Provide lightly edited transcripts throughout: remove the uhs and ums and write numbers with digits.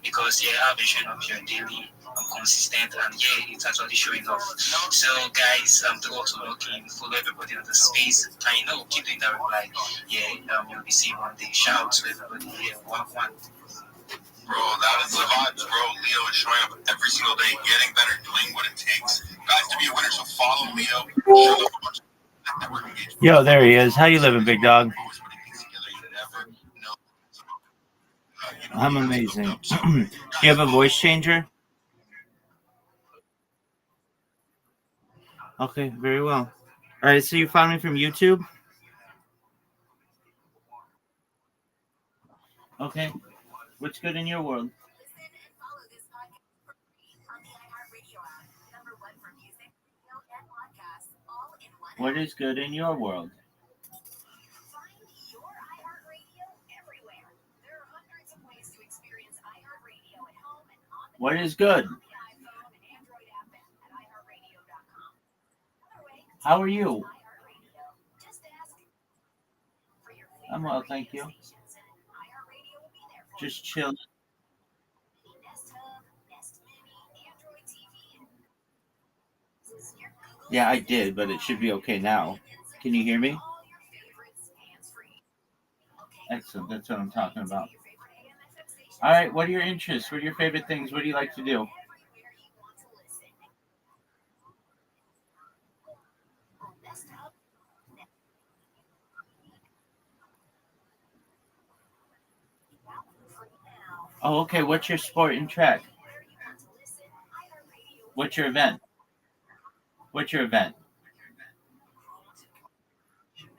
because I have a vision of your daily consistent, and it's actually showing off. So guys, the works are working. Follow everybody on the space, and keep doing that reply. You'll be seeing one day. Shout out to everybody here. One. Bro, that is the vibes, bro. Leo is showing up every single day, getting better, doing what it takes. Guys, to be a winner, so follow Leo. Yo, there he is. How you living, big dog? I'm amazing. Do you have a voice changer? Okay, very well. All right, so you found me from YouTube? Okay. What's good in your world? What is good in your world? What is good? How are you? I'm well, thank you. Just chill. Yeah, I did, but it should be okay now. Can you hear me? Excellent. That's what I'm talking about. All right. What are your interests? What are your favorite things? What do you like to do? Oh, okay. What's your sport and track? What's your event? What's your event?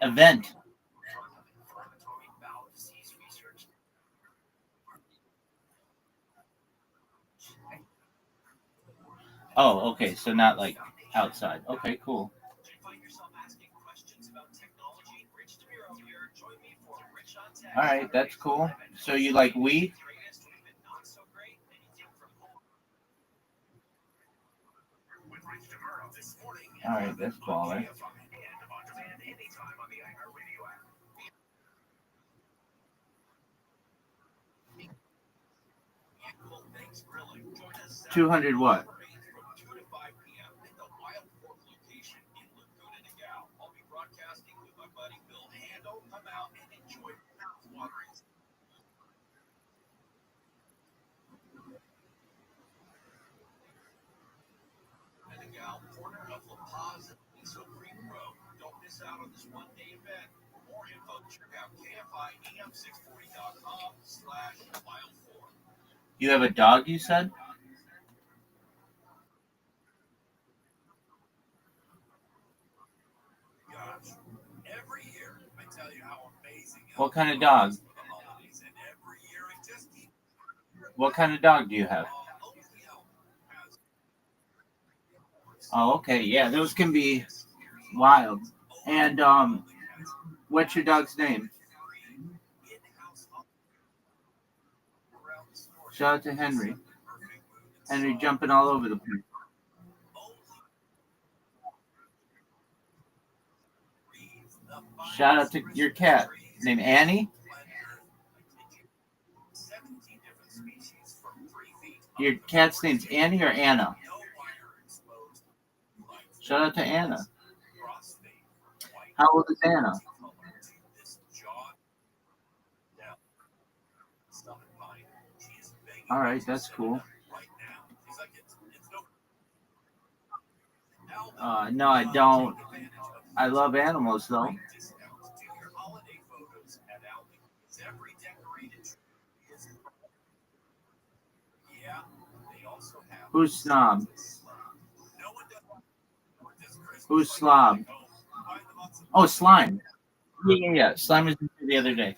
Event. Oh, okay. So not like outside. Okay, cool. All right, that's cool. So you like weed? All right, that's baller. $200 what? You have a dog, you said? What kind of dog? What kind of dog do you have? Oh, okay. Yeah, those can be wild. And what's your dog's name? Shout out to Henry. Henry jumping all over the place. Shout out to your cat named Annie. Your cat's name's Annie or Anna? Shout out to Anna. How old is Anna? All right, that's cool. No, I don't. I love animals though. Who's snob? Who's slob? Oh, slime. Yeah. Slime was the other day.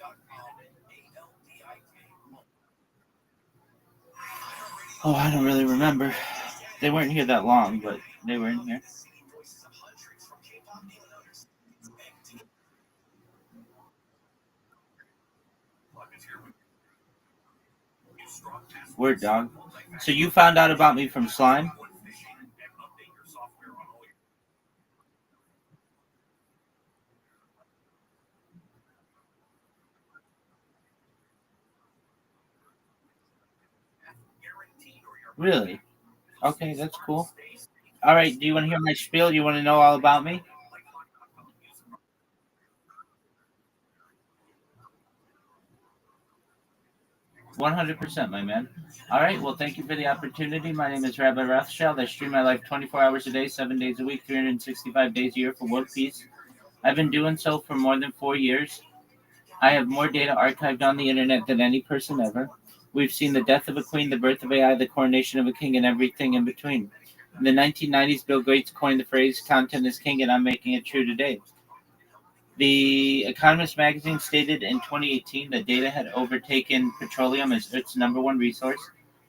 Oh, I don't really remember. They weren't here that long, but they were in here. Word, dog. So you found out about me from Slime? Really? Okay, that's cool. All right. Do you want to hear my spiel? Do you want to know all about me? 100%, my man. All right. Well, thank you for the opportunity. My name is Rabbi Rothschild. I stream my life 24 hours a day, 7 days a week, 365 days a year for world peace. I've been doing so for more than 4 years. I have more data archived on the internet than any person ever. We've seen the death of a queen, the birth of AI, the coronation of a king, and everything in between. In the 1990s, Bill Gates coined the phrase content is king, and I'm making it true today. The Economist magazine stated in 2018 that data had overtaken petroleum as its number one resource,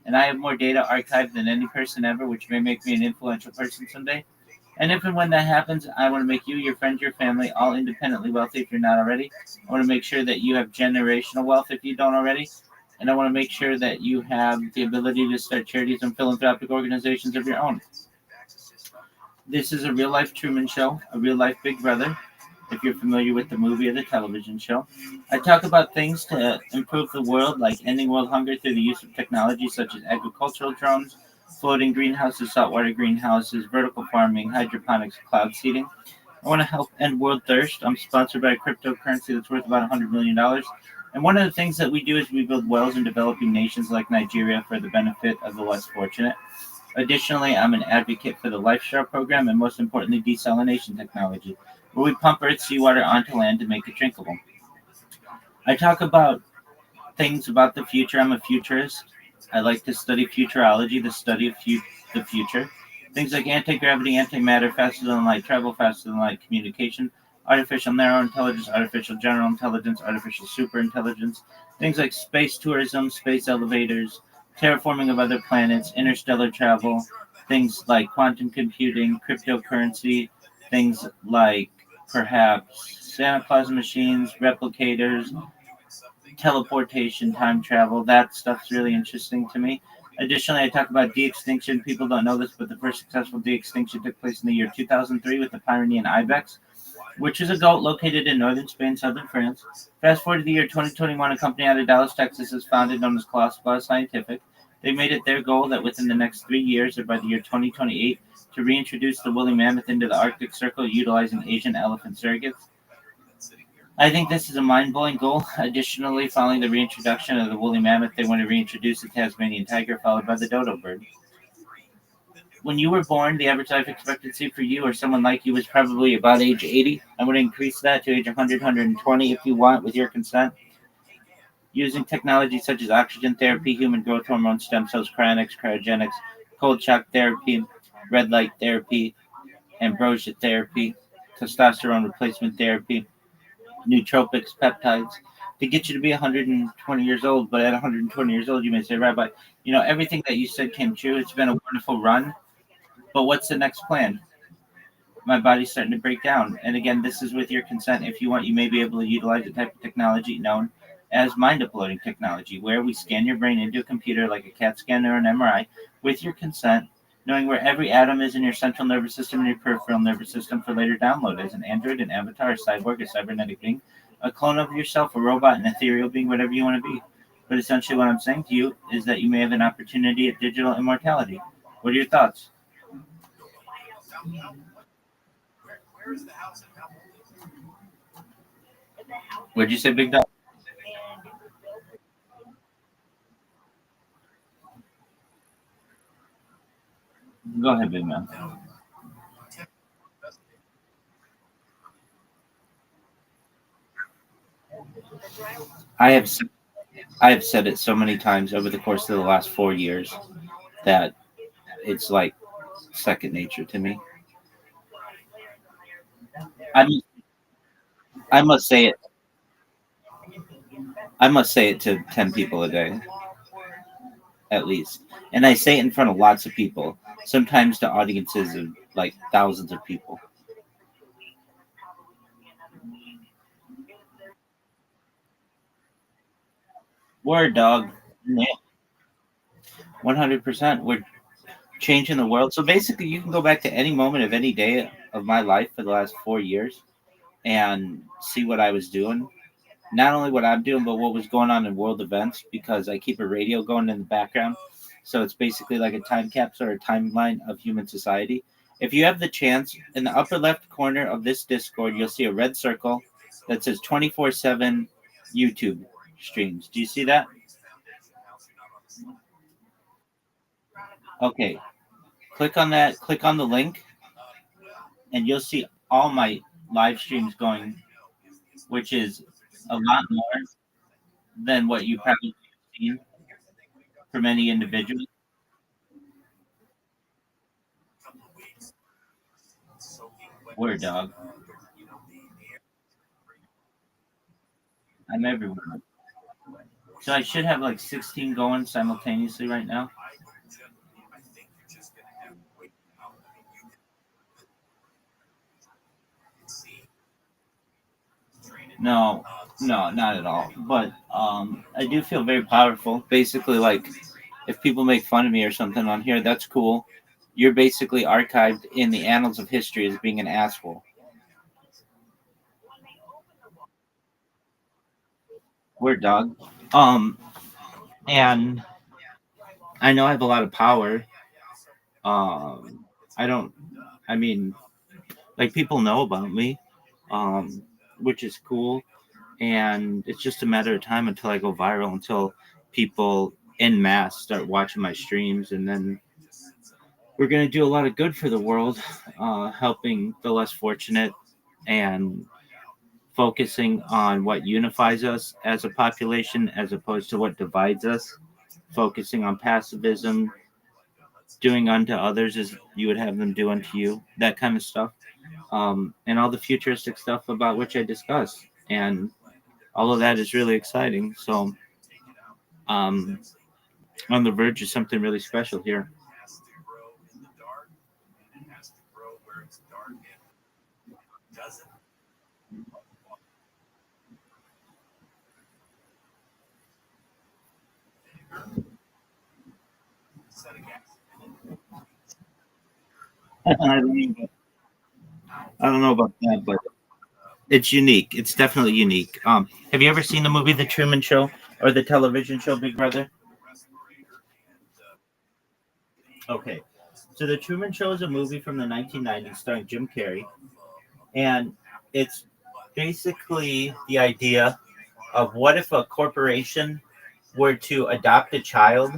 and I have more data archived than any person ever, which may make me an influential person someday. And if and when that happens, I want to make you, your friends, your family, all independently wealthy if you're not already. I want to make sure that you have generational wealth if you don't already. And I want to make sure that you have the ability to start charities and philanthropic organizations of your own. This is a real life Truman Show, a real life Big Brother, if you're familiar with the movie or the television show. I talk about things to improve the world, like ending world hunger through the use of technology such as agricultural drones, floating greenhouses, saltwater greenhouses, vertical farming, hydroponics, cloud seeding. I want to help end world thirst. I'm sponsored by a cryptocurrency that's worth about $100 million. And one of the things that we do is we build wells in developing nations like Nigeria for the benefit of the less fortunate. Additionally, I'm an advocate for the LifeStar program and most importantly, desalination technology, where we pump Earth's seawater onto land to make it drinkable. I talk about things about the future. I'm a futurist. I like to study futurology, the study of the future. Things like anti gravity, antimatter, faster than light, travel faster than light, communication, artificial narrow intelligence, artificial general intelligence, artificial super intelligence. Things like space tourism, space elevators, terraforming of other planets, interstellar travel. Things like quantum computing, cryptocurrency. Things like perhaps Santa Claus machines, replicators, teleportation, time travel. That stuff's really interesting to me. Additionally, I talk about de-extinction. People don't know this, but the first successful de-extinction took place in the year 2003 with the Pyrenean ibex, which is a goat located in northern Spain, southern France. Fast forward to the year 2021, a company out of Dallas, Texas, is founded known as Colossus Scientific. They made it their goal that within the next 3 years, or by the year 2028, to reintroduce the woolly mammoth into the Arctic Circle utilizing Asian elephant surrogates. I think this is a mind-blowing goal. Additionally, following the reintroduction of the woolly mammoth, they want to reintroduce the Tasmanian tiger, followed by the dodo bird. When you were born, the average life expectancy for you or someone like you was probably about age 80. I'm going to increase that to age 100, 120 if you want, with your consent. Using technology such as oxygen therapy, human growth hormone, stem cells, cryonics, cryogenics, cold shock therapy, red light therapy, ambrosia therapy, testosterone replacement therapy, nootropics, peptides, to get you to be 120 years old. But at 120 years old, you may say, Rabbi, everything that you said came true. It's been a wonderful run. But what's the next plan? My body's starting to break down. And again, this is with your consent. If you want, you may be able to utilize a type of technology known as mind uploading technology, where we scan your brain into a computer like a CAT scan or an MRI with your consent, knowing where every atom is in your central nervous system and your peripheral nervous system for later download as an android, an avatar, a cyborg, a cybernetic being, a clone of yourself, a robot, an ethereal being, whatever you want to be. But essentially, what I'm saying to you is that you may have an opportunity at digital immortality. What are your thoughts? What'd you say, Big Dog? Go ahead, Big Man. I have I have said it so many times over the course of the last 4 years that it's like second nature to me. I I must say it. I must say it to 10 people a day at least, and I say it in front of lots of people. Sometimes to audiences of like thousands of people. Word, dog. Yeah, 100%. We're changing the world. So basically, you can go back to any moment of any day of my life for the last 4 years and see what I was doing. Not only what I'm doing, but what was going on in world events because I keep a radio going in the background. So it's basically like a time capsule or a timeline of human society. If you have the chance, in the upper left corner of this Discord, you'll see a red circle that says 24/7 YouTube streams. Do you see that? Okay. Click on that, click on the link, and you'll see all my live streams going, which is a lot more than what you probably seen from any individual. Word dog. I'm everywhere. So I should have like 16 going simultaneously right now. No, no, not at all. But I do feel very powerful. Basically, like if people make fun of me or something on here, that's cool. You're basically archived in the annals of history as being an asshole. Word dog. Um, and I know I have a lot of power. I don't. I mean, like people know about me, um, which is cool. And it's just a matter of time until I go viral, until people en masse start watching my streams, and then we're gonna do a lot of good for the world, helping the less fortunate and focusing on what unifies us as a population as opposed to what divides us. Focusing on pacifism, doing unto others as you would have them do unto you, that kind of stuff, and all the futuristic stuff about which I discuss. And all of that is really exciting. So, um, on the verge of something really special here. I don't know about that, but it's unique. It's definitely unique. Have you ever seen the movie The Truman Show or the television show Big Brother? Okay, so The Truman Show is a movie from the 1990s starring Jim Carrey, and it's basically the idea of what if a corporation were to adopt a child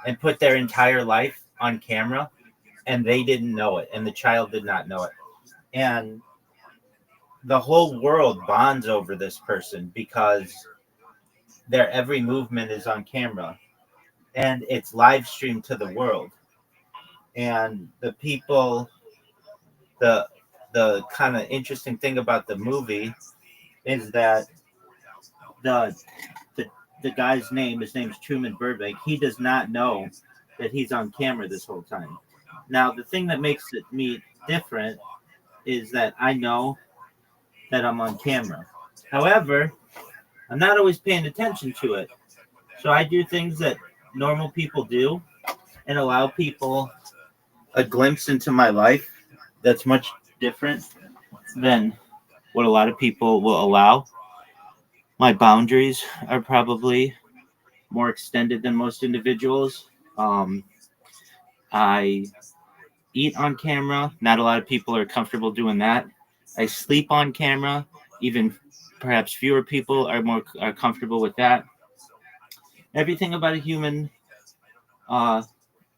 and put their entire life on camera and they didn't know it and the child did not know it. And the whole world bonds over this person because their every movement is on camera and it's live streamed to the world. And the people, the kind of interesting thing about the movie is that the the the guy's name, his name's Truman Burbank. He does not know that he's on camera this whole time. Now, the thing that makes it me different is that I know that I'm on camera. However, I'm not always paying attention to it. So I do things that normal people do and allow people a glimpse into my life that's much different than what a lot of people will allow. My boundaries are probably more extended than most individuals. I eat on camera. Not a lot of people are comfortable doing that. I sleep on camera. Even perhaps fewer people are comfortable with that. Everything about a human, uh,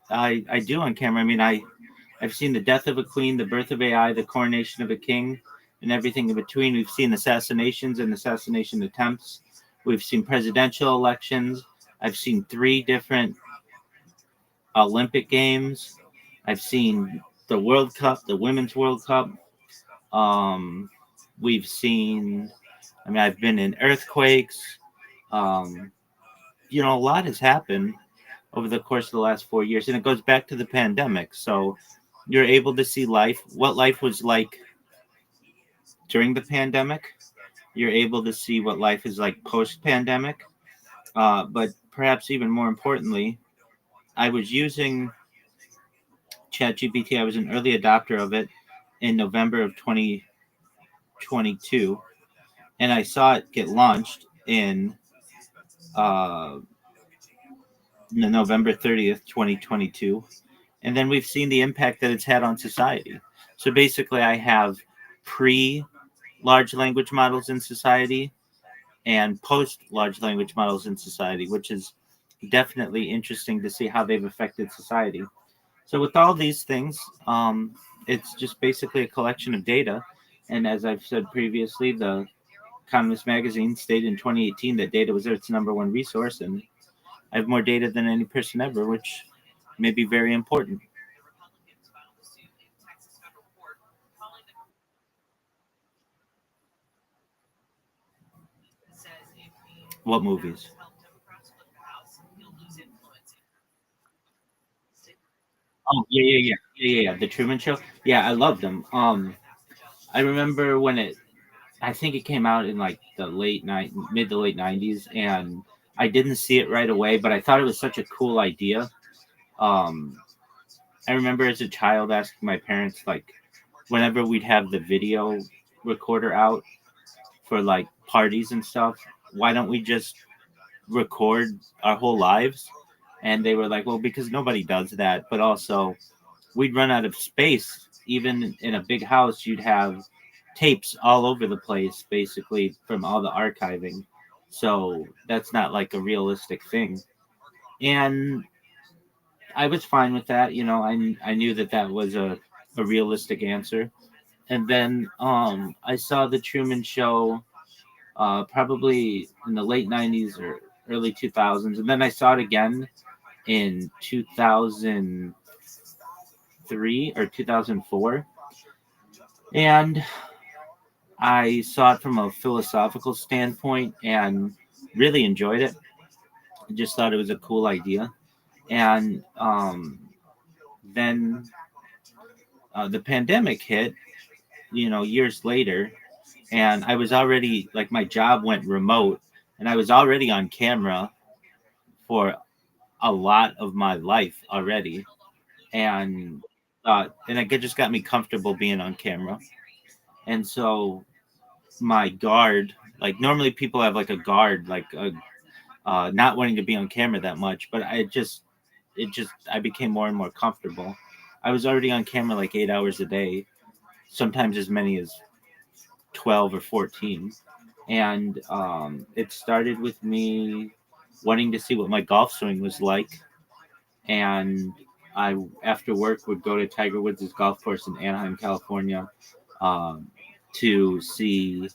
I do on camera. I mean, I've seen the death of a queen, the birth of AI, the coronation of a king, and everything in between. We've seen assassinations and assassination attempts. We've seen presidential elections. I've seen 3 different Olympic Games. I've seen the World Cup, the Women's World Cup. Um, we've seen, I mean, I've been in earthquakes. Um, a lot has happened over the course of the last 4 years, and it goes back to the pandemic. So you're able to see what life was like during the pandemic. You're able to see what life is like post pandemic. But perhaps even more importantly, I was using ChatGPT. I was an early adopter of it in November of 2022, and I saw it get launched in uh, November 30th, 2022. And then we've seen the impact that it's had on society. So basically, I have pre large language models in society and post large language models in society, which is definitely interesting to see how they've affected society. So, with all these things, it's just basically a collection of data. And as I've said previously, the Economist magazine stated in 2018 that data was its number one resource, and I have more data than any person ever, which may be very important. What movies? Oh yeah. The Truman Show. Yeah, I loved them. I remember when it. I think it came out in like the mid to late '90s, and I didn't see it right away, but I thought it was such a cool idea. Um, I remember as a child asking my parents, like, whenever we'd have the video recorder out for like parties and stuff, why don't we just record our whole lives? And they were like, well, because nobody does that, but also we'd run out of space. Even in a big house, you'd have tapes all over the place, basically, from all the archiving. So that's not like a realistic thing. And I was fine with that. I knew that that was a realistic answer. And then I saw the Truman Show probably in the late '90s or early 2000s, and then I saw it again in 2003 or 2004, and I saw it from a philosophical standpoint and really enjoyed it. I just thought it was a cool idea, and then the pandemic hit, years later, and I was already like my job went remote, and I was already on camera for a lot of my life already, and it just got me comfortable being on camera. And so my guard, like normally people have like a guard, like not wanting to be on camera that much, but I became more and more comfortable. I was already on camera like 8 hours a day, sometimes as many as 12 or 14. And it started with me wanting to see what my golf swing was like. And I, after work, would go to Tiger Woods' golf course in Anaheim, California, um, to see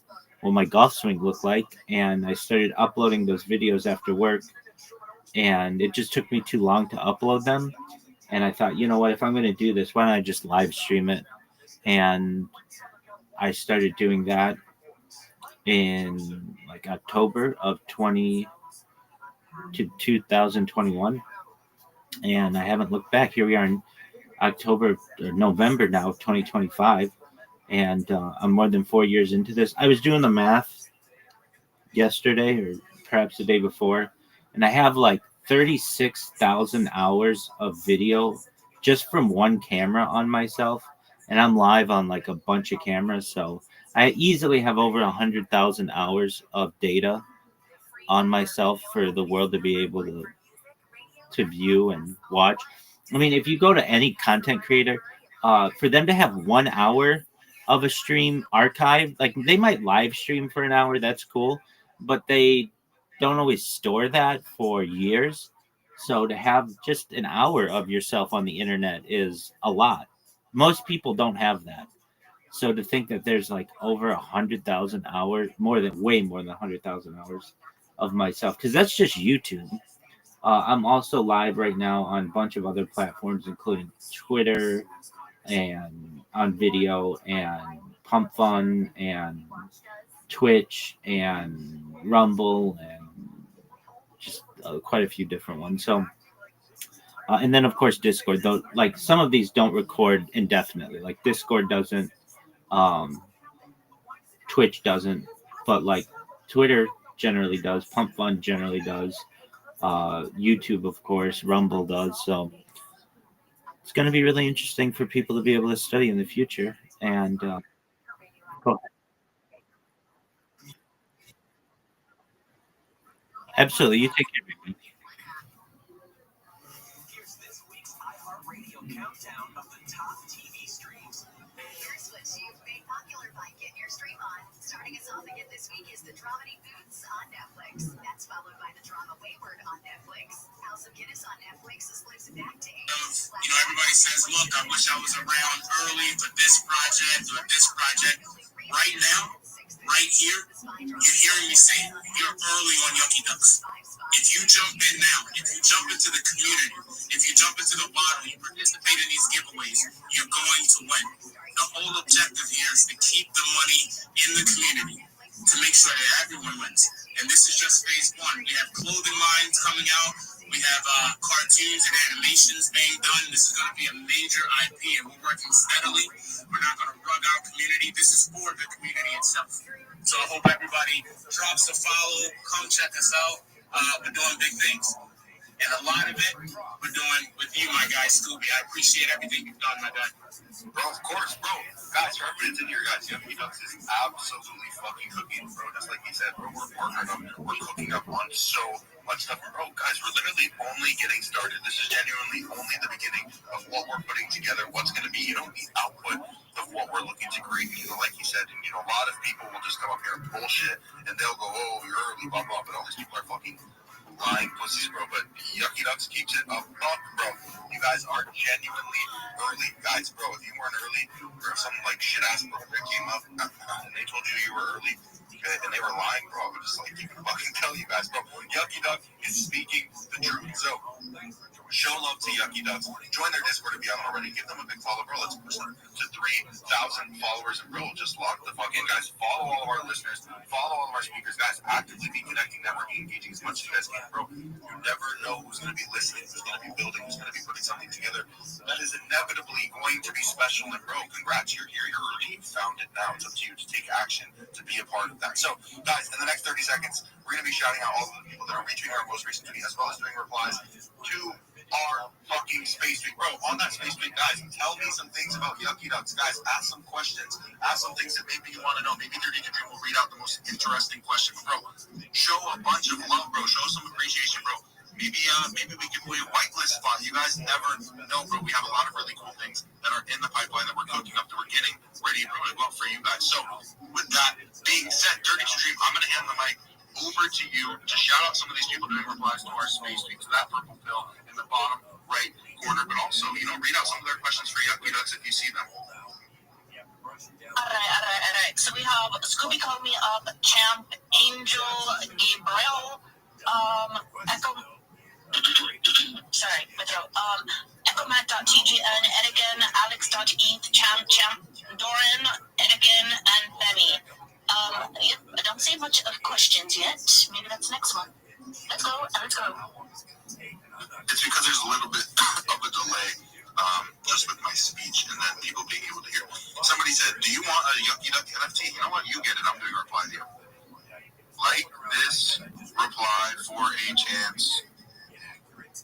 what my golf swing looked like. And I started uploading those videos after work, and it just took me too long to upload them. And I thought, you know what, if I'm going to do this, why don't I just live stream it? And I started doing that in like October of 2021, and I haven't looked back. Here we are in October or November now of 2025, and I'm more than 4 years into this. I was doing the math yesterday, or perhaps the day before, and I have like 36,000 hours of video just from one camera on myself, and I'm live on like a bunch of cameras, so I easily have over 100,000 hours of data on myself for the world to be able to view and watch. I mean, if you go to any content creator, for them to have 1 hour of a stream archived, like they might live stream for an hour, that's cool, but they don't always store that for years. So to have just an hour of yourself on the internet is a lot. Most people don't have that. So to think that there's like over 100,000 hours, way more than 100,000 hours of myself, because that's just YouTube. I'm also live right now on a bunch of other platforms, including Twitter and on video and Pump Fun and Twitch and Rumble and just quite a few different ones. So, and then of course Discord. Though, like some of these don't record indefinitely. Like Discord doesn't, um, Twitch doesn't, but like Twitter generally does. Pump Fun generally does. YouTube, of course, Rumble does. So it's going to be really interesting for people to be able to study in the future. And go ahead. Absolutely, you take care. Here's what you've made popular by Get Your Stream On. Starting us off again this week is the Dramedy Boots on Netflix. That's followed by the drama Wayward on Netflix. House of Guinness on Netflix slips back to 8. Everybody says, look, I wish I was around early for this project or this project. Right now, right here, you're hearing me say you're early on Yucky Ducks. If you jump in now, if you jump into the community, if you jump into the bottle, you participate in these giveaways, you're going to win. The whole objective here is to keep the money in the community, to make sure that everyone wins. And this is just phase one. We have clothing lines coming out. We have cartoons and animations being done. This is going to be a major IP, and we're working steadily. We're not going to rug our community. This is for the community itself. So I hope everybody drops a follow. Come check us out. We're doing big things. And a lot of it, we're doing with you, my guy, Scooby. I appreciate everything you've done, my guy. Bro, of course, bro. Guys, for everyone in here, guys, Yucky Ducks is absolutely fucking cooking, bro. Just like he said, bro, we're partnering up. We're cooking up on so much stuff. Bro, guys, we're literally only getting started. This is genuinely only the beginning of what we're putting together, what's going to be, the output of what we're looking to create. Like you said, a lot of people will just come up here and bullshit, and they'll go, oh, you're early, blah, blah, but all these people are fucking lying pussies, bro. But Yucky Ducks keeps it up, bro. You guys are genuinely early. Guys, bro, if you weren't early, or if some shit-ass project came up and they told you were early, and they were lying, bro, I would just you can fucking tell you guys, bro. Yucky Duck is speaking the truth. So show love to Yucky Ducks. Join their Discord if you haven't already. Give them a big follow, bro. Let's push them to 3,000 followers. And bro, just log the fuck in, guys. Follow all of our listeners. Follow all of our speakers, guys. Actively be connecting, networking, engaging as much as you guys can, bro. You never know who's going to be listening, who's going to be building, who's going to be putting something together that is inevitably going to be special. And bro, congrats, you're here. You're already found it now. It's up to you to take action, to be a part of that. So, guys, in the next 30 seconds, we're going to be shouting out all of the people that are retweeting our most recent tweet, as well as doing replies to our fucking Space Week. Bro, on that Space Week, guys, tell me some things about Yucky Ducks. Guys, ask some questions. Ask some things that maybe you want to know. Maybe 30 Dream will read out the most interesting question. But bro, show a bunch of love, bro. Show some appreciation, bro. Maybe we can play a whitelist spot. You guys never know, bro. We have a lot of really cool things that are in the pipeline that we're cooking up, that we're getting ready to go up for you guys. So, with that being said, Dirty to Dream, I'm going to hand the mic over to you to shout out some of these people doing replies to our Space Week, to that purple pill in the bottom right corner, but also, read out some of their questions for Yucky Ducks if you see them. All right. So we have Scooby Call Me Up, Champ, Angel, Gabriel, Echo. Sorry, my throat. Echomat.tgn, Edigan, Alex.eth, Champ, Doran, Edigan, and Femi. I don't see much of questions yet. Maybe that's the next one. Let's go. It's because there's a little bit of a delay, just with my speech and then people being able to hear. Somebody said, do you want a Yucky Duck NFT? You know what? You get it. I'm doing a reply to you. Like this reply for a chance.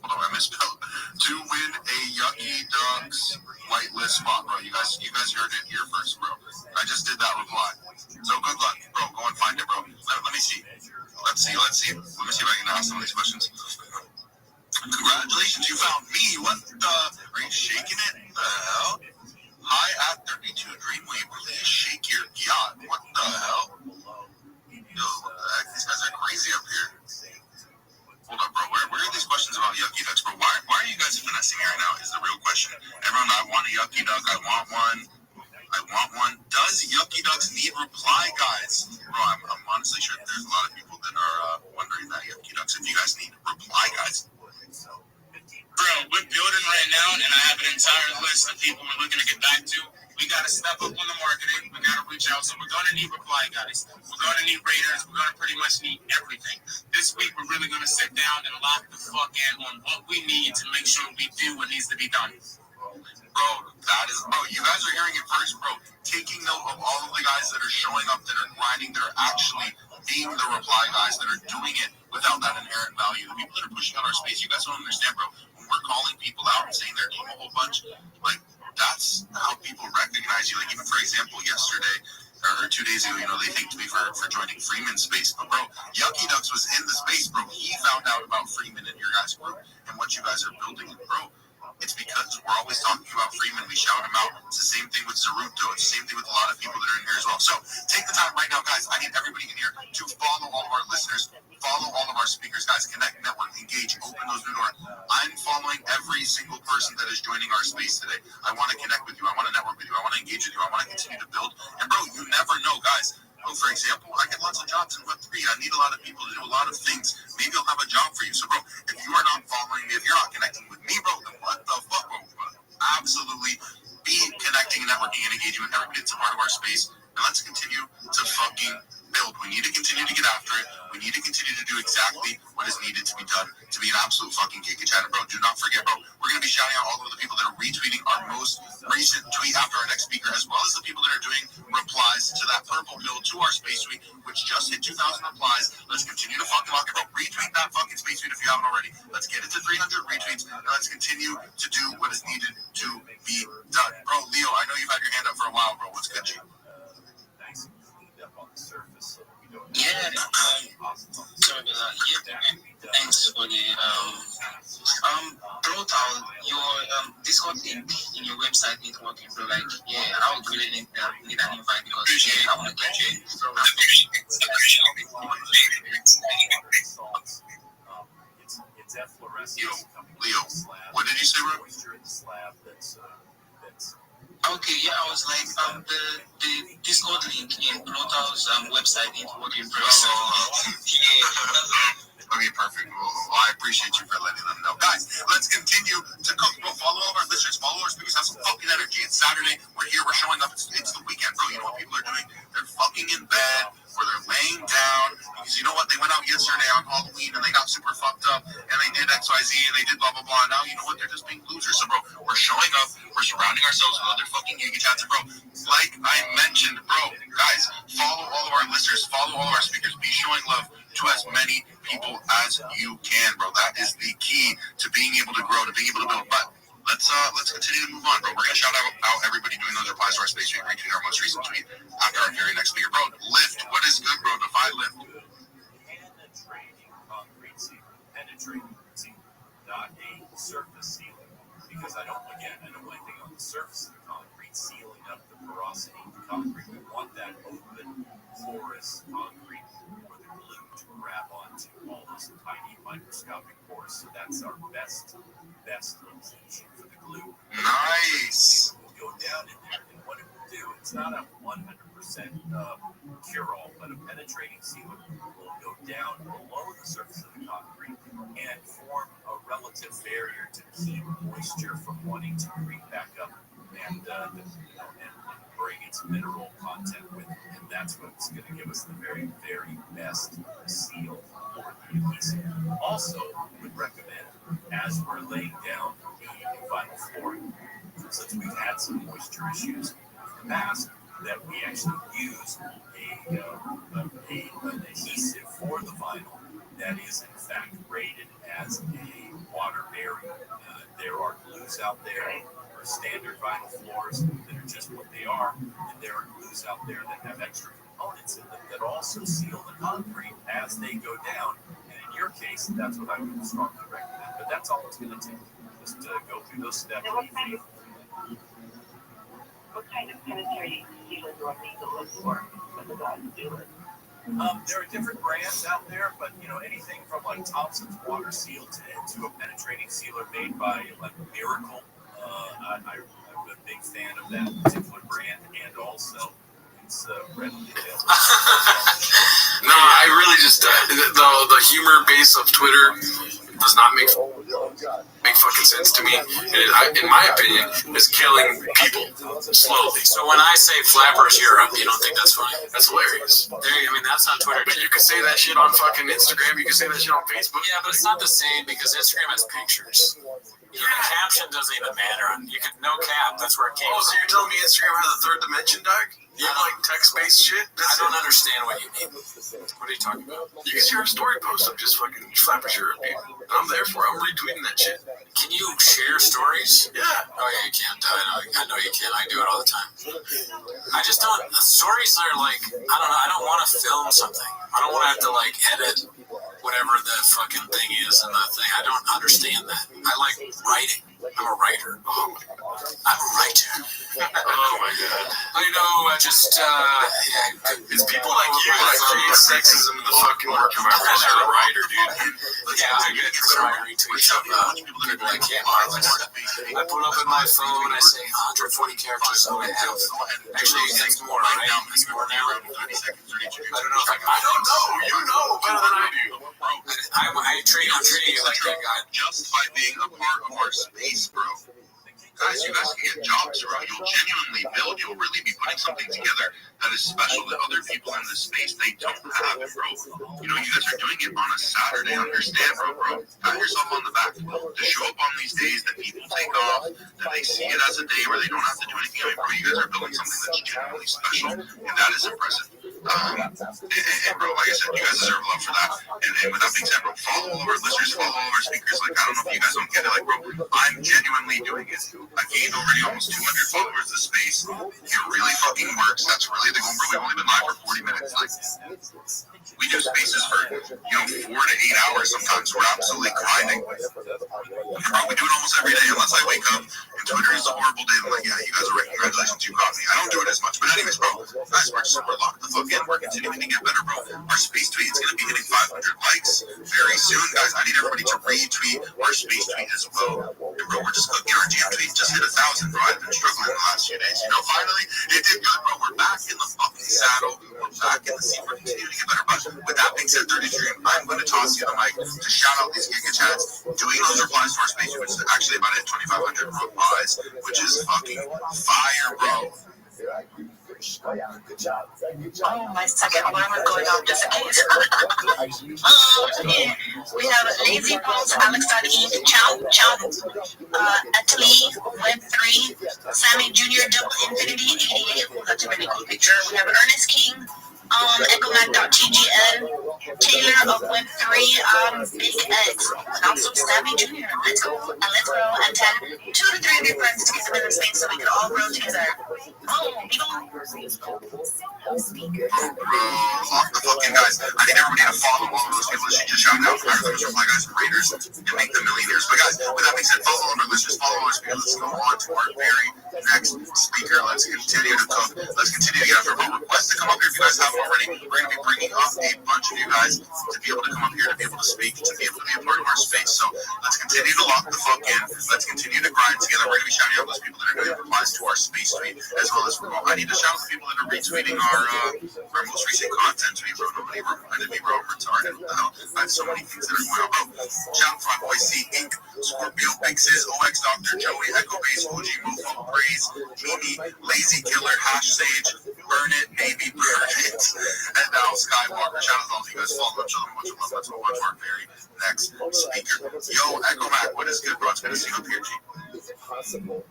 Hold on, I misspelled. To win a Yucky Ducks whitelist spot, bro. You guys heard it here first, bro. I just did that reply. So good luck, bro. Go and find it, bro. Let me see. Let's see. Let me see if I can ask some of these questions. Congratulations, you found me. What the? Are you shaking it? The hell? Hi at 32 Dreamwave. Please shake your yacht. What the hell? Yo, what the heck? These guys are crazy up here. Hold up, bro. Where are these questions about Yucky Ducks, bro? Why are you guys finessing me right now? Is the real question. Everyone, I want a Yucky Duck. I want one. Does Yucky Ducks need reply, guys? Bro, I'm honestly sure there's a lot of people that are wondering that Yucky Ducks. If you guys need reply, guys. Bro, we're building right now, and I have an entire list of people we're looking to get back to. We got to step up on the marketing. We got to reach out. So we're going to need reply, guys. We're going to need raters. We're going to pretty much need everything. This week, we're really going to sit down and lock the fuck in on what we need to make sure we do what needs to be done. Bro, you guys are hearing it first, bro. Taking note of all of the guys that are showing up, that are grinding, that are actually being the reply guys, that are doing it without that inherent value. The people that are pushing out our space, you guys don't understand, bro. When we're calling people out and saying they're doing a whole bunch, that's how people recognize you. Even for example, yesterday or 2 days ago, they thanked me for joining Freeman's space. But bro, Yucky Ducks was in the space, bro. He found out about Freeman in your guys' group and what you guys are building, bro. It's because we're always talking about Freeman. We shout him out. It's the same thing with Zeruto. It's the same thing with a lot of people that are in here as well. So take the time right now, guys. I need everybody in here to follow all of our listeners, follow all of our speakers, guys. Connect, network, engage, open those new doors. I'm following every single person that is joining our space today. I want to connect with you. I want to network with you. I want to engage with you. I want to continue to build. And bro, you never know, guys. Bro, for example, I get lots of jobs in Web3. I need a lot of people to do a lot of things. Maybe I'll have a job for you. So, bro, if you are not following me, if you're not connecting with me, bro, then what the fuck, bro? Absolutely be connecting, networking, and engaging with everybody that's a part of our space. And let's continue to fucking build. We need to continue to get after it. We need to continue to do exactly what is needed to be done to be an absolute fucking Giga Chat. And bro, do not forget, bro, we're going to be shouting out all of the people that are retweeting our most recent tweet after our next speaker, as well as the people that are doing replies to that purple pill to our space tweet, which just hit 2,000 replies. Let's continue to fucking lock it, bro. Retweet that fucking space tweet if you haven't already. Let's get it to 300 retweets, and let's continue to do what is needed to be done. Bro, Leo, I know you've had your hand up for a while, bro. What's good, G? Yeah, sorry about that. Yeah, thanks for the Rothschild, your Discord link in your website ain't working, bro. Like, yeah, I would really need an invite because yeah, I want to get you. Leo, what did you say, bro? Okay, yeah, I was like, the Discord link in Rothschild's website ain't working, bro. So, yeah. Okay, perfect. Well, I appreciate you for letting them know. Guys, let's continue to cook. Bro, follow all of our listeners, follow our speakers, have some fucking energy. It's Saturday. We're here. We're showing up. It's the weekend, bro. You know what people are doing? They're fucking in bed or they're laying down because you know what? They went out yesterday on Halloween and they got super fucked up and they did XYZ and they did blah, blah, blah. And now, you know what? They're just being losers. So, bro, we're showing up. We're surrounding ourselves with other fucking Giga Chats. And, bro, like I mentioned, bro, guys, follow all of our listeners, follow all of our speakers. Be showing love to as many people as you can, bro. That is the key to being able to grow, to being able to build. But let's continue to move on, bro. We're gonna shout out everybody doing those replies to our space tweet, retweet our most recent tweet after our very next speaker, bro. Lift, what is good, bro? Defy lift. Penetrating ceiling, not a surface ceiling, because I don't want anything on the surface of the concrete sealing up the porosity of the concrete. We want that open, porous concrete for the glue to grab onto all those tiny microscopic pores. So that's our best location for the glue. Nice. It will go down in there, and what it will do, it's not a 100% cure-all, but a penetrating sealer will go down below the surface of the concrete and form a relative barrier to keep moisture from wanting to creep back up and bring its mineral content with it. And that's what's going to give us the very, very best seal for the adhesive. Also, would recommend, as we're laying down the vinyl flooring, since we've had some moisture issues in the past, that we actually use an adhesive for the vinyl that is in fact rated as a water barrier. There are glues out there for standard vinyl floors that are just what they are, and there are glues out there that have extra components in them that also seal the concrete as they go down. And in your case, that's what I would strongly recommend. But that's all it's going to take, just to go through those steps. What kind of penetrating sealer do I need to look for when the guys do it? There are different brands out there, but anything from like Thompson's Water Seal to a penetrating sealer made by like Miracle. I'm a big fan of that particular brand, and also it's readily available. No, I really just the humor base of Twitter does not make fucking sense to me, and in my opinion, is killing people slowly. So when I say Flappers Europe, you don't think that's funny? That's hilarious. That's on Twitter. But you can say that shit on fucking Instagram. You can say that shit on Facebook. Yeah, but it's not the same because Instagram has pictures. The caption doesn't even matter. You can no cap. That's where it came from. So you're telling me Instagram has a third dimension, dog? You like text-based shit? I don't understand what you mean. What are you talking about? You can share a story post of just fucking Flappers Europe, dude. And I'm there for it. I'm retweeting that shit. Can you share stories? Yeah. Oh, yeah, you can. I know you can. I do it all the time. I just don't. Stories are like, I don't know. I don't want to film something. I don't want to have to, like, edit whatever the fucking thing is in the thing. I don't understand that. I like writing. I'm a writer. Oh my God. I'm a writer. Oh my God. I know, it's people like you that create sexism in the fucking work environment. I'm not a writer, dude. Yeah, I get retweets of people that can't I pull up in my phone, I say 140 characters, so I have. Actually, it's more, right? It's more now. I don't know if I don't know. You know better than I do. I'm treating you like that guy. Just by being a part of our space, bro. Guys, you guys can get jobs, bro. You'll genuinely build. You'll really be putting something together that is special that other people in this space, they don't have it, bro. You know, you guys are doing it on a Saturday. Understand, bro. Pat yourself on the back. To show up on these days that people take off, that they see it as a day where they don't have to do anything. I mean, bro, you guys are building something that's genuinely special, and that is impressive. And bro, like I said, you guys deserve love for that. And with that being said, bro, follow all of our listeners, follow all of our speakers. Like, I don't know if you guys don't get it. Like, bro, I'm genuinely doing it. I gained already almost 200 followers this space. It really fucking works. That's really the goal. Bro, we've only been live for 40 minutes. Like, we do spaces for, 4 to 8 hours sometimes. We're absolutely grinding. Bro, we do it almost every day unless I wake up and Twitter is a horrible day. I'm like, yeah, you guys are right. Congratulations, you got me. I don't do it as much. But anyways, bro, guys, we're locked the fuck in. We're continuing to get better, bro. Our space tweet is going to be hitting 500 likes very soon, guys. I need everybody to retweet our space tweet as well. And bro, we're just cooking. Our GM tweet just hit 1,000, bro. I've been struggling the last few days. Finally, it did good, bro. We're back in the fucking saddle. We're back in the seat. We're continuing to get better. But with that being said, 30 Dream, I'm going to toss you the mic to shout out these Giga Chats, doing those replies to our space, which is actually about 2,500 replies, which is fucking fire, bro. Oh, my second alarm is going off just in case. We have Lazy Pulse, Alex.Eve, Chow, Atali, Web3, Sammy Jr., Double Infinity, 88. Oh, that's a really cool picture. We have Ernest King, EchoMac.TGN, Taylor of Web3, Big X, and also Sammy Jr. Let's go, and let's grow, and 10, 2 to 3 of your friends to get them in the space so we can all grow together. Oh, people. Off the fucking guys. I need everybody to follow all of those people that she just shouted out. Firefighters, reply guys, and raiders, and make them millionaires. But guys, with that being said, follow all of our listeners, follow our speakers. Let's go on to our very next speaker. Let's continue to cook. Let's continue to get after our requests to come up here if you guys haven't already. We're going to be bringing up a bunch of you guys to be able to come up here, to be able to speak, to be able to be a part of our space. So let's continue to lock the fuck in. Let's continue to grind together. We're going to be shouting out those people that are doing replies to our space tweet, as well as I need to shout out the people that are retweeting our most recent content tweet, bro. Nobody reminded me, bro. Retarded. What the hell? I have so many things that are going on, bro. Shout out to my boy C Inc, Scorpio, Big Sis, OX Doctor, Joey, Echo Base, OG Mofo, Praise, Mimi, Lazy Killer, Hash Sage, Burn It, Maybe Burn It, and now Skywalker. Shout out to all of you guys. Follow them, show them much love. Let's move on to our very next speaker. Yo, Echo Mac, what is good, bro? It's good to see you up here, G. Yo.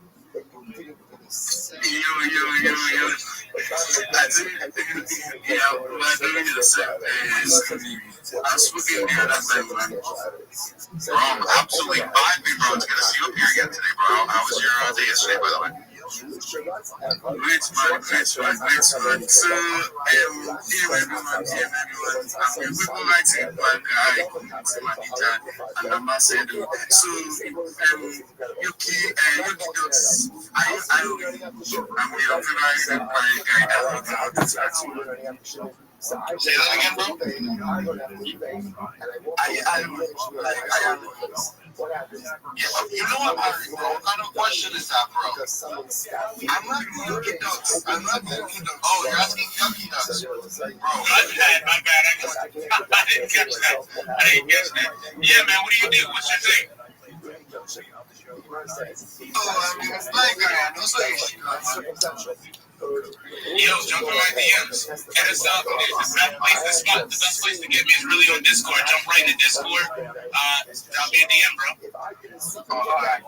I think, what I'm doing is I'm speaking here that thing, man. Bro, I'm absolutely vibing, bro. It's good to see you up here again today, bro. How was your day yesterday, by the way? Great, man. So, dear everyone, people like to and Ambassador. So, Yuki Dots, I'm your favorite guy. Say that again, bro. I am. Yeah, you know what, what kind of question is that, bro? I'm not Yuki Ducks. Oh, you're asking Yuki Ducks. Bro, my bad. I didn't catch that. Yeah, man, what do you do? What's your thing? Oh, I'm a fly guy. I know so Yo, jump in my DMs. Hit us up. The best place to get me is really on Discord. Jump right in the Discord. Drop me a DM, bro. All right,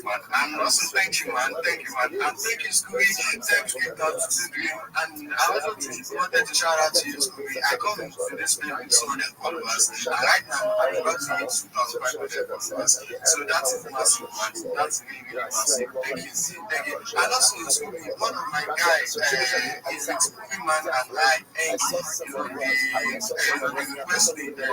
man. Awesome. Thank you, man. And thank you, Scooby. Thank you, Dr. Dream. And I also wanted to shout out to you, Scooby. I come to this place with 200 followers. And right now, I'm about to hit 2,500 followers. So that's massive, man. That's really, really massive. Thank you. And also, Scooby, one my guy, he's a good man and I think, the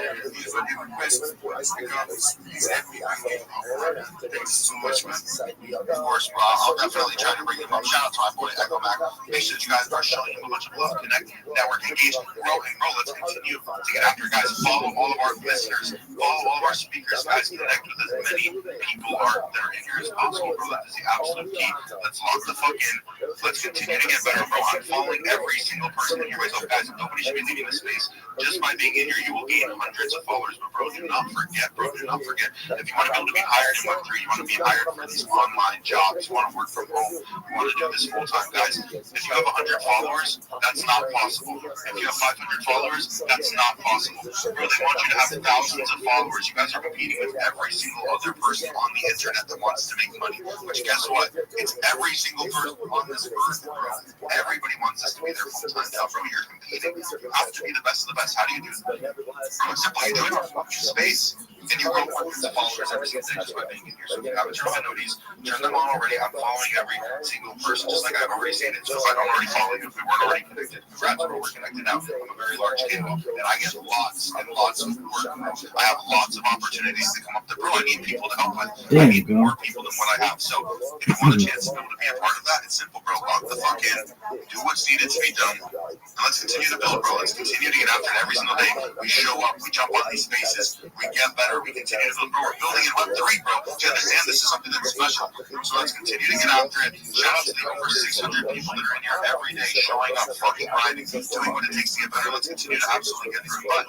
request because he's happy and thanks so much, man. Of course, bro, I'll definitely try to bring him up. Shout out to my boy Echo Mac. Make sure that you guys are showing him a bunch of love, connect, network, engage, grow, and grow. Let's continue to get after it, guys. Follow all of our listeners, follow all of our speakers, guys. Connect with as many people that are in here as possible, bro. That is the absolute key. Let's lock the fuck in. Let's continue to get better, bro. I'm following every single person in here myself, guys. Nobody should be leaving this space. Just by being in here, you will gain hundreds of followers. But bro, do not forget, if you want to be able to be hired in Web3, you want to be hired for these online jobs, you want to work from home, you want to do this full time, guys. If you have 100 followers, that's not possible. If you have 500 followers, that's not possible. Bro, they want you to have thousands of followers. You guys are competing with every single other person on the internet that wants to make money. Which guess what? It's every single person on this earth, bro. Everybody wants this to be their full time job, bro. You're competing. You have to be the best of the best. How do you do that? Bro, it's simple. You join our space and you grow hundreds of followers every single day just by being in here. So if you haven't turned on notices, turn them on already. I'm following every single person, just like I've already stated. So if I don't already follow you, if we weren't already connected, congrats, bro. We're connected now. I'm a very large scale, and I get lots and lots of work. I have lots of opportunities to come up to, bro. I need people to help with. I need more people than what I have. So if you want a chance to be able to be a part of that, it's simple, bro. Lock the fuck in, do what's needed to be done, and let's continue to build, bro. Let's continue to get out there every single day. We show up, we jump on these spaces, we get better, we continue to build, bro. We're building in Web3, bro. Do you understand this is something that's special? So let's continue to get after it. Shout out to the over 600 people that are in here every day, showing up, fucking grinding, doing what it takes to get better. Let's continue to absolutely get through. But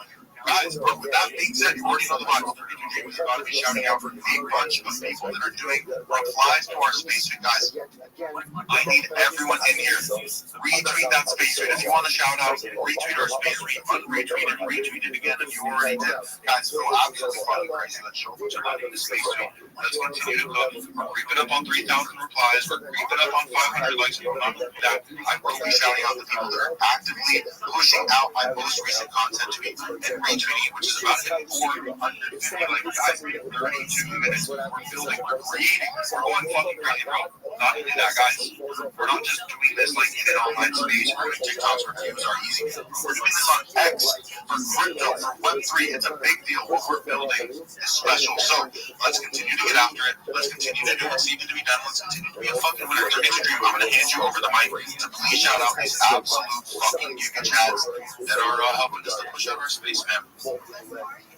guys, bro, with that being said, you already know the Bible 32 James is about to be shouting out for a bunch of people that are doing replies to our space suite, guys. I need everyone in here. Retweet that space suite. If you want to shout out, retweet our space suite, retweet it, retweet it again if you already did. Guys, go absolutely fucking crazy. Let's show what's about in the space suite. Let's continue to cook. We're creeping up on 3,000 replies. We're creeping up on 500 likes. You know that I will be shouting out the people that are actively pushing out my most recent content to me and retweeting, which is about 450 likes, guys. 32 minutes. We're building. We're creating. We're going fucking crazy, bro. Not only that, guys. We're not just doing this like in an online space. We're doing TikToks where views are easy. We're doing this on X for crypto, for Web3. It's a big deal. What we're building is special. So let's continue to get after it. Let's continue to do what's needed to be done. Let's continue to be a fucking winner. Restream, I'm going to hand you over the mic to please shout out these absolute fucking giga chads that are helping us to push out our space, man.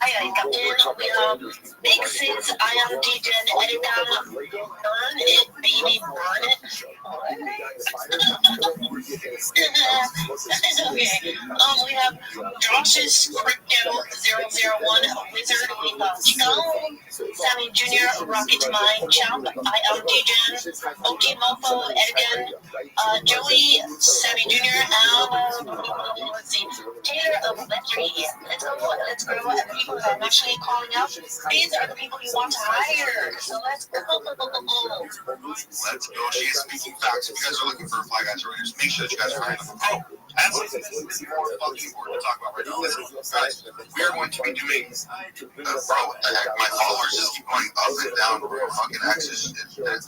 Hi, Captain. We have Big Sis, I am DJ Editan, Burn It, Baby, Burn It. Okay. We have Josh's Crypto 001 Wizard. We have Chico, Sammy Jr., Rocket Mind, Champ, I am DJ, OG Mofo, Edgan, Joey, Sammy Jr., and let's see, Taylor of Web3. Let's go. And the people that I'm actually calling out, these are the people you want to hire. So let's go. Let's go. She is speaking facts. If you guys are looking for a fly guys, just make sure that you guys are hiring them. Oh, and something that's more fucking important to talk about right now. Listen, guys, we are going to be doing, bro, what the heck? My followers just keep going up and down, bro. Fucking X's, they're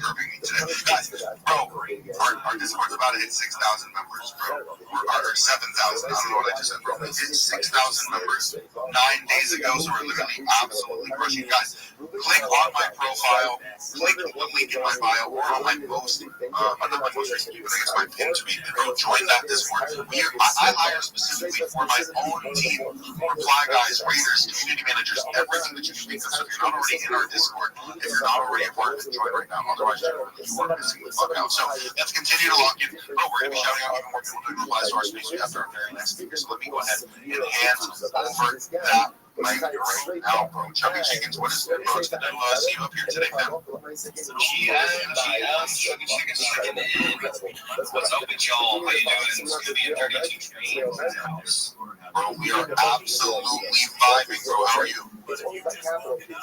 curving me today. Guys, bro, our Discord's about to hit 6,000 members, bro. Or 7,000. I don't know what I just said, bro. We hit 6,000 members 9 days ago, so we're literally absolutely crushing. Guys, click on my profile, click the link in my bio, or on my post, not my most recent tweet, but I guess my pin tweet, and go join that Discord. I hire specifically for my own team, reply guys, raiders, community managers, everything that you can think of. So if you're not already in our Discord, if you're not already a part of it, join right now. Otherwise, you are missing the fuck out. So let's continue to lock in. Bro, we're going to be shouting out even more people doing replies to our space after our very next speaker. So let me go ahead and hand over that mic right now, bro. Chubby Chickens, what is good, bro? It's good to see you up here today, man. Chubby Chickens checking in. What's up with y'all? How you doing? It's good to be in 32 streams in the house. bro. We are absolutely vibing, bro. How are you?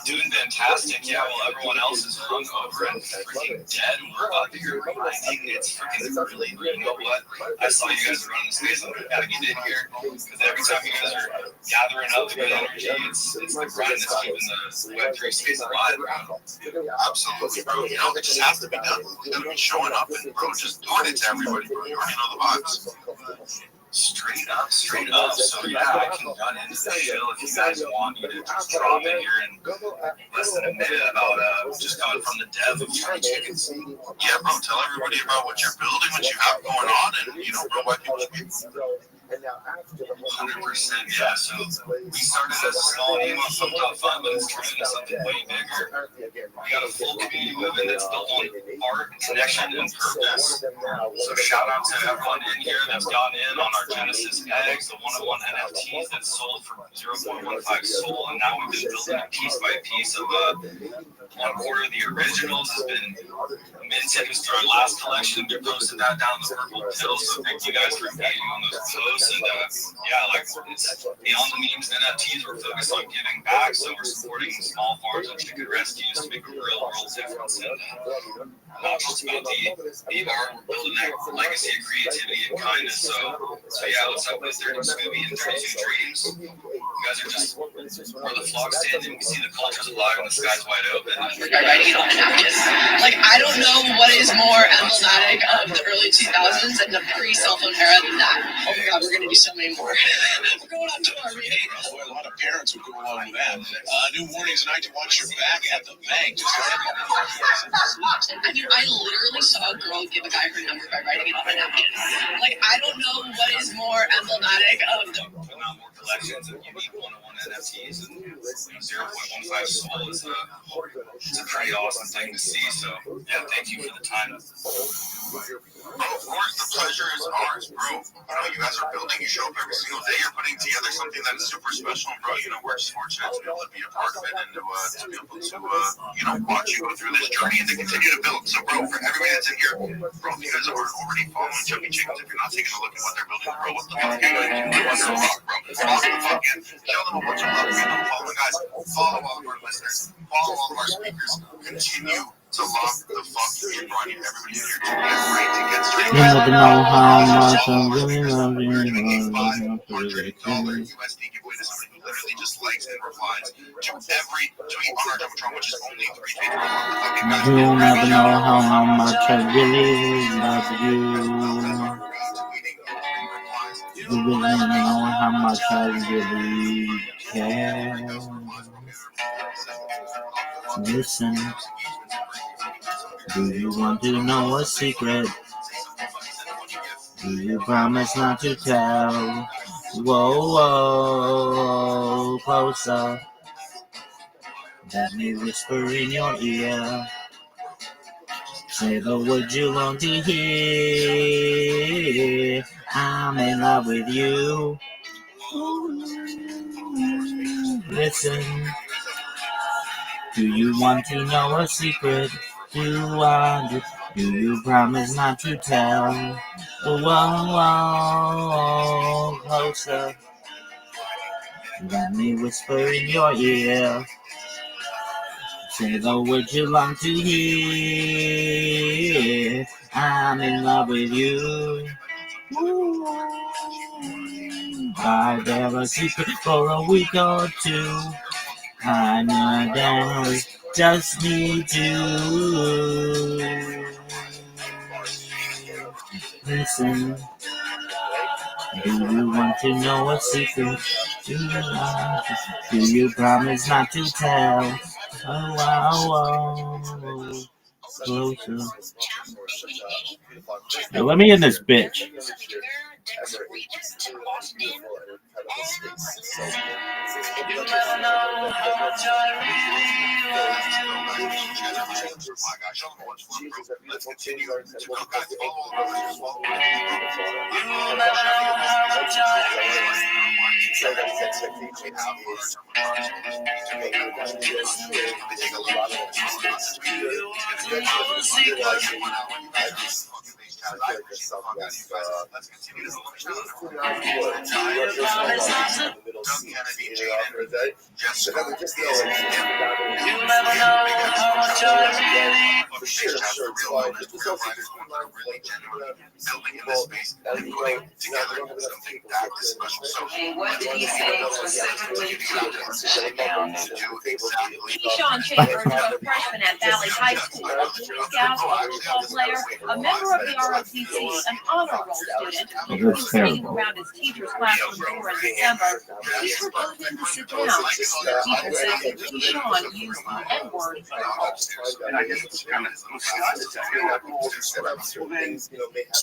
Doing fantastic. Yeah, well, everyone else is hungover and freaking dead. We're up here grinding. It's freaking early. But you know what? I saw you guys running the space. I'm gotta get in here because every time you guys are gathering up good energy, it's the grind that's keeping the Web3 space alive, bro. Absolutely, bro. You know, it just has to be done. You gotta be showing up and, bro, just doing it to everybody, bro. You already know the vibes. Straight up. So yeah, I can run into the show if you guys want me to just drop in here in less than a minute about just coming from the dev of Tiny Chickens. Yeah, bro. Tell everybody about what you're building, what you have going on, and you know, bro, why people should be. 100%, yeah. So we started as a small name on Fun, but it's turned into something way bigger. We got a full community movement that's built on art, connection, and purpose. So shout out to everyone in here that's gone in on our Genesis eggs, the one-on-one NFTs that sold for 0.15 Sol, and now we've been building it piece by piece of 1/4 of the originals has been minted as our last collection. We posted that down the purple pill, so thank you guys for engaging on those posts. And yeah, like it's beyond the memes and NFTs, we're focused on giving back, so we're supporting small farms and chicken rescues to make a real world difference. And not just about the art, we're building that legacy of creativity and kindness. So yeah, what's up with 30 Scooby and 32 Dreams? You guys are just where the flock's standing. We see the culture's alive and the sky's wide open. Writing it on a napkin. Like, I don't know what is more emblematic of the early 2000s and the pre-cell phone era than that. Oh my God, we're gonna do so many more. We're going on tour, meeting. A lot of parents would go along with that. New mornings tonight to watch your back at the bank. I mean, I literally saw a girl give a guy her number by writing it on a napkin. Like, I don't know what is more emblematic of the... Putting out more collections of unique one-on-one NFTs and 0.15 Sol is it's a pretty awesome thing to see. So yeah, thank you for the time. Of course, the pleasure is ours, bro. You know, you guys are building, you show up every single day, you're putting together something that is super special, bro. You know, we're just fortunate to be able to be a part of it and to be able to, you know, watch you go through this journey and to continue to build. So, bro, for everybody that's in here, bro, if you guys are already following Chubby Chickens, if you're not taking a look at what they're building, bro, what the fuck are you doing? What's the rock, bro? Follow the fuck in, show them a bunch of love. You know, follow the guys, follow all of our listeners, follow all of our speakers, continue to love the fuck in Ronnie and everybody in here to get ready to get straight. You never know how much I really love you. $500 USD giveaway to somebody who literally just likes and replies to every tweet on our Jumbotron, which is only 3 feet from You'll never know how much I really love you. You will never know how much I really care. Listen, do you want to know a secret? Do you promise not to tell? Whoa, whoa, closer. Let me whisper in your ear. Say the words you want to hear. I'm in love with you. Listen. Do you want to know a secret? Do you promise not to tell? Whoa, whoa, closer. Let me whisper in your ear. Say the words you long to hear. I'm in love with you. I've ever a secret for a week or two. I know that we just need to listen. Do you want to know a secret? Do you promise not to tell? Oh, closer. Now let me in this bitch. Let's continue to go, guys. Follow all of us. Let's continue to What did he say specifically to sit down? Keyshawn Chambers, a freshman at Valley High School, a Boy Scout, a football player, a member of the ROTC, an honor roll student, who was hanging around his teacher's classroom door in December. Teacher told him to sit down. Teacher said that Keyshawn used the N-word. And I guess it's kind of disgusting.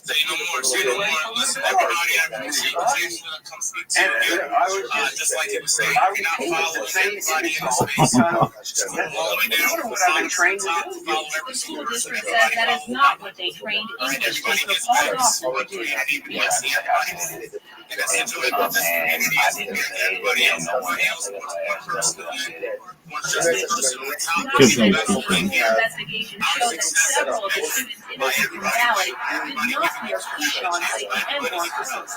Say no more, say no more. Listen, everybody, I appreciate you come speak to you. Just like you were saying, you cannot follow everybody in the space. The school district says that is not what they trained English teachers all off to do. Investigation shows that several of the students in the Valley did not hear Keyshawn say the N-word first.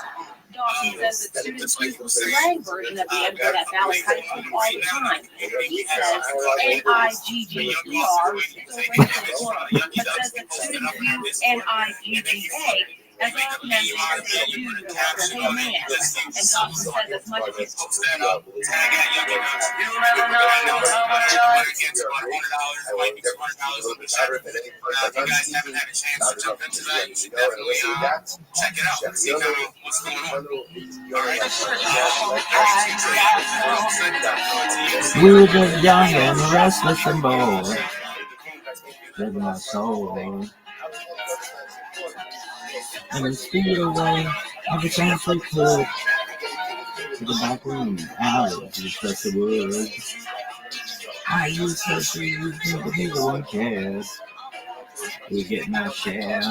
Dawson says that students use the slang version of the N-word at Valley High School all the time. He says N-I-G-G-E-R is a racial slur, but says that students use N-I-G-G-A as often as they do the hey man. And Dawson says as much as he's check it out. See what's going on. We were just young and restless and bold with my soul. And we speed away every chance we could to the back room, out to discuss the woods. I used to see the people one cares. We getting our share,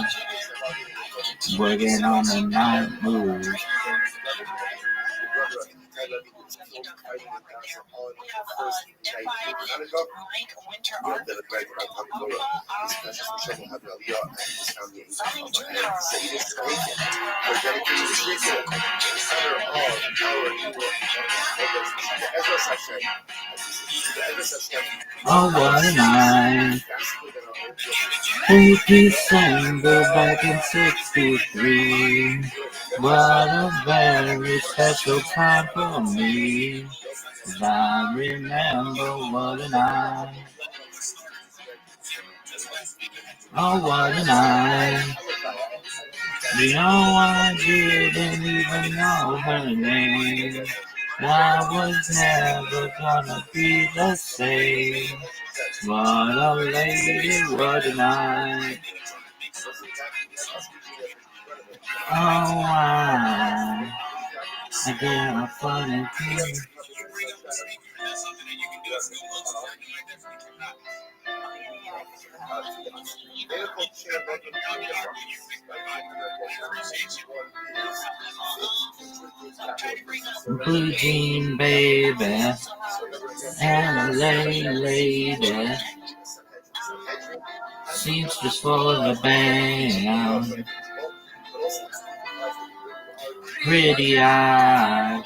working on the night moves. Oh, what a night. 8 December back in 63. What a very special time for me. I remember what a night. Oh, what a night. You know, I didn't even know her name. I was never gonna be the same. What a lady, what a night. Oh, I get a funny thing. Blue jean baby and a lady seamstress for the band, pretty eyed,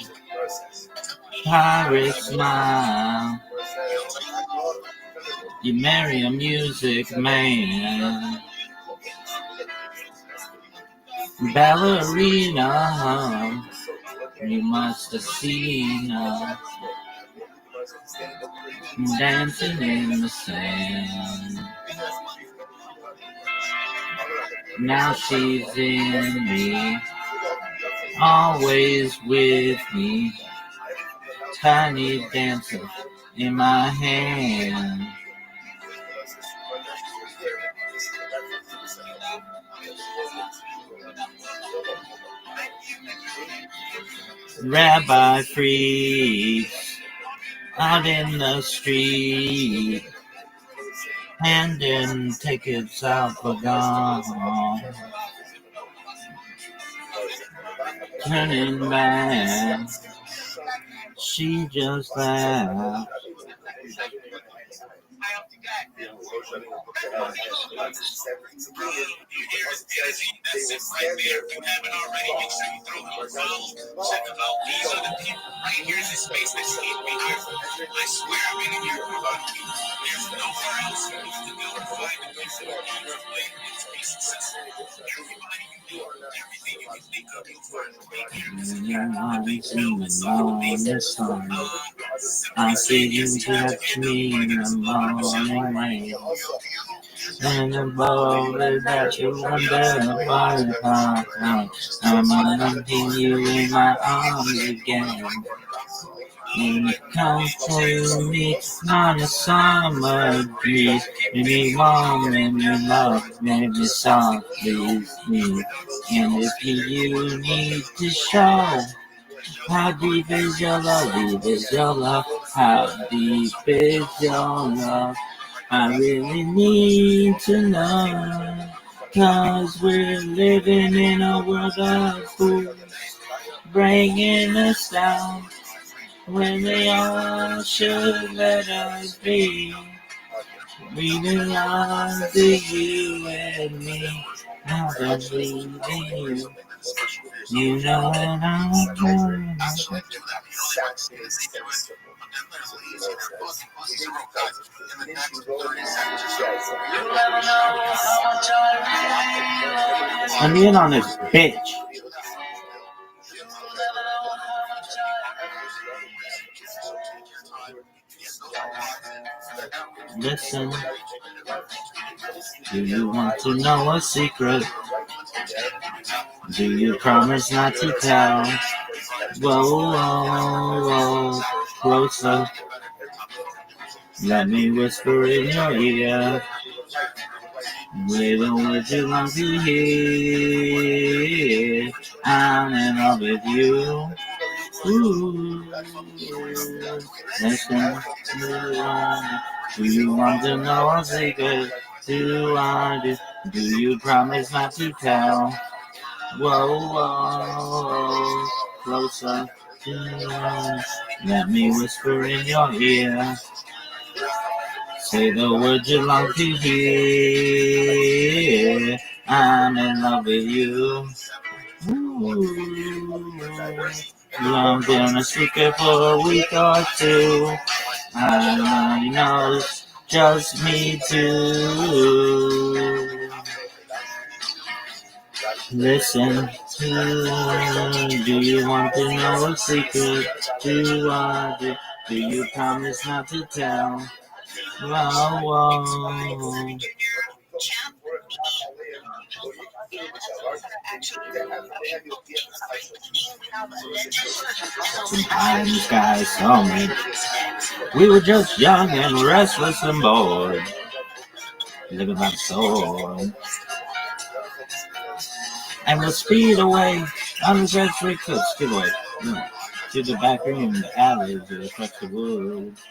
pirate smile. You marry a music man, ballerina. You must have seen her dancing in the sand. Now she's in me, always with me. Tiny dancer in my hand. Rabbi freaks out in the street, handing tickets out for gone. Turning back, she just laughed. That's it right there. If you haven't already, make sure you throw them a follow. Check them out. These are the people right here in this space that you need to be here for. I swear I've been in here for about a week. There's nowhere else you need to go to find the people you need to play and to be successful. Everybody you do, everything you can think of, you'll find right here in this I see you touch me in the morning rain. And the bowl is that you wonder why I'm wanting you in my arms again. And it comes to me on a summer breeze. Make me warm, make me love, make me soft, please me. And if you need to show how deep is your love, deep is your love, how deep is your love, I really need to know, 'cause we're living in a world of fools, bringing us down, when they all should let us be. We belong to you and me, now that we need you. You know what I'm doing. I'm in on this bitch. Listen, do you want to know a secret? Do you promise not to tell? Whoa, whoa, whoa, closer. Let me whisper in your ear. Wait, would you want to hear? I'm in love with you. Ooh, listen, do you want to know a secret? Do you promise not to tell? Whoa, whoa, closer. Let me whisper in your ear. Say the words you long to hear. I'm in love with you. Ooh. I'm gonna speak it for a week or two. I know it's just me too. Listen, do you want to know a secret? Do you promise not to tell? Whoa, whoa. Sometimes guys saw me. We were just young and restless and bored, living by the sword. And we'll speed away on the Red Street Cliff, speed away. To the back room, the alleys, or across the woods.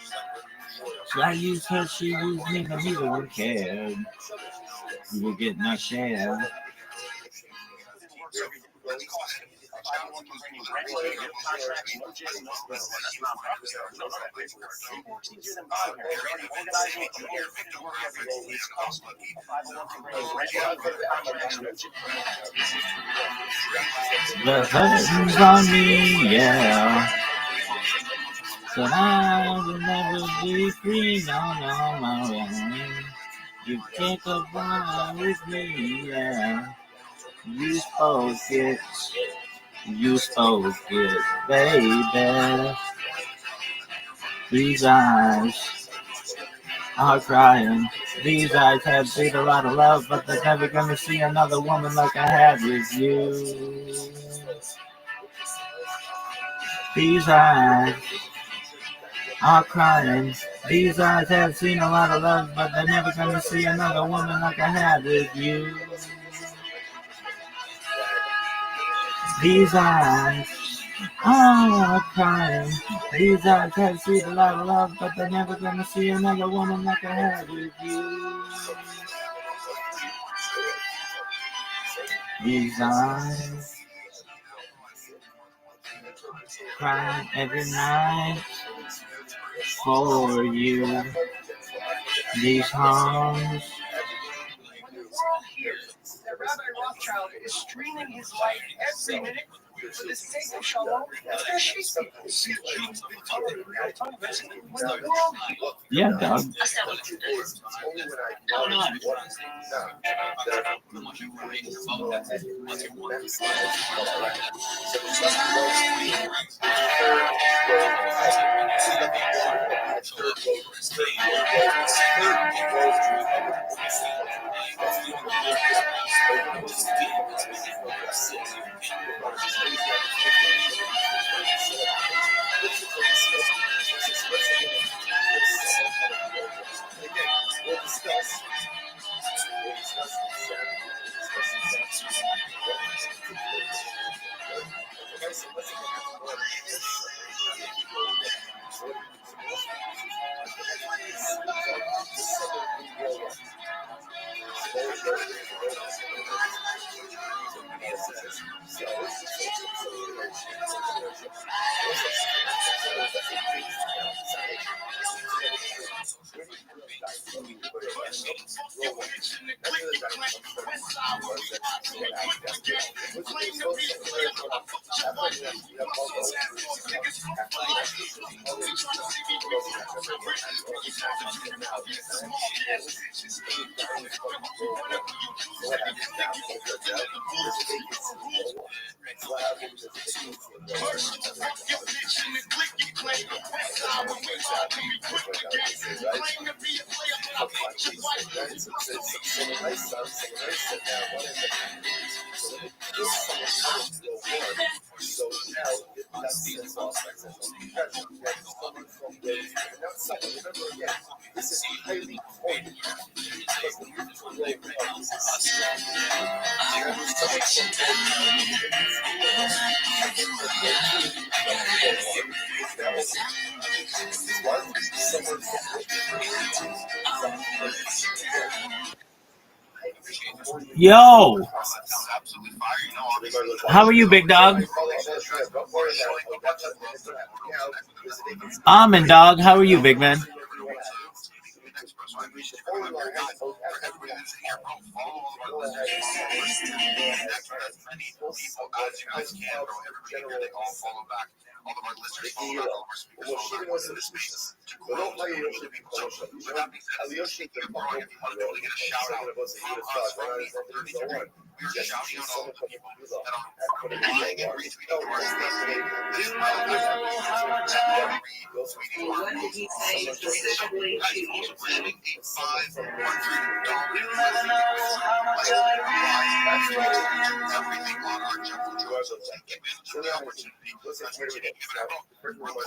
So I used her, she used me, but neither one cared. We were getting our share. The curtains on me, yeah. So I will never be free, no, no. You can't go by with me, yeah. You spoke it, baby. These eyes are crying. These eyes have seen a lot of love, but they're never gonna see another woman like I had with you. These eyes are crying. These eyes have seen a lot of love, but they're never gonna see another woman like I had with you. These eyes are crying. These eyes have seen a lot of love, but they're never gonna see another woman like I had with you. These eyes cry every night for you. These songs. When the world hears that Rabbi Rothschild is streaming his life every minute for the sake of shalom, they're sheep people. When the world Yeah, dog. Yo! How are you, big dog? Almond dog, how are you, big man? All of our listeners follow back, all of our speakers follow back into this space to grow, to be people. So with that being said, you're growing. If you want to be able to get a shout out from us, from me, 33, we are shouting out all the people that are liking and retweeting to our space today. This is my life. Retweeting our What did he say specifically to you? $500 everything on our jungle drive. So take advantage of the opportunity.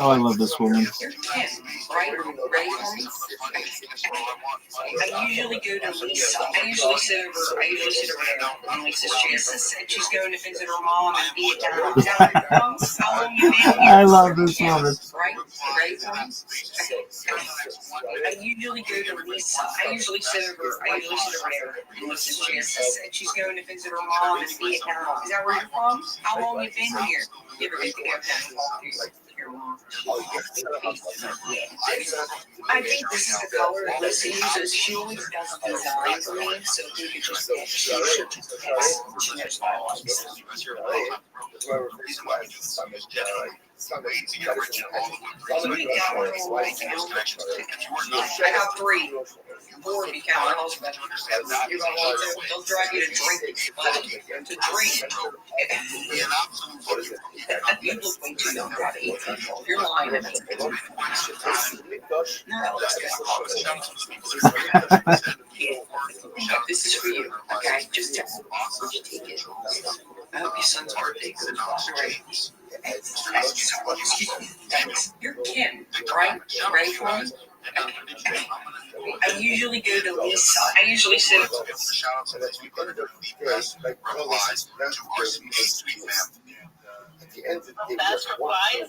Oh, I love this woman. You're Kim, right? Ready for me? I usually go to Lisa. I usually sit over there on Lisa's chances, and she's going to visit her mom in Vietnam. Is that right, Mom? How long you been here? I love this woman. Right? Ready for me? I usually go to Lisa. I usually sit over there on Lisa's chances, and she's going to visit her mom in Vietnam. Is that where you're from? How long you been here? You ever get to go down and walk through your mom? I think this is the color that Lisa uses. She always does design for me, so if you could just get she knows my life. I got 3. 4 if you count my husband. You're gonna want to. They'll drive you to drink, but to drink. You look way too young, Robbie. You're lying to me. No, this is for you. Okay, just take it. I hope your son's birthday goes well. Right? You're Kim, right? Ready for me? I usually go to Lisa. I usually sit. That's required.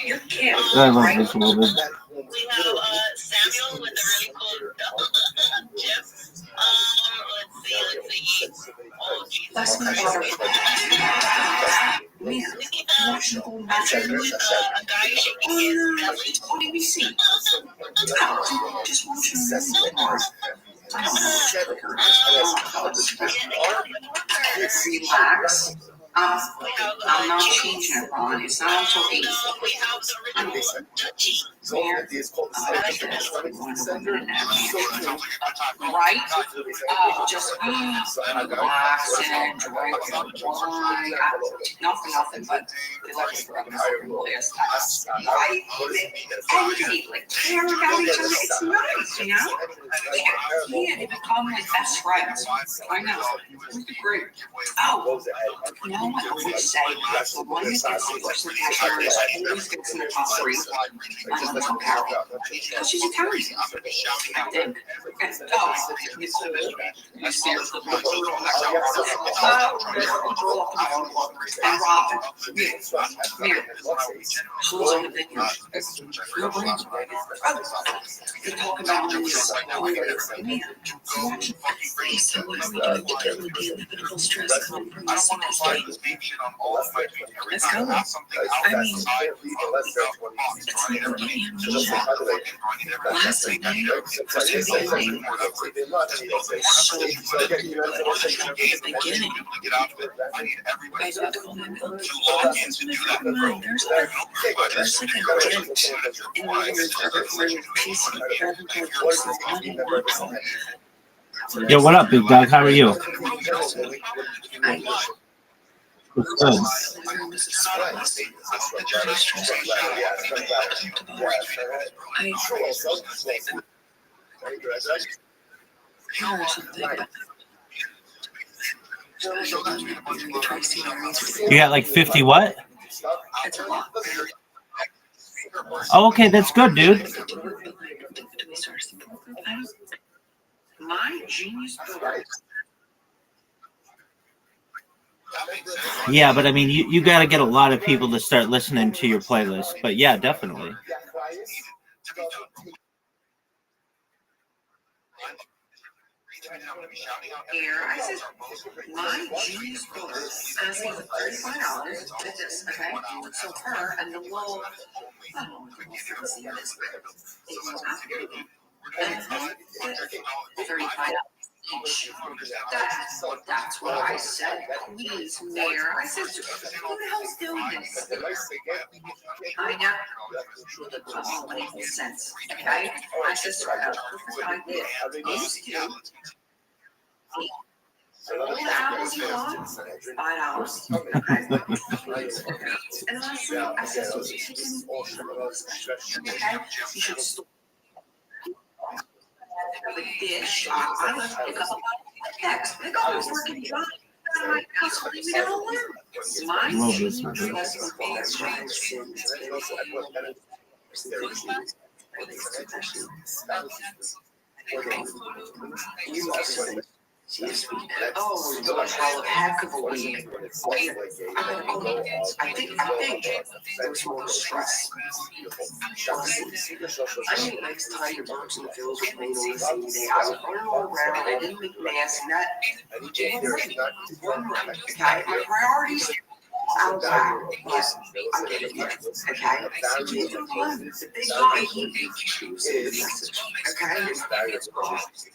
You're Kim, I love right? this woman. We have Samuel with a really cool gif. Let's see. Oh, Jesus. That's my daughter. We have a guy shaking his belly. What do we see? Just watch it. I don't know. Relax. I'm not changing it, Ron. It's not until 8. Right? Just relax and drink wine. Not for nothing, but because I just forgot the last time. Right? Everybody, like, care about each other. It's nice, you know? Yeah, they become like best friends. I know. Great. Oh, you know what I always say? The one that gets the person cashier always gets in the top 3. My mother's on Carol. Because she's Italian. I think. You see her flip my photo on and Robin. Here. She was on the video. They talk about this. Man, watch it. So what are we doing to get with the inevitable stress come from the CPK? Let's go. I mean, it's like we're getting amnesia. Last Sunday, first evening, so at the beginning, I got to call my milk. There's like a glint in the piece of bloody water. Yo, what up, big dog? How are you? Good. You got like 50 what? Oh, okay, that's good, dude. My genius. Yeah, but I mean, you got to get a lot of people to start listening to your playlist. But yeah, definitely. Here, I said, my genius brother asking for $35 to this, okay? So her and the little, I don't know what the see this, $35 each. That's what I said. Please, Mayor. I said, who the hell's doing this? I know. It doesn't make any sense, okay? I said, so I have a perfect idea. These two, all the apples you want, $5. And I said, so you should store the dish. I was pick up next. Pick up this working job. My house, leave me alone. Oh, how heck of a week. I think there's more stress. I mean, next time your birds in the fields were playing on the same day, I was running all around, I didn't make mass, and that, okay, my priorities, out back, yes, I'm getting it, okay? The big guy, he chooses, okay?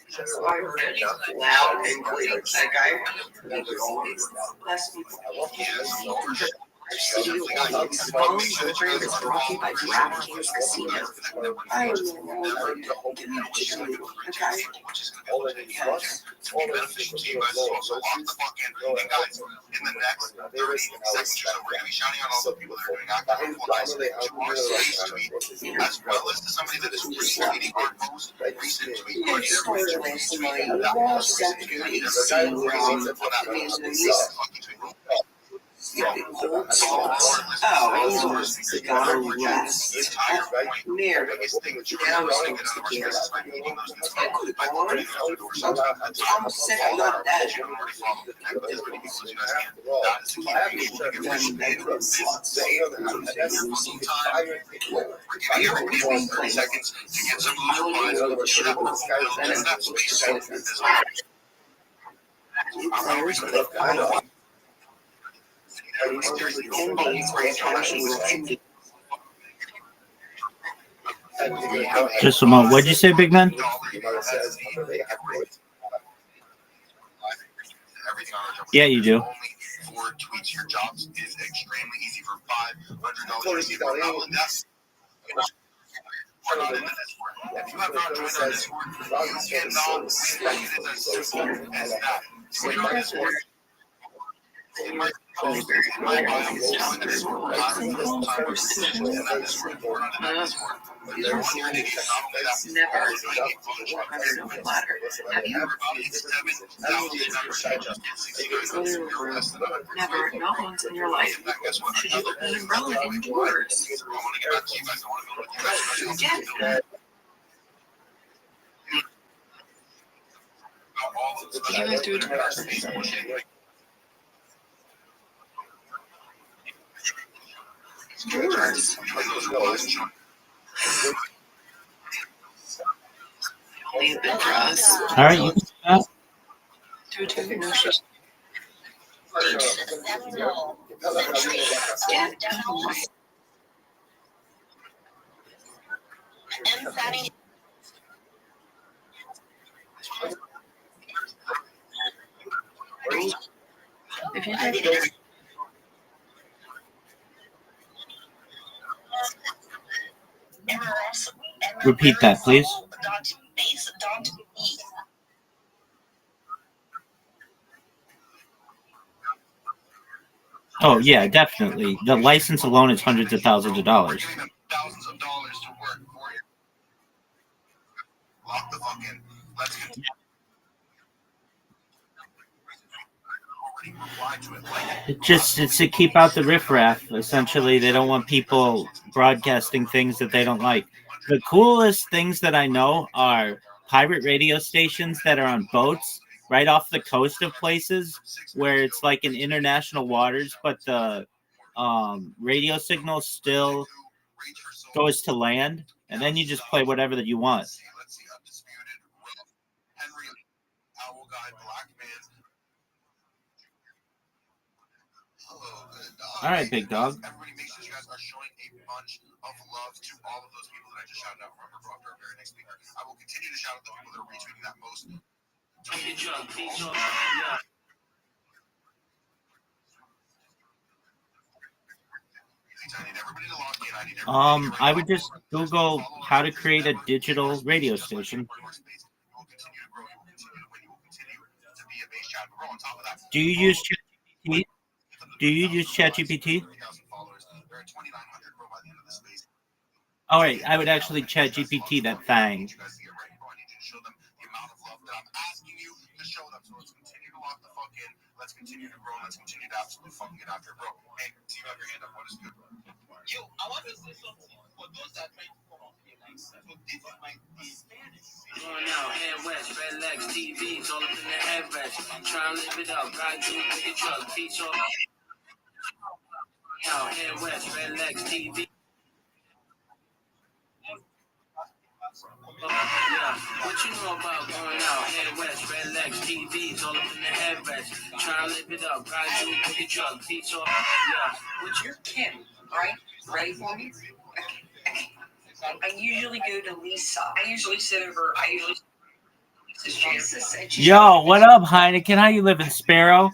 So I heard it loud and clear, okay? Less people. It's brought to you by DraftKings Casino. I don't know. Give me a chicken, okay? As well as to somebody that is retweeting our most recent tweet. Just a moment. What'd you say, big man? Yeah, you do. For tweets, your jobs is extremely easy for $500. If you have not joined our Discord, you cannot win. It is as simple as that. Join our Discord. In my bio, join the Discord. We're hiring full-time positions in that Discord. We're not in that Discord. But they're 1 year digging. Not only that, Never under no ladder. Have you? Never, not once in your life. Should you put an umbrella indoors? Yeah. You guys do it together. Yours. Only a bit for us. All right, you can do that. Do it to no shit. If you did. Repeat that, please. Oh, yeah, definitely. The license alone is hundreds of thousands of dollars. Thousands of dollars to work for you. Lock the fuck in. Let's get It's to keep out the riffraff. Essentially, they don't want people broadcasting things that they don't like. The coolest things that I know are pirate radio stations that are on boats right off the coast of places where it's like in international waters, but the radio signal still goes to land, and then you just play whatever that you want. All right, big dog. Everybody, make sure you guys are showing a bunch of love to all of those people that I just shouted out. Remember, for our very next speaker, I will continue to shout out the people that are retweeting that most. I would just Google how to create a digital radio station. Do you use ChatGPT? Do you use ChatGPT? All right, I would actually ChatGPT that thing. Let's continue to grow. Let's continue to absolutely fucking get after it, bro. Hey, do you have your hand up? What is good? Yo, I want to say something for those that are trying to come up here. Like, so this is my Spanish. Going out, head west, red legs, TVs, all up in the headrest. Try and live it up, ride through, pick a truck, beach all out, head west, red legs, TV. Yeah, what you know about going out, head west, red legs, TVs, all up in the headrest. Try and live it up, ride through, pick a truck, beach all yeah. Which you're Kim, right? Ready for me? Okay. I usually go to Lisa. I usually sit over. Yo, what up, Heineken? How you living, Sparrow?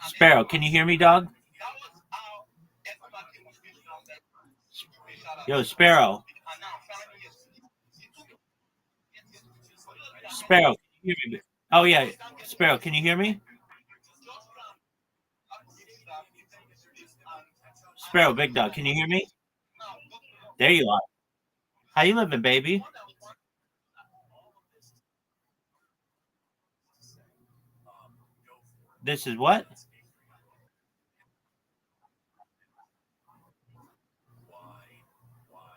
Sparrow, can you hear me, dog? Yo, Sparrow. Sparrow, can you hear me? Oh, yeah. Sparrow, can you hear me? Sparrow, big dog, can you hear me? There you are. How you living, baby? This is what?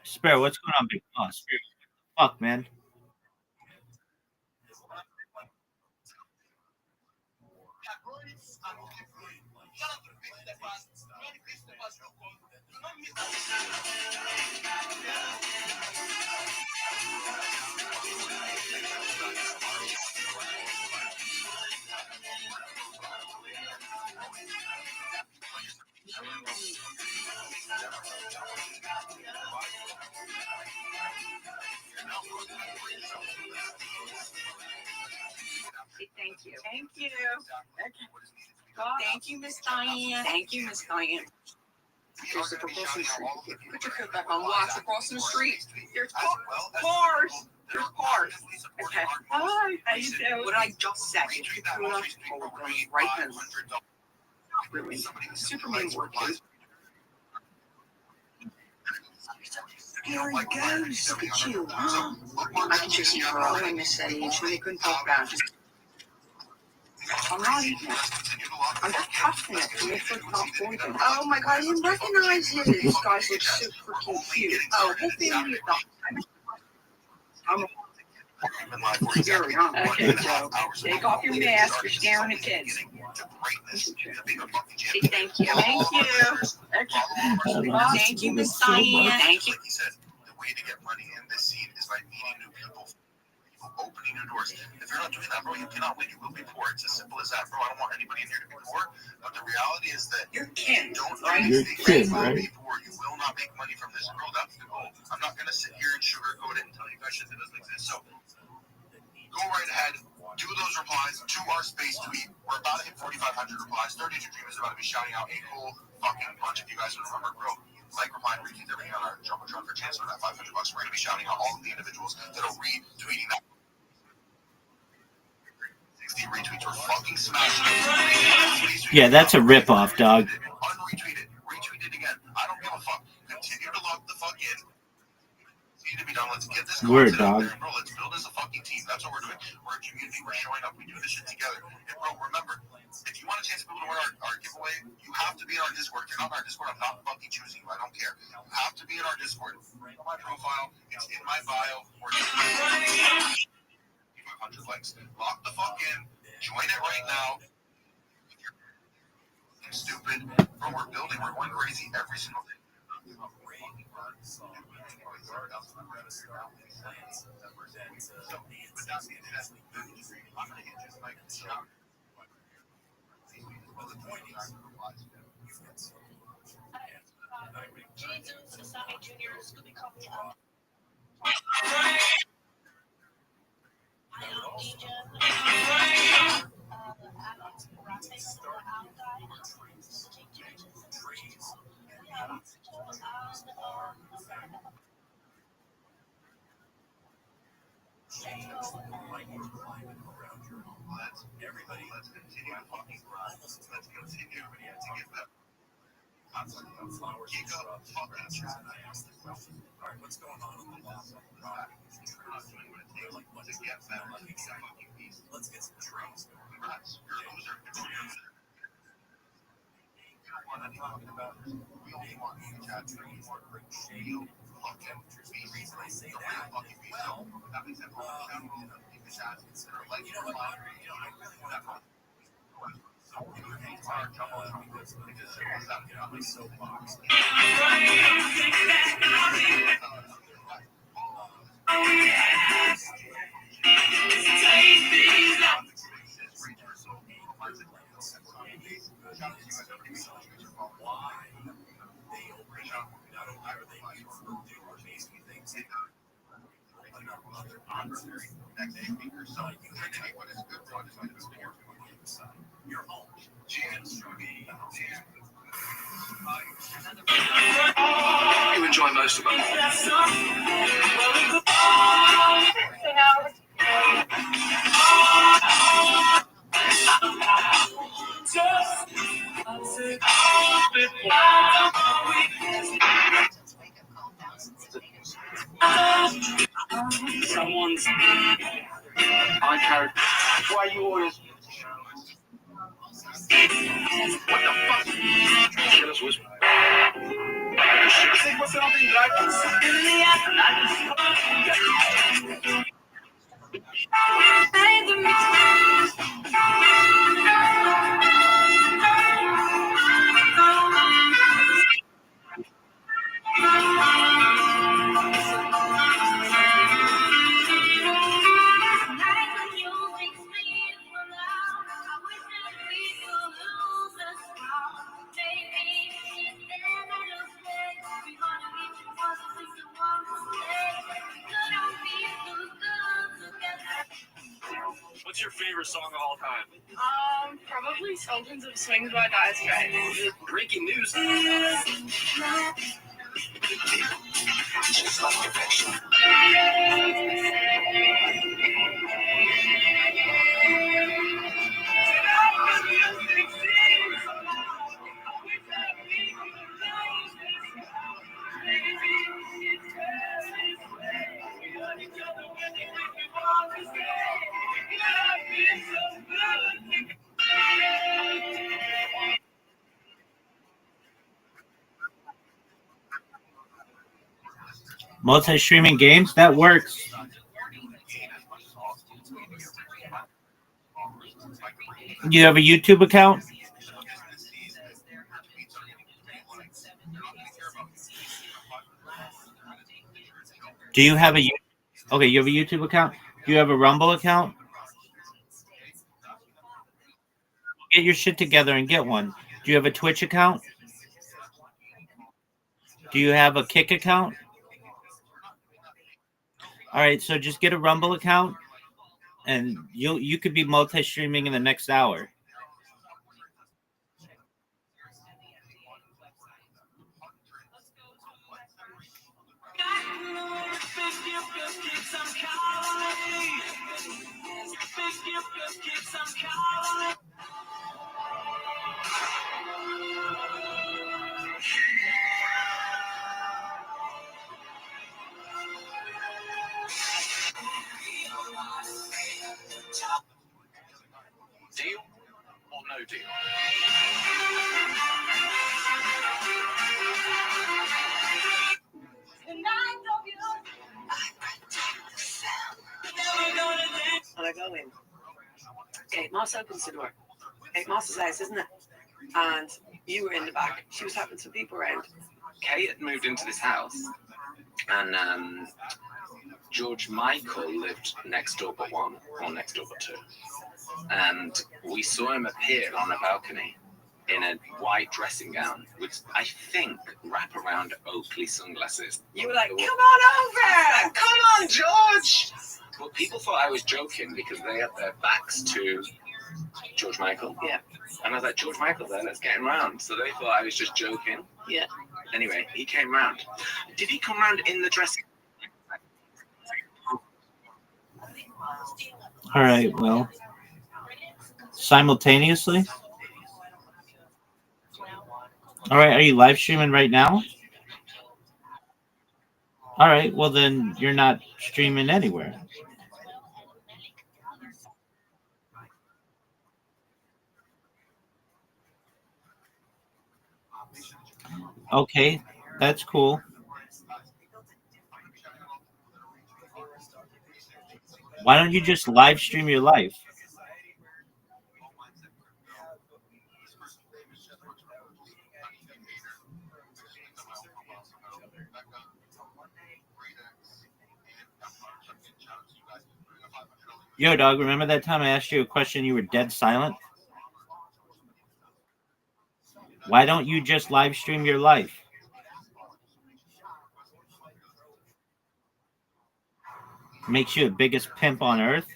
Sparrow, what's going on, big? Oh, Sparrow. Fuck, man. Thank you. Thank you. Thank you, Miss Diane. Thank you, Miss Diane. Here's the crossing street. Put your coat back on. Watch the crossing street. There's cars. There's cars. Okay. Hi. How you doing? What I just said. If you put up right now. Really. Superman working. There he goes. Look at you. I can just see her all in this age when they couldn't talk about it. I'm not eating it. I'm just trusting it to make sure it's not poison. Oh my god, I didn't recognize you. This guy's look so freaking cute. Oh, his family is not. I'm scary, huh? Okay, Joe. Take off your mask. You're scaring the kids. Say thank you. Thank you. Thank you, Miss Diane. Thank you. He said the way to get money in this scene is by meeting new people. Opening new doors. If you're not doing that, bro, you cannot win. You will be poor. It's as simple as that, bro. I don't want anybody in here to be poor. But the reality is that you're kin, don't right? You're kin, right? Be poor. You will not make money from this, bro. That's the goal. I'm not gonna sit here and sugarcoat it and tell you guys shit that doesn't exist. So go right ahead. Do those replies to our space tweet. We're about to hit 4,500 replies. 32 Dream is about to be shouting out a whole fucking bunch of you guys. Remember, bro. Like, reply, and retweet everything on our Jumbotron for chance for that $500. We're gonna be shouting out all of the individuals that are retweeting that. Retweets were fucking smashing. Yeah, that's a ripoff, dog. Unretweet it. Retweet it again. I don't give a fuck. Continue to log the fuck in. Need to be done. Let's get this Word, content out dog. there, bro. Let's build as a fucking team. That's what we're doing. We're a community. We're showing up. We do this shit together. And bro, remember, if you want a chance to be able to win our giveaway, you have to be in our Discord. If you're not in our Discord, I'm not fucking choosing you. I don't care. You have to be in our Discord. Right on my profile. It's in my bio. Or 500 likes. Lock the fuck in. Join it right now. If you're stupid, bro, we're building. We're going crazy every single day. Let's continue to fucking grind. Let's continue to get better. Flowers and shrubs. All right, what's going on in the law? Let's get some trees. What I'm talking about is we only want to chat trees or bring shade. The reason I say that, well, that means that you know what, I really want to my soapbox. Why they not only are they beautiful, do amazing things, other honorary next speaker. So you can take what is good for your home. You enjoy most of them. Someone's I carried. Why you always? What the fuck? Sei que você não tem drive. What's your favorite song of all time? Probably Sultans of Swing by Dire Straits. Breaking news. Multi-streaming games, that works. Do you have a YouTube account? Do you have a okay? You have a YouTube account. Do you have a Rumble account? Get your shit together and get one. Do you have a Twitch account? Do you have a Kick account? All right, so just get a Rumble account, and you could be multi-streaming in the next hour. Deal or no deal? And I go in. Kate Moss opens the door. Kate Moss's house, isn't it? And you were in the back. She was having some people around. Kate had moved into this house, and George Michael lived next door but one, or next door but two. And we saw him appear on a balcony in a white dressing gown with, I think, wraparound Oakley sunglasses. You were like, come on over! Come on, George! Well, people thought I was joking because they had their backs to George Michael. Yeah. And I was like, George Michael there, let's get him round. So they thought I was just joking. Yeah. Anyway, he came round. Did he come round in the dressing? All right, well, simultaneously. All right, are you live streaming right now? All right, well then you're not streaming anywhere. Okay, that's cool. Why don't you just live stream your life? Yo, dog, remember that time I asked you a question, you were dead silent? Why don't you just live stream your life? Makes you the biggest pimp on earth?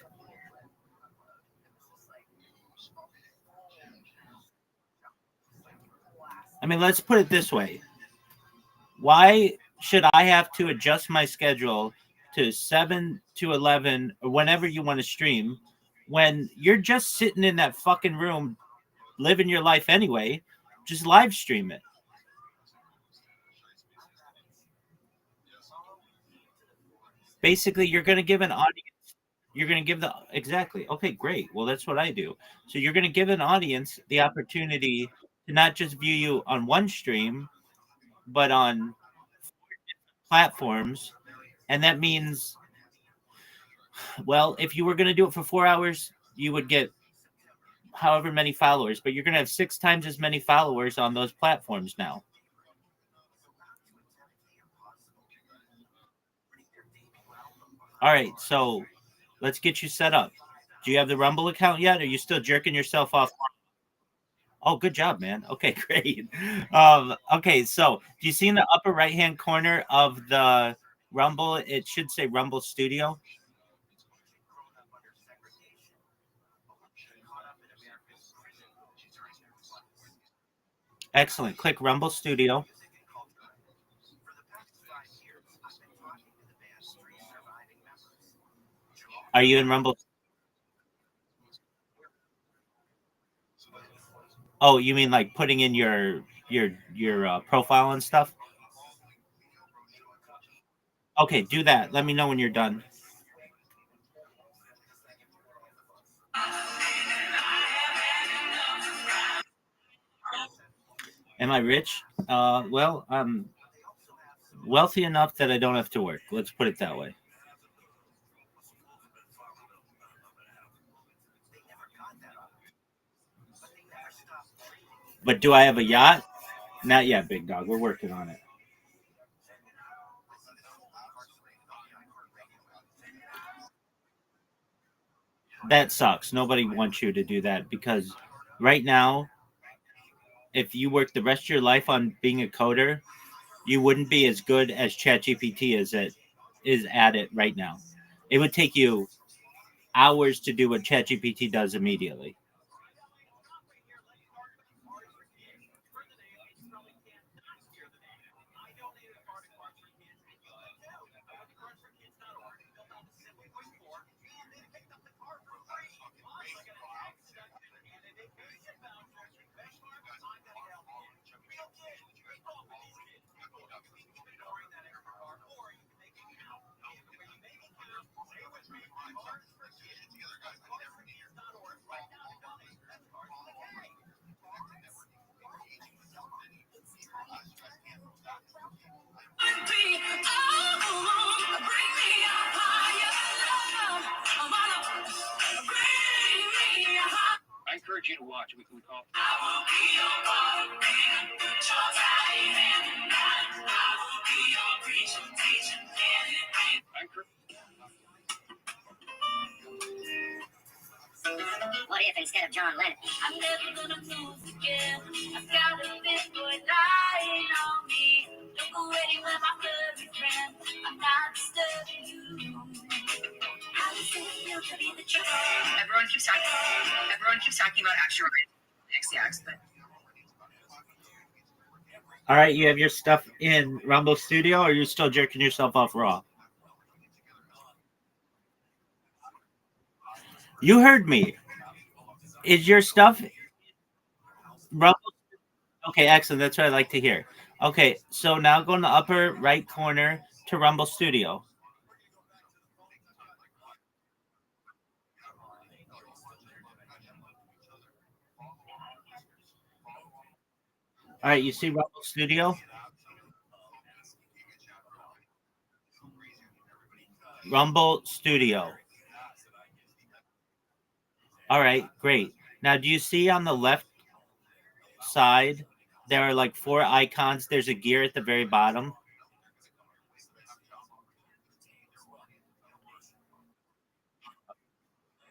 I mean, let's put it this way. Why should I have to adjust my schedule to 7 to 11 or whenever you want to stream when you're just sitting in that fucking room living your life anyway? Just live stream it. Basically, you're going to give an audience. You're going to give the exactly. Okay, great. Well, that's what I do. So you're going to give an audience the opportunity to not just view you on one stream, but on platforms. And that means, well, if you were going to do it for 4 hours, you would get however many followers, but you're going to have 6 times as many followers on those platforms now. All right, so let's get you set up. Do you have the Rumble account yet? Or are you still jerking yourself off? Oh, good job, man. Okay, great. Okay, so do you see in the upper right-hand corner of the Rumble, it should say Rumble Studio? Excellent. Click Rumble Studio. Are you in Rumble? Oh, you mean like putting in your profile and stuff? Okay, do that. Let me know when you're done. Am I rich? Well, I'm wealthy enough that I don't have to work. Let's put it that way. But do I have a yacht? Not yet, big dog. We're working on it. That sucks. Nobody wants you to do that because right now, if you work the rest of your life on being a coder, you wouldn't be as good as ChatGPT is at it right now. It would take you hours to do what ChatGPT does immediately. I encourage you to watch Weekly Call. What if instead of John Lennon? I'm never gonna move again. I've got a big boy lying on me. Don't go anywhere, my furry friend. I'm not disturbing you. How does it feel to be the truth? Everyone keeps talking about actual XCX, but All right, you have your stuff in Rumble Studio, or are you still jerking yourself off raw? You heard me. Is your stuff Rumble? Okay, excellent. That's what I like to hear. Okay, so now go in the upper right corner to Rumble Studio. All right, you see Rumble Studio? Rumble Studio. All right, great. Now, do you see on the left side there are like four icons? There's a gear at the very bottom.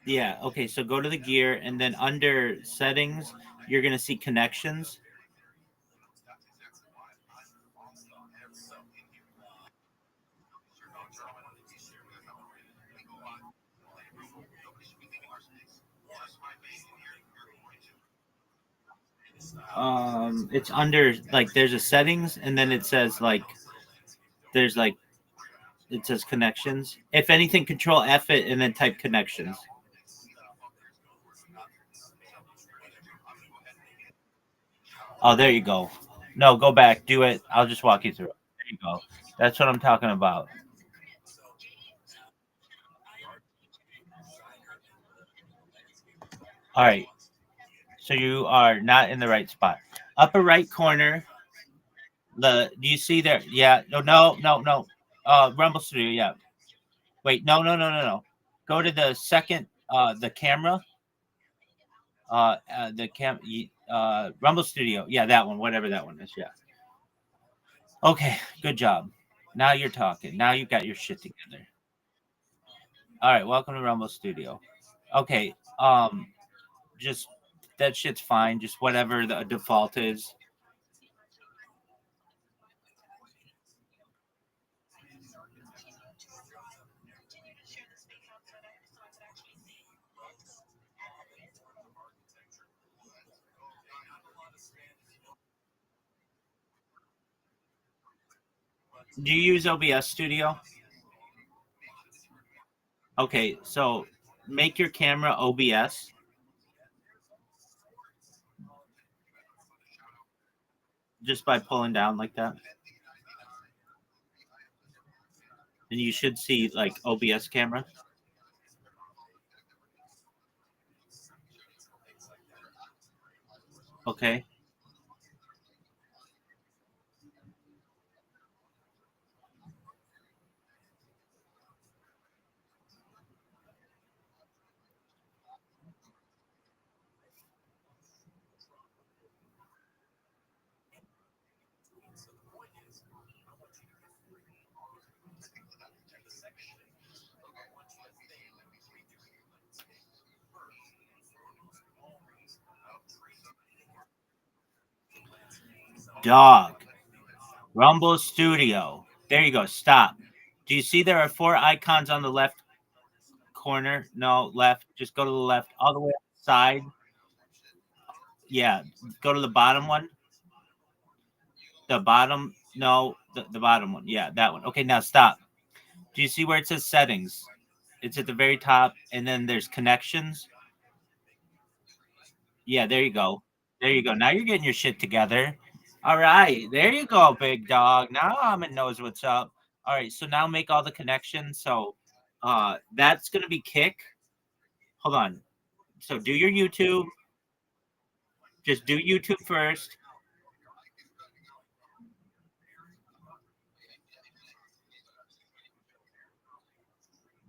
Yeah, okay, so go to the gear and then under settings, you're going to see connections. It's under like there's a settings and then it says like there's like it says connections. If anything, control F it and then type connections. Oh, there you go. No, go back. Do it. I'll just walk you through it. There you go. That's what I'm talking about. All right. So you are not in the right spot. Upper right corner. Do you see there? Yeah. No. Rumble Studio. Yeah. Wait. No. Go to the second. The camera. The cam. Rumble Studio. Yeah, that one. Whatever that one is. Yeah. Okay. Good job. Now you're talking. Now you got your shit together. All right. Welcome to Rumble Studio. Okay. Just that shit's fine. Just whatever the default is. Do you use OBS Studio? Okay, so make your camera OBS. Just by pulling down like that. And you should see like OBS camera. Okay. Dog. Rumble Studio. There you go. Stop. Do you see there are 4 icons on the left corner? No, left. Just go to the left. All the way on the side. Yeah. Go to the bottom one. The bottom. No, the bottom one. Yeah, that one. Okay, now stop. Do you see where it says settings? It's at the very top. And then there's connections. Yeah, there you go. There you go. Now you're getting your shit together. All right. There you go, big dog. Now Ahmed knows what's up. All right. So now make all the connections. So that's gonna be Kick. Hold on. So do your YouTube. Just do YouTube first.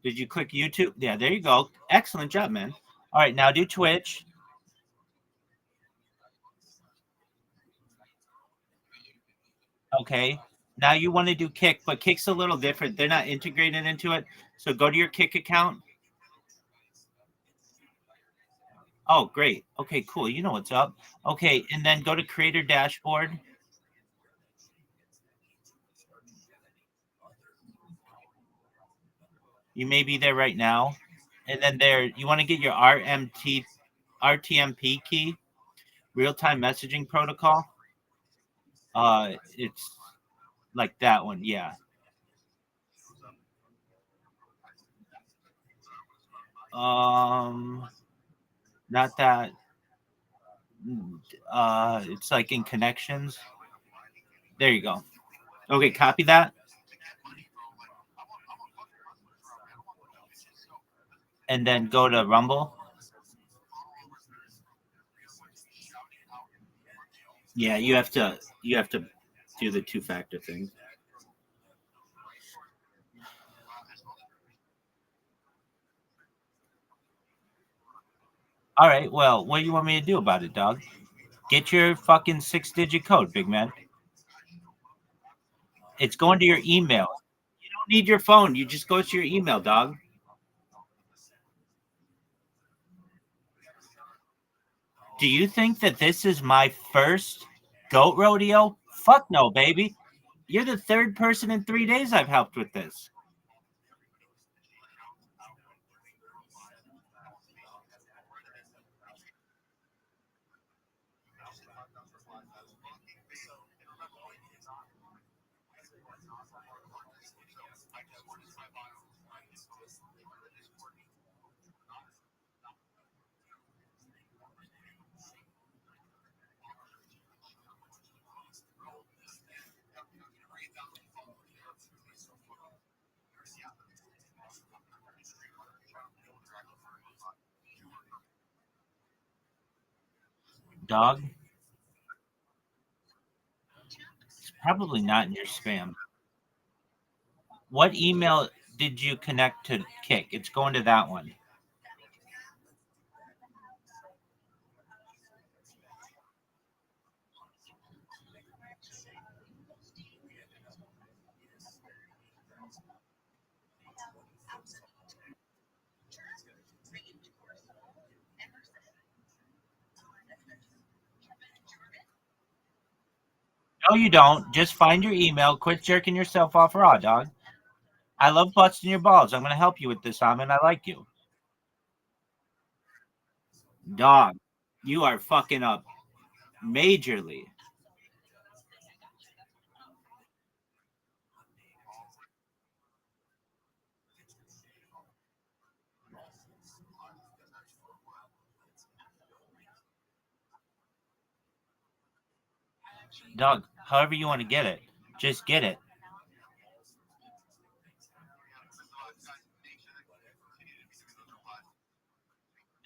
Did you click YouTube? Yeah, there you go. Excellent job, man. All right, now do Twitch. Okay. Now you want to do Kick, but Kick's a little different. They're not integrated into it. So go to your Kick account. Oh, great. Okay, cool. You know what's up. Okay, and then go to Creator Dashboard. You may be there right now. And then there, you want to get your RTMP key, real-time messaging protocol. It's like that one, yeah. Not that. It's like in connections. There you go. Okay, copy that. And then go to Rumble. Yeah, you have to do the 2-factor thing. All right, well, what do you want me to do about it, dog? Get your fucking 6-digit code, big man. It's going to your email. You don't need your phone. You just go to your email, dog. Do you think that this is my first goat rodeo? Fuck no, baby. You're the 3rd person in 3 days I've helped with this. Dog. It's probably not in your spam. What email did you connect to Kick? It's going to that one. No, you don't. Just find your email. Quit jerking yourself off raw, dog. I love busting your balls. I'm going to help you with this, Ahmed. I like you. Dog, you are fucking up majorly. Dog, however you want to get it, just get it.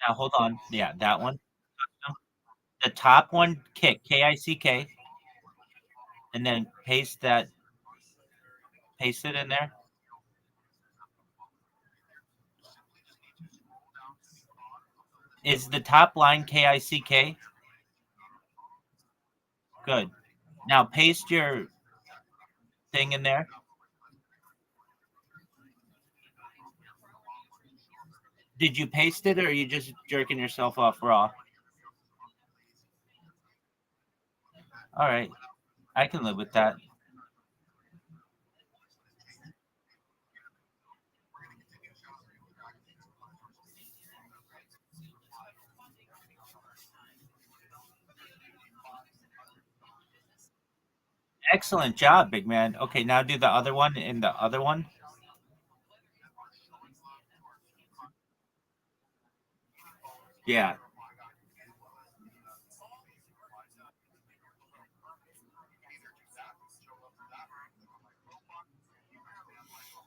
Now hold on. Yeah, that one. The top one, Kick, and then paste it in there. Is the top line KICK? Good. Now paste your thing in there. Did you paste it, or are you just jerking yourself off raw? All right, I can live with that. Excellent job, big man. Okay, now do the other one and the other one. Yeah.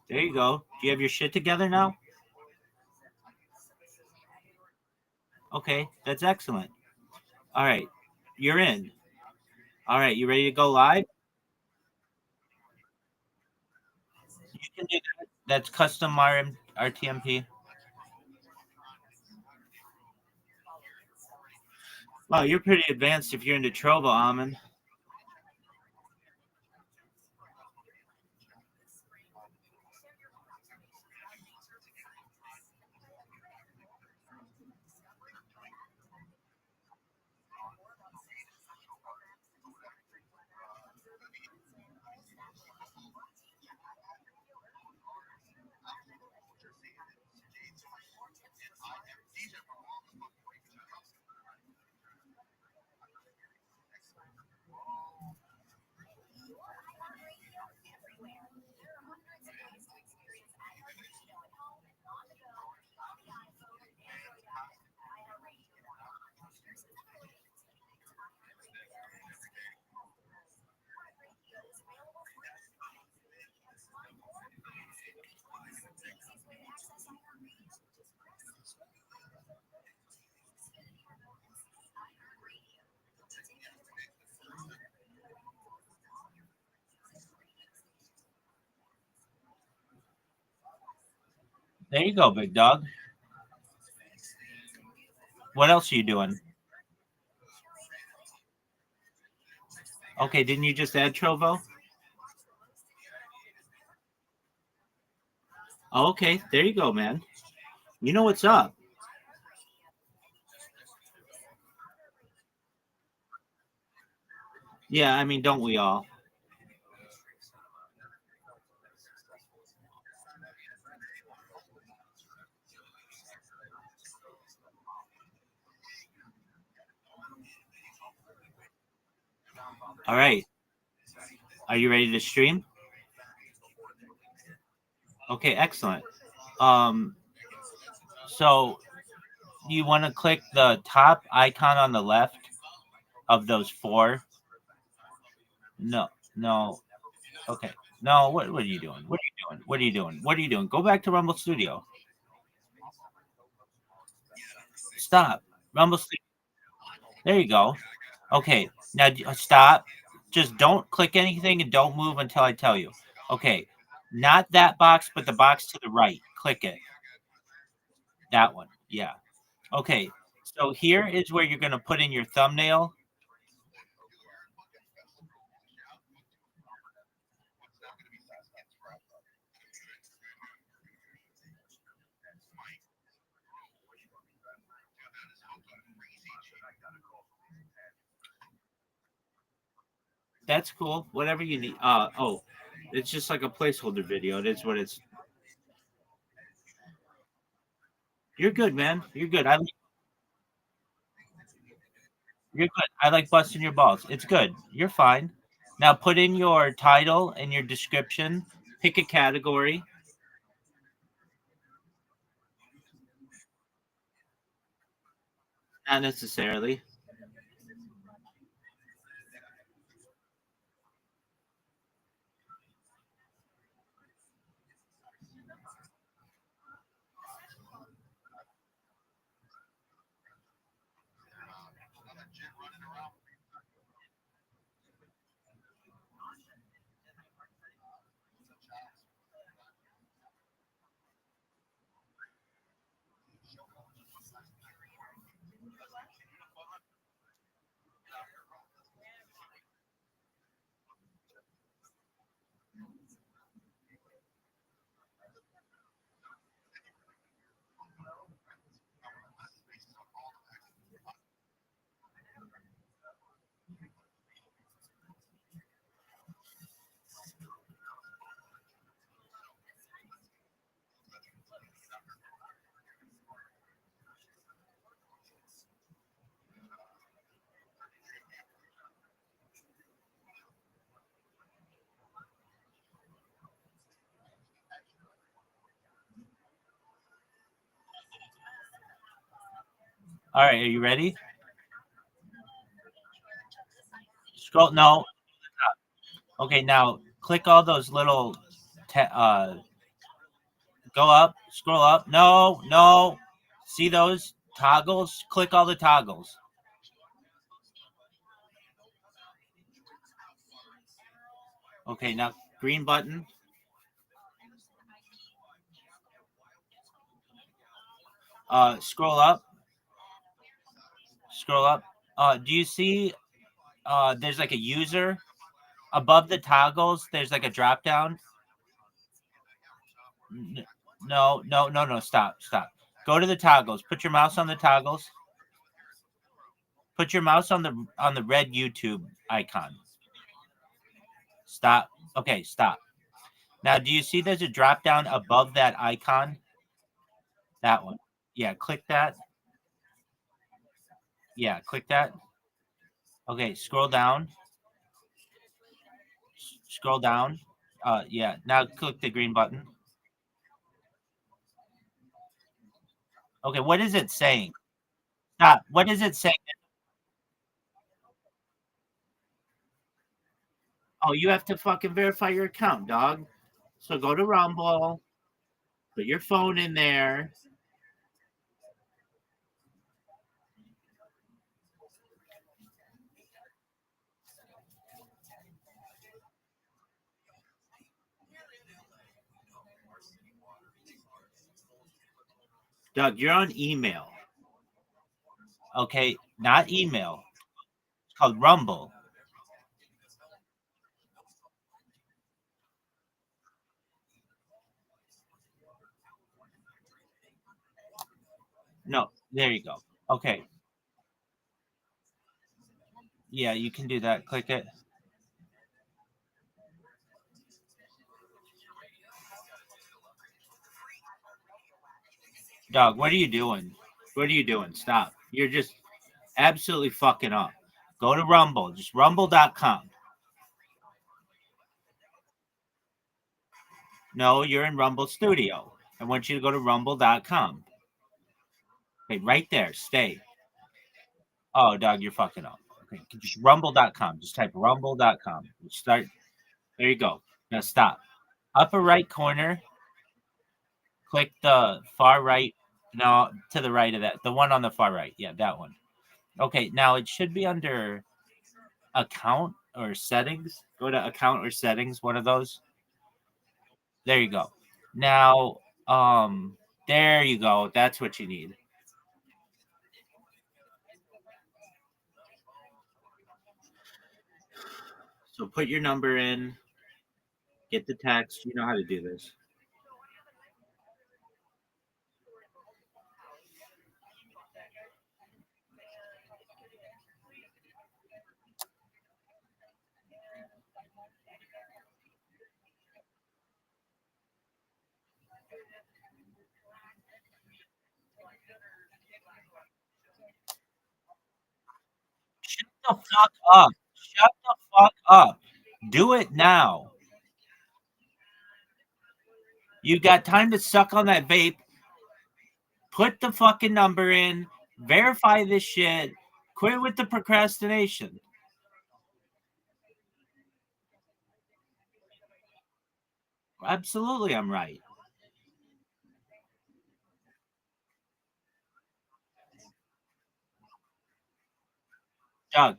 There you go. Do you have your shit together now? Okay, that's excellent. All right, you're in. All right, you ready to go live? You can do that. That's custom RTMP. Wow, you're pretty advanced if you're into Trovo, Almond. There you go, big dog. What else are you doing? Okay, didn't you just add Trovo? Oh, okay, there you go, man. You know what's up. Yeah, I mean, don't we all? All right. Are you ready to stream? Okay, excellent. Um, so you want to click the top icon on the left of those four? No, no. Okay. No, what are you doing? What are you doing? What are you doing? What are you doing? Go back to Rumble Studio. Stop. Rumble Studio. There you go. Okay. Now stop. Just don't click anything and don't move until I tell you. Okay. Not that box, but the box to the right. Click it. That one. Yeah. Okay. So here is where you're going to put in your thumbnail. That's cool. Whatever you need. Oh, it's just like a placeholder video. It is what it's. You're good, man. You're good. You're good. I like busting your balls. It's good. You're fine. Now put in your title and your description. Pick a category. Not necessarily. All right, are you ready? Scroll. No. Okay, now click all those little. Go up. Scroll up. No, no. See those toggles? Click all the toggles. Okay, now green button. Scroll up. Scroll up. Do you see? There's like a user above the toggles. There's like a drop down. No, no, no, no. Stop, stop. Go to the toggles. Put your mouse on the toggles. Put your mouse on the red YouTube icon. Stop. Okay, stop. Now, do you see there's a drop down above that icon? That one. Yeah, click that. Yeah, click that. Okay, scroll down. Scroll down. Yeah. Now click the green button. Okay, what is it saying? Stop. What is it saying? Oh, you have to fucking verify your account, dog. So go to Rumble, put your phone in there. Doug, you're on email. Okay, not email. It's called Rumble. No, there you go. Okay. Yeah, you can do that. Click it. Dog, what are you doing? What are you doing? Stop. You're just absolutely fucking up. Go to Rumble, just rumble.com. No, you're in Rumble Studio. I want you to go to rumble.com. Okay, right there. Stay. Oh, dog, you're fucking up. Okay, just rumble.com. Just type rumble.com. Start. There you go. Now stop. Upper right corner. Click the far right. No, to the right of that. The one on the far right. Yeah, that one. Okay, now it should be under account or settings. Go to account or settings, one of those. There you go. Now, there you go. That's what you need. So put your number in, get the text. You know how to do this. Shut the fuck up. Shut the fuck up. Do it now. You got time to suck on that vape. Put the fucking number in. Verify this shit. Quit with the procrastination. Absolutely, I'm right. Doug.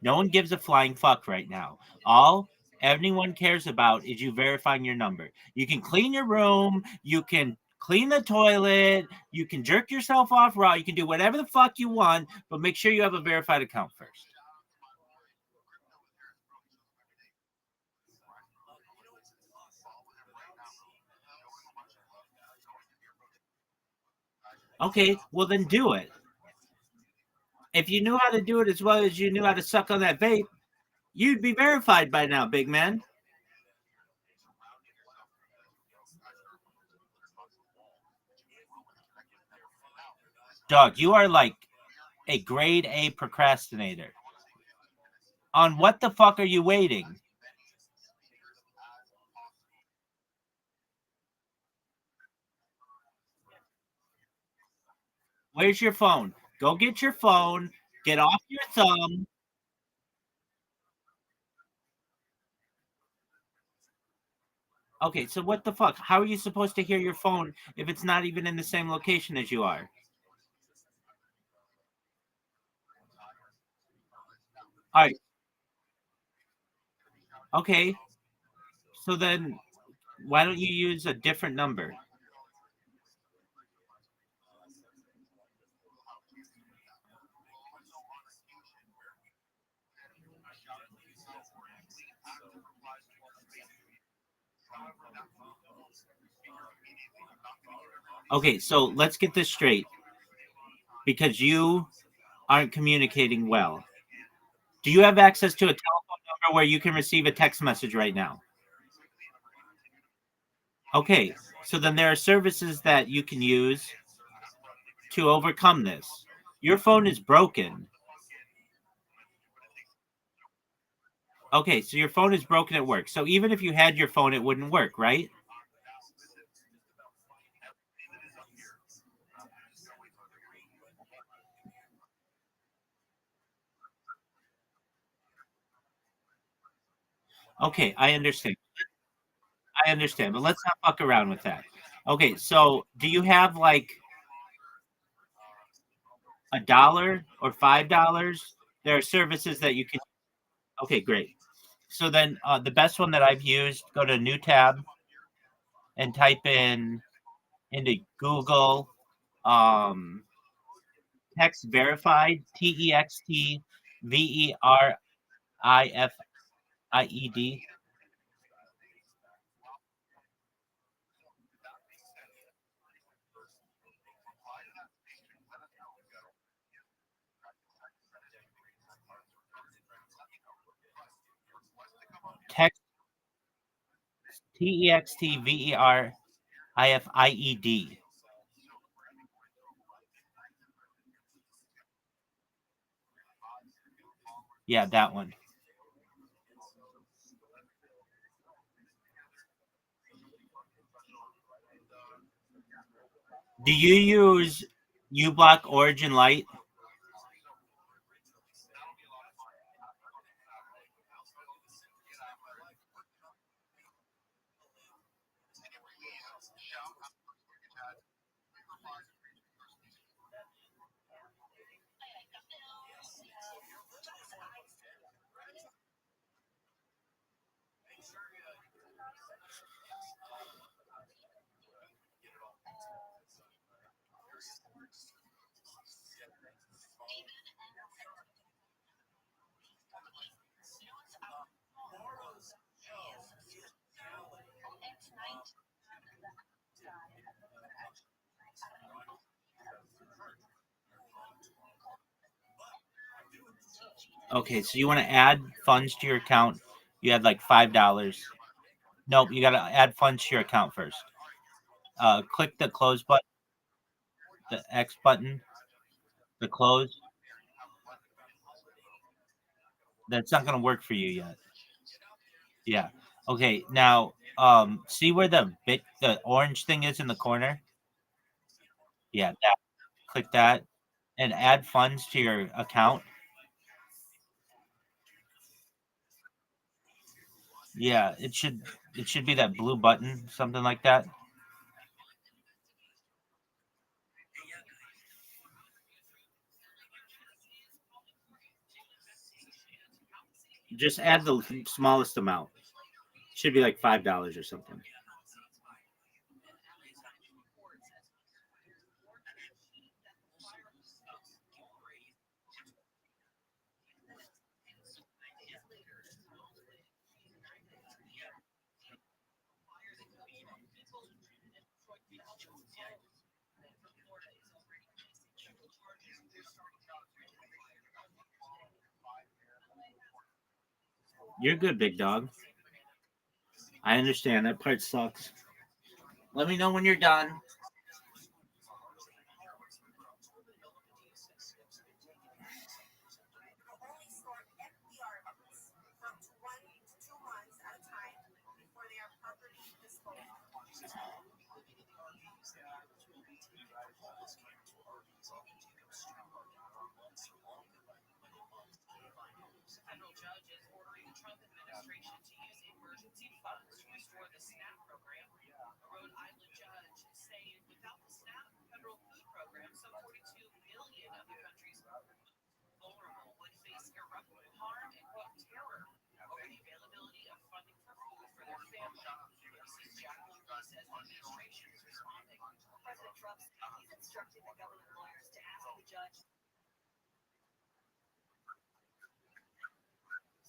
No one gives a flying fuck right now. All anyone cares about is you verifying your number. You can clean your room. You can clean the toilet. You can jerk yourself off raw. You can do whatever the fuck you want, but make sure you have a verified account first. Okay, well then do it. If you knew how to do it as well as you knew how to suck on that vape, you'd be verified by now, big man. Dog, you are like a grade A procrastinator. On what the fuck are you waiting? Where's your phone? Go get your phone. Get off your thumb. Okay, so what the fuck? How are you supposed to hear your phone if it's not even in the same location as you are? All right. Okay. So then why don't you use a different number? Okay, so let's get this straight because you aren't communicating well. Do you have access to a telephone number where you can receive a text message right now? Okay, so then there are services that you can use to overcome this. Your phone is broken. Okay, so your phone is broken at work. So even if you had your phone, it wouldn't work, right? Okay, I understand. I understand, but let's not fuck around with that. Okay, so do you have like $1 or $5? There are services that you can. Okay, great. So then the best one that I've used, go to new tab and type in into Google text verified, TEXT VERIFIED. Text TEXT VERIFIED. Yeah, that one. Do you use uBlock Origin Lite? Okay, so you want to add funds to your account. You had like $5. Nope, you got to add funds to your account first. Click the close button, the X button, the close. That's not going to work for you yet. Yeah. Okay. Now, see where the orange thing is in the corner? Yeah. Click that and add funds to your account. Yeah, it should be that blue button, something like that. Just add the smallest amount. Should be like $5 or something. You're good, big dog. I understand that part sucks. Let me know when you're done. Federal judge is ordering the Trump administration to use emergency funds to restore the SNAP program. A Rhode Island judge saying without the SNAP federal food program, some 42 million of the country's vulnerable would face irreparable harm and quote terror over the availability of funding for food for their family. ABC's Jacqueline Lee says the administration is responding. President Trump said he's instructed the government lawyers to ask the judge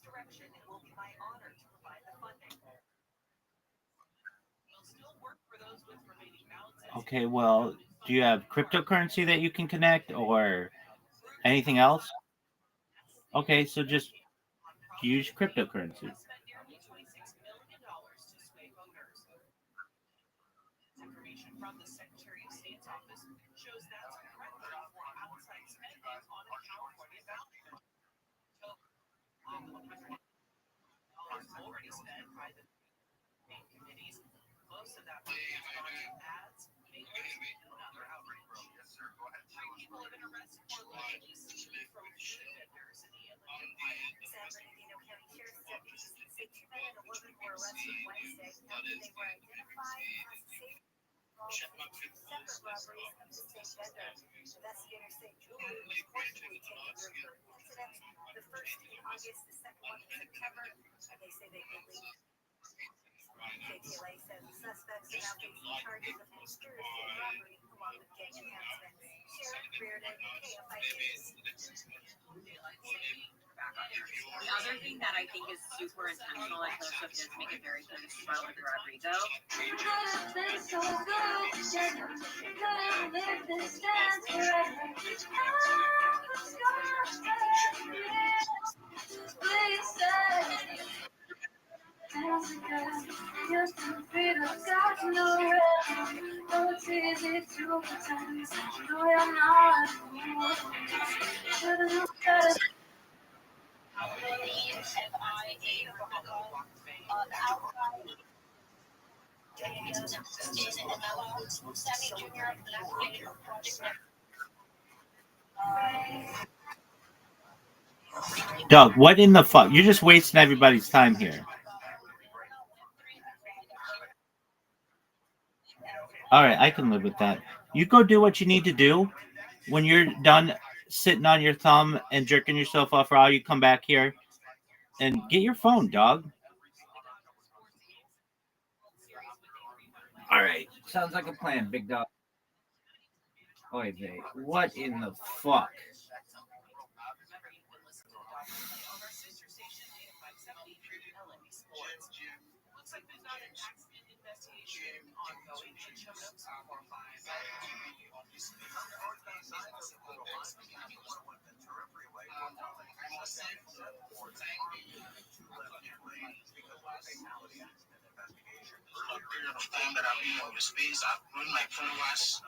direction. It will be my honor to provide the funding. Will still work for those with remaining balances. Okay, well, do you have cryptocurrency that you can connect or anything else? Okay, so just use cryptocurrency. Spent nearly $26 million to sway voters. Information from the Secretary of State's office shows that's a record for outside spending on a California ballot. Already spent by the main committees. Most of that money has gone to ads, mailers, and other outreach. Three people have been arrested for allegedly stealing from food vendors in the Inland Empire. San Bernardino County Sheriff's deputies say 2 men and a woman were arrested Wednesday after they were identified as separate robberies of the state vendor. Investigators say jewelry was forcibly taken during the incident. The first in August, the second one in September, and they say they believe. KTLA says the suspects are now facing charges of conspiracy and robbery along with gang enhancements. Sheriff Reardon, KFI News. The other thing that I think is super intentional, like close up, does make it very clear this is about with Rodrigo. Doug, what in the fuck? You're just wasting everybody's time here. All right, I can live with that. You go do what you need to do. When you're done sitting on your thumb and jerking yourself off raw, you come back here and get your phone, dog. All right, sounds like a plan, big dog. Oy vey, what in the fuck? Looks like there's not an accident investigation ongoing in show notes. Time that I've been on the space, I've run my phone wash.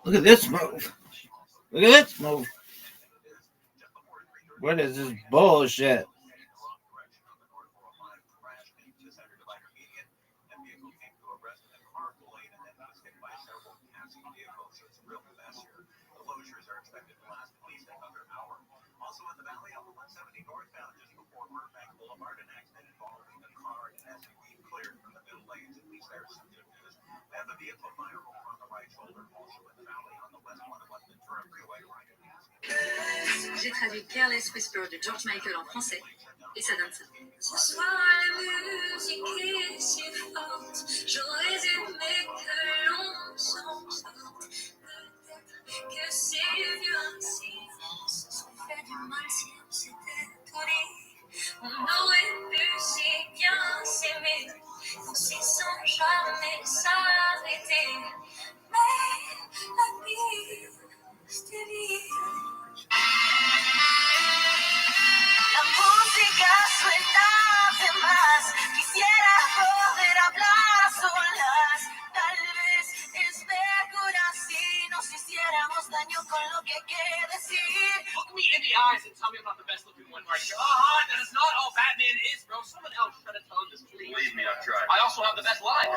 Look at this move. Look at this move. What is this bullshit? Also in the valley on the 170 northbound, just before Burbank Boulevard, an accident involving a car and an SUV cleared from the middle lanes. At least there's some good news. We have a vehicle fire over on the right shoulder, also in the valley on the west 111 Ventura Freeway. J'ai traduit Careless Whisper de George Michael en français et ça donne ça. Ce soir la musique est si forte, j'aurais aimé que l'on s'en sorte. Peut-être que ces vieux silences sont faits du mal si on s'était tout dit. On aurait pu si bien s'aimer, danser sans jamais s'arrêter. Mais la vie, c'était bien. La música suena de más. Quisiera poder hablar a solas. Tal vez es mejor así. Nos hiciéramos daño con lo que hay que decir. Look me in the eyes and tell me about the best looking one right here. That is not all Batman is, bro. Someone else try to tell him this, please. Believe me, I've tried. I also have the best line.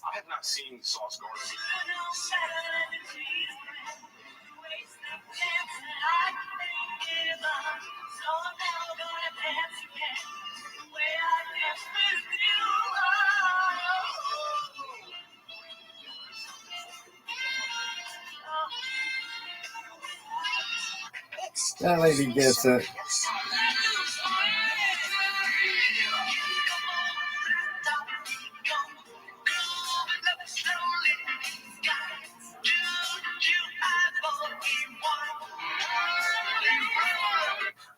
I have not seen seen Sauce Gardner. That lady gets it.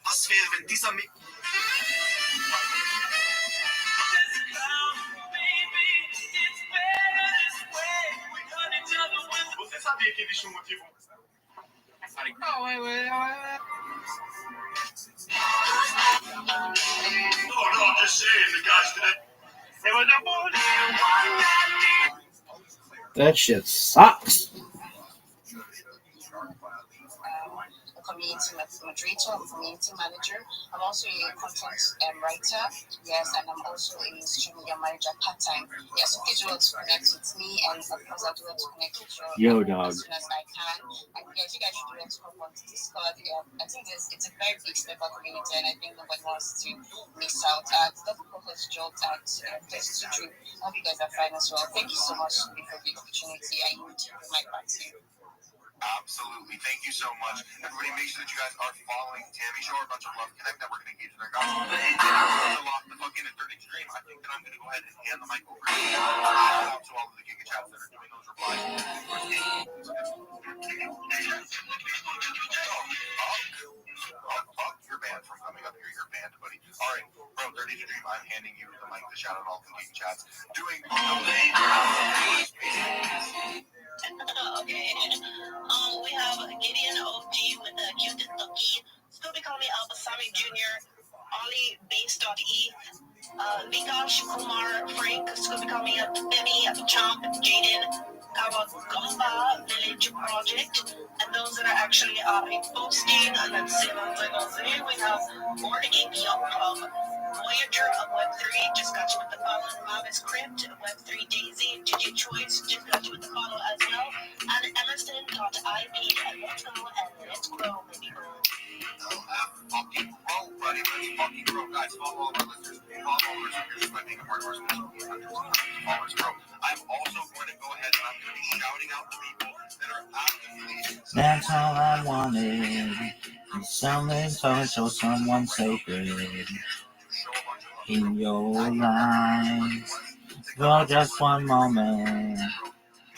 Was wäre, wenn dieser Mix... Você sabia que existe motivo? Oh, wait. No, I'm just saying the guys today. It was a That shit sucks. Community moderator, I'm community manager. I'm also a content writer. Yes, and I'm also a social media manager part-time. Yes, so please do want to connect with me, and of course I do want to connect with you Dog. as soon as I can. And yes, you guys should do want to come on to Discord. I think it's a very big step up community, and I think nobody wants to miss out. The co-host Joel at Test to Dream. I hope you guys are fine as well. Thank you so much for the opportunity. I need to bring my back to you. Absolutely. Thank you so much. Everybody, make sure that you guys are following Tammy. Show her a bunch of love. Connect, network, and engage with her. Guys, unlock the fucking at 30 stream. I think that I'm going to go ahead and hand the mic over to you. Shout out to all of the Giga Chats that are doing those replies. Fuck your band from coming up here. You're banned, buddy. All right, bro, 30 stream. I'm handing you the mic to shout out all the Giga Chats. Doing Okay. We have Gideon OG with a cute ducky. Still be calling me Sammy Jr. Ollie Base.E. Vikash Kumar Frank. Still be calling me Benny Chomp Jaden Kawagamba Village Project. And those that are actually posting, and let's see what I go through. We have Morgan Young Voyager of Web3, just got you with the follow. Mavis Crypt, Web3 Daisy, Digi Choice, just got you with the follow as well. And Emerson.ip, and let's go and let's grow, baby girl. Fucking grow, buddy. Let's fucking grow. Guys, follow all our listeners. Followers. If you're just by being a part of our community, followers, bro. I'm also going to go ahead and I'm going to be shouting out the people that are actively. That's all I wanted. Something special, someone sacred in your life. For just one moment,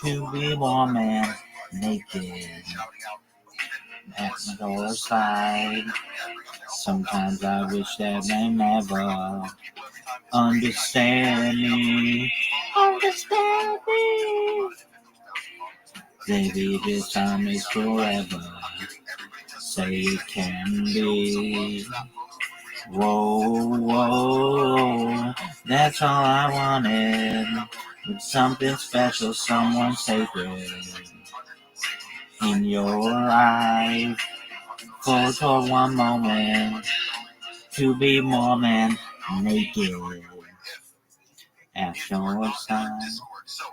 to be warm and naked at your side. Sometimes I wish that they never understand me. Understand me. Baby, this time is forever. Say it can be. Whoa, that's all I wanted. With something special, someone sacred in your life. For one moment, to be more than naked at your side. So,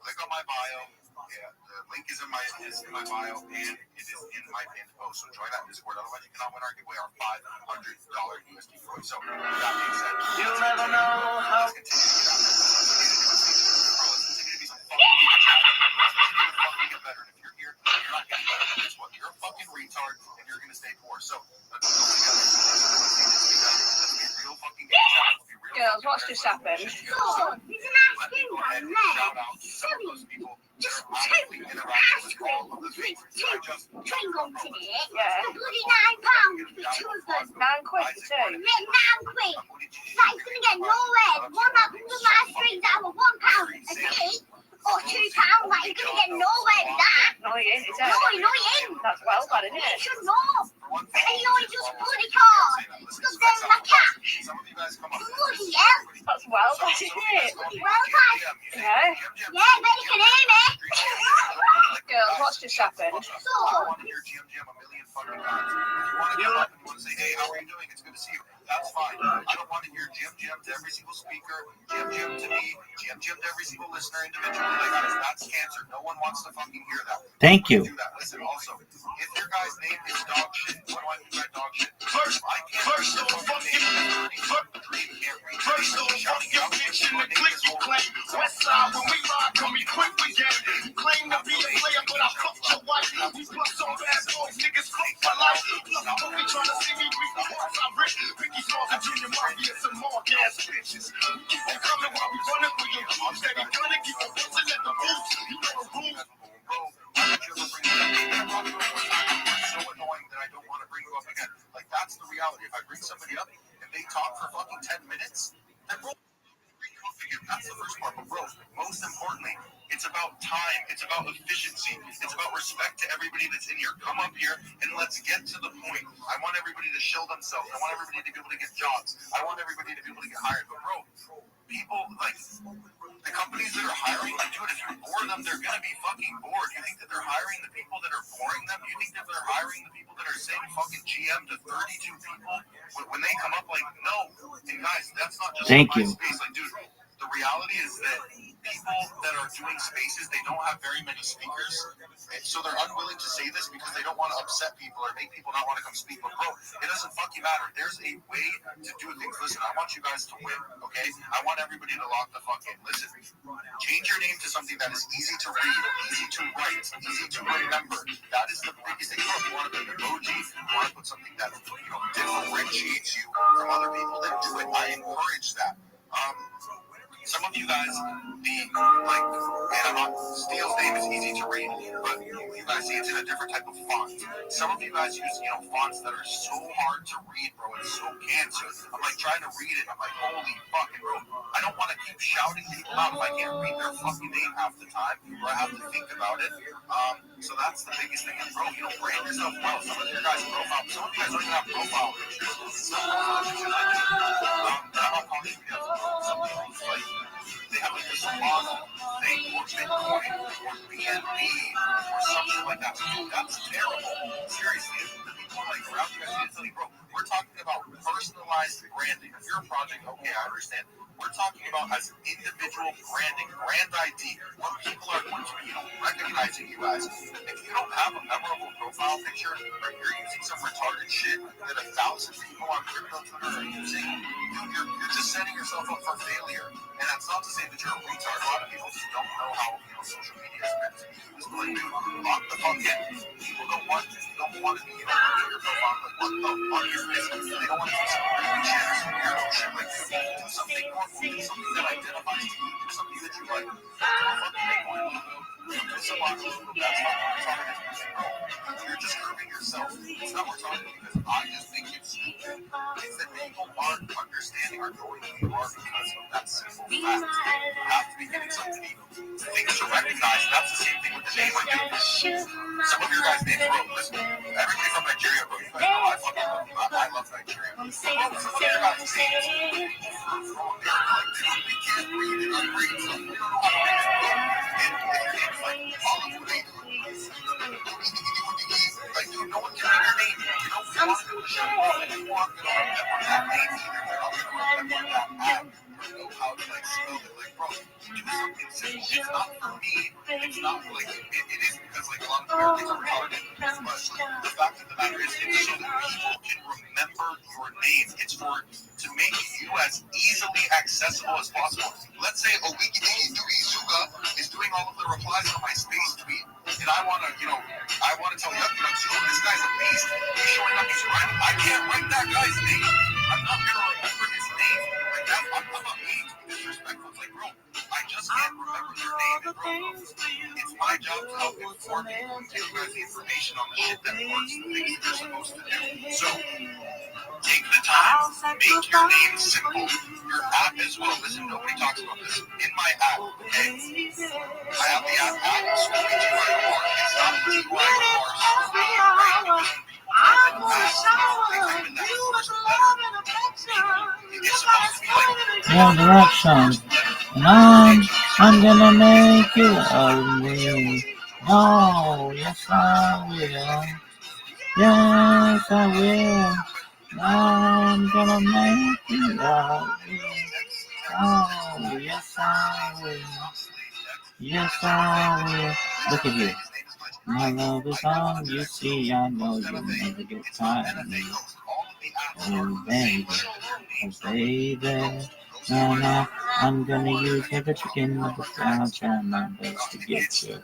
click on my bio. Yeah, the link is in my bio, and it is in my pinned post. So join that Discord. Otherwise, you cannot win our giveaway, our $500 USD coin. So, with that being said, you'll never know how. Let's continue to get out there. Let's continue to be some fucking Giga Chats. Let's continue to fucking get better. And if you're here, you're not getting better. Guess what? You're a fucking retard, and you're gonna stay poor. So, let's go together. Let's be real fucking Giga Chats. Let's be real. Girls, what's just happened? Let me go ahead and shout out some of those people. Just two ice cream with two Pringles in it. Yeah. For bloody £9 for two of them. £9 for two. Yeah, £9. Like, it's gonna get nowhere. One that comes with ice cream that were £1 a piece, or £2. Like, you're gonna get nowhere with that. No, he ain't, is it? No, you know he ain't. That's well bad, isn't You it? should know. And you know he just bloody card. Stood there in my cat. Bloody hell. That's well bad, isn't it? Bloody well bad. Yeah. Yeah, I bet you can hear me. Girls, what's just happened? So, You want to say, hey, how are you doing? It's good to see you. That's fine. I don't want to hear GM to every single speaker, GM to me, GM to every single listener individually. Like, guys, that's cancer. No one wants to fucking hear that. Thank you. Do that. Listen, also, if your guy's name is dog shit, what do I mean by dog shit? First, don't fuck your First, don't fuck your bitch in the clique you claim. Westside, when we ride, come equipped with game. You claim to be a player, but I fucked your wife. We bust on bad boys, niggas fuck for life. Don't be trying to see me weak, the hearts I rip. Ricky Smalls and Junior Mafia, some more gas bitches. Keep on coming while we running through your house. Steady gunning, keep on busting at the boots. You know the rules. So annoying that I don't want to bring you up again. Like, that's the reality. If I bring somebody up and they talk for fucking 10 minutes, then bro, that's the first part. But bro, most importantly, it's about time. It's about efficiency. It's about respect to everybody that's in here. Come up here and let's get to the point. I want everybody to show themselves. I want everybody to be able to get jobs. I want everybody to be able to get hired. But bro, people, like, the companies that are hiring, like, dude, if you bore them, they're going to be fucking bored. You think that they're hiring the people that are boring them? You think that they're hiring the people that are saying fucking GM to 32 people when they come up? Like, no. And guys, that's not just Thank my you. space. Like, dude, the reality is that people that are doing spaces, they don't have very many speakers. And so they're unwilling to say this because they don't want to upset people or make people not want to come speak. But bro, it doesn't fucking matter. There's a way to do things. Listen, I want you guys to win, okay? I want everybody to lock the fuck in. Listen, change your name to something that is easy to read, easy to write, easy to remember. That is the biggest thing. If you want to put an emoji, you want to put something that, you know, differentiates you from other people that do it. I encourage that. Some of you guys, Steele's name is easy to read, but you guys see it's in a different type of font. Some of you guys use, fonts that are so hard to read, bro. It's so cancer. I'm like trying to read it. I'm like, holy fucking bro. I don't want to keep shouting people out if I can't read their fucking name half the time, or I have to think about it. So that's the biggest thing. And bro, brand yourself well. Some of your guys' profile, some of you guys don't even have profile pictures. Some profile pictures I do. I'm not calling you guys. Some people, like, they have like a Solana thing, or Bitcoin, or BNB, or something like that. That's terrible. Seriously, the people like around you guys need to tell you, bro, we're talking about personalized branding. If you're a project, okay, I understand. We're talking about as individual branding, brand ID, what people are going to be, recognizing you as. If you don't have a memorable profile picture, or you're using some retarded shit that 1,000 people on crypto Twitter are using, you're just setting yourself up for failure. And that's not to say that you're a retard. A lot of people just don't know how social media is meant to be used. Like, dude, lock the fuck in. People don't want to be, your profile. Like, what the fuck is this? They don't want to do some weird shit or some weirdo shit. Like, do something normal. Do something that identifies you. Do something that you like. Do a fucking Bitcoin logo. Do some logo. That's not what we're talking about. You're just proving yourself. It's not what we're talking about because I just think it's stupid. It's that people aren't understanding or knowing who you are because of that simple fact. You have to be getting something things to recognize. That's the same thing with the name I do. Some of your guys' names, bro, listen, everybody from Nigeria, bro, you guys know I fucking love you. I love Nigeria. Bro, some of your guys' names, they can't read it or read it, so you don't know how to read it, bro. And if your name's like, like, dude, no one can read your name. You don't want to show you. You want to remember that name either. They're not going to remember that app. Know how to spell it. Like, bro, do something simple. It's not for me. It's not like it is because like a lot of Americans are retarded. But the fact of the matter is, it's so that people can remember your name. It's to make you as easily accessible as possible. Let's say Owiki Doogie Zuga is doing all of the replies on my space tweet, and I want to tell you, this guy's a beast. He's showing up, he's writing. I can't write that guy's name. I'm not gonna remember his name. Like that, I'm not being disrespectful. It's like, bro, I just can't remember your name, and bro, it's my job to help inform you and give you guys the information on the shit that works, the things that you're supposed to do. So take the time, make your name simple. Your app as well. Listen, nobody talks about this. In my app, okay? I have the app Scooby Doo. It's not DUI or One direction, and I'm gonna make you of me. Oh, yes I will. Yes I will. I'm gonna make you love me. Oh, yes I will. Yes I will. Look at you. My love is all you see. I know you'll never get tired of me. Oh baby, oh baby. Now I'm gonna use every chicken of the sky. I'll try my best to get you.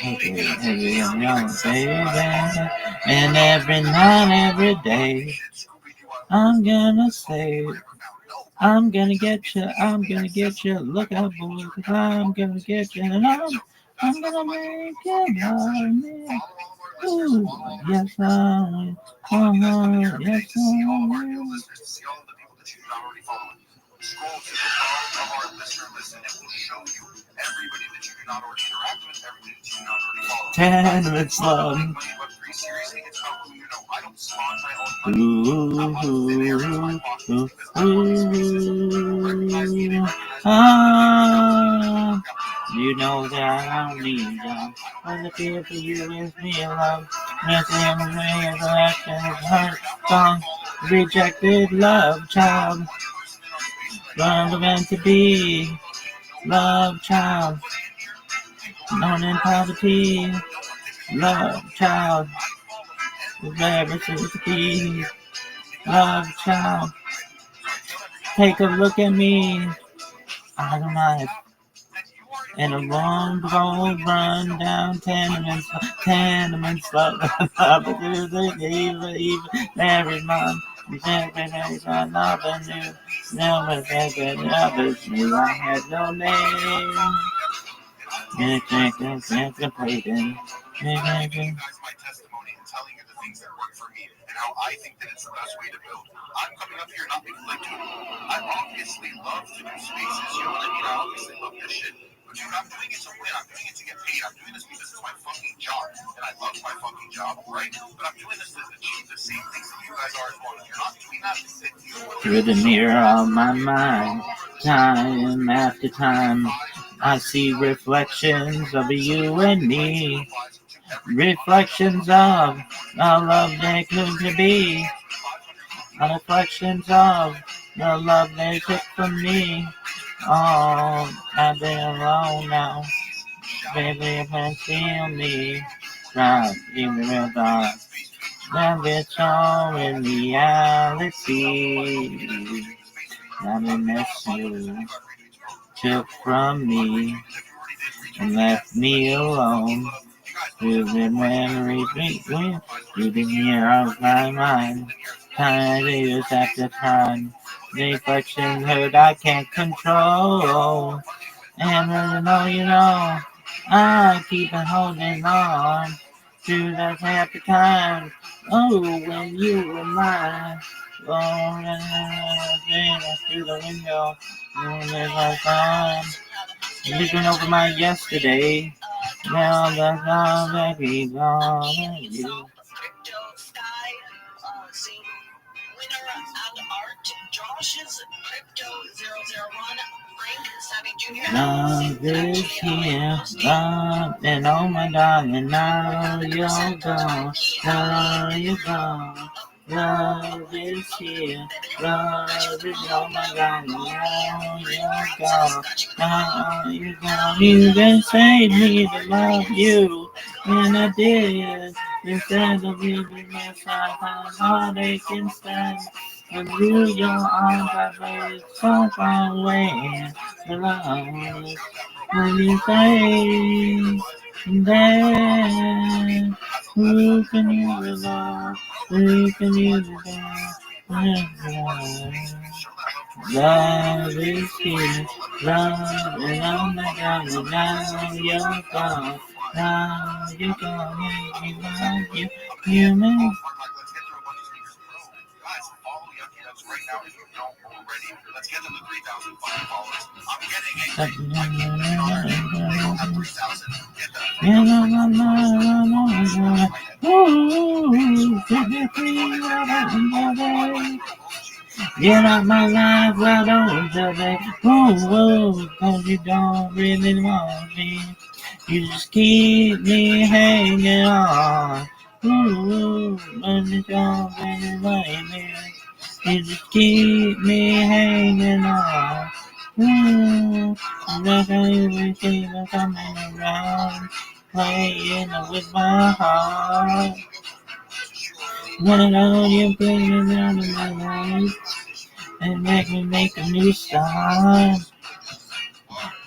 Okay, every young baby. And every night, every day. I'm gonna say, I'm gonna get you, I'm gonna get you. Look out, boy, 'cause I'm gonna get you. And I'm gonna make you love me. Ooh, yes, I will. Yes, I will. Scroll to the bottom of our listener list and it will show you everybody that you do not already interact with, everybody that you do not already follow. 10 minutes long. Seriously, it's about who you know. I don't spawn my own you know that I don't need you. When the feel for you is real love. Nothing is hurt song. Rejected love child. Love meant to be. Love child. Known in poverty. Love child. Never seems to be. Love child. Take a look at me. I don't mind. And a long road run down tenements, love, even, married mom, I love you, never said others knew I had no name. And contemplating. How I think that it's the best way to build. I'm coming up here not because I do. I obviously love to do spaces. You know what I mean? I obviously love this shit. But dude, I'm doing it to win. I'm doing it to get paid. I'm doing this because it's my fucking job. And I love my fucking job, right? But I'm doing this to achieve the same things that you guys are as well. If you're not doing that, then you will. Through the mirror of my mind, time after time, I see reflections of you and me. Reflections of the love they could to be. Reflections of the love they took from me. Oh, I've been alone now. Baby, if I feel me, try to give me real thought. Now it's all in reality. Happiness you took from me and left me alone. Vivid memories between you the mirror of my mind. Time years after time, reflection hurt I can't control. And you know, I keep on holding on to that happy time. Oh, when you were mine. Oh, through the window, looking over my yesterday. Now the love that we gone you. Love is here, love, and oh my darling, now you're gone, now you're gone. Love is here, love is oh my darling, now you're gone, now you're gone. You can save me to love you, and I did. Instead of leaving my side, my heartache instead. And you, your arms are very so far away. Love, when you say that, who can you love? Who can you love? Love is here, love, and oh my God, and now you're gone. Now you're gonna make me love you, you make. Let's get them to 3,000 fucking followers. Get out my life, why don't you say, oh, cause you don't really want me. You just keep me hanging on. Ooh, and it's all been baby. You just keep me hanging on. Ooh, like I even keep on coming around, playing with my heart. When I know you bring me down to my life and make a new start.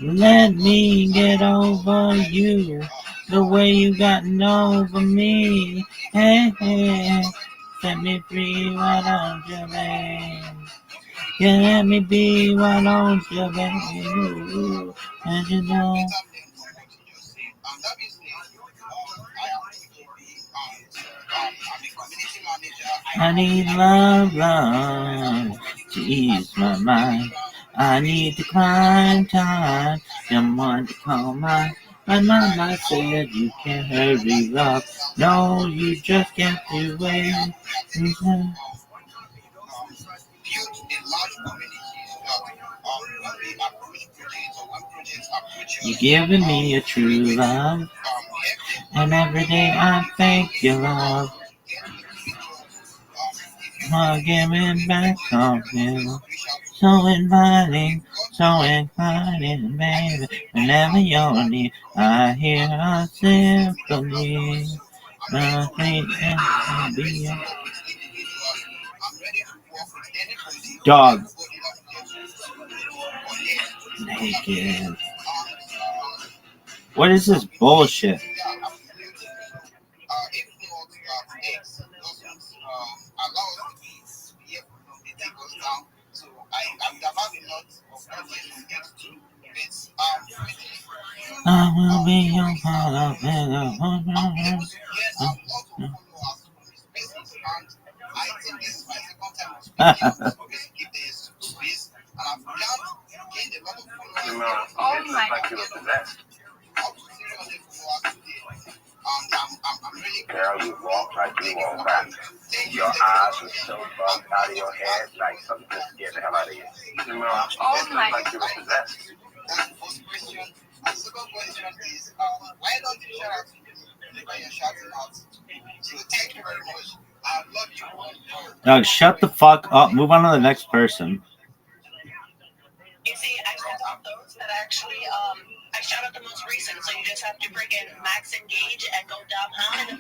Let me get over you the way you gotten over me. Hey, hey, set me free, why don't you, babe? Yeah, let me be, why don't you, babe? And you know, I need love, love to ease my mind. I need to climb time, someone to call mine. My mama said you can't hurry up. No, you just can't do it. You're giving me a true love, and every day I thank you, love. Giving back on you. So inviting, so exciting, baby. Whenever you're near, I hear a symphony. Nothing can be a dog naked. What is this bullshit? I will be your father. Girl, you walk like you on crack. Your eyes are so bugged out of your head, like something just scared the hell out of you. Oh my. Like you were possessed. That's the first question. And the second question is, why don't you shout out whenever you're shouting out? So thank you very much. I love you. Dog, shut the fuck up. Move on to the next person. You see, I shout out those that actually, I shout out the most recent, so you just have to friggin' max engage and go down high and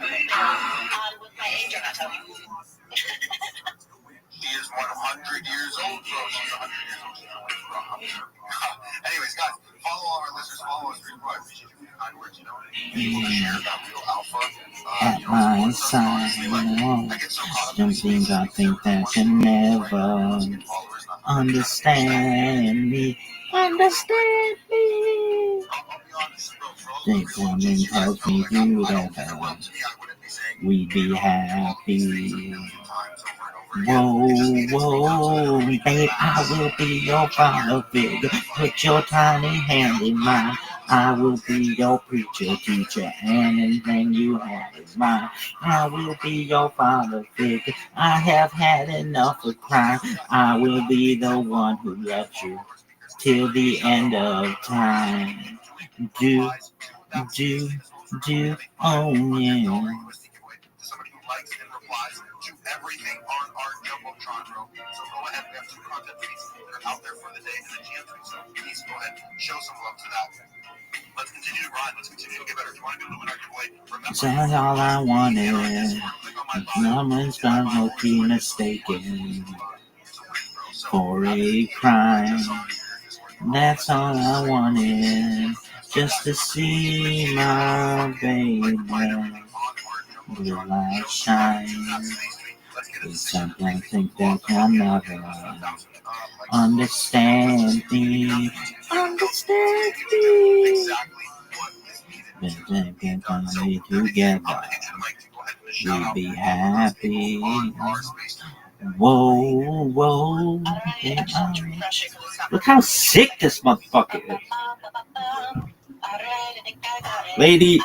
with my age on that topic. She is 100 years old, bro. She's 100 years old. Anyways, guys, follow all our listeners, follow us, I appreciate you. Kind words, you know. People to share about real alpha. At my side, some things I think that you never understand me. Understand me. Think woman tells me you that we'd be happy. Whoa, whoa, babe, I will be your father figure. Put your tiny hand in mine. I will be your preacher, teacher, and anything you have is mine. I will be your father figure. I have had enough of crime. I will be the one who loves you till the end of time. Do, oh yeah. Somebody who likes and replies to everything on our Jumbotron, bro. So go ahead, we have 2 content feeds that are out there for the day in the GM feed. So please go ahead, show some love to that. Let's continue to grind. Let's continue to get better. If you want to be Illuminati giveaway, remember. That's all I wanted. Someone's gonna be mistaken for a crime. That's all I wanted. Just to see my baby. Blue light shine. It's something I think that you'll never understand me. Understand me. But then we're gonna be together. We'll be happy. Whoa, whoa. Look how sick this motherfucker is. Lady,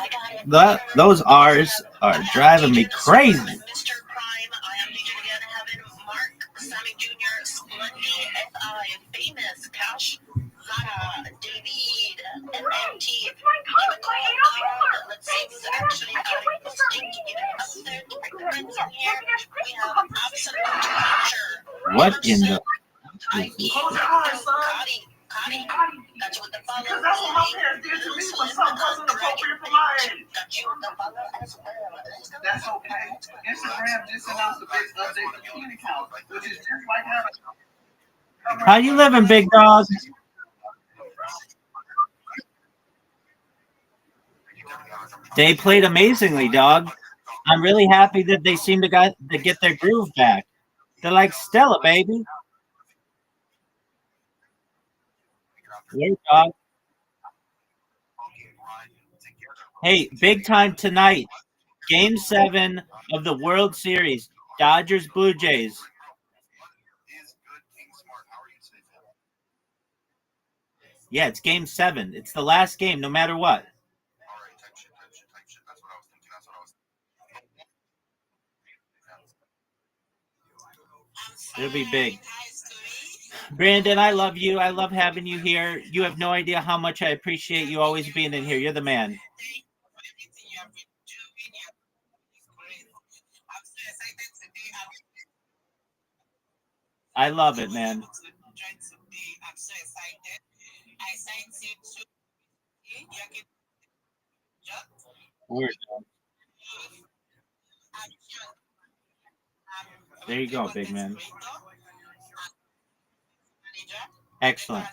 those R's are driving me crazy. Mr. Crime, I am DJ again, having Mark, Sammy Jr., Splundy, F.I., Famous, Cash, Zara, David, MMT, Nicole, let's see who's actually posting, even up there What in the? Close your eyes, son. Got you with the follow. Because that's what my parents did to me when something wasn't appropriate for my age. Got you with the follow as well. That's okay. Instagram just announced a big update to Bikini Count, which is just like having. How you living, big dog? They played amazingly, dog. I'm really happy that they seem to get their groove back. They're like Stella, baby. Yeah, dog. Hey, big time tonight. Game 7 of the World Series. Dodgers, Blue Jays. Yeah, it's game 7. It's the last game, no matter what. It'll be big. Brandon, I love you. I love having you here. You have no idea how much I appreciate you always being in here. You're the man. I love it, man. Word. There you go, big man. Excellent.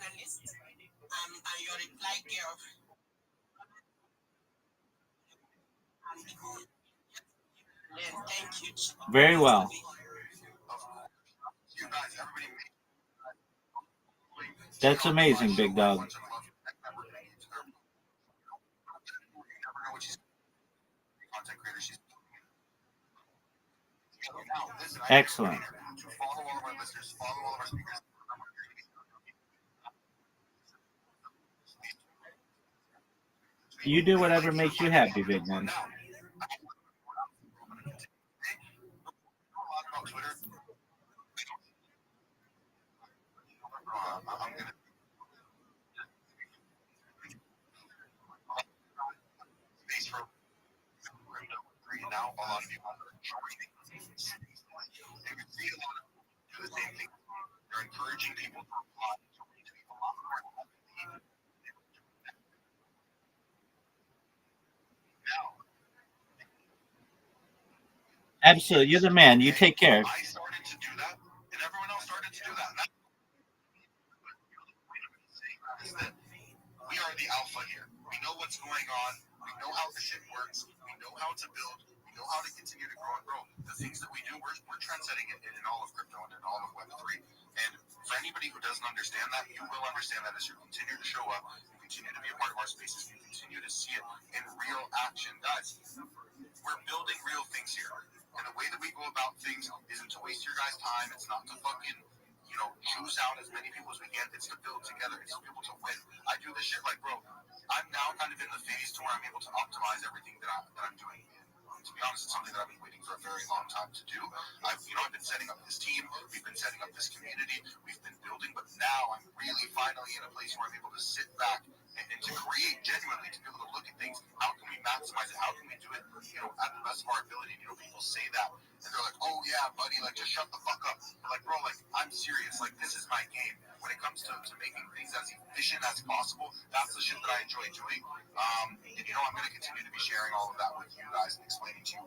Very well. That's amazing, big dog. Excellent. You do whatever makes you happy, big man. They're encouraging people to apply. Absolutely. You're the man. You take care. I started to do that, and everyone else started to do that. We are the alpha here. We know what's going on. We know how the shit works. We know how to build. We know how to continue to grow and grow. The things that we do, we're trendsetting it in all of crypto and in all of Web3. And for anybody who doesn't understand that, you will understand that as you continue to show up, you continue to be a part of our spaces, you continue to see it in real action. Guys, we're building real things here. And the way that we go about things isn't to waste your guys' time. It's not to fucking, juice out as many people as we can. It's to build together. It's to be able to win. I do this shit like, bro, I'm now kind of in the phase to where I'm able to optimize everything that I'm doing. To be honest, it's something that I've been waiting for a very long time to do. I've been setting up this team. We've been setting up this community. We've been building, but now I'm really finally in a place where I'm able to sit back and to create genuinely, to be able to look at things. How can we maximize it? How can we do it, at the best of our ability? People say that, and they're like, oh yeah, buddy, like just shut the fuck up. But like, bro, like I'm serious. Like this is my game. When it comes to making things as efficient as possible, that's the shit that I enjoy doing. And I'm going to continue to be sharing all of that with you guys and explaining to you,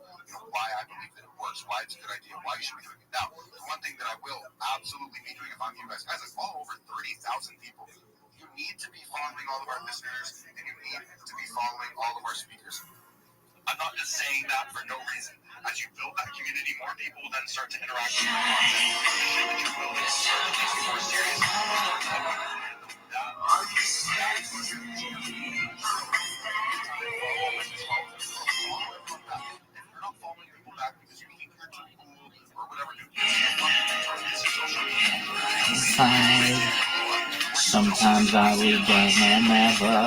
why I believe that it works, why it's a good idea, why you should be doing it. Now, the one thing that I will absolutely be doing if I'm you guys, I follow over 30,000 people. You need to be following all of our listeners, and you need to be following all of our speakers. I'm not just saying that for no reason. As you build that community, more people will then start to interact with your content. The shit that you're building is more serious. Sometimes I regret and never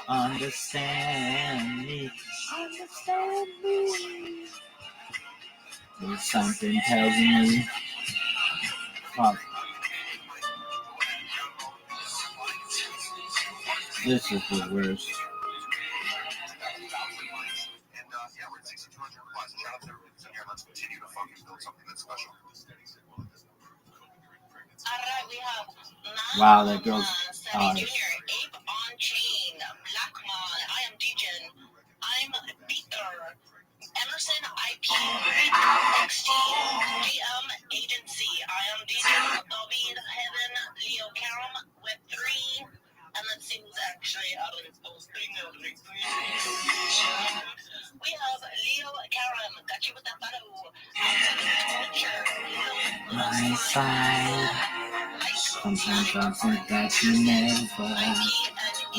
understand me. Understand me. There's something tells me. Fuck. This is the worst. Let's continue to fucking build something that's special. Wow, that girl's Sammy Jr., Ape on Chain, Blackmon, I am Dejan, I'm Peter, Emerson IP, XT, GM Agency, I am Dejan, David Heaven, Leo Karam, Web3, and let's see who's actually out of those three million. We have Leo Karam, got you with that photo. my side. Sometimes I think that you never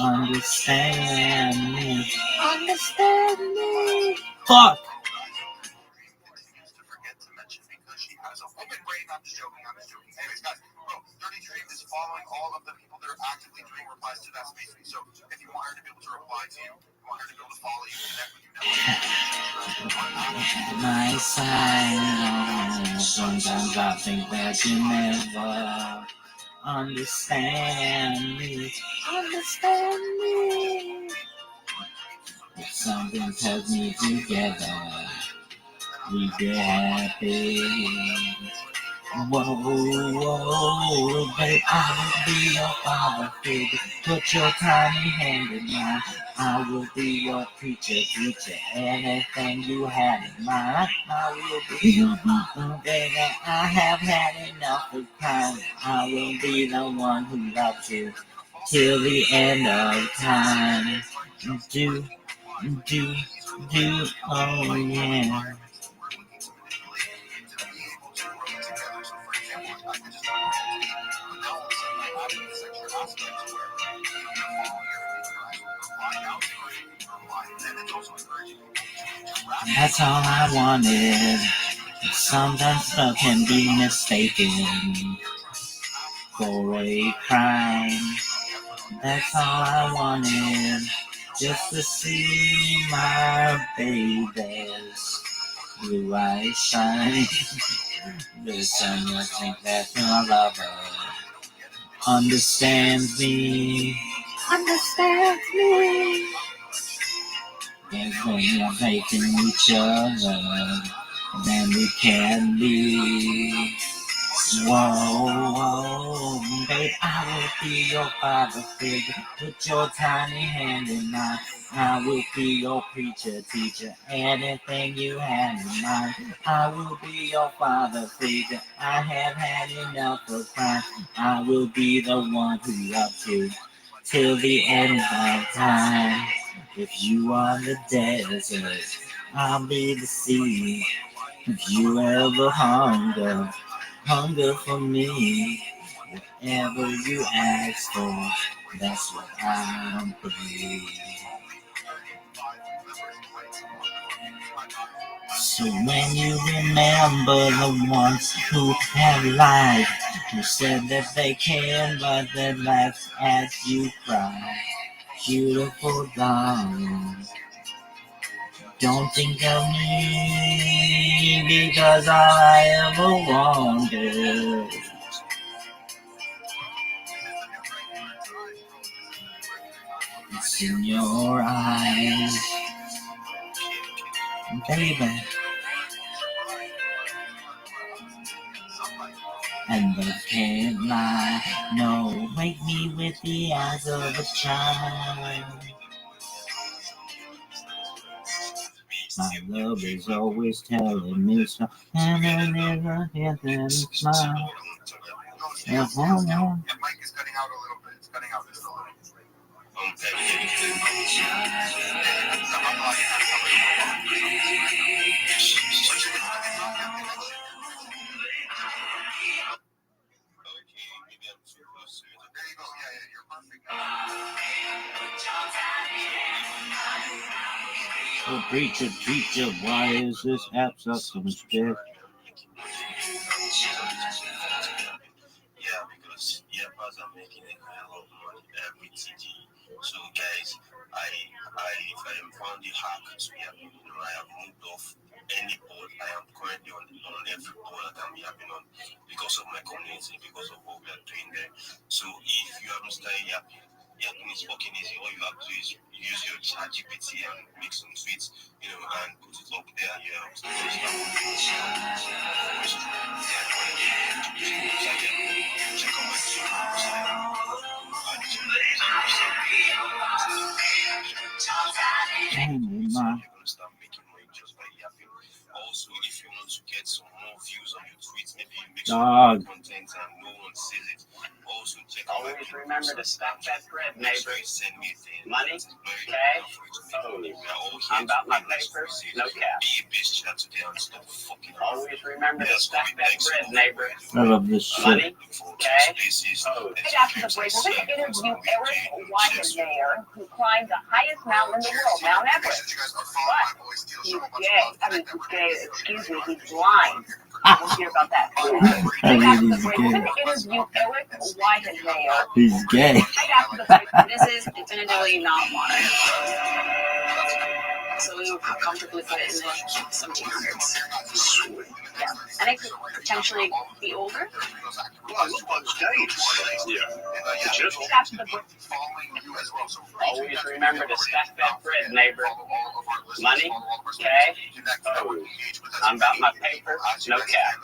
understand me. Understand me. Fuck! I'm just joking. Anyways, guys, bro, Dirty Dream is following all of the people that are actively doing replies to that space. So if you want her to be able to reply to you, you want her to be able to follow you, connect with you now. My side. Sometimes I think that you never understand me. Understand me. If something tells me together, we get happy. Whoa, whoa, babe, I will be your father figure. Put your tiny hand in mine. I will be your preacher, teacher. Anything you have in mind, I will be. Baby, I have had enough of time. I will be the one who loves you till the end of time. Do, oh yeah. That's all I wanted. Sometimes love can be mistaken for a crime. That's all I wanted. Just to see my baby's blue eyes shine. This time I think that my lover understands me. Understands me. And when we're making each other, then we can be. Whoa, babe, I will be your father figure. Put your tiny hand in mine. I will be your preacher, teacher. Anything you have in mind. I will be your father figure. I have had enough of crime. I will be the one who loves you till the end of time. If you are the desert, I'll be the sea. If you ever hunger for me. Whatever you ask for, that's what I'll be. So when you remember the ones who have lied, who said that they can, but they laughed as you cry. Beautiful darling, don't think of me, because all I ever wanted it's in your eyes, baby. And they can't lie. No, wake me with the eyes of a child. My love is always telling me so, and I never hear them smile. Your mic is cutting out a little bit. It's cutting out just a little. Oh, preacher, teacher, why is this app such a mistake? Yeah, because earbuds are making a hell of money every TD. So guys, if I am found the hack to be happening, I have moved off any board. I am currently on every board that I'm yapping on because of my community, because of what we are doing there. So if you haven't started yapping is fucking easy. All you have to do is use your chat GPT and make some tweets, and put it up there. Check out my Dog. Always remember to stack that bread, neighbor. Money, cash, I'm about my paper, no cap. Always remember to stack that bread, neighbor. I love this shit. Money, cash, Right after the break, we're going to interview Eric Weihenmayer, who climbed the highest mountain in the world, Mount Everest. But he's gay. I mean, he's gay. Excuse me, he's blind. We'll hear about that. I Right mean, after the he's break, we're gay. going to interview Eric Weihenmayer. He's gay. Right after the break, this is definitively not modern. So we would comfortably put it in the 1700s. Yeah. And it could potentially be older. After the break. always remember to stack that bread, neighbor. Money, cash, I'm about my paper, no cap.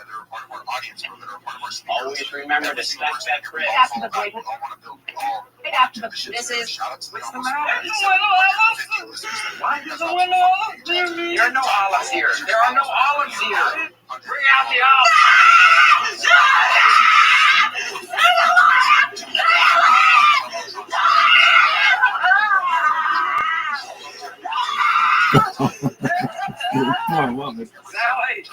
Always remember to stack that bread. Right after the break. Right after the this is what's the matter? Why is the window olive? There are no olives here. There are no olives here. Bring out the olives. Poor woman. Sally.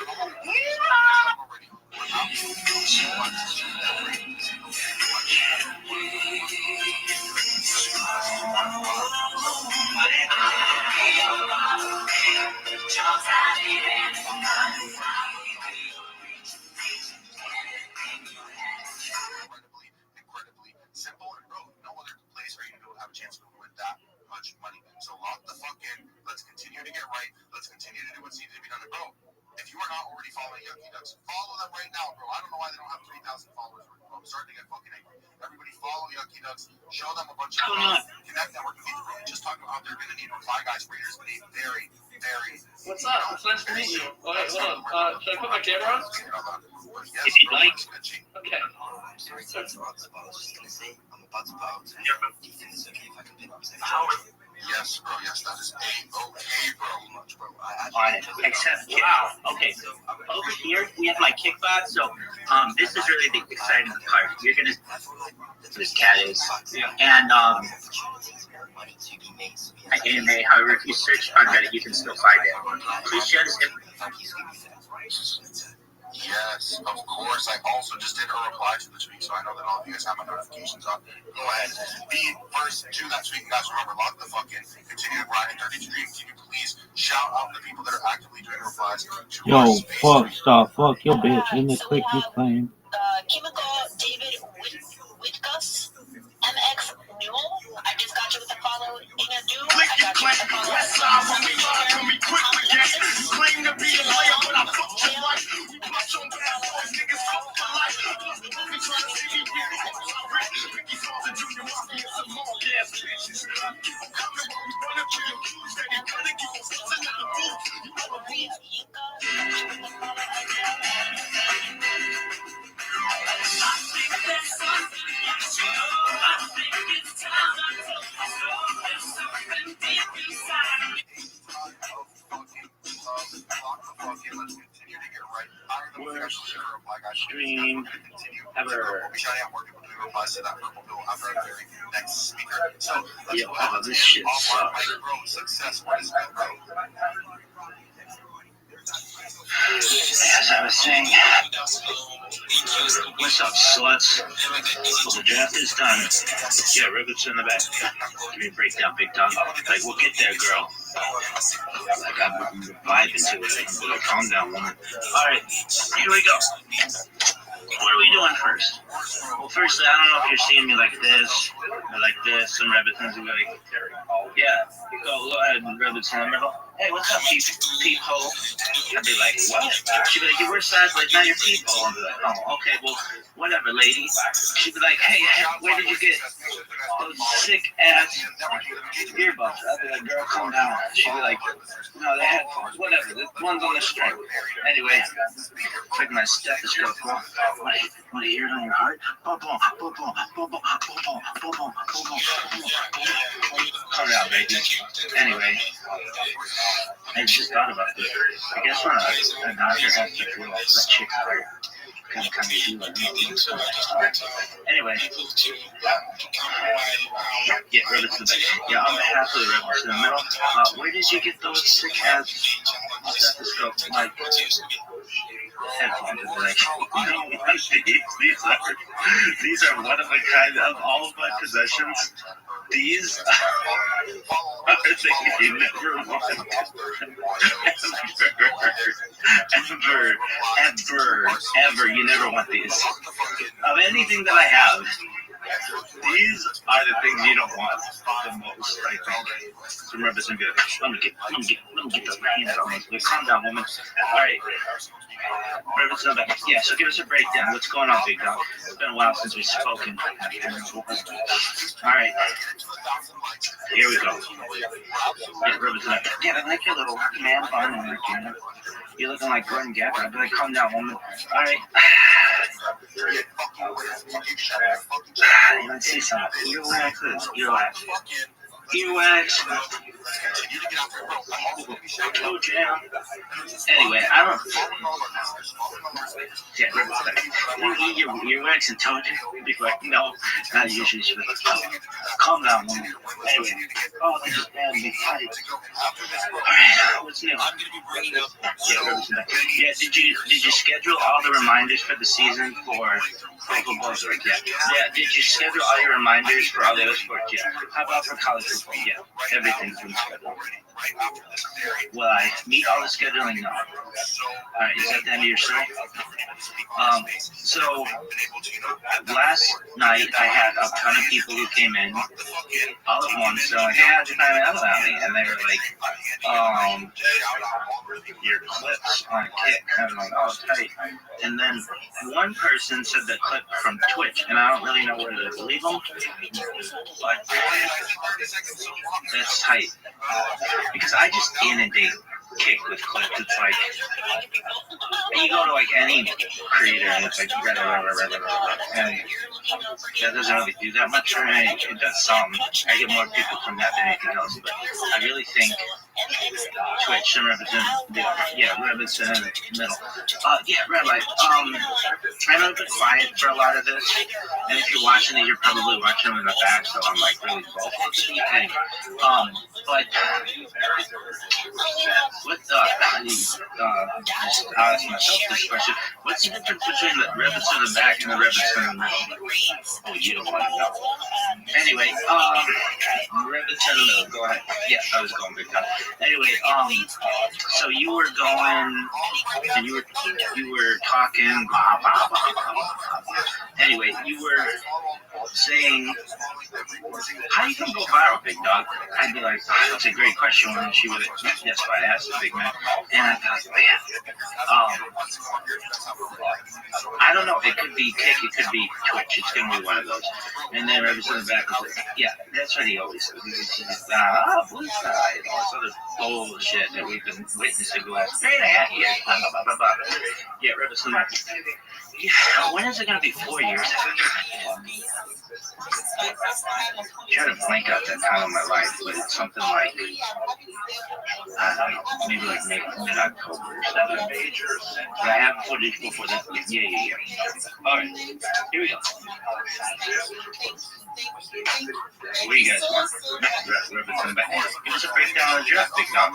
Incredibly simple and bro, no other place where you don't have a chance to win that much money. So lock the fuck in. Let's continue to get right. Let's continue to do what needs to be done. And bro, if you are not already following Yucky Ducks, follow them right now, bro. I don't know why they don't have 3,000 followers. I'm starting to get fucking angry. Everybody follow Yucky Ducks. Show them a bunch of love. Connect network. Just talking about they're going to need reply guys for years. They very, very. What's up? It's nice to meet you. Oh, wait, hold on. Should I put my camera on? If you'd like. Okay. Yes, bro. Yes, that is A-okay, bro. On it. Except, wow. Okay, so over here we have my kickbox. So, this is really the exciting part. You're gonna. This cat is, and at AMA. However, if you search on Reddit, you can still find it. Please share this. Yes, of course. I also just did a reply to the tweet, so I know that all of you guys have my notifications on. Go ahead. Be first to that tweet, guys. Remember, lock the fuck in. Continue to grind. 30 stream. Can you please shout out the people that are actively doing replies? Yo, fuck, stop, fuck your bitch. In the quick, you claim. Chemical David Whitkus, MX Newell. I just got you with a follow. Inga Do. I got you with a follow. Westside, when we ride, can we quick again? Claim to be a player, but I fucked your wife. We bust on bad boys, niggas fuck for life. Plus, we trying to see me really rich. Ricky Falls and Junior Mafia, some more gas bitches. Keep on coming when we run up to your keys. Steady running, keep on fussing at the booth. You know the beat. Stream ever. Yo, this shit sucks. As I was saying, what's up, sluts? Well, the draft is done. Yeah, rivets in the back. Give me a breakdown, big dog. Like, we'll get there, girl. Like, I'm vibing to it. Like, calm down, woman. Alright, here we go. What are we doing first? Well, firstly, I don't know if you're seeing me like this or like this. Some rabbits will be like, yeah, go ahead and rabbits in the middle. Hey, what's up, peephole? I'd be like, what? She'd be like, you wear size like now you're peephole. I'd be like, oh, okay, well, whatever, lady. She'd be like, hey, where did you get those sick ass earbuds? I'd be like, girl, calm down. She'd be like, no, they're headphones, whatever. The one's on the string. Anyway, check my stethoscope. Want to hear it on your heart? Boom, boom, boom, boom, boom, boom, boom, boom, boom, boom, boom, boom. Calm down, baby. Anyway, I just thought about this. I guess when a doctor has to drill that chick heart, kind of do like anyway. Yeah, Rebels to the back. Yeah, on behalf of the Rebels in the middle, where did you get those sick ass stethoscope like headphones? Like, these are one of a kind of all of my possessions. These are things you never want. Ever. You never want these. Of anything that I have, these are the things you don't want the most, I think. So remember, some good. Let me get the hands on this. Calm down, woman. All right. Yeah, so give us a breakdown. What's going on, big dog? It's been a while since we've spoken. All right. Here we go. Yeah, I like your little man bun in there, Janet. You're looking like Gordon Gapper. I'd be like, calm down, woman. All right. Let's see something. Earwax. Toe jam. Anyway, I don't. Yeah, you earwax and toe jam? You'd be like, no, not usually. Calm down, woman. Anyway, oh, this is bad. Me tight. Alright, what's new? Yeah, did you schedule all the reminders for the season for football? Yeah, did you schedule all your reminders for all the other sports? Yeah. How about for college football? Yeah, everything's been scheduled. Will I meet all the scheduling? No. Alright, is that the end of your story? So last night I had a ton of people who came in all at once. So like, yeah, just find out about me, and they were like, your clips on a kick. And I'm like, oh, tight. And then one person said the clip from Twitch, and I don't really know whether to believe them, but that's tight. Because I just inundate Kick with clips. It's like, you go to like any creator and it's like, and that doesn't really do that much for me. It does some. I get more people from that than anything else, but I really think Twitch and represent Robinson in the middle. Yeah, Rabbi. I know I've been quiet for a lot of this, and if you're watching it, you're probably watching them in the back, so I'm like really vocal. Anyway, but I'll ask myself this question: what's the difference between the Rebels in the back and the Rebels in the middle? Oh, you don't want to know. Anyway, Rebels in the middle. Go ahead. Yeah, I was going big time. Anyway, so you were going and you were talking blah blah blah blah blah. Anyway, you were saying, how you gonna go viral, big dog? I'd be like, oh, that's a great question. And she would, that's why I asked the big man. And I thought, man, I don't know. It could be Kick, it could be Twitch. It's gonna be one of those. And then right in the back was like, yeah, that's what he always says. Blue side, and all this other bullshit that we've been witnessing the last 3.5 years. Blah, blah, blah, blah, blah. Yeah, right in the back. Yeah, when is it gonna be 4 years? I'm trying to blank out that time of my life, but it's something like, I don't know, maybe like mid-October or something. But I have footage before that. Yeah. Alright, here we go. What do you guys want? Give us a breakdown of the draft, big dog.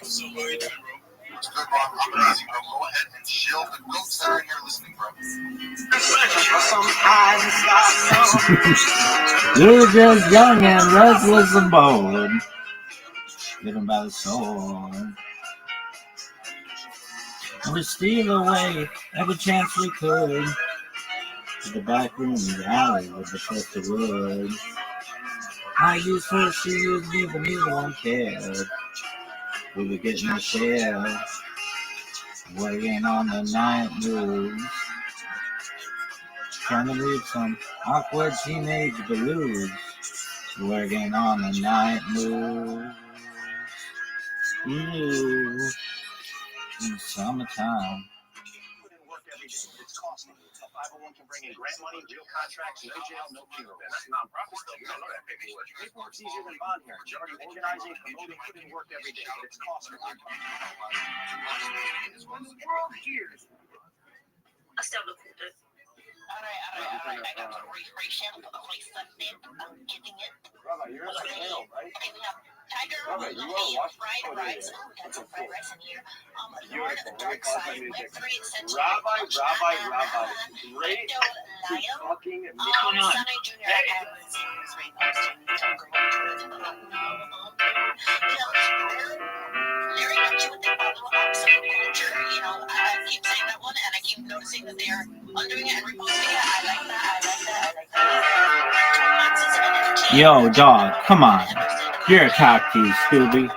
So, what are you doing, bro? It's good, bro. I'm amazing, bro. Go ahead and chill. The goats that are in here listening, bro. You're just young and restless and bold. Get him by the sword. And we steal away every chance we could to the back room in the alley with the first of wood. I used her, she used me, but neither one cared. We were getting a share, weighing on the night moves, trying to leave some awkward teenage blues, working on the night moves. Ooh, in the summertime. 501 can bring in grant money, real contracts, no jail, no funeral. That's nonprofit stuff. You don't know that paperwork. Paperwork's easier than bond hearings. You're already organizing, promoting, putting in work every day, but it's costly. I still look at it. All right. I got to refresh it. I'm getting it. Rabbi, you're in the mail, right? Okay, we have Tiger, Rabbi, you want to watch fried rice. Oh, we got some fried rice in here. Lord, Beautiful. Dark Side, Web 3, Rabbi. Great fucking Sunny Junior. Hey! Larry got you with the absolute culture. You know, I keep saying that one, and I keep noticing that they're undoing it and reposting it. I like that. Yo, dog, come on. You're a cocktease, Scooby.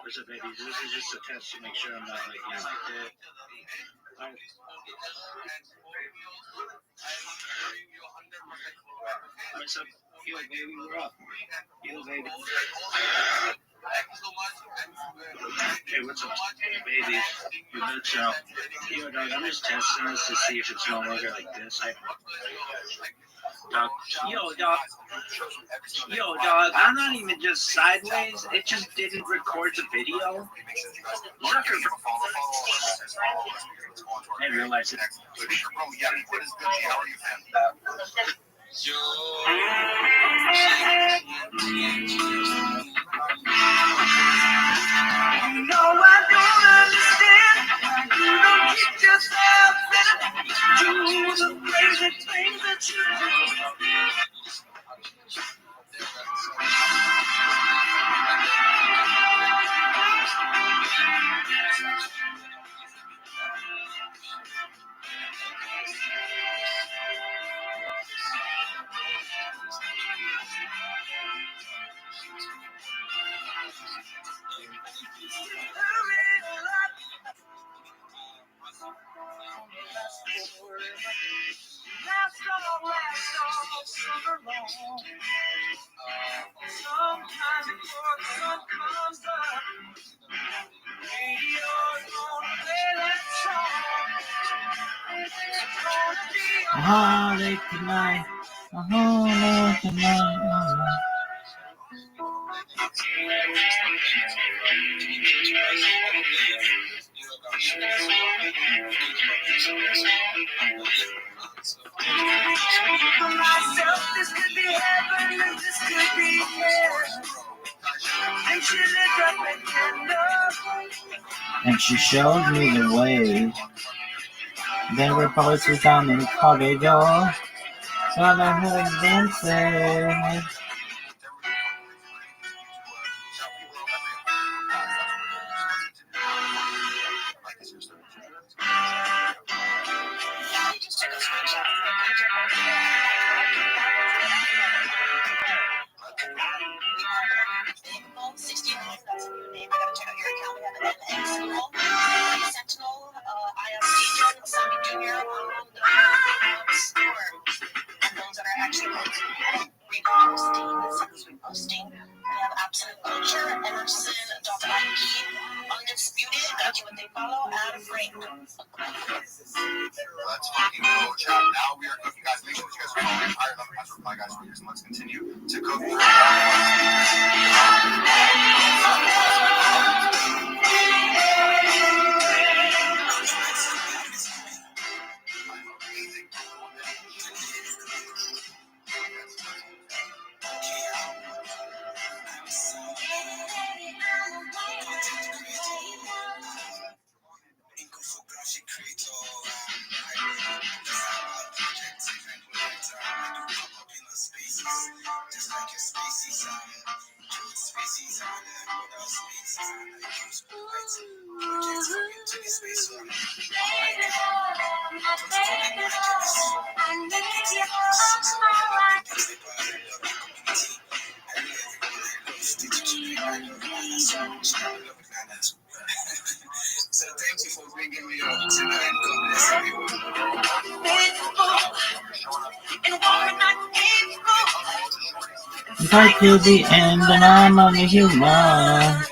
What's up, babies? This is just a test to make sure I'm not like dead. What's up? Yo, baby, we're up. Yo, baby. Hey, what's up? Hey, baby. We're good, so. Yo, dog, I'm just testing this to see if it's no longer like this. Yo, dog, I'm not even just sideways. It just didn't record the video. I didn't realize it. No, I don't understand. You don't keep yourself in it. Do the crazy things that you do. A holiday tonight. A holiday tonight. Myself, this could be heaven and this could be hell. And she lit up a candle. And she showed me the way. There were posters on the corridor. So I heard them say. Posting. We have Absolute Culture, Emerson, Nike, Undisputed, got you what they follow, and Frank. Let's fucking go, chat. Now we are cooking, guys. Make sure that you guys are following higher level as reply, guys, for years. Let's continue to cook. So thank you for bringing me up tonight. God bless you. Right to the end, and I'm on the humor.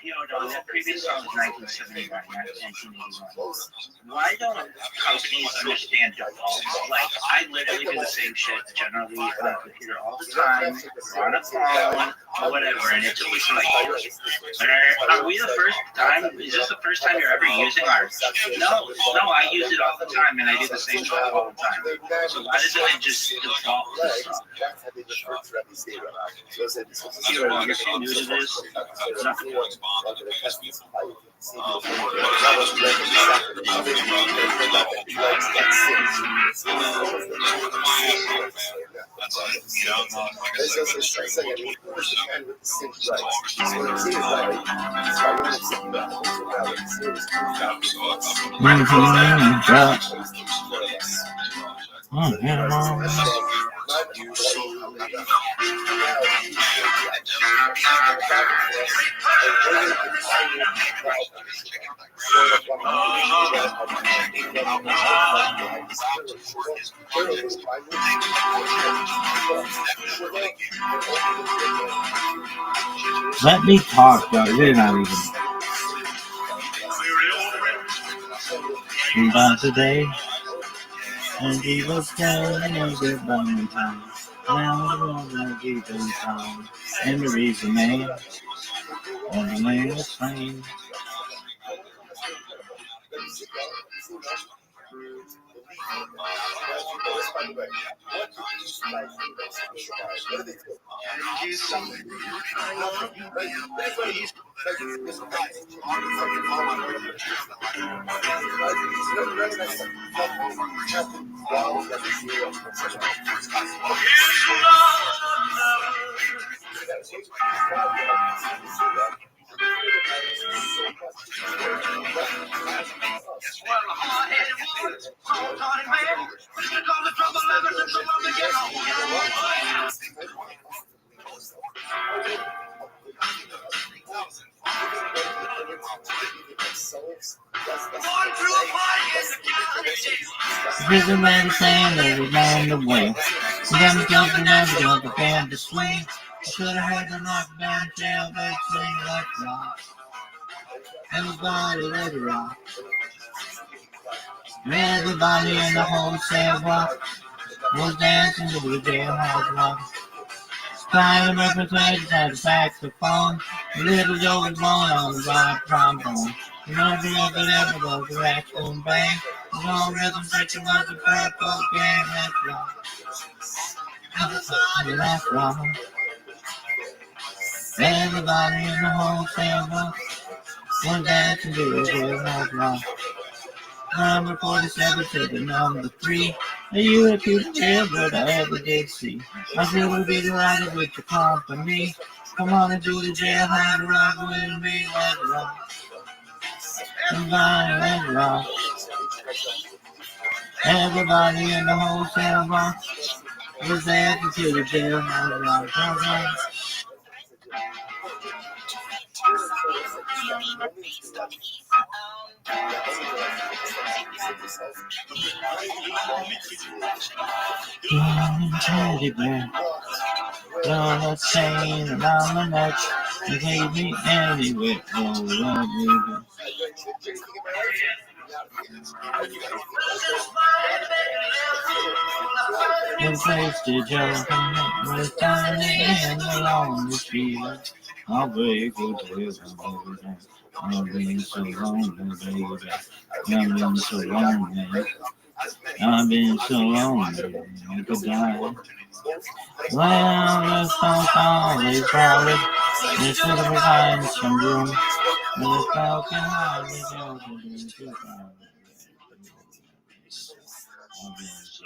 Yo, dog, that previous song was 1979, not 1981. Why don't companies understand defaults? Like, I literally do the same shit generally on a computer all the time, or on a phone, or whatever, and it's always like, are we the first time? Is this the first time you're ever using ours? No, I use it all the time, and I do the same shit all the time. So why doesn't it just default to stuff? You're new to this? Let me talk, though. You're not even. About today, and he was telling me goodbye in time. Now the world keep in time. And the reason man, and the man was plain. There's a man saying that we're on the way. We're gonna jump and got the band to swing. Should have had a knockdown jailbird sing like rock. Everybody let it rock. Everybody in the whole sidewalk was dancing to the jailhouse rock. Flying the representatives at the saxophone. Little Joe was born on the rock trombone. You know the ever was the actual bang. The whole rhythm section was the purple game. That's wrong. Everybody in the whole table was dancing to the that's wrong. Number 47 to the number 3. You a cute kid, but I ever did see. I feel a bit right with your company. Come on and do the jailhouse rock with me, let's rock. Let's rock. Everybody in the wholesale rock was dancing to the jailhouse rock. Teddy bear, on a chain around my neck, you take me anywhere, oh baby. The place to jump was down in the lonely street. I'll break your tail, I've been so lonely, baby. I've been so lonely. I've been so lonely, I could die. Well, the song's always crowded. You should have resigned some room. And the crowd can hardly go to do too crowded. I've been so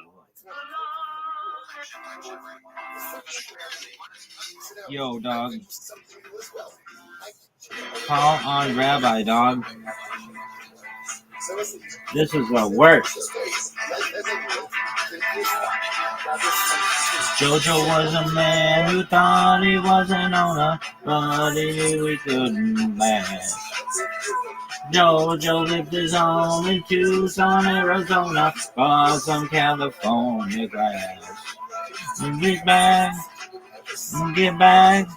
Yo, dog. Call on Rabbi, dog. This is the worst. Jojo was a man who thought he was an owner, but he knew he couldn't last. Jojo lived his own in Tucson, Arizona, for some California grass. Get back, get back,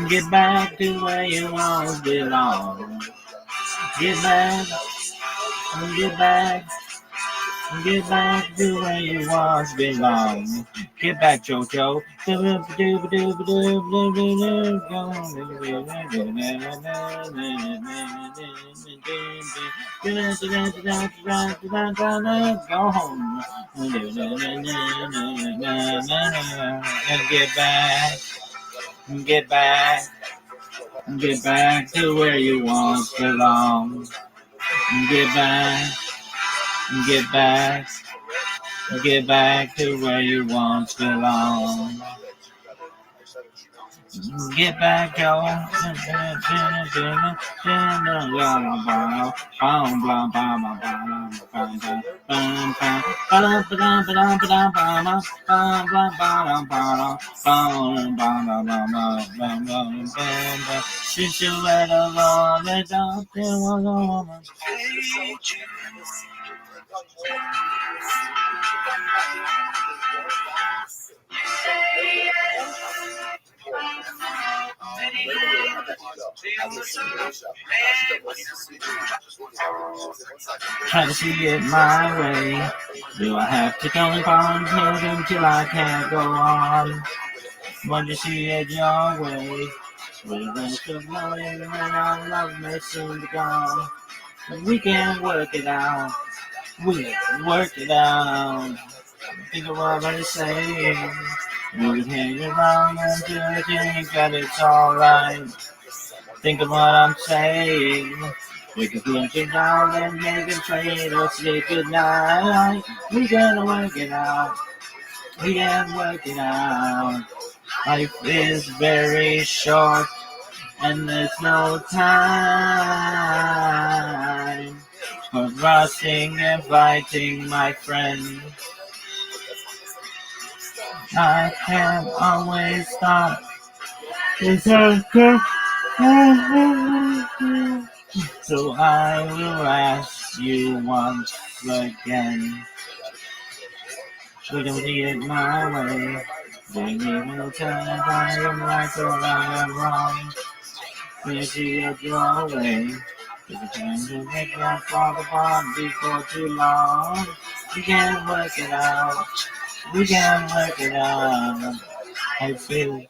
get back to where you always belong. Get back, get back. Get back to where you once belong. Get back, Jojo. Go home. Get back. Get back. Get back to where you once belong. Get back. Get back. Get back to where you once belong. Get back, Joe. Since you let alone the dog, there was a woman. Try to see it my way. Do I have to go on until I can't go on? When you see it your way, we're going to know it and our love may soon be gone. We can work it out. We can work it out. Think of what I'm saying. You can hang around until you think that it's alright. Think of what I'm saying. We can put it down and make it trade or say goodnight. We can work it out. We can work it out. Life is very short and there's no time for rushing and fighting, my friend. I can't always stop. It's okay. So I will ask you once again. We don't see it my way. Then you will tell if I am right or I am wrong. We see it your way. If you can to make that fall apart before too long. We can work it out. We can work it out. I see.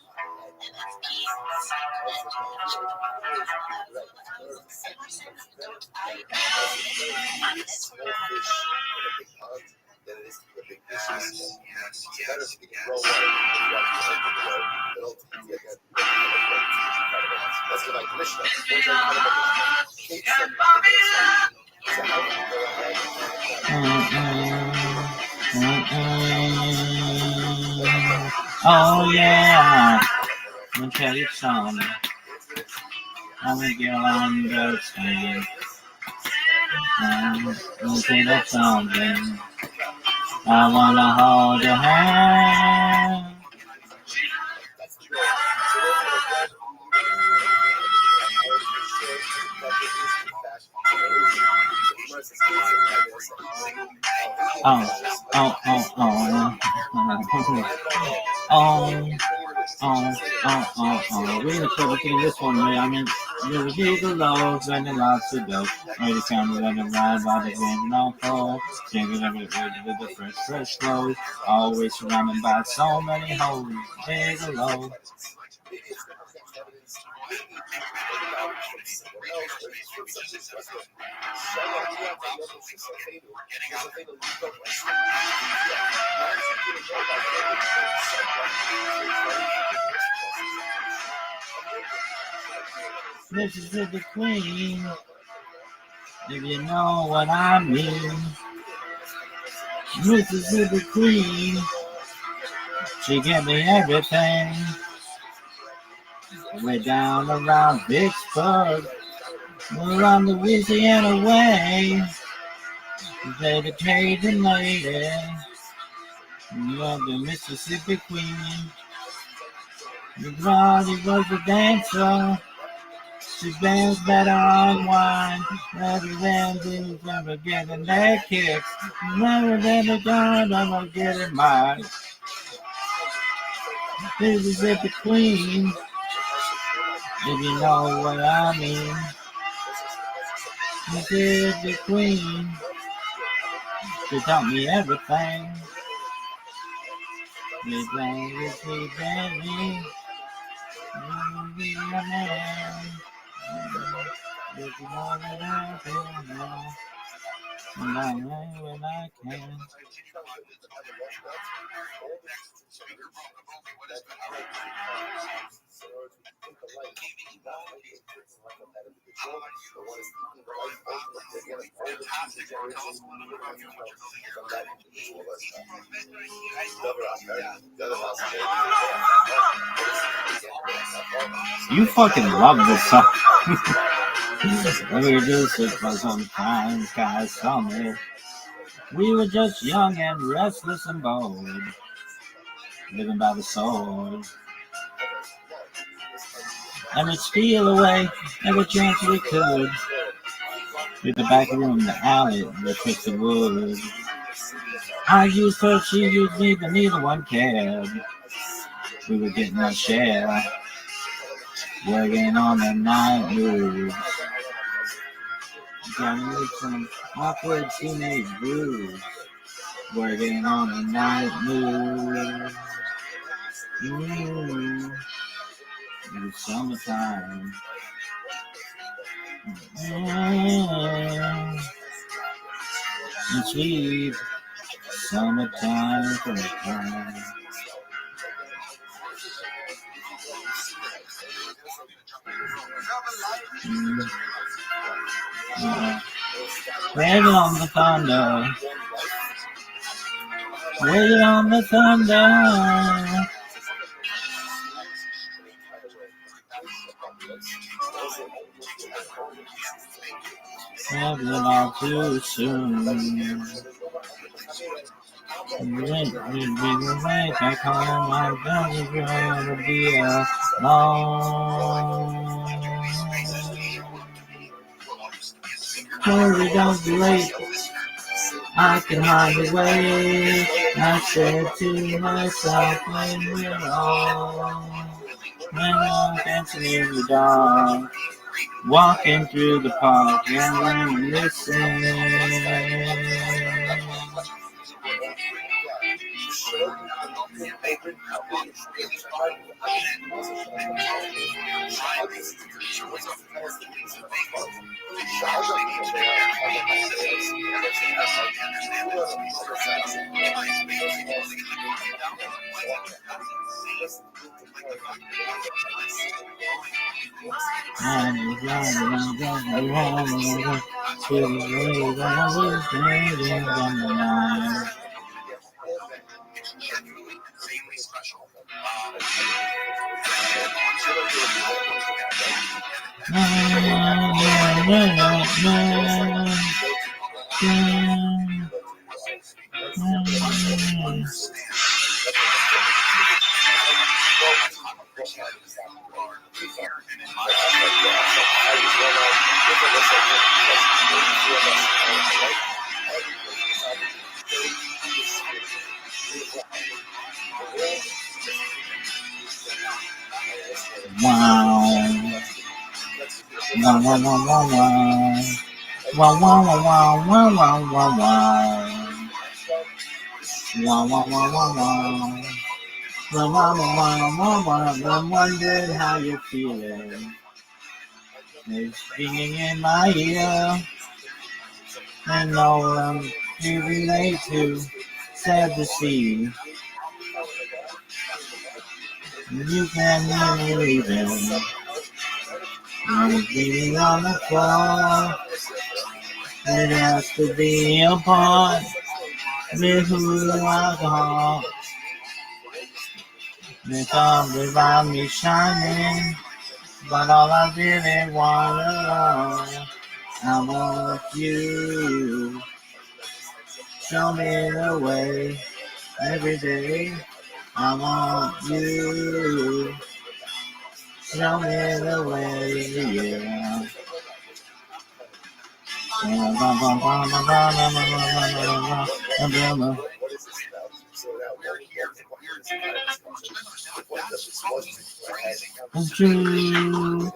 Oh yeah, let me tell you something. I'm a girl understand. Let me tell you something. I wanna hold your hand. We're gonna try to do this one, right? I mean, there's a big lows and a lot to go. Right, the camera let it ride by the wind, no fall. Changing every word with the fresh flows. Always surrounded by so many hoes. Big low. Mississippi Queen, if you know what I mean. Mississippi Queen, she give me everything. Way down around Vicksburg, around Louisiana way. They the Cajun lady, love the Mississippi Queen. Your body was a dancer. She danced better on wine. Never than never getting their kicks. Never done, never getting mine. Mississippi Queen, if you know what I mean. Mississippi Queen, she taught me everything. They playing with me, baby. Be a man. If you know that I can now. And I know when I can. You fucking love this song. We just it for some time, guys, summer. We were just young and restless and bold, living by the sword. And we'd steal away every chance we could. Through the back room, the alley, the twisted wood. I used her, she used me, but neither one cared. We were getting our share, working on the night moves. Getting some awkward teenage blues, working on the night moves. It was summertime. And sweet summertime for the time. Waiting on the thunder. Waiting on the thunder. Never all too soon. When we go back home, I'm gonna be alone. Hurry, don't be late. I can hardly wait. I said to myself when we're all dancing in the dark, walking through the park and reminiscing. Insanely special. I'm wondering how you're feeling. It's ringing in my ear, and all you relate to, sad to see. You can't believe it. I'm bleeding on the floor. It has to be a part with alcohol. The sun around me shining, but all I really want, I want you. Show me the way every day. I want you. Show me the way, yeah. It's true.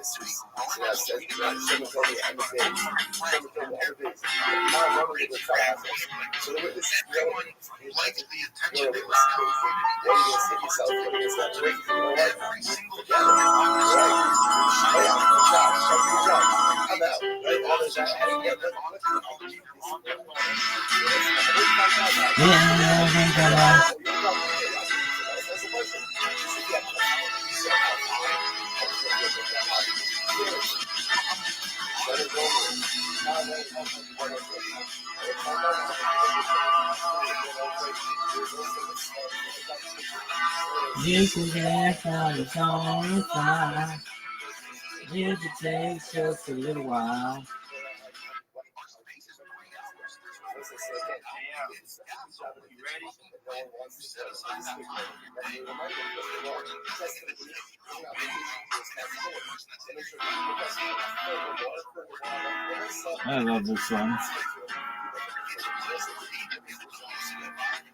You can get from the song side. It takes just a little while. I love this song.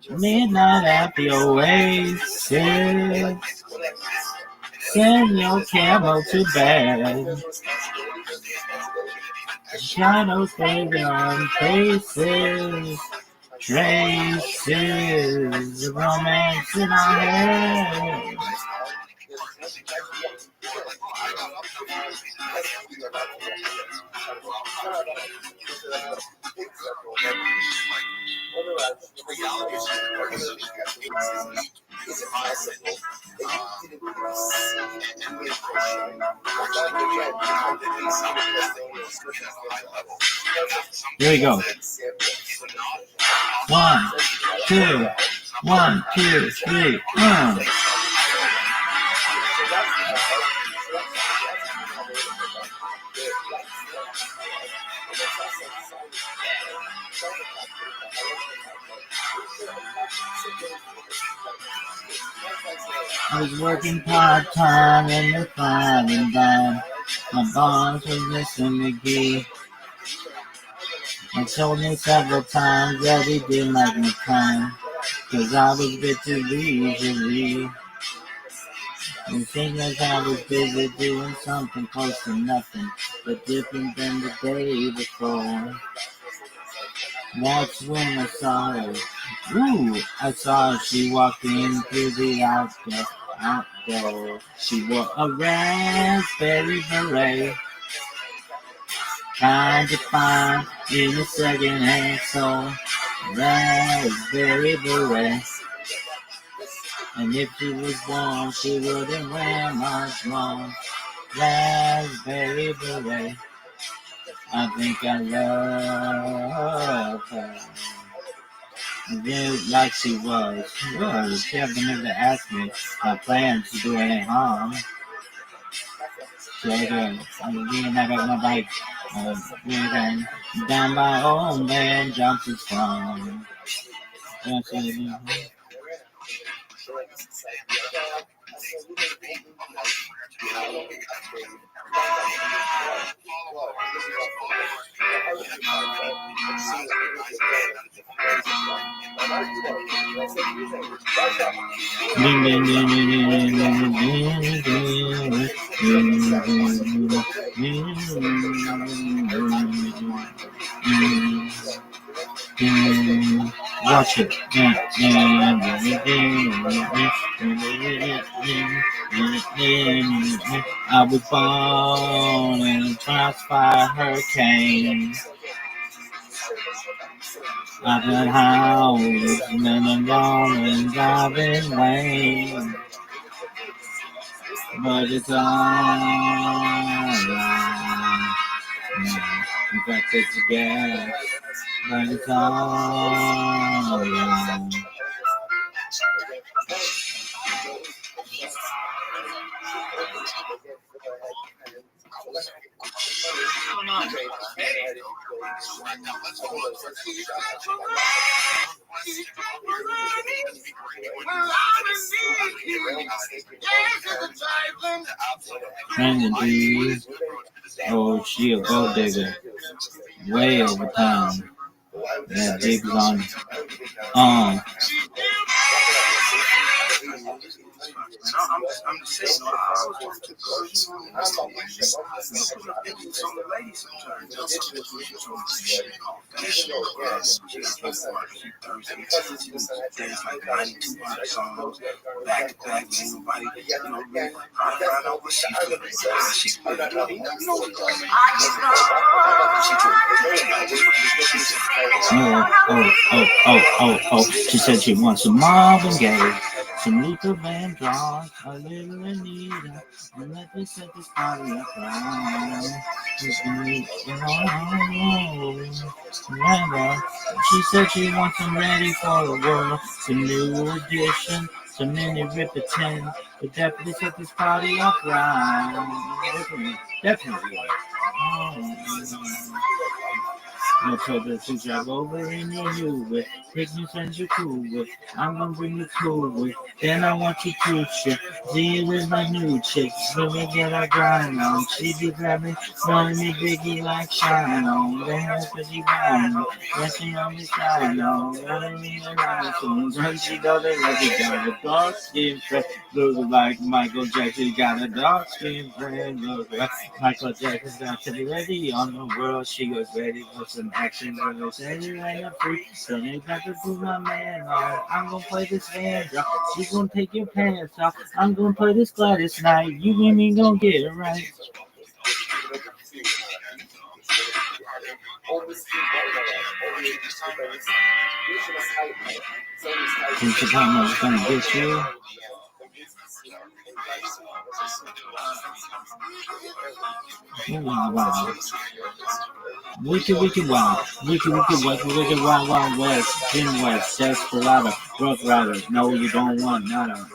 Midnight at the oasis. Send your camel to bed. Shadows fading on faces. Traces of romance in our head. Here we go. 1, 2, 1, 2, 3. I was working part-time in the fine and dime. My boss was Mr. McGee. And told me several times that he didn't like my time, 'cause I was a bit too leisurely. And thinking I was busy doing something close to nothing, but different than the day before. That's when I saw her Ooh, I saw she walked in through the outdoor. She wore a raspberry beret. Trying to find in a second-hand store. Raspberry beret. And if she was warm, she wouldn't wear much more. Raspberry beret. I think I love her. Just like she was. She hasn't never asked me my plans to do any harm. So again, I'm being back on my bike. We're down by old man Johnson's farm. Watch it. I was born in a crossfire hurricane. I've got houses and a rolling driving lane. But it's alright. In fact, it's a gas. But it's alright. Randy, oh, she a gold digger. Way over time. That dig's on. I'm just saying, I always want to go to some ladies sometimes. Things like 92 songs, back to back, ain't nobody, really trying to find out what she's doing. She's Oh. She said she wants some Marvin Gaye, some Luther Vandross, a little Anita, and let me set this party up right. She said she wants some Ready for the World, some New Edition, some Mini Ripperton, but definitely set this party up right. Definitely. I told her to drive over in your Uber, take me friends you're cool with, I'm gonna bring you cool with, then I want you to shit, see you with my new chick, so we get our grind on, she be grabbing, throwing me biggie like shine on, then that's what she grind, resting on me side on, running me around, soon she does it like she got a dark skin friend, look like Michael Jackson, got a dark skin friend, look like Michael Jackson, got to be ready on the world, she was ready for some action, but they say you ain't a freak, so you got to prove my man on. I'm gonna play this Vandross, she's gonna take your pants off. I'm gonna play this Gladys Knight, you and me gonna get it right. Think the time I was gonna get you. Wow. Wicked Wild, Wicked Wild West, Jim West, Desperado, Rough Rider. No, you don't want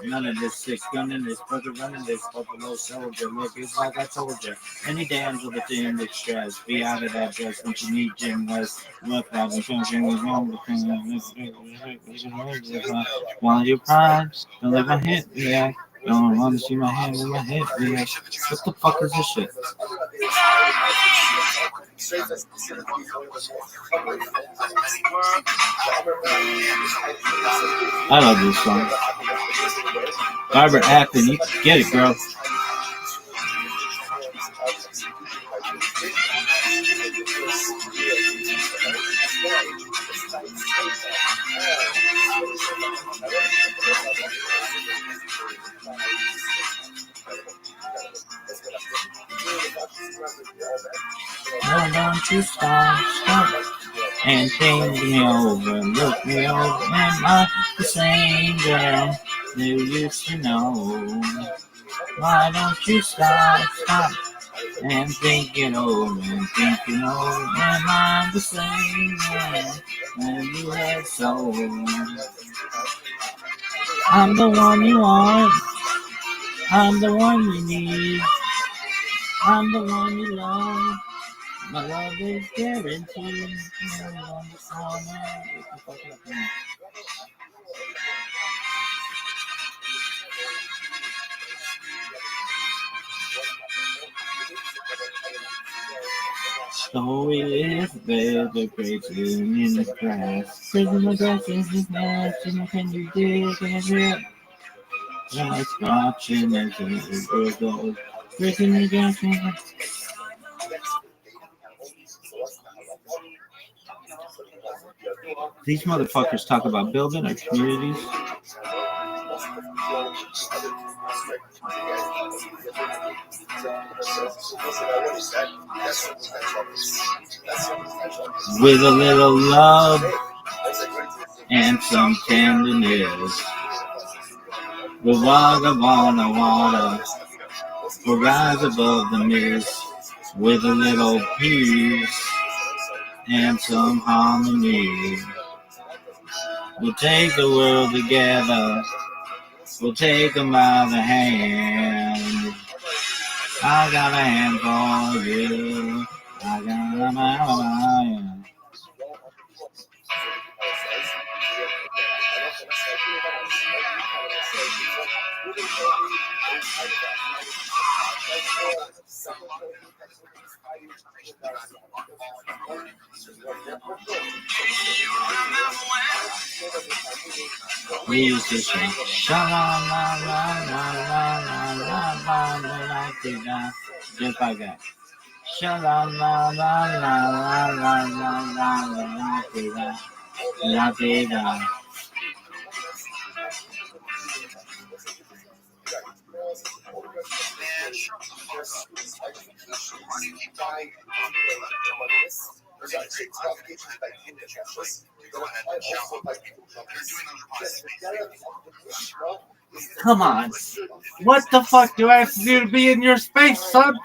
none of this six gun in this, brother running this, Buffalo Soldier. Look, it's like I told you. Any damsel that's in distress, be out of that dress when you need Jim West, Rough Rider. Something was wrong with him. While you pride, don't let my hit react. Don't want to see my hand in my head react. What the fuck is this shit? I love this song. Barbara Acton, you get it, girl. Why don't you stop and think me over, look me over, am I the same girl you used to know? Why don't you stop and think it over, think it over, am I the same girl that you had sold? I'm the one you want, I'm the one you need, I'm the one you love. My love is guaranteed. So is the crazy in the grass. Prison the grass is the grass, and can you dig it? Just watching as it goes. Prison the grass is the These motherfuckers talk about building our communities. With a little love and some tenderness. The Wagabana water will rise above the mist. With a little peace and some harmony. We'll take the world together. We'll take them by the hand. I got a hand for you. I got a man. We used to sing sha-la-la-la-la-la-la-la-la-la-la-la, just like that. Sha-la-la-la-la-la-la-la-la-la-la-la. Come on. What the fuck do I have to do to be in your space, son?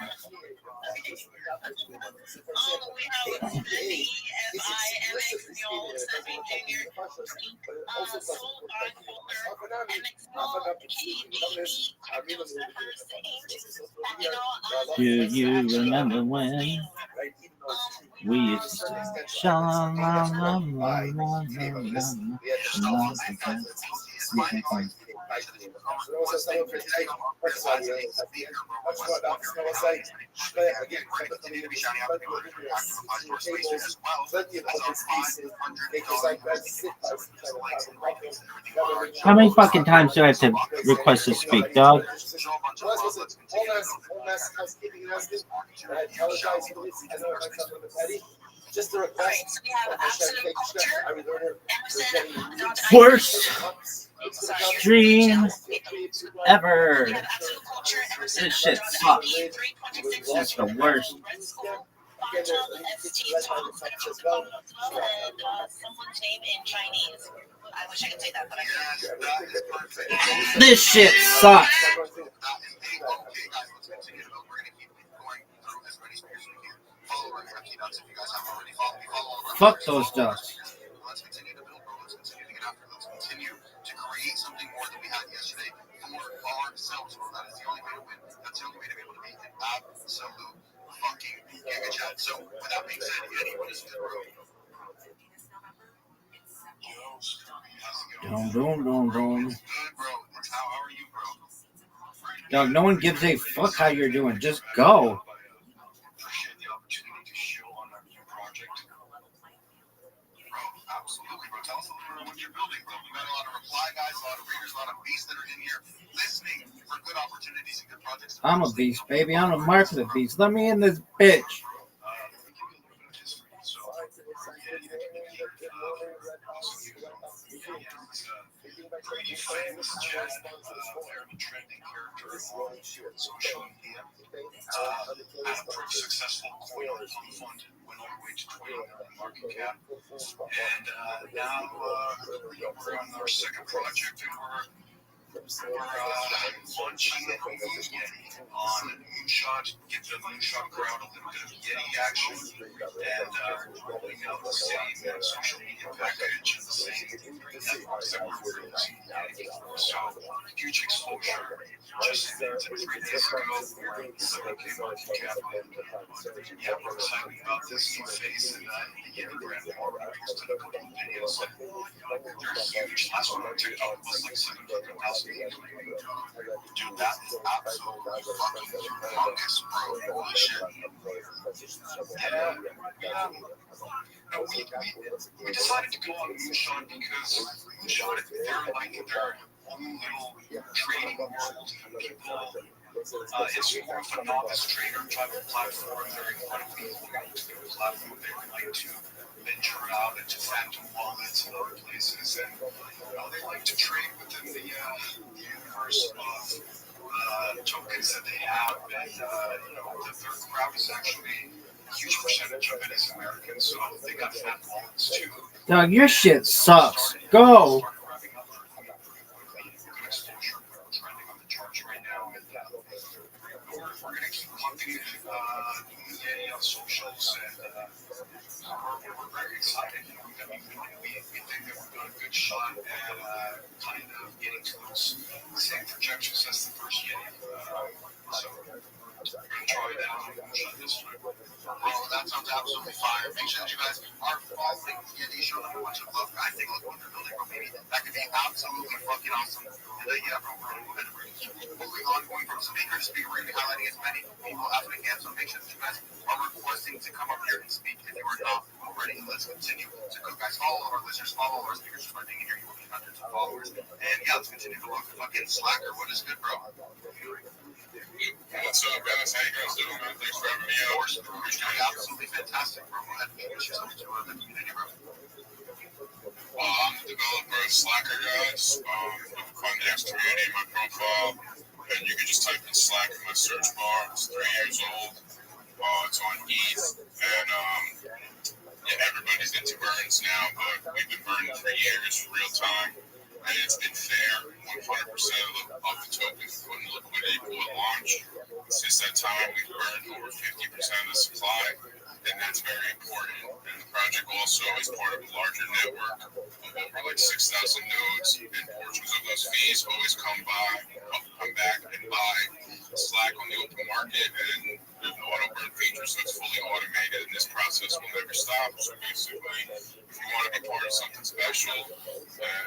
Do you remember when we used to sing sha-la-la-la-la-la-la-la-la? How many fucking times do I have to request to speak, dog? Worst stream ever. This shit sucks. It's the worst. This shit sucks. Fuck those ducks. Let's continue to build, bro. Let's continue to get after it. Let's continue to create something more than we had yesterday for ourselves, bro. That is the only way to win. That's the only way to be able to be an absolute fucking giga chat. So, with that being said, Eddie, what is good, bro? Boom. Dog, no one gives a fuck how you're doing. Just go. Appreciate the opportunity to show on our new project. Bro, absolutely, bro. Tell us a little bit what you're building, bro. We got a lot of reply guys, a lot of readers, a lot of beasts that are in here listening for good opportunities and good projects. I'm a beast, baby. I'm a mark of the beast. Let me in this bitch. pretty famous jazz, very trending character on social media. Had a pretty successful coin fund, went all the way to 20 million market cap. And now we're on our second project, and we're launching Moon Yeti on Moonshot, get the Moonshot crowd a little bit of Yeti action, and rolling out the same social media package and the same networks that we're releasing Yeti for. So, huge exposure. Just 3 days ago, we're at 7K market cap, and yeah, we're excited about this new phase in the Yeti brand. We already posted a couple of videos, and they're huge. Last one on TikTok was like 700,000 views. Dude, that is absolutely fucking humongous, bro. Holy shit. Yeah. No, we decided to go on Moonshot because Moonshot, they're like their own little trading world. People, it's more of a novice trader type of platform. They're incredibly loyal to their platform. They would like to venture out into phantom wallets and other places, and they like to trade within the universe of tokens that they have. And their crowd is actually a huge percentage of it is American, so they got phantom wallets too. Dog, your shit sucks. Go. We're going to keep pumping Yeti on socials, and we're very excited. We think that we've done a good shot at kind of getting to those same projections as the first Yeti. So we're going to try that on this time. Well, that sounds absolutely fire. Make sure that you guys are following Yeti, show them a bunch of love. Guys, take a look at what they're building, bro, baby. That could be absolutely fucking awesome. And yeah, bro, we're going to keep moving on, going from speaker to speaker. We're going to be highlighting as many people as we can. So make sure that you guys are requesting to come up here and speak if you are not already. Let's continue to go, guys. Follow our listeners, follow our speakers. Just by being here, you will be hundreds of followers. And yeah, let's continue to rock the fucking Slacker. What is good, bro? What's up, guys? How you guys doing, man? Thanks for having me on. Absolutely fantastic, bro. Go ahead and introduce yourself to the community, bro. I'm the developer of Slacker, guys. You can find the X380 in my profile, and you can just type in Slack in my search bar. It's 3 years old. It's on ETH, and everybody's into burns now, but we've been burning for years, real time. And it's been fair, 100% of the tokens put in liquidity pool at launch. Since that time, we've burned over 50% of the supply, and that's very important. And the project also is part of a larger network of over like 6,000 nodes, and portions of those fees always come back and buy Slack on the open market, and there's an auto burn feature, so it's fully automated, and this process will never stop. So basically, if you want to be part of something special, and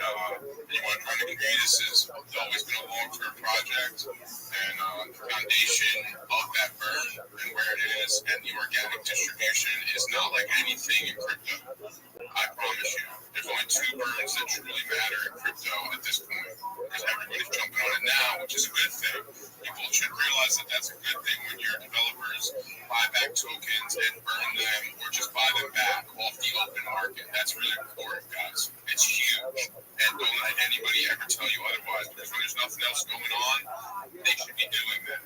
you want to try to agree, this has always been a long-term project, and the foundation of that burn and where it is, and the organic distribution is not like anything in crypto. I promise you, there's only 2 burns that truly matter in crypto at this point, because everybody's jumping on it now, which is a good thing. People should realize that that's a good thing when your developers buy back tokens and burn them, or just buy them back off the open market. That's really important, guys. It's huge, and don't let anybody ever tell you otherwise, because when there's nothing else going on, they should be doing that.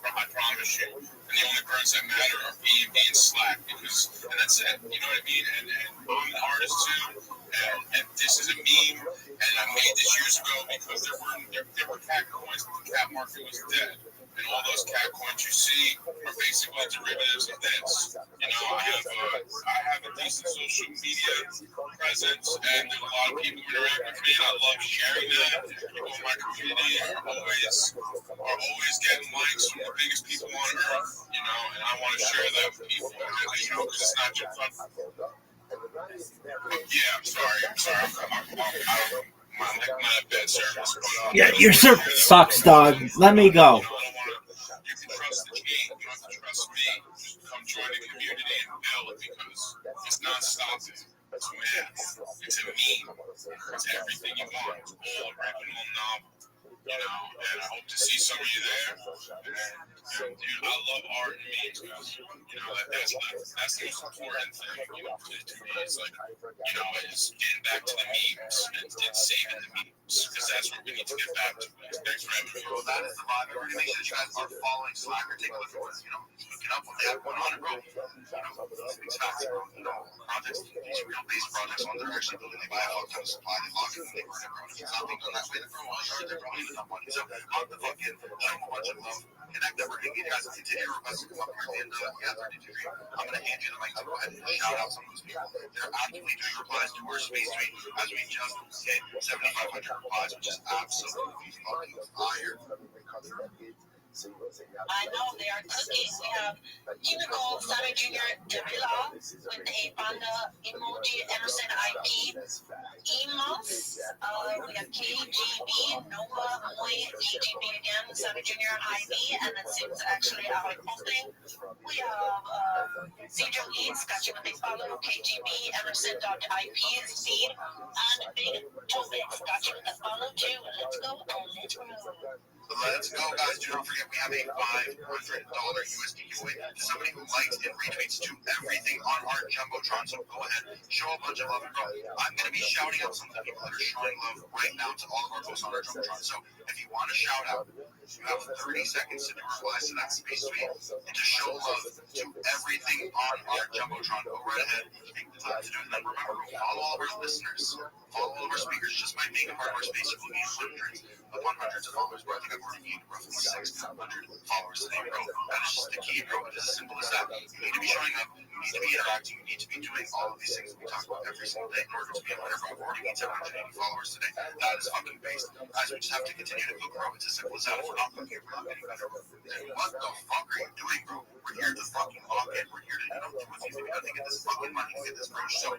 I promise you. And the only burns that matter are B and Slack, and that's it. You know what I mean? And I'm an artist too. And this is a meme, and I made this years ago because there were cat coins, but the cat market was dead. And all those cat coins you see are basically derivatives of this. You know, I have a decent social media presence, and there's a lot of people interact with me, and I love sharing that. People in my community are always getting likes from the biggest people on earth, you know, and I want to share that with people, you know, because it's not just fun. Yeah, I'm sorry. My bad service. Yeah, your service sucks, dog. Let me go. You can trust the team. You don't have to trust me. Just come join the community and build, because it's not stopping. It's math. It's a meme. It's everything you want. It's all original, novel. you know, and I hope to see some of you there. And dude, I love art and memes, guys. You know, that's the most important thing, you know, to me. It's like, you know, is getting back to the memes and saving the memes, because that's what we need to get back to. Thanks for having me. Well, that is the vibe. Everybody make sure that you guys are following Slacker. Take a look at what's, you know, looking up what they have going on, and bro, you know, these facts, bro, you know, projects, these real-based projects, on they're actually building, they buy a whole ton of supply, they lock it, and they burn it, bro. If it's not being done that way, then bro, all you are, they're probably enough money. So, on the fucking, show them a bunch of love. Connect that. We're going to get you guys to continue to request to come up here at the end of 30 degree. I'm going to hand you the mic to go ahead and shout out some of those people. They're actively doing replies to our space tweet as we just hit 7,500 replies, which is absolutely fucking fire. I know they are cooking. We have Unico, Sammy Jr., Davila with a panda emoji, Emerson IP, Emos, we have KGB, Nova, Moy, KGB again, Sammy Jr., Ivy, and it seems actually our posting. We have CJ Leeds, got you with a follow, KGB, Emerson.IP is feed, and Big Tobix, got you with a follow too. Let's go, and let's roll. Let's go, guys. Do not forget, we have a $500 USD giveaway to somebody who likes and retweets to everything on our Jumbotron. So go ahead, show a bunch of love. And bro, I'm going to be shouting out some of the people that are showing love right now to all of our posts on our Jumbotron. So if you want to shout out, you have 30 seconds to do replies to that space tweet and to show love to everything on our Jumbotron. Go right ahead, take the time to do it. And then remember, follow all of our listeners, follow all of our speakers. Just by being a part of our space, you will need hundreds upon hundreds of followers, bro. I think I've already gained roughly 600 followers today, bro. That is just the key, bro. It is as simple as that. You need to be showing up, you need to be interacting, you need to be doing all of these things that we talk about every single day in order to be a winner, bro. I've already gained 780 followers today. That is fucking based. Guys, we just have to continue to cook, bro. It's as simple as that. If we're not cooking, we're not getting better. Then what the fuck are you doing, bro? We're here to fucking lock in. We're here to, you know, do what needs to be done to get this fucking money, to get this bro. So,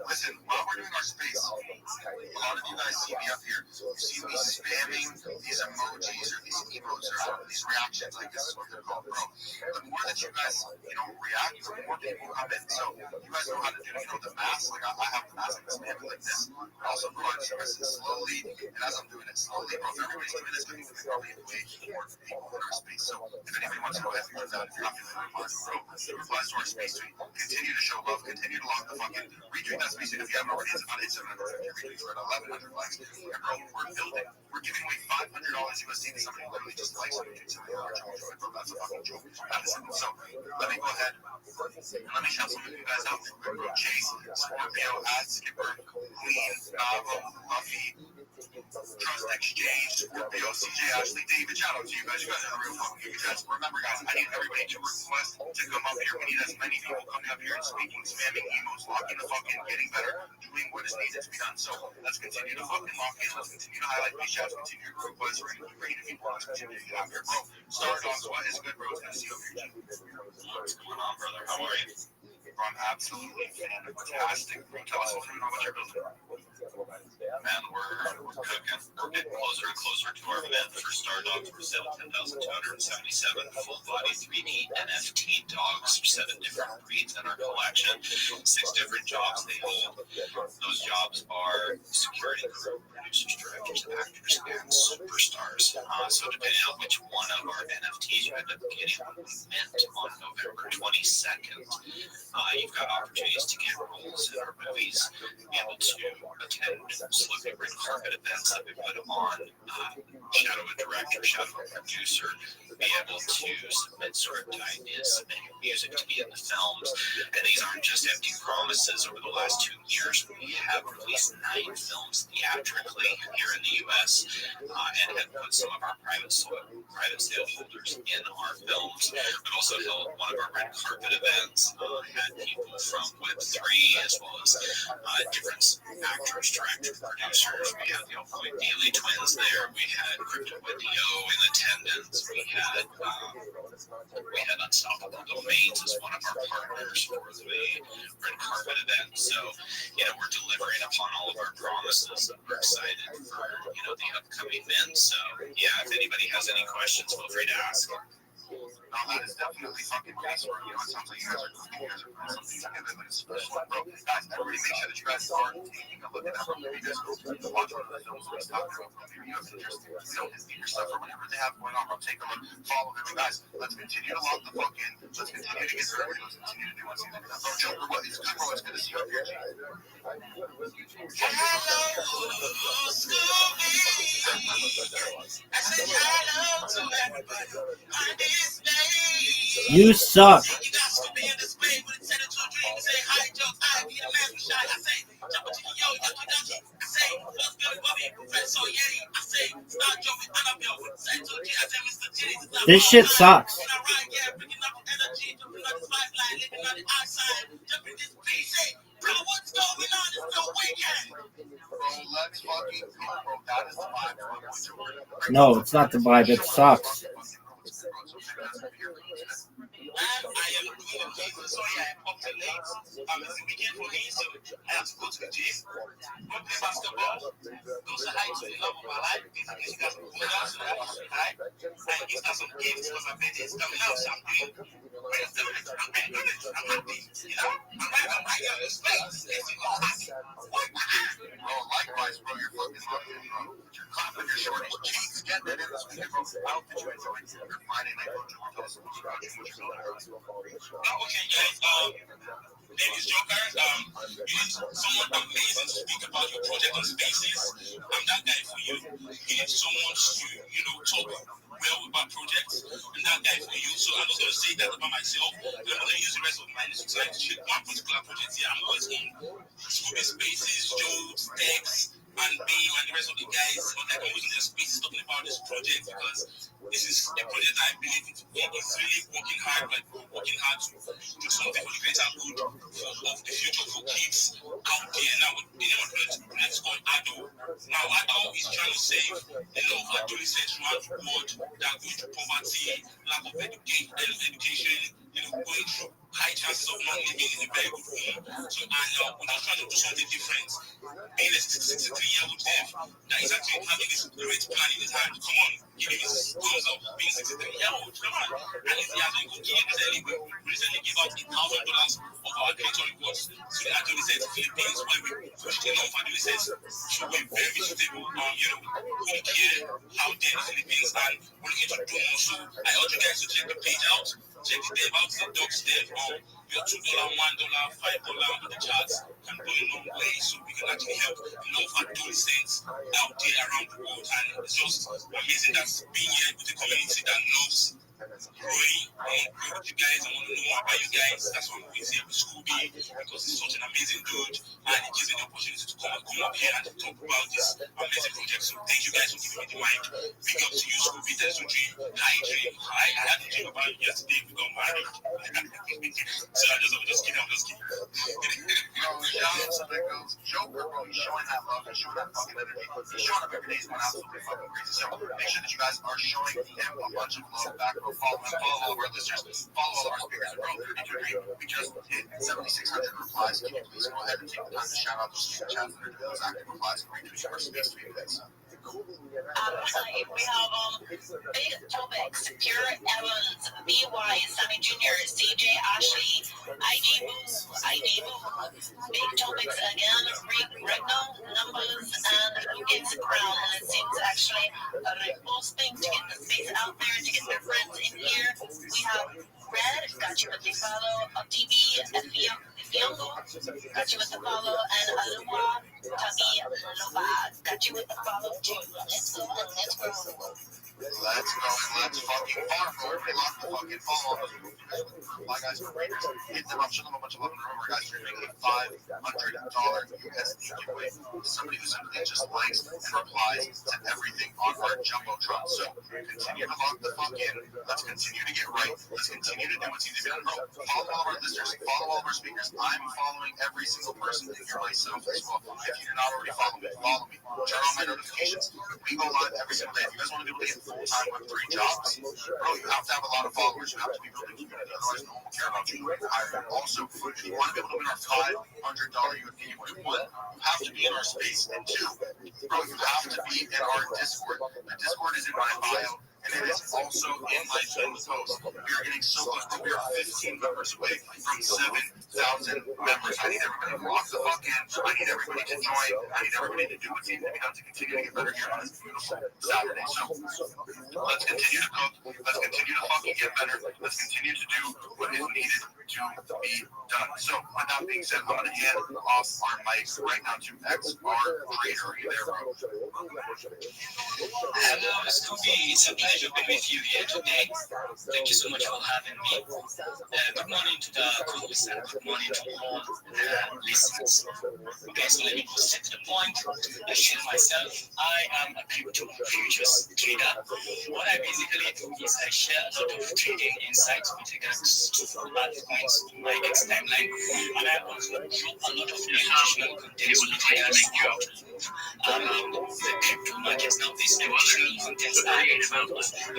listen, while we're doing our space, a lot of you guys see me up here. You see me spamming these emojis or these emotes or these reactions, like this is what they're called, bro. The more that you guys, you know, react, the more people come in. So you guys know how to do, you know, the math. Like I have the math, I'm spamming like this. But also, bro, I just press it slowly, and as I'm doing it slowly, bro, if everybody's doing this, then it's probably way more people in our space. So if anybody wants to go ahead and do that, if you're not feeling replies, bro, replies to our space tweet. Continue to show love, continue to log the fucking retweet that space tweet. If you haven't already, it's about 750 retweets. We're at 1,100 likes. And bro, we're building. We're giving away $500 USD to somebody who literally just likes something. That's a fucking joke. That is simple. So let me go ahead and let me shout some of you guys out. Bro, Chase, Scorpio, Skipper, Queen, Navo, Luffy, Trust Exchange, Scorpio, CJ, Ashley, David. Shout out to you guys. You guys are the real fucking good guys. Remember, guys, I need everybody to request to come up here. We need as many people coming up here and speaking, spamming emos, locking the fucking, getting better, doing what is needed to be done. So let's continue to fucking lock in. Let's continue to highlight these shouts, continue to request, we're going to keep rating people. Let's continue to get out here, bro. Star Dogs, what is good, bro? It's good to see you over here. What's going on, brother? How are you? Bro, I'm absolutely fantastic, bro. Tell us what you're building. Man, we're cooking. We're getting closer and closer to our event for Star Dogs. We're selling 10,277 full-body 3D NFT dogs, 7 different breeds in our collection, 6 different jobs they hold. Those jobs are security crew, producers, directors, actors, and superstars. So depending on which one of our NFTs you end up getting mint on November 22nd, you've got opportunities to get roles in our movies, be able to attend celebrity red carpet events that we put on, shadow a director, shadow a producer, be able to submit script ideas, submit music to be in the films. And these aren't just empty promises. Over the last 2 years, we have released 9 films theatrically here in the U.S. And have put some of our private sale holders in our films. We've also held one of our red carpet events, had people from Web3 as well as different actors, directors, producers. We had the Point Daily twins there. We had Crypto with D.O. in attendance. We had Unstoppable Domains as one of our partners for the red carpet event. So, we're delivering upon all of our promises, and we're excited for, the upcoming event. So, if anybody has any questions, feel free to ask. No, that is definitely fucking case, bro. You know, it sounds like you guys are doing something together like a special one, bro. Guys, everybody make sure that you guys are taking a look at that, bro. You guys go watch one of the films that he's talking about, bro. Maybe you have interest in his theater stuff or whatever they have going on, bro. Take a look, follow them. Guys, let's continue to lock the fuck in. Let's continue to get everybody. Let's continue to do what's needed. Bro, Joker, what? It's good, bro. It's good to see you up here, G. You suck. This shit sucks. No, it's not the vibe. It sucks. I am doing the gym, so yeah, I'm up to late. It's the weekend for me, so I have to go to the gym, go play basketball, go say hi to the love of my life. Basically, she got some food out, so I have to say hi. And give her some gifts because my birthday is coming out, so I'm doing great stuff. I'm happy, you know? I'm right out in space. Let's see what's happening. Bro, likewise, bro, you're fucking lucky, bro. You're clapping your shorty's cheeks. Get that in this weekend, bro. I hope that you enjoyed your Friday night, bro. Tell us what you got, what you're doing. Okay, guys, name is Joker. You need someone amazing to speak about your project on Spaces. I'm that guy for you. You need someone to, talk well about projects. I'm that guy for you. So I'm just going to say that about myself. I'm going to use the rest of my time to check one particular project here. I'm always on Scooby Spaces, Joe's, Tex, and Beam, and the rest of the guys. But I'm always in their spaces talking about this project because this is a project that I believe it's really working hard to do something for the greater good of the future for kids out there. Now, the name of the project is called ADO. Now, ADO is trying to save a lot of adolescents throughout the world that are going through poverty, lack of education, going through high chances of not living in a very good home. So, we're just trying to do something different. Being a 63-year-old dev that is actually having this great plan in his hand. Come on, give him his thumbs up. Being 63-year-old, come on. And he has been good. We recently gave out $1,000 of our creator rewards to the adolescents in the Philippines, where we pushed enough adolescents to be very suitable, home care out there in the Philippines, and we're looking to do more. So I urge you guys to check the page out. Check the dev out, the dogs dev. Your $2, $1, $5 on the charts can go a long way, so we can actually help enough adolescents out there around the world. And it's just amazing that being here with a community that loves growing. I want to grow with you guys. I want to know more about you guys. That's why I'm always here with Scooby, because he's such an amazing dude, and it gives me the opportunity to come up here and talk about this amazing project. So thank you guys for giving me the mic. Big up to you, Scooby. There's a dream. Hi, dream. I had a dream about you yesterday. We got married. So I'm just kidding. Shout out to the girls. Joker, bro, he's showing that love. He's showing that fucking energy. He's showing up every day. He's going absolutely fucking crazy. So make sure that you guys are showing him a bunch of love back, bro. Follow him, follow all of our listeners, follow all of our speakers, bro. If you agree, we just hit 7,600 replies. Can you please go ahead and take the time to shout out those super chats that are doing those active replies and retweet our space tweet, guys? We have big topics: Pure Evans, BY, Sammy Jr., CJ Ashley, ID Boo. Big topics again: Regno, numbers, and who gets the crown. And it seems actually reposting to get the space out there, to get their friends in here. We have Red, got you with the follow, DB, Fiongo, got you with the follow, and Alua, Tabi, Loba, got you with the follow too. Let's go and let's grow. Let's go and let's fucking farm, bro. Everybody lock the fucking follow. My guys, hit them up, show them a bunch of love. And remember, guys, you're making a $500 USD giveaway to somebody who simply just likes and replies to everything on our Jumbotron. So continue to lock the fuck in. Let's continue to get right. Let's continue to do what's easy to do, bro. Follow all of our listeners. Follow all of our speakers. I'm following every single person in here myself as well. If you're not already following me, follow me. Turn on my notifications. We go live every single day. If you guys want to be able to get full-time Web3 jobs, bro, you have to have a lot of followers. You have to be building community. Otherwise, no one will care about you. Also, if you want to be able to win our $500 UFD giveaway, one, you have to be in our space, and two, bro, you have to be in our Discord. The Discord is in my bio, and And it is also in my pinned post. We are getting so close, but we are 15 members away from 7,000 members. I need everybody to lock the fuck in. I need everybody to join. I need everybody to do what's needed to be done to continue to get better here on this beautiful Saturday. So let's continue to cook. Let's continue to fucking get better. Let's continue to do what is needed to be done. So with that being said, I'm going to hand off our mics right now to XR Creator. Are you there, bro? Hello, Scooby. It's a pleasure being with you here today. Thank you so much for having me. Good morning to the co-hosts and good morning to all the listeners. Okay, so let me go straight to the point. I share myself. I am a crypto futures trader. What I basically do is I share a lot of trading insights with regards to altcoins to my X timeline, and I also drop a lot of educational content with regards to the crypto markets. Now, this educational content I have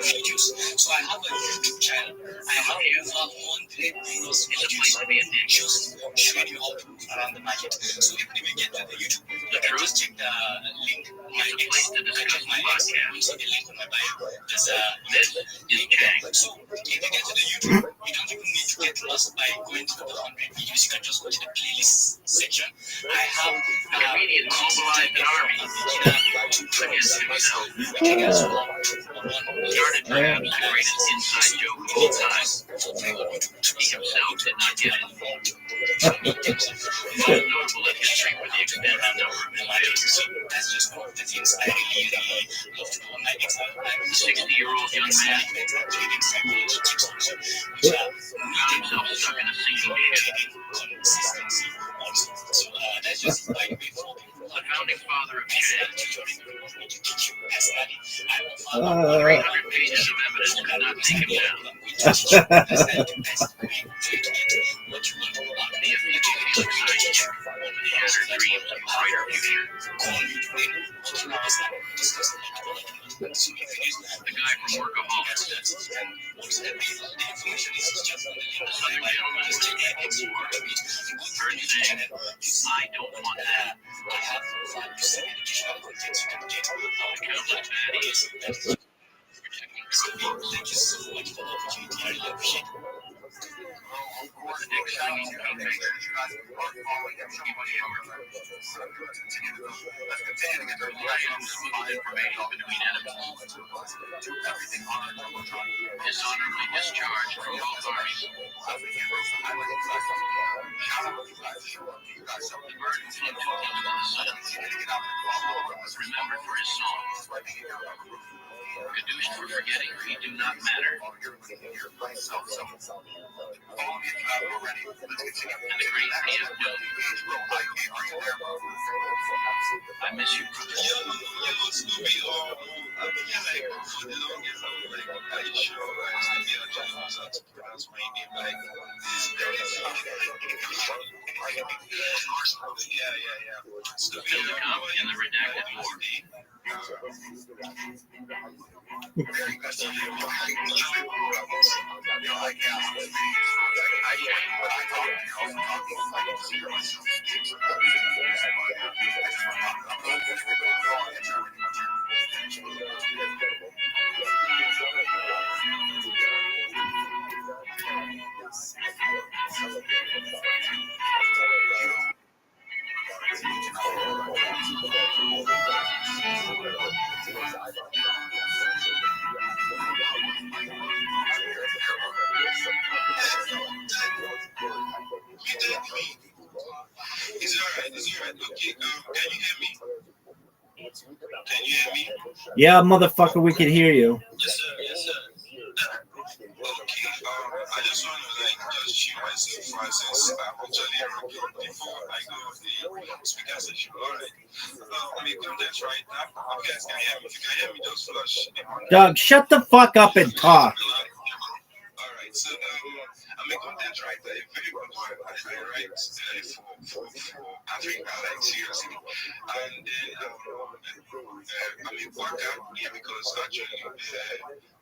videos. So I have a YouTube channel. I have over 100 plus videos just showing you how to move around the market. So even if you get to the YouTube, you can just check the link on my X, you see the link on my bio. There's a link there. So if you get to the YouTube, you don't even need to get lost by going to the 100 videos. You can just go to the playlist section. I have Comedian mobilized an army against himself. Started perhaps the greatest inside joke of all time. He himself did not get it. Most notable in history were the extent and number of his fails. That's just one of the things I really love to do on my X. 60-year-old young man found himself stuck in a sinking ship. Consistency also. So that's just my way for The founding father of Chad. 300 pages of evidence could not take him down. The effigy resides over the shattered dreams of a brighter future. The guy from Workaholics. The Southern gentleman is taking war. Heard saying, I don't want that. I have 5% educational content you can get. Countless baddies. Thank you so much for the opportunity. I really appreciate it. The next singing filmmaker. Information between enemies. Dishonorably discharged from both armies. The bird who flew too close to the sun. Remembered for his song. Caduced for forgetting he do not matter. And the great P.F. I miss you. Still to come in the redacted war. Is it alright? Okay, can you hear me? Can you hear me? Yeah, motherfucker, we can hear you. Yes, sir. Okay, I just want to just shoot myself for since I'm actually before I go off the speaker session. Alright. I mean, content right now. You guys can hear me. If you can hear me, just flash. Doug, shut the fuck up and talk. Alright, so I make content right there. A very good one. I write for Africa, like seriously. And then I mean, work out, yeah, because actually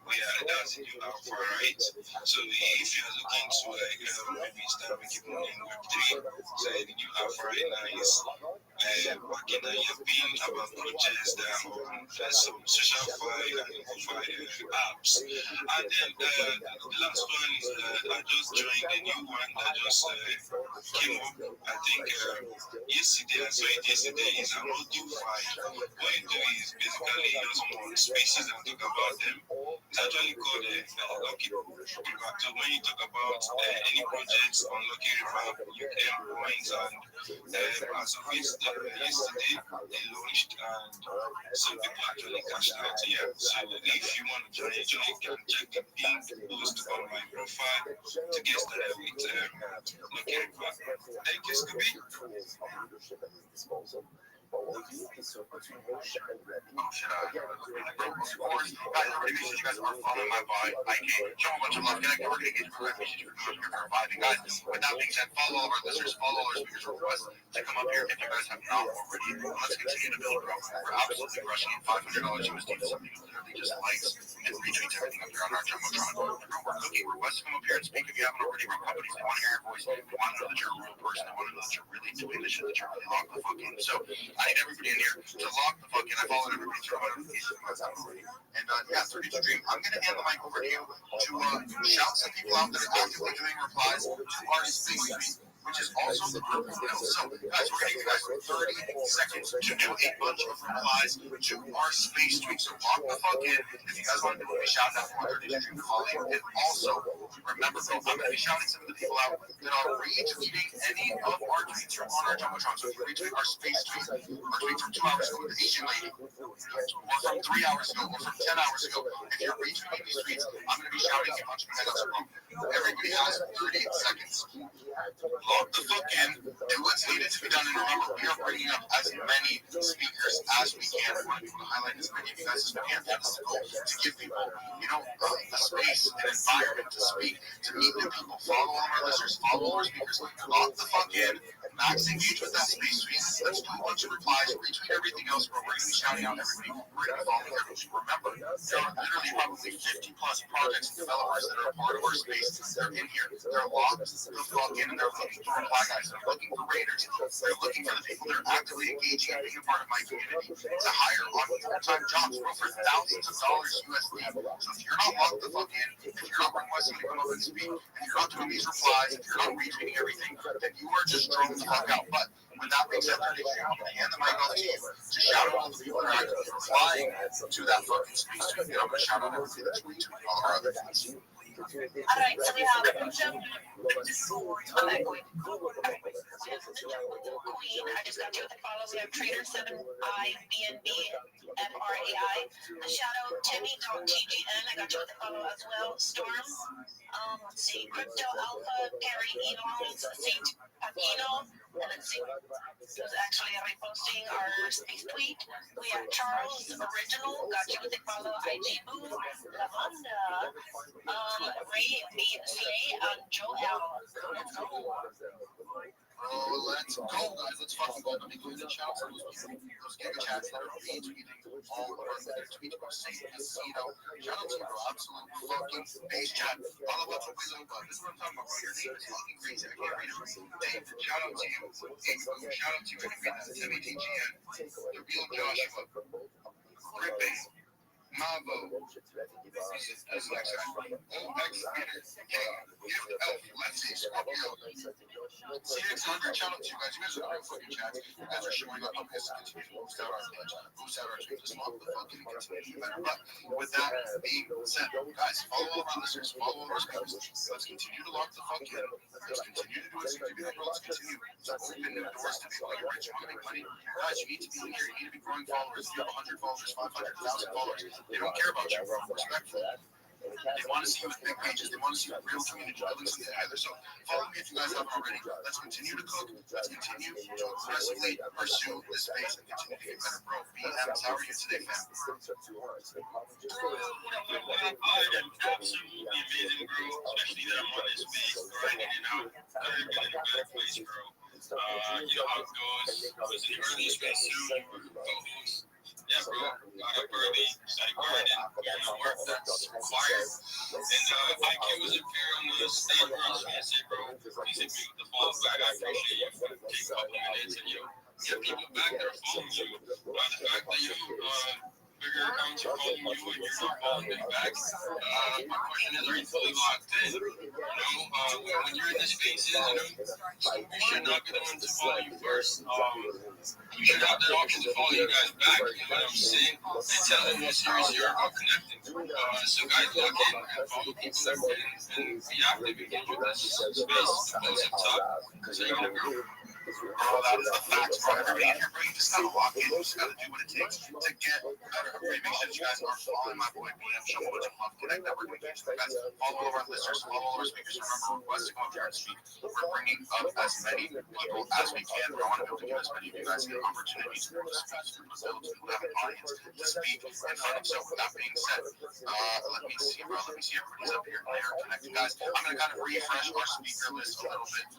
yeah, that's a new app for right. So if you're looking to like maybe start making money in Web3, so the new app right now is working on your being about projects that are on some social file and info apps. And then the last one is I just joined a new one that just came up. I think yesterday, I saw it yesterday, is an audio file. What you do is basically you just want spaces and talk about them. It's actually called Lucky River. So when you talk about any projects on Lucky River, you earn points, and as of yesterday, they launched, and some people actually cashed out. Yeah. So if you want to join, you can check the pink post on my profile to get started with Lucky River. Thank you, Scooby. Of course, guys, already make sure you guys are following my boy. I can show a bunch of love. Connect. We're gonna get you for vibing, guys. With that being said, follow all our listeners, follow our speakers request to come up here if you guys have not already. Let's continue to build, bro. We're absolutely rushing in $500 USD to something literally just likes and retweets everything up here on our Jumbotron. We're cooking. Request to come up here and speak if you haven't already. Bro, companies, they want to hear your voice. They want to know that you're a real person. They want to know that you're really doing the shit that you're really locked the fuck in. So I need everybody in here to lock the fuck in. I followed everybody through my notifications. And yeah, 32 Dream, I'm going to hand the mic over to you to shout some people out that are actively doing replies to our space tweet, which is also the purple pill. So, guys, we're going to give you guys 30 seconds to do a bunch of replies to our space tweet. So, lock the fuck in if you guys want to be shouting out from our 32 Dream colleague. And also, remember, bro, I'm going to be shouting some of the people out that are retweeting any of our tweets from on our Jumbotron. So, if you retweet our space tweet, our tweet from 2 hours ago with the Asian lady, or from 3 hours ago, or from 10 hours ago, if you're retweeting these tweets, I'm going to be shouting a bunch of megas from. Everybody has 30 seconds. Lock the fuck in, do what's needed to be done, and remember, we are bringing up as many speakers as we can. We want people to highlight as many of you guys as we can. That's the goal, to give people, a space, an environment to speak, to meet new people. Follow all our listeners, follow our speakers. Lock the fuck in, max engage with that space tweet. Let's do a bunch of replies, retweet everything else, bro. We're going to be shouting out everybody. We're going to be following everybody. Remember, there are literally probably 50 plus projects and developers that are a part of our space. They're in here. They're locked the fuck in, and they're looking for reply guys. They're looking for raiders. They're looking for the people that are actively engaging and being a part of my community to hire on full-time jobs, bro, for thousands of dollars USD. So if you're not locked the fuck in, if you're not requesting to come up and speak, if you're not doing these replies, if you're not retweeting everything, then you are just drone the fuck out. But with that being said, I'm going to hand the mic off to you to shout out all the people that are actively replying to that fucking speech tweet. And I'm going to shout out everybody that's retweeting all our other tweets. Alright, so we have Queen, I just got you with the follows. We have Trader 7IBNBFRAI. A shout out Timmy.TGN, I got you with the follow as well. Storm. Let's see, Crypto Alpha, Gary Elons, Saint Papino, and let's see, who's actually reposting our space tweet. We have Charles Original, got you with the follow. IG Boo, Lavanda, Ray BCA, and Joe L. Let's go. Let's go, guys. Let's fucking go. Let me go ahead and shout out those giga chats that are retweeting all of our other tweets about Saint Casino. Shout out to you, bro. Absolute fucking base chat. All about what we love about. This is what I'm talking about, bro. Your name is fucking crazy. I can't read it. Dave, shout out to you. Shout out to you. Timmy TGN. The real Joshua. Ripping. Mavo. That's next guy. OX Spitter. Gift Elf. Lefty. Scorpio. CX100. Shout out to you guys. You guys are real fucking chats. You guys are showing up on this and continue to boost out our page. Boost out our tweets. Lock the fucking continue to do better. But with that being said, guys, follow all our listeners. Follow all our speakers. Let's continue to lock the fuck in. Let's continue to do what we do. Let's continue to open new doors to people like rich and make money. Guys, you need to be in here. You need to be growing followers. If you have 100 followers, 500,000 followers, they don't care about you. Respectful. They want to see you with big pages. They want to see you with real community building something either. So follow me if you guys haven't already. Let's continue to cook. Let's continue to aggressively pursue this space and continue to get better, bro. BMs, how are you today, fam? I'm absolutely amazing, bro. Especially that I'm on this space, grinding it out. I've been in a good place, bro. You know how it goes. I was in the early space soon. Co-host. Yeah, bro. Got up early, started grinding, doing the work that's required. And my kid was up here on the stage, bro. So I said, bro, he said, pick the phone back. I appreciate you for taking a couple minutes. And yo, yeah, people back there following you. By the fact that you, bigger accounts are following you and you're not following them back. My question is, are you fully locked in? You know, when you're in the spaces, you know, you should not be the one to follow you first. You should have the option to follow you guys back. You know what I'm saying? And tell them how serious you are about connecting. So guys, lock in and follow people and be active and get your space close up top because they're gonna grow. Bro, that is the facts, bro. Everybody in here, bro, you just gotta lock in. You just gotta do what it takes to get better. Make sure that you guys are following my boy BM. Show me what you love. Connect network with guys. Follow all of our listeners. Follow all our speakers. Remember, request to come up here and speak. We're bringing up as many people as we can. We want to be able to give as many of you guys the opportunity to speak, to build, to have an audience, to speak in front of. So with that being said, let me see, bro. Let me see everybody's up here. They are connected, guys. I'm gonna kind of refresh our speaker list a little bit,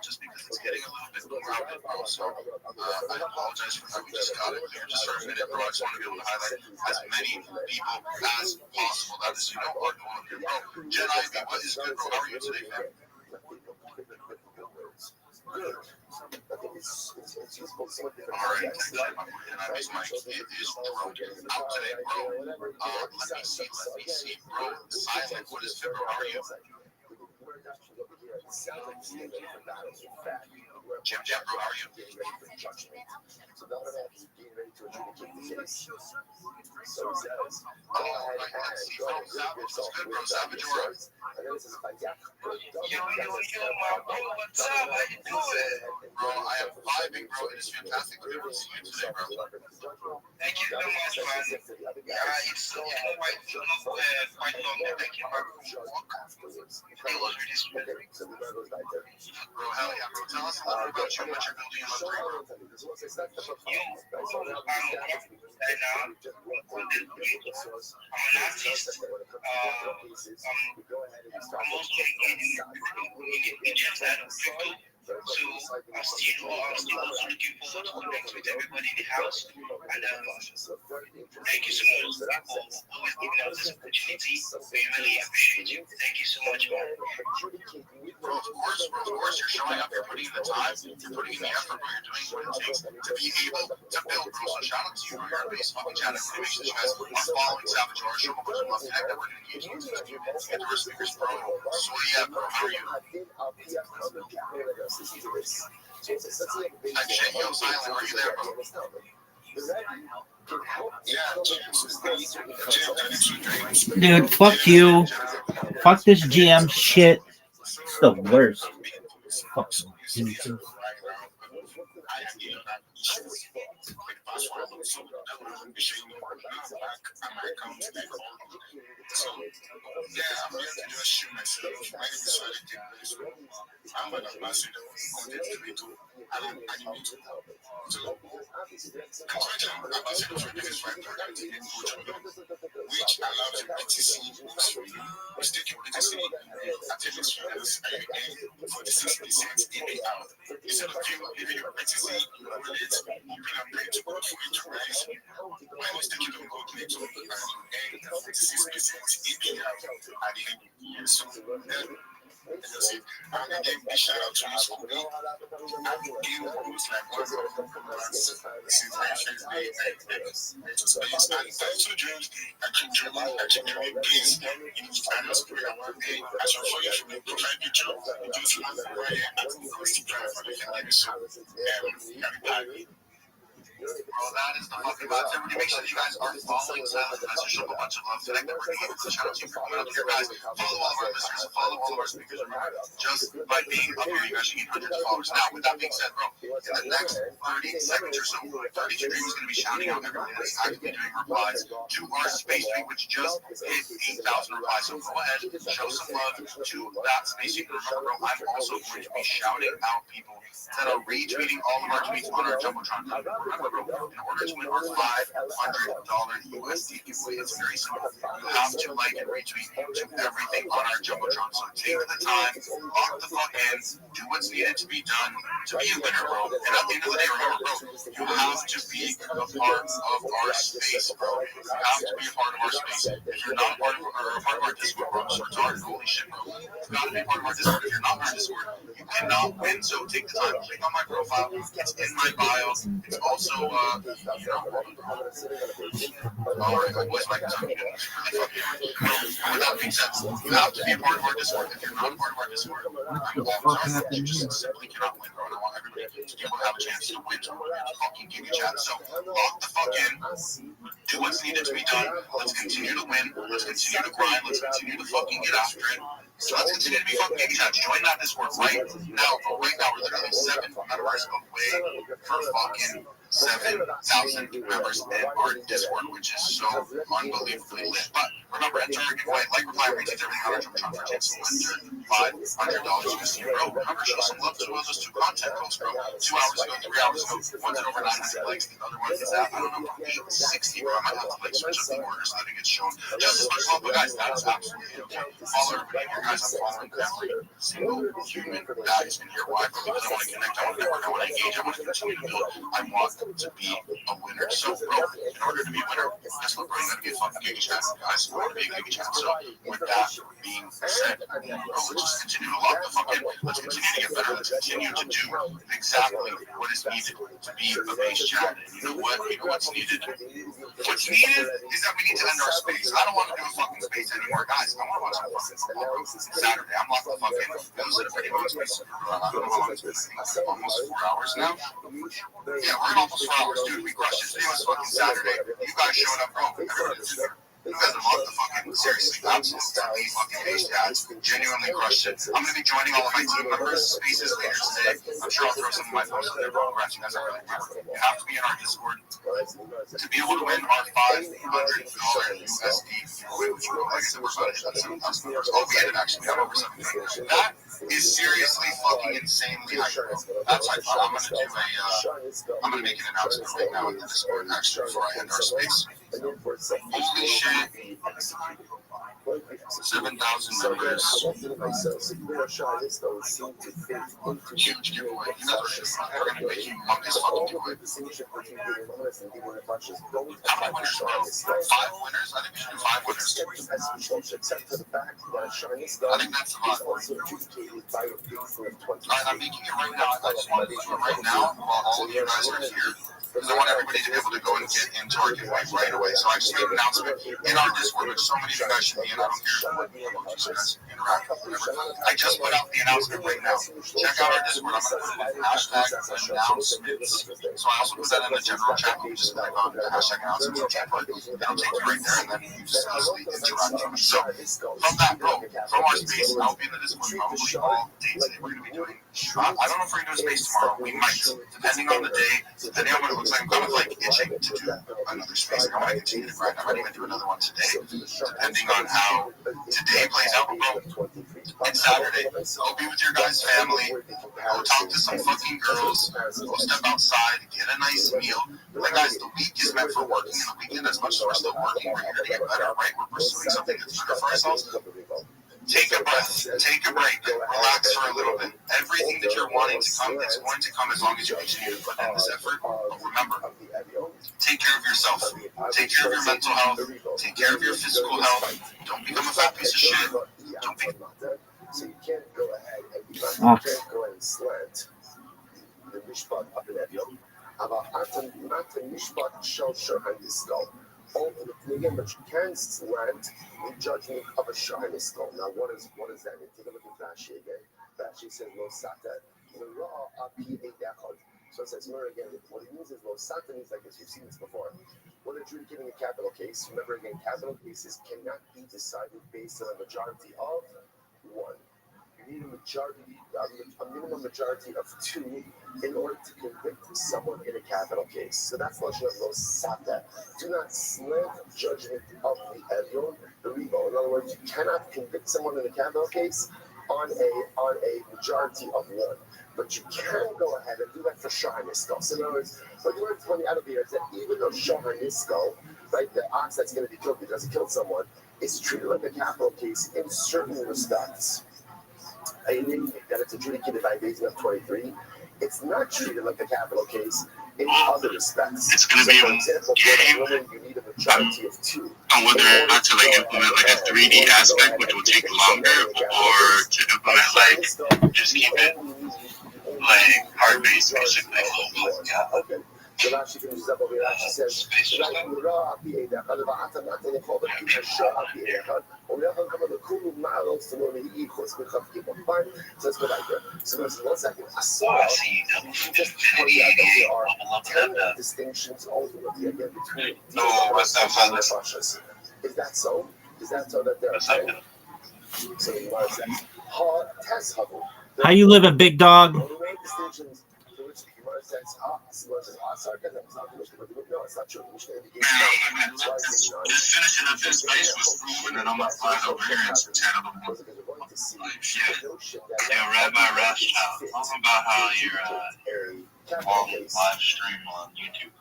just because it's getting a little bit crowded, bro. So I apologize for that. We just got it clear just for a minute, bro. I just want to be able to highlight as many people as possible that is, are going up here, bro. Jen Ivy, what is good, bro? How are you today, man? Good. All right, Jen Ivy's mic is broken out today, bro. Let me see, bro. Silent, what is good, bro? How are you? Jim, bro, how are you? Let's see, bro. Savage, what's good, bro? Savage, or Yo, my bro, what's up? How you doing? Bro, I am vibing, bro. It is fantastic to be able to see you today, bro. Thank you so much, man. It's quite long that I came back from work. It was really smooth. Bro, hell yeah, bro. Tell us a little bit about you and what you're building in Web3, bro. I'm an artist. I'm also in just that crypto. So I'm still also looking forward to connect with everybody in the house. And thank you so much for always giving us this opportunity. We really appreciate you. Thank you so much, man. Bro, of course, you're showing up, you're putting in the time, you're putting in the effort, bro, you're doing what it takes to be able to build, bro. So shout out to you, bro. You're a base fucking chat. Everybody make sure you guys are following Savage or show them what you love, connect network, and engage with you. Get the rest speakers, bro. So yeah, bro, how are you? I check you, silent. Are you there, bro? Dude, fuck you. Fuck this GM shit. It's the worst. Fucking dude. So, yeah, I'm here to just show myself. My name is Swale. I'm an ambassador, content creator, and an animator. So, currently I'm an ambassador for business right now, which allows you BTC books for you. You stake your BTC at Felix Finance and you earn 46% APR. Instead of you leaving your BTC in your wallet, you can apply to go for it to rise. Why not stake it on Gold Network and you earn 46% APR at the end of the year? So, and again, big shout out to Miss Obi. I've been game almost like 1 months since my first day at space. And I told dreams, I keep dreaming peace. In the final spirit, one day, I shall show you from the profile picture. You just look right here at the Instagram for the family. So, Bro, that is the fucking vibes. Everybody make sure you guys are following Silent as you show a bunch of love. Connect network, shout out to you for coming up here, guys. Follow all of our listeners, follow all of our speakers. Remember, just by being up here, you guys should get hundreds of followers. Now, with that being said, bro, in the next 30 seconds or so, 30 Stream is going to be shouting out everybody that's actively doing replies to our space tweet, which just hit 8,000 replies. So go ahead, show some love to that space tweet. Remember, bro, I'm also going to be shouting out people that are retweeting all of our tweets on our Jumbotron. Remember, bro. In order to win our $500 USD giveaway, it's very simple. You have to like and retweet to everything on our Jumbotron. So take the time, lock the fuck in, do what's needed to be done to be a winner, bro. And at the end of the day, remember, bro, you have to be a part of our space, bro. You have to be a part of our space. If you're not a part of our Discord, bro, I'm just retarded. Holy shit, bro. You've got to be a part of our Discord. If you're not in our Discord, you cannot win. So take the time, click on my profile. It's in my bio. It's also, alright, my voice mic is on. With that being said, you have to be a part of our Discord. If you're not a part of our Discord, I'm sorry, you just simply cannot win, bro. And I want everybody to be able to have a chance to win to fucking Giga Chat. So lock the fuck in. Do what's needed to be done. Let's continue to win. Let's continue to grind. Let's continue to fucking get after it. So let's continue to be fucking Giga Chat. Join that Discord right now. But right now, we're literally 7 members away for fucking 7,000 members in our Discord, which is so unbelievably lit. But remember, enter our giveaway, like, reply, retweet everything on our Jumbotron for chance to enter $500 USD, bro. Remember, show some love to those 2 content posts, bro. 2 hours ago, 3 hours ago, one's at over 900 likes, the other one is at, I don't know, from 860, bro. I might have to like switch up the order so that it gets shown just as much love. But guys, that is absolutely okay. Follow everybody here, guys. I'm following every single human that is in here. Why? Because I want to connect, I want to network, I want to engage, I want to continue to build. I want to be a winner. So, bro, in order to be a winner, that's what we're going to be a fucking Giga Chat, guys. We're going to be a Giga Chat. So, with that being said, bro, let's just continue to lock the fuck in. Let's continue to get better. Let's continue to do exactly what is needed to be a base chat. And you know what? You know what's needed? What's needed is that we need to end our space. I don't want to do a fucking space anymore, guys. I want to watch some fucking football, bro. It's Saturday. I'm locked the fuck in. Those are the pretty much space. I don't know how long it's been. Almost 4 hours now. Yeah, we're in almost 4 hours, dude. We crushed this video. It's fucking Saturday. You guys showed up, bro. Everybody's there. You guys are locked the fucking, seriously, absolutely fucking base chats. Genuinely crushed it. I'm going to be joining all of my team members' spaces later today. I'm sure I'll throw some of my posts in there, bro. Congrats, you guys are really good. You have to be in our Discord to be able to win our $500 USD giveaway, which, bro, like I said, we're about to hit that 7,000 members. Oh, we hit it, actually. We have over 7,000. That is seriously fucking insanely hype, bro. That's hype. I'm going to do I'm going to make an announcement right now in the Discord, actually, before I end our space. Holy shit. 7,000 members. Huge giveaway. You know we're going to make a humongous fucking giveaway. How many winners, bro? 5 winners? I think we should do 5 winners. I think that's a lot. Alright, I'm making it right now. I just want to do it right now while all of you guys are here. Because I want everybody to be able to go and get into our giveaway right away. So I just made an announcement in our Discord, which so many of you guys should be in. I don't care what you guys interact with, whatever. I just put out the announcement right now. Check out our Discord. I'm going to put it in hashtag announcements. So I also put that in the general chat. You just click on the hashtag announcements and chat button. It'll take you right there, and then you just easily interact with me. So from that, bro, from our space, I'll be in the Discord probably all day today. We're going to be doing, I don't know if we're going to do a space tomorrow. We might, depending on the day, depending on what it looks like. I'm kind of like itching to do another space. I want to continue to grind. I might even do another one today, depending on how today plays out. Bro, it's Saturday. Go be with your guys' family. Go talk to some fucking girls. Go step outside. Get a nice meal. Like, guys, the week is meant for working, and the weekend, as much as we're still working, we're here to get better, right? We're pursuing something that's better for ourselves. Take a breath, take a break, relax for a little bit. Everything that you're wanting to come, it's going to come as long as you continue to put in this effort. But remember, take care of yourself. Take care of your mental health. Take care of your physical health. Don't become a fat piece of shit. Don't be... So you can't go ahead and slant the mishpat up in avion. Aber not the mishpat shall show hand his skull. Again, but you can slant the judgment of a shiny skull. Now, what does that mean? Take a look at Rashi again. Rashi says lo sata. So it says, remember again, what it means is lo sata means like this. You've seen this before. When adjudicating a capital case, remember again, capital cases cannot be decided based on a majority of 1. You need a minimum majority of 2 in order to convict someone in a capital case. So that's lashon of lo sata. Do not slant judgment of the avion, the rebo. In other words, you cannot convict someone in a capital case on a majority of one. But you can go ahead and do that for Shah Nisko. So in other words, what you want to point out over here is that even though Shah Nisko, right, the ox that's going to be killed because he killed someone, is treated like a capital case in certain respects. Namely, that it's adjudicated by raising of 23. It's not treated like a capital case in other respects. It's going to be for example, game. woman, you need a majority of 2. On whether or not to like implement like a 3D aspect, which will take longer, or to implement like just keep it like hard based basically. Okay. So now she finishes up over here. She says, so let's go back there. So listen, 1 second. I saw just point out that there are 10 distinctions ultimately again between functions. Is that so? Is that so that there are 10? So you want to say, test hubble. How you living, big dog? No, it's not true. Just finishing up this space was proven that I'm gonna fly over here and chat a little more. Yeah, Rabbi Rothschild. Tell them about how you're on live stream on YouTube.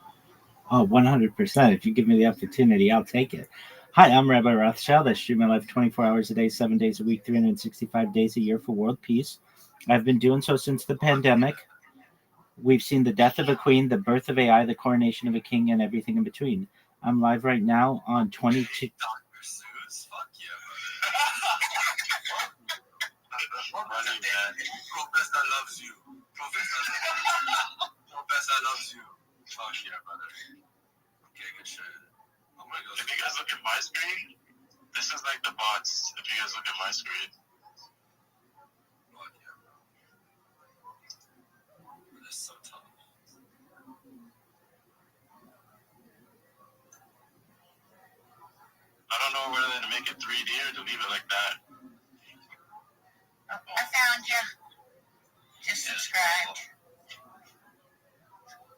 Oh, 100%. If you give me the opportunity, I'll take it. Hi, I'm Rabbi Rothschild. I stream my life 24 hours a day, 7 days a week, 365 days a year for world peace. I've been doing so since the pandemic. We've seen the death of a queen, the birth of AI, the coronation of a king, and everything in between. I'm live right now on 22. Professor loves you. Professor loves you. Fuck yeah, brother. Okay, good shit. I'm gonna go. If you guys look at my screen, this is like the bots. If you guys look at my screen. Fuck yeah, bro. This is so tough. I don't know whether to make it 3D or to leave it like that. I found you. Just subscribed.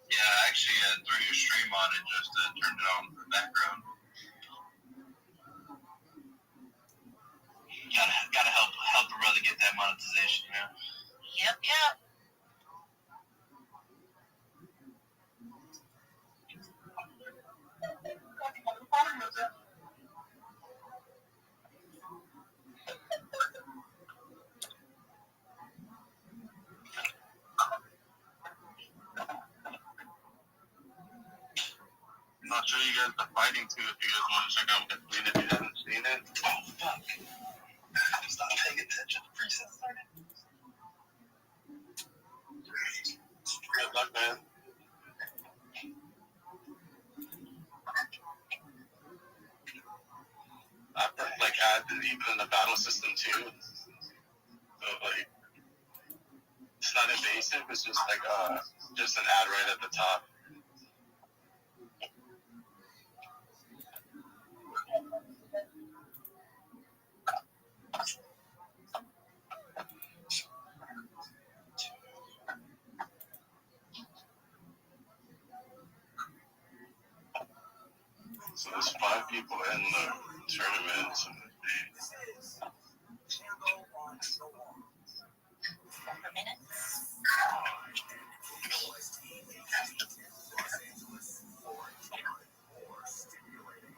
Yeah, I actually threw your stream on and just turned it on in the background. Gotta help a brother get that monetization, you know? Yep. I'll show you guys the fighting too if you guys want to check out the screen if you haven't seen it. Oh, fuck. I'm not paying attention. The preset started. Good luck, man. I put like ads even in the battle system too. So like, it's not invasive. It's just like just an ad right at the top. So there's 5 people in the tournament.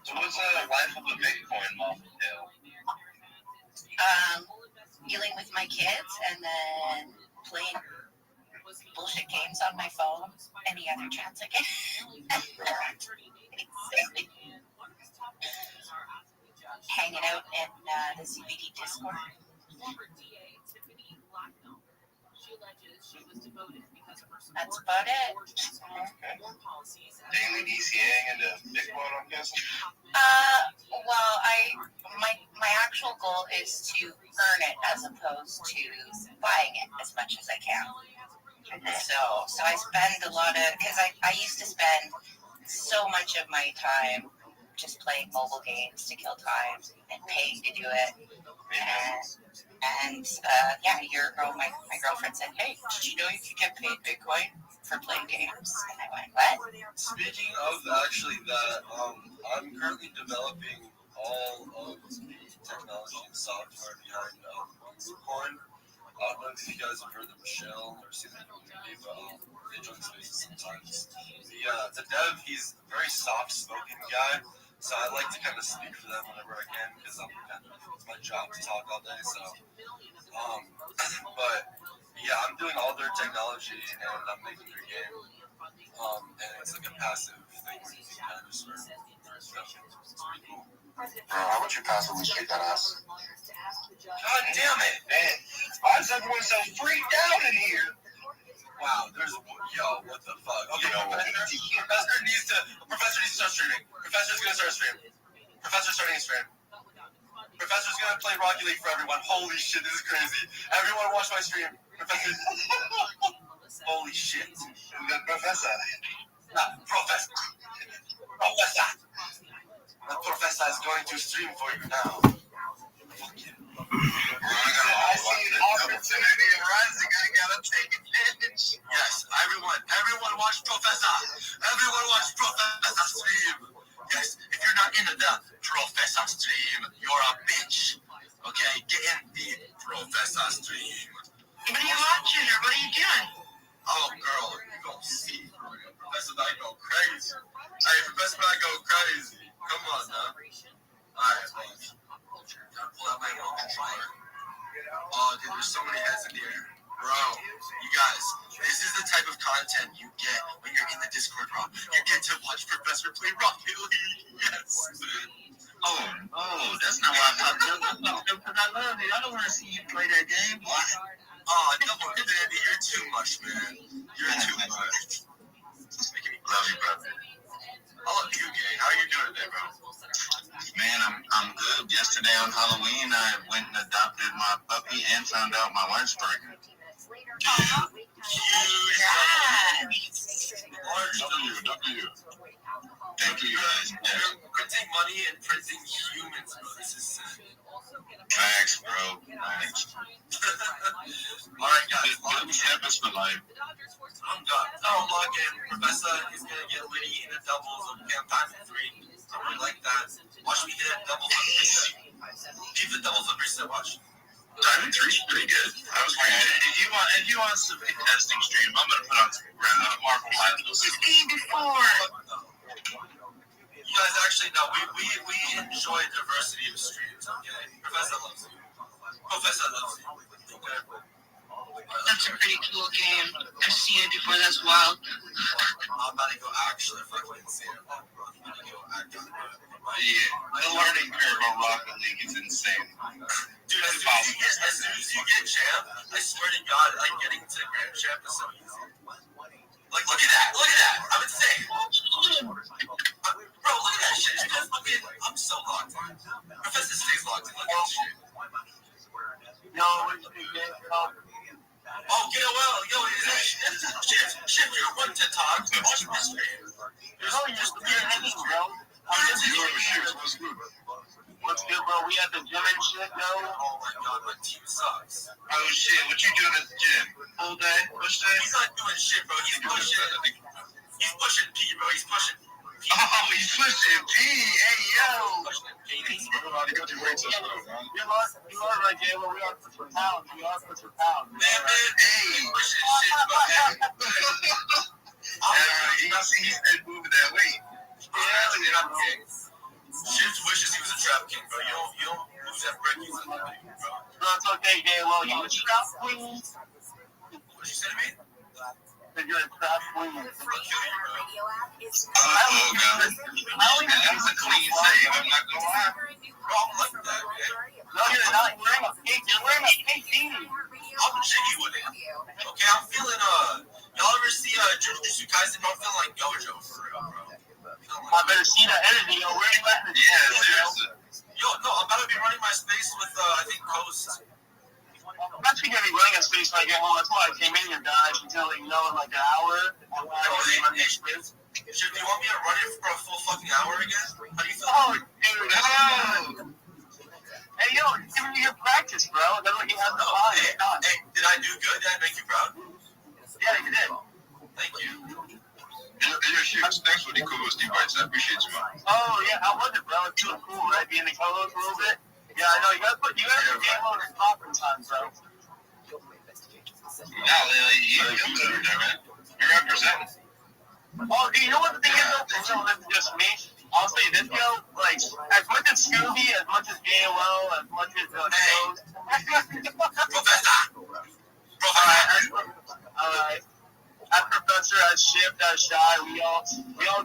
So what's the life of a Bitcoin mom entail? Dealing with my kids and then playing bullshit games on my phone. Any other chance I get. Hanging out in the CBD Discord. That's about it. Daily DCAing into Bitcoin, I'm guessing? Well, my actual goal is to earn it as opposed to buying it as much as I can. So I spend a lot of, because I used to spend so much of my time just playing mobile games to kill time and paying to do it. And yeah, a year ago, my girlfriend said, "Hey, did you know you could get paid Bitcoin for playing games?" And I went, "What?" Speaking of actually that, I'm currently developing all of the technology and software behind Bitcoin. I don't know if you guys have heard of Michelle or seen the community, but they join spaces sometimes. The dev, he's a very soft-spoken guy, so I like to kind of speak for them whenever I can because it's my job to talk all day. So, but yeah, I'm doing all their technology and I'm making their game. And it's like a passive thing where you can kind of just learn stuff. It's pretty cool. How about you passively shake that ass? God damn it, man. Why is everyone so freaked out in here? Wow, what the fuck? Okay, Professor needs to start streaming. Professor's gonna start streaming. Professor's starting his stream. Professor's gonna play Rocket League for everyone. Holy shit, this is crazy. Everyone watch my stream. Professor. Holy shit. We got Professor. Professor. The professor is going to stream for you now. I see an opportunity arising. I gotta take advantage. Yes, everyone watch Professor. Everyone watch Professor stream. Yes, if you're not into the Professor stream, you're a bitch. Okay, get in the Professor stream. What are you watching or what are you doing? Oh, girl, you gonna see. Professor might go crazy. Hey, Professor might go crazy. Come on, now. Alright, boys. Gotta pull out my remote controller. Oh, dude, there's so many heads in here. Bro, you guys, this is the type of content you get when you're in the Discord, bro. You get to watch Professor play Rocket League. Yes. Oh, that's not why I popped up. Because I love you. I don't want to see you play that game. What? Oh, no, Dandy, you're too much, man. You're too much. Love you, brother. I love you, gang. How you doing today, bro? Man, I'm good. Yesterday on Halloween, I went and adopted my puppy and found out my wife's pregnant. W. Thank you, guys. You're printing money and printing humans, bro. This is sick. Thanks, bro. Thanks. Alright, guys. Campus for life. I'm done. Now I'm logged in. Professor is going to get Liddy in the doubles on camp time in 3. I really like that. Watch me get a double flip reset. Keep the double flip reset, watch. Diamond 3 is pretty good. I was great. If you want some testing stream, I'm going to put on some Marvel Legends. 16 before. You guys actually know, we enjoy diversity of streams, okay? Professor loves you. Professor loves you. Okay? That's a pretty cool game. I've seen it before, that's wild. I'm about to go actually fucking insane. I'm about to go act on it. Yeah, the learning curve on Rocket League is insane. Dude, as soon as you get champ, I swear to God, like getting to grand champ is so easy. Like, look at that, I'm insane. Bro, look at that shit. I'm so locked in. Professor stays locked in. Look at this shit. Oh, get well. Yo, shit, you're one to talk. Watch my stream. You're just bro. What's good, bro? We at the gym and shit, yo. Oh my God, my team sucks. Oh shit, what you doing at the gym? All day? Push day? He's not doing shit, bro. He's pushing P, bro. He's pushing P. Oh, he's pushing P. Hey, yo. You are right, Jayla. We are push for pounds. Man, hey. Pushing shit, bro. He's been moving that weight. Yeah, Shift wishes he was a trap king, bro. You don't lose that break. He's a bro. No, it's okay, Jayla. You a trap queen? What did you say to me? You're a trap queen. I'm gonna kill you, bro. Oh, God. That was a clean save. I'm not gonna lie. Bro, I'm like that, man. No, you're not. You're wearing a pink beanie. I'm jiggy with it. Okay, I'm feeling, y'all ever see, Jujutsu Kaisen? I'm feeling like Gojo for real, bro. I better see that energy, yo. Where are you at? Yeah, seriously. Yo, no, I'm about to be running my space with, I think, Coast. I'm actually going to be running a space when I get home. That's why I came in here, guys. Until, in like an hour. Shift, do you want me to run it for a full fucking hour again? How do you feel? Oh, dude, no. Hey, yo, you're giving me your practice, bro. That's what you have to buy. Hey, did I do good? Did I make you proud? Yeah, you did. Thank you. Your shoes. Thanks for pretty cool with Steve Bites. I appreciate you, man. Oh yeah, how was it, bro? It's too cool, right? Being the co-host a little bit. Yeah, I know. You gotta put game on the conference time, bro. Nah, you're good there, man. You're representing. Oh, dude, you know what the thing is, though? This is just me. I'll say this, yo. Like, as much as Scooby, as much as JLO, as much as Toes. Alright. As Professor, as Shift, as Shy, we all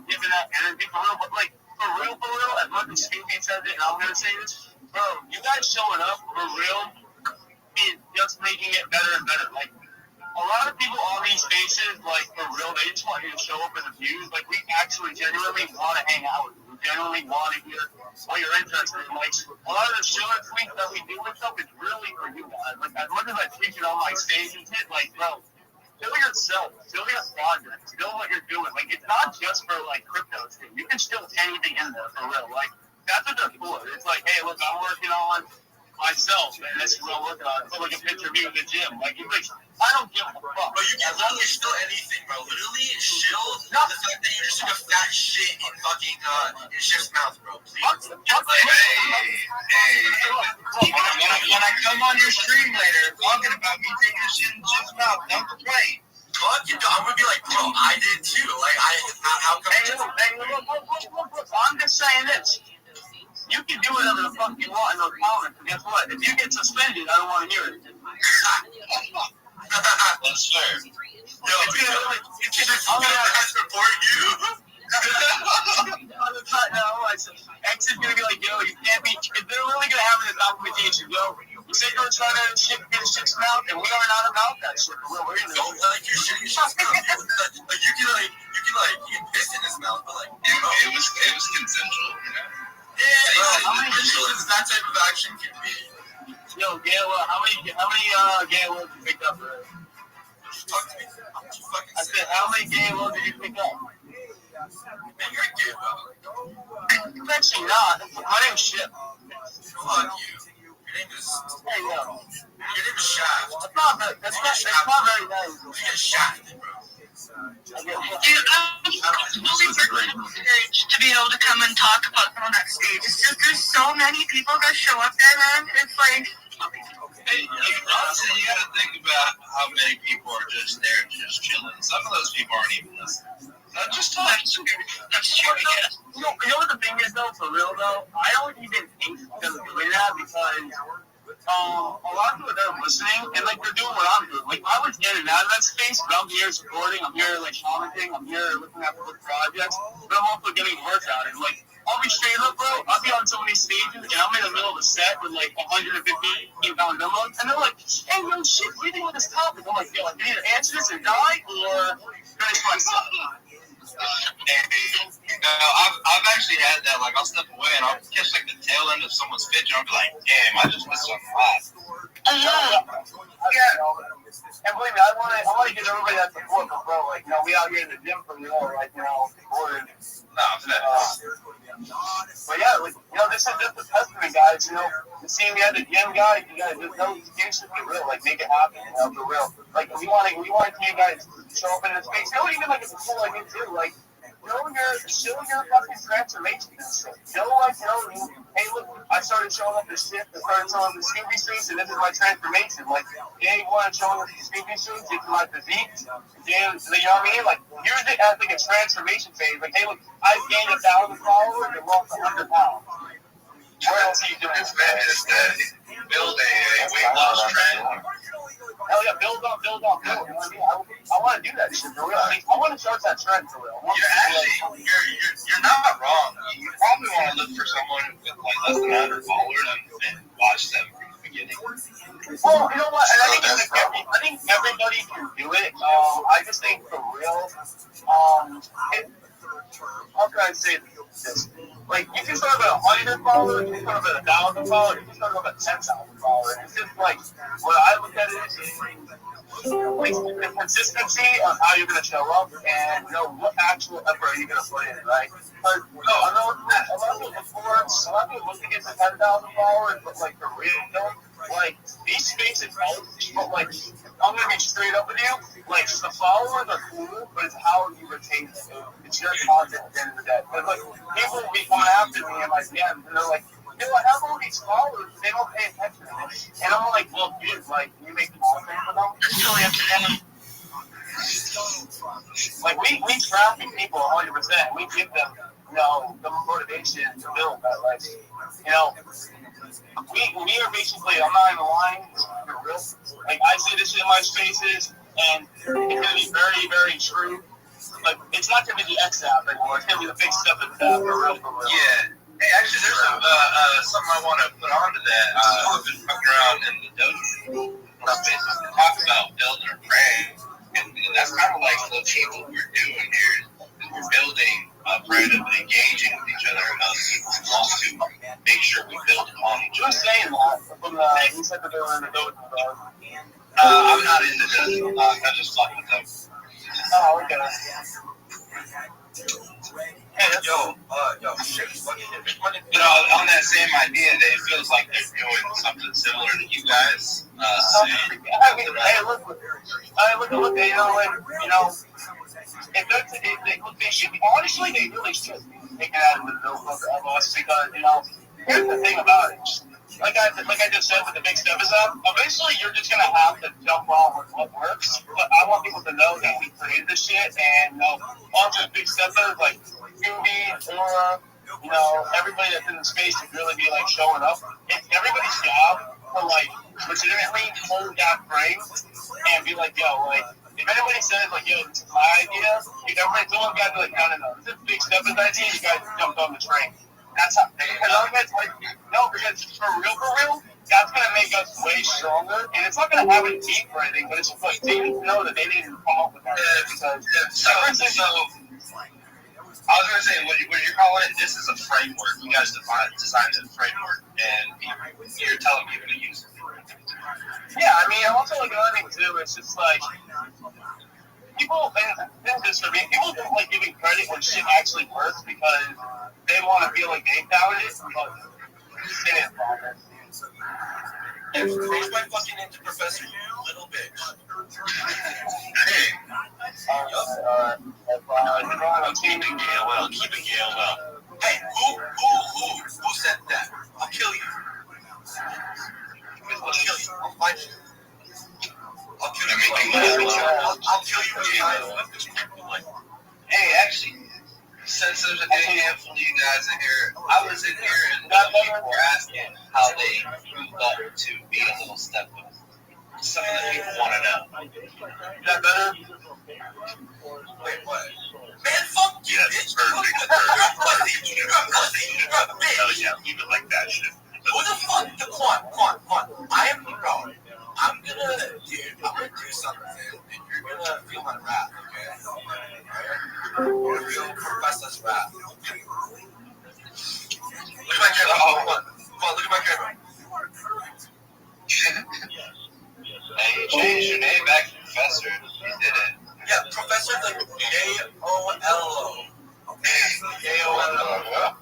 giving that energy for real. But, like, for real, as much as Scooby says it, and I'm gonna say this, bro, you guys showing up for real is just making it better and better. Like, a lot of people on these spaces, like, for real, they just want you to show up in the views. Like, we actually genuinely want to hang out with you. We genuinely want to hear what you're interested in. Like, a lot of the show tweets that we do and stuff is really for you guys. Like, as much as I teach it on my stage and shit, like, bro, still yourself, still your project, still what you're doing. Like, it's not just for, like, crypto shit. You can still anything in there, for real. Like, that's what they're for. It's like, hey, look, I'm working on myself, man. That's what I'm working on. Put, like, a picture of me in the gym. Like, it's like, I don't give a fuck. But you can literally still anything, bro. Literally, chill. Not the fact that you just took a fat shit in fucking, in Shift's mouth, bro. Please. Hey. When I come on your stream later talking about me taking a shit in Shift's mouth, don't complain. Fuck you, I'm gonna be like, bro, I did too. Like, how come? Hey, look, I'm just saying this. You can do whatever the fuck you want in those comments, but guess what? If you get suspended, I don't want to hear it. That's fair. Yo, I'm gonna support you. X is gonna be like, yo, you can't be. If they're really gonna have this documentation, yo, you say you're trying to get a shit's mouth, and we are not about that shit. We're gonna don't like your shit's mouth. Like you can piss in his mouth, but like, it was consensual. Yeah, how many controllers that type of action can be? Yo, Gail, how many Gail did you pick up? Talk to me. I'm too fucking I said, how many Gail did you pick up? Man, you're a gay, bro. You're actually not. My name's Ship. Fuck you. Your name is. Hey, yo. Your name is Shaft. That's not very nice. You get shafted, bro. Dude, I'm really privileged to be able to come and talk about them on that stage. It's just there's so many people that show up there, man. It's like. Hey, honestly, you gotta think about how many people are just there just chilling. Some of those people aren't even listening. Just talk. That's true, I guess. You know what the thing is, though, for real, though? I don't even think them doing that because a lot of people that are listening, and, like, they're doing what I'm doing. Like, I was getting out of that space, but I'm here supporting, I'm here, like, commenting, I'm here looking at the projects, but I'm also getting work out. And, like, I'll be straight up, bro. I'll be on so many stages, and I'm in the middle of a set with, like, 150-pound dumbbells, and they're like, hey, yo, shit, what do you think about this topic? I'm like, yo, I can either answer this and die, or finish myself. I've actually had that. Like, I'll step away and I'll catch like the tail end of someone's picture. I'll be like, damn, I just missed something last. Yeah. And believe me, I want to give everybody that support, bro. Like, you know, we out here in the gym for like, you know, supporting. But yeah, like, you know, this is just a testament, guys. You know, you see me at the gym, guys. You guys, there's no excuses for real. Like, make it happen, you know, for real. Like, we want to see you guys show up in this space. You know, even like it's cool like it too. Like, show your fucking transformation and shit. Hey, look, I started showing up this shit. I started showing up the Scooby suits, and this is my transformation. Like, day one, showing up the Scooby suits, it's my physique. Then, you know what I mean? Like, use it as like a transformation phase. Like, hey, look, I've gained 1,000 followers and lost 100 pounds. What else are you doing? This man is that build a weight loss trend. Hell yeah, build on. You know what I mean? I want to do that shit for real. I want to start that trend for real. You're not wrong. You probably want to look for someone with like less than 100 followers and watch them from the beginning. Well, you know what? And I think everybody can do it. I just think for real, how can I say this? Like, you can start at 100 followers, you can start at 1,000 followers, you can start at 10,000 followers. It's just like, what I look at it is like the consistency of how you're going to show up and, you know, what actual effort you're going to put in, right? Because, I know a lot of people look to get to 10,000 followers, but, like, for real, like, these spaces help, but, like, I'm gonna be straight up with you. Like, the followers are cool, but it's how you retain them. It's your content at the end of the day. Because, like, people will be coming after me and, like, yeah, and they're like, yo, I have all these followers, but they don't pay attention to me. And I'm like, well, dude, like, you make content for them? It's totally up to them. Like, we traffic people 100%. We give them, you know, the motivation to build that. Like, you know, we are basically, I'm not even lying, for real. Like, I say this in my spaces, and it's going to be very, very true. Like, it's not going to be the X app anymore. It's going to be the big stuff app, for real, for real. Yeah. Hey, actually, there's something I want to put onto that. I've been fucking around in the dojo spaces to talk about building a brand. And that's kind of like what people we're doing here. We're building a brand of engaging with each other, and other people want to make sure we build upon each other. Who's saying that? You said that they were in the dojo. I'm not in the dojo. I just fuck with them. Oh, okay. Hey, yo, shit. You know, on that same idea, it feels like they're doing something similar to you guys. Look, you know, like, you know, they should be, honestly, they really should be taken out of the notebook of us because, you know, here's the thing about it. Like I just said with the big step is up, eventually you're just going to have to jump on with what works. But I want people to know that we created this shit and, you know, all the big steppers like Scooby, Aura, you know, everybody that's in the space to really be like showing up. It's everybody's job to like legitimately hold that frame and be like, yo, like, if anybody says like, yo, this is my idea, if everybody's all got to like, no, this is big stepper's idea, you guys jumped on the train. That's how, because otherwise, like, no, because for real, that's going to make us way stronger, and it's not going to have any teeth or anything, but it's just like, they need to know that they need to come up with that, because, So, I was going to say, what you're calling it, this is a framework. You guys designed a framework, and you're telling people to use it. Yeah, I mean, also, like, another thing, too, it's just, like, people, and just for me, people don't like giving credit when shit actually works because they want to feel like they found it, but shit is wrong. Yeah, change my fucking into Professor, you little bitch. Hey. I'm keeping AOL. Keeping AOL. Hey, who said that? I'll kill you. I'll kill you. I'll fight you. I'll kill you. I'll kill you. Hey, actually, since there's a handful of you guys in here, I was in here and people were asking how they moved up to be a little step up. Something that people want to know. Is that better? Wait, what? Man, fuck you, bitch. You're a pussy. You're a bitch. Yeah, leave it like that shit. What the fuck? Come on. I am the bro. I'm gonna do something, and you're gonna feel my wrath, okay? You're gonna feel Professor's wrath. Look at my camera. Come on, look at my camera. Hey, you changed your name back to Professor. You did it. Yeah, Professor, like K-O-L-O. K-O-L-O.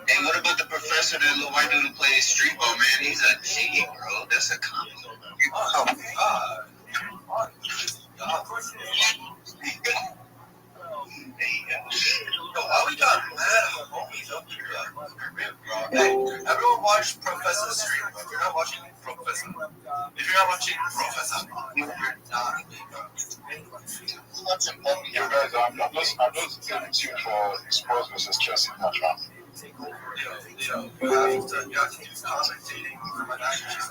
Hey, what about the professor, that little white dude who plays street ball, man? He's a G, bro. That's a compliment. Oh, God. Why we got mad homies up here? Bro. Hey, everyone watch Professor Stream. If you're not watching Professor, you're not. You guys, I'm just getting to you for exposing this as Jesse Patron. You have to do commentating for my actions.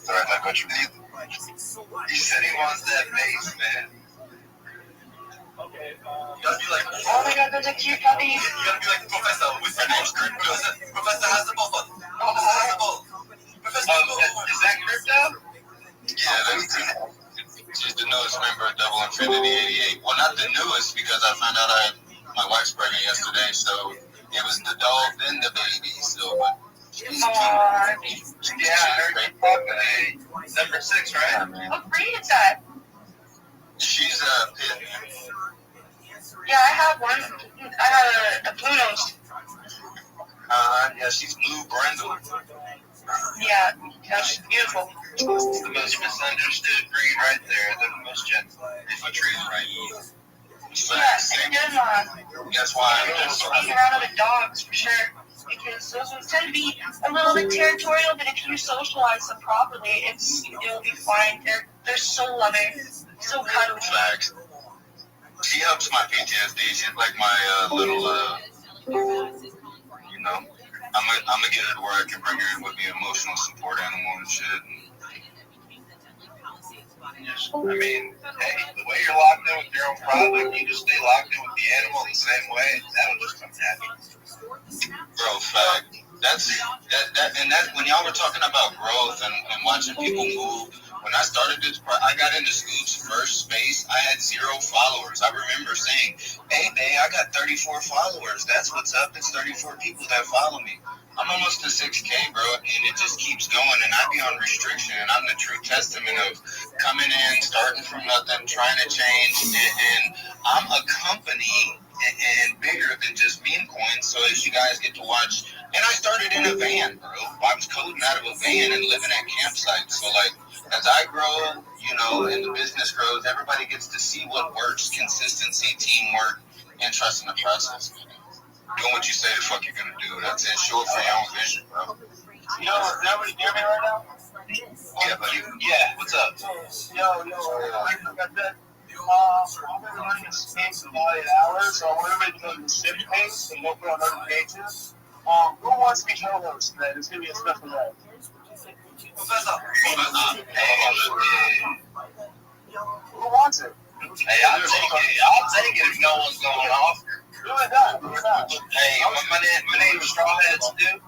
Alright, I got you. He said he wants that bass, man. You gotta be like, oh my god, there's a cute puppy. You gotta be like Professor with your name. Professor has the ball. Professor has the ball. Professor, is that crypto? Yeah, she's the newest member of Double Infinity 88. Well, not the newest, because I found out my wife's pregnant yesterday, so it was the dog, then the baby. So, but she's cute. Yeah, great puppy. Number 6, right? What breed is that? She's a pit. Yeah, I have one. I have a Blue Nose. Yeah, she's Blue Brindle. Yeah, that's beautiful. The most misunderstood breed right there. They're the most gentle. If I treat it right. Yeah, and then That's why I'm just hang around other dogs for sure. Because those ones tend to be a little bit territorial, but if you socialize them properly, it'll be fine. They're so loving, so cuddly. Facts. She helps my PTSD. She's like my little, you know, I'm gonna get her to where I can bring her in with the emotional support animal and shit. I mean, hey, the way you're locked in with your own product, you just stay locked in with the animal the same way. That'll just come happy. Bro, fact. That's when y'all were talking about growth and watching people move. When I started this, I got into Scoop's first space. I had 0 followers. I remember saying, "Hey, babe, I got 34 followers. That's what's up. It's 34 people that follow me." I'm almost to 6K, bro, and it just keeps going. And I be on restriction, and I'm the true testament of coming in, starting from nothing, trying to change. And I'm a company and bigger than just meme coins. So as you guys get to watch, and I started in a van, bro. I was coding out of a van and living at campsites. So like, as I grow, you know, and the business grows, everybody gets to see what works: consistency, teamwork, and trusting the process. Doing what you say the fuck you're gonna do. That's it. Show up for your own vision, bro. Yo, is everybody hear me right now? Yeah, buddy. Yeah, what's up? Yo, I got that. I'm gonna run this space in about 8 hours, so I want everybody to go to the SIP page and go put on notifications. Who wants to be co-host today? It's gonna be a special day. Who wants it? Hey, I'll take it if no one's going off. Who is that? Hey, my name is Strawheads, dude.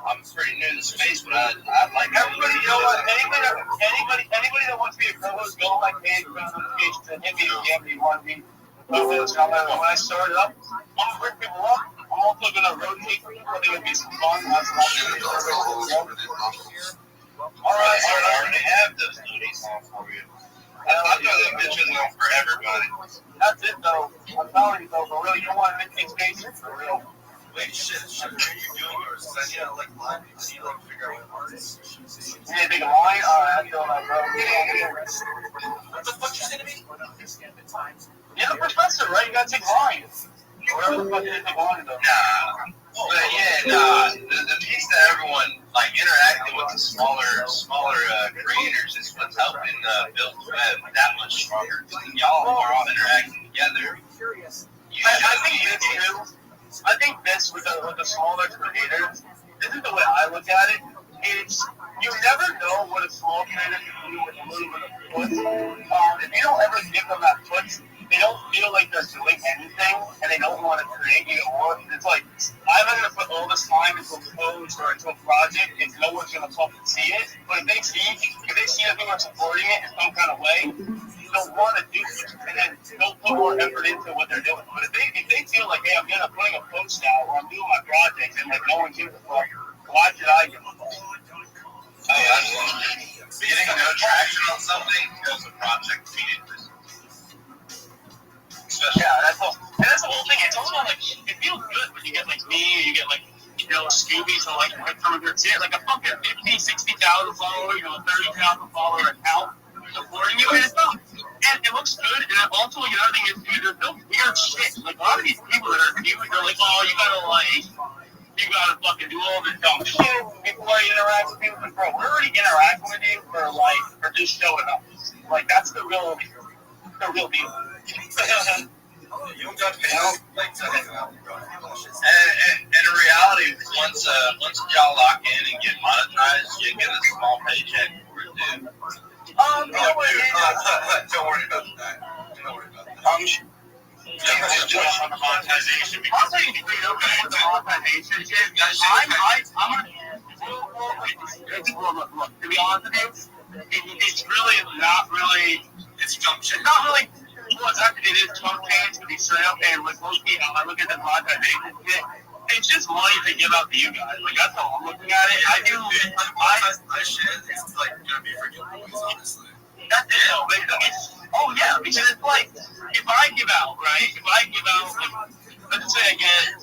I'm pretty new to the space, but I like everybody. You know what? Anybody that wants to be a co-host, go on my page, put notifications, and hit me if you want to be co-host. When I start it up, I'm gonna bring people up. I'm also gonna rotate people. I think it'll be some fun. All right, I already have those noties on for you. I throw them bitches on for everybody. That's it, though. I'm telling you, though, for real, you don't want to make things for real. Wait, shit, what are you doing yours? Because I need to, like, line it. I need to, like, figure out what part it is. You need to take a line? Alright, I feel that, bro. What the fuck you say to me? You're the professor, right? You gotta take lines. Whatever the fuck you take lines, though. Nah. But yeah, the piece that everyone, like, interacting with the smaller creators is what's helping build the web that much stronger. Y'all are all interacting together. I think this with the smaller creators, this is the way I look at it. It's, you never know what a small creator can do with a little bit of push. If you don't ever give them that push, they don't feel like they're doing anything, and they don't want to create you more. It's like, I'm not going to put all this time into a post or into a project if no one's going to fucking see it. But if they see that people are supporting it in some kind of way, they'll want to do it, and then they'll put more effort into what they're doing. But if they feel like, hey, I'm putting a post out, or I'm doing my project, and like no one gives a fuck, why should I give a fuck? Oh, absolutely. Getting no traction on something is a project needed. Yeah, that's the whole thing. It's also like, it feels good when you get like me, you get like, you know, Scooby, so like some of your shit, like a fucking 50, 60,000 follower, you know, 30,000 follower account supporting you, and it's not. And it looks good, and also, you know, the other thing is, dude, there's no weird shit. Like, a lot of these people that are viewing, they're like, oh, you gotta fucking do all this dumb shit before you interact with people. But bro, we're already interacting with you for just showing up. Like, that's the real deal. You don't got to help. And in reality, once y'all lock in and get monetized, you get a small paycheck for it, dude. Don't worry about that. Don't worry about that. Just do it on the monetization. I'll tell you straight up with the monetization shit. Look, to be honest with you, it's really not really. It's jump shit. Not really. Well, it is chunk change to be straight up, and like most people, I look at the monetization shit. It's just money to give out to you guys. Like, that's how I'm looking at it. My shit is like gonna be for giveaways, honestly. That's it. Oh yeah, because it's like, if I give out, right? If I give out, like, let's say I get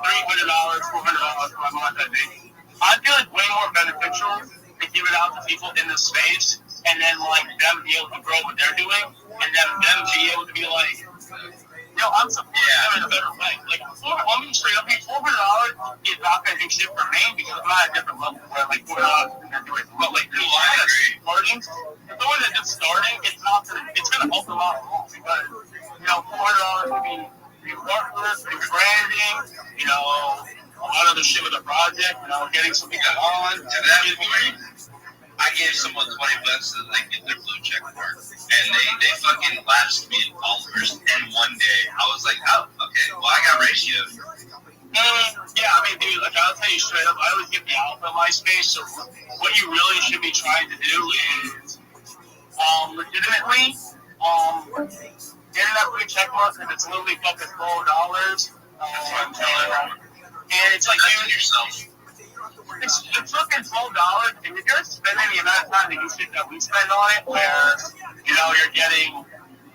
$300, $400 per month, I think. I feel like way more beneficial to give it out to people in the space, and then like them be able to grow what they're doing, and then them be able to be like, yo, I'm supporting them in a better way. Like, I'm being straight up, $400 is not gonna do shit for me because I'm not at a different level where like $400 is doing. But like, the one that's starting, the one that's just starting, it's gonna help them out more because $400 would be worthless, branding, a lot of the shit with the project, getting some people on. To that point, I gave someone $20 so they get their blue check mark, and they fucking lapsed me in followers in one day. I was like, oh, okay, well, I got ratio. Yeah, I mean, dude, like, I'll tell you straight up, I always get the alpha in my space, so what you really should be trying to do is, legitimately, getting that blue check mark, because it's literally fucking $12. And it's like, dude, yourself. It's fucking $12, and if you're spending the amount of time that we spend on it, where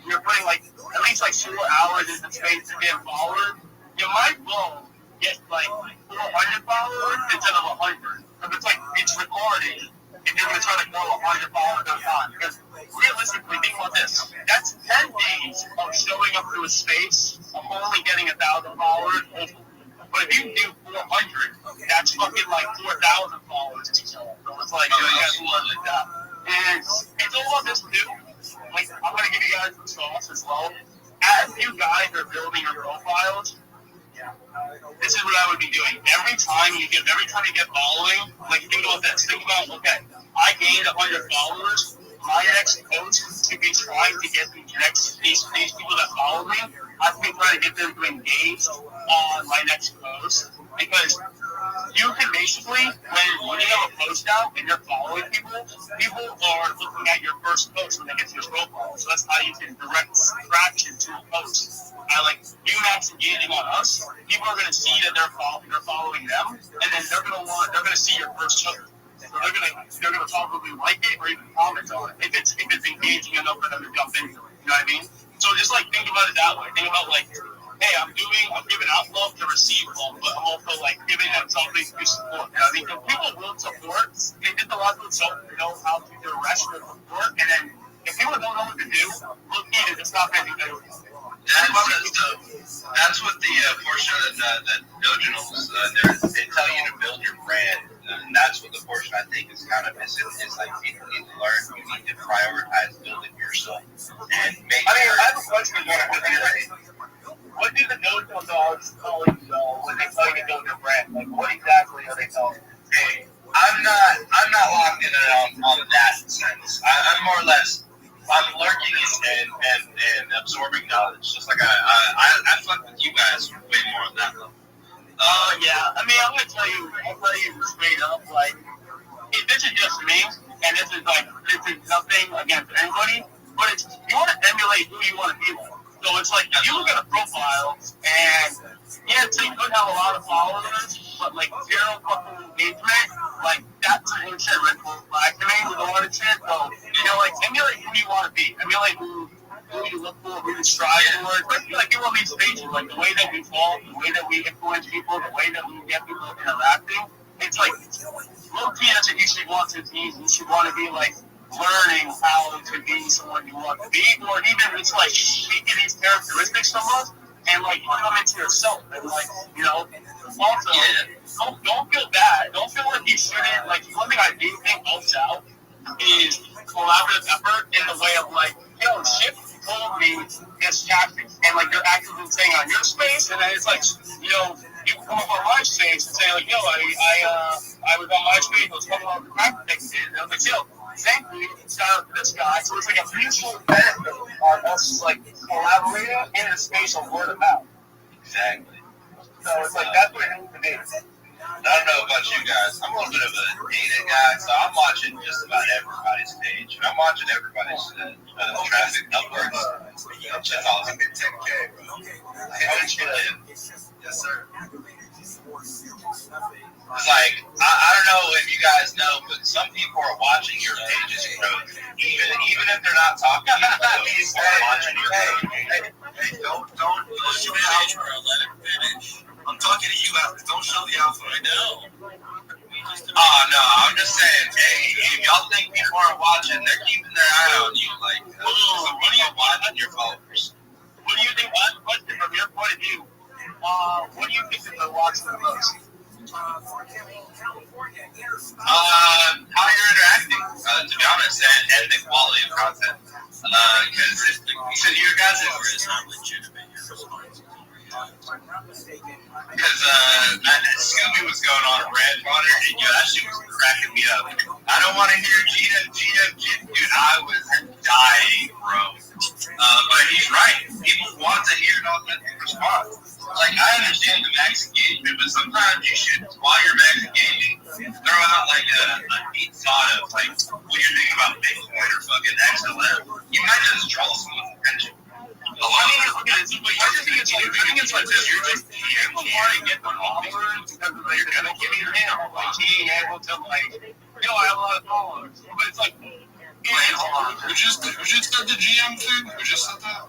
you're putting like at least like 4 hours into space to get followers, you might well get like 400 followers instead of 100, because it's recorded, and you're gonna try to grow 100 followers at a time. Because realistically, think about this: that's 10 days of showing up to a space of only getting 1,000 followers. But if you do 400, that's fucking like 4,000 followers. So it's like, you guys like that. And it's all about this too. Like, I'm going to give you guys some sauce as well. As you guys are building your profiles, this is what I would be doing. Every time you get following, like, think about this. Think about, okay, I gained 100 followers. My next post should be trying to get these people that follow me. I should be trying to get them to engage on my next post, because you can basically, when you have a post out and you're following people are looking at your first post when they get to your profile. So that's how you can direct traction to a post. Like, you max engaging on us, people are going to see that they're following them, and then they're going to see your first post. So they're gonna probably like it or even comment on it if it's engaging enough for them to jump into it. You know what I mean? So just like think about it that way. Think about like, hey, I'm giving out love to receive love, but I'm also like giving them something to support. You know what I mean? If people will support, they did a lot of themselves, how to direct their support, and then if people don't know what to do, look at it, it's not gonna do anything. That's what the portion that Doginals, they tell you to build your brand, and that's what the portion I think is kind of missing. Is like people need to learn. You need to prioritize building yourself and make. I have a question. What do the Dojo dogs call you when they tell you to build your brand? Like, what exactly are they telling you? Hey, I'm not locked in on that sense. I'm more or less. I'm lurking and absorbing knowledge. Just like I fuck with you guys way more on that level. Yeah. I mean, I'll tell you straight up, like, this is just me, and this is nothing against anybody, but you want to emulate who you want to be like. So it's like, if you look at a profile, and so you could have a lot of followers, but like zero fucking engagement, like that's some shit red flag to me with a lot of shit. So, like, emulate who you want to be. Emulate who you look for, who you strive towards. Like, people on these stages, like the way that we talk, the way that we influence people, the way that we get people interacting, it's like, low key, that's what you should want to be. You should want to be like, learning how to be someone you want to be, or even it's like taking these characteristics from us and like put them into yourself, and like, also don't feel bad, don't feel like you shouldn't. Like, one thing I do think helps out is collaborative effort in the way of like, yo, shit told me this tactic, and like you're actively saying on your space, and then it's like, you come up on my space and say like, yo, I was on my space, I was coming up with the tactics, and I was like, yo, thank you, shout out to this guy. So it's like a mutual benefit on us, like, collaborating in the space of word of mouth. Exactly. So it's like, that's what it needs to be. I don't know about you guys. I'm a little bit of a data guy, so I'm watching just about everybody's page. And I'm watching everybody's traffic numbers. Check all of them. 10K, bro. Yes, sir. It's like, I don't know if you guys know, but some people are watching your pages grow. Even if they're not talking to you, people are watching your page. Hey, don't push it out, bro. Let it finish. I'm talking to you, Alex. Don't show the alpha right now. Oh no, I'm just saying, hey, if y'all think people are watching, they're keeping their eye on you. Like, so what are you watching your followers? What do you think? Last question from your point of view. What do you think they're watching the most? How you're interacting, to be honest, and the quality of content. Because you said your guys is not legitimate. Because Scooby was going on a rant on it, and that shit was cracking me up. I don't want to hear GM, dude. I was dying, bro. But he's right. People want to hear an authentic response. Like, I understand the max engagement, but sometimes you should, while you're max engaging, throw out like a neat thought of like what you're thinking about Bitcoin or fucking XLM. You might just draw someone's attention. I think it's like this. You're just people want to get the followers because they're gonna give you an ammo. Like being able to like, I have a lot of followers, but it's like, Who just said the GM thing? Who just said that?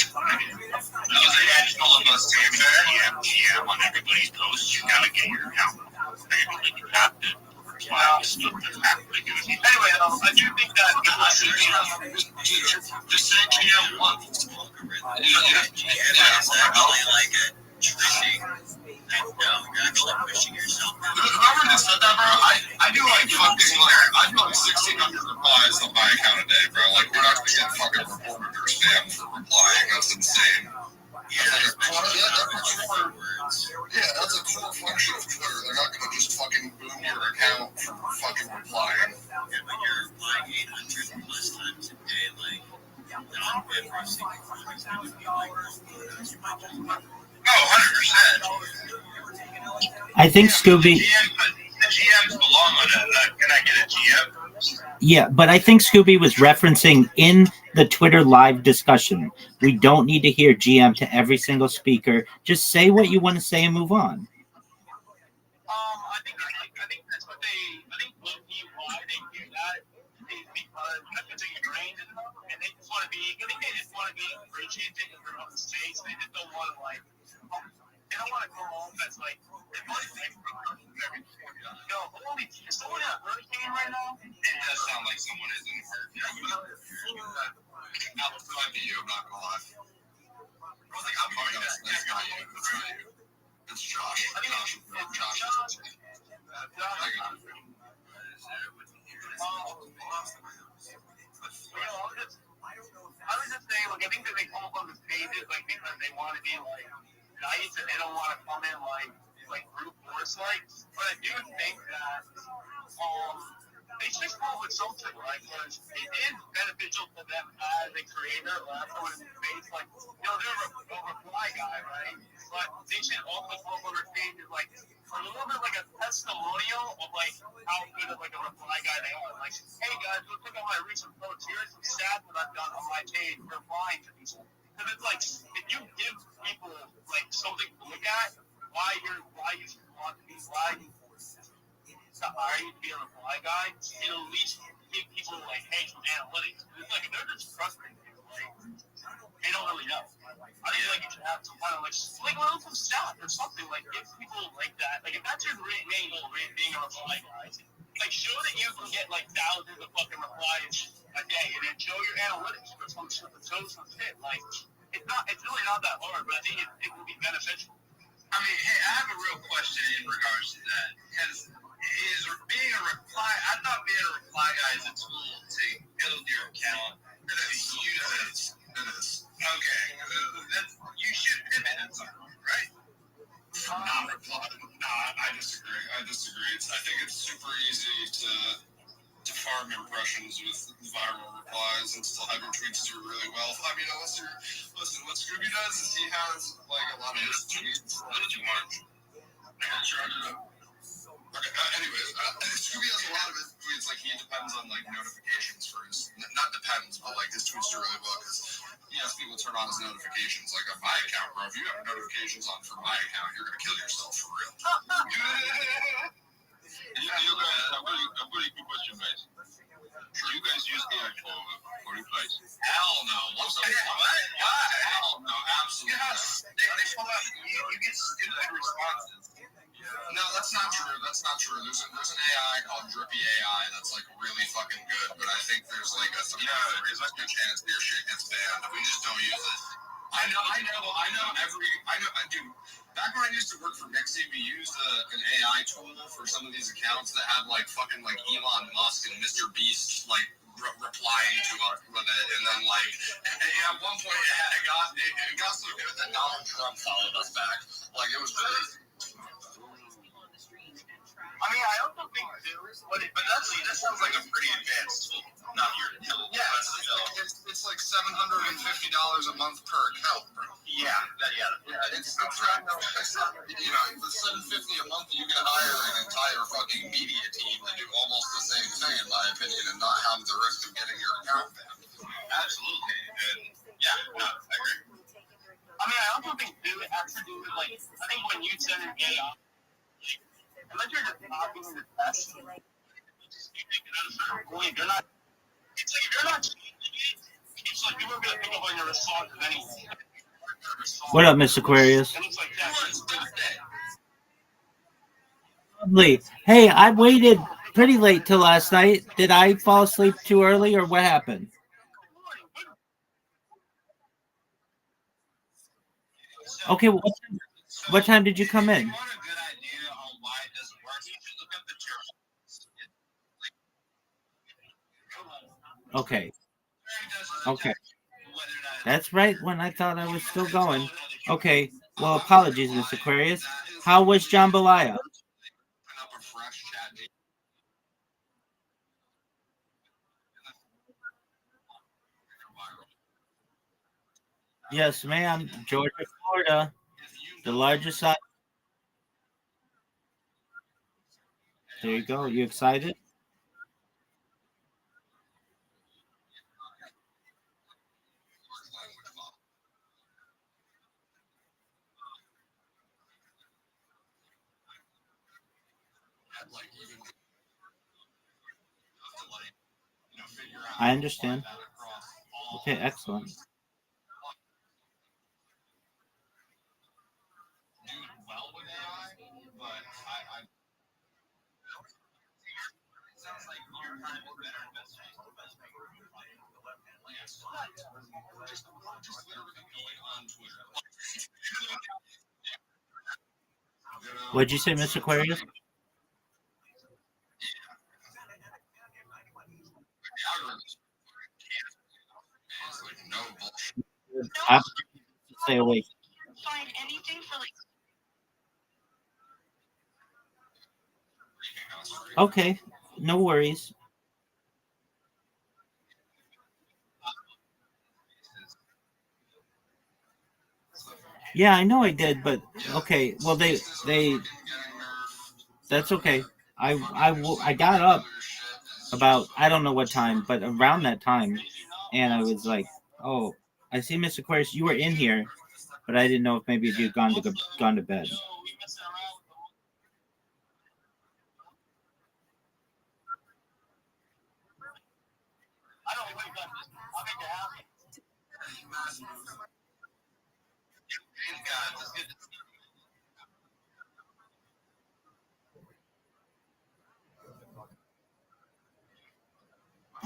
That was a national of us GM on everybody's posts. You gotta get your account. You have to. Anyway, I do think that just say GM once. It's actually like a tricking. You're actually pushing yourself. Whoever just said that, bro, I do like fucking I do like 1,600 replies on my account a day, bro. Like, we're not gonna get fucking reported or spammed for replying. That's insane. That's a core function of Twitter. They're not gonna just fucking boom your account for fucking replying. Yeah, but you're replying 800 plus times a day, like, not every single comment would be like, you might just. Oh, 100%. I think Scooby. The GMs belong on a. Can I get a GM? Yeah, but I think Scooby was referencing in the Twitter live discussion. We don't need to hear GM to every single speaker. Just say what you want to say and move on. I think that's what they. I think why they do that is because I think they're ingrained in them, and they just want to be. I think they just want to be appreciated in their own space. They just don't want to like. They don't want to go home that's like. Holy, is someone in a hurricane right now? It does sound like someone is in a hurricane. Alex, it might be you, I'm not gonna lie. I was like, I'm probably not. That's not you. That's not you. It's Josh. Josh. I got it. I was just saying, like, I think that they come up on the stages, like, because they want to be, like, nice, and they don't want to come in, like brute force, like, but I do think that, they should come up with something, right, because it is beneficial to them as a creator, someone in the space, like, they're a reply guy, right, but they should also come up on the stages, like, a little bit like a testimonial of, like, how good of, like, a reply guy they are, like, hey, guys, let's look at my recent posts, here's some stats that I've done on my page, replying to people. Because it's like, if you give people, like, something to look at, why you should want to be, why you to hire you to be a reply guy, it'll at least give people, like, hey, some analytics. It's like, if they're just trusting you, like, they don't really know. I think, like, you should have some kind of, like a little some stat or something, like, give people like that. Like, if that's your main goal, being a reply guy, like, show that you can get, like, thousands of fucking replies a day, and then show your analytics for some shit, show some shit. Like, it's really not that hard, but I think it will be beneficial. I mean, hey, I have a real question in regards to that, because being a reply, I thought being a reply guy is a tool to build your account, to use it. Okay, you should pivot at some point, right? Not reply. Nah, I disagree. I think it's super easy to farm impressions with viral replies and still have your tweets do really well. I mean, listen, what Scooby does is he has, like, a lot of his tweets. What did you want? I'm trying to. Okay, anyways, Scooby has a lot of his tweets, like, he depends on, like, notifications for his, not depends, but, like, his tweets do really well, because he has people turn on his notifications, like, on my account, bro, if you have notifications on for my account, you're gonna kill yourself, for real. You guys, I've got a good question, guys. Do you guys use AI for replies? Hell no. Why? Hell no, absolutely. Yes, they You get stupid responses. No, that's not true. That's not true. There's an AI called Drippy AI that's like really fucking good, but I think there's like a there's like a chance your shit gets banned. We just don't use it. I know. Dude, back when I used to work for Mixie, we used an AI tool for some of these accounts that had like fucking like Elon Musk and Mr. Beast like replying to us with it, and then like at one point it got so good that Donald Trump followed us back. Like it was crazy. I mean, I also think too, but that sounds like a pretty advanced tool. Not your tool. Yeah, it's like $750 a month per account, bro. Yeah. It's with $750 a month, you can hire an entire fucking media team to do almost the same thing, in my opinion, and not have the risk of getting your account banned. Absolutely. And yeah, no, I agree. I mean, I also think too, it has to do with like, I think when you send an AI, unless you're just copying the test, you think at a certain point, they're not, it's like if you're not changing it, it's like people are going to pick up on your responses anyway. What up, Miss Aquarius? And it's like, that's Lovely. Hey, I waited pretty late till last night. Did I fall asleep too early, or what happened? Okay, well, what time did you come in? Okay. That's right when I thought I was still going. Okay. Well, apologies, Miss Aquarius. How was jambalaya? Yes, ma'am. Georgia, Florida. The largest size. There you go. You excited? I understand. Okay, excellent. What'd you say, Mr. Aquarius? I stay awake. Find anything for like. Okay, no worries. Yeah, I know I did, but okay. Well, they that's okay. I got up about I don't know what time, but around that time, and I was like, oh, I see Mr. Aquarius. You were in here, but I didn't know if maybe you'd gone to bed.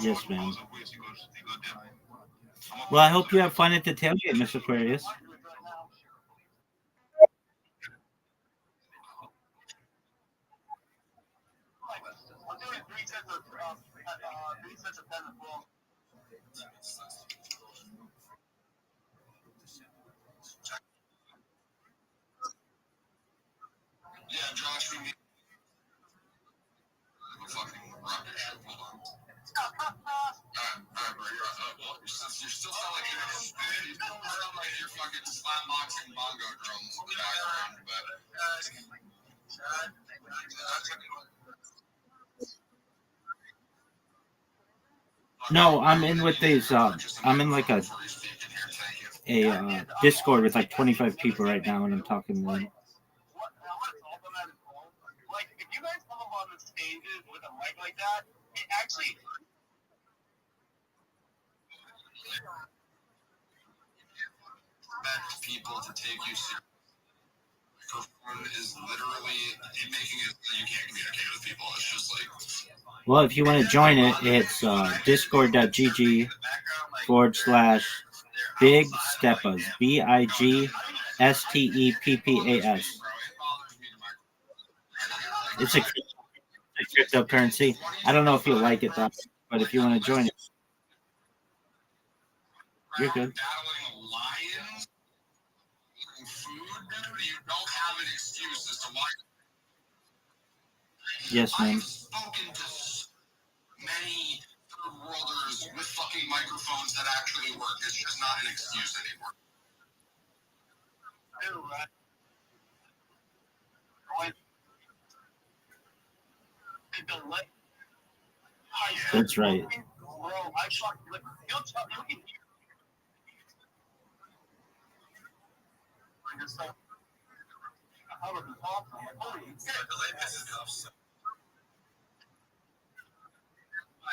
Yes, ma'am. Well, I hope you have fun at the tailgate, Mr. Aquarius. Yeah, Josh, we need fucking rubbish. Hold on. Alright, bro, you're up. Well, you still sound like you don't sound like you're fucking slap boxing bongo drums in the background, but No, I'm in with these. I'm in like a Discord with like 25 people right now, and I'm talking to them. Like, if you guys come up on the stages with a mic like that, it actually. Expect people to take you seriously. Microphone is literally making it so you can't communicate with people. It's just like. Well, if you want to join it, it's discord.gg/Big Steppas. BIGSTEPPAS. It's a cryptocurrency. I don't know if you'll like it though, but if you want to join it, you're good. Battling lions, food, dude, you don't have an excuse as to why. Yes, ma'am. I've spoken to many third worlders with fucking microphones that actually work. It's just not an excuse anymore. That's right.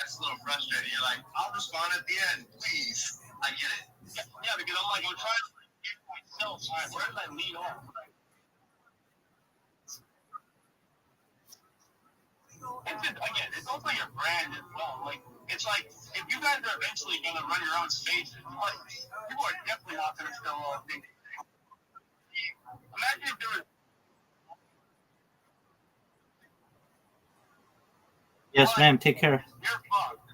It's a little frustrating. You're like, I'll respond at the end, please. I get it. Yeah, because I'm like, I'm trying to get myself. All right, where did I lead off? It's also your brand as well. Like, it's like, if you guys are eventually going to run your own spaces, like, people are definitely not going to still think. Imagine if there was. Yes, ma'am. Take care. You're fucked.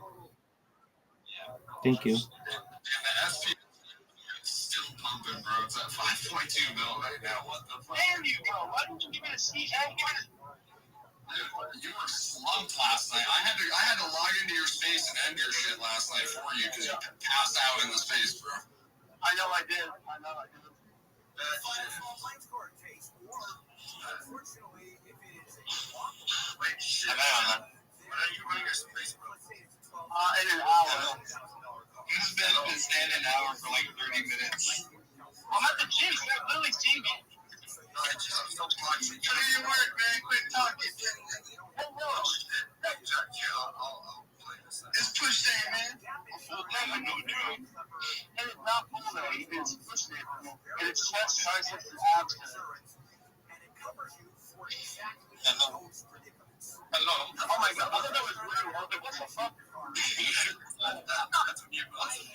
Thank you. And the SP is still pumping, bro. It's at 5.2 mil right now. What the fuck? Damn you, bro. Why didn't you give me a seat? Dude, you were slumped last night. I had to log into your space and end your shit last night for you because you passed out in the space, bro. I know I did. Wait, shit. When are you running your space, bro? In an hour. You've been standing an hour for like 30 minutes. I'm at the gym. You guys literally see me. Put in your work, man. Quit talking. It's push day, man. I know, dude. And it's not full though. It's push day. And it's chest, triceps, and abs. Hello. Oh my god. I thought that was rude. I was like, what the fuck? That's a mute button.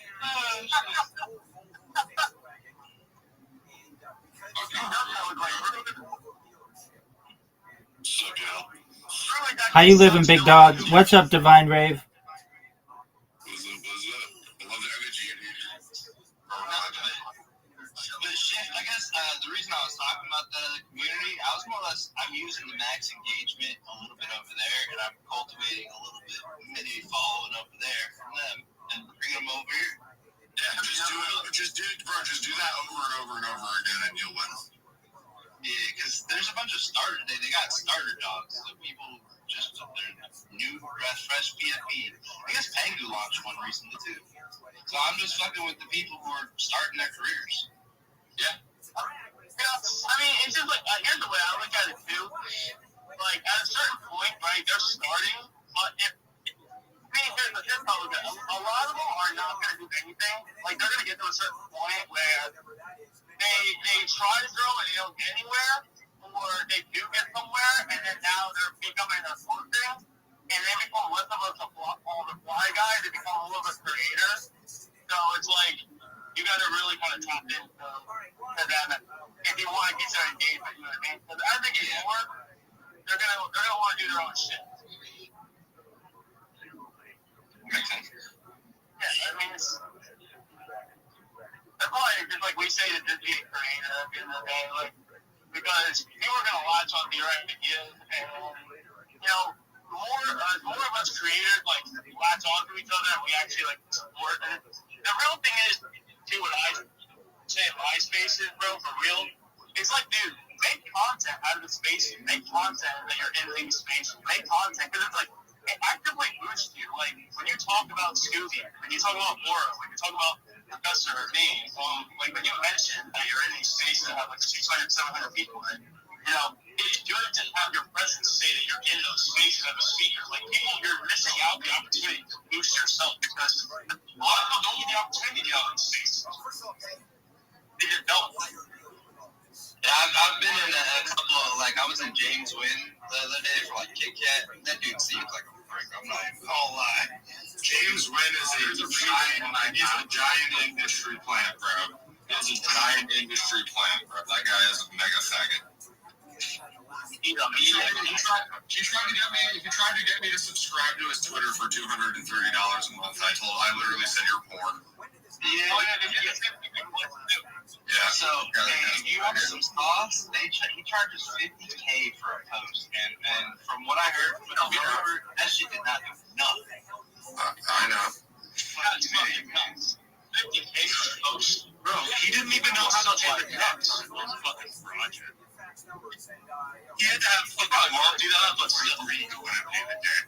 How you living, big dog? What's up, Divine Rave? What's up? I love the energy in here. But shit, I guess the reason I was talking about the community, I was more or less, I'm using the max engagement a little bit over there, and I'm cultivating a little bit mini following over there from them, and bring them over here. Yeah, just do that over and over and over again, and you'll win. Yeah, because there's a bunch of starter. They got starter dogs. So people just they're new, fresh PFP. I guess Pengu launched one recently too. So I'm just fucking with the people who are starting their careers. Yeah. I mean, it's just like here's the way I look at it too. Like at a certain point, right? They're starting, but here's how I look at it. A lot of them are not going to do anything. Like they're going to get to a certain point where they try to grow and they don't get anywhere, or they do get somewhere and then now they're becoming a own thing, and they become less of a fly guy. They become more of a creator. So it's like you got to really kind of tap into them if you want to get their engagement. You know what I mean? Because as they get more, they're gonna want to do their own shit. Makes sense. Yeah, I mean that's why just like we say to just be a creator at the end of the day, like because people are gonna latch onto your ideas, and you know more of us creators like latch onto each other and we actually like support. And the real thing is, too, what I say in my spaces, bro, for real, it's like, dude, make content out of the spaces. Make content that you're in these spaces. Make content because it's like it actively boosts you. Like when you talk about Scooby, when you talk about Laura, when you talk about Professor or me, like when you mention that you're in these spaces that have like 600, 700 people in, you know, it's good to have your presence say that you're in those spaces as a speaker. Like people, you're missing out the opportunity to boost yourself because a lot of people don't get the opportunity to get out in spaces. They just don't. Yeah, I've been in a couple of, like, I was in James Wynn the other day for, like, Kit Kat. That dude seems like a prick. I'm not even gonna lie. James Wynn is a giant industry plant, bro. He's a giant industry plant, bro. That guy is a mega faggot. He tried to get me. He tried to get me to subscribe to his Twitter for $230 a month. I literally said you're poor. Yeah. So, you want some sauce? He charges $50K for a post, and from what I heard from a developer, that shit did not do nothing. I know. That's fucking nuts. $50K for a post, bro. He didn't even know how to take the cuts. Fucking project. He had to have fucking Mark do that, but still, he wouldn't pay the day.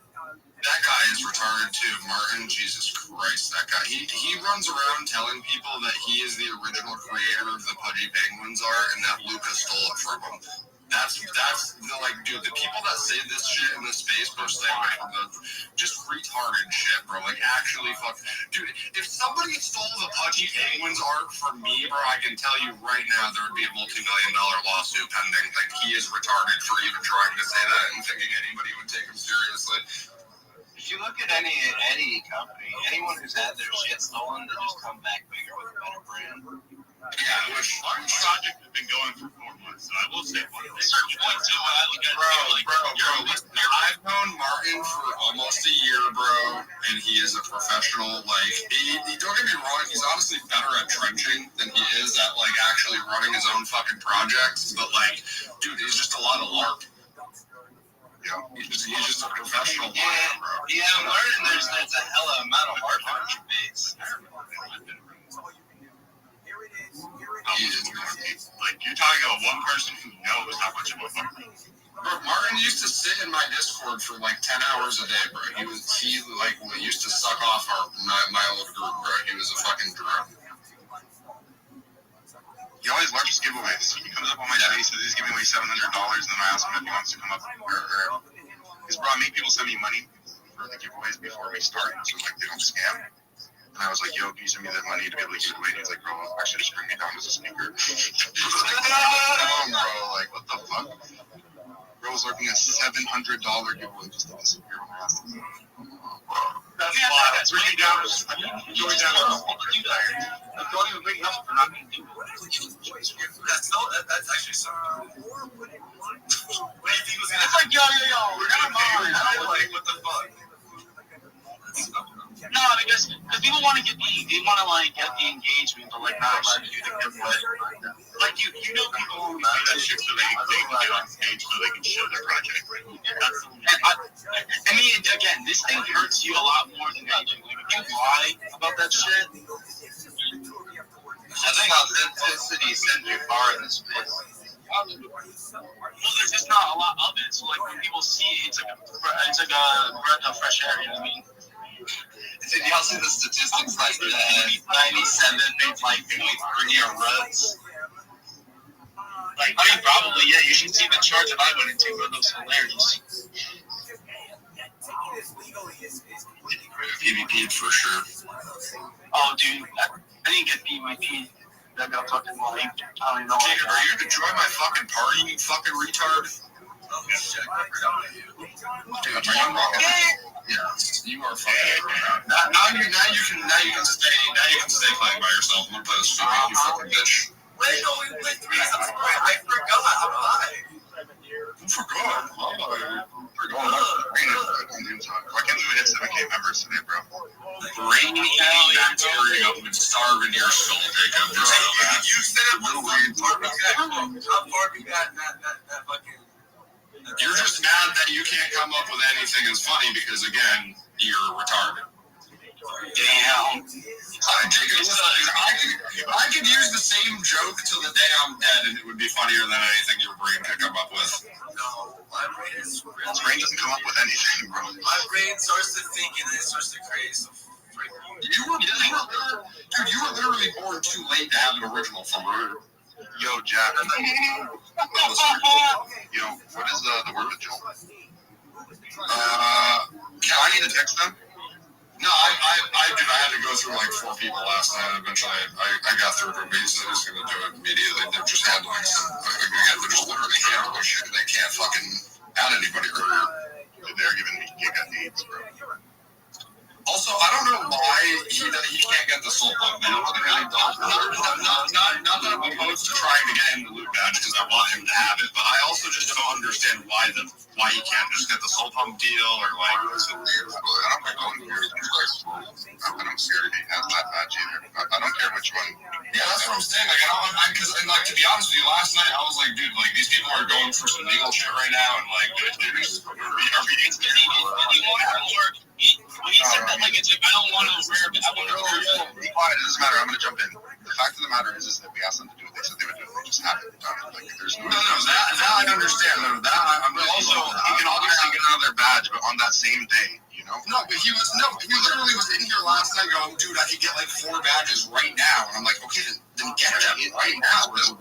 That guy is retarded too, Martin. Jesus Christ, that guy. He runs around telling people that he is the original creator of the Pudgy Penguins art and that Luca stole it from him. That's the, like, dude, the people that say this shit in this space, bro, stay away from the just retarded shit, bro. Like, actually, fuck. Dude, if somebody stole the Pudgy Penguins art from me, bro, I can tell you right now there would be a multi-million-dollar lawsuit pending. Like, he is retarded for even trying to say that and thinking anybody would take him seriously. If you look at any company, anyone who's had their shit stolen, they just come back bigger with a better brand. Yeah, which Martin's project has been going for 4 months, so I will say one thing. Certain point too, I look at bro, I've known Martin for almost a year, bro, and he is a professional. Like, he don't get me wrong, he's honestly better at trenching than he is at, like, actually running his own fucking projects. But, like, dude, he's just a lot of lark. Yeah, he's just a professional player, bro. Yeah, I'm learning there's a hella amount of hard on your base. Like, you're talking about one person who knows how much of a fucking... Bro, Martin used to sit in my Discord for like 10 hours a day, bro. He used to suck off my old group, bro. He was a fucking drone. He always launches giveaways. He comes up on my face, says he's giving away $700, and then I ask him if he wants to come up. Because, bro, I make people send me money for the giveaways before we start, so like they don't scam. And I was like, yo, can you send me that money to be able to give it away? And he's like, bro, actually just bring me down as a speaker. Bro, like, what the fuck? Bro was looking at $700 giveaway just to disappear when I asked him. That's wild. That's really down. Going down. Don't even bring it up. They're not going to do it. That's actually so. What do you think was going to happen? It's like, yo, we're going to pay. Like, what the fuck? No, because people want to get the engagement, but like not let you do the giveaway. Like you know people who do that shit so they can get on stage so they can show their project. I mean, again, this thing hurts you a lot more than anything. Like if you lie about that shit, I think authenticity sends you far in this space. Well, there's just not a lot of it. So like when people see it, it's like a breath of fresh air. You know what I mean? Did y'all see the statistics? Like 97 like 3-year runs. Like, I mean, probably, yeah. You should see the chart that I went into, bro. Those hilarious. PvP'd for sure. Oh, dude, I didn't get PvP. That got fucking like, I don't even know. Jacob, are you to join my fucking party, you fucking retard? Dude, are you wrong? Yes, you are fucking around. Now you can stay playing by yourself. I'm gonna play this fucking, you fucking bitch. Wait, no, we played 3 times. I forgot. You forgot? Why can't we hit 7K members today, bro? Brainy bacteria would starve in your skull, Jacob. You said it was how far we got that fucking... You're just mad that you can't come up with anything as funny because, again, you're retarded. Damn. I could use the same joke till the day I'm dead, and it would be funnier than anything your brain could come up with. No, my brain doesn't come up with anything, bro. My brain starts to think and then it starts to create some freaking... You were literally born too late to have an original thought. Yo, Jack. Yo, what is the word with Joe? I need to text them. No, I had to go through like 4 people last night. Eventually, I got through to me, so they're just gonna do it immediately. They're just handling some. Again, they're just literally handling shit. They can't fucking add anybody earlier. They're giving me giga needs, bro. Also, I don't know why he can't get the soul pump, man. Not that I'm opposed to trying to get him the loot badge because I want him to have it, but I also just don't understand why he can't just get the soul pump deal or like. It's so weird. I don't like going to weird places. I don't care if he has that badge either. I don't care which one. Yeah, that's what I'm saying. Like, because to be honest with you, last night I was like, dude, like these people are going for some legal shit right now, and like they're just When he said that, like, it's like, I don't want to rare, but I want to rare. Be quiet, it doesn't matter. I'm going to jump in. The fact of the matter is that we asked them to do what they said they would do. They just haven't done it. Like, there's no, that I understand. No, that I'm also, he can obviously get another badge, but on that same day, you know? No, but he literally was in here last night going, dude, I could get like 4 badges right now. And I'm like, okay, then get them right now. What is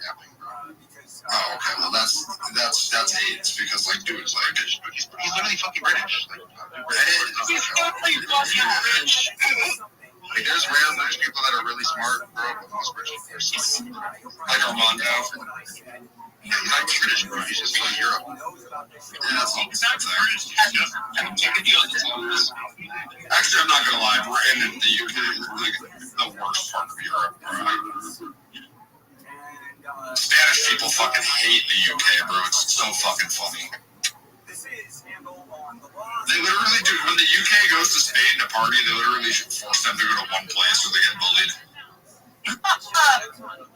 happening, bro? Oh, okay. Well, that's AIDS because, like, dude, it's like he's literally fucking British. Like, He's literally fucking rich. Like, there's rare British people that are really smart, bro, but most British people are so like Armando. He's like British, bro. He's just from Europe. Yeah, that's all. Actually, I'm not gonna lie. We're in the UK, like the worst part of Europe, bro. Spanish people fucking hate the UK, bro. It's so fucking funny. They literally do. When the UK goes to Spain to party, they literally should force them to go to one place where they get bullied.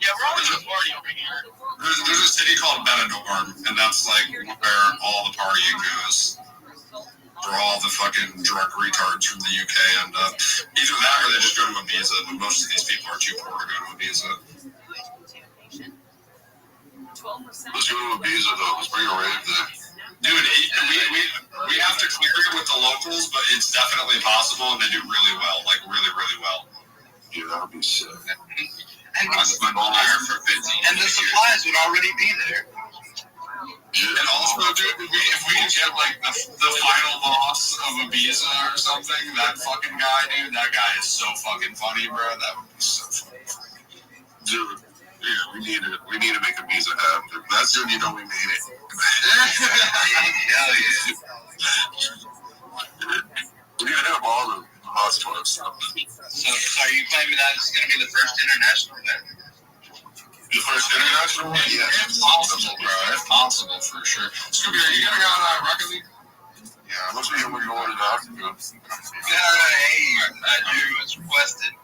Yeah, we're always a party over here. There's a city called Benidorm, and that's like where all the partying goes. Where all the fucking drunk retards from the UK end up. Either that or they just go to Ibiza, but most of these people are too poor to go to Ibiza. Let's go to Ibiza though. Let's bring a rave there. Dude, we have to clear it with the locals, but it's definitely possible, and they do really well. Like, really, really well. Yeah, that would be sick. And the supplies would already be there. Yeah. And also, dude, if we could get, like, the final boss of Ibiza or something, that fucking guy, dude, that guy is so fucking funny, bro. That would be so funny. Dude. Yeah, we need to make Ibiza happen. That's when you know we made it. Hell yeah. We gotta have all the hot stuff. So are you claiming that it's gonna be the first international event? The first international one? Yeah, it's possible, bro. It's possible for sure. Scooby, are you gonna go on Rocket League? Yeah, must be only going to Africa. Hey, I do. It's requested.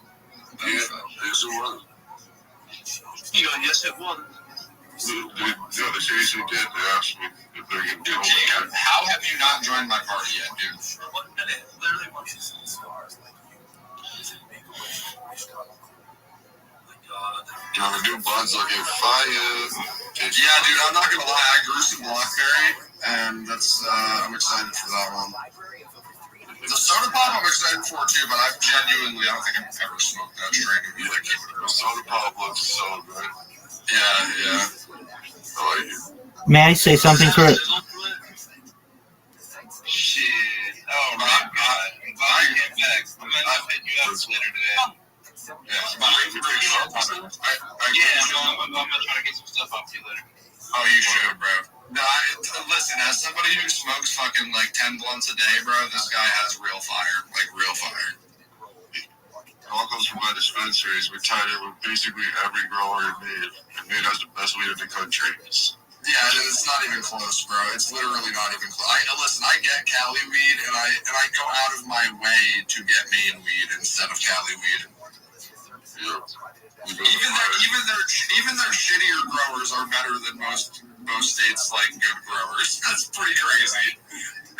Yeah, it's a one. You know, yes, it won. Yeah, they seriously did. They asked me if they're going to do it. How have you not joined my party yet, dude? For 1 minute. Literally watching some stars. You know, the new buds looking fire. Yeah, dude, I'm not going to lie. I grew some blackberry, and that's, I'm excited for that one. The soda pop I'm excited for too, but I don't think I've ever smoked that strain. The soda pop looks so good. Yeah. I like it. May I say something for it? Shit. Oh my god. I get back. I'm gonna hit you up later today. Yeah, I'm gonna try to get some stuff off you later. Oh, you should, bro. No, listen, as somebody who smokes fucking like 10 blunts a day, bro, this guy has real fire. Like, real fire. All comes from my dispensaries. We tied it with basically every grower in Maine. And Maine has the best weed in the country. Yeah, it's not even close, bro. It's literally not even close. Listen, I get Cali weed, and I go out of my way to get Maine weed instead of Cali weed. Yeah. Even their shittier growers are better than most states like good growers. That's pretty crazy.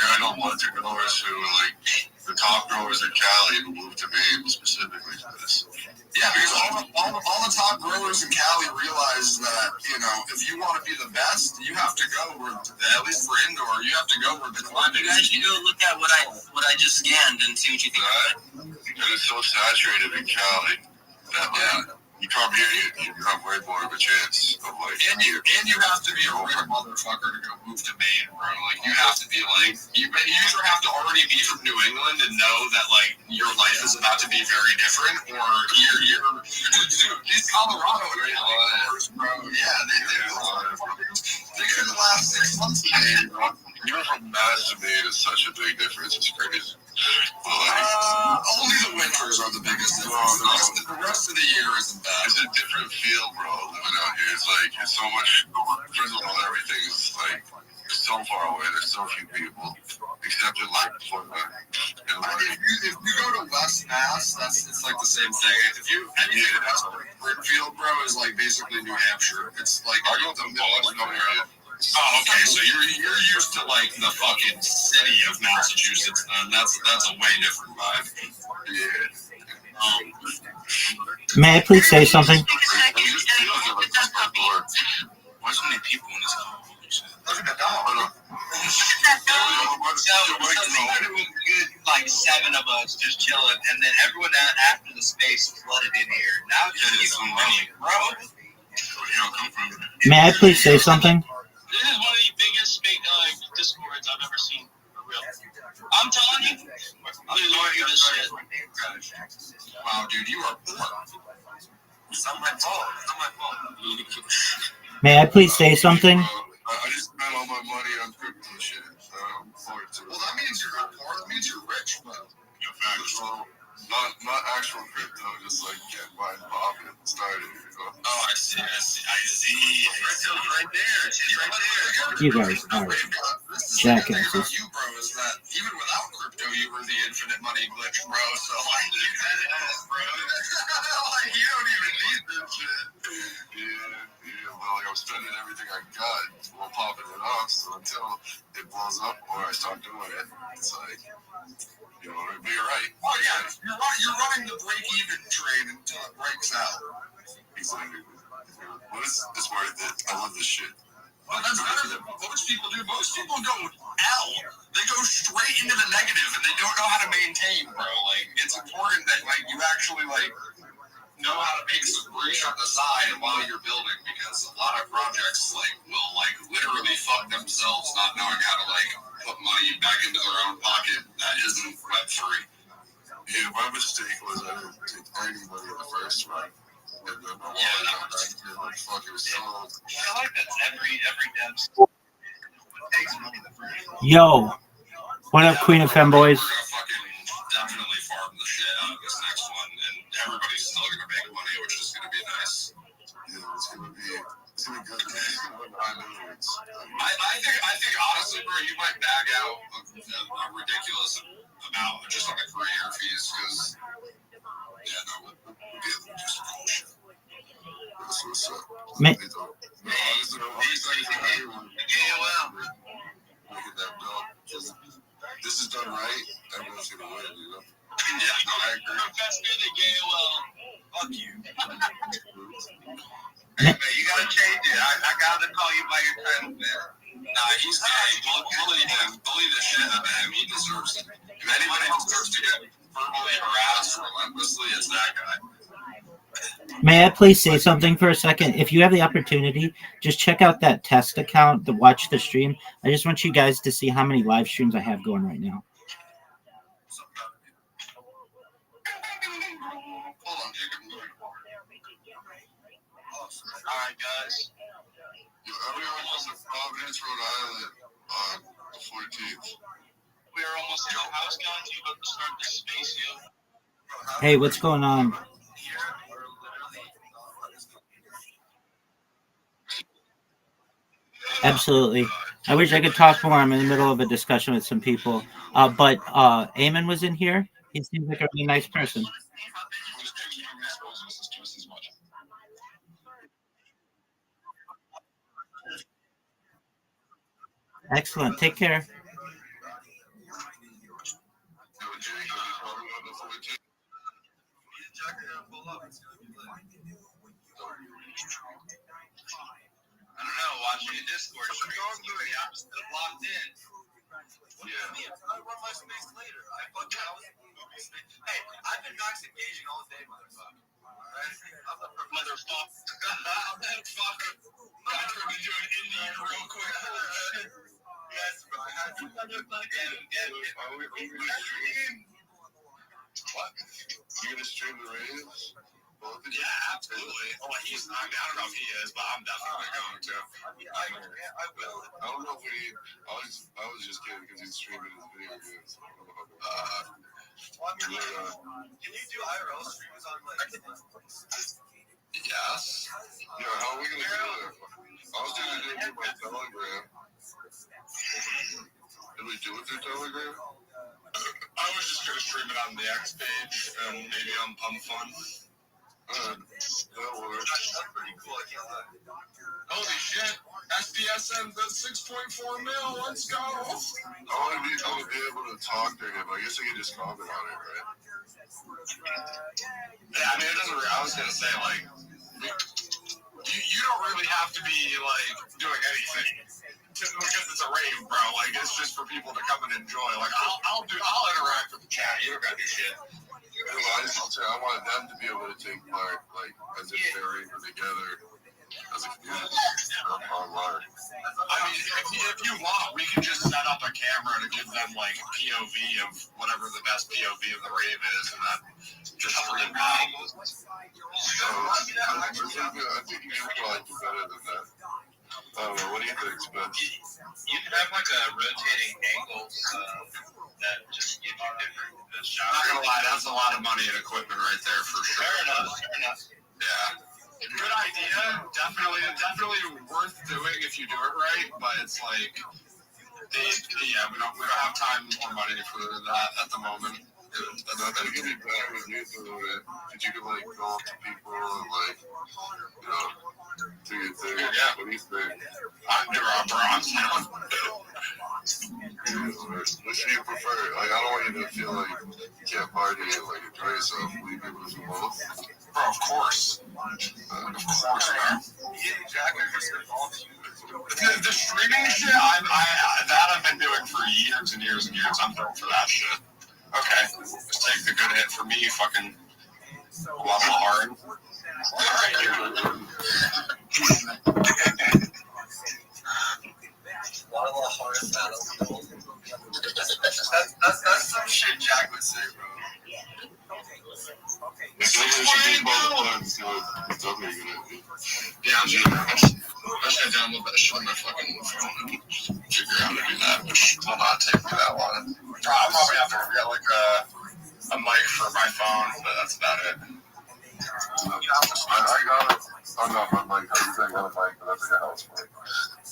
Yeah, I know a bunch of growers who like the top growers in Cali who moved to Maine specifically for this. Yeah, because all the top growers in Cali realize that, you know, if you want to be the best, you have to go where, at least for indoor, you have to go where the climate is. Guys, you go look at what I just scanned and see what you think of it. And it's so saturated in Cali. Yeah. you come here, you have way more of a chance of like. And you have to be a real motherfucker to go move to Maine, bro. Like you have to be like you either have to already be from New England and know that like your life is about to be very different, or you're dude, these Colorado areas, bro. Yeah, they couldn't last 6 months in Maine, bro. Even from Mass to Maine is such a big difference. It's crazy. Only the winters are the biggest difference. The rest of the year isn't bad. It's a different feel, bro, living out here. It's like, it's so much, first of all, everything is like so far away. There's so few people, except in like Florida. If you go to West Mass, it's like the same thing. If you anything that's Brimfield, bro, is like basically New Hampshire. It's like I go to Boston area. Oh, okay. So you're used to like the fucking city of Massachusetts, and that's a way different vibe. Yeah. May I please say something? Why so many people in this hall? Look at the dog. Good, like 7 of us just chilling, and then everyone after the space flooded in here. Now it's just so many, bro. May I please say something? This is one of the biggest Discords I've ever seen, for real. I'm telling you, I'm ignoring you this shit. Wow, dude, you are poor. It's not my fault. It's not my fault. May I please say something? I just spent all my money on crypto shit. Well, that means you're not poor. That means you're rich, bro. Well, not actual crypto, just like get buying pop and started. Oh, I see. Crypto's right there. She's right there. You guys are jackasses. You, bro, is that even without crypto, you were the infinite money glitch, bro. So, like, you had it as, bro. Like, you don't even need this shit. Yeah, well, like, I'm spending everything I got while popping it off, so until it blows up or I start doing it, it's like, you know, but you're right. Oh, yeah, you're running the break-even train until it breaks out. Exactly. Well, it's worth it. I love this shit. Well, that's better than most people do. Most people go L. They go straight into the negative, and they don't know how to maintain, bro. Like, it's important that, like, you actually, like, know how to make some reach on the side while you're building, because a lot of projects, like, will, like, literally fuck themselves not knowing how to, like, put money back into their own pocket that isn't Web3. Yeah, my mistake was I didn't take any money in the first run. And then my wallet got back and like fucking sold. I like that every dev takes money the first run. Yo, what up, Queen of Femboys? We're gonna fucking definitely farm the shit out of this next one, and everybody's still gonna make money, which is gonna be nice. Yeah, it's gonna be good. I think honestly, bro, you might bag out a ridiculous amount just on the career fees, because we'll be able to do some cool shit. That's what's up. Man. This is done right, everyone's gonna win, you know? Yeah, no, I agree. Professor the GAOL. Fuck you. Hey, man, you gotta change it. I gotta call you by your title, man. Nah, he's gay. Bully him. Bully the shit out of him. He deserves it. If anybody deserves to get verbally harassed relentlessly, it's that guy. May I please say something for a second? If you have the opportunity, just check out that test account to watch the stream. I just want you guys to see how many live streams I have going right now. Hold on, Jacob. Alright, guys. Everyone comes to Providence, Rhode Island on the 14th. We are almost at the house, guys. You about to start the space, yo. Hey, what's going on? Absolutely. I wish I could talk more. I'm in the middle of a discussion with some people. But Eamon was in here. He seems like a really nice person. Excellent. Take care. I don't know, watching a Discord stream. I'm still locked in. Yeah. I'll run my space later. Hey, I've been max engaging all day, motherfucker. Motherfucker. I turned into an Indian real quick. Yes, bro. I had to. What? You gonna stream the Rays? Yeah, absolutely. Oh, I don't know if he is, but I'm definitely going to. I will. I don't know if we. I was just kidding because he's streaming his video games. Can you do IRL streams on Yes. Yeah, how are we gonna do that? I was gonna do it through my Telegram. Did we do it through Telegram? I was just gonna stream it on the X page and maybe on Pump Fun. That works. That's pretty cool. I can't lie. Holy shit! SDSM does 6.4 mil. Let's go. I want to be able to talk to him. I guess I can just comment on it, right? Yeah, I mean, it doesn't. I was gonna say like, you don't really have to be like doing anything because it's a rave, bro. Like, it's just for people to come and enjoy. Like, I'll interact with the chat. You don't gotta do shit. I wanted them to be able to take part, like, as if they're raving together as a community online. I mean, if you want, we can just set up a camera to give them, like, a POV of whatever the best POV of the rave is, and then just stream it out. I think you can probably do better than that. I don't know, what do you think, Spence? You could have, like, a rotating angles that just give you different shots. I'm not gonna lie, that's a lot of money and equipment right there for sure. Fair enough. Yeah. Good idea. Definitely worth doing if you do it right, but it's like, we don't have time or money for that at the moment. I think it'd be better with you doing it, because you could, like, go up to people and, like, you know, do your thing. Yeah. What do you think? I'm doing bronze now. Which do you prefer? Like, I don't want you to feel like you can't party and, like, enjoy yourself. Will you be able to do both? Bro, of course. Of course, man. The streaming shit, that I've been doing for years and years and years. I'm doing for that shit. Okay, just take the good hit for me, fucking Guadalajara. That's some shit Jack would say, bro. Yeah, I'm just gonna download that shit on my fucking phone and figure out how to do that, which will not take me that long. I'll probably have to get like a mic for my phone, but that's about it. I got it. Oh no, my mic. I got a mic, but that's like a house mic.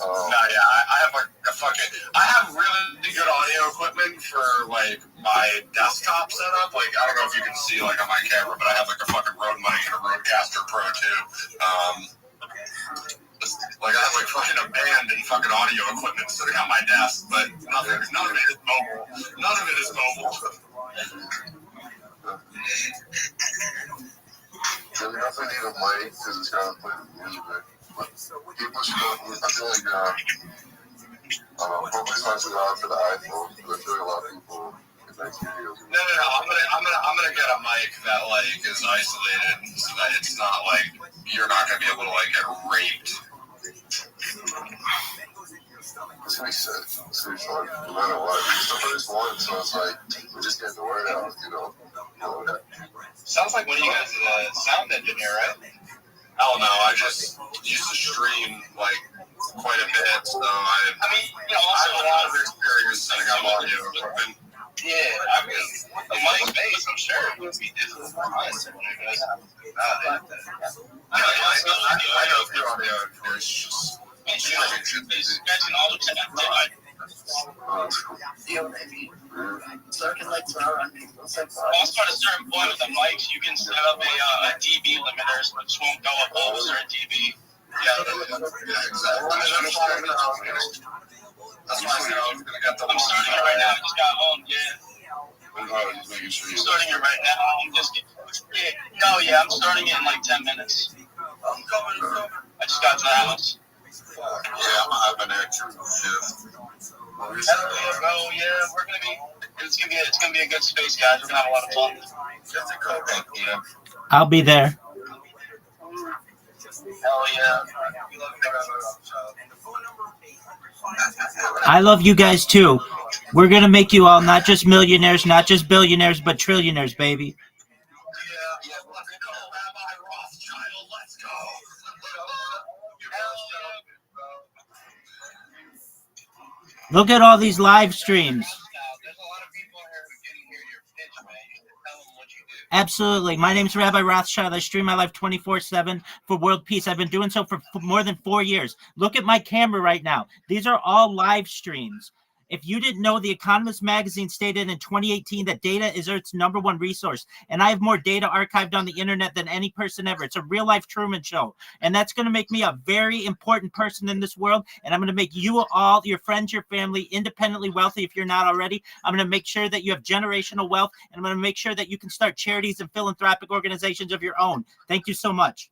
I have like a fucking. I have really good audio equipment for like my desktop setup. Like, I don't know if you can see like on my camera, but I have like a fucking Rode mic and a Rodecaster Pro 2. Like, I have like fucking a band and fucking audio equipment sitting on my desk, but none of it is mobile. None of it is mobile. So you definitely need a mic because it's got to play the music. But people should go. I feel like hopefully it's not too loud for the iPhone, but I feel like a lot of people can make videos. No. I'm gonna get a mic that like is isolated so that it's not like you're not gonna be able to like get raped. It's gonna be sick. It's gonna be fun, no matter what. It's the first one, so it's like we're just getting the word out, you know. Sounds like one of you guys is a sound engineer, right? Hell no, I just used to stream like quite a bit, so I have a lot of experience setting up audio equipment. Yeah, I mean, with the mic base, I'm sure it would be difficult for us. I know a few audio engineers just imagine all the time. Feel maybe lurking like flower on people's like. Also, at a certain point with the mics, you can set up a dB limiter, so it just won't go above a certain dB. Yeah, exactly. That's why I said I was gonna get the. I'm starting it right now. I just got home. Yeah. Just making sure I'm starting it right now. I'm starting it in like 10 minutes. I'm coming. I just got to the house. Yeah, I'm gonna have an extra shift. We're gonna be. It's gonna be a good space, guys. We're gonna have a lot of fun. I'll be there. Hell yeah. I love you guys too. We're gonna make you all not just millionaires, not just billionaires, but trillionaires, baby. Yeah, let's go, Rabbi Rothschild, let's go. Look at all these live streams. There's a lot of people here who didn't hear your pitch, man. You should tell them what you do. Absolutely. My name's Rabbi Rothschild. I stream my life 24/7 for world peace. I've been doing so for more than 4 years. Look at my camera right now. These are all live streams. If you didn't know, The Economist magazine stated in 2018 that data is Earth's #1 resource, and I have more data archived on the internet than any person ever. It's a real-life Truman Show, and that's going to make me a very important person in this world, and I'm going to make you all, your friends, your family, independently wealthy if you're not already. I'm going to make sure that you have generational wealth, and I'm going to make sure that you can start charities and philanthropic organizations of your own. Thank you so much.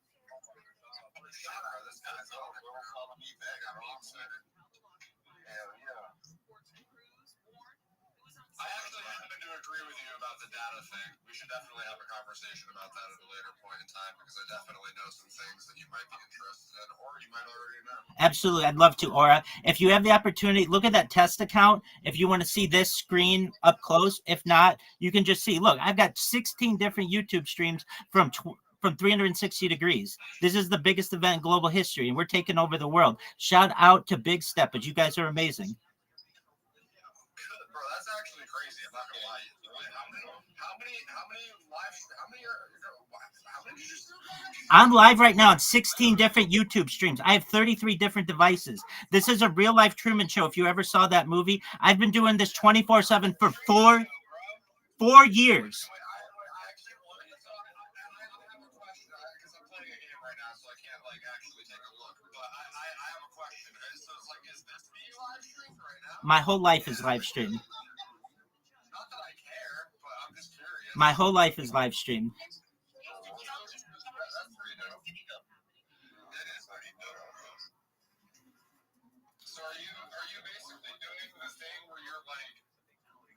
Agree with you about the data thing. We should definitely have a conversation about that at a later point in time because I definitely know some things that you might be interested in or you might already know. Absolutely. I'd love to, Aura. If you have the opportunity, look at that test account. If you want to see this screen up close, if not, you can just see, look, I've got 16 different YouTube streams from 360 degrees. This is the biggest event in global history, and we're taking over the world. Shout out to Big Steppers. You guys are amazing. Bro, that's actually crazy. I'm not gonna lie. How many did you do? I'm live right now on 16 different YouTube streams. I have 33 different devices. This is a real life Truman Show. If you ever saw that movie, I've been doing this 24/7 for four years. My whole life is live stream. My whole life is live stream. So are you basically doing the thing where you're like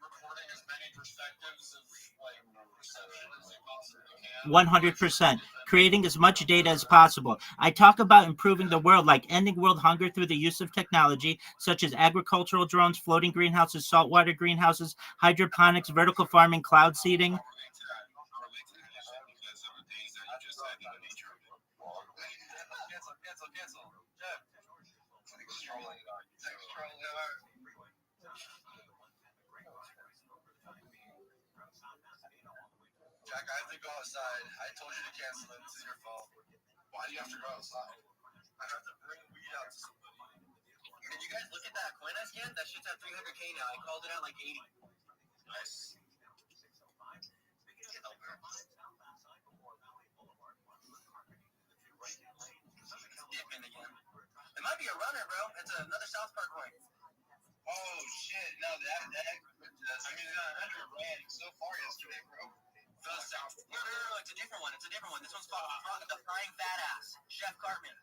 recording as many perspectives of like reception as you possibly can? 100%. Creating as much data as possible. I talk about improving the world, like ending world hunger through the use of technology, such as agricultural drones, floating greenhouses, saltwater greenhouses, hydroponics, vertical farming, cloud seeding. Jack, I have to go outside. I told you to cancel it. This is your fault. Why do you have to go outside? I have to bring weed out to somebody. Did you guys look at that coin I scanned? That shit's at 300K now. I called it at like 80. Nice. Dipping again. It might be a runner, bro. It's another South Park coin. Oh shit! No, that. I mean, that ran so far yesterday, bro. No, it's a different one. It's a different one. This one's called the Frying Fat Ass. Chef Cartman.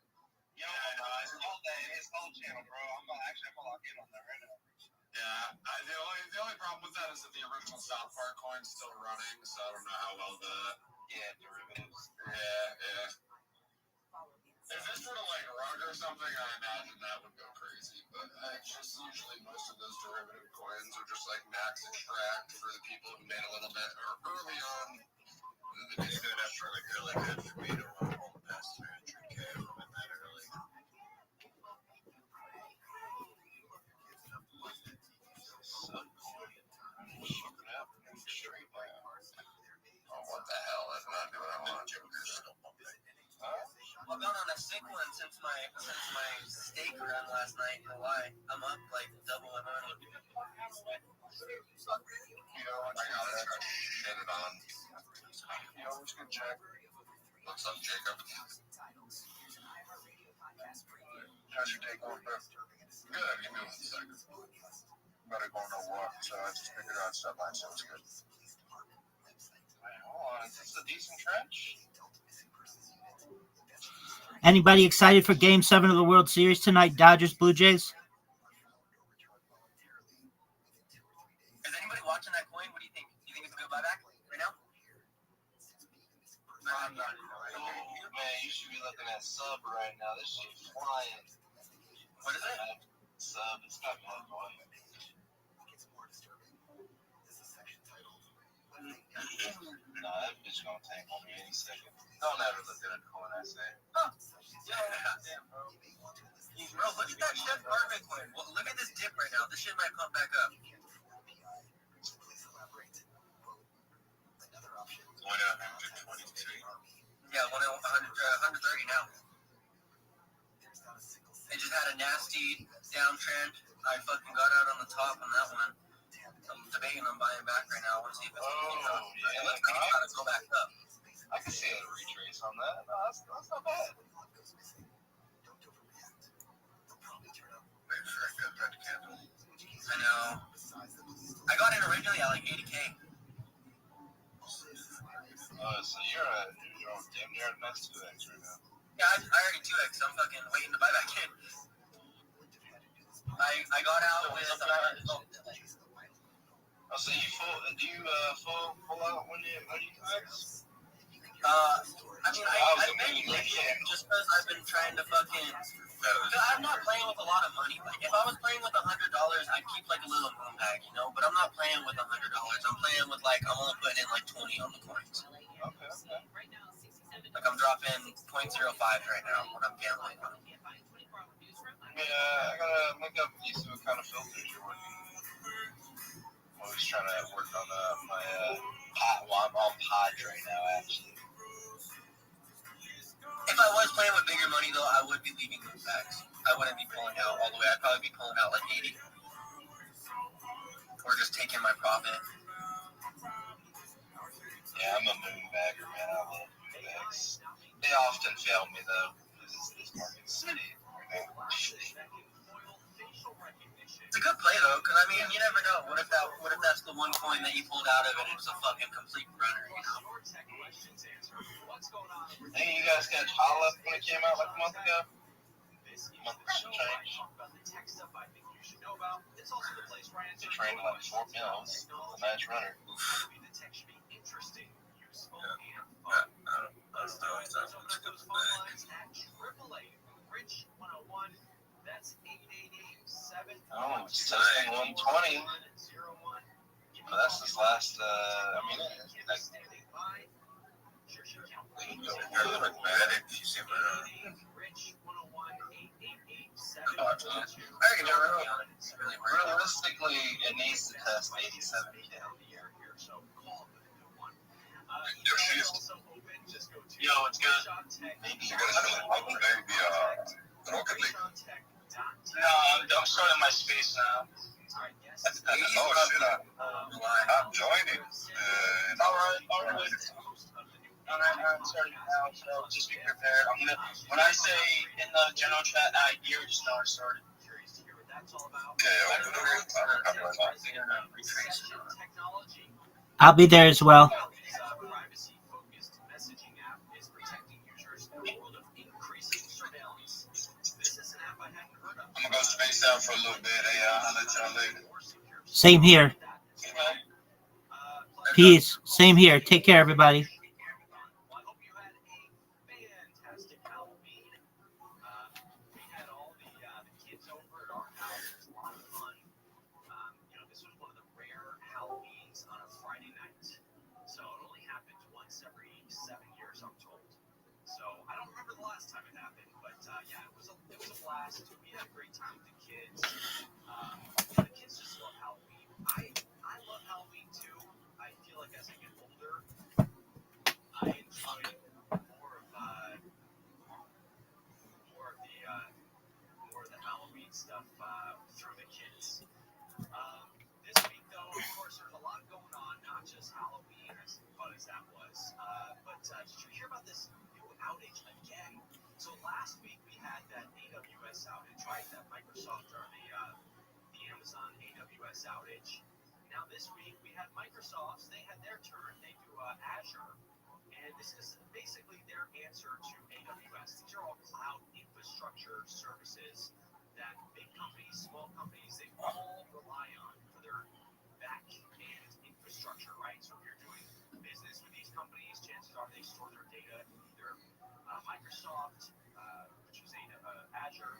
Yo, I saw that in his whole channel, bro. I'm gonna lock in on that right now. Yeah, the only problem with that is that the original South Park coin's still running, so I don't know how well the derivatives. Yeah. If this were to like rug or something, I imagine that would go crazy. But it's just usually most of those derivative coins are just like max extract for the people who made a little bit early on. It's good after like really good for me to hold past 300K from that early. Oh, what the hell? That's not doing what I want to do. I've gone on a sick one since my steak run last night in Hawaii. I'm up like double my money. You know, I gotta try to shit it on. You know, what's good, Jack? What's up, Jacob? How's your day going, bro? Good, give me 1 second. Better go on a walk, so I just figured out stuff line, so it's good. Wait, hold on, is this a decent trench? Anybody excited for Game 7 of the World Series tonight? Dodgers, Blue Jays? Is anybody watching that coin? What do you think? Do you think it's a good buyback right now? I'm not. Man, you should be looking at sub right now. This shit flying. What is it? Sub. It's not bad, boy. Nah, that bitch gonna tank on me any second. Don't ever look at a coin I say. Huh. Yeah, damn, bro. Bro, look at that shit per Bitcoin. Well, look at this dip right now. This shit might pump back up. Yeah, 130 now. It just had a nasty downtrend. I fucking got out on the top on that one. I'm debating on buying back right now. I want to see if it's it looks like it's gotta go back up. I can see a retrace on that. No, that's not bad. I know. I got it originally at like 80K. So you're on damn near the next 2x right now. Yeah, I already 2x. I'm fucking waiting to buy back in. I got out with. So you full out when you 2x? I mean, I've been just because I've been trying to fucking. I'm not playing with a lot of money. Like, if I was playing with $100, I'd keep like a little moon bag, you know. But I'm not playing with $100. I'm playing with like I'm only putting in like 20 on the coins. Okay. Like I'm dropping 0.05 right now when I'm gambling. Yeah, I gotta look up and see what kind of filters you're working. I'm always trying to work on my pod. Well, I'm on pod right now, actually. If I was playing with bigger money, though, I would be leaving moon bags. I wouldn't be pulling out all the way. I'd probably be pulling out like 80. Or just taking my profit. Yeah, I'm a moon bagger, man. I love moon bags. They often fail me, though, because this market's shitty. It's a good play, though, because, I mean, you never know. What if that's the one coin that you pulled out of it and it's a fucking complete runner, you know? Hey, you guys got Holla when it came out like a month ago? Month and change. It trained like 4 mils. A nice runner. Oh, it's testing 120. But that's his last, I mean, realistically, it needs to test 87K. Yo, it's good. Maybe you're going to start Rocket League. No, I'm starting my space now. Oh, shit. I'm joining. Alright, I'm starting now, so just be prepared. When I say in the general chat, you're just not started. I'll be there as well. I'm gonna go space out for a little bit. I'll let y'all later. Same here. Peace. Same here. Take care, everybody. business with these companies, chances are they store their data in either Microsoft, which is Azure,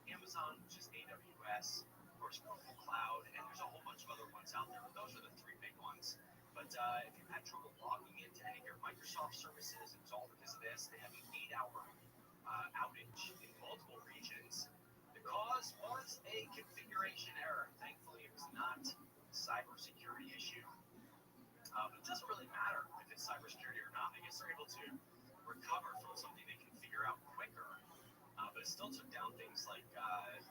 Amazon, which is AWS, of course, Google Cloud, and there's a whole bunch of other ones out there, but those are the three big ones. But if you had trouble logging into any of your Microsoft services, it was all because of this. They had an 8-hour outage in multiple regions. The cause was a configuration error. Thankfully, it was not a cybersecurity issue. But it doesn't really matter if it's cybersecurity or not. I guess they're able to recover from something they can figure out quicker. But it still took down things like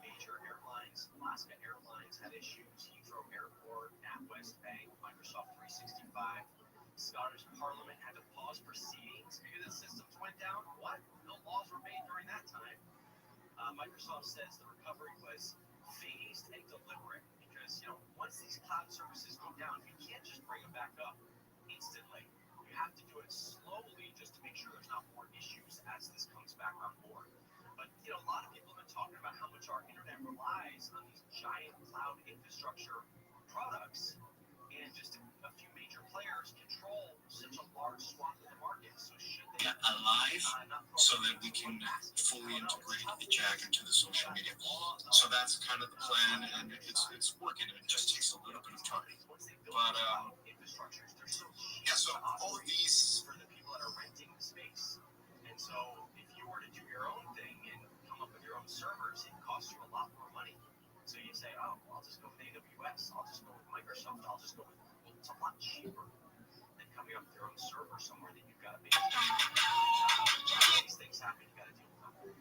major airlines. Alaska Airlines had issues. Heathrow Airport, NatWest Bank, Microsoft 365. Scottish Parliament had to pause proceedings because the systems went down. What? No laws were made during that time. Microsoft says the recovery was phased and deliberate because, once these cloud services go down, you can't just bring them back up instantly. You have to do it slowly just to make sure there's not more issues as this comes back on board. But, a lot of people have been talking about how much our internet relies on these giant cloud infrastructure products, and just a few major players control such a large swath of the market. So should they alive so that we can fully integrate the Jack into the social media. So that's kind of the plan, and it's working. It just takes a little bit of time. But so all of these for the people that are renting the space. And so if you were to do your own thing and come up with your own servers, it costs you a lot more money. So you say, oh, I'll just go with AWS, I'll just go with Microsoft, I'll just go with Google. It's a lot cheaper than coming up with your own server somewhere that you've got to maintain. These things happen, you got to deal with them.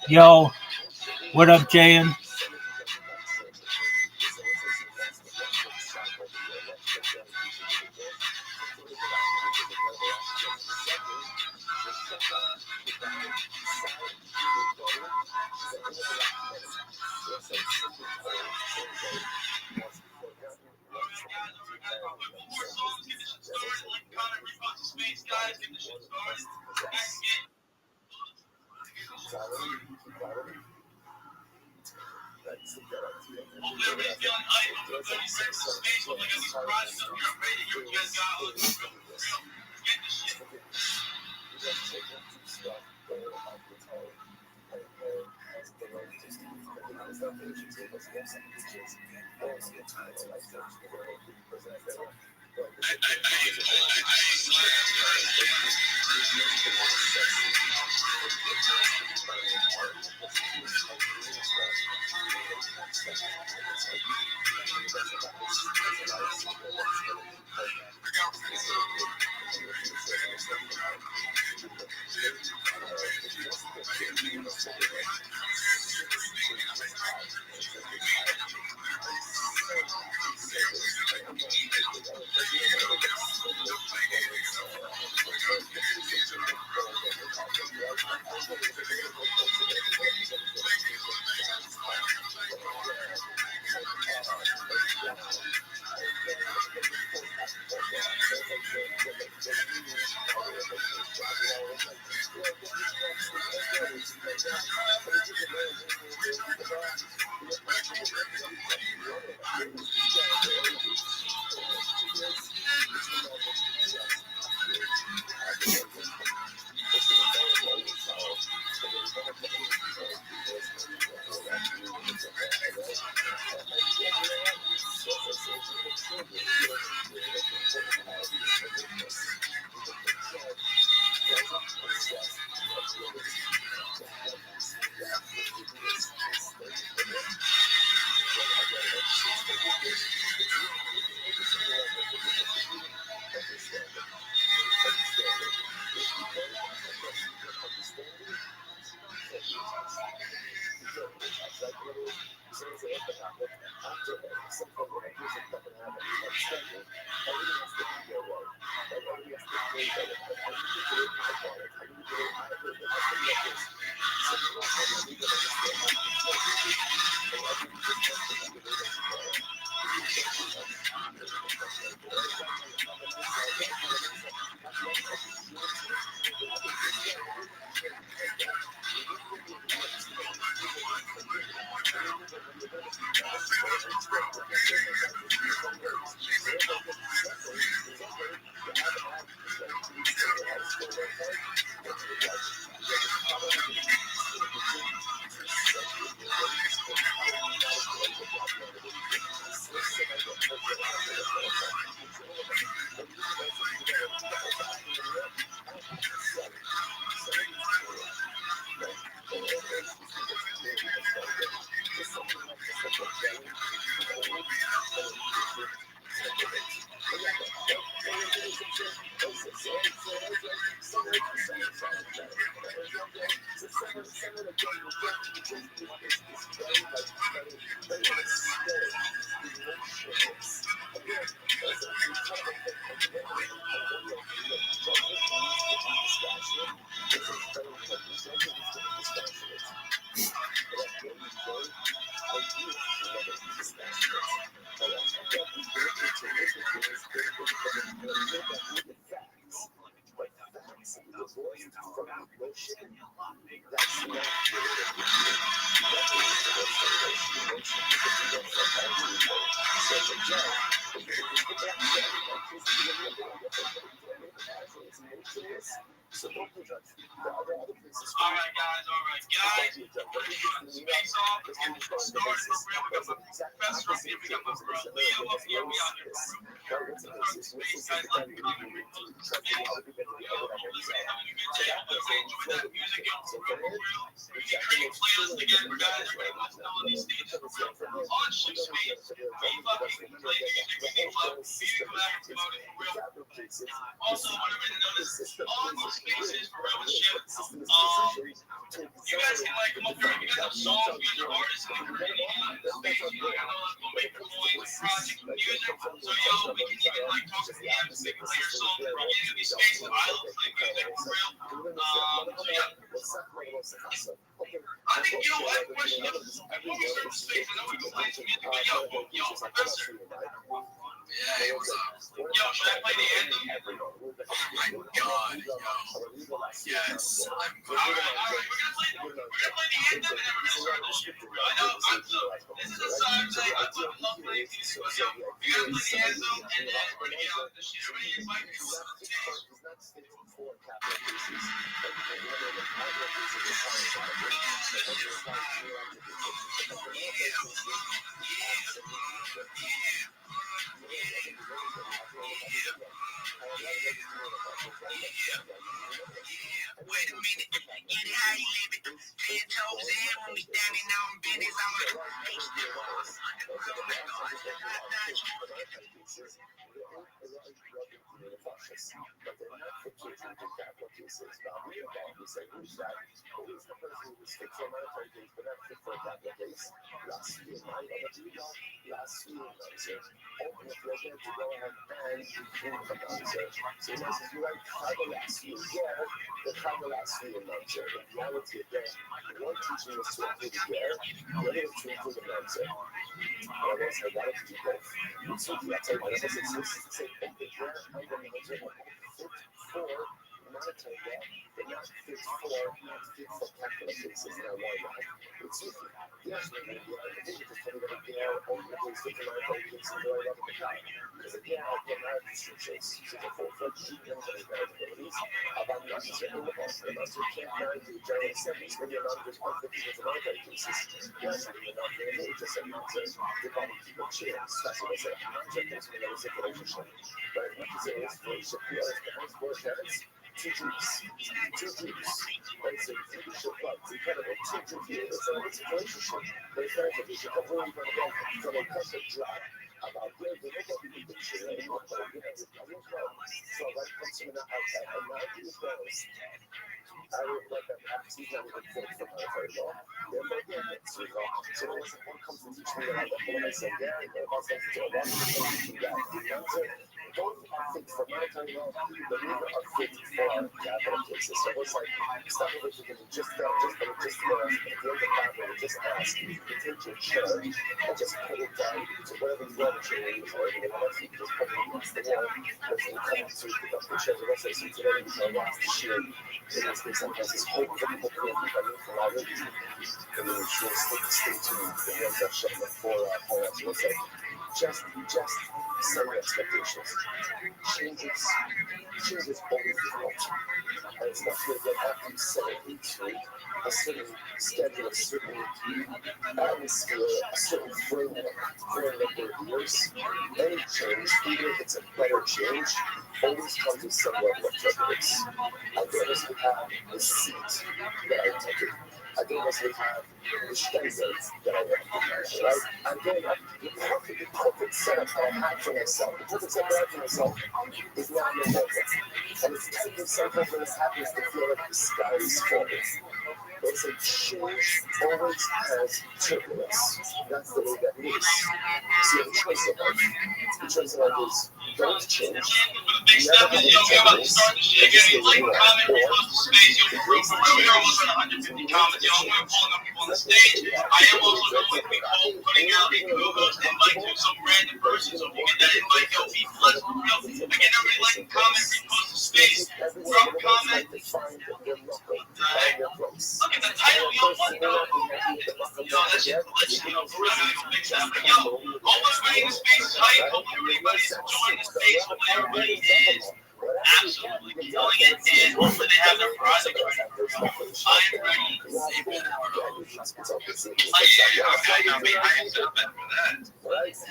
Yo, what up, Jayan? Yeah, what's up? Yo, should I play the anthem? Oh my god, yo. Yes. Alright, we're gonna play the anthem and then we're gonna start the shit. I know, this is a Saturday, I love playing music, but yo, we gotta play the anthem and then we're gonna get out the shit. We're gonna invite people to the stage. Wait a minute, get it how you live it. 10 toes in when we standing on business. I'm like, Big step is, yo, we about to start the shit. Again, like, comment, repost the space. Yo, for real, we are almost on 150 comments. Yo, I'm gonna pulling up people on the stage. I am also going to be putting out a Google invite to some random person. So if you get that invite, yo, be blessed for real. Again, everybody like, comment, repost the space. Drop a comment. Look at the title, yo, what the? Yo, that shit's delicious, yo, for real. I gotta go fix that. But yo, hope everybody in the space is hype. Hope everybody's enjoying the space. Hope everybody is absolutely killing it, and hopefully they have their project ready. I'm ready. They better, bro. Oh yeah, okay, I mean, I am set up for that. If you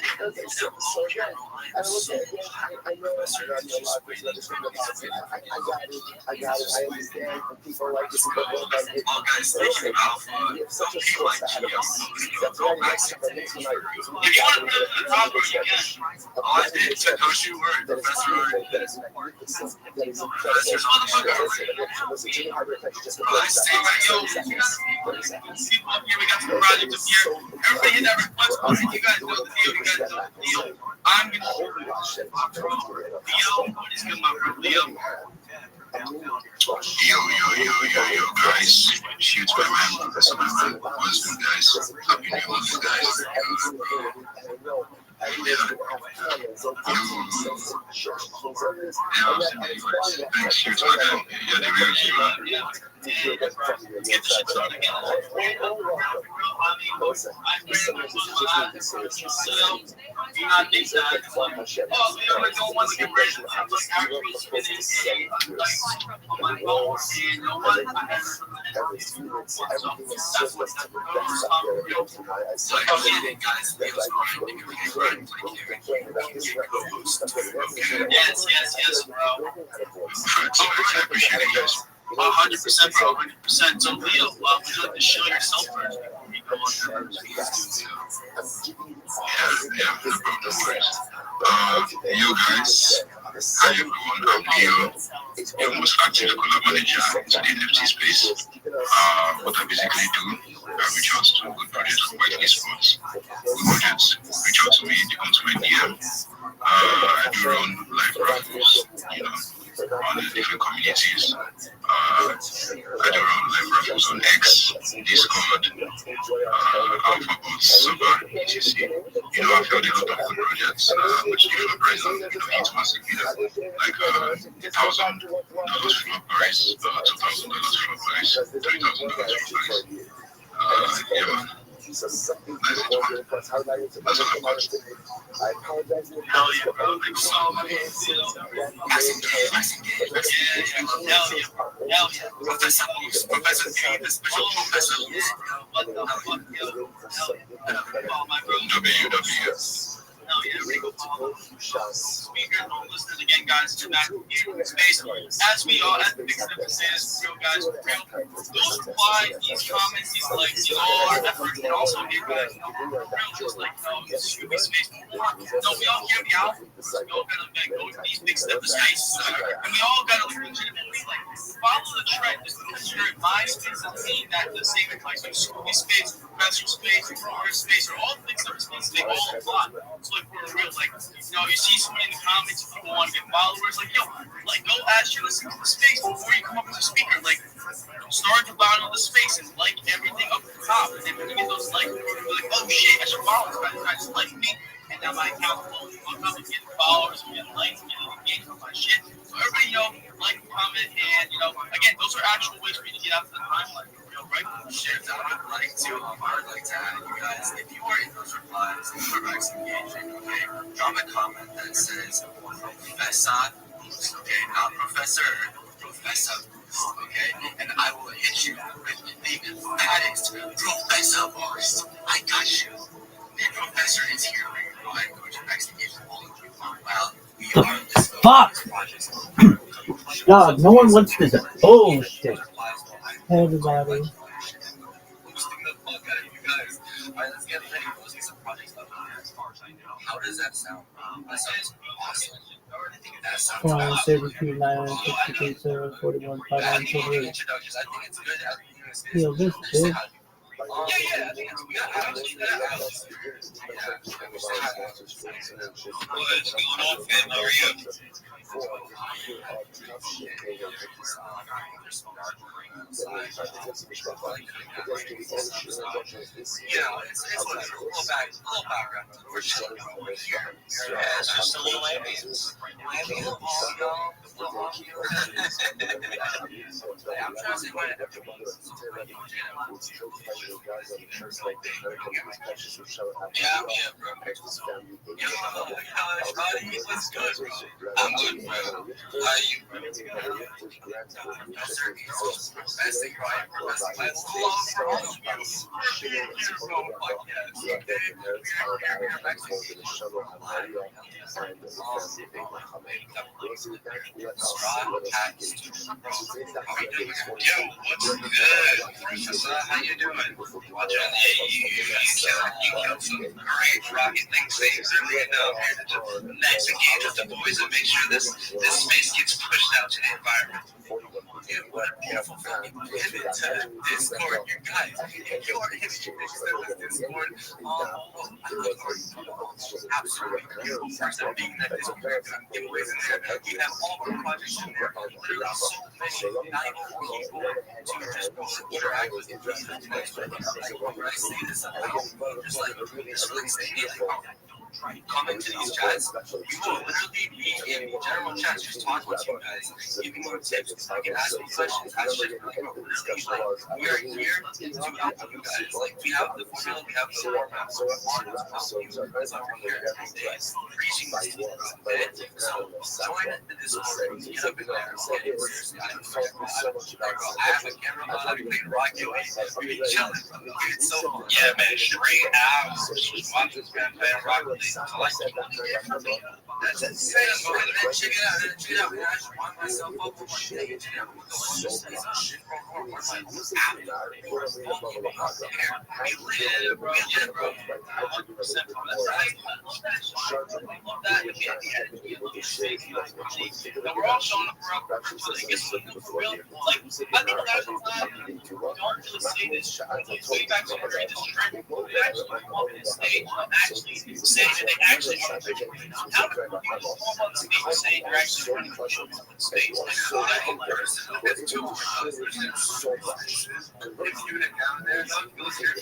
want to put it in the top, you can. Oh, I did. Don't you worry. Professor already did. Professor's on the fucking I say, like, yo, you guys, people up here, we got some projects up here. Everybody hit that request button. You guys know the deal. You guys know the deal. I'm going to shoot my bro, Leo. What is good, my bro, Leo? Yo, guys. Shoots my man. That's my man. What's good, guys? Happy New Month, guys. Yeah. Thanks, you're talking. You're the real G, man. Get the shit started again. Do not think that, we don't want to get ready to have like actually spinning on my phone, and you know what? I have that's what yes, bro. I appreciate it, guys. 100%, bro. 100%. So, Leo, would you like to show yourself first before we go on your Yeah, no worries. You guys, hi everyone, I'm Leo, your most active collab manager in the NFT space. What I basically do, I reach out to good projects from white esports. Good projects reach out to me, they come to my DM. I do run live raffles, on the different communities. I do run live raffles on X, Discord, AlphaBots, Server, etc. I felt a lot of good projects, which developers and hit massive like $1,000 flop price, $2,000 flop price, $3,000 flop price. Yeah, man. That's it, man. That's all I've got. Hell yeah, bro. Like, so many. Hell yeah. Professor P, the special professor. What the fuck, yo? Oh, my bro. WW. Hell yeah, Rico. Speakers, no listeners again, guys. Come back here in space. As we all, as the big step says, real guys, real. Those reply, these comments, these likes, our effort, and also you guys, real, just like, Scooby Space. We all hear the album. We all gotta go to these big step space. And we all gotta legitimately, follow the trend. Just because you're in my space doesn't mean that the same like Scooby Space, Professor Space, Roar Space, or all big step space, they all apply. So, for real, you see somebody in the comments, people want to get followers, go ask you listen to the space before you come up as a speaker. Start at the bottom of the space and like everything up at the top. And then when you get those likes, you're like, oh shit, I should follow this guy. This guy just like me. And now my account will fuck up and get followers and get likes and get engaged with my shit. So everybody, like, comment, and, again, those are actual ways for you to get out to the timeline. Right? Shit, I would like to add you guys, if you are in those replies, if you are actually engaging, okay, drop a comment that says Professor, okay, not Professor, Professor, okay, and I will hit you with the baddest Professor bars. I got you. The Professor is here. I'm going to investigate all of you. Well, we are this fuck. God, no one wants this bullshit. Hey everybody. Let's get ready. We'll see some projects up here. How does that sound? That sounds awesome. That sounds awesome. 72, 963, 41, 528. Introductions. I think it's good. Yo, this bitch. Yeah, I think it's good. What's going on, fam? How are you? It's a little background. We're chilling over here. Yeah, it's just a little ambience. I'm trying to say why yeah, I'm here, bro. Yo, everybody, what's good, bro? I'm good, bro. How are you, bro? How you doing? You killed some great rocket things earlier down here to next engage with the boys and make sure this space gets pushed out to the environment. Yeah, what a beautiful fucking pivot to Discord, you guys. If you are interested in Discord, absolutely beautiful person being that Discord giveaways in there. We have all of our projects in there. Literally so many valuable people to just interact with you. When I say this, just like this really stadium. come into these chats, we will literally be in general chats just talking to you guys, giving you tips, I can ask you questions, ask shit, like, bro, literally, like, we are here to help you guys. Like, we have the formula, we have the format, so we want to help you because I'm here every day preaching this to you, okay? So join the Discord, get up in there, okay? Seriously, I have a camera, I can play Rocket, we be chilling, it's so fun. Yeah, man, straight out. Watching playing Rocket League. I like that. That's insane, bro. And then check it out, man. I just wind myself up for my day. I'm going to play some shit, bro. We live, bro. Yeah, bro. 100% from that side. I love that shit. I love that. You can't be at it. You look at shit. And we're all showing up for it gets for real. Like, I think that's why we don't really say this way back when we were in this trend. We actually come up on stage and actually say that they actually want to do it. How many people come up on stage and say they're actually running for children on stage? That's too much. So much. If you get down there, don't feel scared.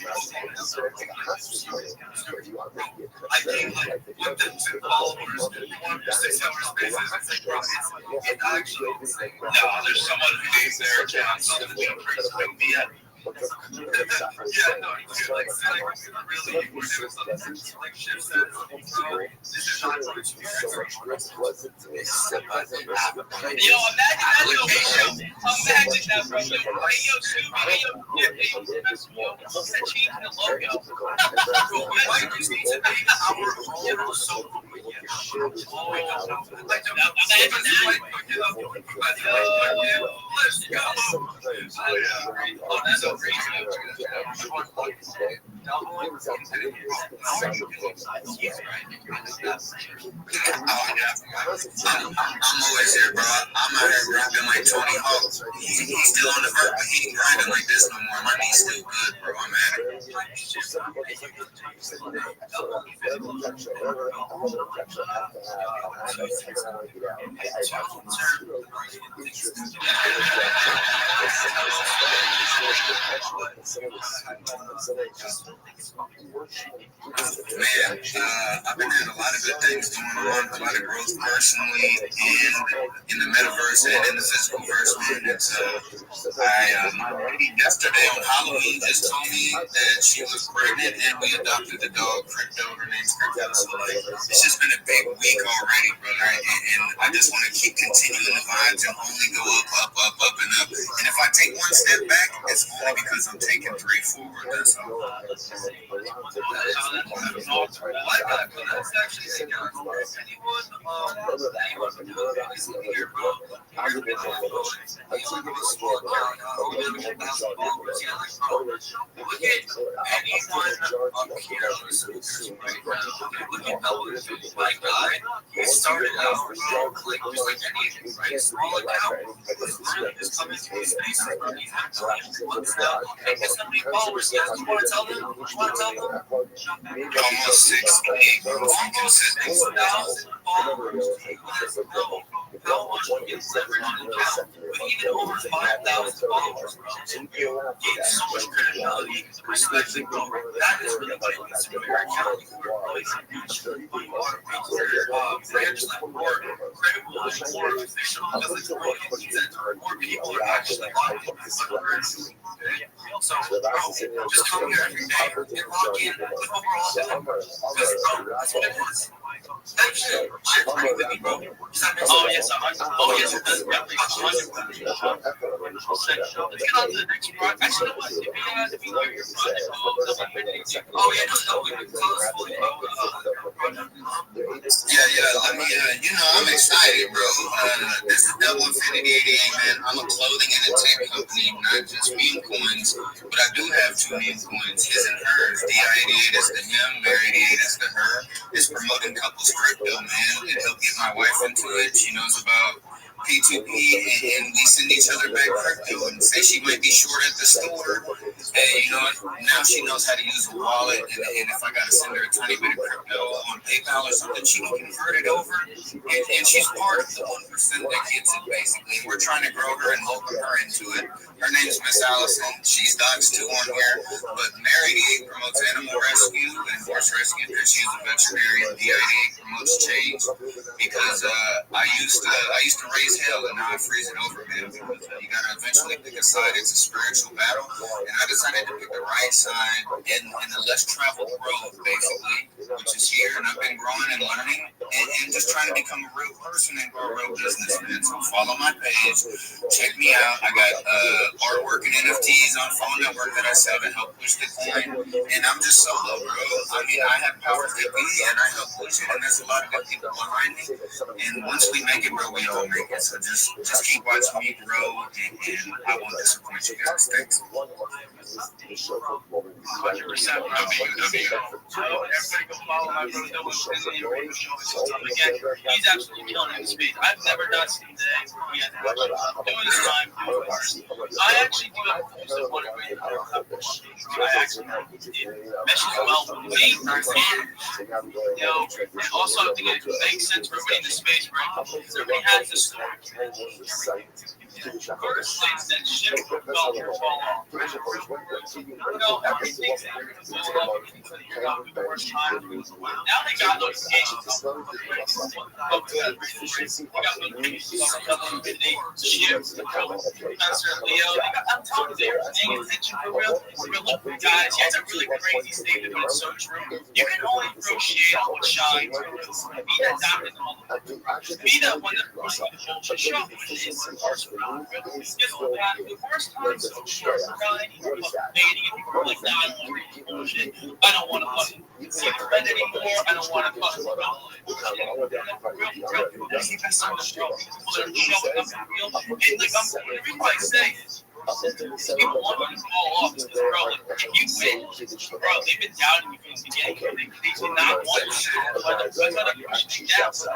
I think, like, with the 2 followers, 1 or 6 hour spaces, it's like, bro, it's actually insane. No, there's someone who needs their account something to be at. Yeah, no, you feel like really, we're doing something like Shiv said, this is not so much. Yo, imagine that location. Imagine that, bro. Hey, yo, Scooby, hey, yo, what's that change in the logo? Bro, why do you need to make our own social media? Like, imagine that. Let's go. Oh, that's so crazy. I'm always here, bro. I'm out here rapping like Tony Hawk. He's still on the vert, but he ain't grinding like this no more. My knee's still good, bro. I'm at it. Man, I've been having a lot of good things going on, a lot of growth personally and in the metaverse and in the physical verse, man. And so my lady yesterday on Halloween just told me that she was pregnant and we adopted the dog Crypto. Her name's Crypto. So like, it's just been a big week already, brother. And I just want to keep continuing the vibes and only go up, and up. And if I take 1 step back, it's only because I'm taking 3 forward. That's all. That's actually anyone here, bro. Look at my guy, he started out like just like any right, scrolling out, just coming to his spaces, bro. He's actually what's now? And guess how many followers he has? You want to tell them? Almost 6K, bro. Consistent. 6,000 followers. How much we get leverage on the account? But even over 5,000 followers, bro. Gain so much credibility, respect, bro. That is really like it's a very account for brands like more credible and more official because like bro, it means that more people are actually on it. So, bro, just come here every day and log in with overall because, bro, that's what it is. That shit pretty with me, bro. Oh, yes, 100%. Oh, yes, it does. 100%. Let's get on to the next part. Actually, you know what? If you hear your project, oh, yeah, no, we can tell us fully about Yeah, let me, I'm excited, bro. This is Double Infinity 88, man. I'm a clothing and entertainment company, not just meme coins, but I do have 2 meme coins, his and hers. DI88 is to him, Mary88 is to her. It's promoting couples crypto, man. It helped get my wife into it. She knows about P2P, and we send each other back crypto and say she might be short at the store. hey, you know what? Now she knows how to use a wallet, and if I gotta send her a tiny bit of crypto on PayPal or something, she can convert it over, and she's part of the 1% that gets it, basically. We're trying to grow her and welcome her into it. Her name's Miss Allison. She's doxed too on here, but Mary A promotes animal rescue and horse rescue because she's a veterinarian. DIA promotes change because I used to raise hell, and now I freeze it over, man. You gotta eventually pick a side. It's a spiritual battle, and I decided to pick the right side in the less traveled road, basically, which is here. And I've been growing and learning and just trying to become a real person and grow a real business, man. So follow my page, check me out. I got artwork and NFTs on Phone Network that I sell to help push the coin, and I'm just solo, bro. I mean, I have Power 50 and I help push it, and there's a lot of good people behind me. And once we make it, bro, we all make it. So just keep watching me grow, and I won't disappoint you guys. Thanks. 100%, Everybody go follow my brother Dylan in the radio show. Again, he's absolutely killing it in space. I've never not seen today. Doing this time. I actually do have to use one of I actually meshes well with me. And, you know, and also I think it makes sense for everybody in the space, right? Because everybody has this story. First things that shit fell off. You know, everything's the first time. Now they got notifications. I'm telling you, they're paying attention for real. We're looking, guys. Here's a really crazy statement, but it's so true. You can only appreciate what shines. Be that dominant mother. Be that one that pushes the bullshit show. The first time, so sure. I don't want to fucking see the red anymore. I don't want to fucking people want to fall off, bro. Like, you win, bro. They've been doubting you from the beginning. They did not want to push down. See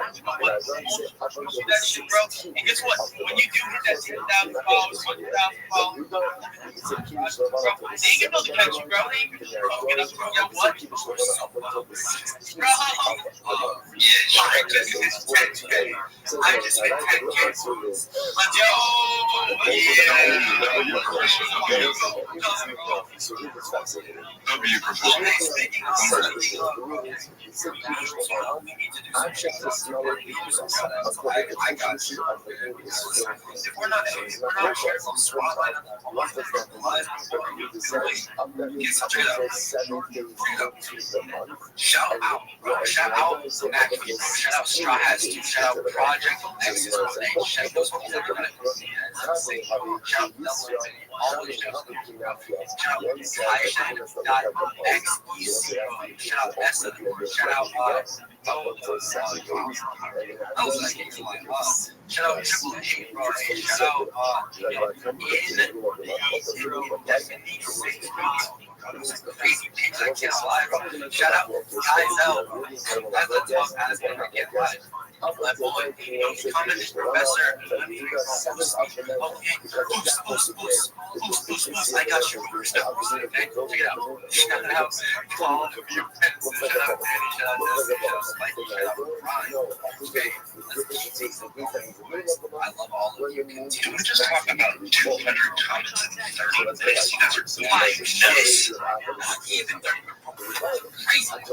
that shit, bro? And guess what? When you do hit that 10,000 followers, 100,000 followers, they can build the country, bro. They can get up, you know what? Bro, yeah, I just hit 10K. Let's go. Yeah. Shout out, shout out Straw Hats, dude. Shout out Project Nexus, shout out those people that are gonna shout out always shout out shout out Essa, shout out shout out Triple H, bro. Shout out crazy things I can't lie, bro. Shout out Kaizel. That's the top as I get live. My boy, comment is Professor. Boost. I got you. Check it out. Shout out all of you. Shout out Danny. Shout out Jessica. Shout out Spike. Shout out Ryan. Okay, I love all of you. Can we just talk about 200 comments in 30 minutes? You guys are lying. Yes. Even 30 crazy. That's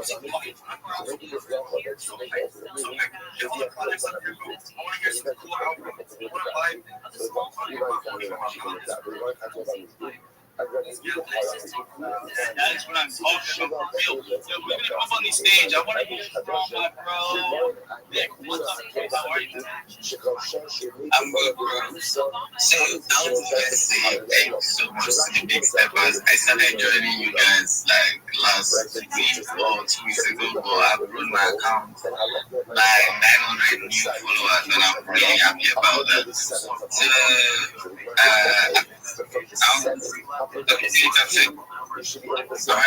what I'm talking about. We're gonna come up on the stage. I want to hear from my bro. Nick, what's up? How are you? I'm good, bro. So I was gonna say thank you so much to the Big Steppers. I started joining you guys like last week or 2 weeks ago, but I've grown my account by 900 new followers, and I'm really happy about that. Okay, see what I'm saying? Am I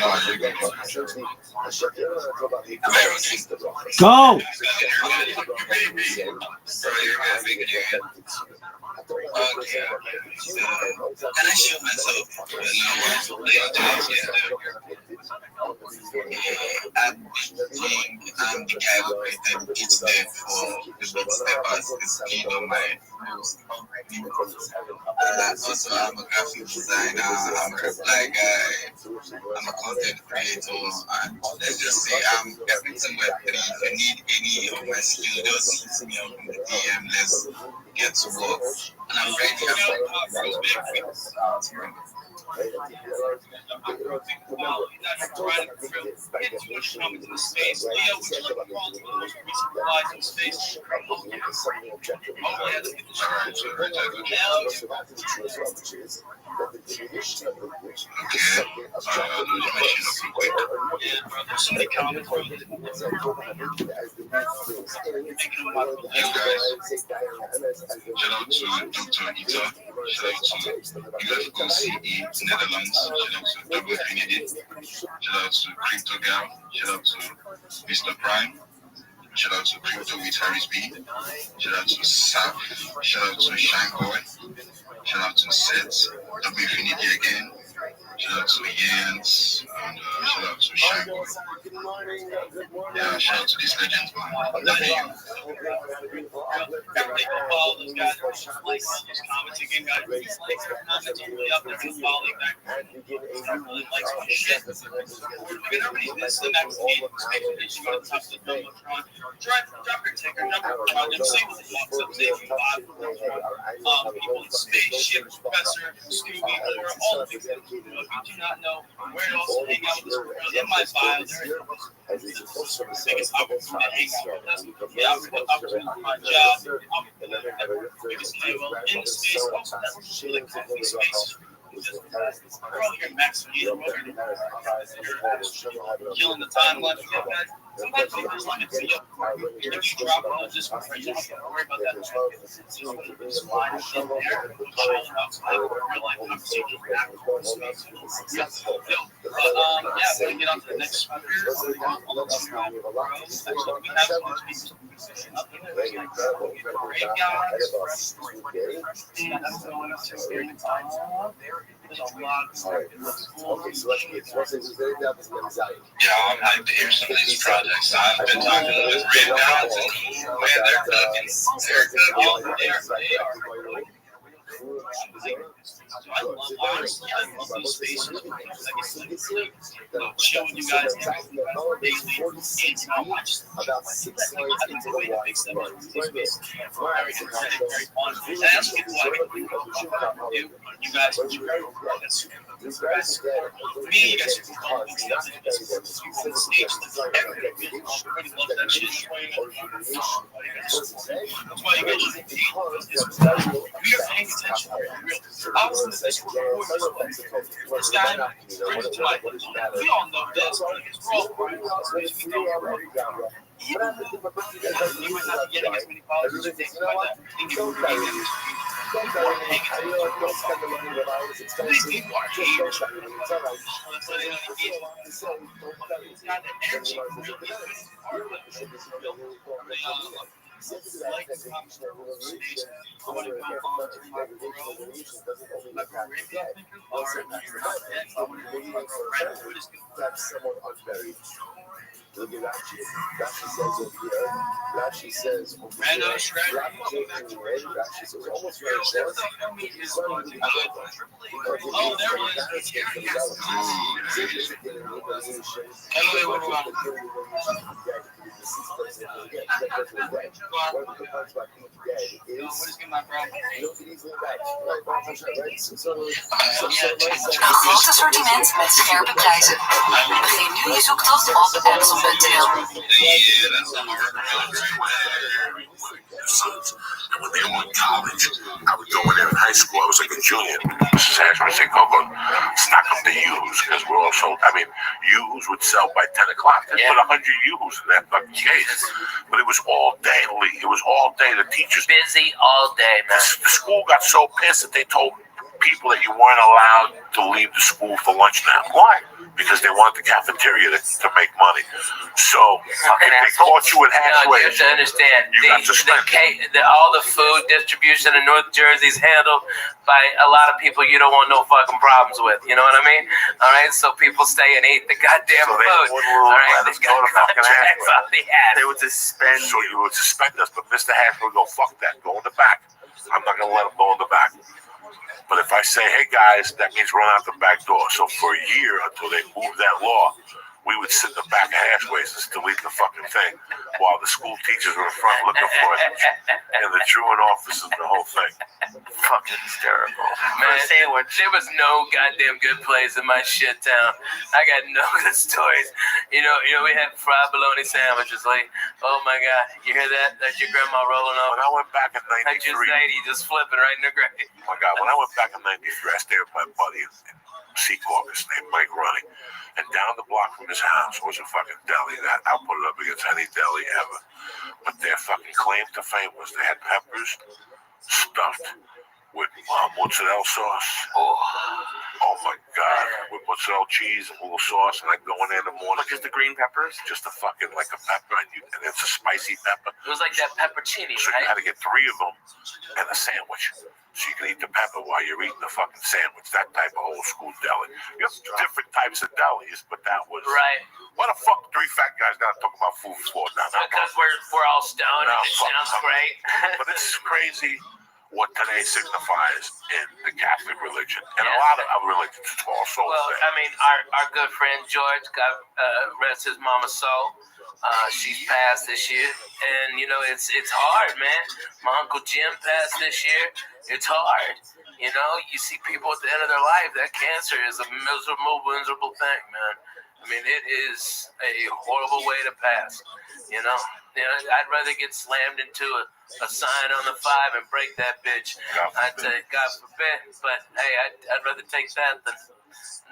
wrong? Go! Okay. So, can I show myself? I'm the guy who created It's There for the Beat Steppers. It's my post. Also, I'm a graphic designer, I'm a reply guy, I'm a content creator, and let's just say I'm everything Web3. If you need any of my skill, just hit me up in the DM. Let's get to work. And I'm ready. Shout out to Dr. Anita. Shout out to UFO CE Netherlands. Shout out to Double Infinity. Shout out to Crypto Gal. Shout out to Mr. Prime. Shout out to Crypto with Harris B. Shout out to Sap. Shout out to Shine Boy. Shout out to Seth. Double Infinity again. Shout out to Jens. And shout out to Shine Boy. Yeah, shout out to these legends, man. Love you. Everybody go follow those guys. Like, just comments again, guys. Like, comments will be up there. Just follow them back. Really likes my shit. Everybody's missing the next game. You got to touch the film. Drop your ticker. Drop them. Say what the fuck's up. Say if you buy people in Spaceship, Professor, Scooby, or all the things that you do. If you do not know where to also hang out with this girl, in my bio, there is the biggest opportunity to hang out with us. The opportunity for my job. Biggest KOL in the space. Also, that's really cool space. We're all here max killing the timeline. Sometimes people just want to see if you drop on the Discord, you don't have to worry about that. Just line up in there, chilling outside, we're like, I'm taking back the space. Yeah, we're going to get on to the next speaker. We have great guys. That's going up to during the time. There's a lot of stuff in the school. Yeah, I'm hyped to hear some of these projects. I've been talking with Red Downs and man, they're cooking. They're cooking. They are. I love these spaces. I get chill with you guys daily. And I watch about 6 nights into the way to fix them. Very energetic, very fun. And that's what you guys enjoy. You guys support me. You guys support me. You guys support the stage. Everybody loves that shit. That's why you guys should be. We are paying attention. I was in the Discord before this guy brings it to life. We all know this. We're all you might not be getting as many followers as you think like that. Think you're these people are haters. It's got the energy. Like this conversation, I want to go on to my Look at Rashi. Rashi says over here. Rashi says over here. Rashi says almost very close. Oh, there it Een groot assortiment met scherpe prijzen. Begin nu je zoektocht op Amazon.nl. And when they were in college, I would go in there in high school. I was like a junior. Sash would say, go stock up the U's because we're all sold. I mean, U's would sell by 10 o'clock. They put 100 U's in that fucking case. But it was all day, Lee. It was all day. The teachers. Busy all day, man. The school got so pissed that they told people that you weren't allowed to leave the school for lunch now. Why? Because they want the cafeteria to make money. So if they caught you at halfway, you have to understand, all the food distribution in North Jersey is handled by a lot of people you don't want no fucking problems with. You know what I mean? All right, so people stay and eat the goddamn food. All right, they got contracts on the ass. They would suspend. So you would suspend us, but Mr. Hash would go, fuck that, go in the back. I'm not gonna let him go in the back. But if I say, hey guys, that means run out the back door. So for a year until they moved that law, we would sit in the back of Hashways and still eat the fucking thing while the school teachers were in front looking for us and the truant officers and the whole thing. Fucking hysterical. Man, there was no goddamn good place in my shit town. I got no good stories. You know, we had fried bologna sandwiches. Like, oh my God, you hear that? That's your grandma rolling up. When I went back in 93, just flipping right in the grave. Oh my God, when I went back in 93, I stayed with my buddy in Sea Caucus named Mike Ronnie. And down the block from his house was a fucking deli that I'll put it up against any deli ever. But their fucking claim to fame was they had peppers stuffed with mozzarella sauce. Oh my God, with mozzarella cheese and a little sauce, and I go in there in the morning. Just the green peppers? Just a fucking like a pepper, and it's a spicy pepper. It was like that peppercini, so right? You had to get 3 of them and a sandwich. So you can eat the pepper while you're eating the fucking sandwich. That type of old school deli. You have different types of delis, but that was right. What the fuck? 3 fat guys gotta talk about food for now? Because we're all stoned. And it sounds great. But it's crazy what today signifies in the Catholic religion and a lot of other religions. It's also I mean, our good friend George, God rest his mama's soul. She's passed this year, and you know it's hard, man. My Uncle Jim passed this year. It's hard. You know, you see people at the end of their life. That cancer is a miserable thing, man. I mean, it is a horrible way to pass. You know, I'd rather get slammed into a sign on the 5 and break that bitch. I'd say, God forbid, but hey, I'd rather take that than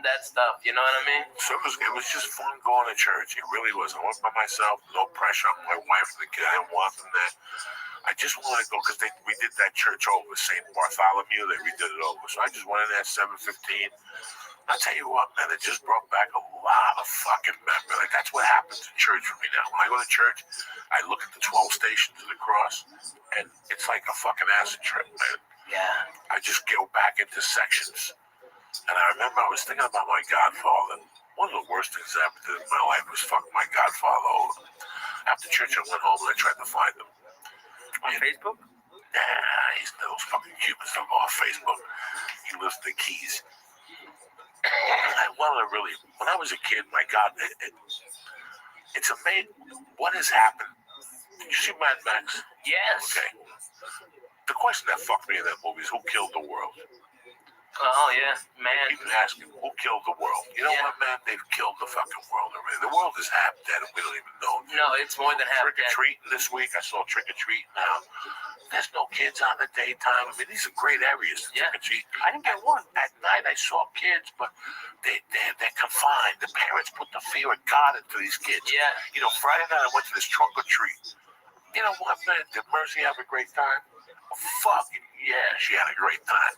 that stuff. You know what I mean? So it was just fun going to church. It really was. I went by myself, no pressure on my wife and the kid. I didn't want them there. I just wanted to go because we did that church over, St. Bartholomew. They redid it over. So I just went in there at 7:15. I tell you what, man, it just brought back a lot of fucking memories. Like, that's what happens in church for me now. When I go to church, I look at the 12 stations of the cross, and it's like a fucking acid trip, man. Yeah. I just go back into sections. And I remember I was thinking about my godfather. One of the worst things I ever did in my life was fuck my godfather over. After church, I went home and I tried to find him. On Facebook? Nah, he's those fucking Cubans don't go off Facebook. He lives in the Keys. When I was a kid, my God, it's amazing what has happened. Did you see Mad Max? Yes. Okay. The question that fucked me in that movie is who killed the world? Oh, yeah, man. People asking, who killed the world? You know what, man? They've killed the fucking world already. The world is half dead and we don't even know. No, it's more than half dead. Trick-or-treating this week. I saw trick-or-treating now. There's no kids out in the daytime. I mean, these are great areas to trick-or-treat. I didn't get one. At night, I saw kids, but they're confined. The parents put the fear of God into these kids. Yeah. You know, Friday night, I went to this trunk-or-treat. You know what, man? Did Mercy have a great time? Fuck yeah, she had a great time.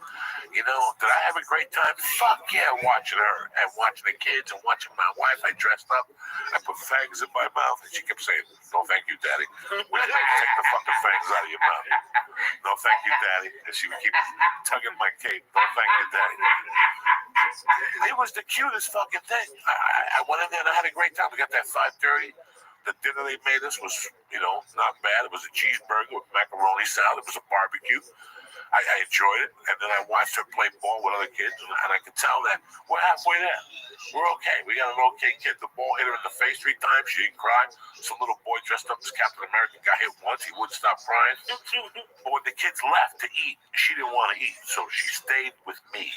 You know, did I have a great time? Fuck yeah, watching her and watching the kids and watching my wife. I dressed up. I put fangs in my mouth, and she kept saying, "No, thank you, Daddy." Would you take the fucking fangs out of your mouth? No, thank you, Daddy. And she would keep tugging my cape. No, thank you, Daddy. It was the cutest fucking thing. I went in there and I had a great time. We got that 5:30. The dinner they made us was, you know, not bad. It was a cheeseburger with macaroni salad. It was a barbecue. I enjoyed it, and then I watched her play ball with other kids, and I could tell that we're halfway there. We're okay. We got an okay kid. The ball hit her in the face 3 times. She didn't cry. Some little boy dressed up as Captain America got hit once. He wouldn't stop crying. But when the kids left to eat, she didn't want to eat, so she stayed with me.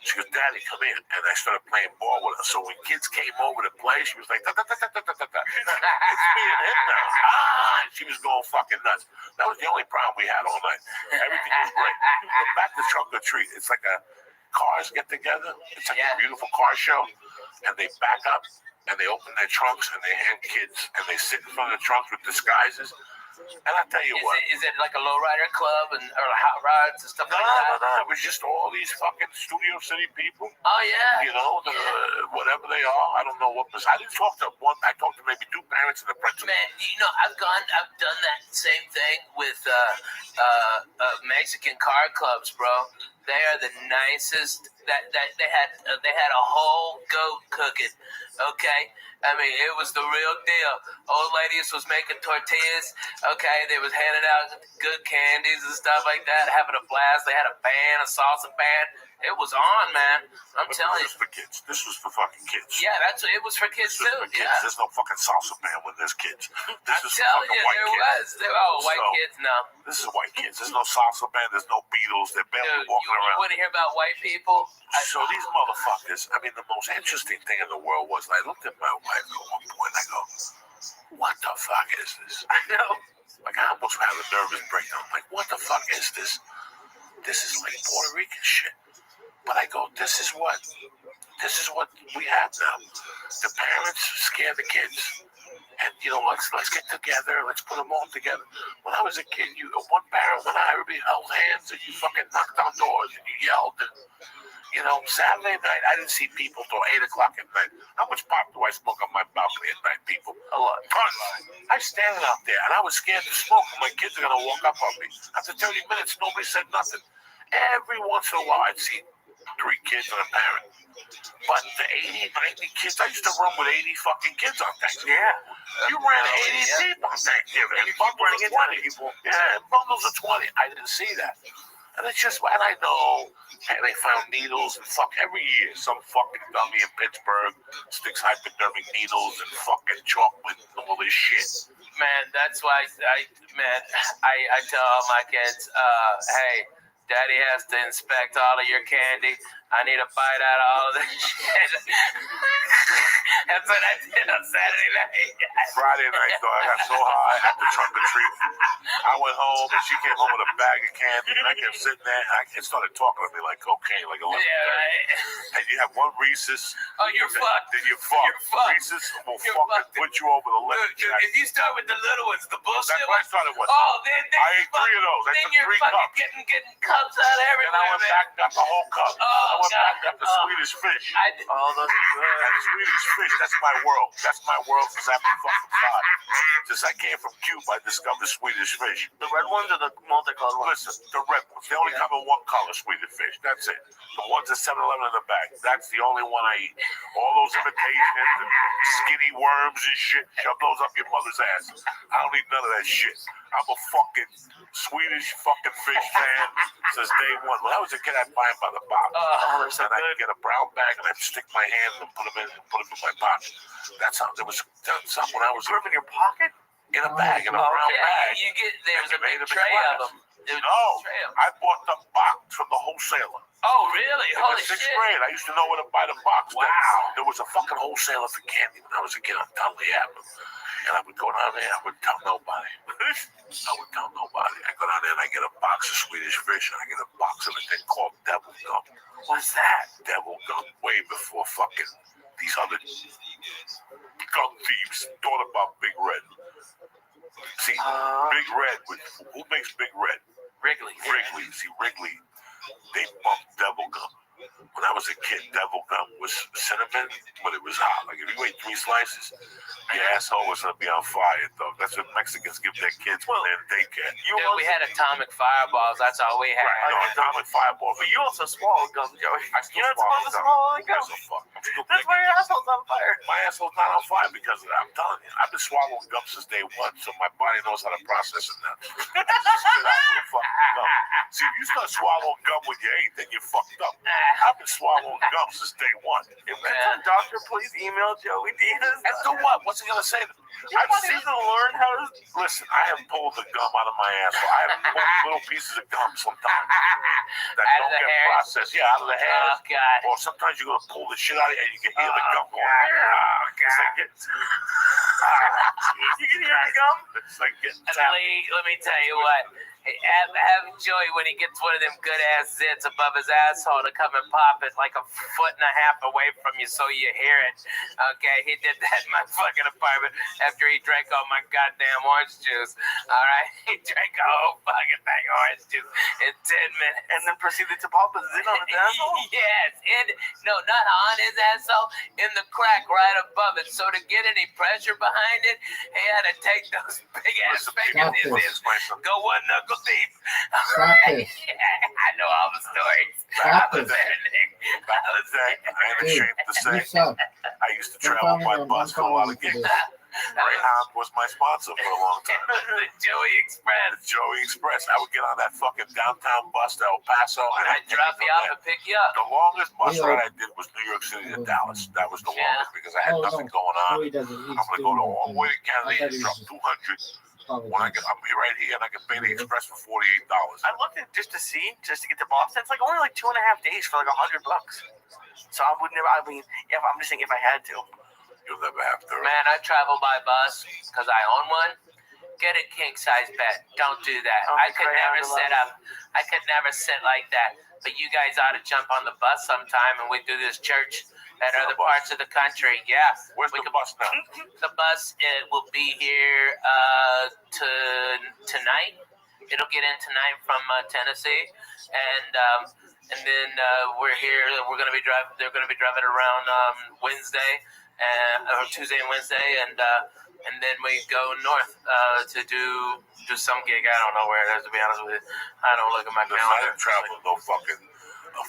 She goes, "Daddy, come in." And I started playing ball with her. So when kids came over to play, she was like, "Da, da, da, da, da, da, da. It's me and him now." And she was going fucking nuts. That was the only problem we had all night. Everything was great. But back to trunk or treat. It's like cars get together. It's like a beautiful car show. And they back up and they open their trunks and they hand kids and they sit in front of the trunks with disguises. And I tell you what. Is it like a lowrider club or hot rods and stuff like that? No. It was just all these fucking Studio City people. Oh, yeah. You know, whatever they are. I don't know what was. I didn't talk to one. I talked to maybe 2 parents and the principal. Man, you know, I've done that same thing with Mexican car clubs, bro. They are the nicest. That they had a whole goat cooking. Okay, I mean it was the real deal. Old ladies was making tortillas. Okay, they was handing out good candies and stuff like that, having a blast. They had a band, a salsa band. It was on, man. I'm telling you. This was for kids. This was for fucking kids. Yeah, it was for kids too. For kids. Yeah. There's no fucking salsa band when there's kids. I'm telling you, there was. White kids, no. This is white kids. There's no salsa band. There's no Beatles. They're barely walking around. You want to hear about white people? So these motherfuckers, I mean, the most interesting thing in the world was I looked at my wife at one point and I go, what the fuck is this? I know. Like, I almost had a nervous breakdown. I'm like, what the fuck is this? This is like Puerto Rican shit. But I go, this is what we have now. The parents scare the kids. And, you know, let's get together. Let's put them all together. When I was a kid, one parent went out, everybody held hands, and you fucking knocked on doors, and you yelled. And, you know, Saturday night, I didn't see people till 8 o'clock at night. How much pot do I smoke on my balcony at night, people? A lot. Tons. I was standing out there, and I was scared to smoke, and my kids are going to walk up on me. After 30 minutes, nobody said nothing. Every once in a while, I'd see 3 kids and a parent. But the 80, 90 kids, I used to run with 80 fucking kids on Thanksgiving. Yeah. You ran 80 people on Thanksgiving. And bundles of 20 people. Yeah, bundles of 20. I didn't see that. And it's just, and I know, and they found needles and every year, some fucking dummy in Pittsburgh sticks hypodermic needles and fucking chocolate and all this shit. Man, that's why I tell all my kids, hey, Daddy has to inspect all of your candy. I need a bite out of all of this shit. That's what I did on Saturday night. Friday night, though, I got so high at the trunk or treat. I went home, and she came home with a bag of candy, and I kept sitting there, and it started talking to me like cocaine, like 11:30. Yeah, right. And you have one Reese's. Oh, you're fucked. Then you're fucked. Reese's will fucking put you over the limit. Dude, if you start with the little ones, the bullshit That's what I started with. Oh, then I ate 3 of those. I then took you're 3 fucking cups. getting cups out of everywhere, And I went back and got the whole cup. Oh, I went God. back and got the Swedish fish. Those are good. That Swedish fish, that's my world. That's my world since I've been fucking 5. Since I came from Cuba, I discovered Swedish fish. The red ones or the multicolored ones? Listen, the red ones. They only come in one color, Swedish fish. That's it. The ones at 7-Eleven in the bag. That's the only one I eat. All those imitations and skinny worms and shit, shove those up your mother's ass. I don't eat none of that shit. I'm a fucking Swedish fucking fish fan since day one. When I was a kid, I'd buy them by the box. And I'd get a brown bag and I'd stick my hand and put them in my pocket. That's how there was when I was. Put them in your pocket? In a bag, in a brown bag. You get there's a big tray of them. No, I bought the box from the wholesaler. Oh, really? In Holy the 6th shit. grade, I used to know where to buy the box. Wow. There was a fucking wholesaler for candy when I was a kid on Dudley Avenue. And I would go down there, I would tell nobody. I go down there and I get a box of Swedish fish and I get a box of a thing called devil gum. What's that? Devil gum. Way before fucking these other gum thieves thought about Big Red. See, Big Red, who makes Big Red? Wrigley. See, Wrigley, they bumped devil gum. When I was a kid, devil gum was cinnamon when it was hot. Like if you ate 3 slices, your asshole was gonna be on fire, though. That's what Mexicans give their kids when they're in daycare. We had atomic fireballs. That's all we had. Right, no, atomic fireballs. But you also swallowed gum, Joey. You're not supposed to swallow gum. That's why your asshole's on fire. My asshole's not on fire because of that. I'm telling you, I've been swallowing gum since day 1, so my body knows how to process it now. See, if you start swallowing gum when you're 8, then you're fucked up. I've been swallowing gum since day 1. Can the doctor please email Joey Diaz? And do what? What's he gonna say? I've seen him learn how to. Listen, I have pulled the gum out of my asshole. I have pulled little pieces of gum sometimes that don't get processed. Yeah, out of the hair. Oh, God. Or sometimes you're gonna pull the shit out of it and you can hear the gum going. God. You can hear the gum? It's like getting Let me tell you what. Have Joey when he gets one of them good ass zits above his asshole to come and pop it like a foot and a half away from you so you hear it. Okay, he did that in my fucking apartment after he drank all my goddamn orange juice. All right, he drank a whole fucking thing of orange juice in 10 minutes. And then proceeded to pop his zit on his asshole? Yes, no, not on his asshole, in the crack right above it. So to get any pressure behind it, he had to take those big ass fingers in his, go one knuckle deep. Stop this. I know all the stories. Stop this. Back in the day, I ain't ashamed to say, You suck. I used to travel by bus to a lot of gigs. Greyhound was my sponsor for a long time. The Joey Express. The Joey Express. I would get on that fucking downtown bus to El Paso. And I'd drop you off and pick you up. The longest bus ride I did was New York City to Dallas. That was the longest because I had nothing going on. I'm going to go all the way to Canada and drop 200. When I get, I'm right here and I can pay the express for $48. I looked at it just to get to Boston. It's like only like 2.5 days for like $100. So I would never. I mean, I'm just saying if I had to. You'll never have to. Man, I travel by bus because I own one. Get a king size bed. Don't do that. I could never sit up. I could never sit like that. But you guys ought to jump on the bus sometime and we do this church at other parts of the country. Yeah. Where's the bus now? The bus will be here tonight. It'll get in tonight from Tennessee, and then we're here. We're gonna be driving. They're gonna be driving around Wednesday, or Tuesday and Wednesday, and then we go north to do some gig. I don't know where it is, to be honest with you. I don't look at my calendar. I travel no fucking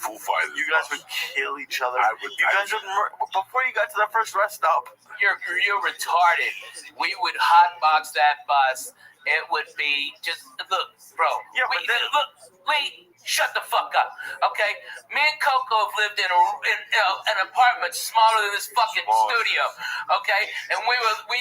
Foo Fighters. You guys would kill each other. Before you got to the first rest stop. You're retarded. We would hotbox that bus. It would be just look, bro. Yeah, wait. Shut the fuck up, okay? Me and Coco have lived in an apartment smaller than this fucking studio, okay? And we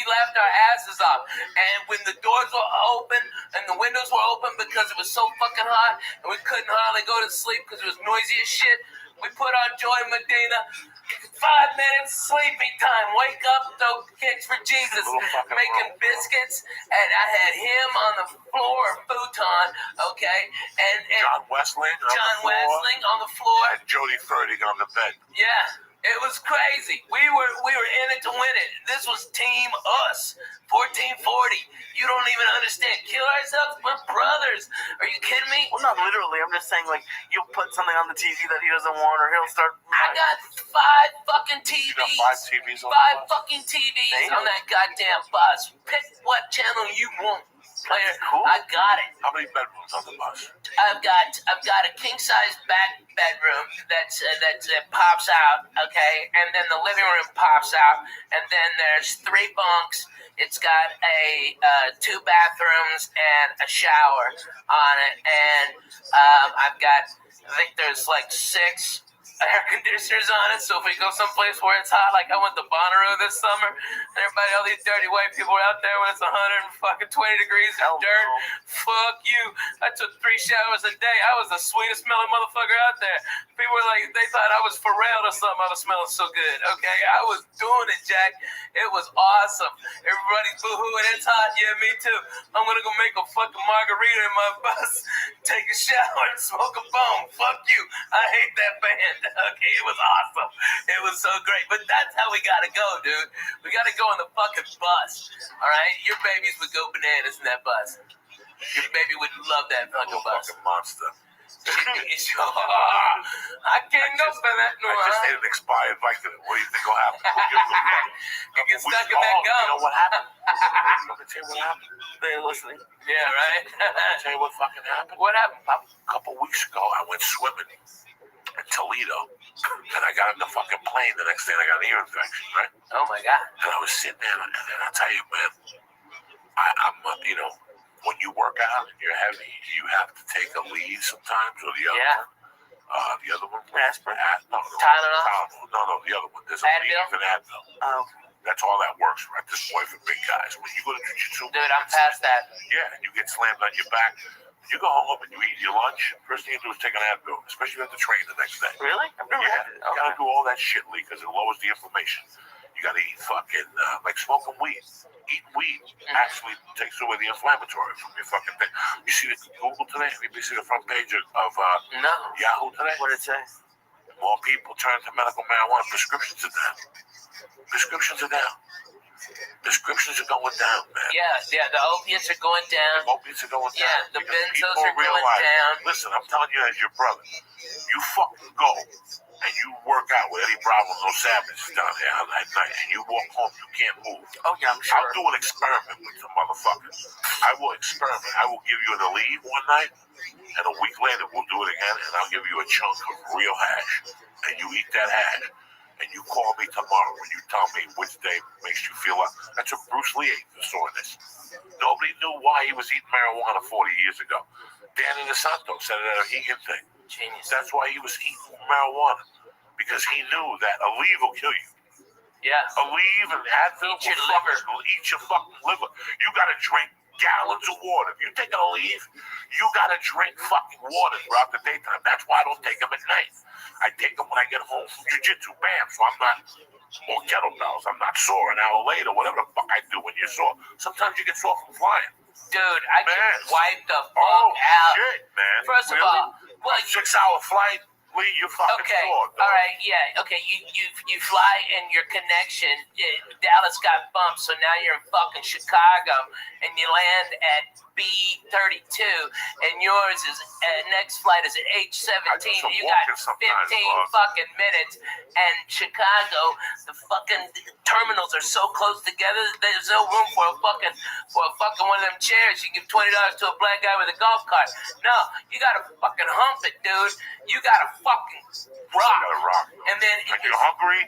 laughed our asses off. And when the doors were open and the windows were open because it was so fucking hot and we couldn't hardly go to sleep because it was noisy as shit, we put on Joy Medina. 5 minutes sleeping time. Wake up, throw kicks for Jesus. Making biscuits, and I had him on the floor, futon, okay, and John Westling on the floor, and Jody Ferdig on the bed. Yeah, it was crazy. We were in it to win it. This was Team Us, 1440. You don't even understand. Kill ourselves? We're brothers. Are you kidding me? Well, not literally. I'm just saying, like, you'll put something on the TV that he doesn't want, or he'll start. I got 5 fucking TVs. You got 5 TVs on 5 fucking TVs on that goddamn bus. Pick what channel you want. Player, cool. I got it. How many bedrooms on the bus? I've got a king size back bedroom that pops out, okay, and then the living room pops out, and then there's 3 bunks. It's got 2 bathrooms and a shower on it, and I think there's like 6 air conditioners on it, so if we go someplace where it's hot, like I went to Bonnaroo this summer, and all these dirty white people are out there when it's 120 degrees and dirt. Fuck you. I took 3 showers a day. I was the sweetest smelling motherfucker out there. People were like, they thought I was Pharrell or something. I was smelling so good, okay? I was doing it, Jack. It was awesome. Everybody's boo-hooing. It's hot. Yeah, me too. I'm gonna go make a fucking margarita in my bus, take a shower, and smoke a bone. Fuck you. I hate that band. Okay, it was awesome. It was so great. But that's how we gotta go, dude. We gotta go on the fucking bus. Alright? Your babies would go bananas in that bus. Your baby would love that fucking bus. Fucking monster. I can't go for that no. I just ate an expired Vicodin. What do you think will happen? You get stuck in that gum. You know what happened? I'm gonna tell you what happened. They're listening. Yeah, right? I'm gonna tell you what fucking happened. What happened, Pop? A couple weeks ago, I went swimming in Toledo, and I got on the fucking plane. The next day, I got an ear infection, right? Oh my God. And I was sitting there, and I'll tell you, man, I'm when you work out and you're heavy, you have to take a lead sometimes, or the other one. The other one? Aspirin. Tylenol? No, the other one. There's a lead and Advil. Oh. That's all that works at this point for big guys. When you go to jiu-jitsu, dude, I'm past that. Yeah, and you get slammed on your back. You go home and you eat your lunch, first thing you do is take an Advil, especially if you have to train the next day. Really? I've never had it. You gotta do all that shit, Lee, because it lowers the inflammation. You gotta eat fucking, like smoking weed. Eating weed actually takes away the inflammatory from your fucking thing. You see the Google today? Maybe you see the front page of No. Yahoo today? What did it say? More people turn to medical marijuana. Prescriptions are down. Prescriptions are down. Prescriptions are going down, man. Yeah, the opiates are going down. The opiates are going down. Yeah, the because benzos people are going realize, down. Listen, I'm telling you as your brother, you fucking go and you work out with Eddie Bravo, no Savage down there at night, and you walk home, you can't move. Oh, yeah, I'm sure. I'll do an experiment with some motherfuckers. I will experiment. I will give you an Aleve one night, and a week later we'll do it again, and I'll give you a chunk of real hash, and you eat that hash, and you call me tomorrow and you tell me which day makes you feel up. That's what Bruce Lee ate for soreness. Nobody knew why he was eating marijuana 40 years ago. Danny DeSanto said it at a Hegan thing. Genius. That's why he was eating marijuana, because he knew that Aleve will kill you. Yeah. Aleve and Advil will eat your fucking liver. You gotta drink gallons of water. If you take an Aleve, you gotta drink fucking water throughout the daytime. That's why I don't take them at night. I take them when I get home from jiu-jitsu, bam, so I'm not, or kettlebells, I'm not sore an hour later, whatever the fuck I do when you're sore. Sometimes you get sore from flying. Dude, I get wiped the fuck Oh, out. shit, man. First of Really? all, well, 6-hour flight, Lee, you're fucking okay, sore, dog. all right, yeah, okay. You fly and your connection, Dallas got bumped, so now you're in fucking Chicago, and you land at B32, and yours is next flight is at H17. You got 15 fucking minutes, and Chicago, the fucking terminals are so close together that there's no room for a fucking one of them chairs. You give $20 to a black guy with a golf cart. No, you gotta fucking hump it, dude. You gotta fucking rock. You gotta rock. And then when you're hungry,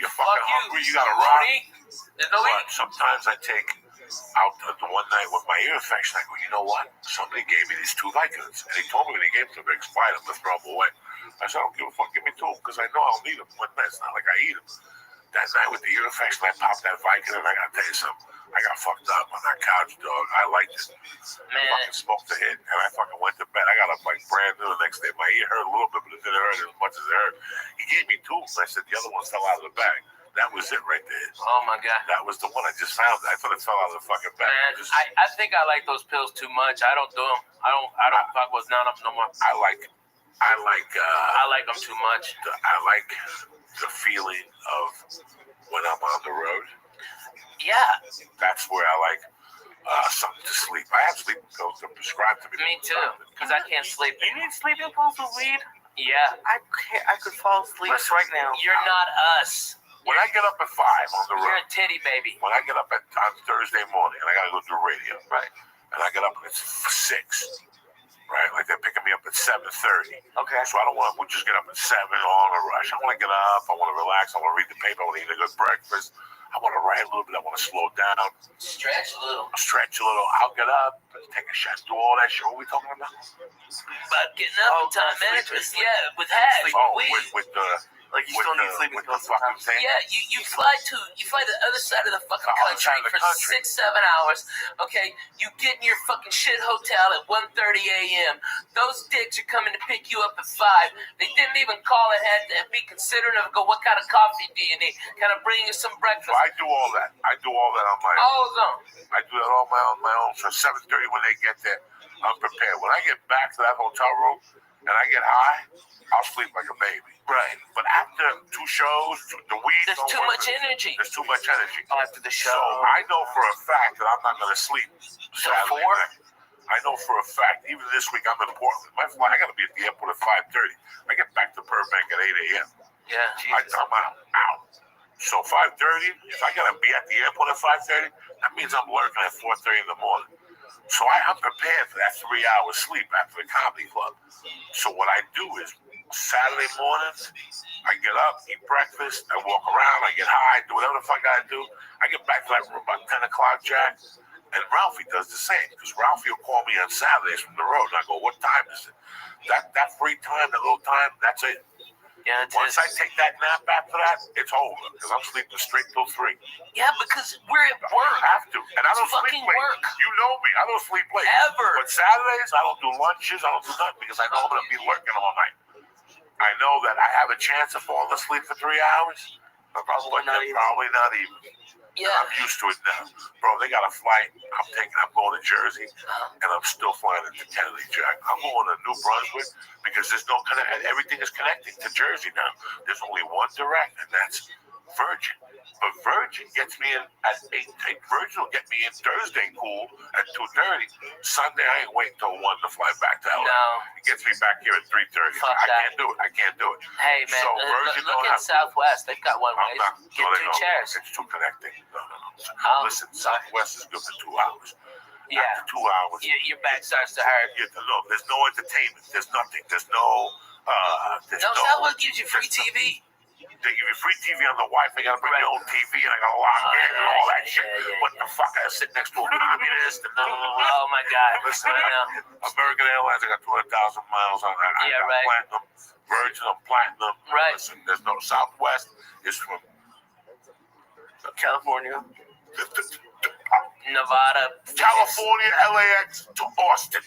you're fucking hungry, you gotta rock. There's no but sometimes I take out the one night with my ear infection, I go, you know what? Somebody gave me these 2 Vicodins, and they told me when they gave them to me, expired them to throw them away. I said, I don't give a fuck, give me 2, because I know I'll need them one night. It's not like I eat them. That night with the ear infection, I popped that Vicodin, I gotta tell you something. I got fucked up on that couch, dog. I liked it. I fucking smoked a hit, and I fucking went to bed. I got up like brand new the next day. My ear hurt a little bit, but it didn't hurt as much as it hurt. He gave me 2, and I said the other one fell out of the bag. That was it right there. Oh my god. That was the one. I just found it. I thought it fell out of the fucking bag. Man, I think I like those pills too much. I don't do them. I don't fuck with none of them no more. I like them too much. I like the feeling of when I'm on the road. Yeah. That's where I like something to sleep. I have sleeping pills that are prescribed to me. Me too, because I can't sleep. You need sleeping pills with weed? Yeah. I could fall asleep right now. You're not us. When I get up at 5 on the road, you're a titty baby. When I get up on Thursday morning and I gotta go do radio, right? And I get up and it's 6, right? Like they're picking me up at 7:30. Okay. So I don't want to just get up at 7 all in a rush. I want to get up. I want to relax. I want to read the paper. I want to eat a good breakfast. I want to write a little bit. I want to slow down. Stretch a little. I'll get up, take a shot, do all that shit. What are we talking about? About getting up in time management. Yeah, with hash. With the. Like you still need sleeping pills sometimes. Yeah, you fly to the other side of the fucking country for 6-7 hours. Okay, you get in your fucking shit hotel at 1:30 a.m. Those dicks are coming to pick you up at 5. They didn't even call ahead and be considerate of go, what kind of coffee do you need? Can I bring you some breakfast? I do all that. I do all that on my own. All of them. I do that all on my own. So 7:30 when they get there, I'm prepared. When I get back to that hotel room and I get high, I'll sleep like a baby. Right. But after 2 shows, the weed. There's too much energy. There's too much energy. After the show. So I know for a fact that I'm not going to sleep Saturday night. I know for a fact, even this week I'm in Portland. My flight, I got to be at the airport at 5:30. I get back to Burbank at 8 a.m. Yeah. I'm out. So 5:30, if I got to be at the airport at 5:30, that means I'm lurking at 4:30 in the morning. So I'm prepared for that 3 hours sleep after the comedy club. So what I do is Saturday morning, I get up, eat breakfast, I walk around, I get high, do whatever the fuck I do. I get back to that room about 10 o'clock, Jack, and Ralphie does the same, because Ralphie will call me on Saturdays from the road, and I go, what time is it? That free time, that little time, that's it. Yeah, once I take that nap after that, it's over, because I'm sleeping straight till 3. Yeah, because we're at work. I have to, and I don't sleep late. Work. You know me, I don't sleep late. Ever. But Saturdays, I don't do lunches, I don't do nothing, because I know I'm going to be lurking all night. I know that I have a chance of falling asleep for 3 hours, Probably not even. Probably not even. Yeah. I'm used to it now. Bro, they got a flight. I'm going to Jersey, and I'm still flying into Kennedy, Jack. I'm going to New Brunswick because there's no everything is connecting to Jersey now. There's only one direct, and that's Virgin. But Virgin gets me in at 8. Virgin will get me in Thursday cool at 2:30. Sunday, I ain't waiting till 1 to fly back to LA. No. It gets me back here at 3:30. I can't do it. Hey, man, So Virgin look at Southwest. They've got one way. Get 2 chairs. It's too connecting. No. Oh. Listen, Southwest is good for 2 hours. Yeah. After 2 hours. Your back starts to hurt. Look, there's no entertainment. There's nothing. There's no... Southwest gives you free TV. They give you free TV on the Wi-Fi. You gotta bring your own TV, and I gotta log in and all that shit. What the fuck? I sit next to a communist. Oh my God! Listen, American Airlines, I got 200,000 miles on that. I got platinum. Virgin, I'm platinum. Right. Listen, there's no Southwest. Is from California, Nevada, California, LAX to Austin.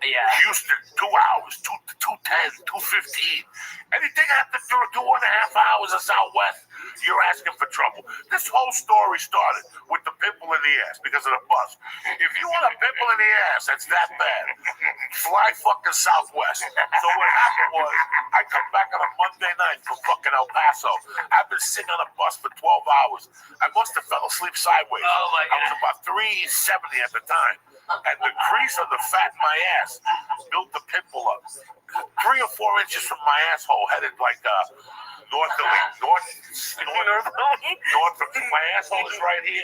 Yeah. Houston, 2 hours, 2:10, 2:15. Anything after 2.5 hours of Southwest, you're asking for trouble. This whole story started with the pimple in the ass because of the bus. If you want a pimple in the ass, that's that bad. Fly fucking Southwest. So what happened was, I come back on a Monday night from fucking El Paso. I've been sitting on a bus for 12 hours. I must have fell asleep sideways. Oh my God. I was about 370 at the time. And the crease of the fat in my ass built the pimple up. 3 or 4 inches from my asshole, headed like northerly. My asshole is right here.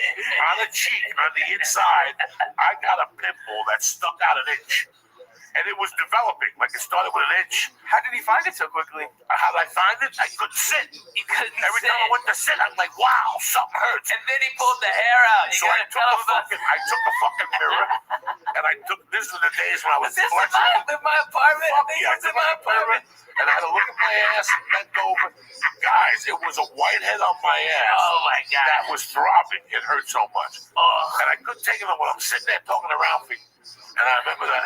On the cheek, on the inside, I got a pimple that stuck out an inch. And it was developing, like it started with an inch. How did he find it so quickly? How did I find it? I couldn't sit. Every time I went to sit, I'm like, wow, something hurts. And then he pulled the hair out. So I took a fucking mirror, and this was the days when I was in my apartment? I think it was in my apartment. And I had to look at my ass and bent over. Guys, it was a whitehead on my ass. Oh my God. That was throbbing. It hurt so much. And I couldn't take it when I'm sitting there talking to Ralphie. And I remember that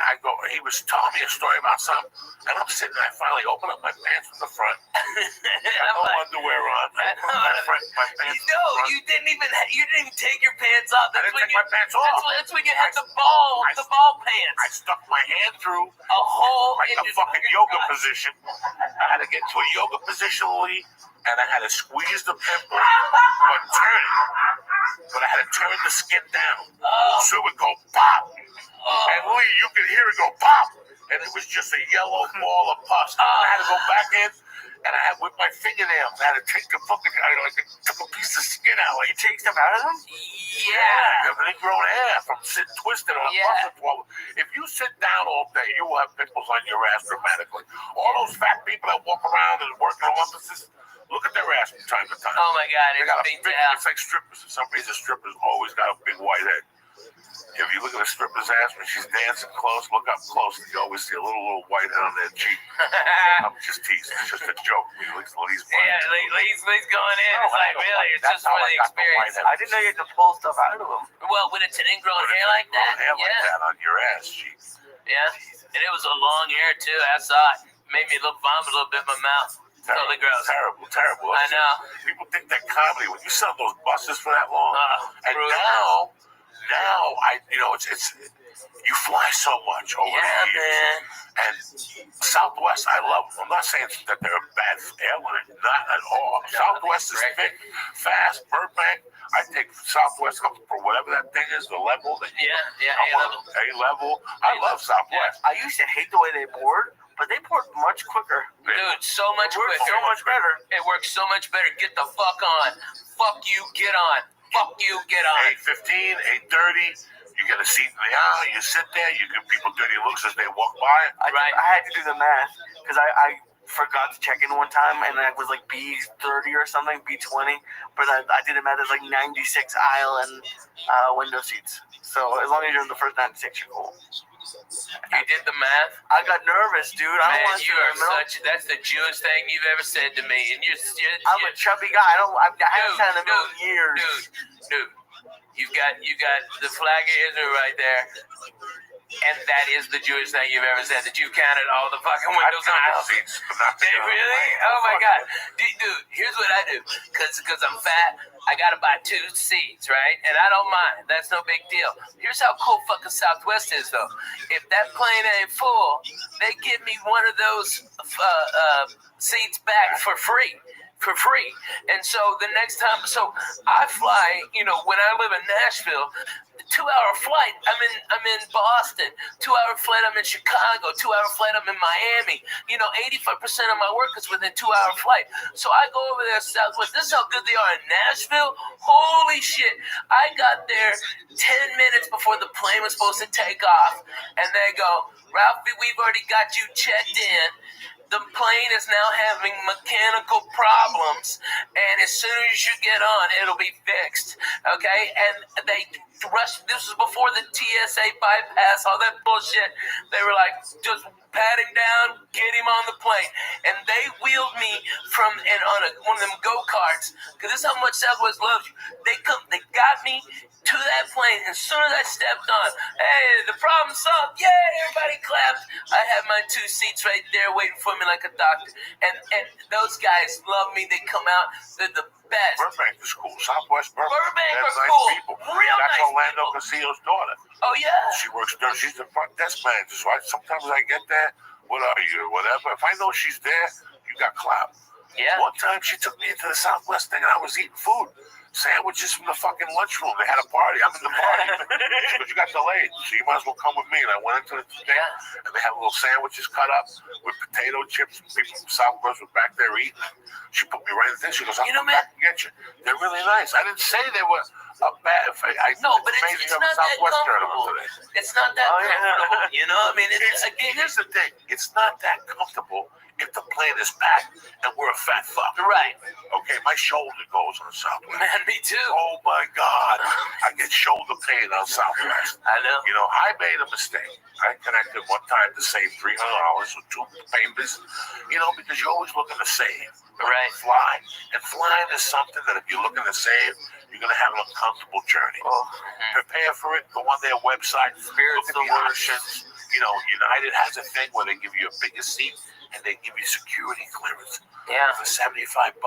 he was telling me a story about something, and I'm sitting there, I finally opened up my pants from the front. I had no underwear on. My pants you didn't even take your pants off. I didn't take my pants off. That's when you had the ball pants. I stuck my hand through a hole like a fucking yoga position. I had to get to a yoga position, Lee, and I had to squeeze the pimple, but turn it. But I had to turn the skin down, so it would go pop. And Lee, you could hear it go pop, and it was just a yellow ball of pus. And I had to go back in, and I had with my fingernails, I had to take the fucking, took a piece of skin out. You take stuff out of them? Yeah. An ingrown hair from sitting twisted on a muscle swallow. If you sit down all day, you will have pimples on your ass dramatically. All those fat people that walk around and work in offices, look at their ass from time to time. Oh my God, it's like strippers. For some reason, strippers always got a big white head. If you look at a stripper's ass when she's dancing close, look up close, you always see a little white head on their cheek. I'm just teasing. It's just a joke. Lee's going in. It's like, really, it's just for the experience. I didn't know you had to pull stuff out of them. Well, when it's an ingrown hair like that, like that on your ass cheek. Yeah, and it was a long hair too. I saw it. Made me vomit a little bit in my mouth. Totally gross. Terrible. I know. People think that comedy, when you sell those buses for that long, and now it's you fly so much over the years. Man. And Southwest, I love them. I'm not saying that they're a bad airline, not at all. Southwest is thick, fast. Burbank, I take Southwest for whatever that thing is, the level. A-level. I love Southwest. I used to hate the way they board, but they board much quicker. Dude, so much quicker. So much better. It works so much better. Get the fuck on. Fuck you, get on. Fuck you, get on. 8:15, 8:30. You get a seat in the aisle. You sit there. You give people dirty looks as they walk by. I had to do the math because I forgot to check in one time and I was like B30 or something, B20. But I did the math. There's like 96 aisle and window seats. So as long as you're in the first 96, you're cool. You did the math? I got nervous, dude. I don't want to you are that's the Jewish thing you've ever said to me. And I'm a chubby guy. I haven't said it in a million years. Dude. You got the flag of Israel right there. And that is the Jewish thing you've ever said, that you counted all the fucking windows on the seats. Really? Oh my God. Dude, here's what I do, because I'm fat. I gotta buy 2 seats, right? And I don't mind. That's no big deal. Here's how cool fucking Southwest is, though. If that plane ain't full, they give me one of those seats back for free. And so the next time, so I fly, when I live in Nashville, 2-hour flight, I'm in Boston. 2-hour flight, I'm in Chicago. 2-hour flight, I'm in Miami. 85% of my work is within 2-hour flight. So I go over there to Southwest. This is how good they are in Nashville. Holy shit. I got there 10 minutes before the plane was supposed to take off. And they go, Ralphie, we've already got you checked in. The plane is now having mechanical problems, and as soon as you get on, it'll be fixed, okay? And they rushed, this was before the TSA bypass, all that bullshit. They were like, just pat him down, get him on the plane. And they wheeled me on one of them go-karts, because this is how much Southwest loves you. They got me to that plane. As soon as I stepped on, hey, the problem's solved. Yay, everybody clapped. I had my 2 seats right there waiting for me like a doctor. And those guys love me. They come out. They're the best. Burbank is cool. Southwest Burbank. Burbank are nice cool. People. Real That's nice Orlando people. Casillo's daughter. Oh, yeah. She works there. She's the front desk manager. So sometimes I get there. What are you? Whatever. If I know she's there, you got clout. Yeah. One time she took me into the Southwest thing and I was eating food. Sandwiches from the fucking lunchroom. They had a party. I'm in the party. But you got delayed, so you might as well come with me. And I went into the thing, and they had little sandwiches cut up with potato chips. People from Southwest were back there eating. She put me right in there. She goes, I'll come back and get you. They're really nice. I didn't say they were a bad thing. No, but it's not that comfortable. It's not that comfortable. Here's the thing. It's not that comfortable if the plane is packed and we're a fat fuck. Right. Okay, my shoulder goes on Southwest. Man, me too. Oh my God. I get shoulder pain on Southwest. I know. I made a mistake. I connected one time to save $300 with 2 papers, because you're always looking to save. Right. Fly. And flying is something that if you're looking to save, you're going to have an uncomfortable journey. Prepare for it. Go on their website. Look at the options. United has a thing where they give you a bigger seat and they give you security clearance. Yeah. For $75.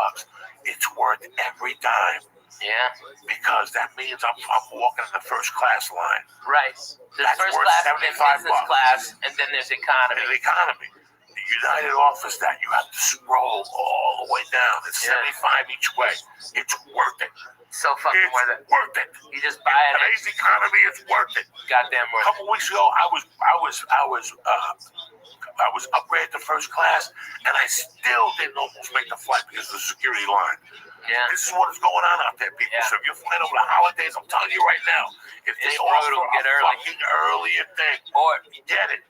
It's worth every dime. Yeah. Because that means I'm walking in the first class line. Right. There's That's first worth class, and then business $75. class, and then there's economy. The economy. The United offers that. You have to scroll all the way down. It's $75 each way. It's worth it. So fucking worth it. Worth it. You just buy it. Today's economy is worth it. Goddamn worth it. A couple weeks ago, I was upgraded to first class, and I still didn't almost make the flight because of the security line. Yeah. This is what is going on out there, people. Yeah. So if you're flying over the holidays, I'm telling you right now, if they offer a fucking earlier thing, or get it.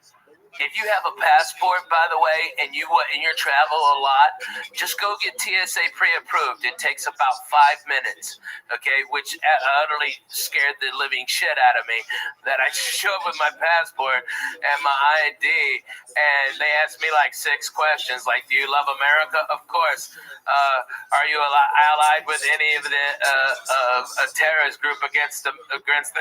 If you have a passport, by the way, and you travel a lot, just go get TSA pre-approved. It takes about 5 minutes, okay, which utterly scared the living shit out of me, that I show up with my passport and my ID, and they asked me like 6 questions, like, do you love America? Of course. Are you allied with any of the a terrorist group against the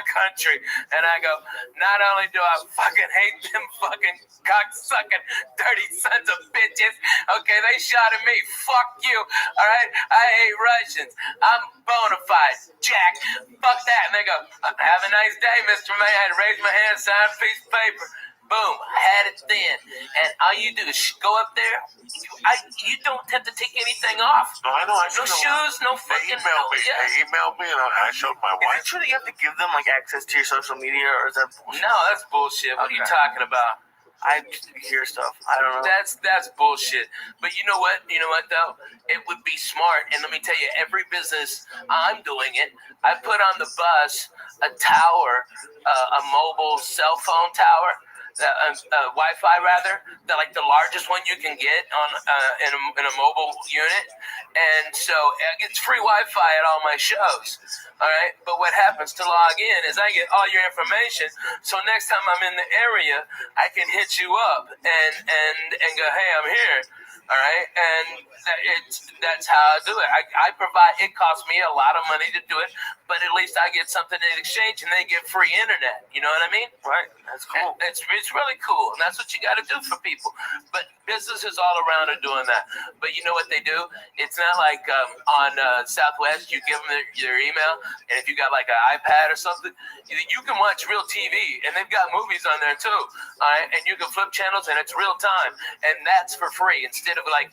country? And I go, not only do I fucking hate them fucking cocksucking dirty sons of bitches, okay, they shot at me, fuck you, all right, I hate Russians, I'm bona fide, Jack, fuck that. And they go, have a nice day, Mr. May. I had to raise my hand, sign a piece of paper. Boom, had it then. And all you do is go up there. You don't have to take anything off. No, I know. No shoes, no fucking. They emailed me, and I showed my wife. Is it true that you have to give them access to your social media, or is that bullshit? No, that's bullshit. What are you talking about? I hear stuff. I don't know. That's bullshit. But you know what? You know what though? It would be smart. And let me tell you, every business I'm doing it. I put on the bus a tower, a mobile cell phone tower. Wi-Fi rather, like the largest one you can get on in a mobile unit, and so it's free Wi-Fi at all my shows. All right, but what happens to log in is I get all your information. So next time I'm in the area, I can hit you up and go, hey, I'm here. All right, and that's how I do it. I provide. It costs me a lot of money to do it, but at least I get something in exchange, and they get free internet. You know what I mean? Right. That's cool. And it's really cool, and that's what you got to do for people. But businesses all around are doing that. But you know what they do? It's not like on Southwest, you give them your email, and if you got like an iPad or something, you can watch real TV, and they've got movies on there too. All right, and you can flip channels, and it's real time, and that's for free instead of like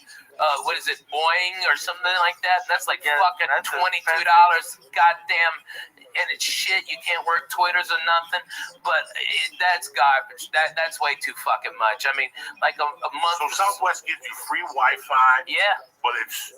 what is it, Boeing or something like that? That's like fucking $22. Goddamn, and it's shit. You can't work Twitters or nothing. But that's garbage. That's way too fucking much. I mean, like a month. So Southwest gives you free Wi-Fi. Yeah. But it's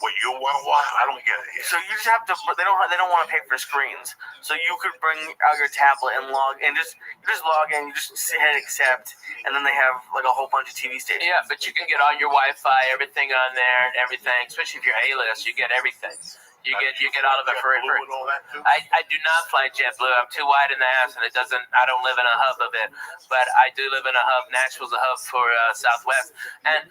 what you want to watch. I don't get it. So you just have to. They don't want to pay for screens. So you could bring out your tablet and log in. You just log in. You just hit accept, and then they have like a whole bunch of TV stations. Yeah, but you can get all your Wi-Fi, everything on there, and everything. Especially if you're A-list, you get everything. You get all of it for free. I do not fly JetBlue. I'm too wide in the ass, and I don't live in a hub of it. But I do live in a hub. Nashville's a hub for Southwest. And,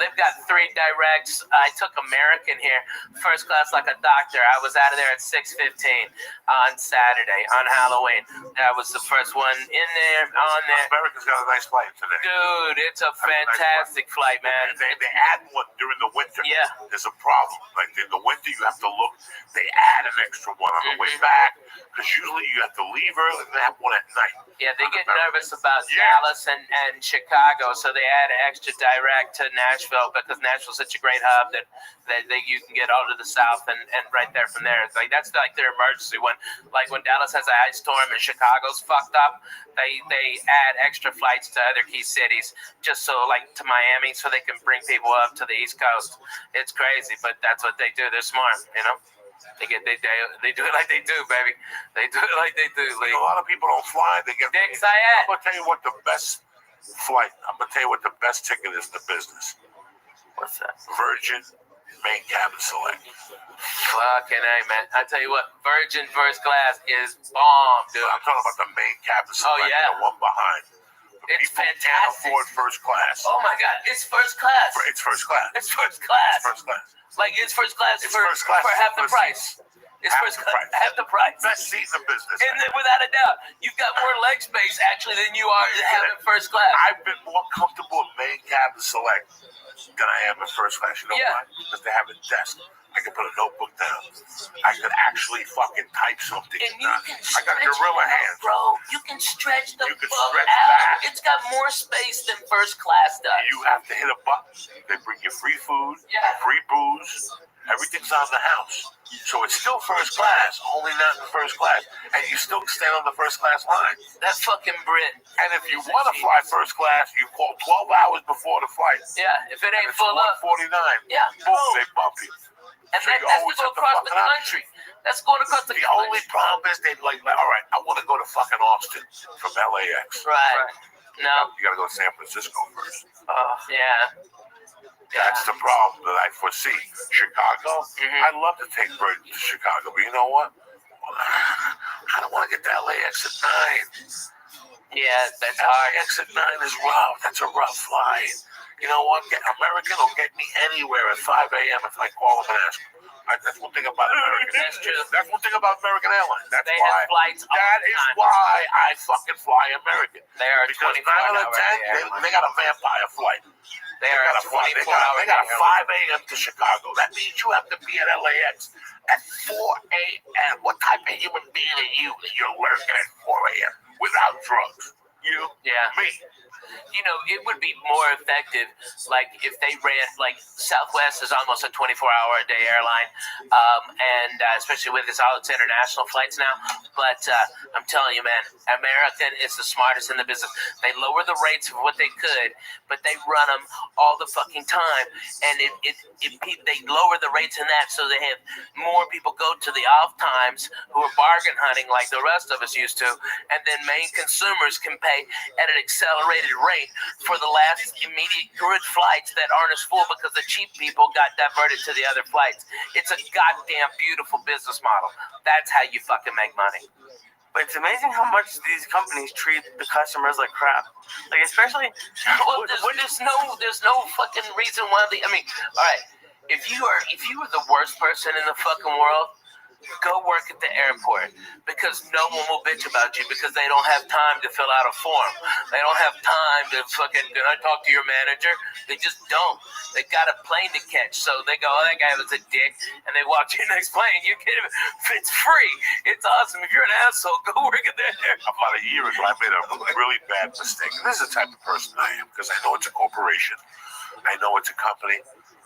they've got 3 directs. I took American here, first class like a doctor. I was out of there at 6:15 on Saturday, on Halloween. That was the first one in there, on there. American's got a nice flight today. Dude, it's a fantastic flight, man. They add one during the winter. Yeah. There's a problem. Like in the winter, you have to look. They add an extra one on the way back because usually you have to leave early and they have one at night. Yeah, they get nervous about Dallas and Chicago, so they add an extra direct to Nashville because Nashville's such a great hub that you can get all to the south and right there from there. It's like that's like their emergency one. Like when Dallas has an ice storm and Chicago's fucked up, they add extra flights to other key cities just so like to Miami so they can bring people up to the East Coast. It's crazy, but that's what they do. They're smart, They do it like they do, baby. They do it like they do. Like, a lot of people don't fly. They get. I'm gonna tell you what the best flight. I'm gonna tell you what the best ticket is in the business. What's that? Virgin Main Cabin Select. Fucking A, man. I tell you what, Virgin first class is bomb, dude. I'm talking about the Main Cabin Select. Oh yeah, the one behind. It's people fantastic. Can't afford first class. Oh my God, it's first class. It's first class. It's first class. It's first class. Like it's first class, it's for, first class for half the price. It's half first the class, price. half the price. Best seat in the business. And then, without a doubt, you've got more leg space actually than you are having first class. I've been more comfortable in Main Cabin Select than I am in first class. You know why? Because they have a desk. I can put a notebook down. I could actually fucking type something. And you can I got gorilla hands. Bro, you can stretch the fuck stretch out. that. It's got more space than first class does. You have to hit a button. They bring you free food, free booze. Everything's on the house. So it's still first class, only not in first class. And you still stand on the first class line. That's fucking Brit. And if you want to fly first class, you call 12 hours before the flight. Yeah, if it ain't full up. $149. Yeah. Boom, they bump you. And so that's going across the country. That's going across the country. The only problem is they'd like, all right, I want to go to fucking Austin from LAX. Right. No. You got to go to San Francisco first. Yeah. That's the problem that I foresee. Chicago, I'd love to take Virgin to Chicago, but you know what? I don't want to get to LAX at 9. Yeah, that's hard. LAX at 9 is rough. That's a rough flight. You know what? American will get me anywhere at 5 a.m. if I call them and ask them. That's one thing about American. That's true. That's one thing about American Airlines. That's they why. Have flights all that the is time. why I fucking fly American. They are because 24 9 out of 10, they got a vampire flight. They got a 24-hour. They got a 5 a.m. to Chicago. That means you have to be at LAX at 4 a.m. What type of human being are you that you're working at 4 a.m. without drugs? You? Yeah. Me. You know, it would be more effective, like, if they ran, like, Southwest is almost a 24-hour-a-day airline, and especially with all its international flights now, but I'm telling you, man, American is the smartest in the business. They lower the rates of what they could, but they run them all the fucking time, and they lower the rates in that so they have more people go to the off times who are bargain hunting like the rest of us used to, and then main consumers can pay at an accelerated rate for the last immediate good flights that aren't as full because the cheap people got diverted to the other flights. It's a goddamn beautiful business model. That's how you fucking make money. But it's amazing how much these companies treat the customers like crap. Like, especially... Well, there's no fucking reason why I mean, all right, if you are the worst person in the fucking world, go work at the airport, because no one will bitch about you because they don't have time to fill out a form. They don't have time to fucking, can I talk to your manager? They just don't. They got a plane to catch, so they go, oh, that guy was a dick, and they walk to your next plane. You get it. It's free. It's awesome. If you're an asshole, go work at the airport. About a year ago, I made a really bad mistake. And this is the type of person I am, because I know it's a corporation, I know it's a company,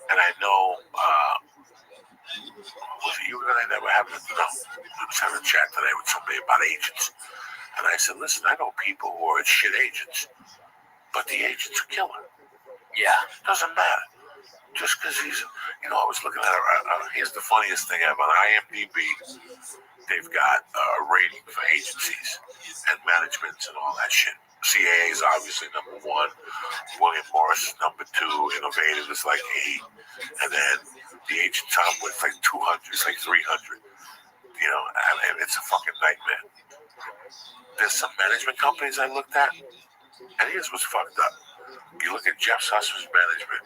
and I know, was it you and I never happened to know? I was having a chat today with somebody about agents. And I said, listen, I know people who are shit agents, but the agent's a killer. Yeah. Doesn't matter. Just because he's, I was looking at here's the funniest thing ever. On IMDb, they've got a rating for agencies and managements and all that shit. CAA is obviously number 1. William Morris is number 2. Innovative is like 8. And then the agent Tom with like 200, it's like 300. And it's a fucking nightmare. There's some management companies I looked at, and here's what's fucked up. You look at Jeff Sussman's management,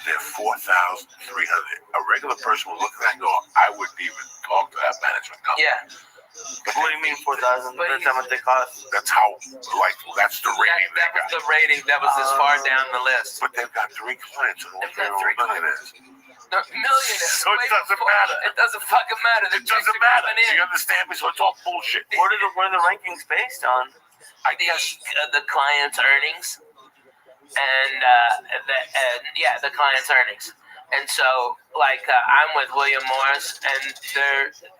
they're 4,300. A regular person would look at that and go, I wouldn't even talk to that management company. Yeah. What do you mean 4,000? That's how much they cost. That's how, that's the rating that was the rating. That was as far down the list. But they've got 3 clients, and they're all millionaires. They're millionaires. So it doesn't matter. It doesn't fucking matter. It doesn't matter. Do you understand me? So it's all bullshit. What are the rankings based on? I guess the client's earnings, and the client's earnings. And so, I'm with William Morris, and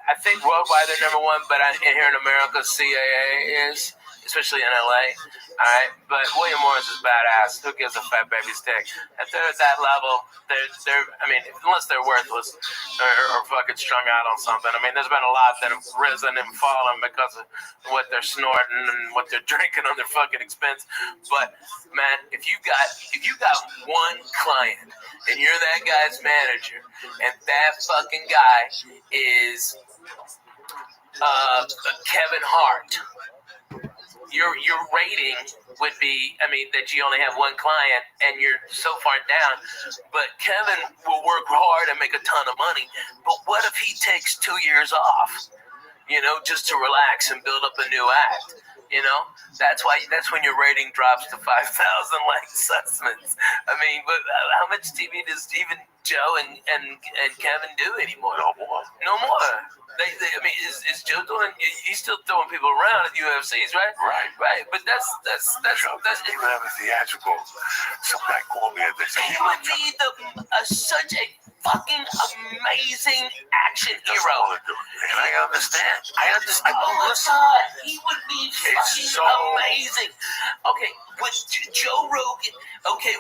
I think worldwide they're number 1, but here in America, CAA is, especially in LA. All right, but William Morris is badass. Who gives a fat baby's dick? If they're at that level, unless they're worthless or fucking strung out on something. I mean, there's been a lot that have risen and fallen because of what they're snorting and what they're drinking on their fucking expense. But man, if you got one client and you're that guy's manager, and that fucking guy is Kevin Hart, your rating would be, that you only have one client and you're so far down. But Kevin will work hard and make a ton of money. But what if he takes 2 years off, just to relax and build up a new act? That's when your rating drops to 5,000 like Sussman's. But how much TV does even Joe and Kevin do anymore? No more. Is Joe doing? He's still throwing people around at UFCs, right? Right. But that's even have a theatrical. Some guy called me and they said he would be such a fucking amazing action hero. And I understand. Oh my God, he would be fucking amazing. Okay, with Joe Rogan,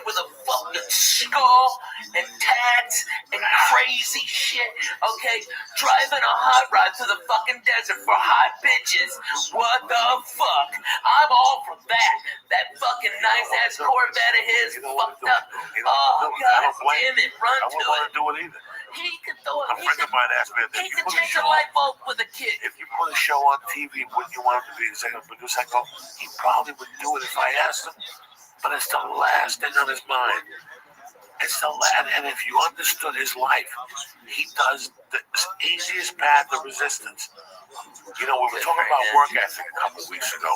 with a fucking skull and tats and crazy shit, driving a hot rod to the fucking desert for hot bitches. What the fuck? I'm all for that. That fucking nice ass Corvette of his fucked up. Oh God damn it, run to it. Do it either. He could throw it. A friend of mine asked me if he you could put a change show a light bulb with a kid. If you put a show on TV, wouldn't you want him to be executive producer? I go, he probably would do it if I asked him, but it's the last thing on his mind. It's the last, and if you understood his life, he does the easiest path of resistance. We were talking about work ethic a couple of weeks ago.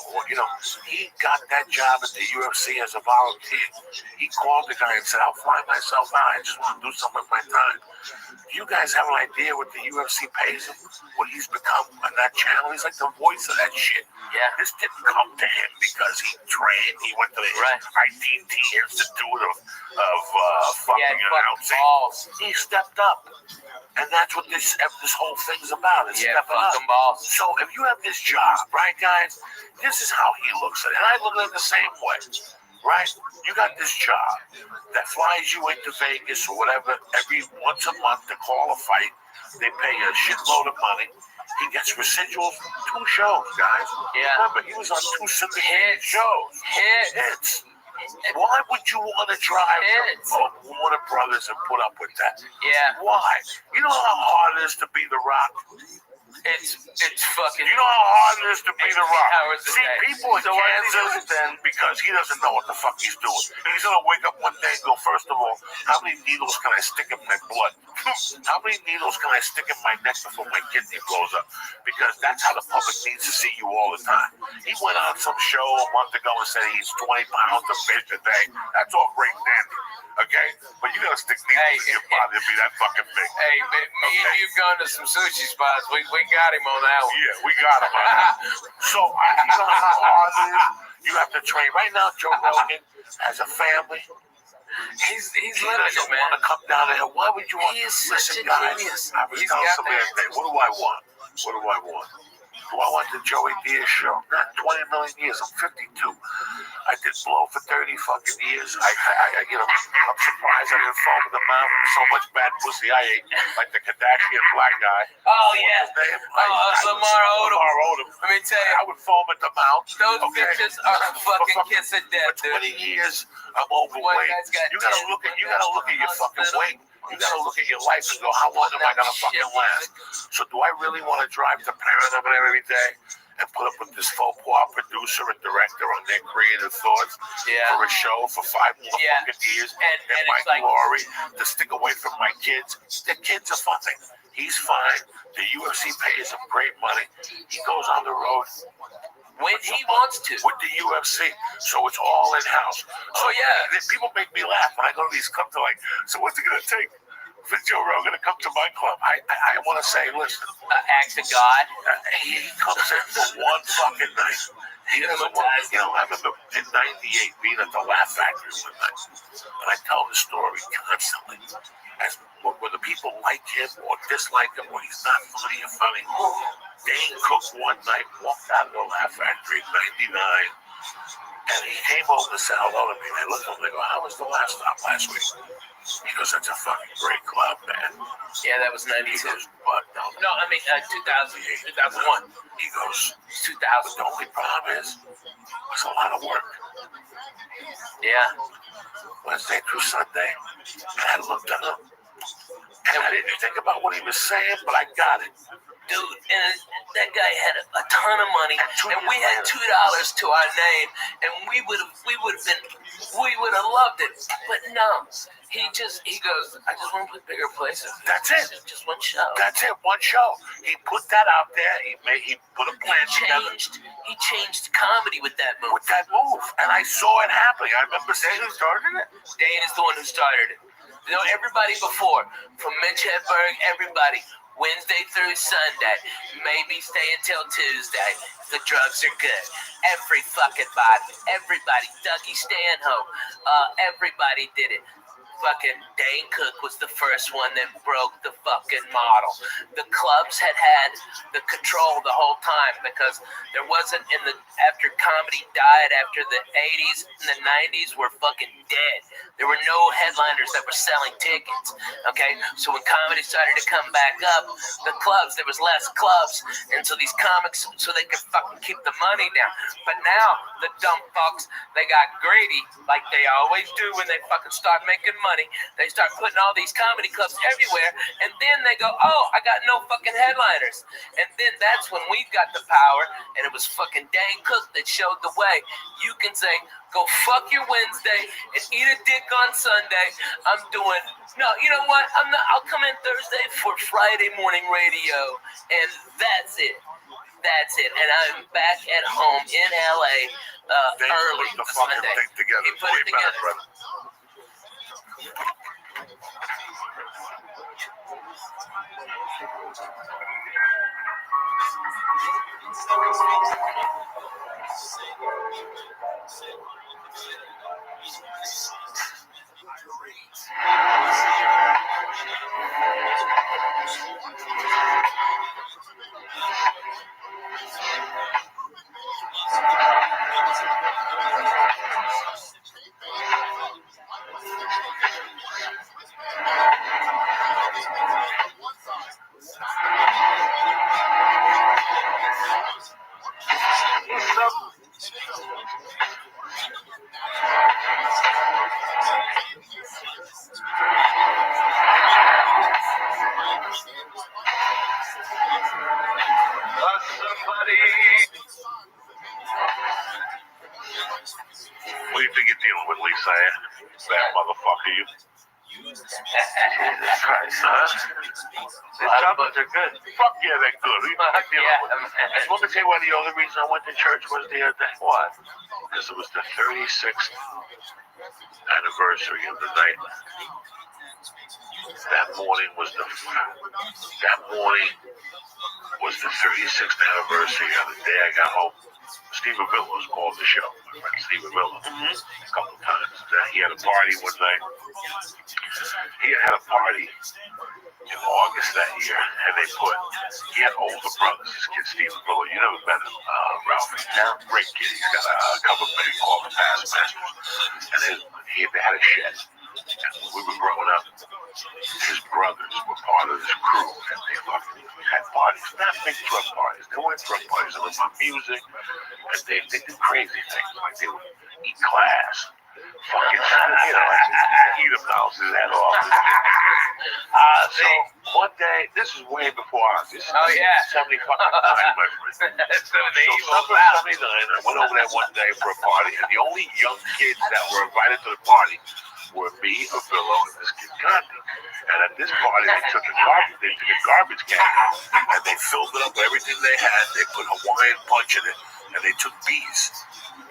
He got that job at the UFC as a volunteer. He called the guy and said, I'll fly myself out. I just want to do something with my time. You guys have an idea what the UFC pays him? What he's become on that channel? He's like the voice of that shit. Yeah. This didn't come to him because he trained. He went to the IDT Institute of fucking announcing. He stepped up. And that's what this whole thing's about. It's stepping up. Balls. So if you have this job, right, guys, this is how he looks at it. And I look at it the same way, right? You got this job that flies you into Vegas or whatever every once a month to call a fight. They pay a shitload of money. He gets residuals from 2 shows, guys. Yeah. Remember, he was on 2 syndicated shows. Hits. Why would you want to drive Warner Brothers and put up with that? Yeah. Why? You know how hard it is to be The Rock? It's fucking. You know how hard it is to be the Rock. hours a See, day. people in Kansas, then, because he doesn't know what the fuck he's doing. He's gonna wake up one day and go, first of all, how many needles can I stick in my blood? How many needles can I stick in my neck before my kidney blows up? Because that's how the public needs to see you all the time. He went on some show a month ago and said he eats 20 pounds of fish a day. That's all great and dandy. Okay? But you gotta stick needles in your body to be that fucking big. Hey, me and you've gone to some sushi spots. We got him on that one. Yeah, we got him on that. So, you know how hard it is? You have to train. Right now, Joe Rogan has a family. He's He living it, doesn't man. want to come down there. Why would you want? He is such a guys, genius. I was He's telling got somebody that. today, what do I want? What do I want? Do I want the Joey Diaz show? Not 20 million years. I'm 52. I did blow for 30 fucking years. I'm surprised I didn't fall in the mouth with so much bad pussy I ate, like the Kardashian black guy. Oh, yeah. What's his name? Lamar Odom. Let me tell you. I would foam at the mouth. Those bitches are a fucking kiss of death, For 20 years, I'm overweight. You gotta look at your fucking weight. You gotta look at your life and go, how long am I gonna fucking last? So do I really want to drive to Paris every day and put up with this faux pas producer and director on their creative thoughts for a show for 5 more fucking years and my glory to stick away from my kids? The kids are fine. He's fine. The UFC pays him great money. He goes on the road when he wants to with the UFC, so it's all in house. So people make me laugh when I go to these clubs. They're like, "So what's it gonna take for Joe Rogan to come to my club?" I want to say, listen, act of God. He comes in for one fucking night. He doesn't want, I remember in '98 being at the Laugh Factory one night, and I tell the story constantly. As whether people like him or dislike him, or he's not funny or funny. Dane Cook one night walked out of the Laugh Factory in '99, and he came over and said hello to me. And I looked at him and I go, "How was the last stop last week?" He goes, "That's a fucking great club, man." Yeah, that was '92. He goes, "But no, I mean 2000, 2001. He goes, 2000. "The only problem is, it was a lot of work." Yeah. Wednesday through Sunday, and I looked at him, and I didn't think about what he was saying, but I got it. Dude, and that guy had a ton of money, and we had $2 to our name, and we would have loved it. But no, he goes, "I just want to put bigger places." That's it. Just one show. That's it. One show. He put that out there. He put a plan together. He changed comedy with that move. And I saw it happening. I remember saying, "Who started it?" Dane is the one who started it. You know, everybody before, from Mitch Hedberg, everybody. Wednesday through Sunday, maybe stay until Tuesday. The drugs are good. Everybody, Dougie Stanhope, everybody did it. Fucking Dane Cook was the first one that broke the fucking model. The clubs had the control the whole time because there wasn't after comedy died after the 80s and the 90s were fucking dead. There were no headliners that were selling tickets. Okay, so when comedy started to come back up, there was less clubs, and so these comics, so they could fucking keep the money down. But now the dumb fucks, they got greedy like they always do when they fucking start making money. They start putting all these comedy clubs everywhere, and then they go, "Oh, I got no fucking headliners." And then that's when we got the power, and it was fucking Dane Cook that showed the way. You can say, "Go fuck your Wednesday and eat a dick on Sunday." You know what? I'll come in Thursday for Friday morning radio, and that's it. That's it. And I'm back at home in LA early Sunday. He put it together. What do you think you're dealing with, Lisa? That motherfucker, you. Jesus Christ, huh? The chocolates are good. Fuck yeah, they're good. Let me tell you why the only reason I went to church was the other day. What? Because it was the 36th anniversary of the night. That morning was the 36th anniversary of the day I got home. Steve Avila's called the show. My friend Steve Avila, a couple of times. He had a party one night. He had a party in August that year, and he had older brothers. This kid, Steve Avila, you never met him, Ralph. Great kid. He's got a couple of big called the Past Masters. And they had a shed. And when we were growing up, his brothers were part of this crew, and they fucking had parties. Not big drug parties. They weren't drug parties. They were about music, and they did crazy things. Like they would eat glass, fucking, eat him, bounce his head off. So one day, this is way before us. This is 70 fucking 9, my friend. So summer of 79, I went over there one day for a party, and the only young kids that were invited to the party were me, Avila, and this kid Gandhi. And at this party, they took a garbage can, and they filled it up with everything they had. They put Hawaiian punch in it, and they took bees.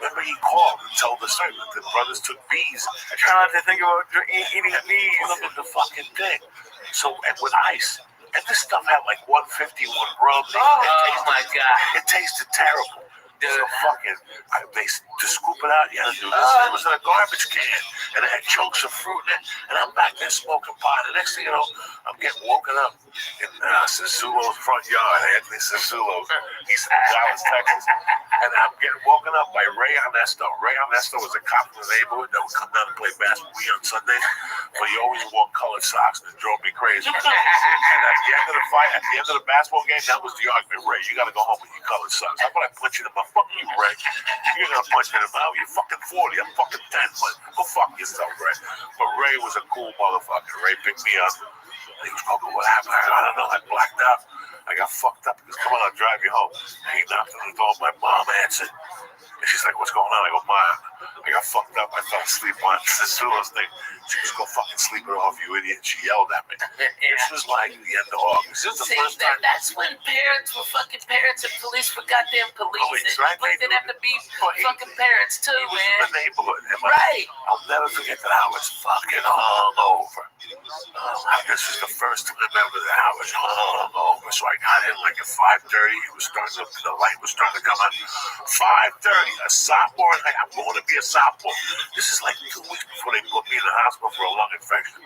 Remember, he called and told the story that the brothers took bees. I try not to think about eating bees. Put them in the fucking thing. So, and with ice. And this stuff had like 151 rum. Oh my God. It tasted terrible. So fucking, to scoop it out, you had to do this. It was in a garbage can, and it had chunks of fruit in it, and I'm back there smoking pot. The next thing you know, I'm getting woken up in Sisulo's front yard. Anthony Sisulo, he's in Dallas, Texas, and I'm getting woken up by Ray Ernesto. Ray Ernesto was a cop in the neighborhood that would come down and play basketball on Sundays, but he always wore colored socks, and it drove me crazy. And at the end of the fight, at the end of the basketball game, that was the argument. Ray, you got to go home with your colored socks. How about I punch you in the mouth? Fuck you, Ray. You're gonna punch me in the mouth. You're fucking 40. I'm fucking 10. But go fuck yourself, Ray. But Ray was a cool motherfucker. Ray picked me up. He was talking, what happened? I don't know. I blacked out. I got fucked up. He goes, come on, I'll drive you home. And he knocked on the door. My mom answered. And she's like, what's going on? I go, Mom, I got fucked up. I fell asleep on Sisulo's thing. She goes, go fucking sleep it off, you idiot. She yelled at me. This was like the end of August. This is the first time. That's when parents were fucking parents and police were goddamn police. Right? Police didn't have to be fucking parents too, man. In the neighborhood. Right. I'll never forget that I was fucking hungover. This is the first time I remember that I was hungover. So I got in like at 5:30. It was starting to, the light was starting to come on. 5:30. A sophomore, like I'm going to be a sophomore. This is like 2 weeks before they put me in the hospital for a lung infection.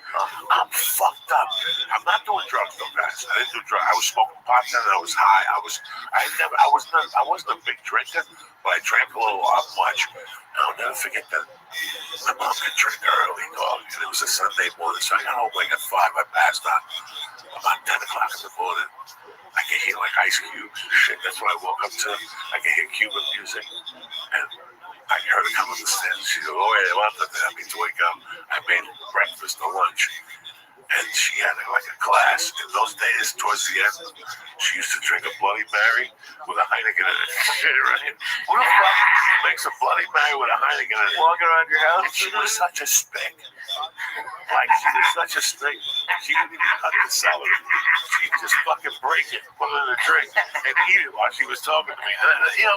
I'm fucked up. I'm not doing drugs though, guys. I didn't do drugs. I was smoking pot then. I was high. I wasn't a big drinker, but I drank a little much. I'll never forget that. My mom could drink early, dog. And it was a Sunday morning, so I got home like at 5. I passed out about 10 o'clock in the morning. I could hear like ice cubes and shit. That's what I woke up to. I could hear Cuban music. And I heard her come up the stairs. She goes, oh, yeah, well, that means to wake up. I made breakfast or lunch. And she had like a glass. In those days, towards the end, she used to drink a Bloody Mary with a Heineken in it. Right? Who the fuck makes a Bloody Mary with a Heineken in it? Walking around your house? And she was such a spick. Like, she was such a spick. She didn't even cut the celery. She'd just fucking break it, put it in a drink, and eat it while she was talking to me.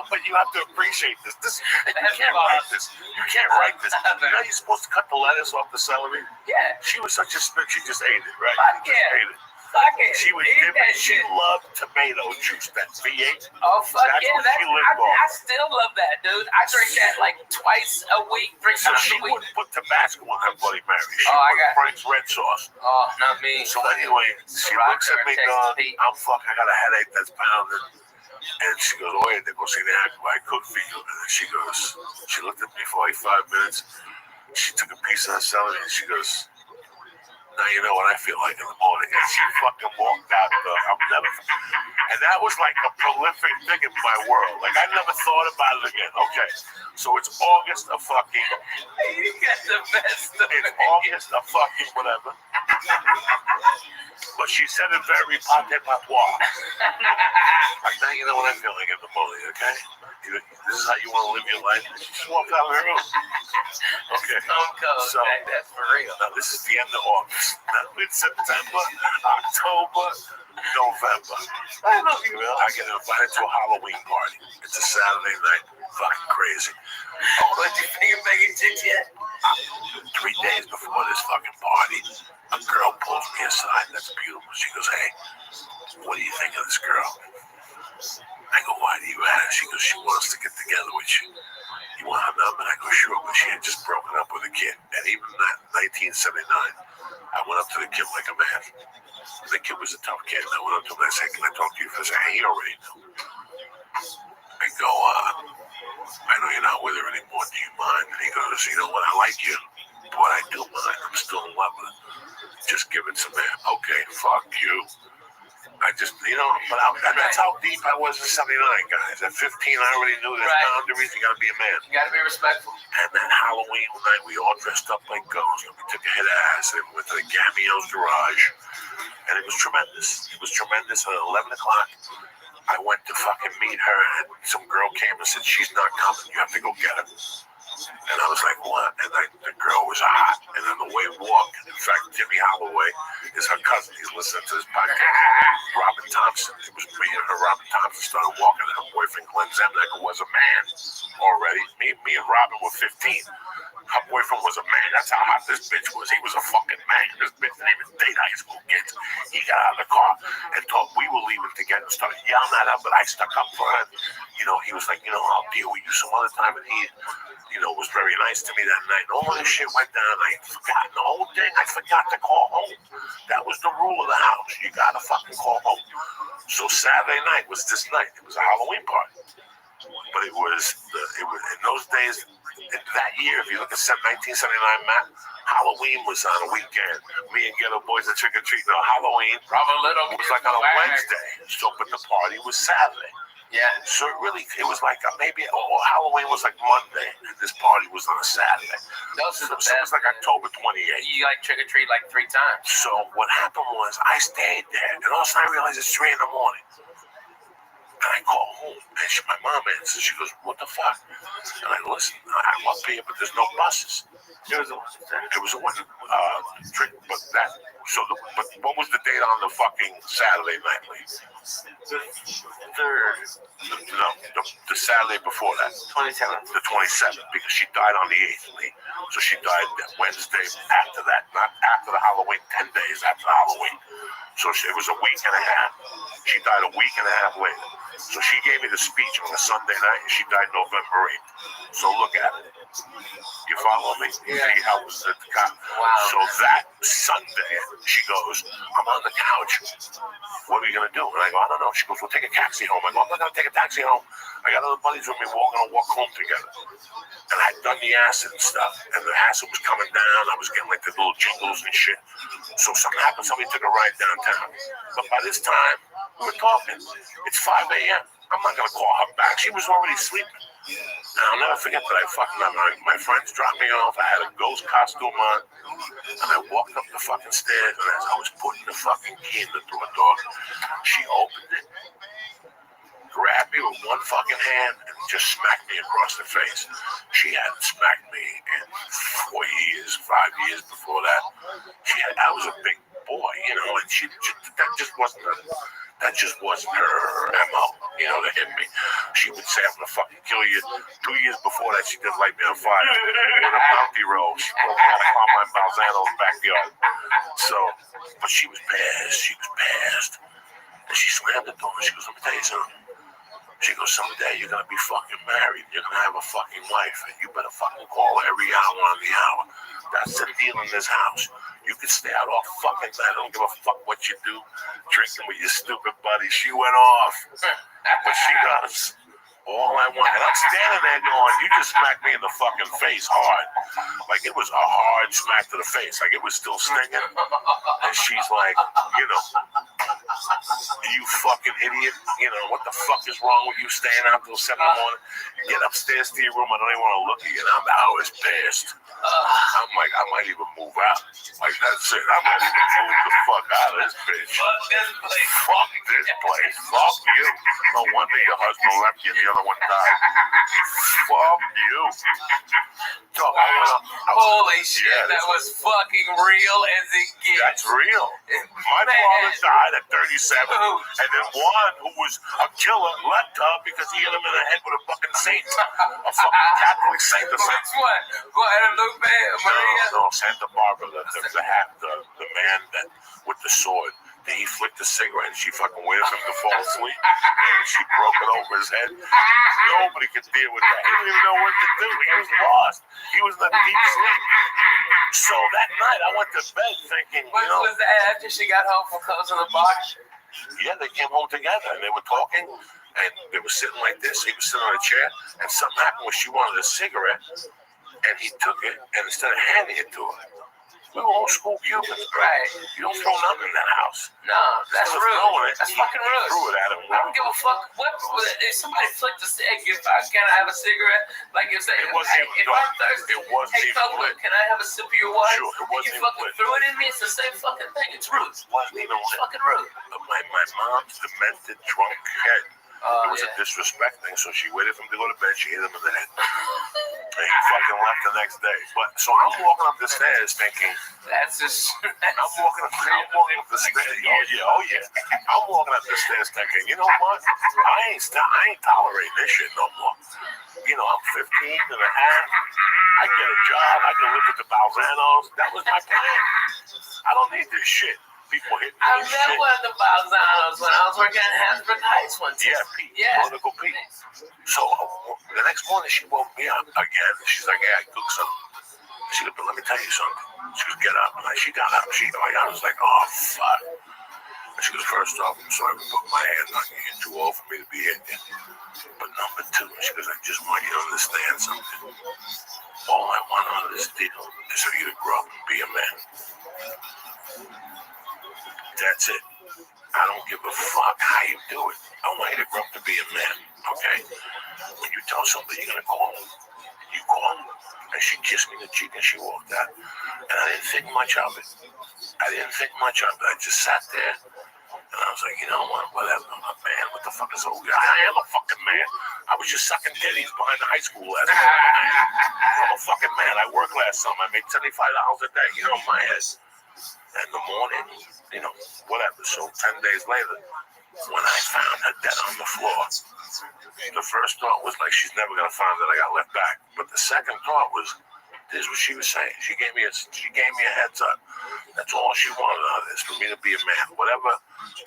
But you have to appreciate this. You can't write this. You can't write this. You know you're supposed to cut the lettuce off the celery? Yeah. She was such a spick, she just ate it, right? Fuck yeah. Ate it. Fuck it. She would dip it. She loved tomato juice, that V8. Oh, fuck That's yeah. what she lived on. I still love that, dude. I drink that like twice a week, 3 So times she a week. wouldn't put Tabasco in her Bloody Mary. She Oh, I put got Frank's red sauce. Oh, not me. So anyway, she looks at me, dog. I'm fucking, I got a headache that's pounding. And she goes, oh, yeah, they go see the actor I cook for you. And then she goes, she looked at me for like 5 minutes. She took a piece of her celery and she goes, now you know what I feel like in the morning. And she fucking walked out. And that was like a prolific thing in my world. Like I never thought about it again. Okay, so it's August of fucking. You got the best. It's August of fucking whatever. But she said it very pate patois. Like, now you know what I'm feeling in the morning, okay? This is how you want to live your life. She just walked out of her room. Okay. So, that's for real. now this is the end of August. Now it's September, October, November. I love you, Will. I get invited to a Halloween party. It's a Saturday night. Fucking crazy. But you finger banging chicks yet? 3 days before this fucking party, a girl pulls me aside. That's beautiful. She goes, hey, what do you think of this girl? I go, why do you ask? She goes, she wants to get together with you. You want her number? I go, sure. But she had just broken up with a kid. And even in 1979, I went up to the kid like a man. The kid was a tough kid. I went up to him and I said, can I talk to you for a second? He already knew. I go, I know you're not with her anymore. Do you mind? And he goes, you know what? I like you. But I do mind. I'm still in love with her. Just give it some man. Okay, fuck you. I just, but that's how deep I was in 79, guys. At 15, I already knew there's boundaries. You gotta be a man. You gotta be respectful. And that Halloween night, we all dressed up like ghosts. We took a hit of acid. We went to the Gameo's garage. And it was tremendous. It was tremendous. At 11 o'clock, I went to fucking meet her. And some girl came and said, she's not coming. You have to go get her. And I was like, what? And the girl was hot. And then the way we walked, in fact, Jimmy Holloway is her cousin. He's listening to this podcast. Robin Thompson. It was me and her. Robin Thompson started walking. And her boyfriend, Glenn Zemnick, was a man already. Me and Robin were 15. Her boyfriend was a man. That's how hot this bitch was. He was a fucking man. This bitch didn't even date high school kids. He got out of the car and thought we were leaving together and started yelling at her, but I stuck up for her. He was like, I'll deal with you some other time. And he, was very nice to me that night. And all this shit went down. I had forgotten the whole thing. I forgot to call home. That was the rule of the house. You gotta fucking call home. So Saturday night was this night. It was a Halloween party. But it was in those days, that year, if you look at 1979 map, Halloween was on a weekend. Me and Ghetto Boys are trick-or-treating on Halloween. Was like on a Wednesday. So, but the party was Saturday. Yeah. So it was like Halloween was like Monday, and this party was on a Saturday. So it was like October 28th. You like trick-or-treat like 3 times. So what happened was I stayed there, and all of a sudden I realized it's 3 in the morning. And I call home, and my mom answers. She goes, what the fuck? And I listen, I'm up here, but there's no buses. It was a one trick, but that. But what was the date on the fucking Saturday night, Lee? The 3rd. No, the Saturday before that. 27th. The 27th, because she died on the 8th, Lee. So she died that Wednesday after that, not after the Halloween, 10 days after Halloween. So it was a week and a half. She died a week and a half later. So she gave me the speech on a Sunday night, and she died November 8th. So look at it. You follow me? Yeah. She helps at the cop. Wow. So that Sunday, she goes, I'm on the couch. What are you going to do? And I go, I don't know. She goes, we'll take a taxi home. I go, I'm not going to take a taxi home. I got other buddies with me. We're all going to walk home together. And I had done the acid and stuff. And the acid was coming down. I was getting like the little jingles and shit. So something happened. Somebody took a ride downtown. But by this time, we were talking. It's 5 a.m. I'm not going to call her back. She was already sleeping. And I'll never forget that I fucking, my friends dropped me off. I had a ghost costume on. And I walked up the fucking stairs. And as I was putting the fucking key in the door, she opened it, grabbed me with one fucking hand, and just smacked me across the face. She hadn't smacked me in 4 years, 5 years before that. I was a big boy, and that just wasn't her MO, to hit me. She would say, I'm gonna fucking kill you. 2 years before that, she did light me on fire with a bounty roll. She broke out of my Balzano's backyard. So, but she was pissed. And she slammed the door and she goes, let me tell you something. She goes, someday you're gonna be fucking married. You're gonna have a fucking wife, and you better fucking call her every hour on the hour. That's the deal in this house. You can stay out all fucking night. I don't give a fuck what you do, drinking with your stupid buddy. She went off, but she goes, all I want. And I'm standing there going, you just smacked me in the fucking face hard. Like it was a hard smack to the face. Like it was still stinging. And she's like, You fucking idiot. You know, what the fuck is wrong with you staying out till 7 in the morning? Get upstairs to your room. I don't even want to look at you. And I was pissed. I'm like, I might even move out. Like, that's it. I might even move the fuck out of this bitch. Fuck this place. Fuck this place. Fuck you. No wonder your husband left you and the other one died. Fuck you. So Holy shit, that was fucking real as it gets. That's real. My father died at 37, and then one who was a killer left her because he hit him in the head with a fucking saint. A fucking Catholic saint or something. Which one? Guadalupe, Maria? No, Santa Barbara, the man that with the sword. He flicked a cigarette and she fucking waited for him to fall asleep. And she broke it over his head. Nobody could deal with that. He didn't even know what to do. He was lost. He was in a deep sleep. So that night I went to bed thinking, Was that after she got home from closing the bar? Yeah, they came home together and they were talking and they were sitting like this. He was sitting on a chair and something happened where she wanted a cigarette and he took it and instead of handing it to her, we were old school Cubans. Right. You don't throw nothing in that house. No, that's rude. That's fucking rude. He threw it at him. I don't give a fuck. What if somebody flicked a cigarette? Can I have a cigarette? Like if I'm thirsty, hey Coco, can I have a sip of your water? Sure, it wasn't you fucking threw it in me. It's the same fucking thing. It's rude. It wasn't even It's fucking rude. My mom's demented, drunk head. It was a disrespect thing, so she waited for him to go to bed. She hit him in the head. And he fucking left the next day. But so I'm walking up the stairs thinking, I'm walking up the stairs. Oh yeah. I'm walking up the stairs thinking, you know what? I ain't tolerating this shit no more. You know, I'm 15 and a half. I get a job. I can live with the Balzanos. That was my plan. I don't need this shit. People hit me. I met one of the Balzanos when I was working at Hasbrook Heights one time. Yeah, Pete. Yeah. Political Pete. So the next morning she woke me up again. She's like, hey, I cooked something. She goes, but let me tell you something. She goes, get up. And she got up. I was like, oh, fuck. And she goes, first off, I'm sorry for putting my hand on you. You're too old for me to be hitting you. But number two, she goes, I just want you to understand something. All I want out of this deal is for you to grow up and be a man. That's it. I don't give a fuck how you do it. I want you to grow up to be a man, okay? When you tell somebody you're going to call him, you call him. And she kissed me in the cheek and she walked out. And I didn't think much of it. I just sat there and I was like, you know what? Whatever. I'm a man. What the fuck is over here? I am a fucking man. I was just sucking titties behind the high school last night. I'm a fucking man. I worked last summer. I made $75 a day. You know, my head. In the morning, you know, whatever. So 10 days later, when I found her dead on the floor, the first thought was like, she's never gonna find that I got left back. But the second thought was, this is what she was saying. She gave me a heads up. That's all she wanted out of this, for me to be a man. Whatever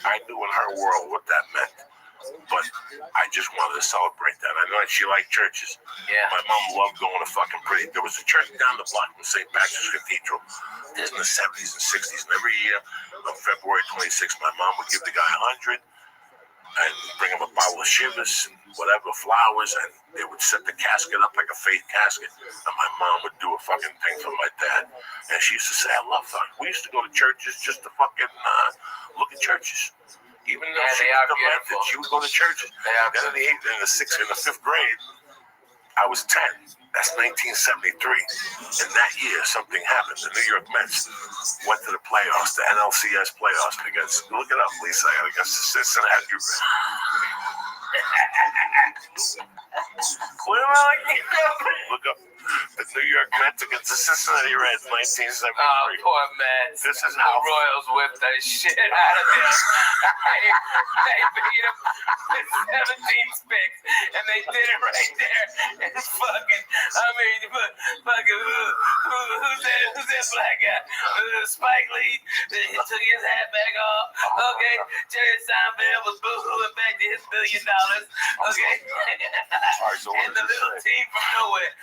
I knew in her world what that meant. But I just wanted to celebrate that. I know that she liked churches. Yeah. My mom loved going to fucking pretty. There was a church down the block from St. Patrick's Cathedral in the 70s and 60s. And every year on February 26th, my mom would give the guy 100 and bring him a bottle of shivers and whatever, flowers, and they would set the casket up like a faith casket. And my mom would do a fucking thing for my dad. And she used to say, I love her. We used to go to churches just to fucking look at churches. Even though she was demented, she would go to churches. Then in the 5th grade, I was 10. That's 1973. In that year, something happened. The New York Mets went to the playoffs, the NLCS playoffs, against, look it up, Lisa, against the Cincinnati Reds. Look up the New York Mets against the Cincinnati Reds, 1973. Oh, poor Mets. This is the how Royals whipped that shit out of them. They beat them with 17 spicks, and they did it right there. And fucking, I mean, fucking, who's that black guy? Spike Lee, he took his hat back off. Okay, Jerry Seinfeld was boo-hooing back to his $1 billion. Okay, and the little team from nowhere,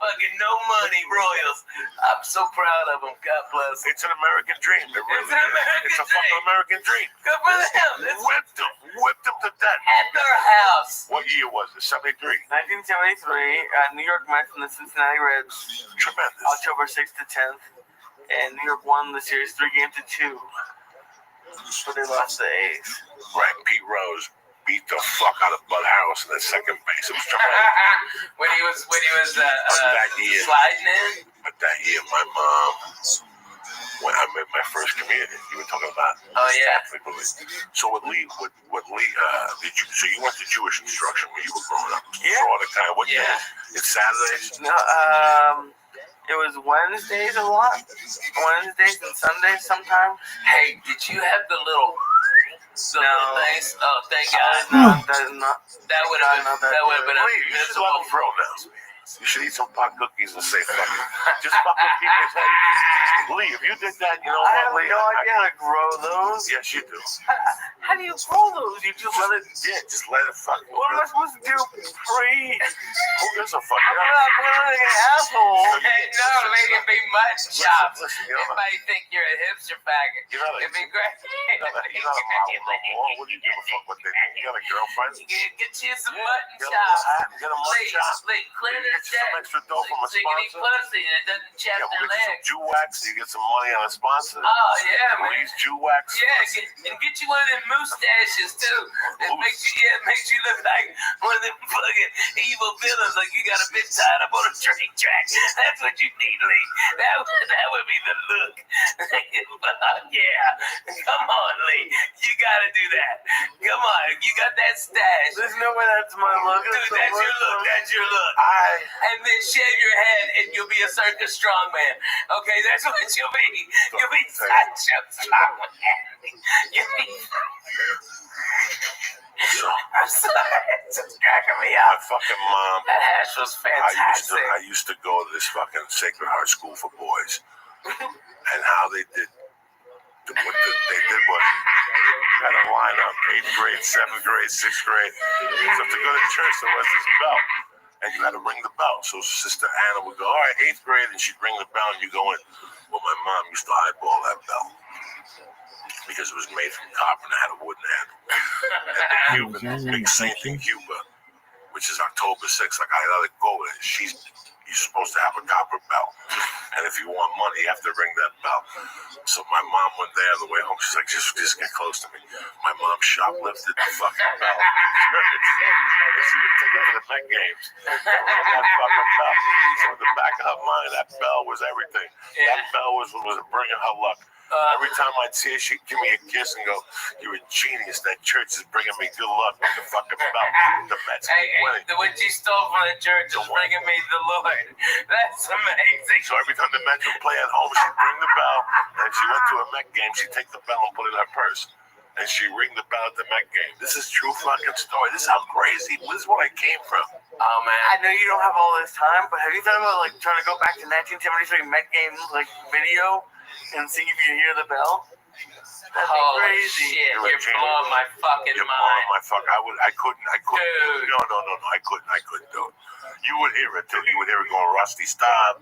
fucking no money Royals. I'm so proud of them. God bless. It's an American dream. It's a fucking American dream. Good for them. Whipped them to death at their house. What year was it? 73. 1973. New York Mets and the Cincinnati Reds. Tremendous. October 6th to 10th, and New York won the series 3-2. but they lost the eighth. Right, Pete Rose beat the fuck out of Bud Harrelson at second base. It was tremendous. when he was that year, sliding in. But that year, my mom, when I made my first communion, you were talking about. Oh yeah. So with Lee, did you? So you went to Jewish instruction when you were growing up? Yeah. So all the kind of what? Yeah. It's Saturdays. No, it was Wednesdays a lot. Wednesdays and Sundays sometimes. Hey, did you have the little things? Oh, thank God. That would have been Lee, you should let him grow now. You should eat some pot cookies and say fuck it. Just fucking keep your head. Lee, if you did that, you know I what, have Lee? no idea how to grow those. Yes, you do. How do you grow those? You just let it. Yeah, just let it fucking. What am I supposed to do? Free? Who gives a fuck? I'm not like an asshole. Hey, no, make it be mutton chops. Listen, Everybody think you're a hipster faggot. It'd be great. You're not a model no more. What do you give a fuck what they think? You got a girlfriend? Get you some mutton chops. Get a mutton chop. Clear Get you some extra dough from a so you can eat sponsor. pussy and it doesn't chap Yeah, their we'll get you some legs. Jew wax so you get some money on a sponsor. Oh, yeah, man. Lee's Jew wax. Yeah, and get you one of them mustaches, too. It makes you look like one of them fucking evil villains, like you got a bitch tied up on a train track. That's what you need, Lee. That would be the look. Yeah. Come on, Lee. You gotta do that. Come on. You got that stash. There's no way that's my look. Dude, that's your look. That's your look. And then shave your head and you'll be a circus strongman. Okay, that's what you'll be. You'll be such a strongman. You'll be... I'm sorry. It's just cracking me up. My fucking mom. That hash was fantastic. I used to go to this fucking Sacred Heart School for Boys. And how they did what had a lineup, 8th grade, 7th grade, 6th grade. So to go to church, there was this bell. And you had to ring the bell. So Sister Anna would go, all right, 8th grade, and she'd ring the bell, and you go in. Well, my mom used to eyeball that bell. Because it was made from copper and it had a wooden handle. And the Cuban, big saint in Cuba, which is October 6th, like I let it go with it. You're supposed to have a copper bell. And if you want money, you have to ring that bell. So my mom went there on the way home. She's like, just get close to me. My mom shoplifted the fucking bell. She would take it to the Met games. That fucking bell. So in the back of her mind, that bell was everything. That bell was bringing her luck. Every time I'd see her, she'd give me a kiss and go, you're a genius. That church is bringing me good luck with the fucking bell. The Mets keep winning. What you stole from the church is bringing me the Lord. That's amazing. So every time the Mets would play at home, she'd ring the bell. And if she went to a Met game, she'd take the bell and put it in her purse. And she'd ring the bell at the Met game. This is true fucking story. This is how crazy. This is where I came from. Oh, man. I know you don't have all this time, but have you thought about, like, trying to go back to 1973 Met game, like, video? And see if you hear the bell. That'd be crazy. Shit, you're blowing my fucking mind. I couldn't. Dude. No, I couldn't do it. You would hear it too. You would hear it going, Rusty, stop.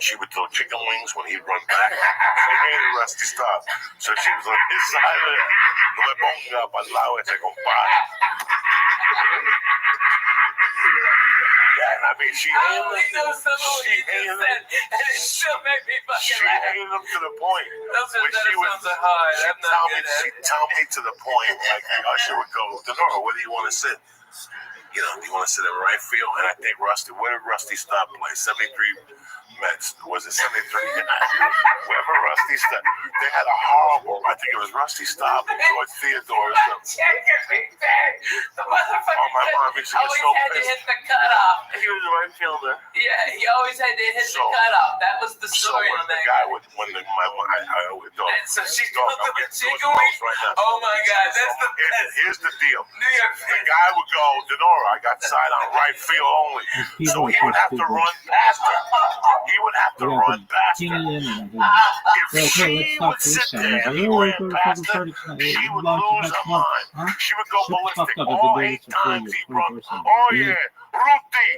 She would throw chicken wings when he'd run back. She hated Rusty, stop. So she was like, it's silent. No me ponga palabras, compadre. Yeah, I mean, she hated him. She hated him. And it still made me fucking laugh. She hated him to the point. She'd tell me to the point, like the usher would go, Denora, where do you want to sit? You know, do you want to sit in right field? And I think where did Rusty stop play? 73 Mets. Was it 73? Wherever Rusty stopped. They had a horrible, I think it was Rusty Stop and George Theodore or something. The motherfucker. Oh, my mom used to get so had to pissed. hit the cutoff. He was a right fielder. Yeah, he always had to hit the cutoff. That was the story on that. So she goes to the chicken wings. Oh my God, that's the best. Here's the deal. New York. The guy would go, Denora, I got side on right field only. So he would have to run past her. He would have to run past her. If she would sit there and he ran past her, she would lose her mind. She would go ballistic. All 8 times he run. Oh yeah, Ruti,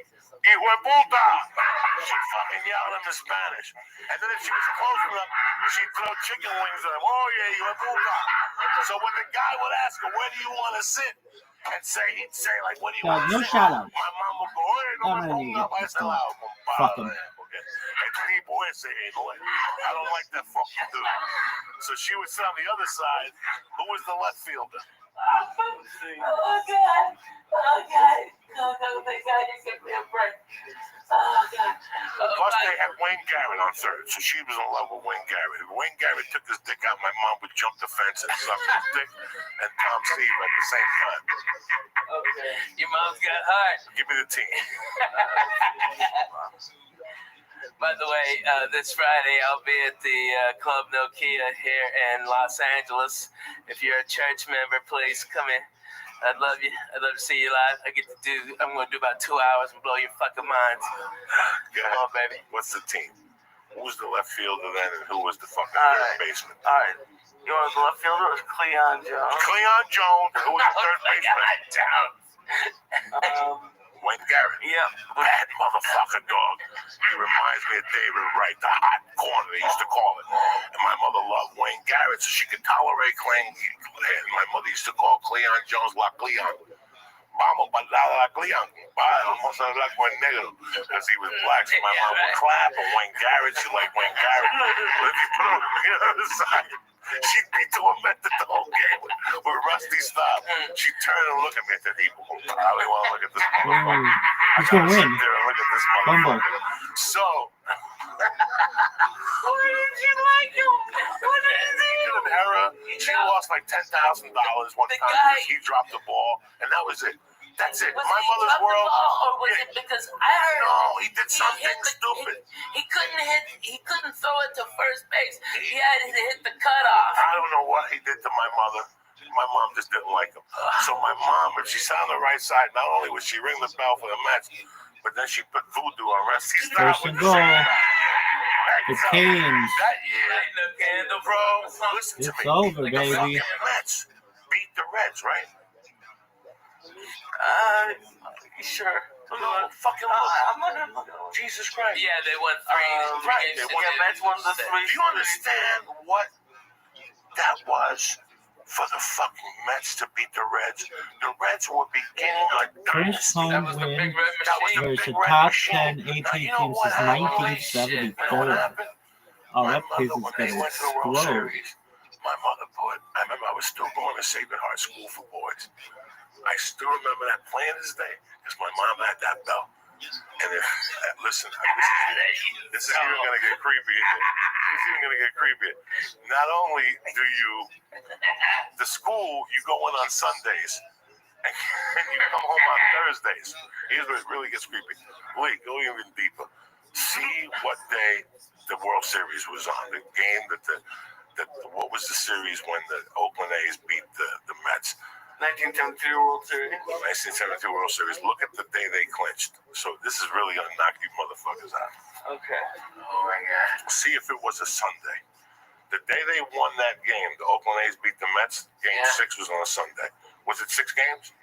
hijo de puta. She'd fucking yell at him in Spanish. And then if she was close enough, she'd throw chicken wings at him. Oh yeah, hijo de puta. So when the guy would ask her, where do you want to sit? And he'd say, like, what do you want to sit? shout out. My mom would go, hey, no me ponga para ese lado, compadre. And he'd boy and say, hey, boy, I don't like that fucking dude. So she would sit on the other side. Who was the left fielder? Oh, God. Oh, God. Oh, thank God you gave me a break. Oh, God. Plus, they had Wayne Garrett on third, so she was in love with Wayne Garrett. If Wayne Garrett took his dick out, my mom would jump the fence and suck his dick and Tom Steve at the same time. Okay. Your mom's got heart. Give me the team. By the way, this Friday I'll be at the Club Nokia here in Los Angeles. If you're a church member, please come in. I'd love you. I'd love to see you live. I'm going to do about 2 hours and blow your fucking minds. Come on, baby. What's the team? Who was the left fielder then, and who was the fucking third baseman? All right. You want the left fielder? It was Cleon Jones. Cleon Jones. Who was the third baseman? Wayne Garrett. Yeah. Bad motherfucker, dog. He reminds me of David Wright, the hot corner, they used to call it. And my mother loved Wayne Garrett, so she could tolerate Cleon. And my mother used to call Cleon Jones La Cleon. Vamos para la Cleon. Almost like Wayne Negro. Because he was black, so my mom would clap. And Wayne Garrett, she liked Wayne Garrett. But if you put him on the other side, she'd be tormented the whole game with Rusty stop. She'd turn and look at me and said, I really want to look at this motherfucker. He's going to win. Sit there and look at this Bumble. motherfucker. So, Why did you like him? What is he? an error. She lost like $10,000 one time because he dropped the ball, and that was it. That's it. Was My he mother's dropped the world. ball, or was it because I heard No, he did something stupid. He couldn't throw it to first base. He had to hit the cutoff. I don't know what he did to my mother. My mom just didn't like him. So my mom, if she sat on the right side, not only would she ring the bell for the Mets, but then she put voodoo on Rusty Stop. First and goal. The Canes. That year, bro, listen to It's me. over, The baby. fucking Mets beat the Reds, right? Sure. No, fucking look. Jesus Christ. Yeah, they won 3 right, games. they won. Mets won the 3. Do you understand what that was for the fucking Mets to beat the Reds? The Reds were beginning like First home win versus big the red top machine. 10 AP Now, you know team what since happened? You know what 1974. happened? Oh, My that place mother, is when going they to went to the World explode. Series, my mother I remember I was still going to Sacred Heart School for Boys. I still remember that plain as day because my mom had that bell. And if, listen, this is even going to get creepy. This is even going to get creepy. Not only do you, the school, you go in on Sundays and you come home on Thursdays. Here's where it really gets creepy. Lee, go even deeper. See what day the World Series was on. The game what was the series when the Oakland A's beat the Mets? 1972 World Series. 1972 World Series. Look at the day they clinched. So this is really gonna knock you motherfuckers out. Okay. Oh my God. See if it was a Sunday. The day they won that game, the Oakland A's beat the Mets. Game 6 was on a Sunday. Was it 6 games?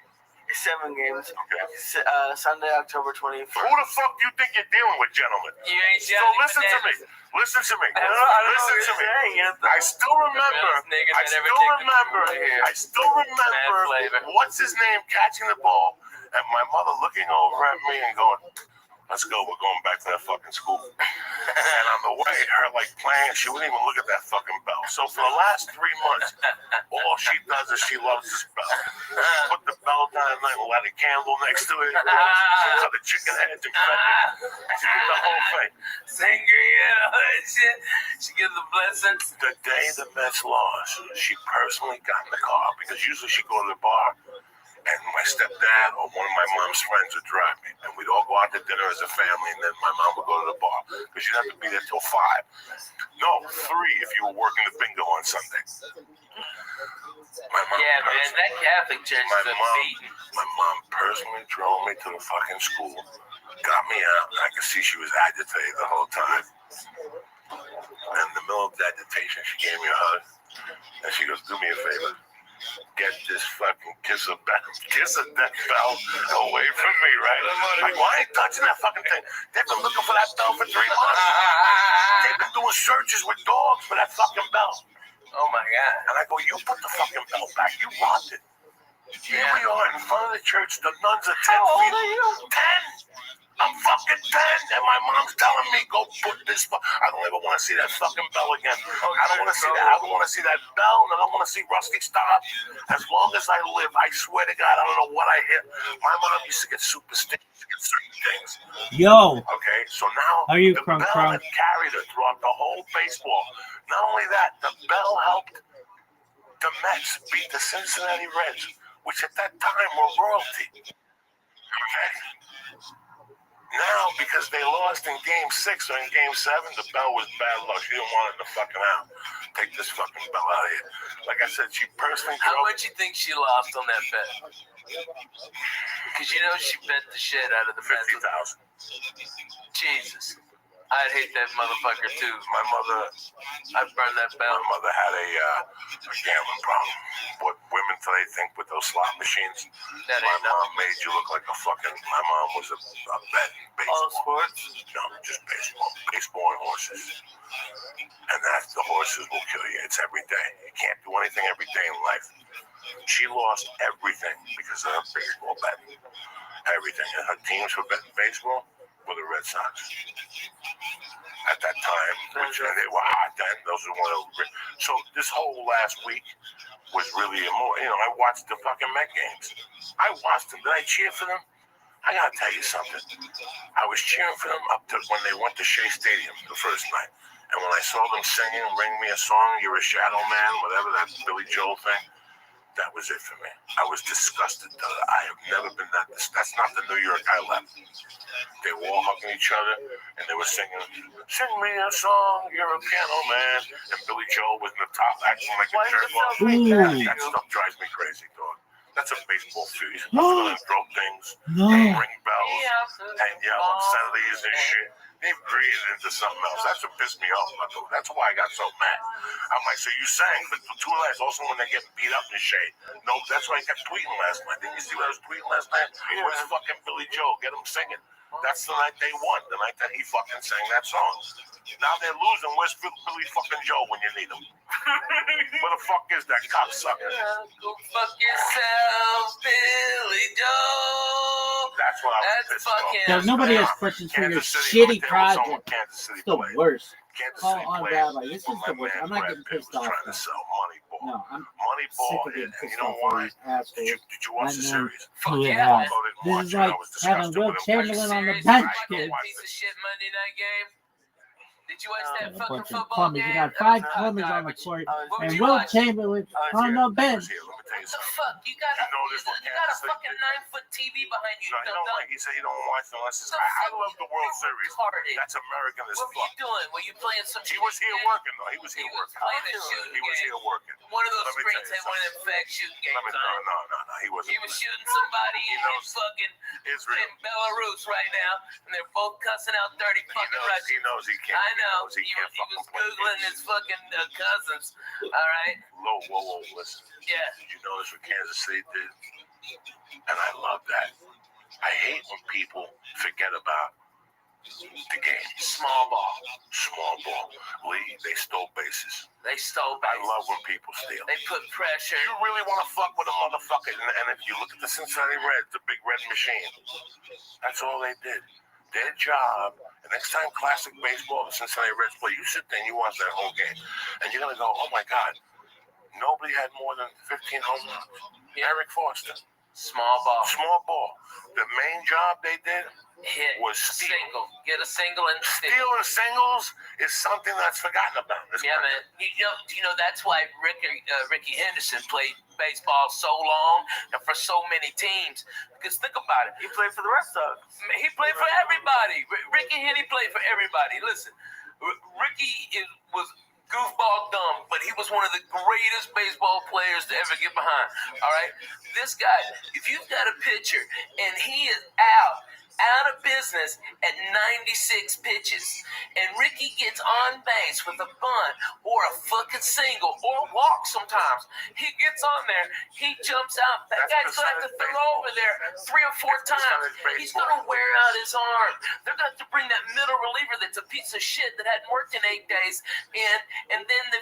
7 games. Okay. Sunday, October 21st. Who the fuck do you think you're dealing with, gentlemen? You ain't So listen to me. Listen to me. I don't know Listen what to me. you're saying. I still remember. What's his name catching the ball, and my mother looking over at me and going, "Let's go. We're going back to that fucking school." And on the way, her like playing, she wouldn't even look at that fucking bell. So for the last 3 months, all she does is she loves this bell. She put the bell down at night and light a candle next to it. She cut the chicken heads and fed it. She did the whole thing. Sangria and all that shit. She gives the blessings. The day the Mets lost, she personally got in the car because usually she'd go to the bar. And my stepdad or one of my mom's friends would drive me. And we'd all go out to dinner as a family, and then my mom would go to the bar. Because you'd have to be there till 5. No, 3 if you were working the bingo on Sunday. My mom man, that Catholic church is unbeaten. My mom personally drove me to the fucking school, got me out, and I could see she was agitated the whole time. And in the middle of the agitation, she gave me a hug. And she goes, "Do me a favor. Get this fucking kiss of death bell away from me," right? Like, well, I ain't touching that fucking thing. They've been looking for that bell for 3 months. They've been doing searches with dogs for that fucking bell. Oh my God. And I go, "You put the fucking bell back. You lost it." Here we are in front of the church. The nuns are 10 How old feet. are you? 10. I'm fucking 10, and my mom's telling me, go put this. I don't ever want to see that fucking bell again. I don't want to see that. I don't want to see that bell, and I don't want to see Rusty stop. As long as I live, I swear to God, I don't know what I hit. My mom used to get superstitious against certain things. Yo. Okay, so now Are you the crunk bell crunk? had carried her throughout the whole baseball. Not only that, the bell helped the Mets beat the Cincinnati Reds, which at that time were royalty. Okay. Now, because they lost in Game 6 or in Game 7, the bell was bad luck. She didn't want it to fucking out. Take this fucking bell out of here. Like I said, she personally How much you think she lost on that bet? Because you know she bet the shit out of the Mets. 50,000. Jesus. I'd hate that motherfucker too. My mother, I'd burn that bell. My mother had a gambling problem. What women today think with those slot machines. That My ain't mom made you look like a fucking. My mom was a bet in baseball. All sports? No, just baseball. Baseball and horses. And that's the horses will kill you. It's every day. You can't do anything every day in life. She lost everything because of her baseball betting. Everything. And her teams for betting baseball were the Red Sox. At that time, which they were hot then. Those were one of the. So this whole last week was really more. You know, I watched the fucking Met games. I watched them. Did I cheer for them? I gotta tell you something. I was cheering for them up to when they went to Shea Stadium the first night, and when I saw them singing "Ring Me a Song," "You're a Shadow Man," whatever that Billy Joel thing. That was it for me. I was disgusted. I have never been that. That's not the New York I left. They were all hugging each other, and they were singing, "Sing me a song, you're a piano man." And Billy Joel was in the top acting like a jerk. That stuff drives me crazy, dog. That's a baseball field. You're supposed to go and throw things, and ring bells, and yell obscenities and shit. They've created into something else. That's what pissed me off. That's why I got so mad. I'm like, so you sang for 2 nights. Also, when they get beat up in shade. No, that's why I kept tweeting last night. Didn't you see what I was tweeting last night? Where's fucking Billy Joel? Get him singing. That's the night they won. The night that he fucking sang that song. Now they're losing. Where's Billy fucking Joel when you need him? Where the fuck is that cocksucker? Go fuck yourself, Billy Joel. That's what I was pissed off. Because nobody has questions for your shitty project. It's the worst. Call on Rabbi. This is the worst. I'm not getting pissed off. No, I'm sick of getting pissed off for these assholes. Did you watch the series? Yeah. This is like having Will Chamberlain on the bench, kid. Piece of shit Monday night game. Did you watch that fucking Bunch of football plumbers. game? You got 5 plumbers on the court, and Will Chamberlain on the bench. What the fuck? You got a fucking 9-foot TV behind you. He said he don't watch unless it's. I love the World Series. That's American as fuck. What were you doing? Were you playing some? He was here working though. He was here working. He was here working. One of those screens had one of them fake shooting games on it. No. He wasn't. He was shooting somebody in fucking in Belarus right now, and they're both cussing out dirty fucking Russians. He knows he can't. I know. He was Googling his fucking cousins. All right. Whoa, listen. Yeah. Did you notice what Kansas City did? And I love that. I hate when people forget about the game. Small ball. Lee, they stole bases. They stole bases. I love when people steal. They put pressure. You really want to fuck with a motherfucker? And if you look at the Cincinnati Reds, the big red machine, that's all they did. Their job. The next time classic baseball, the Cincinnati Reds play, you sit there and you watch that whole game, and you're gonna go, "Oh my God, nobody had more than 15 home runs." Eric Foster. Small ball. The main job they did was steal. Single. Get a single and steal. Stealing singles is something that's forgotten about. Man. You know that's why Ricky Henderson played baseball so long and for so many teams. Because think about it. He played for the rest of us. He played for everybody. Ricky Henry played for everybody. Listen, Ricky was goofball dumb, but he was one of the greatest baseball players to ever get behind. All right? This guy, if you've got a pitcher and he is out of business at 96 pitches, and Ricky gets on base with a bunt or a fucking single or a walk sometimes, he gets on there, he jumps out. That guy's going to have to throw over there 3 or 4 times. He's going to wear out his arm. They're going to have to bring that middle reliever that's a piece of shit that hadn't worked in 8 days in, and then they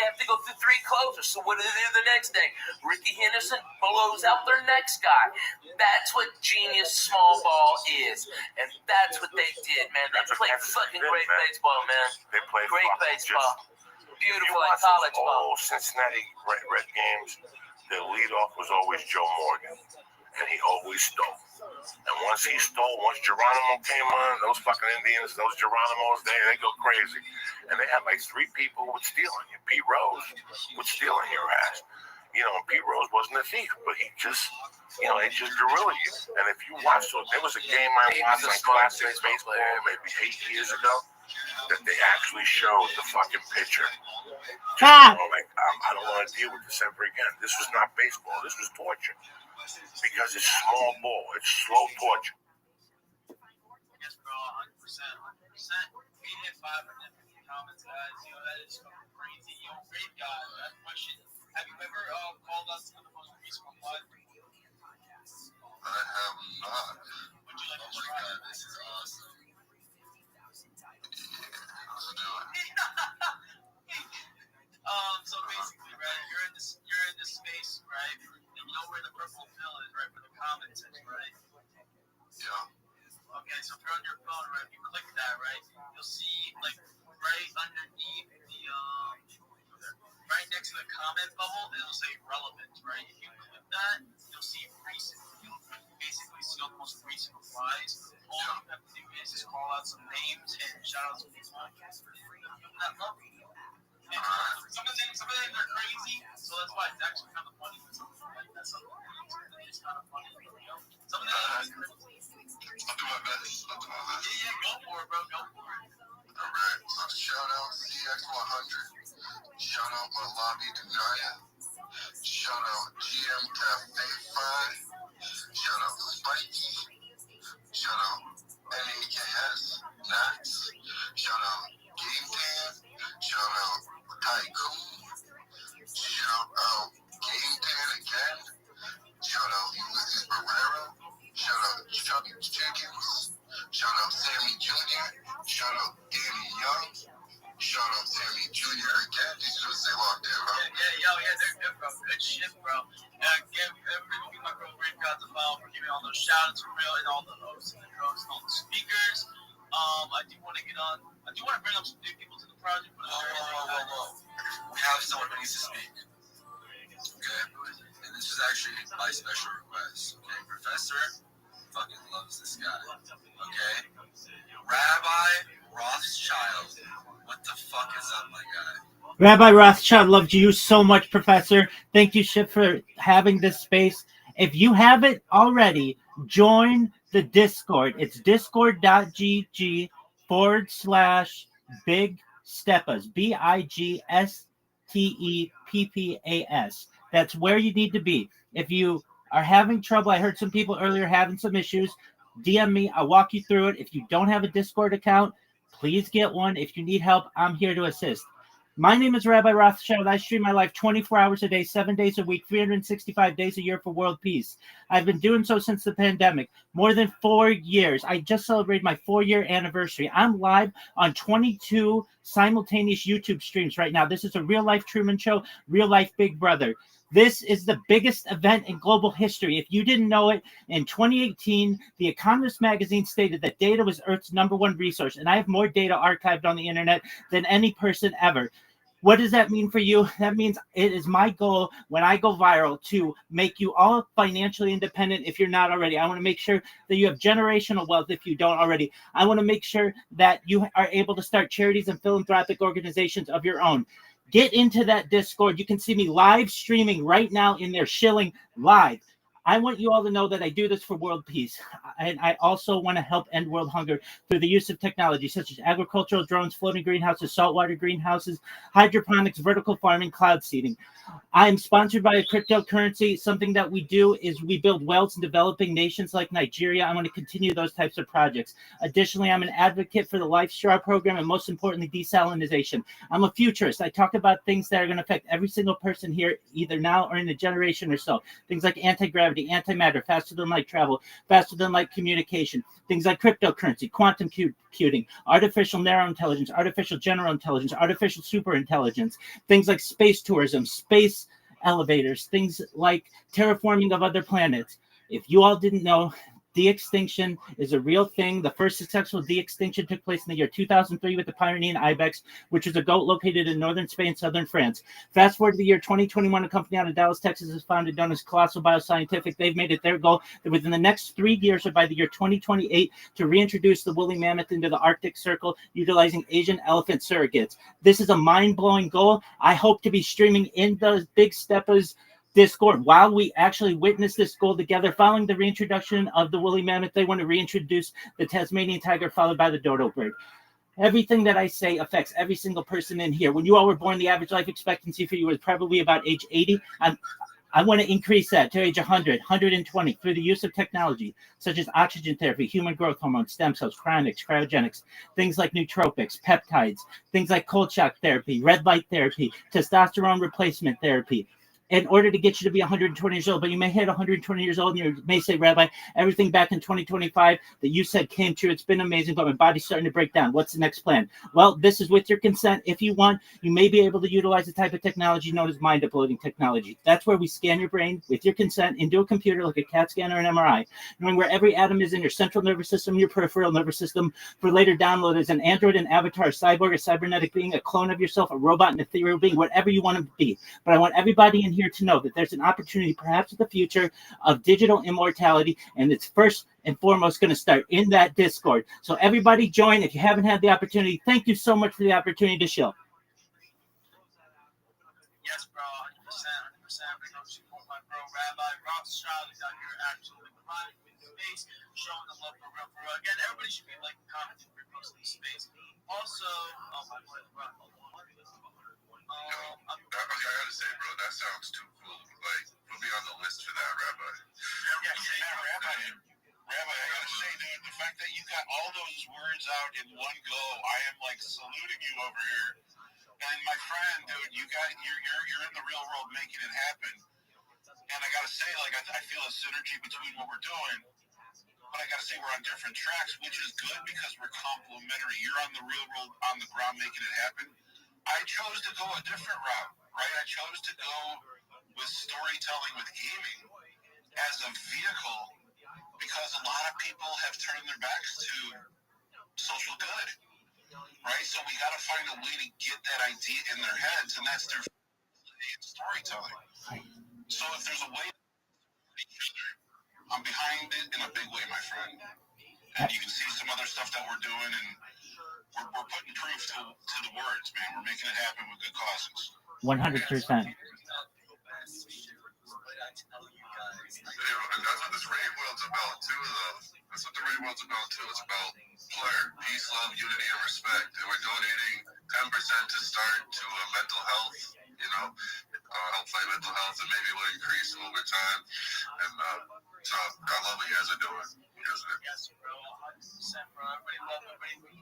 have to go through 3 closers. So what do they do the next day? Ricky Henderson blows out their next guy. That's what genius small ball baseball is. And that's what they did, man. They played fucking great baseball, man. They played great baseball. Beautiful like college ball. Cincinnati Red games, their leadoff was always Joe Morgan. And he always stole. And once Geronimo came on, those fucking Indians, those Geronimos, they go crazy. And they had like 3 people with stealing you. Pete Rose with stealing your ass. You know, and Pete Rose wasn't a thief, but he just guerrilla you. And if you watch, so there was a game I watched on Classic Baseball maybe 8 years ago that they actually showed the fucking pitcher. I don't want to deal with this ever again. This was not baseball. This was torture. Because it's small ball. It's slow torture. Yes, bro, 100%. We hit 550 comments, guys. Yo, that is crazy. Yo, great guy. That question. Have you ever called us to the most recent one? I have not. Would you like to try? God, this is awesome. Yeah, let's do it. So basically, right, you're in this space, right? And you know where the purple pill is, right? Where the comments is, right? Yeah. Okay, so if you're on your phone, right, if you click that, right, you'll see, like, right underneath the, right next to the comment bubble, it'll say relevant, right? If you click that, you'll see recent. You'll basically see all the most recent replies. All you have to do is just call out some names and shout out some people. That love. And some of them are crazy, so that's why it's actually kind of funny. Like, that's something it's kind of funny. You know? Some of them are crazy. I'll do my best. Yeah, go for it, bro. Go for it. Alright, so shout out CX100. Shout out my lobby Denaya. Shout out GM Cafe 5. Shout out Spiky. Shout out NAKS, Nats. Shout out Game Dan. Shout out Tycoon. Shout out Game Dan again. Shout out Ulysses Barrero. Shout out Chubby Chickens. Shout out Sammy Jr. Shout out Danny Young. Shout out Sammy Jr. again. These are stay locked in, bro. Yeah, they're good, bro. Good shit, bro. Give my bro Great God's a follow for giving all those shout outs for real and all the hosts and the hosts and all the speakers. I do want to bring up some new people to the project. Whoa. We have someone who needs to speak. Okay? And this is actually by special request. Okay? Professor fucking loves this guy. Okay? Rabbi Rothschild. What the fuck is up, my guy? Rabbi Rothschild loves you so much, Professor. Thank you, Ship, for having this space. If you haven't already, join the Discord. It's discord.gg/Big Steppas. BIGSTEPPAS. That's where you need to be. If you are having trouble, I heard some people earlier having some issues, DM me. I'll walk you through it. If you don't have a Discord account, please get one. If you need help, I'm here to assist. My name is Rabbi Rothschild. I stream my life 24 hours a day, 7 days a week, 365 days a year for world peace. I've been doing so since the pandemic, more than 4 years. I just celebrated my 4-year anniversary. I'm live on 22 simultaneous YouTube streams right now. This is a real-life Truman Show, real-life Big Brother. This is the biggest event in global history. If you didn't know it, in 2018, The Economist magazine stated that data was Earth's #1 resource, and I have more data archived on the internet than any person ever. What does that mean for you? That means it is my goal when I go viral to make you all financially independent if you're not already. I want to make sure that you have generational wealth if you don't already. I want to make sure that you are able to start charities and philanthropic organizations of your own. Get into that Discord. You can see me live streaming right now in there, shilling live. I want you all to know that I do this for world peace. And I also want to help end world hunger through the use of technology such as agricultural drones, floating greenhouses, saltwater greenhouses, hydroponics, vertical farming, cloud seeding. I'm sponsored by a cryptocurrency. Something that we do is we build wells in developing nations like Nigeria. I want to continue those types of projects. Additionally, I'm an advocate for the Life Straw program and most importantly, desalinization. I'm a futurist. I talk about things that are going to affect every single person here, either now or in a generation or so. Things like anti-gravity, antimatter, faster than light travel, faster than light communication, things like cryptocurrency, quantum computing, artificial narrow intelligence, artificial general intelligence, artificial super intelligence, things like space tourism, space elevators, things like terraforming of other planets. If you all didn't know, De-extinction is a real thing. The first successful de-extinction took place in the year 2003 with the Pyrenean ibex, which is a goat located in northern Spain, southern France. Fast forward to the year 2021, a company out of Dallas, Texas is founded, known as Colossal Bioscientific. They've made it their goal that within the next 3 years, or by the year 2028, to reintroduce the woolly mammoth into the Arctic Circle, utilizing Asian elephant surrogates. This is a mind-blowing goal. I hope to be streaming in those Big Steppers Discord while we actually witness this goal together. Following the reintroduction of the woolly mammoth, they want to reintroduce the Tasmanian tiger, followed by the dodo bird. Everything that I say affects every single person in here. When you all were born, the average life expectancy for you was probably about age 80. I want to increase that to age 100, 120 through the use of technology such as oxygen therapy, human growth hormone, stem cells, cryonics, cryogenics, things like nootropics, peptides, things like cold shock therapy, red light therapy, testosterone replacement therapy, in order to get you to be 120 years old. But you may hit 120 years old and you may say, Rabbi, everything back in 2025 that you said came true. It's been amazing, but my body's starting to break down. What's the next plan? Well, this is with your consent. If you want, you may be able to utilize a type of technology known as mind uploading technology. That's where we scan your brain with your consent into a computer like a CAT scan or an MRI, knowing where every atom is in your central nervous system, your peripheral nervous system, for later download as an android, an avatar, a cyborg, a cybernetic being, a clone of yourself, a robot, an ethereal being, whatever you want to be. But I want everybody in here to know that there's an opportunity, perhaps in the future, of digital immortality, and it's first and foremost going to start in that Discord. So everybody join if you haven't had the opportunity. Thank you so much for the opportunity to show. Yes, bro, 100%. Big up support my bro Rabbi Rothschild is out here absolutely providing with space, showing the love for real. Again, everybody should be liking, commenting, reposting the space. Also, I gotta say, bro, that sounds too cool. Like, put me on the list for that, Rabbi. Rabbi, I gotta say, dude, the fact that you got all those words out in one go, I am like saluting you over here. And my friend, dude, you're in the real world making it happen. And I gotta say, like, I feel a synergy between what we're doing. But I gotta say, we're on different tracks, which is good because we're complementary. You're on the real world, on the ground, making it happen. I chose to go a different route, right? I chose to go with storytelling, with gaming as a vehicle, because a lot of people have turned their backs to social good, right? So we got to find a way to get that idea in their heads, and that's through storytelling. So if there's a way, I'm behind it in a big way, my friend. And you can see some other stuff that we're doing, and we're putting proof to the words, man. We're making it happen with good causes. 100%. And that's what this raid world's about too, though. That's what the raid world's about too. It's about player, peace, love, unity, and respect. And we're donating 10% to start to mental health, help fight mental health, and maybe we'll increase over time. And so I love what you guys are doing. Yes, bro, 100%, bro. Everybody love everybody.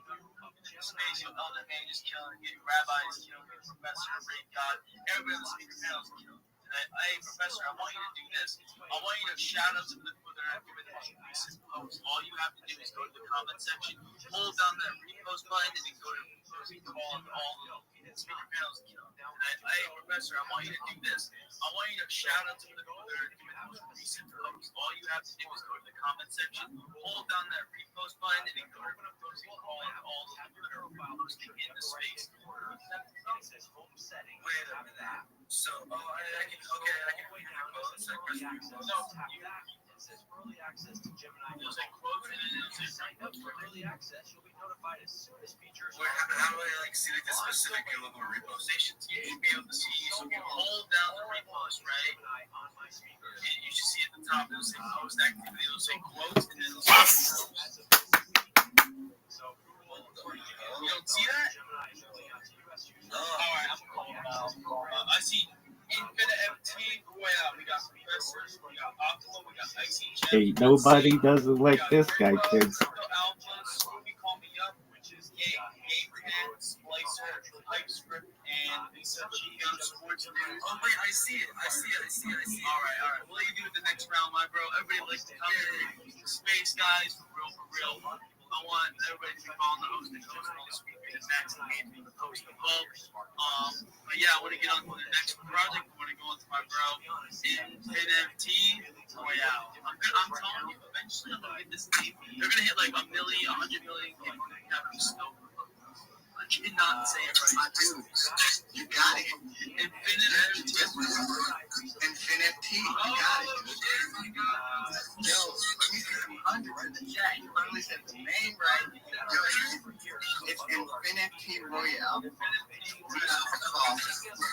Space, Elder Man is killing it. Rabbi is killing it. Professor, Ray God. Everybody on the speaker panel is killing it. Hey, Professor, I want you to do this. I want you to shout out to the people that are giving the most recent posts. All you have to do is go to the comment section, hold down that repost button, and then go to repost and call all the speaker panels. Hey, Professor, I want you to do this. I want you to shout out to the people that are giving the most recent posts. All you have to do is go to the comment section, hold down that repost button, and then go to repost and call all the people that are posting in the space. Wait a minute. So, I can wait for both. No, it says early access to Gemini. It'll say quotes and then it'll say sign up for early access. You'll be notified as soon as features. Wait, how do I see like the specific people who repost stations? You should be able to see. So you hold down the repost, right? You should see at the top. It'll say post activity. It'll say quotes and then it'll say quotes. So you don't see that? No. All right, I'm calling now. I see Infinite FT. We got Professors. We got Optima. We got Icy Gem. Hey, nobody does it like this guy, kids. Call Me Up, which is Gamepan, Splicer, TypeScript, and Lisa Chico Sports News. Oh wait, I see it. All right. We'll let you do it the next round, my bro. Everybody likes to come in. Space guys, for real. I want everybody to be following the host and all the speakers. Max and me to the host above. But yeah, I want to get on to the next project. I want to go on to my bro in NFT. Oh yeah, I'm telling you, eventually I'm gonna get They're gonna hit like 100 million people having snow. I cannot say it right. My dude, you got it. Infinity. You got it. Yo, let me see some hundreds in the chat. You finally said the name right. Yo, it's Infinity Royale. Before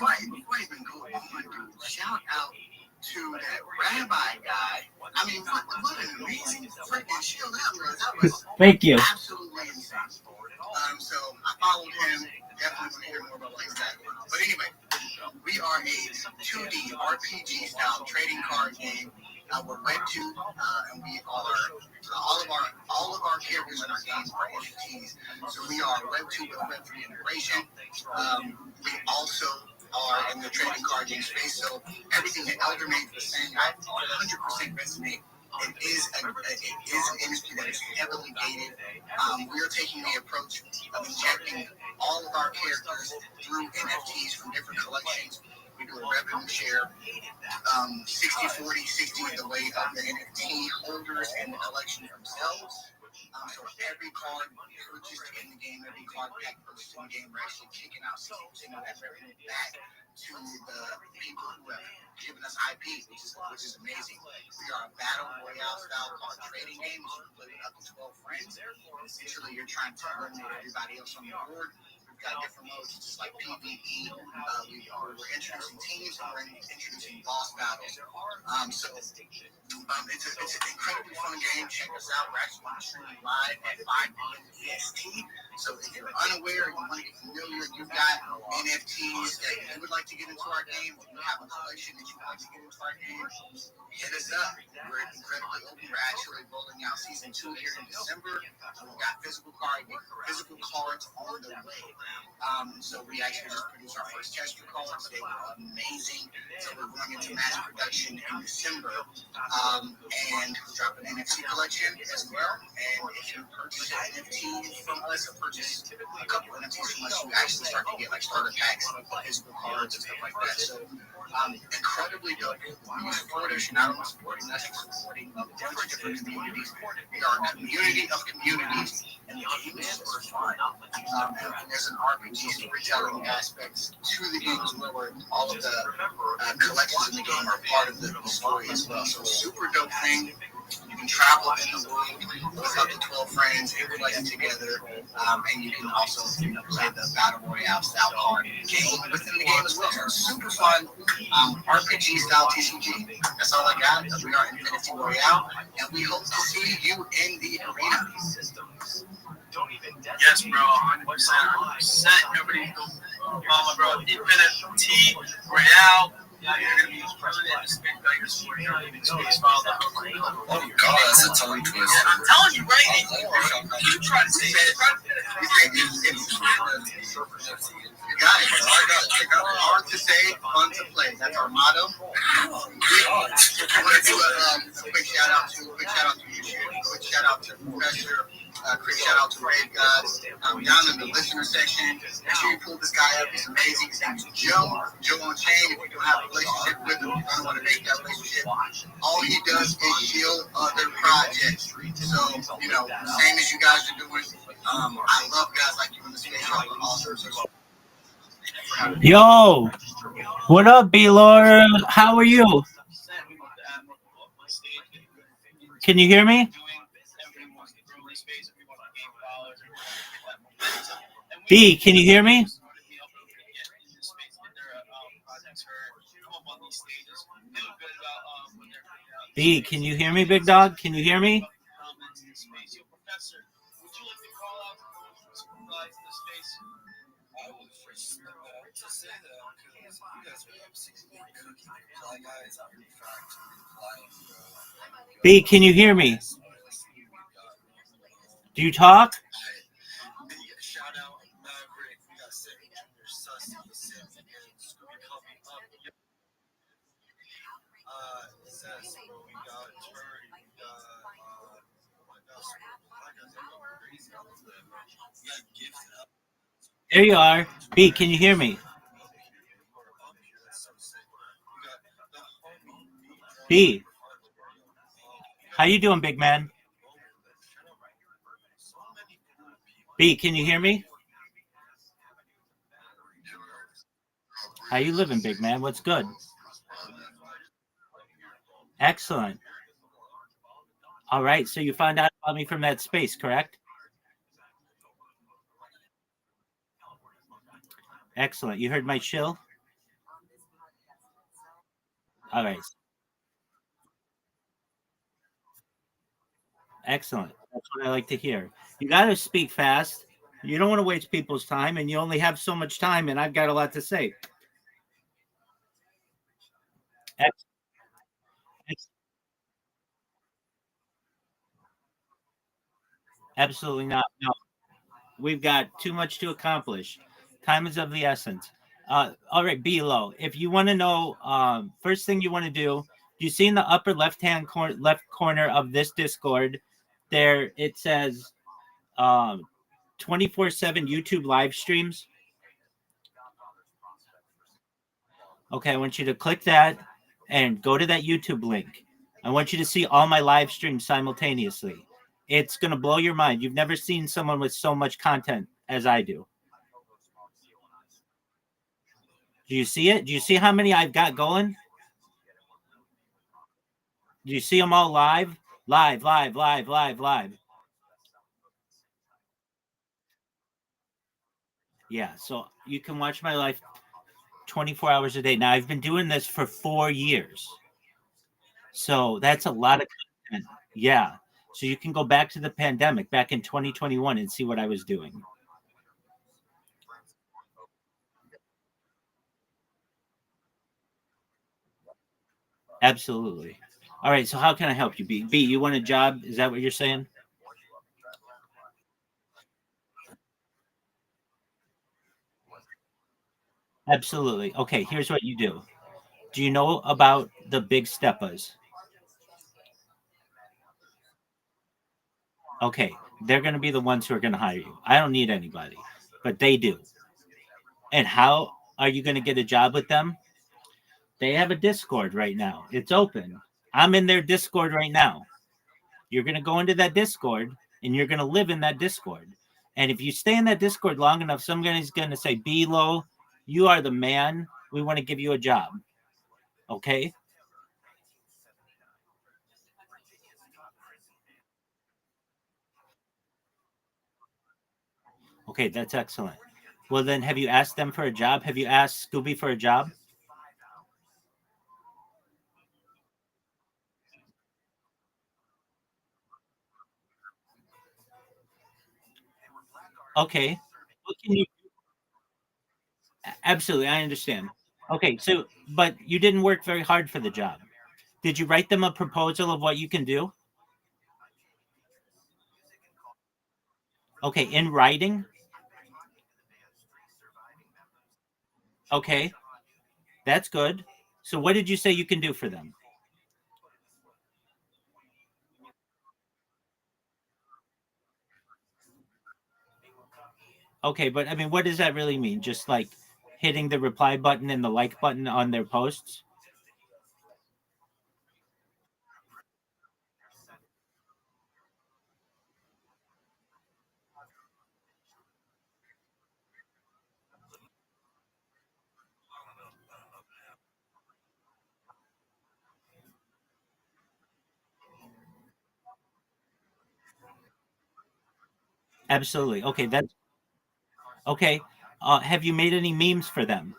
I even go on, dude, shout out to that Rabbi guy. I mean, what an amazing freaking shield that was. That was Thank you. absolutely insane. So I followed him. Definitely want to hear more about what he's got. But anyway, we are a 2D RPG style trading card game. We're Web 2, and we are all of our characters in our games are NFTs. So we are Web 2 with Web 3 integration. We also are in the trading card game space. So everything that Elder made was saying, I 100% resonate. It is an industry that is heavily gated. We are taking the approach of injecting all of our characters through NFTs from different collections. We do a revenue share, 60-40, 60 the way of the NFT holders and the collection themselves. So every card purchased in the game, every card pack purchased in the game, we're actually kicking out 60% of that revenue back to the people who have given us IP, which is amazing. We are a battle royale style card trading game. So you play with up to 12 friends. Essentially, you're trying to eliminate everybody else on the board. We've got different modes, just like PvE. We're introducing teams and we're introducing boss battles. It's an incredibly fun game. Check us out. We're actually streaming live at 5 p.m. EST. So if you're unaware, you want to get familiar, you've got NFTs that you would like to get into our game, or you have a collection that you would like to get into our game, hit us up. We're incredibly open. We're actually rolling out season 2 here in December. We've got physical cards on the way. So we actually just produced our first tester cards. They were amazing. So we're going into mass production in December. And we're dropping an NFT collection as well. And if you purchase an NFT from us or purchase a couple of NFTs from us, you actually start to get like starter packs, physical cards and stuff like that. So incredibly dope. When you support us, you're not only supporting us, you're supporting a bunch of different communities. We are a community of communities, and the game is super fun. And there's an RPG storytelling aspect to the game as well, where all of the collections in the game are part of the story as well. So super dope thing. You can travel in the world with up to 12 friends, everybody together, and you can also play the Battle Royale style card game within the game as well. So it's super fun, RPG style TCG. That's all I got. We are Infinity Royale, and we hope to see you in the arena. Yes, bro, 100%. Everybody go follow, bro. Infinity Royale. Yeah, you're gonna be president. Just make sure you're supporting your living space. Oh God, that's a tongue twister. Yeah, I'm telling you, right? You try to say it. You got it. Hard to say, fun to play. That's our motto. I want to do a quick shout out to YouTube. Quick shout out to Professor. Quick shout out to Red Gods. Down in the listener section. Make sure you pull this guy up. He's amazing. His name is Joe on Chain. If you don't have a relationship with him, you don't want to make that relationship. All he does is shield other projects. So, same as you guys are doing. I love guys like you in the space. Yo, what up, B-Lord? How are you? Can you hear me? B, can you hear me? B, can you hear me, big dog? Can you hear me? B, can you hear me? Do you talk? There you are. B, can you hear me? B, how you doing, big man? B, can you hear me? How you living, big man? What's good? Excellent. All right, so you found out about me from that space, correct? Excellent. You heard my shill? All right. Excellent. That's what I like to hear. You got to speak fast. You don't want to waste people's time, and you only have so much time, and I've got a lot to say. Absolutely not. No, we've got too much to accomplish. Time is of the essence. All right, below. If you want to know, first thing you want to do, you see in the upper left corner of this Discord, there it says 24/7 YouTube live streams. Okay, I want you to click that and go to that YouTube link. I want you to see all my live streams simultaneously. It's going to blow your mind. You've never seen someone with so much content as I do. Do you see it? Do you see how many I've got going? Do you see them all live? Live, live, live, live, live. Yeah, so you can watch my life 24 hours a day. Now, I've been doing this for 4 years. So that's a lot of content. Yeah. So you can go back to the pandemic, back in 2021, and see what I was doing. Absolutely. All right. So how can I help you, B? B, you want a job? Is that what you're saying? Absolutely. Okay. Here's what you do. Do you know about the big steppas? Okay. They're going to be the ones who are going to hire you. I don't need anybody, but they do. And how are you going to get a job with them? They have a Discord right now. It's open. I'm in their Discord right now. You're going to go into that Discord and you're going to live in that Discord. And if you stay in that Discord long enough, somebody's going to say, "Bilo, you are the man. We want to give you a job." Okay? Okay, that's excellent. Well, then, have you asked them for a job? Have you asked Scooby for a job? Okay. What can you? Absolutely, I understand. Okay, so, but you didn't work very hard for the job. Did you write them a proposal of what you can do? Okay, in writing? Okay, that's good. So, what did you say you can do for them? Okay, but I mean, what does that really mean? Just like hitting the reply button and the like button on their posts? Absolutely. Okay, that's okay. Have you made any memes for them?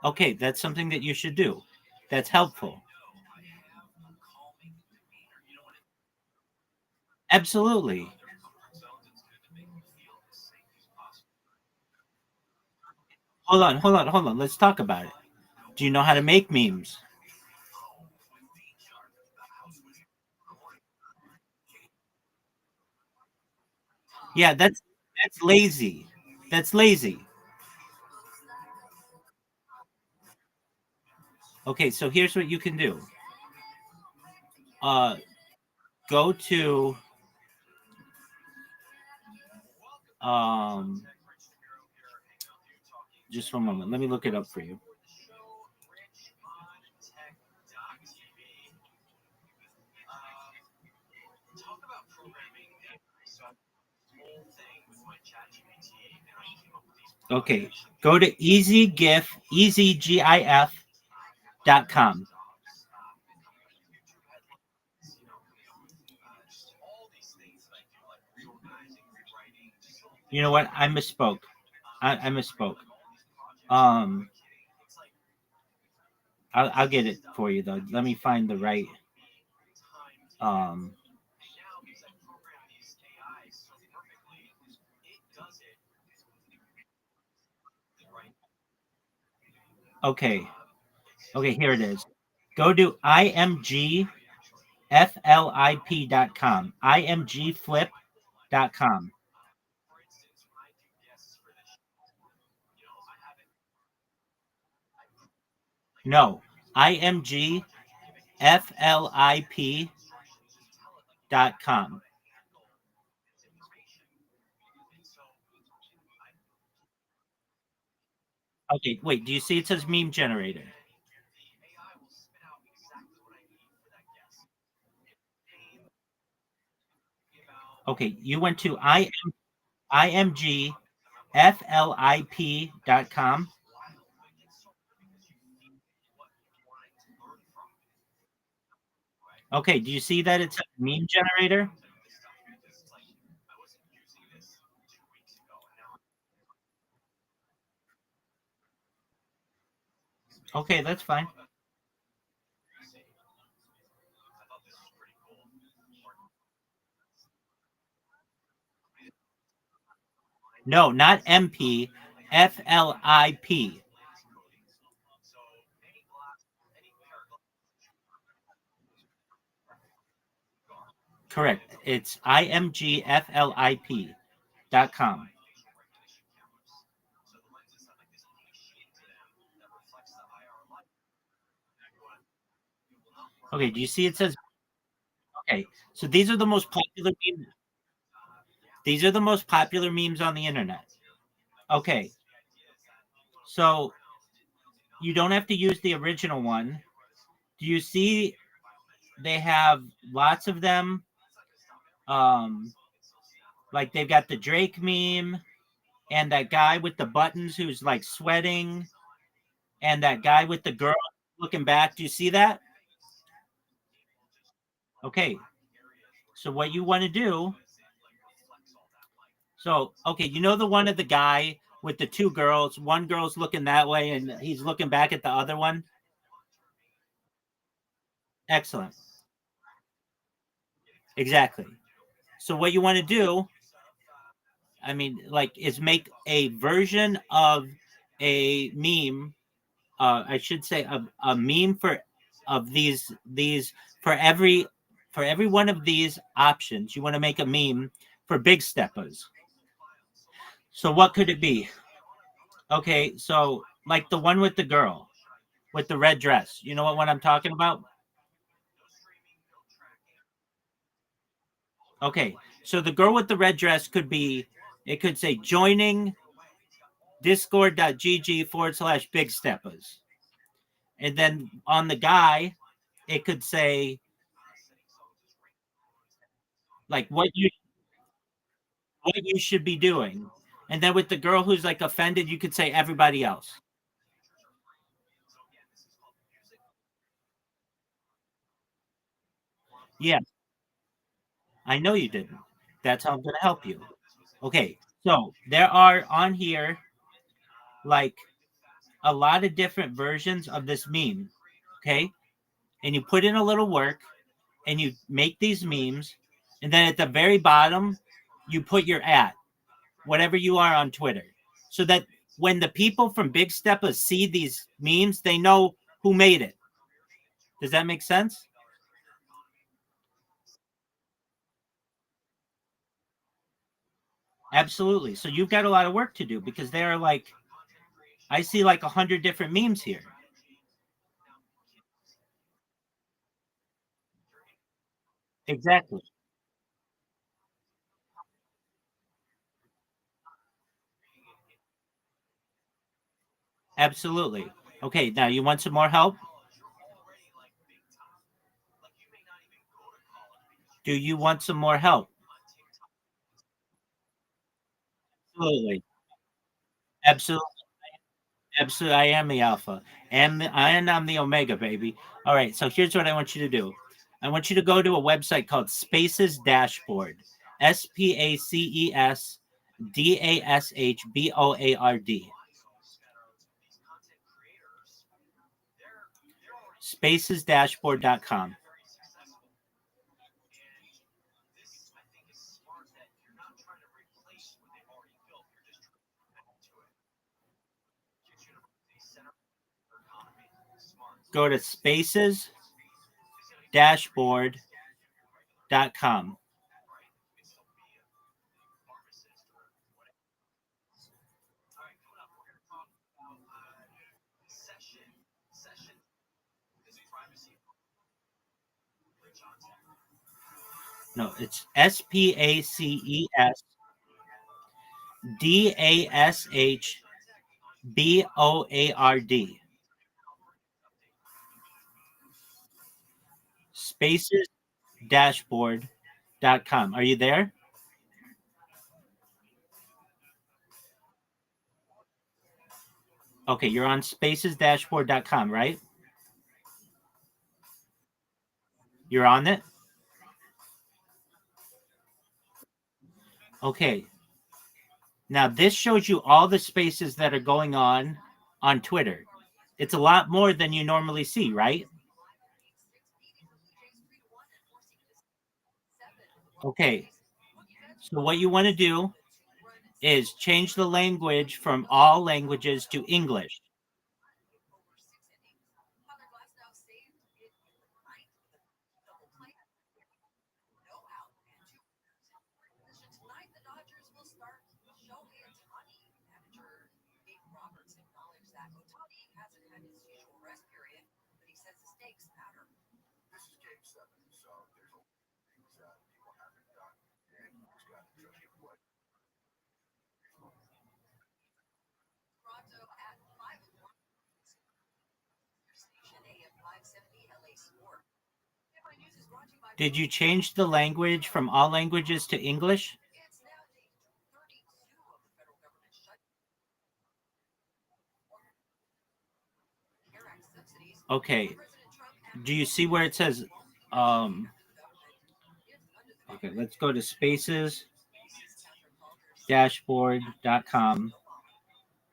Okay, that's something that you should do. That's helpful. Absolutely. Hold on, hold on, hold on. Let's talk about it. Do you know how to make memes? Yeah, that's lazy. That's lazy. Okay, so here's what you can do. Uh go to um just one moment. Let me look it up for you. Okay, go to easygif.com. You know what? I misspoke. I misspoke. I'll get it for you though. Let me find the right. Um, okay. Okay, here it is. Go to imgflip.com. imgflip.com. No, imgflip.com. Okay, wait. Do you see it says meme generator? Okay, you went to imgflip.com. Okay, do you see that it's a meme generator? Okay, that's fine. No, not MP, FLIP. Correct. It's imgflip.com. Okay, do you see it says okay, so these are the most popular memes. These are the most popular memes on the internet. Okay. So you don't have to use the original one. Do you see they have lots of them? Like they've got the Drake meme and that guy with the buttons who's like sweating and that guy with the girl looking back. Do you see that? Okay. So what you want to do? So okay, you know the one of the guy with the two girls. One girl's looking that way and he's looking back at the other one. Excellent. Exactly. So what you want to do, I mean, like, is make a version of a meme. I should say a meme for of these for every one of these options. You want to make a meme for big steppers. So what could it be? Okay, so like the one with the girl with the red dress. You know what one I'm talking about? Okay, so the girl with the red dress could be. It could say joining discord.gg/big steppers. And then on the guy, it could say like what you should be doing. And then with the girl who's like offended, you could say everybody else. Yeah, I know you didn't. That's how I'm going to help you. Okay, so there are on here like a lot of different versions of this meme. Okay, and you put in a little work and you make these memes. And then at the very bottom, you put your at whatever you are on Twitter so that when the people from Big Steppers see these memes, they know who made it. Does that make sense? Absolutely. So you've got a lot of work to do because there are like, I see like 100 different memes here. Exactly. Absolutely. Okay, now you want some more help? Do you want some more help? Absolutely. Absolutely. Absolutely. I am the alpha. And I'm the omega, baby. All right. So here's what I want you to do. I want you to go to a website called Spaces Dashboard. SPACES DASHBOARD. Spacesdashboard.com. Go to spacesdashboard.com. No, it's SPACESDASHBOARD. Spacesdashboard.com. Are you there? Okay, you're on spacesdashboard.com, right? You're on it? Okay. Now, this shows you all the spaces that are going on Twitter. It's a lot more than you normally see, right? Okay. So what you want to do is change the language from all languages to English. Did you change the language from all languages to English? Okay. Do you see where it says okay, let's go to spaces dashboard.com.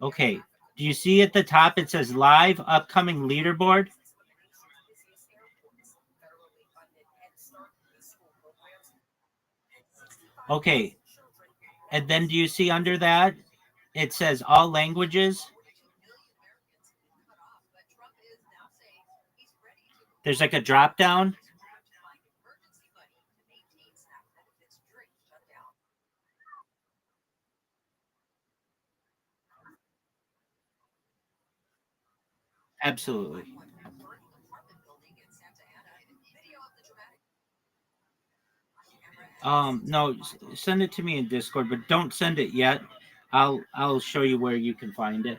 Okay. Do you see at the top it says live upcoming leaderboard? Okay. And then do you see under that it says all languages? There's like a drop down. Absolutely. No, send it to me in Discord, but don't send it yet. I'll show you where you can find it.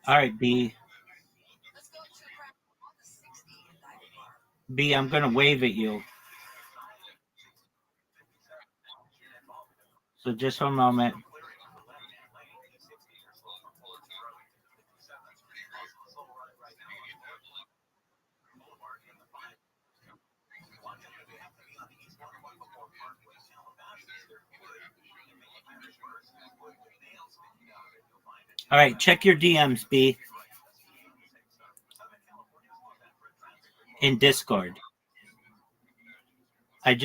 All right, B. B, I'm gonna wave at you. So just a moment. All right, check your DMs, B. In Discord. I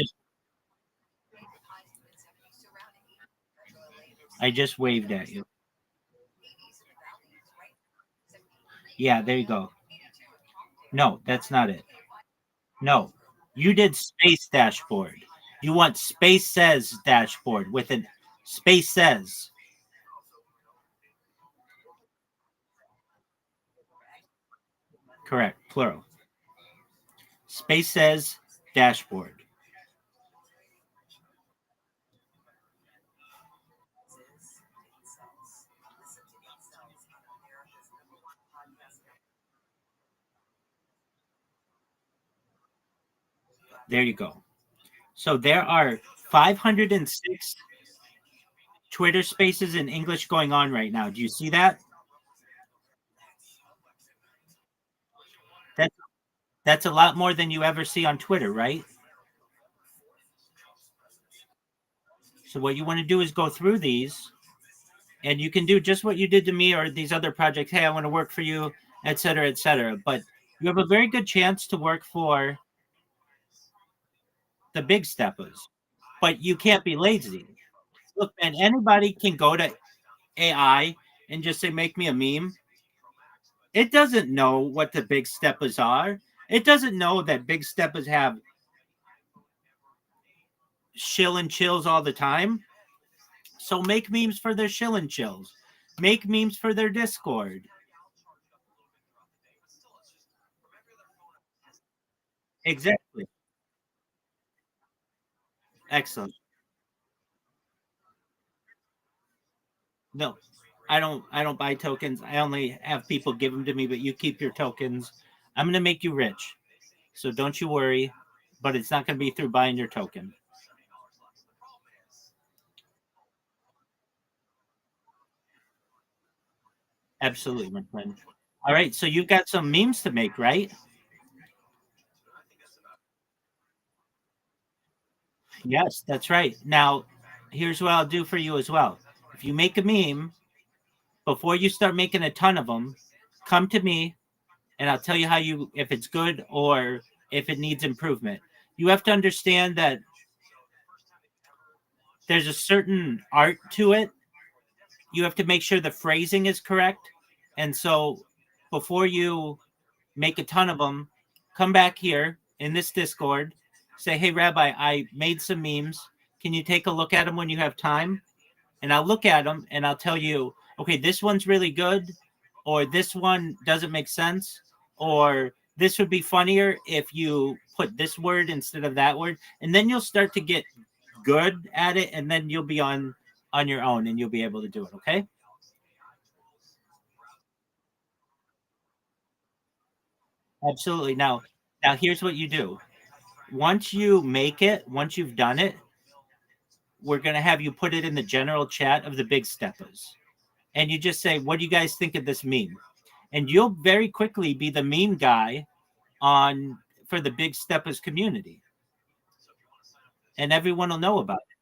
just waved at you. Yeah, there you go. No, that's not it. No, you did space dashboard. You want space says dashboard with an space says. Correct, plural. Space says dashboard. There you go. So there are 506 Twitter Spaces in English going on right now. Do you see that? That's that's a lot more than you ever see on Twitter, right? So what you want to do is go through these, and you can do just what you did to me or these other projects. Hey, I want to work for you, et cetera, et cetera. But you have a very good chance to work for the big steppers, but you can't be lazy. Look, man, anybody can go to AI and just say, make me a meme. It doesn't know what the big steppers are. It doesn't know that big steppers have shill and chills all the time. So make memes for their shill and chills. Make memes for their Discord. Exactly. Excellent. No, I don't buy tokens. I only have people give them to me, but you keep your tokens. I'm gonna make you rich. So don't you worry. But it's not gonna be through buying your token. Absolutely, my friend. All right, so you've got some memes to make, right? Yes, that's right. Now, here's what I'll do for you as well. If you make a meme, before you start making a ton of them, come to me and I'll tell you how you if it's good or if it needs improvement. You have to understand that there's a certain art to it. You have to make sure the phrasing is correct. And so before you make a ton of them, come back here in this Discord, say, "Hey Rabbi, I made some memes. Can you take a look at them when you have time?" And I'll look at them and I'll tell you, okay, this one's really good, or this one doesn't make sense, or this would be funnier if you put this word instead of that word. And then you'll start to get good at it, and then you'll be on your own and you'll be able to do it. Okay. Absolutely. Now here's what you do. Once you make it, once you've done it, we're going to have you put it in the general chat of the big steppers. And you just say, what do you guys think of this meme? And you'll very quickly be the meme guy on for the big steppers community. And everyone will know about it.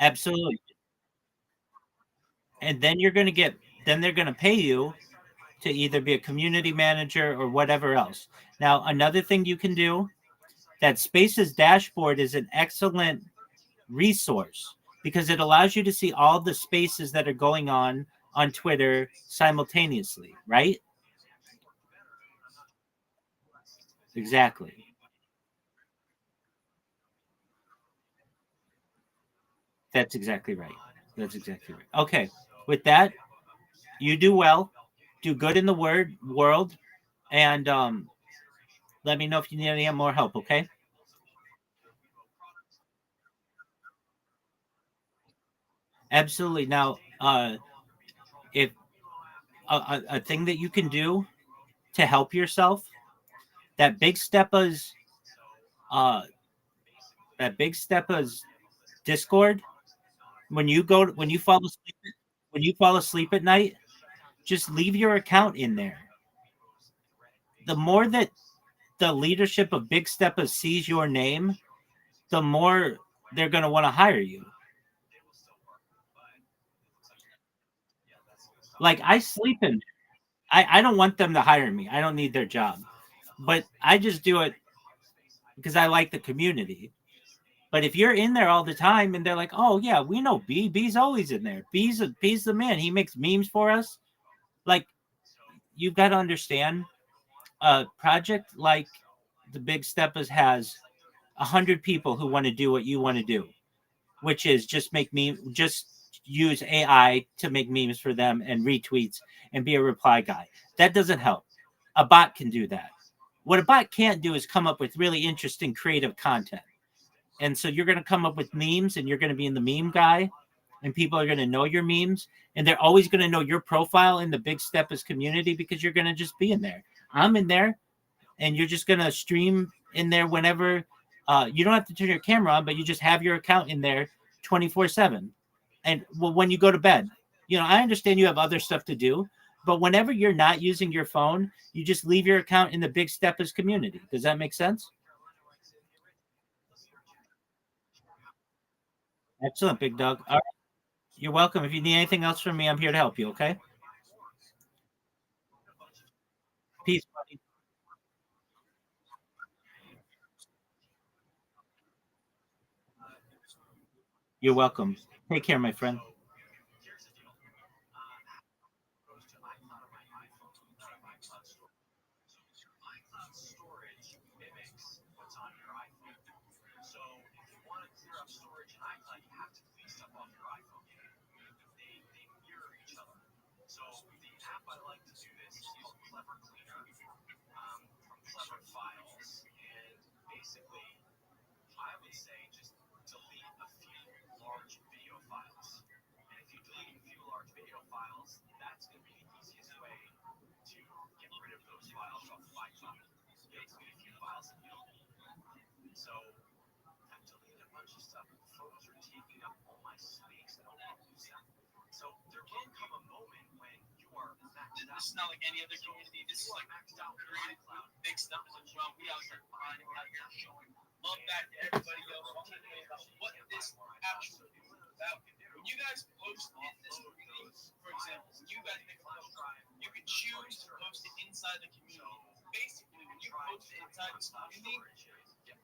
Absolutely. And then they're going to pay you to either be a community manager or whatever else. Now, another thing you can do, that Spaces dashboard is an excellent resource because it allows you to see all the spaces that are going on Twitter simultaneously, right? Exactly. That's exactly right. That's exactly right. Okay. With that, you do well, do good in the world, and let me know if you need any more help. Okay. Absolutely. Now, if a thing that you can do to help yourself, that big steppa's uh that big steppa's Discord, when you fall asleep at night, just leave your account in there. The more that the leadership of Big Steppa sees your name, the more they're going to want to hire you. Like I sleep in. I don't want them to hire me. I don't need their job, but I just do it because I like the community. But if you're in there all the time and they're like, "Oh yeah, we know B. B's always in there. B's the man. He makes memes for us." Like you've got to understand, a project like the Big Steppas has 100 people who want to do what you want to do, which is just use AI to make memes for them and retweets and be a reply guy. That doesn't help. A bot can do that. What a bot can't do is come up with really interesting creative content. And so you're going to come up with memes and you're going to be in the meme guy. and people are going to know your memes, and they're always going to know your profile in the Big Steppers community because you're going to just be in there. I'm in there, and you're just going to stream in there whenever. You don't have to turn your camera on, but you just have your account in there 24/7. And well, when you go to bed, I understand you have other stuff to do, but whenever you're not using your phone, you just leave your account in the Big Steppers community. Does that make sense? Excellent, Big Dog. All right. You're welcome. If you need anything else from me, I'm here to help you, okay? Peace, buddy. You're welcome. Take care, my friend. This is not like any other community. This is like created big stuff as well. We out here finding, out here showing love back to everybody else. About what this actually is about. When you guys post in this community, for example, you guys make a post, you can choose to post it inside the community. Basically, when you post it inside this community,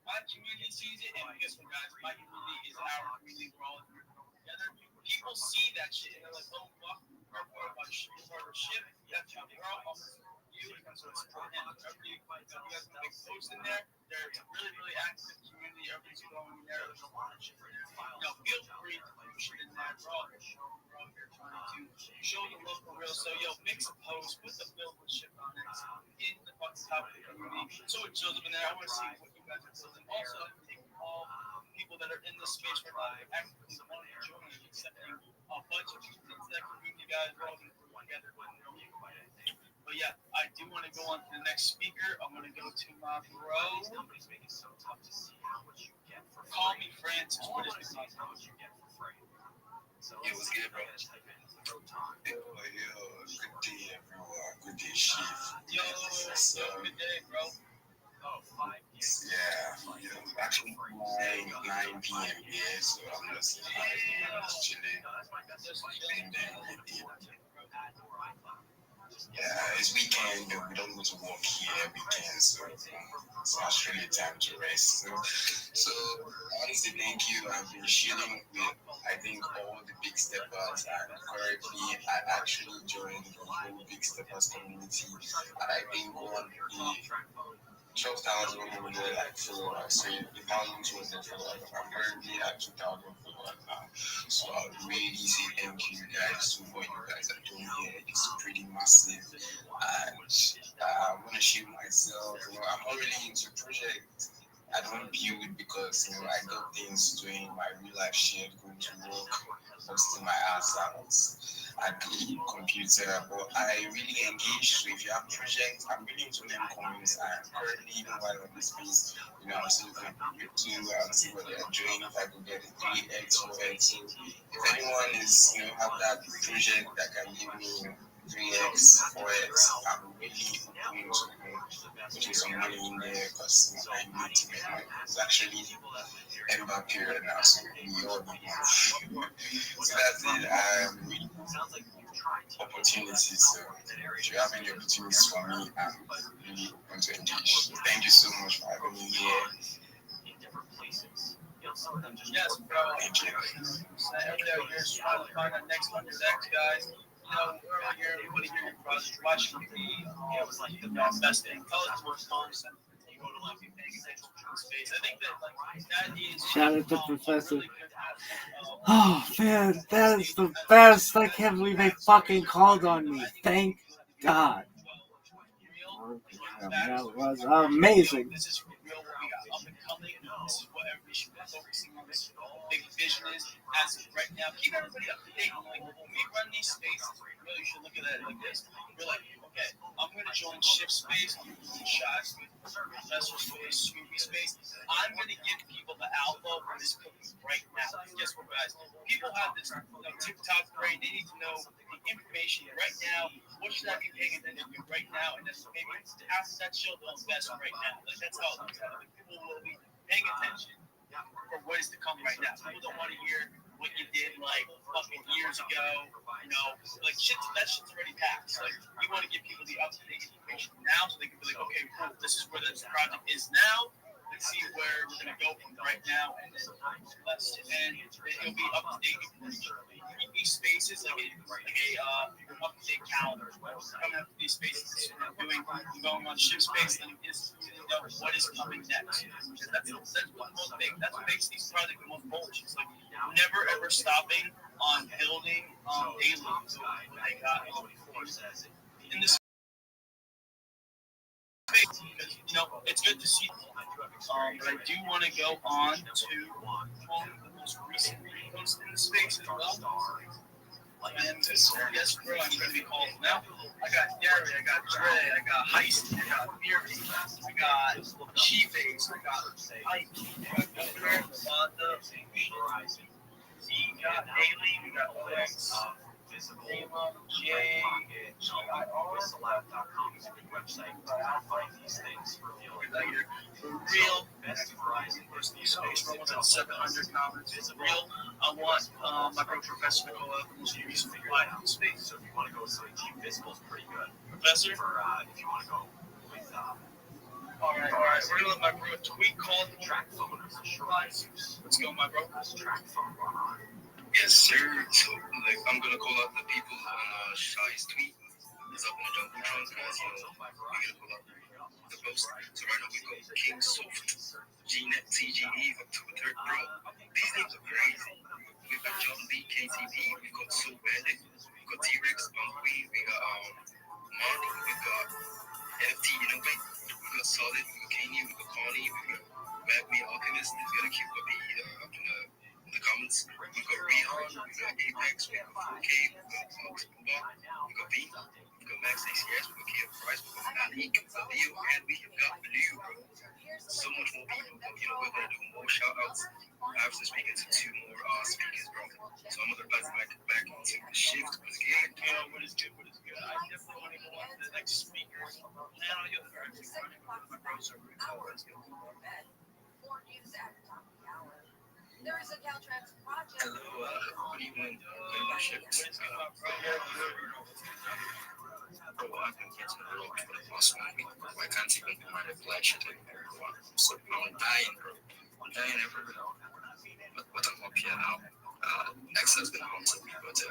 my community sees it, and guess what, guys? My community is our community. We're all together. People see that shit, and they're like, oh, fuck. Shit, that's how we're all you. So it's important. You guys can make posts in there. There's a really, really active community. Everybody's going in there. There's a lot of shit in there. Feel free to put shit in there. We're all here trying to show the love for real. So, mix a post, put the build with shit on it in the fucking top of the community. So it shows them in there. I want to see what you guys are building. Also, taking all people that are in this space right now, actively wanting to join and accepting a bunch of people into that community, guys. We're all going to work together. But yeah, I do want to go on to the next speaker. I'm going to go to my bro. Call me Francis. What is my name? Yo, what's good, bro? Yo, good day, everyone. Good day, Chief. Yo, good day, bro. Yeah, actually 9 p.m. here, so I'm just chilling. And then it's weekend. We don't go to work here weekend, so it's actually time to rest. So I want to say thank you. I've been chilling with, I think, all the Big Steppers, and currently I actually joined the whole Big Steppers community, and I think one the 12,000 over there, like followers. So 1,200 followers. I'm currently at 2,000 followers now. So I would really say thank you guys to what you guys are doing here. It's pretty massive. And I want to share myself. I'm not really into projects. I don't build because I got things doing my real life shit, going to work, busting my ass out at the computer. But I really engage. So if you have projects, I'm really into them coins, and currently even while on this space, I'm still looking to see what they're doing. If I could get a 3x, 4x. So if anyone is have that project that can give me 3x, 4x, I'm really going to putting some money in there because I need to make money. It's actually Ember period now, so we all need money. So that's it. Really opportunities. So if you have any opportunities for me, I'm really going to engage. So thank you so much for having me here. Yes, bro. Thank you. Every day we're just trying to find our next 100x, guys. We're here, everybody here in process, watching me. It was like the best thing. College was fun. You go to like space. I think that that is. Shout out to Professor. Oh man, that is the best. I can't believe they fucking called on me. Thank God. That was amazing. This is real. We got up and coming. this is what everybody should be focusing on. This is what the big vision is as of right now. Keep everybody up to date. Like when we run these spaces, really you should look at it like this. We're like, okay, I'm going to join Shift Space, I'm going to join Shy Space, Professor Space, Snoopy Space. I'm going to give people the outlook on this cooking right now. Guess what, guys? People have this TikTok brain. They need to know the information right now. What should I be paying attention to right now? And then maybe after that show, they'll invest right now. Like that's how it looks. People will be paying attention for what is to come right now. People don't want to hear what you did like fucking years ago. You know, like that shit's already passed. Like you want to give people the up-to-date information now so they can be like, okay, cool, this is where this project is now. Let's see where we're gonna go from right now, and then it'll be up to date. These spaces like a up-to-date calendar. Coming up to these spaces, going on Shift Space, and is what is coming next. Because that's what makes these projects the most bullish. It's like never ever stopping on building daily. Like in this space, because it's good to see. But I do want to go on to the most recent post in the space as well. And yes, bro, I'm going to be called now. I got Gary, I got Dre, I got Heist, I got Fury, I got She-Face, I got Ike, I got Governor, Wanda, Z, got Haley, we got Lex, Jay, Whistleout.com is a good website to find these things for real best Verizon space. We're almost at 700 comments. It's real. I want my bro Professor to go up and just use White House space. So if you want to go with something cheap, Visible is pretty good. Professor? For if you want to go with all right. We're gonna let my bro tweet call the track phone as a short. Let's go, my bro. Track phone on. Yes, sir. So, I'm gonna call out the people on Shy's tweet. It's up in the Jumbotron, guys. We're gonna pull up the post. So right now we got King Soft, Gnet, TGE, October 3rd, bro. These names are crazy. We've got John Lee, KTP, we've got So Bandit, we've got T-Rex, Queen, we got Mark, we've got NFT Innovate, we've got Solid, we've got Kanye, we've got Connie, we've got Magme Alchemist. It's gonna keep up in the comments. We've got Rion, we've got Apex, we've got 4K, we've got Fox Puma, we've got Bean, we've got Max ACS, we've got KF Price, we've got Malik, we've got Leo, and we have got Blue, bro. So much more people, but we're gonna do more shout outs after speaking to two more speakers, bro. So I'm gonna pass back into the shift because again, what is good? I definitely want to go on to the next speakers. Now you'll hear my bros are really cool. Let's go. Hello, good evening, membership. Bro, I've been getting a lot for the past 1 week. I can't even do my reply shit anymore. So I'm dying, bro. I'm dying everywhere. But I'm up here now. Next has been haunting me, but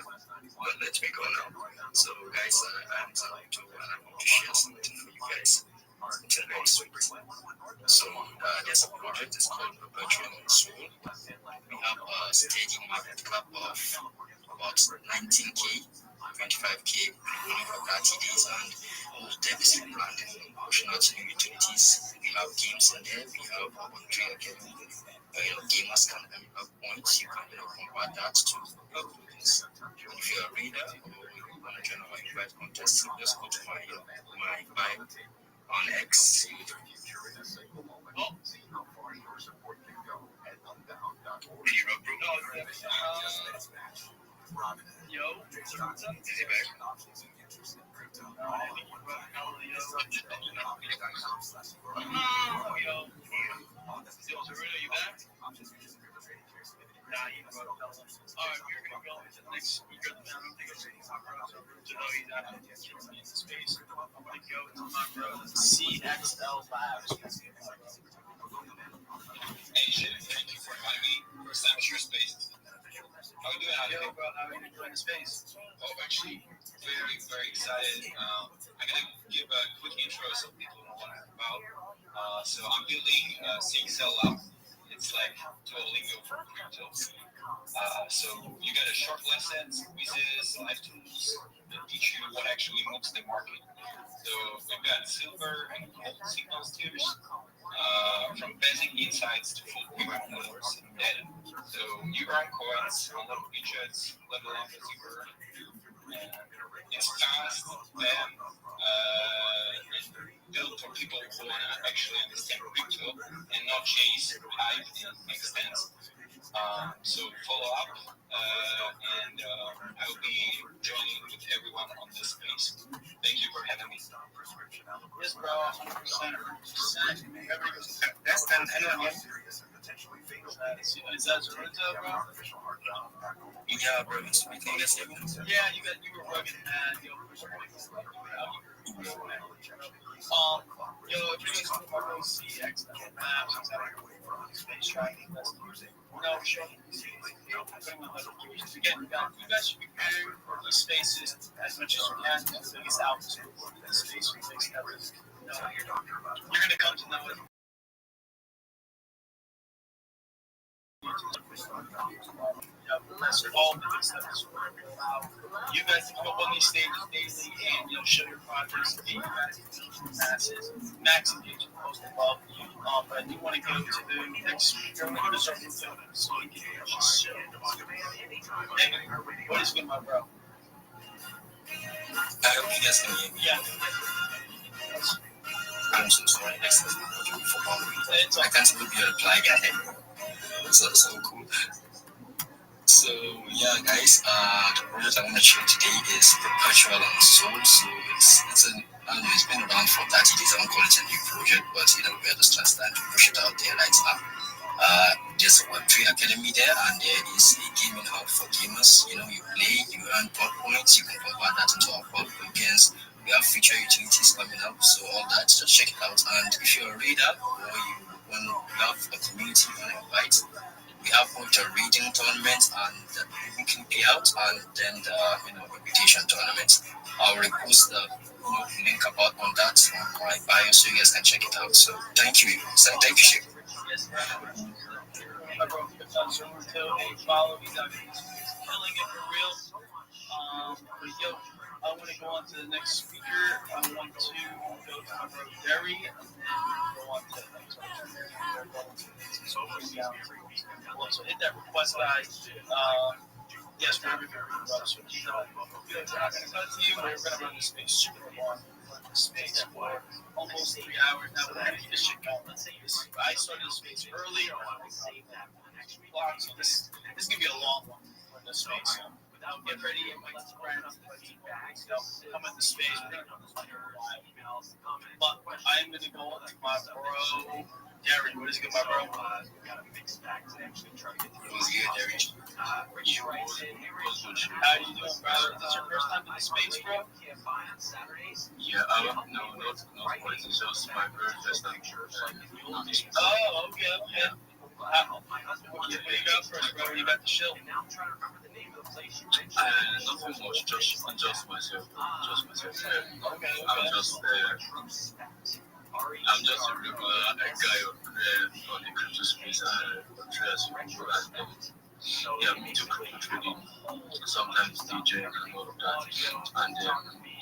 let me go now. So, guys, I'm to and I want to share something for you guys. It's very sweet. So, there's a project that's called Perpetual on Soul. We have a steady market cap of about 19K, 25K, running for 30 days, and all deficit planned. Pushing out new utilities. We have games in there. We have one trail game. Gamers can have points. You can convert that to tokens. And if you're a reader or you want to join our invite contest, just go to my bio on X. Yo, is he back? Are you back? Nah, you brought up. Alright, we're gonna go into the next speaker. I don't think it's my bro. So he's out of the space. I'm gonna go to my bro, CXL Labs. Hey, shit, thank you for inviting me. First time your space. How you doing out there? Bro, how are you enjoying the space? Oh, actually, very, very excited. I'm gonna give a quick intro so people know what I'm about. So I'm building CXL Lab. It's like totally go for crypto. So you get a short lessons, quizzes, live tools that teach you what actually moves the market. So we've got silver and gold signal tiers, from basic insights to full payment models and data. So you earn coins, unlock features, level up as you earn. It's fast, then built for people who want to actually understand crypto and not chase hype and make sense. So follow up, and I will be joining with everyone on this space. Thank you for having me. Yes, bro, 100%. That's done. Anyone else? Is that Lorenzo, bro? Yeah, bro. We can get it. Yeah, you were rugged and yo, if you guys want to go see X maps, space tracking, show them again, you guys should be preparing for these spaces as much as you can. The biggest outlet for the space we fix that is, you're gonna come to know it. All the big stuff is you guys can go on these stages daily and show your projects, get you guys masses, max engagement post above. But I do want to go to the next speaker. I'm going to start with so you can just show. What is good, my bro? I hope you guys can hear me. Yeah. I'm so sorry. Next time I can't even be a reply guy. So cool. So yeah, guys, the project I'm gonna show today is Perpetual and Soul. So it's been around for 30 days. I won't call it a new project, but we are just trying to push it out there right now. There's a Web3 Academy there, and there is a gaming hub for gamers. You play, you earn block points, you can convert that into our block tokens. We have future utilities coming up, so all that, just check it out. And if you're a reader or you have a community you want to invite, we have both the reading tournament and the weekly payout, and then the reputation tournament. I'll repost the link about on that on my bio so you guys can check it out. So thank you. So thank you, Sheikh. I broke the Zoom too. Follow me. Killing it for real. But yo, I want to go on to the next speaker. I want to go to my brother Derry, and then go on to the next one. So hit that request, guys. Yes, we're going to run. So keep it on. We're going to run this space super long. Space for almost 3 hours now. We're going to keep this shit going. I started the space early. So this is going to be a long one for this space. Get ready, invite some friends, come in the space. But I am going to go to my bro, Derry. What is good, my bro? What's good, Derry? How are you doing, brother? Is this your first time in the space, bro? Yeah, not quite. It's just my very first time. Oh, okay. What you got for us, bro? You got the show. Nothing much, just myself. I'm just a regular guy on the crypto space and do crypto trading, sometimes DJ and all of that. And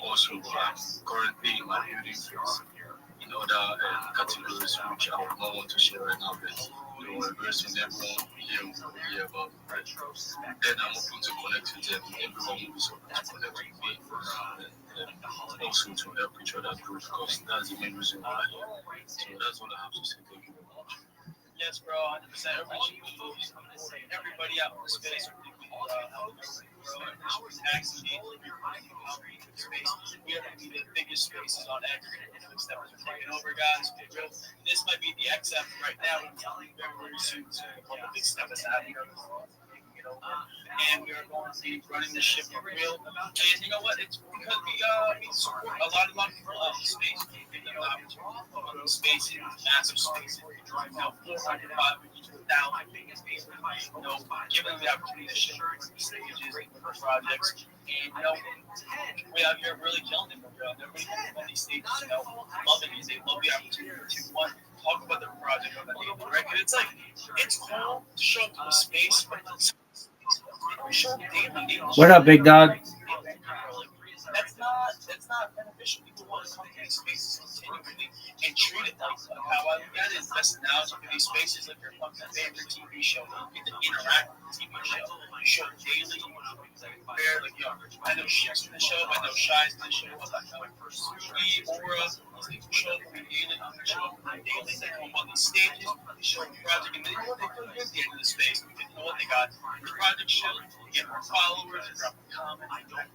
also currently in my building phase in other categories which I would not want to share right now, but very soon everyone hear about. Then I'm open to connect with them. Everyone is open to connect with me and also to help each other grow, because that's the main reason why I'm here. So that's what I have to say. Thank you very much. Yes, bro, 100%. Everybody out in the space. We are going to be the biggest spaces on X. That we're taking over, guys. This might be the XF right now. Very soon. One of the big steps happening. And we are going to be running the ship for real. And you know what? It's because we support a lot of people out in space. Space, massive space. Now, 400, 500, 1,000. Give them the opportunity to ship stages, projects. And we out here really killing it. Everybody on these stages, loving it. They love the opportunity to talk about their project on the daily record. It's like, it's cool to show up to a space, but What up, big dog? that's not That's not beneficial. People want to come to these spaces continually and treat it like how I look at it is best analogy for these spaces like your fucking favorite TV show. You get to interact with the TV show. You show it daily. Fair, like, I know Sheiks in the show, I know Shy's in the show. We, Aura, these people show up daily. They show up daily. They come on these stages. They show the project, and they know what they feel good at the end of the space. Because you know what they got. The project show, they get more followers, they drop a comment.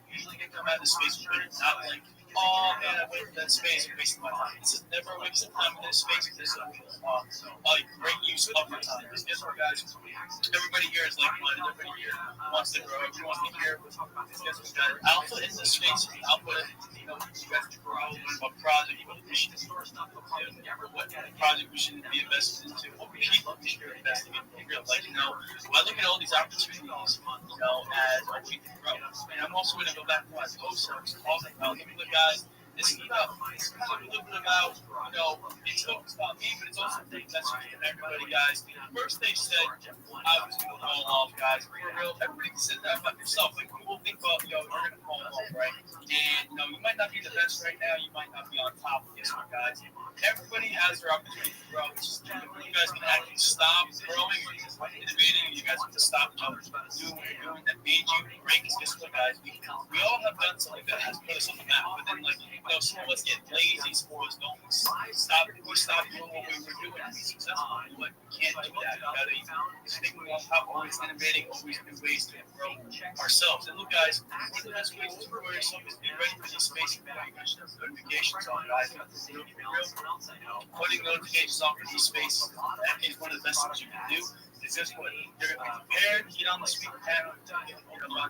Usually they come out of the space where it's not like, oh man, I went to that space and wasted my time. This is never a waste of time in this space. This is a great use of your time. Because guess what, guys? Everybody here is like-minded. Everybody here wants to grow. Everyone wants to hear. Guess what, guys? Alpha in this space. Alpha, you guys to grow. What project, what initiative, what project we should be invested into, what people we should be investing in. Like, I look at all these opportunities, as a way to grow. And I'm also going to go back to my post talking about the guys. This is about, it's kind of a little bit about, it's focused about me, but it's also a big message for everybody, guys. First, they said I was going to fall off, guys. For real, everybody said that about yourself. Like, people think about, you're going to fall off, right? And, you might not be the best right now. You might not be on top of this one, guys. Everybody has their opportunity to grow. It's just you guys can actually stop growing or innovating. You guys can stop doing what you're doing that made you great. Because guess what, guys? We all have done something that has put us on the map. But then, like, some of us get lazy, some of us don't stop doing what we were doing to be successful. But we can't do that. We gotta think we won't have always innovating, always new ways to grow ourselves. And look, guys, one of the best ways to grow yourself is be ready for these spaces. Notifications on, guys. Putting notifications on for these spaces is one of the best things you can do. It's just what you're going to be prepared, get on the speaker panel,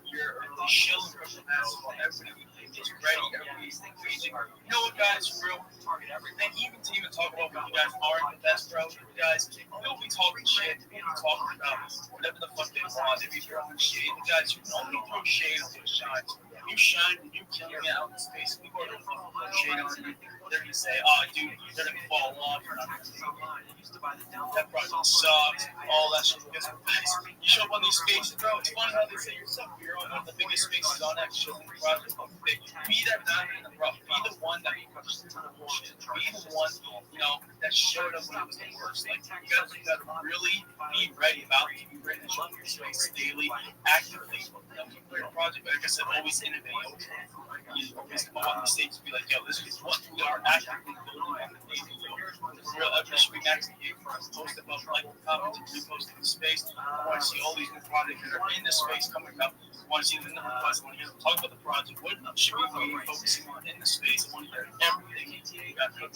you're chilling from the basketball. Everybody is ready, everybody's engaging. You know what, guys, for real? And even to even talk about what you guys are the best, bro, you guys, don't be talking shit, don't be talking about whatever the fuck they want. They be throwing shade. You guys, you don't throw shade on what shines. You shine and you kill me out in space. People are going to throw shade on you. They're going to say, oh, dude, they're going to fall off. That project sucks. All that shit. Guys, you show up on these spaces, bro. It's funny how they say you're on one of the biggest spaces on that show. Be that diamond in the rough. Be the one that pushes through the bullshit. Be the one, that showed up when it was the worst. Like, you gotta really be ready about it. Be ready to show up in your space daily, actively. Your project, like I said, always innovate. You always come on the stage and be like, yo, this is what we are actively building on the daily. Real efforts we actually post about, like, comments and reposting the space. I want to see all these new projects that are in the space coming up. I want to see the number of us. I want to hear them talk about the project. What should we be focusing on in the space? I want to hear everything you got for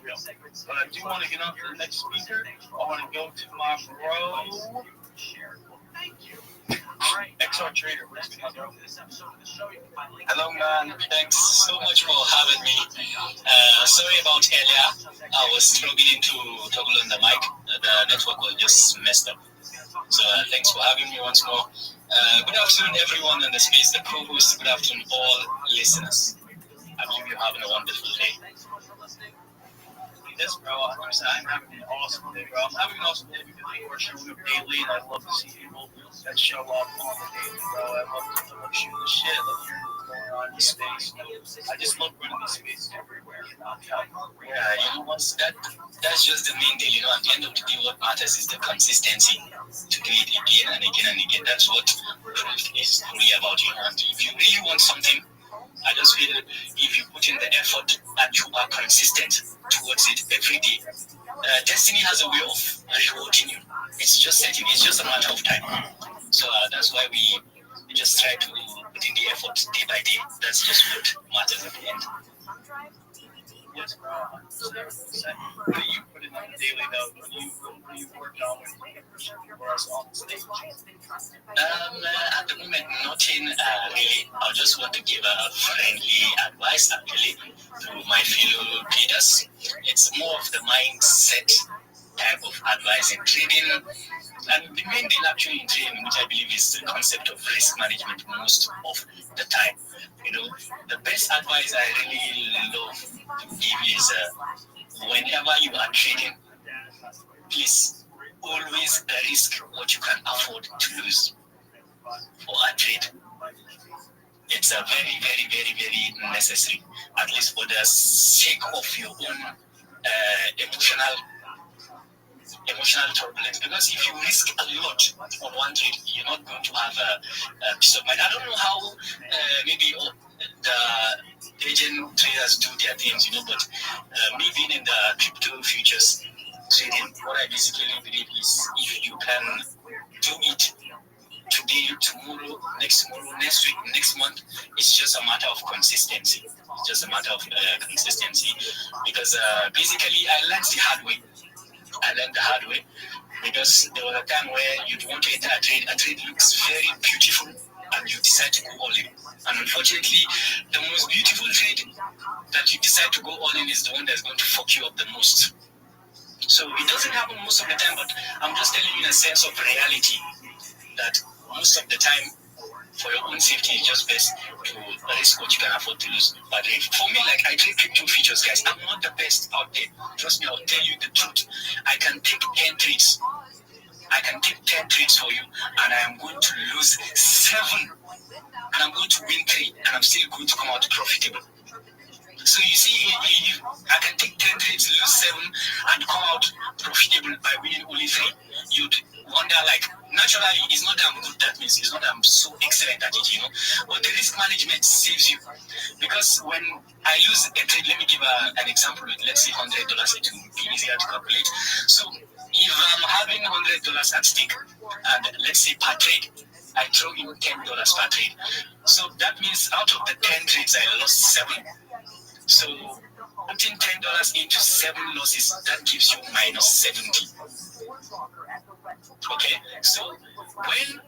real. But I do want to get on to the next speaker. I want to go to my bro. Thank you. XR Trader. Hello, man. Thanks so much for having me. Sorry about earlier. I was struggling to toggle on the mic. The network was just messed up. So thanks for having me once more. Good afternoon, everyone in the space, the co-hosts. Good afternoon, all listeners. I hope you're having a wonderful day. Yes, bro. I'm having an awesome day, bro. I'm having an awesome day because you are showing up daily, and I love to see people that show up on the daily, bro. I love shooting the shit. I love hearing what's going on in the space. I just love running these spaces everywhere. Yeah, that's just the main deal. At the end of the day, what matters is the consistency to do it again and again and again. That's what growth is really about. And if you really want something, I just feel if you put in the effort and you are consistent towards it every day, destiny has a way of rewarding you. It's just a matter of time. So that's why we just try to put in the effort day by day. That's just what matters at the end. Yes, bro. What do you put in on the daily, though? What do you work on for us on the stage? At the moment, nothing really. I just want to give a friendly advice, actually, to my fellow traders. It's more of the mindset type of advice in trading. And the main deal actually in trading, which I believe is the concept of risk management most of the time. The best advice I really love to give is whenever you are trading, please always risk what you can afford to lose for a trade. it's a very, very, very, very necessary, at least for the sake of your own emotional turbulence. Because if you risk a lot on one trade, you're not going to have a peace of mind. I don't know how maybe the agent traders do their things, but me being in the crypto futures trading, what I basically believe is if you can do it today, tomorrow, next week, next month, it's just a matter of consistency. It's just a matter of consistency, because basically I learned the hard way. Because there was a time where you want to enter a trade looks very beautiful, and you decide to go all in. And unfortunately, the most beautiful trade that you decide to go all in is the one that's going to fuck you up the most. So it doesn't happen most of the time, but I'm just telling you in a sense of reality that most of the time, for your own safety, it's just best to risk what you can afford to lose. But for me, like, I trade crypto futures, guys. I'm not the best out there. Trust me, I'll tell you the truth. I can take 10 trades. I can take 10 trades for you, and I am going to lose 7. And I'm going to win 3, and I'm still going to come out profitable. So you see, I can take 10 trades, lose 7, and come out profitable by winning only 3. You'd wonder, like, naturally, it's not that I'm good, that means it's not that I'm so excellent at it, But the risk management saves you. Because when I lose a trade, let me give an example with, let's say, $100, it will be easier to calculate. So if I'm having $100 at stake, and let's say per trade, I throw in $10 per trade. So that means out of the 10 trades, I lost 7. So putting $10 into 7 losses, that gives you minus 70. Okay, so when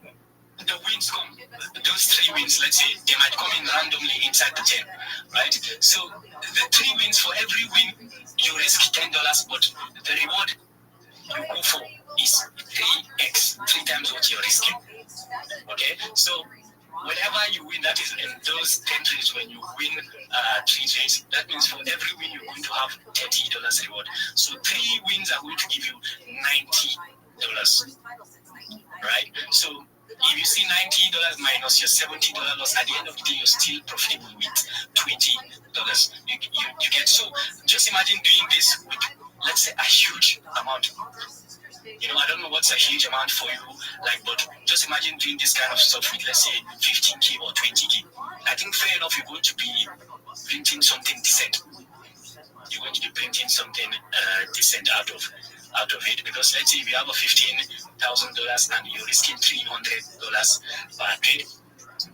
the wins come, those 3 wins, let's say, they might come in randomly inside the 10, right? So the 3 wins, for every win, you risk $10, but the reward you go for is 3x, 3 times what you're risking. Okay, so whenever you win, that is in those 10 trades, when you win 3 trades, that means for every win you're going to have $30 reward. So 3 wins are going to give you $90, right? So if you see $90 minus your $70 loss, at the end of the day, you're still profitable with $20. You get, so just imagine doing this with, let's say, a huge amount. I don't know what's a huge amount for you, but just imagine doing this kind of stuff with, let's say, 15K or 20K. I think fair enough, you're going to be printing something decent. You're going to be printing something decent out of it, because let's say if you have a $15,000 and you're risking $300 per trade,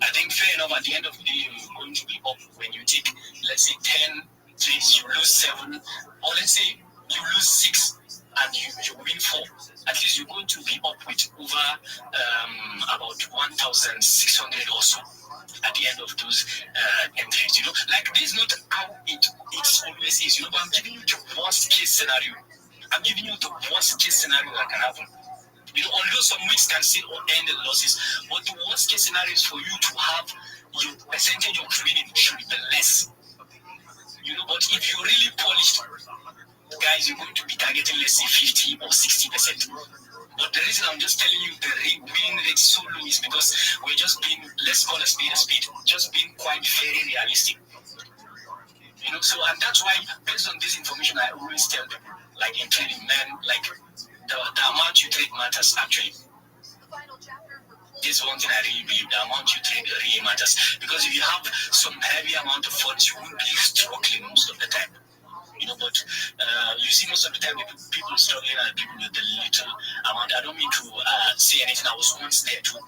I think fair enough, at the end of the day, you're going to be up. When you take, let's say, 10 trades, you lose 7, or let's say you lose 6 and you win 4, at least you're going to be up with over about 1,600 or so at the end of those entries. This is not how it always is, but I'm giving you the worst case scenario. I'm giving you the worst case scenario that can happen. Although some weeks can still end in losses, but the worst case scenario is for you to have your percentage of winning should be less. But if you're really polished, guys, you're going to be targeting, let's say, 50 or 60%. But the reason I'm just telling you the winning rate is so low is because we're just being, let's call a spade, just being quite very realistic. So, and that's why, based on this information, I always tell people, in trading, man, the amount you trade matters, actually. This is one thing I really believe, the amount you trade really matters. Because if you have some heavy amount of funds, you won't be struggling most of the time. But you see most of the time people struggling and people with the little amount. I don't mean to say anything. I was once there too.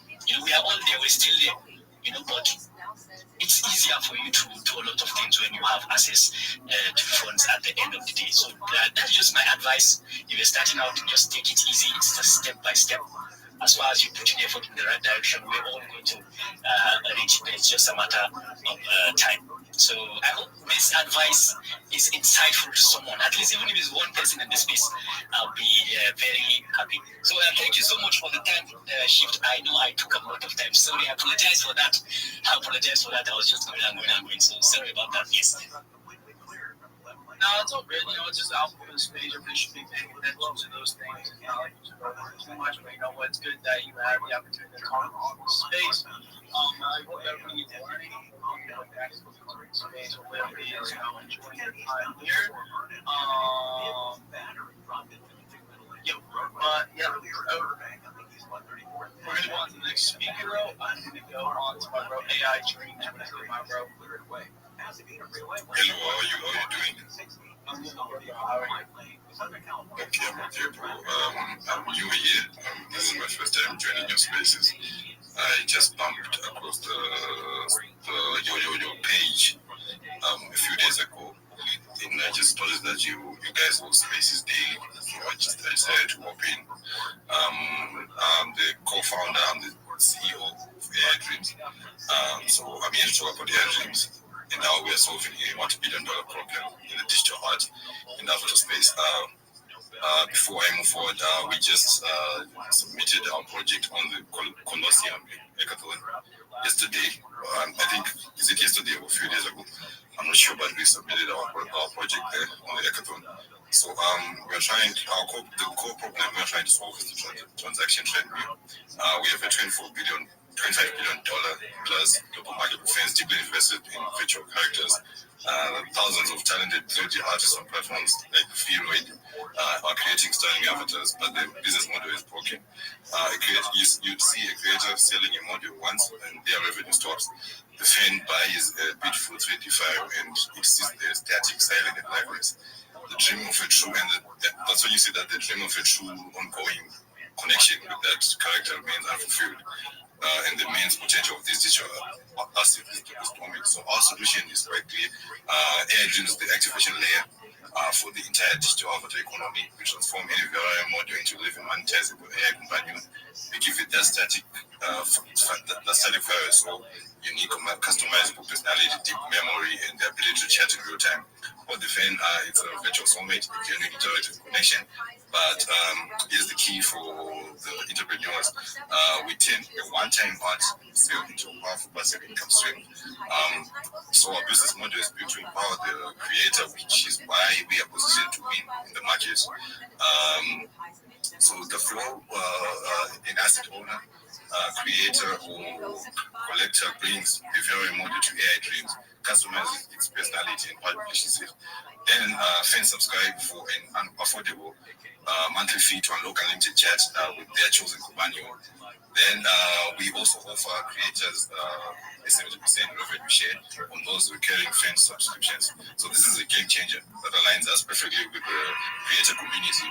We are all there. We're still there. But it's easier for you to do a lot of things when you have access to funds at the end of the day. So that's just my advice. If you're starting out, just take it easy. It's just step by step. As far as you put in effort in the right direction, we're all going to reach it. It's just a matter of time. So I hope this advice is insightful to someone. At least even if it's one person in the space, I'll be very happy. So thank you so much for the time shift. I know I took a lot of time. Sorry, I apologize for that. I was just going and going. So sorry about that, please. No, it's all good. You know, it's just alpha for the space. Everybody should be paying attention to those things and not like just over too much. But you know what? It's good that you have the opportunity to talk on the space. I hope everybody is learning. Space. Hopefully everybody is enjoying their time here. Yeah, but yeah, we're gonna go on to the next speaker, bro. I'm gonna go on to my bro AI Dream. My bro. Hello, how are you doing? Okay, I'm okay, bro. I'm new here. This is my first time joining your spaces. I just bumped across your page a few days ago, and I just noticed that you guys hold spaces daily. So I decided to open. I'm the co-founder. I'm the CEO of AI Dreams. So I'm here to talk about AI Dreams. And now we are solving a multi-billion-dollar problem in the digital art and avatar space. Before I move forward, we just submitted our project on the Colosseum Hackathon yesterday. I think, is it yesterday or a few days ago? I'm not sure, but we submitted our project there on the hackathon. So we're trying, the core problem we're trying to solve is the transaction treadmill. We have a $25 billion plus global market of fans deeply invested in virtual characters. Thousands of talented 3D artists on platforms like Fearoid are creating stunning avatars, but the business model is broken. You'd see a creator selling a model once and their revenue stops. The fan buys a beautiful 3D file and it sits there static, silent, and lifeless. The dream of a true, and that's when you see that the dream of a true ongoing connection with that character remains unfulfilled. And the main potential of this digital asset is dormant. So our solution is quite clear. AI Dreams is the activation layer for the entire digital avatar economy. We transform any ViralRabbi model into living monetizable AI companion. We give it that static file, so unique, customizable personality, deep memory, and the ability to chat in real time. What the fan it's a virtual soulmate, a genuine interactive connection. But here's the key for the entrepreneurs. We turn a one-time art sale into a powerful passive income stream. So our business model is built to empower the creator, which is why we are positioned to win in the market. So the flow, an asset owner, creator, or collector brings a very model to AI Dreams, customizes its personality and publishes it. Then fans subscribe for an unaffordable monthly fee to unlock unlimited chat with their chosen companion. Then we also offer creators a 70% revenue share on those recurring fan subscriptions. So this is a game changer that aligns us perfectly with the creator community.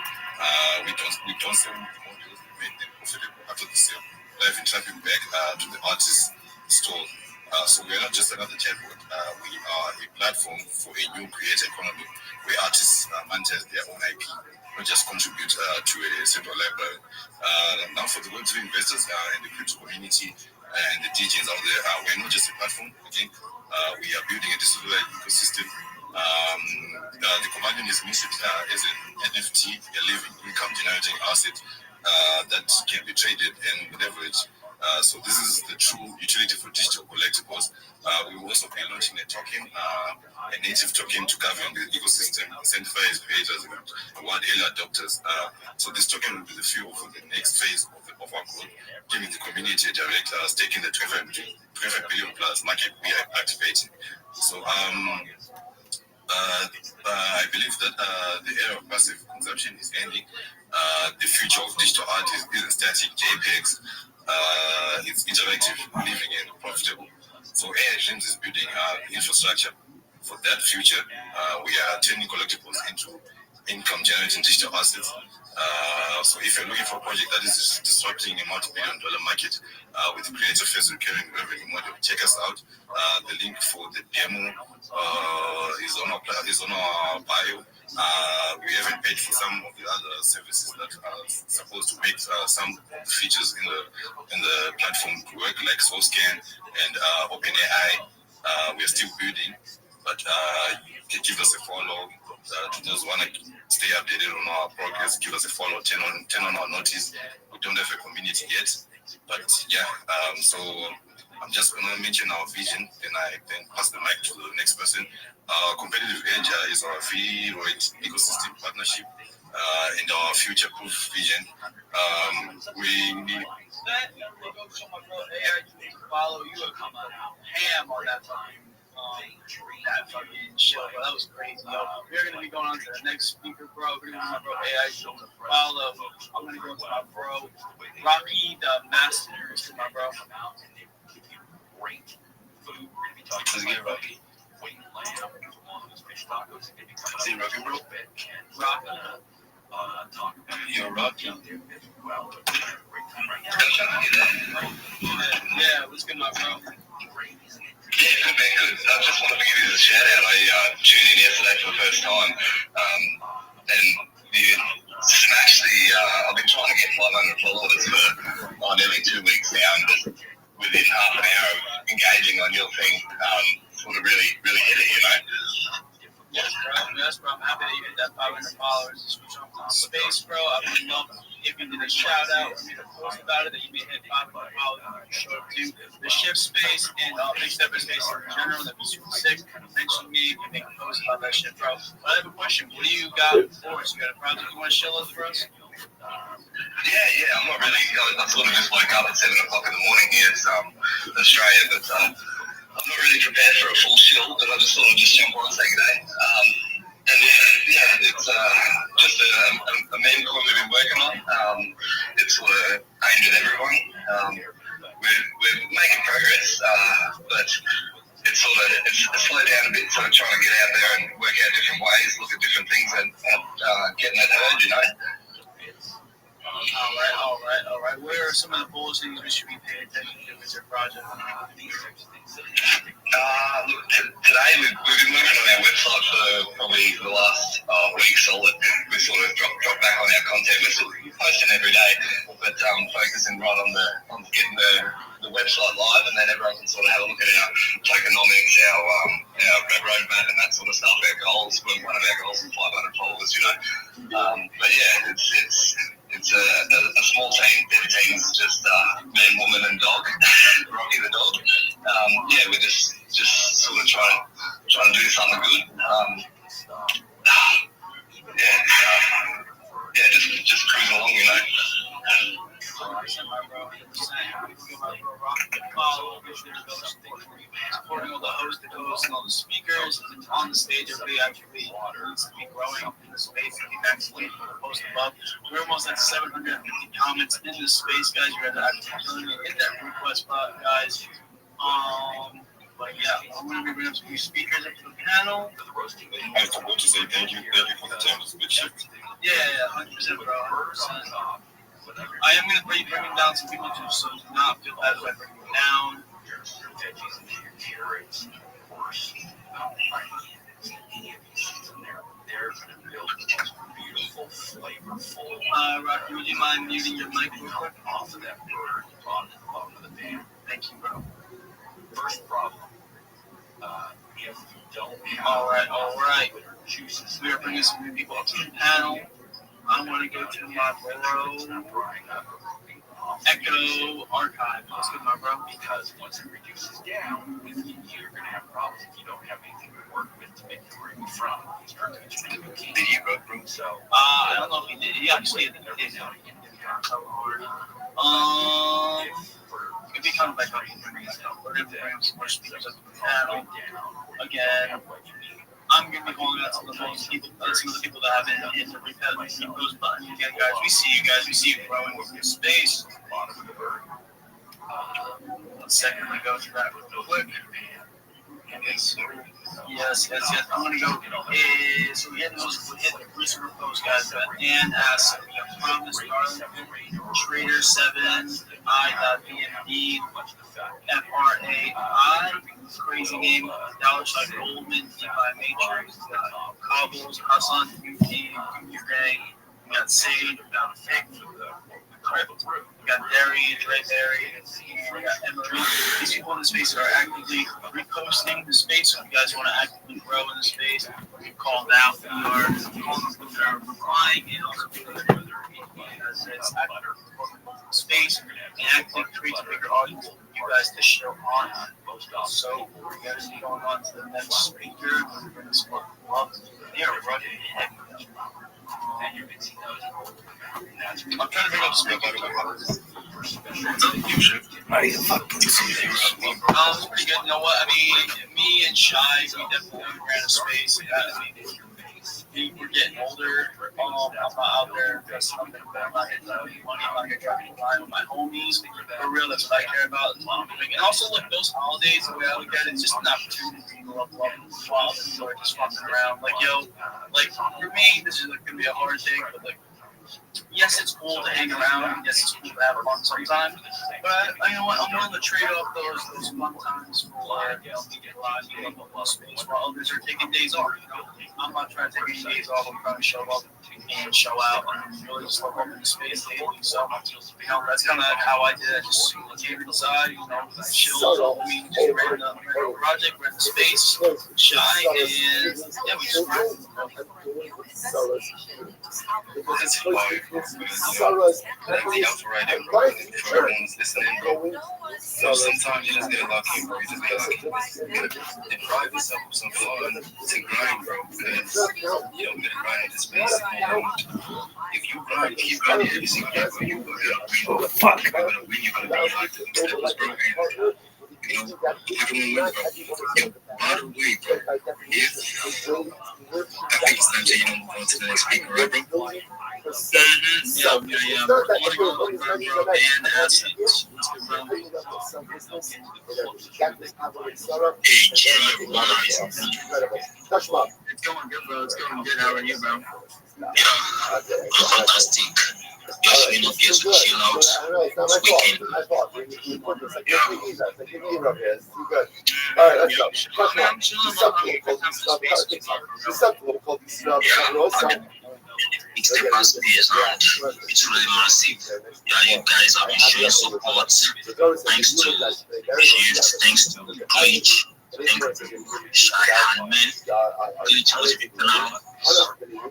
We don't sell modules, we make them profitable after the sale, driving traffic back to the artist store. So we are not just another chatbot. We are a platform for a new creator economy where artists monetize their own IP, not just contribute to a central library. Now for the Web3 investors and the crypto community and the DJs out there, we're not just a platform. Again, we are building a distributed ecosystem. The companion is listed as an NFT, a living income generating asset that can be traded and leveraged. So this is the true utility for digital collectibles. We will also be launching a token, a native token to govern the ecosystem, incentivize creators, and reward early adopters. So this token will be the fuel for the next phase of our growth, giving the community a direct stake in the 25 billion plus market we are activating. So I believe that the era of passive consumption is ending. The future of digital art isn't static JPEGs. It's interactive, living, and profitable. So AI Dreams is building infrastructure for that future. We are turning collectibles into income-generating digital assets. So if you're looking for a project that is disrupting a multi-billion-dollar market with creator-first recurring revenue model, check us out. The link for the demo is on our bio. We haven't paid for some of the other services that are supposed to make some of the features in the platform work, like SourceScan and OpenAI. We are still building, but you can give us a follow. To those who want to stay updated on our progress, give us a follow, turn on our notice. We don't have a community yet, but yeah. So I'm just going to mention our vision, and I then pass the mic to the next person. Our competitive edge is our ViralRabbi ecosystem partnership and our future-proof vision. Follow you would come ham on that fucking show, bro. That was crazy, yo. We're gonna be going on to the next speaker, bro. We're gonna be my bro AI follow. I'm gonna go to my bro Rocky the Master, my bro. Great food. We're gonna be talking about Rabbi. Wait, lamb, one of those fish tacos. It's gonna be coming up. Rocky, bro? Rocky. Talk about you're Rocky. Well, great time right now. Yeah, what's good, my bro? Yeah, good man, good. I just wanted to give you a shout out. I tuned in yesterday for the first time, and you smashed the. I've been trying to get 500 followers for nearly 2 weeks now, and just within half an hour of engaging on your thing, sort of really hit it, you know. Yes, bro. I'm happy that you hit that 500 followers. Just jumped on space, bro. I would love if you did a shout out or made a post about it that you may hit 500 followers and show up to the shift space and big step space in general. That'd be super sick. Mention me if you make a post about that shit, bro. But I have a question. What do you got for us? You got a project you want to share with for us? Yeah. I'm not really. I sort of just woke up at 7 o'clock in the morning here. It's Australia, but I'm not really prepared for a full shill, but I just thought I'd just jump on and say good day. And yeah, it's just a meme coin we've been working on. It's sort of aimed at everyone. We're making progress, but it's slowed down a bit, so we're trying to get out there and work out different ways, look at different things, and getting that heard, you know. All right. Where are some of the bullet things we should be paying attention to with your project? Look, today we've been working on our website for probably the last week solid. We sort of dropped back on our content. We're still posting every day, but focusing right on getting the website live, and then everyone can sort of have a look at our tokenomics, our roadmap, and that sort of stuff. Our goals. One of our goals is 500 followers, you know. But yeah, it's a small team. Their team's just man, woman, and dog. Rocky the dog. Yeah, we're just sort of trying to do something good. Just cruise along, you know. Supporting all the hosts, the co-hosts, and all the speakers on the stage. Everybody actually needs to be growing in the space. If you actually post above, we're almost at 750 comments in the space, guys. You guys are actually killing it. Hit that request button, guys. But yeah, I'm going to be bringing up some new speakers up to the panel. I want to say thank you for the time. It's a bit shift. Yeah, 100%, bro. 100%. I am going to be bringing down some people too, so do not feel bad if I bring them down. Rocky, would you mind muting your mic real quick? Off of that word, on the bottom of the band. Thank you, bro. First problem. If you don't have all right. We are bringing some new people up to the panel. I want to go to my bro Echo Archive. Let's get my bro. Because once it reduces down, you're going to have problems if you don't have anything to work with to make you where you're from. Did he go through? So I don't know if he did. He actually did. So hard. If he comes back up, we're going to bring some more speakers up to the panel. Again, I'm going to be calling out some of the people that haven't hit the those buttons. Again, guys, we see you guys. We see you growing with your space. 1 second, we go through that real quick. Yes. I'm going to go. So we hit the recent post, guys. And ask. We have Promise, Darling, Trader 7, I.BMD, FRAI, crazy name, $, Goldman, DeFi Matrix, Cobbles, Hassan, UT, Junior Ray, we got Sage, we got Fick, we got Derry, Dre Berry, we got Emery. These people in the space are actively reposting the space. So if you guys want to actively grow in the space, we call out. We are calling them, they're replying, and also because it's active space and actively creates a bigger audience for you guys to show on. So we're getting going on to the next speaker. We're going to smoke up. They are running heavy. I'm trying to bring up speaker. Are you fucking serious? It's pretty good. You know what? I mean, me and Shy, we definitely ran a space. We're getting older. I'm not out there dressing up in I'm not getting money. I'm not getting trying to line with my homies. For real, that's what I care about. That's what I'm doing. And also, like, those holidays, the way I look at it, it's just an opportunity to go up, while people are just fucking around. Like, yo, like, for me, this is like, going to be a hard thing, but, like, yes, it's cool to hang around. And yes, it's cool to have fun sometimes. But you know what? I'm willing to trade off those fun times for a space while others are taking days off. You know, I'm not trying to take any days off. I'm trying to show up and show out and really just look up in the space daily. So, you know, that's kind of how I did it. Just came to the side, you know, chilled all week, just ran the project, ran the space, shy, and yeah, we just ran. The outright bro, for everyone's listening, bro. So sometimes you just get lucky, bro. You just get lucky. Deprive yourself of some fun to grind, bro. Because you don't get to grind in this space. If you grind, keep grinding every single day, bro. You're gonna win. Fuck. You're gonna win. You're gonna be like the steps, bro. And, you know, everyone wins, bro. Yo, by the way, bro, I think it's time to, you know, move on to the next speaker, right, bro? Yeah. I want to go over, bro, and assets. It's going good, bro. It's going good. How are you, bro? I'm fantastic. Just showing up here to chill out. It's weekend. Alright, let's go. It's the past days and it's really massive. Yeah, you guys have been showing support. Thanks to Shift, thanks to Glitch, thanks to Shy and Man. Glitch was people now.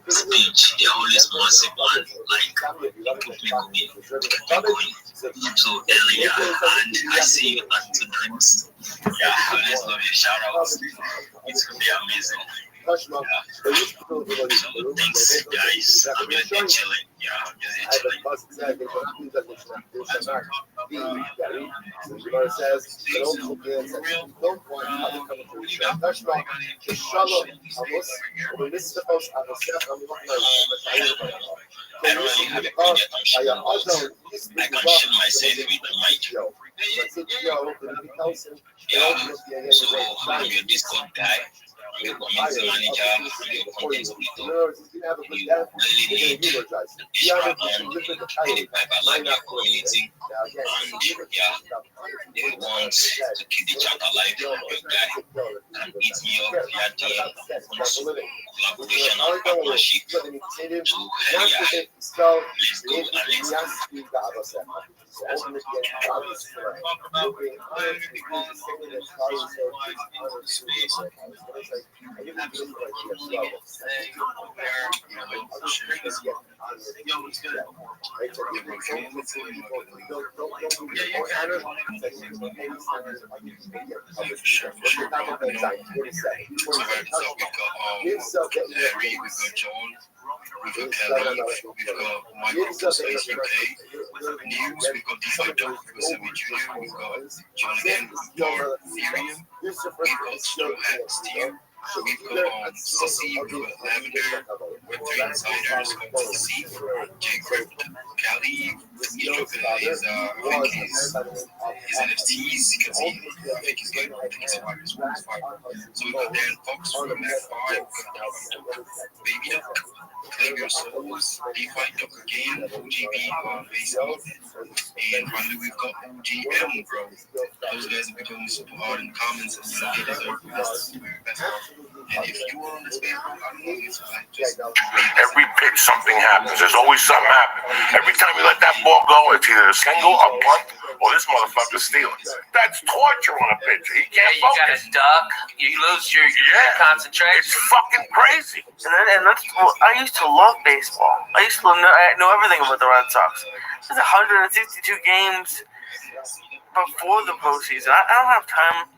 Speech, they're always massive and like people keep going. So earlier, and I see you at 2 times. Yeah, I always love your shout outs. It's gonna be amazing. So thanks guys. I'm really chilling. Yeah, I'm really I don't really have a project I'm shooting about. I can chill myself with the mic. Yeah, so I'm your Discord guy. I'm your community manager. I'm your content creator. You really need the Instagram and the vibe alive in your community. And yeah, they want to keep the chat alive. I'm your guy. And hit me up via DM collaboration or partnership. So hell yeah, let's go and let's go. We've got Kelly, we've got Michael Space UK, News, we've got DeFi Doc, we've got Sammy Jr., we've got John again, we've got Ethereum, we've got Straw Hat Steve, we've got Sussy, we've got Lavender, Web3 Insiders, CC, J Crypt, Cali, he's dropping his, I think his NFTs, because I think he's getting, I think he's fire as well. So we've got Dan Fox from F5, we've got Baby Duck, Claim Your Souls, DeFi Duck again, OGB on Facebook, and finally we've got OGM, bro. Those guys have been going super hard in the comments, and you know, they deserve the best. And if you are on the space, bro, I don't know, it's like just... Every pitch, something happens. There's always something happen. Every time you let that ball go, it's either a single, a punt, or this motherfucker's stealing. That's torture on a pitcher. He can't you gotta duck. You lose your concentration. It's fucking crazy. And that's well, I used to love baseball. I used to know everything about the Red Sox. There's 162 games. before the postseason. I don't have time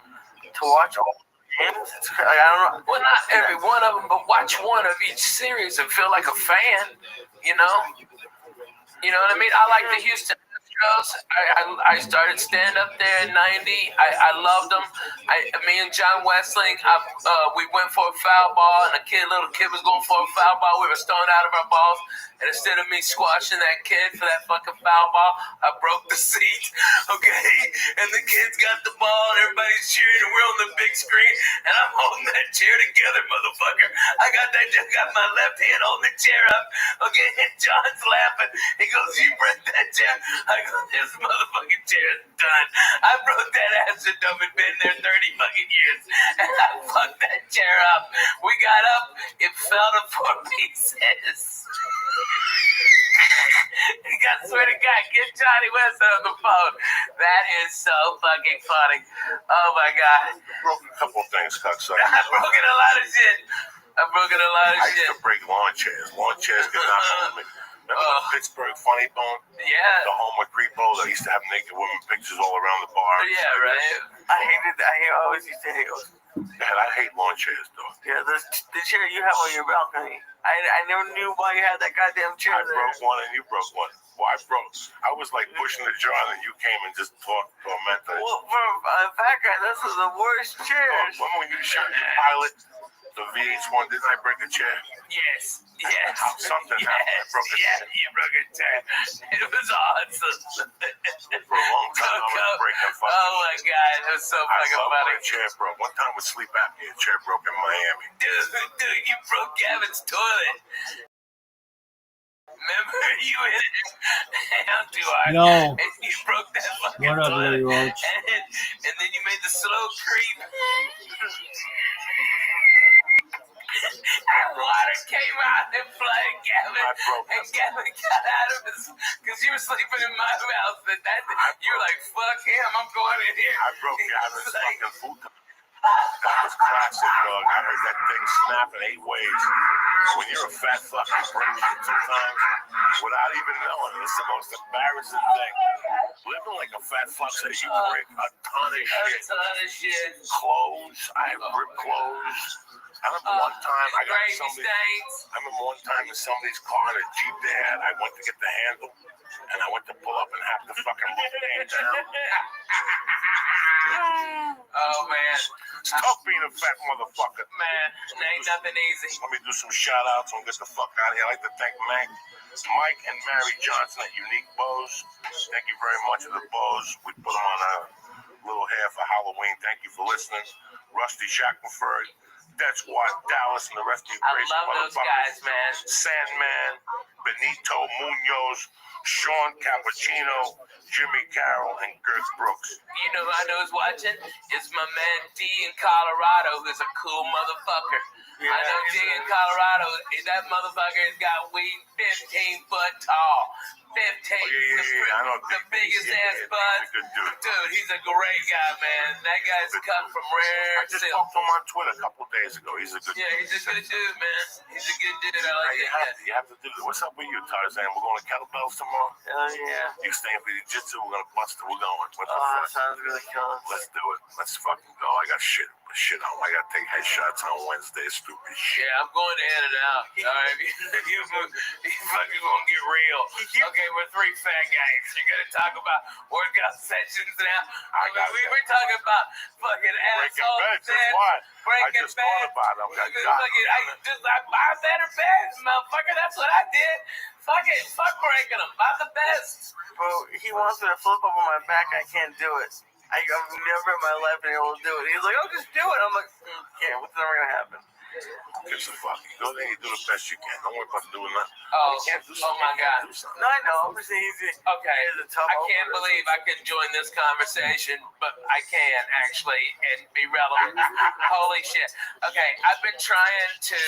to watch all the games. I don't know. Well, not every one of them, but watch one of each series and feel like a fan. You know what I mean? I like the Houston Astros. I started stand up there in '90. I loved them. Me and John Westling, we went for a foul ball, and little kid was going for a foul ball. We were stoned out of our balls, and instead of me squashing that kid for that fucking foul ball, I broke the seat. Okay, and the kids got the ball, and everybody's cheering, and we're on the big screen, and I'm holding that chair together, motherfucker. I got my left hand holding the chair up. Okay, and John's laughing. He goes, "You broke that chair?" I go, "This motherfucking chair is done. I broke that ass and dumb and been there 30 fucking years, and I fucked that chair up." We got up, it fell to 4 pieces. I swear to God, get Johnny West on the phone. That is so fucking funny. Oh my God. Broke a couple things, cocksucker. I've broken a lot of shit. I used to break lawn chairs. Lawn chairs get knocked on me. Remember the Pittsburgh Funny Bone? Yeah. The home with Creepo that used to have naked women pictures all around the bar. Yeah, right. I hated that. I always used to hate those. God, I hate lawn chairs, though. Yeah, the chair you have on your balcony. I never knew why you had that goddamn chair I there. broke one and you broke one. Well, I was like pushing the jar and you came and just tormented. Well, for a fat guy, this is the worst chairs. When you shot the pilot, the VH1, didn't I break a chair? Yes. Something happened. I broke a chair. You broke a chair. It was awesome. For a long time, I was breaking fucking. Oh my God, it was so fucking funny. My chair broke. One time with sleep apnea, a chair broke in Miami. Dude, you broke Gavin's toilet. Remember, you hit it down too hard. No. And you broke that fucking What up, toilet. Larry Roach? And then you made the slow creep. And water came out and flooded Gavin. And Gavin got out of his, because you were sleeping in my house. And you were like, fuck him, I'm going in here. I broke Gavin's fucking food. That was classic, dog. I heard that thing snap in 8 ways. When you're a fat fuck, you break shit sometimes without even knowing. It's the most embarrassing thing. Living like a fat fuck, so you break a ton of shit. Clothes. I have ripped clothes. I remember one time in somebody's car in a Jeep they had. I went to get the handle, and I went to pull up and have the fucking roof came down. Oh, man. Stop being a fat motherfucker. Man, ain't nothing easy. Let me do some shout-outs and get the fuck out of here. I'd like to thank Mike and Mary Johnson at Unique Bows. Thank you very much for the bows. We put them on a little hair for Halloween. Thank you for listening. Rusty Shackelford, Dead Squad, Dallas, and the rest of you crazy I love those guys, man. Sandman, Benito Munoz, Sean Cappuccino, Jimmy Carroll, and Girth Brooks. You know who I know is watching? It's my man D in Colorado, who's a cool motherfucker. Yeah, I know D in Colorado, that motherfucker has got weed 15 foot tall. 15. I know. The biggest ass bud. Dude, he's a great guy, man. That guy's cut from rare. I just talked to him on Twitter a couple days ago. He's a good dude. Yeah, he's a good dude, man. He's a good dude. I like that. You have to do it. What's up with you, Tarzan? We're going to kettlebells tomorrow? Yeah. You staying for jiu-jitsu? We're going to bust it. We're going. That sounds really cool. Let's do it. Let's fucking go. I got shit on. I got to take headshots on Wednesday. Stupid shit. Yeah, I'm going to end it out. All right, you fucking gonna get real. Okay, we're 3 fat guys. You're gonna talk about workout sessions now. We're talking about fucking assholes. I just thought about it. I buy better beds, motherfucker. That's what I did. Fuck it. Fuck breaking them. Buy the best. Bro, he wants me to flip over my back. I can't do it. I've never in my life been able to do it. He's like, "Oh, just do it." I'm like, "Yeah, what's never gonna happen?" It's a fucking go there. You do the best you can. Don't worry about doing nothing. Oh my God. No, I know. I'm just easy. Okay. I can't believe I can join this conversation, but I can actually and be relevant. Holy shit. Okay, I've been trying to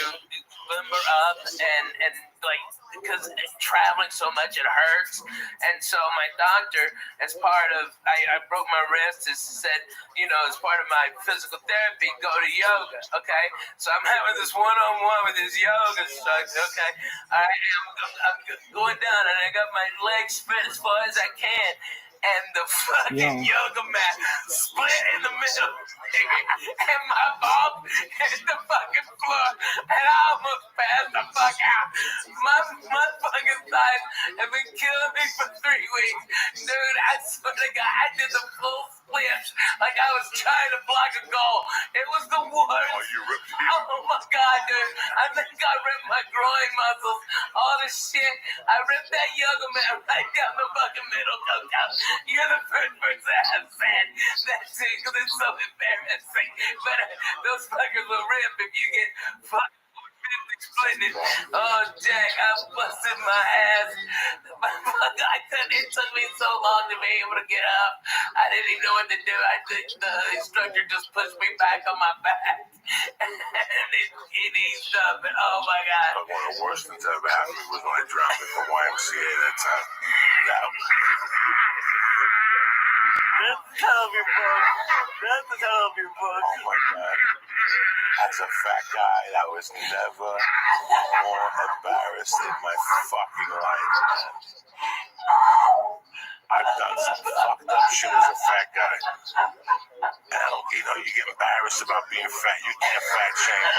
limber up and like, because traveling so much it hurts, and so my doctor, as part of I broke my wrist, said, as part of my physical therapy, go to yoga. Okay, so I'm having this one-on-one with this yoga instructor. Okay, I'm going down, and I got my legs spread as far as I can, and the fucking yoga mat split in the middle, and my palm hit the fucking floor, and I almost passed the fuck out. My fucking thighs have been killing me for 3 weeks. Dude, I swear to God, I did the full split like I was trying to block a goal. It was the worst. Oh my God, dude. I think I ripped my groin muscles, all this shit. I ripped that yoga mat right down the fucking middle. You're the first person I have said that shit because it's so embarrassing. But those fuckers will rip if you get fucked. Explain it. Oh, Jack, I busted my ass. It took me so long to be able to get up. I didn't even know what to do. I think the instructor just pushed me back on my back. And it eased up. And oh my God. But one of the worst things that ever happened to me was when I drowned at the YMCA that time. That's the title of your book. That's the title of your book. Oh my God. As a fat guy, I was never more embarrassed in my fucking life, man. I've done some fucked up shit as a fat guy. And you get embarrassed about being fat. You can't fat shame.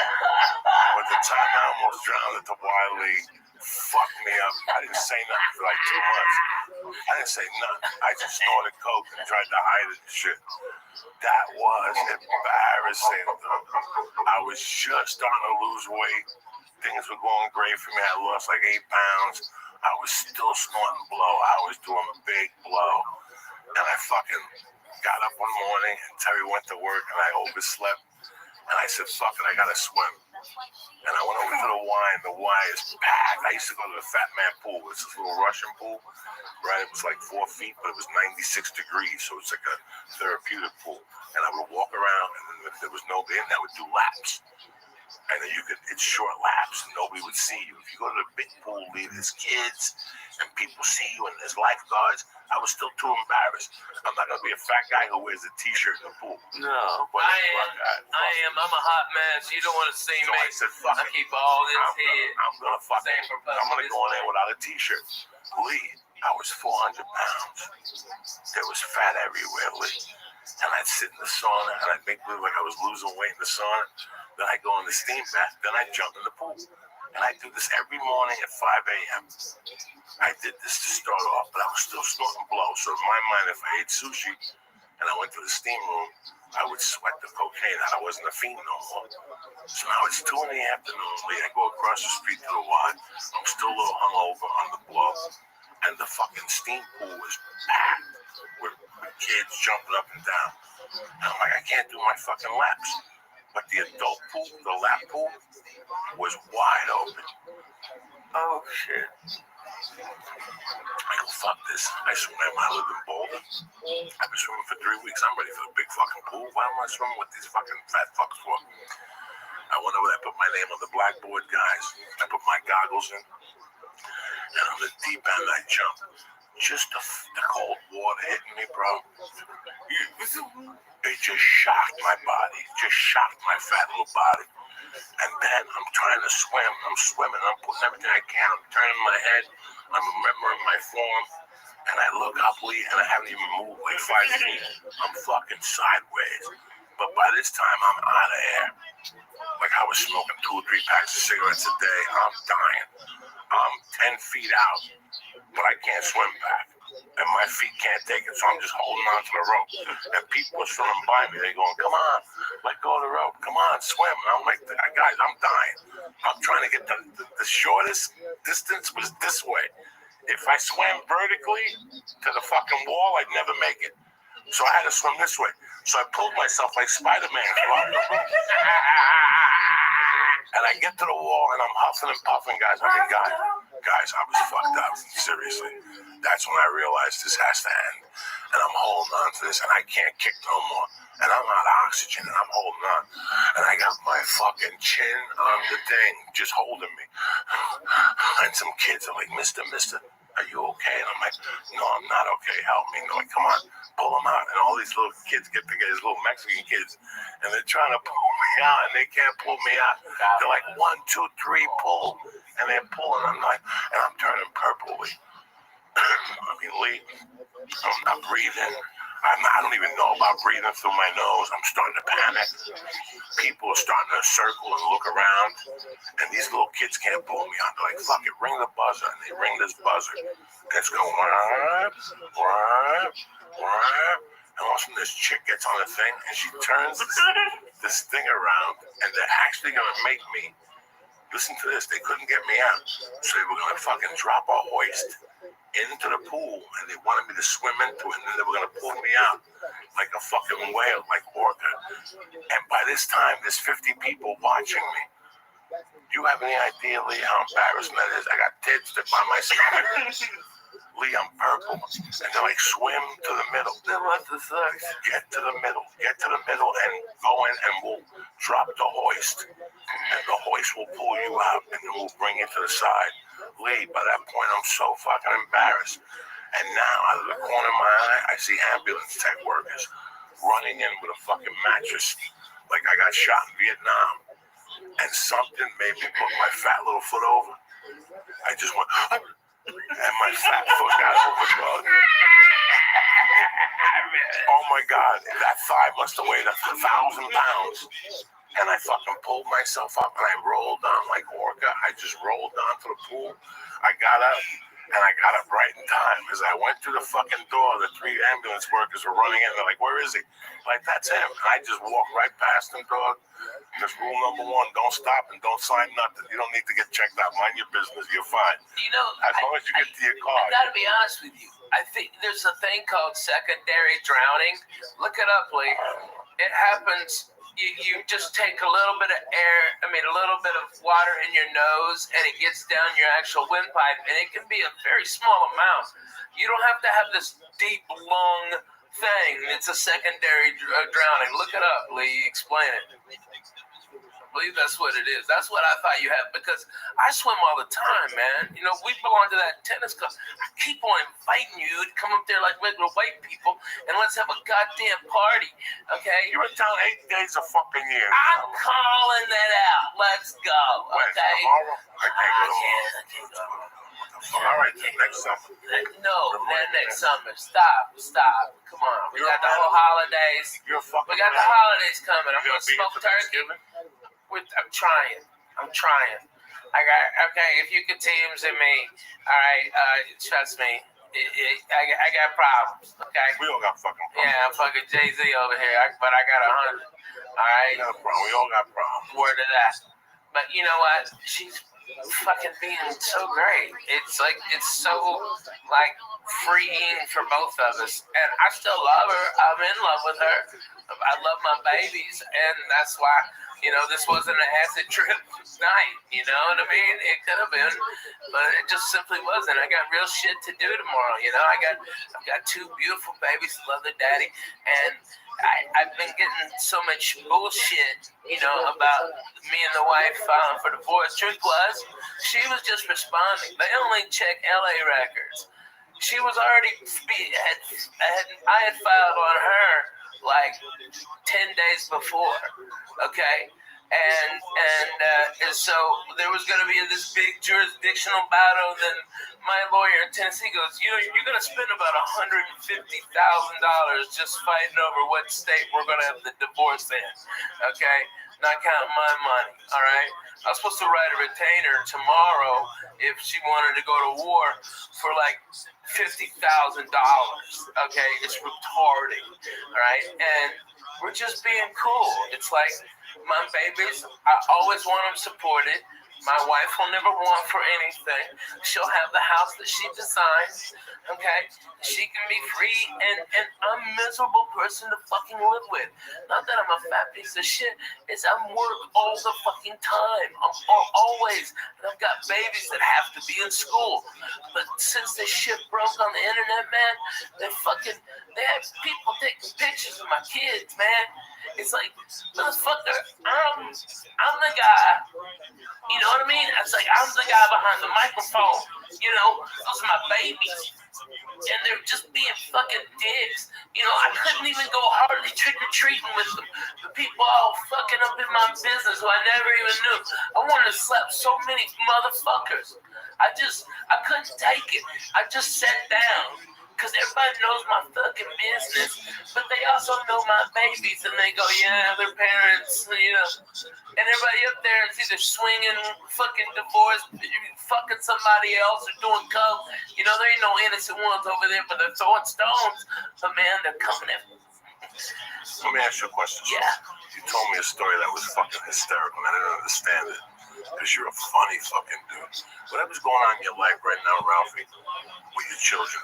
But the time I almost drowned at the Wiley fucked me up. I didn't say nothing for like 2 months. I didn't say nothing. I just snorted coke and tried to hide it and shit. That was embarrassing. I was just starting to lose weight. Things were going great for me. I lost like 8 pounds. I was still snorting blow. I was doing a big blow. And I fucking got up one morning and Terry went to work and I overslept. And I said, fuck it, I gotta swim. And I went over to the Y, and the Y is packed. I used to go to the Fat Man pool. It's this little Russian pool, right? It was like 4 feet, but it was 96 degrees, so it's like a therapeutic pool. And I would walk around, and then if there was nobody in, I would do laps. And then it's short laps, and nobody would see you. If you go to the big pool, there's kids, and people see you, and there's lifeguards. I was still too embarrassed. I'm not going to be a fat guy who wears a t-shirt in the pool. No. I am. I'm a hot mess. You don't want to see me. I said, fuck I keep all this here. I'm going to go in there without a t-shirt. Lee, I was 400 pounds. There was fat everywhere, Lee. And I'd sit in the sauna, and I'd make believe like I was losing weight in the sauna. Then I'd go in the steam bath. Then I'd jump in the pool. And I do this every morning at 5 a.m. I did this to start off, but I was still snorting blow. So in my mind, if I ate sushi and I went to the steam room, I would sweat the cocaine out. I wasn't a fiend no more. So now it's 2 in the afternoon. I go across the street to the Y. I'm still a little hungover on the blow. And the fucking steam pool is packed with kids jumping up and down. And I'm like, I can't do my fucking laps. But the adult pool, the lap pool, was wide open. Oh, shit. I go, fuck this. I swim. I live in Boulder. I've been swimming for 3 weeks. I'm ready for the big fucking pool. Why am I swimming with these fucking fat fucks for? I went over there, I put my name on the blackboard, guys. I put my goggles in. And on the deep end, I jumped. Just the cold water hitting me, bro. It just shocked my body. It just shocked my fat little body. And then I'm trying to swim. I'm swimming. I'm putting everything I can. I'm turning my head. I'm remembering my form. And I look up, Lee, and I haven't even moved like 5 feet. I'm fucking sideways. But by this time, I'm out of air. Like I was smoking 2 or 3 packs of cigarettes a day. I'm dying. I'm 10 feet out, but I can't swim back. And my feet can't take it, so I'm just holding on to the rope. And people are swimming by me. They're going, come on, let go of the rope. Come on, swim. And I'm like, guys, I'm dying. I'm trying to get the shortest distance was this way. If I swam vertically to the fucking wall, I'd never make it. So I had to swim this way. So I pulled myself like Spider-Man. And I get to the wall, and I'm huffing and puffing, guys. I mean, guys, I was fucked up. Seriously. That's when I realized this has to end. And I'm holding on to this, and I can't kick no more. And I'm out of oxygen, and I'm holding on. And I got my fucking chin on the thing, just holding me. And some kids are like, Mister, are you okay? And I'm like, no, I'm not okay. Help me. And they're like, come on, pull them out. And all these little kids get together, these little Mexican kids, and they're trying to pull me out, and they can't pull me out. They're like, 1, 2, 3, pull. And they're pulling. I'm like, and I'm turning purple. I mean, Lee, I'm not breathing. I don't even know about breathing through my nose. I'm starting to panic. People are starting to circle and look around. And these little kids can't pull me out. They're like, fuck it, ring the buzzer. And they ring this buzzer. And it's going, wah, wah, wah. And all of a sudden this chick gets on the thing and she turns this thing around. And they're actually going to make me, listen to this, they couldn't get me out. So they were going to fucking drop a hoist into the pool, and they wanted me to swim into it, and then they were going to pull me out like a fucking whale, like orca. And by this time, there's 50 people watching me. Do you have any idea, Lee, how embarrassing that is? I got tits that by my stomach. Lee, I'm purple. And they're like, swim to the middle. Get to the middle. Get to the middle and go in, and we'll drop the hoist. And the hoist will pull you out, and then we'll bring you to the side. Lee, by that point, I'm so fucking embarrassed. And now, out of the corner of my eye, I see ambulance tech workers running in with a fucking mattress like I got shot in Vietnam. And something made me put my fat little foot over. I just went, and my fat foot got over, dog. Oh my God, that thigh must have weighed 1,000 pounds. And I fucking pulled myself up and I rolled down like orca. I just rolled down to the pool. I got up and I got up right in time. As I went through the fucking door, the 3 ambulance workers were running in. They're like, where is he? Like, that's him. And I just walked right past him, dog. And that's rule number 1, don't stop and don't sign nothing. You don't need to get checked out. Mind your business. You're fine. You know, as long as you get to your car. I gotta be honest with you. I think there's a thing called secondary drowning. Look it up, Lee. It happens. You just take a little bit of a little bit of water in your nose, and it gets down your actual windpipe, and it can be a very small amount. You don't have to have this deep, long thing. It's a secondary drowning. Look it up, Lee. Explain it. I believe that's what it is. That's what I thought you had, because I swim all the time, man. You know, we belong to that tennis club. I keep on inviting you to come up there like regular white people, and let's have a goddamn party, okay? You're in town 8 days a fucking year. I'm calling that out. Let's go, okay? When, tomorrow? I can't go. All right, next summer. No, not next summer. Stop. Come on. We got the whole holidays. We got the holidays coming. I'm going to smoke turkey. I'm trying. If you could Teams in me, all right, trust me, I got problems, okay? We all got fucking problems. Yeah, I'm fucking Jay-Z over here, but I got 100, all right? We all got problems. Word of that. But you know what? She's fucking being so great. It's so freeing for both of us. And I still love her. I'm in love with her. I love my babies, and that's why, this wasn't an acid trip night, you know what I mean? It could have been, but it just simply wasn't. I got real shit to do tomorrow, I've got 2 beautiful babies, love their daddy, and I've been getting so much bullshit, about me and the wife filing for divorce. Truth was, she was just responding. They only check LA records. She was already, I had filed on her like 10 days before, okay? And so there was going to be this big jurisdictional battle. Then my lawyer in Tennessee goes, you're going to spend about $150,000 just fighting over what state we're going to have the divorce in, okay? Not counting my money, all right? I was supposed to write a retainer tomorrow if she wanted to go to war for like $50,000, okay? It's retarded, all right? And we're just being cool. It's like, my babies, I always want them supported. My wife will never want for anything. She'll have the house that she designs, okay? She can be free and I'm a miserable person to fucking live with. Not that I'm a fat piece of shit. It's I'm work all the fucking time. I'm always. And I've got babies that have to be in school. But since this shit broke on the internet, man, they have people taking pictures of my kids, man. It's like, motherfucker, I'm the guy. You know what I mean? It's like, I'm the guy behind the microphone. Those are my babies. And they're just being fucking dicks. I couldn't even go hardly trick-or-treating with them. The people all fucking up in my business who I never even knew. I wanted to slap so many motherfuckers. I couldn't take it. I just sat down. Because everybody knows my fucking business, but they also know my babies, and they go, yeah, their parents, you know. And everybody up there is either swinging, fucking divorced, fucking somebody else, or doing coke. You know, there ain't no innocent ones over there, but they're throwing stones. But man, they're coming in. Let me ask you a question. Yeah. You told me a story that was fucking hysterical, and I didn't understand it. Because you're a funny fucking dude. Whatever's going on in your life right now, Ralphie, with your children,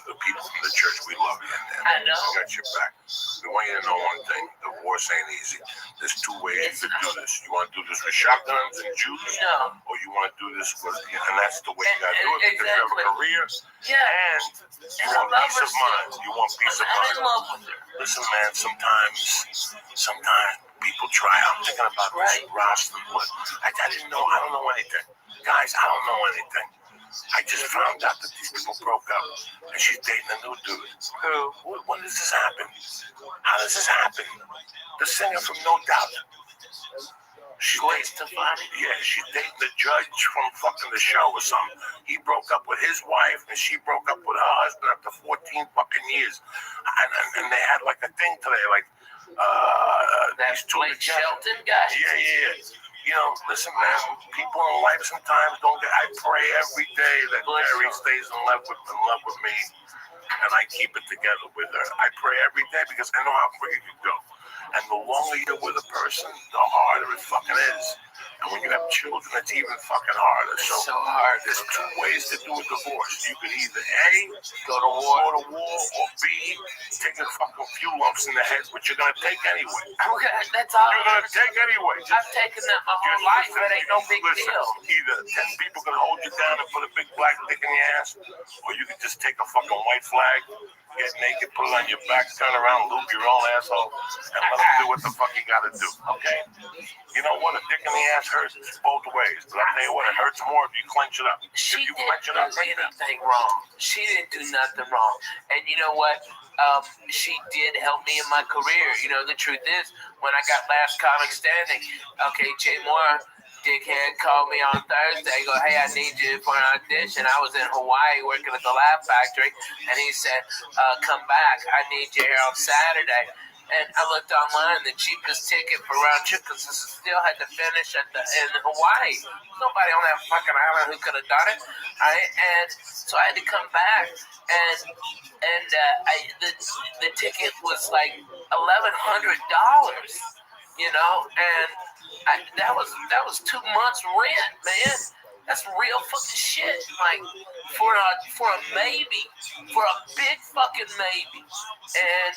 the people from the church, we love you. And I know. we got your back. We want you to know one thing. Divorce ain't easy. There's two ways to do this. You want to do this with shotguns and Jews? No. Or you want to do this with, and that's the way you got to do it. Because you have a career. Yeah. And you want peace of mind. You want peace of mind. I'm in love with her. Listen, man, sometimes people try. I'm thinking about this Rothschild. I didn't know. I don't know anything. Guys, I don't know anything. I just found out that these people broke up, and she's dating a new dude. When does this happen? How does this happen? The singer from No Doubt. She's dating the judge from fucking the show or something. He broke up with his wife, and she broke up with her husband after 14 fucking years. And they had like a thing today, like that Blake Shelton guy. Yeah. You know, listen, man. People in life sometimes don't get. I pray every day that Mary stays in love with me, and I keep it together with her. I pray every day because I know how quick it can go. And the longer you're with a person, the harder it fucking is. And when you have children, it's even fucking harder. So hard. There's two ways to do a divorce. You can either A, go to war, or B, take a fucking few lumps in the head, which you're gonna take anyway. Okay, that's all. You're gonna take anyway. I've taken that my whole life. That ain't no big deal. Either 10 people can hold you down and put a big black dick in your ass, or you can just take a fucking white flag, get naked, put it on your back, turn around, loop your own asshole, and let them do what the fuck you gotta do, okay? You know what? A dick in the ass hurts both ways, but I'll tell you what, it hurts more if you clench it up. She didn't do anything wrong. She didn't do nothing wrong. And you know what? She did help me in my career. You know, the truth is, when I got Last Comic Standing, okay, Jay Moore, dickhead, called me on Thursday, go, hey, I need you for an audition. I was in Hawaii working at the Lab Factory, and he said, come back. I need you here on Saturday. And I looked online, the cheapest ticket for round trip, because I still had to finish in Hawaii. Nobody on that fucking island who could have done it. Right? And so I had to come back, and the ticket was like $1,100, you know, and that was 2 months rent, man. That's real fucking shit. Like for a maybe, for a big fucking maybe. And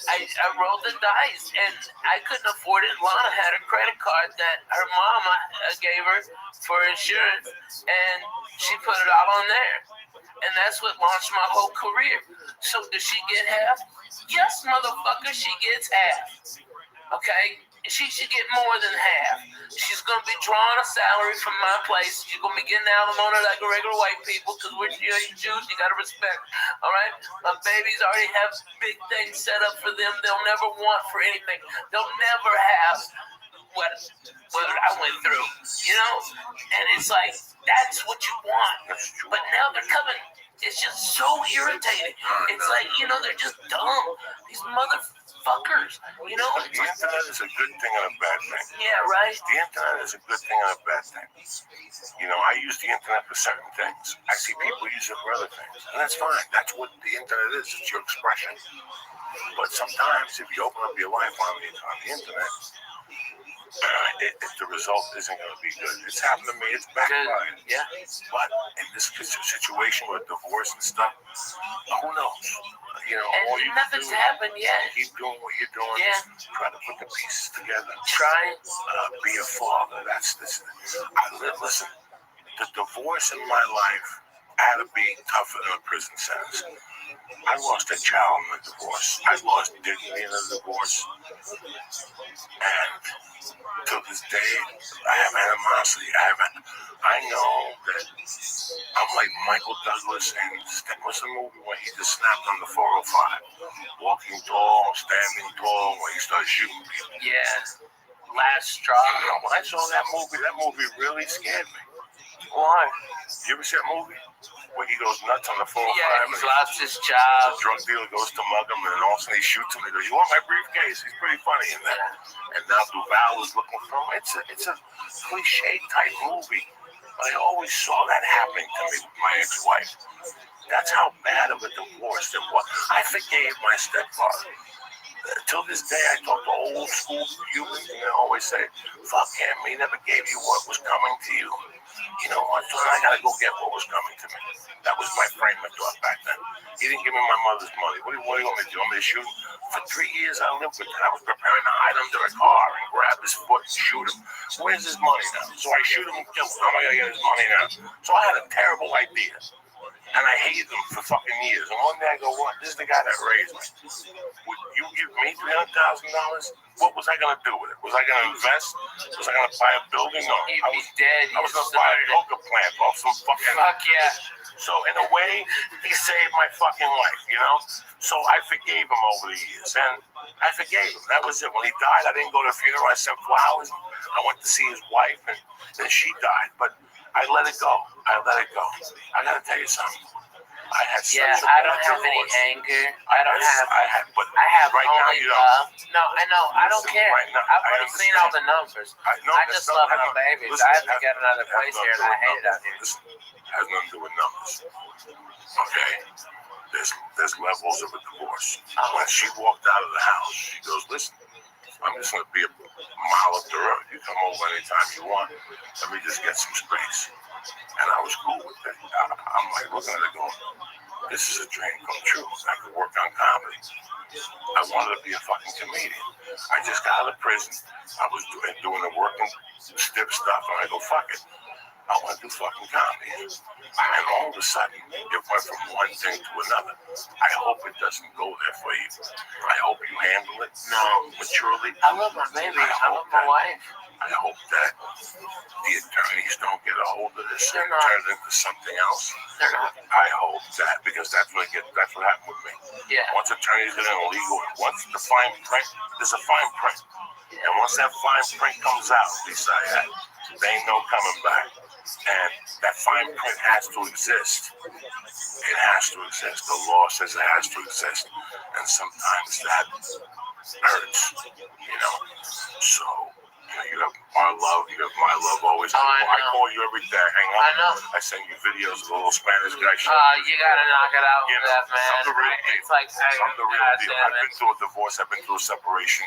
I rolled the dice, and I couldn't afford it. Lana had a credit card that her mama gave her for insurance, and she put it all on there. And that's what launched my whole career. So does she get half? Yes, motherfucker, she gets half. Okay? She should get more than half. She's going to be drawing a salary from my place. She's going to be getting alimony like regular white people, because we're Jews, you got to respect. All right? My babies already have big things set up for them. They'll never want for anything. They'll never have what I went through, you know? And it's like, that's what you want. But now they're coming. It's just so irritating. It's like, you know, they're just dumb. These motherfuckers, you know? The internet is a good thing and a bad thing. Yeah, right? The internet is a good thing and a bad thing. You know, I use the internet for certain things. I see people use it for other things. And that's fine. That's what the internet is. It's your expression. But sometimes if you open up your life on the internet, the result isn't going to be good. It's happened to me. It's backfired. Yeah. But in this situation with divorce and stuff, who knows? You know, and all you nothing's can do happened yet. Keep doing what you're doing. Yeah. Try to put the pieces together. Try. Be a father. That's this. Listen, the divorce in my life had to be tougher than a prison sentence. I lost a child in a divorce. I lost dignity in a divorce. And to this day, I have animosity. I know that I'm like Michael Douglas in what's the movie when he just snapped on the 405? Walking tall, standing tall, when he started shooting people. Yeah. Last straw. You know, when I saw that movie really scared me. Why? You ever see that movie where he goes nuts on the 405? Yeah, he's lost his The job. drug dealer goes to mug him, and all of a sudden he shoots him. He goes, "You want my briefcase?" He's pretty funny in that. And now Duval is looking for him. It's a cliche type movie. But I always saw that happening to me with my ex-wife. That's how bad of a divorce it was. I forgave my stepfather. Till this day, I talk to old school humans, and they always say, "Fuck him. He never gave you what was coming to you." You know what? So I gotta go get what was coming to me. That was my frame of thought back then. He didn't give me my mother's money. What do you want me to do? You want me to shoot him? For 3 years, I lived with him. I was preparing to hide under a car and grab his foot and shoot him. Where's his money now? So I shoot him and kill him. How am I gonna get his money now? So I had a terrible idea. And I hated him for fucking years. And one day I go, "What? This is the guy that raised me. Would you give me $300,000? What was I going to do with it? Was I going to invest? Was I going to buy a building? No. He'd be dead. I was going to buy a coca plant off some fucking... Fuck yeah. So in a way, he saved my fucking life, you know? So I forgave him over the years. And I forgave him. That was it. When he died, I didn't go to the funeral. I sent flowers. I went to see his wife, and then she died. But I let it go. I gotta tell you something. I had such I don't have any anger. I have right only now, you love. No, I know. I don't care. Right now, I've already seen all the numbers. I just love my babies. I have to get another place here, and I hate it out here. This has nothing to do with numbers. Okay? There's levels of a divorce. When she walked out of the house, she goes, "Listen, I'm just going to be a mile up the road. You come over anytime you want. Let me just get some space." And I was cool with that. I'm like looking at it going, "This is a dream come true. I could work on comedy." I wanted to be a fucking comedian. I just got out of prison. I was doing the working stiff stuff, and I go, "Fuck it. I want to do fucking comedy." And all of a sudden, it went from one thing to another. I hope it doesn't go there for you. I hope you handle it maturely. I love my baby. I love my wife. I hope that the attorneys don't get a hold of this and turn it into something else. They're not. I hope that, because that's what happened with me. Yeah. Once attorneys get in legal, once the fine print, there's a fine print. And once that fine print comes out, they ain't no coming back. And that fine print has to exist. It has to exist. The law says it has to exist. And sometimes that hurts, you know. So, you have our love, you have my love always. I call you every day. Hang on. I know. I send you videos of the little Spanish guy. You gotta knock it out with that, man. I'm the real deal. It's like, I'm the real deal. I've been through a divorce. I've been through a separation.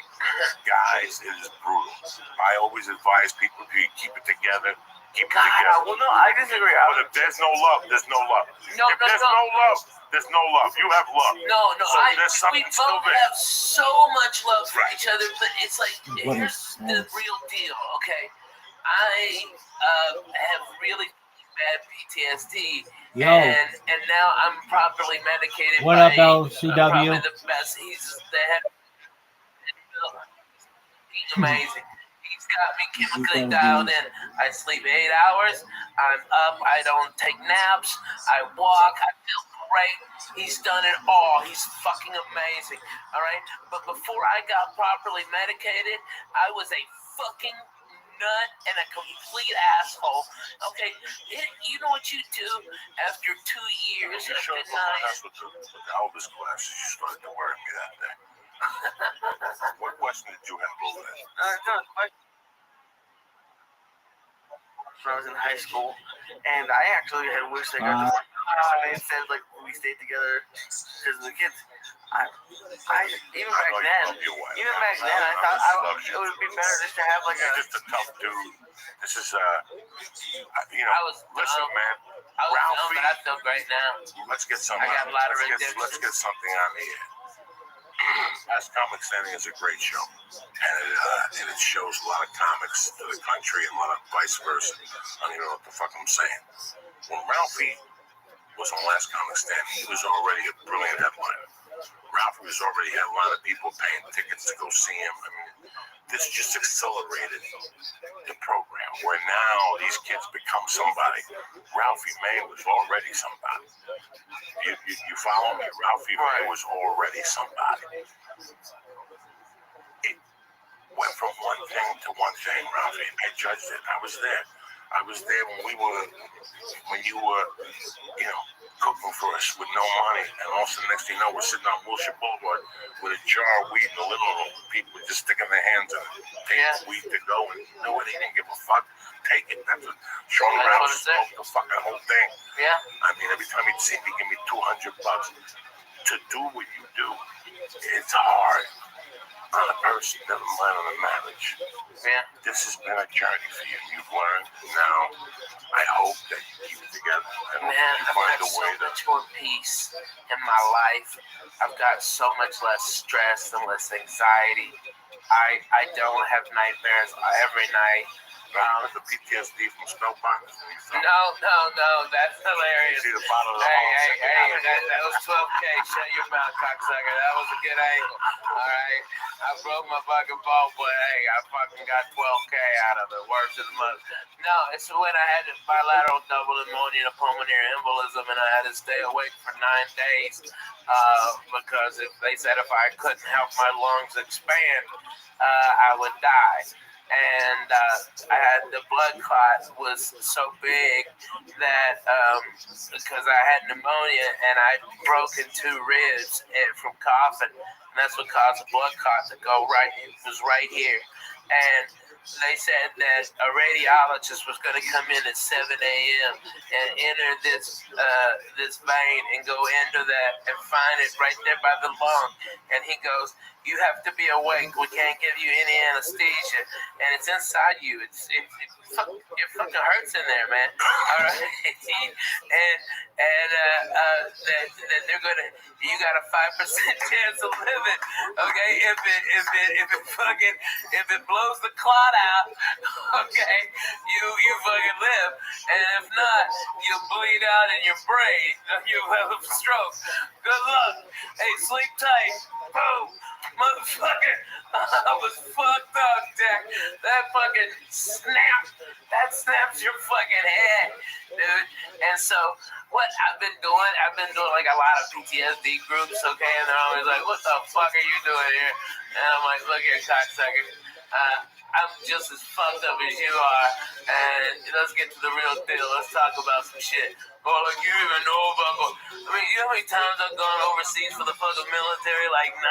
Guys, it is brutal. I always advise people to keep it together. Keep it together. Well, no, I disagree. But if there's no love, there's no love. If there's no love, there's no love. You have love. No, so we both have so much love for each other, but it's like, here's the real deal, okay? I have really bad PTSD, and now I'm properly medicated. What up, LCW? Probably the best. He's the head. He's amazing. He's got me chemically dialed in. I sleep 8 hours. I'm up. I don't take naps. I walk. I feel great. He's done it all. He's fucking amazing. All right. But before I got properly medicated, I was a fucking nut and a complete asshole. Okay. You know what you do after 2 years of good night? That's what the Elvis classes you started to worry me that day. What question did you have over there? When I was in high school, and I actually had wished I got divorced. Instead, like, we stayed together because of the kids. Even back then, I thought it would be better just to have like You're just a tough dude. This is listen, man. I was dumb, but I feel great now. Let's get something. I got a lot of redemption. Let's get something on the air. As Comic Standing is a great show, and it shows a lot of comics to the country and a lot of vice versa. I don't even know what the fuck I'm saying. When Ralphie was on Last Comic Standing, he was already a brilliant headliner. Ralphie was already had a lot of people paying tickets to go see him. I mean, this just accelerated the program, where now these kids become somebody. Ralphie May was already somebody. You follow me? Ralphie May was already somebody. It went from one thing to one thing, Ralphie. I judged it. I was there. I was there when you were, cooking for us with no money, and also next thing you know, we're sitting on Wilshire Boulevard with a jar of weed in the living room. People just sticking their hands in it, taking weed to go, and they didn't give a fuck. Take it. That's what Sean Brown smoked the fucking whole thing. Yeah. I mean, every time he'd see me, give me $200 to do what you do. It's hard on a person, never mind on a marriage. Yeah. This has been a journey for you. You've learned. Now, I hope that you keep it together. Man, I've got so much more peace in my life. I've got so much less stress and less anxiety. I don't have nightmares every night. The PTSD from Spellbound. No, that's hilarious. See the bottom of the Hey, that was 12K. Shut your mouth, cocksucker. That was a good angle. All right, I broke my fucking ball, but hey, I fucking got 12K out of it. Words of the month. No, it's when I had bilateral double pneumonia and a pulmonary embolism, and I had to stay awake for 9 days because they said if I couldn't help my lungs expand, I would die. And I had the blood clot was so big that because I had pneumonia and I broken 2 ribs from coughing, and that's what caused the blood clot to go right. It was right here, and they said that a radiologist was going to come in at 7 a.m. and enter this vein and go into that and find it right there by the lung. And he goes, "You have to be awake. We can't give you any anesthesia, and it's inside you. It fucking hurts in there, man. All right." that they're gonna. You got a 5% chance of living. Okay, if it blows the clot out, okay, you fucking live, and if not, you'll bleed out in your brain. You'll have a stroke. Good luck. Hey, sleep tight. Boom. Motherfucker, I was fucked up, Jack. That fucking that snaps your fucking head, dude. And so, what I've been doing like a lot of PTSD groups, okay? And they're always like, "What the fuck are you doing here?" And I'm like, "Look here, cocksucker. I'm just as fucked up as you are, and let's get to the real deal. Let's talk about some shit." Oh, like you even know about you know how many times I've gone overseas for the fucking military? Like 19.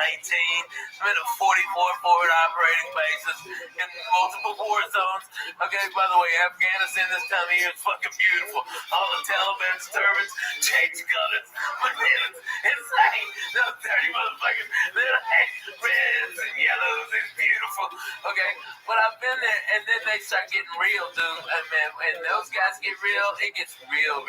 I've been to 44 forward operating bases in multiple war zones. Okay, by the way, Afghanistan this time of year is fucking beautiful. All the Taliban's turbans, change colors, but it's insane. Those dirty motherfuckers, they're like reds and yellows. It's beautiful. Okay, but I've been there, and then they start getting real, dude. And man, when those guys get real, it gets real.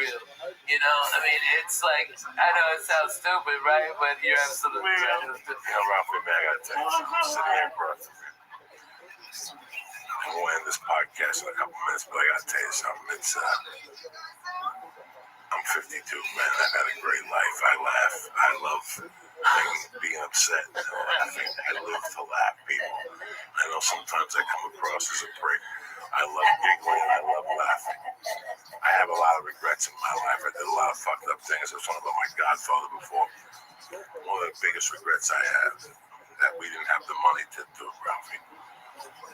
You know, I mean, it's like, I know it sounds stupid, right? But you're absolutely right. Ralphie, man, I gotta tell you something. I'm sitting here, bro. I'm gonna end this podcast in a couple minutes, but I gotta tell you something. I'm 52, man. I've had a great life. I laugh. I love being upset. I live to laugh, people. I know sometimes I come across as a prick. I love giggling and I love laughing. I have a lot of regrets in my life. I did a lot of fucked up things. I was talking about my godfather before. One of the biggest regrets I have that we didn't have the money to do, Ralphie.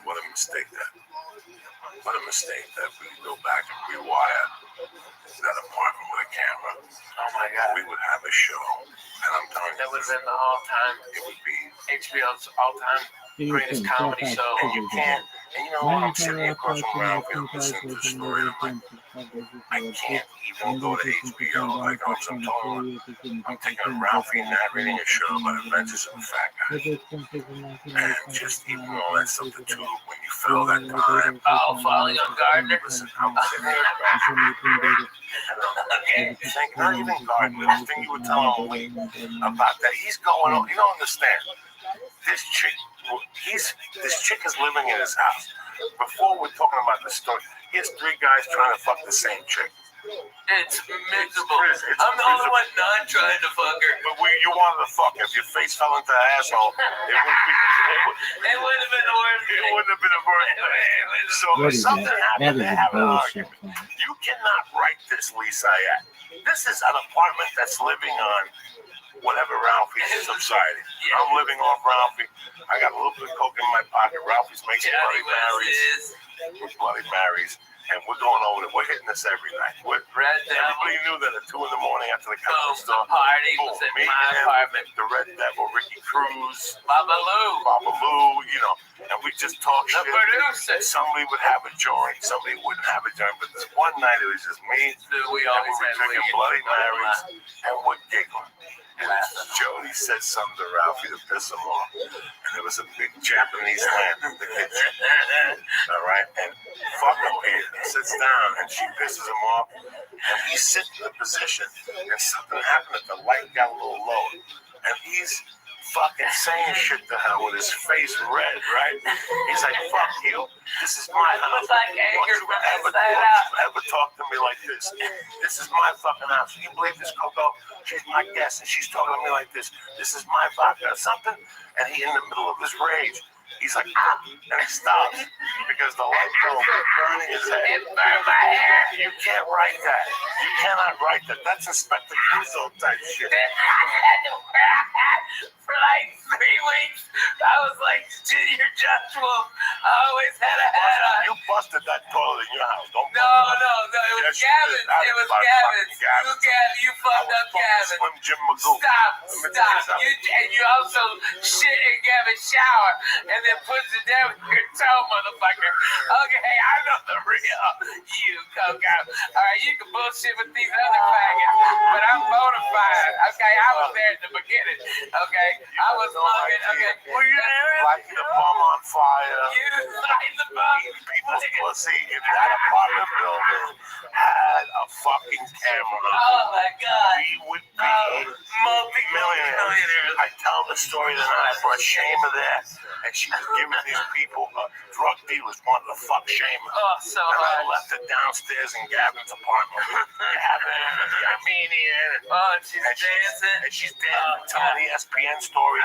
What a mistake that we could go back and rewire that apartment with a camera. Oh my God. We would have a show. And I'm telling you, that would have been the all-time. It would be HBO's all-time greatest comedy show. And you can't. And you know what? I'm sitting here across from Ralphie and listening to the story. I'm like, I can't even go to HBO like I'm telling you. I'm thinking of Ralphie narrating a show about adventures of a fat guy. And just even all that stuff to do when you fell that time. Oh, falling on Gardner. Listen, I'm sitting here. Not even Gardner. The thing you were telling me about that. He's going on. You don't understand. This chick is living in his house. Before we're talking about the story, he has 3 guys trying to fuck the same chick. It's miserable. I'm the only one not trying to fuck her. But you wanted to fuck her. If your face fell into the asshole, it wouldn't have been the worst thing. It wouldn't have been the worst thing. So if something happened, they have an argument. You cannot write this, Lisa. This is an apartment that's living on whatever Ralphie subsided. Yeah. I'm living off Ralphie. I got a little bit of coke in my pocket. Ralphie's making Bloody Marys. And we're going over there. We're hitting this every night. Everybody knew that at 2 in the morning after the country store. Party was at my apartment. The Red Devil, Ricky Cruz, Baba Lou, you know, and we just talk the shit. producer. Somebody would have a joint, somebody wouldn't have a joint, but this one night it was just me. We and always we were had drinking Bloody Marys, and we're giggling. And Jody said something to Ralphie to piss him off. And there was a big Japanese lamp in the kitchen. All right? And fucking Peter sits down and she pisses him off. And he sits in the position and something happened that the light got a little low. And he's fucking saying shit to her with his face red, right? He's like, fuck you. This is my house. Like anger Don't you ever talk to me like this. This is my fucking house. You believe this, Coco? She's my guest, and she's talking to me like this. This is my vodka or something. And he, in the middle of his rage, he's like, ah, and he stops because the light bulb is burning his head. It burned my hair. You can't write that. You cannot write that. That's Inspector Clouseau type shit. I had to wear a hat for like 3 weeks. I was like Junior Judge Wolf. I always had a hat on. You busted that toilet in your house. Don't No. It was Gavin's. It was Gavin's. You fucked up Gavin. Slim Jim Magoo. Stop. You also shit in Gavin's shower and then puts it down with your toe, motherfucker. Okay, I know the real you, Coco. Alright, you can bullshit with these other faggots, but I'm bona fide. Okay, I was there at the beginning. Okay, I was smoking. Okay, were you there? Lighting the bum on fire. You lighting the bum. People's pussy in that apartment building had a fucking camera. Oh my God. We would be multi-millionaires. I tell the story tonight for Shame of that, and she was giving these people drug dealers wanted to fuck Shame. Oh, so and hard. I left her downstairs in Gavin's apartment. Gavin and the Armenian. And she's dancing. And she's dancing, telling the ESPN story.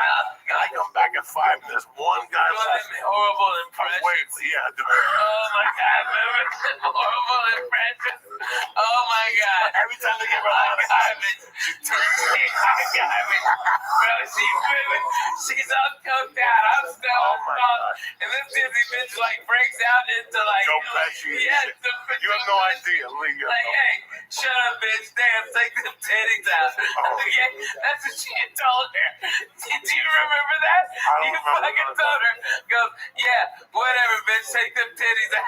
And I come back at 5, and there's one guy left. Horrible impressions. Yeah, dude. Oh my God, remember horrible impressions? Oh my God. Every time they get around, she's all coked out. I'm still and this dizzy bitch like breaks out into like Joe Pesci. You have no idea, Lee. Like, hey, shut up, bitch. Damn, take them titties out. Yeah, that's what she had told her. Did you remember that? You fucking told her. Goes, yeah, whatever, bitch. Take them titties out.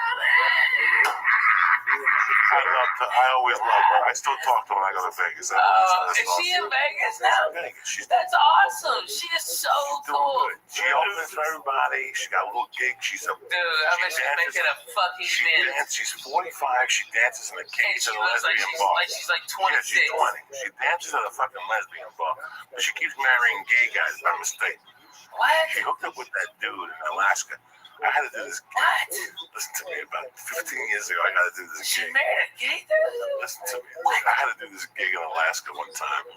I always love her. I still talk to her when I go to Vegas. Is she in Vegas now? That's awesome. She is so cool. She opens for everybody. She got a little gig. She's a dude. I bet she's making a fucking mint. She's 45. She dances in a cage at a lesbian bar. She's like 26. Yeah, she's 20. She dances at a fucking lesbian bar. But she keeps marrying gay guys by mistake. What? She hooked up with that dude in Alaska. I had to do this gig. What? Listen to me. About 15 years ago, I got to do this gig. She married a gay dude? Listen to me. I had to do this gig in Alaska one time.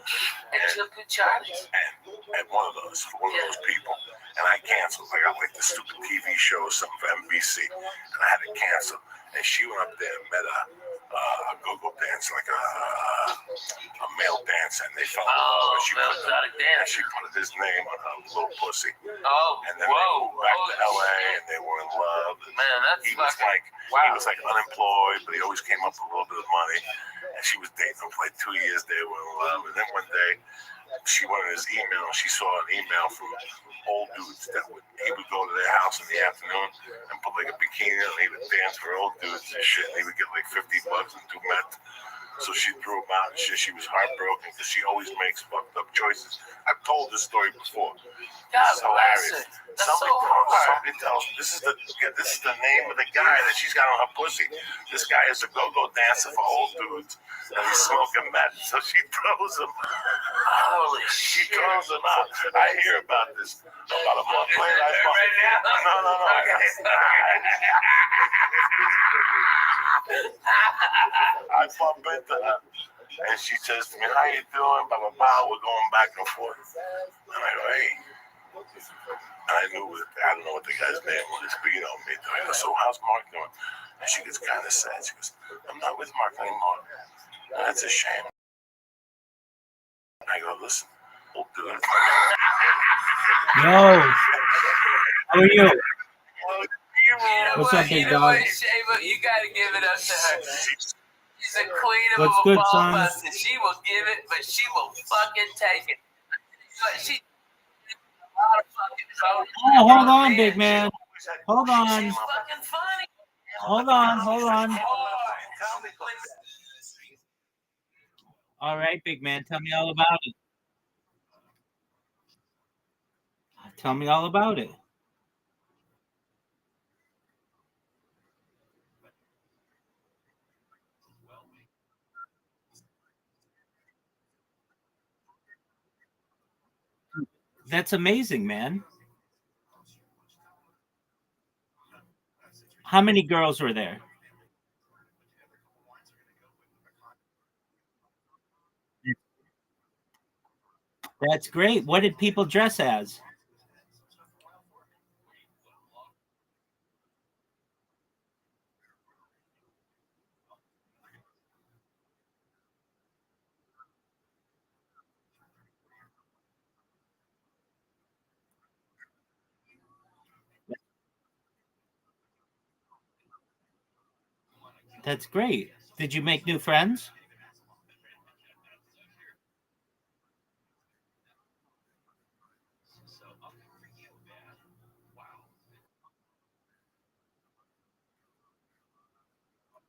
And you took good charges? And one of those people. And I canceled. I got like this stupid TV show or something for NBC. And I had to cancel. And she went up there and met a go-go dancer, like a male dancer, and they fell in love. And she put his name on her little pussy. Oh, and then they moved back to LA, and they were in love. Man, that's he was like unemployed, but he always came up with a little bit of money. And she was dating him for like 2 years. They were in love, and then one day she went in his email. She saw an email from old dudes that he would go to their house in the afternoon and put like a bikini on, and he would dance for old dudes and shit, and he would get like $50 and do meth. So she threw him out and shit. She was heartbroken because she always makes fucked up choices. I've told this story before. It's hilarious. Somebody tells me this is the name of the guy that she's got on her pussy. This guy is a go-go dancer for old dudes, and he's smoking meth. So she throws him. Holy shit! She throws him out. I hear about this about a month later. No. I bump into her, and she says to me, "How you doing?" Blah blah blah. We're going back and forth, and I go, "Hey." And I don't know what the guy's name was, but you know me. I go, "So how's Mark doing?" And she gets kind of sad. She goes, "I'm not with Mark anymore." And that's a shame. And I go, "Listen, old dude." Yo, how are you? What's up, big dog? Shava, you gotta give it up to her. She's a queen of What's a good, ball son? bust, and she will give it, but she will fucking take it. But she a lot of fucking Oh, hold on, big man. Hold on. She's fucking funny. Hold on. All right, big man. Tell me all about it. Tell me all about it. That's amazing, man. How many girls were there? That's great. What did people dress as? That's great. Did you make new friends?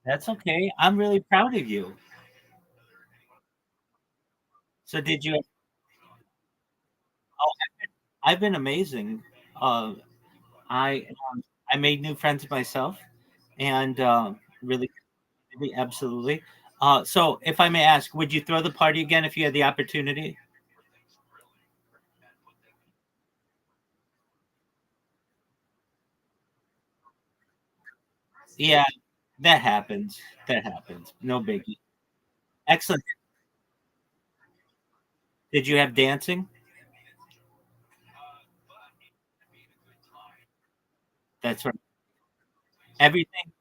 That's okay. I'm really proud of you. So did you? Oh, I've been amazing. Uh, I made new friends myself, and really, really, absolutely. So if I may ask, would you throw the party again if you had the opportunity? Yeah, that happens. That happens. No biggie. Excellent. Did you have dancing? That's right. Everything.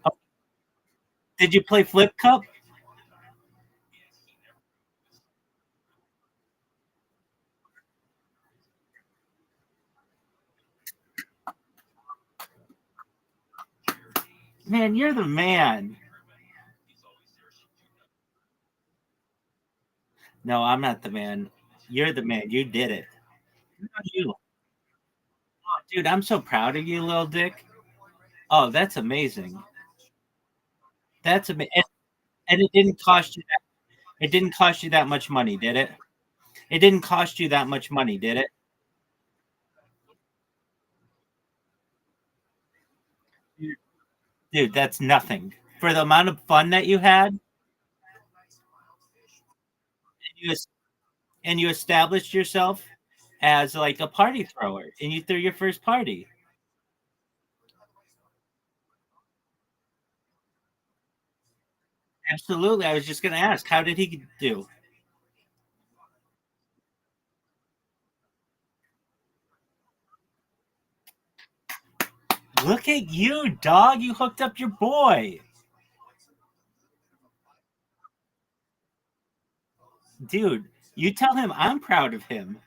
Oh, did you play flip cup? Man, you're the man. No, I'm not the man. You're the man. You did it. Good on you. Oh, dude, I'm so proud of you, little dick. Oh, that's amazing. That's amazing. And it didn't cost you that. It didn't cost you that much money, did it? It didn't cost you that much money, did it? Dude, that's nothing. For the amount of fun that you had, you and you established yourself as like a party thrower, and you threw your first party. Absolutely. I was just going to ask, how did he do? Look at you, dog. You hooked up your boy. Dude, you tell him I'm proud of him.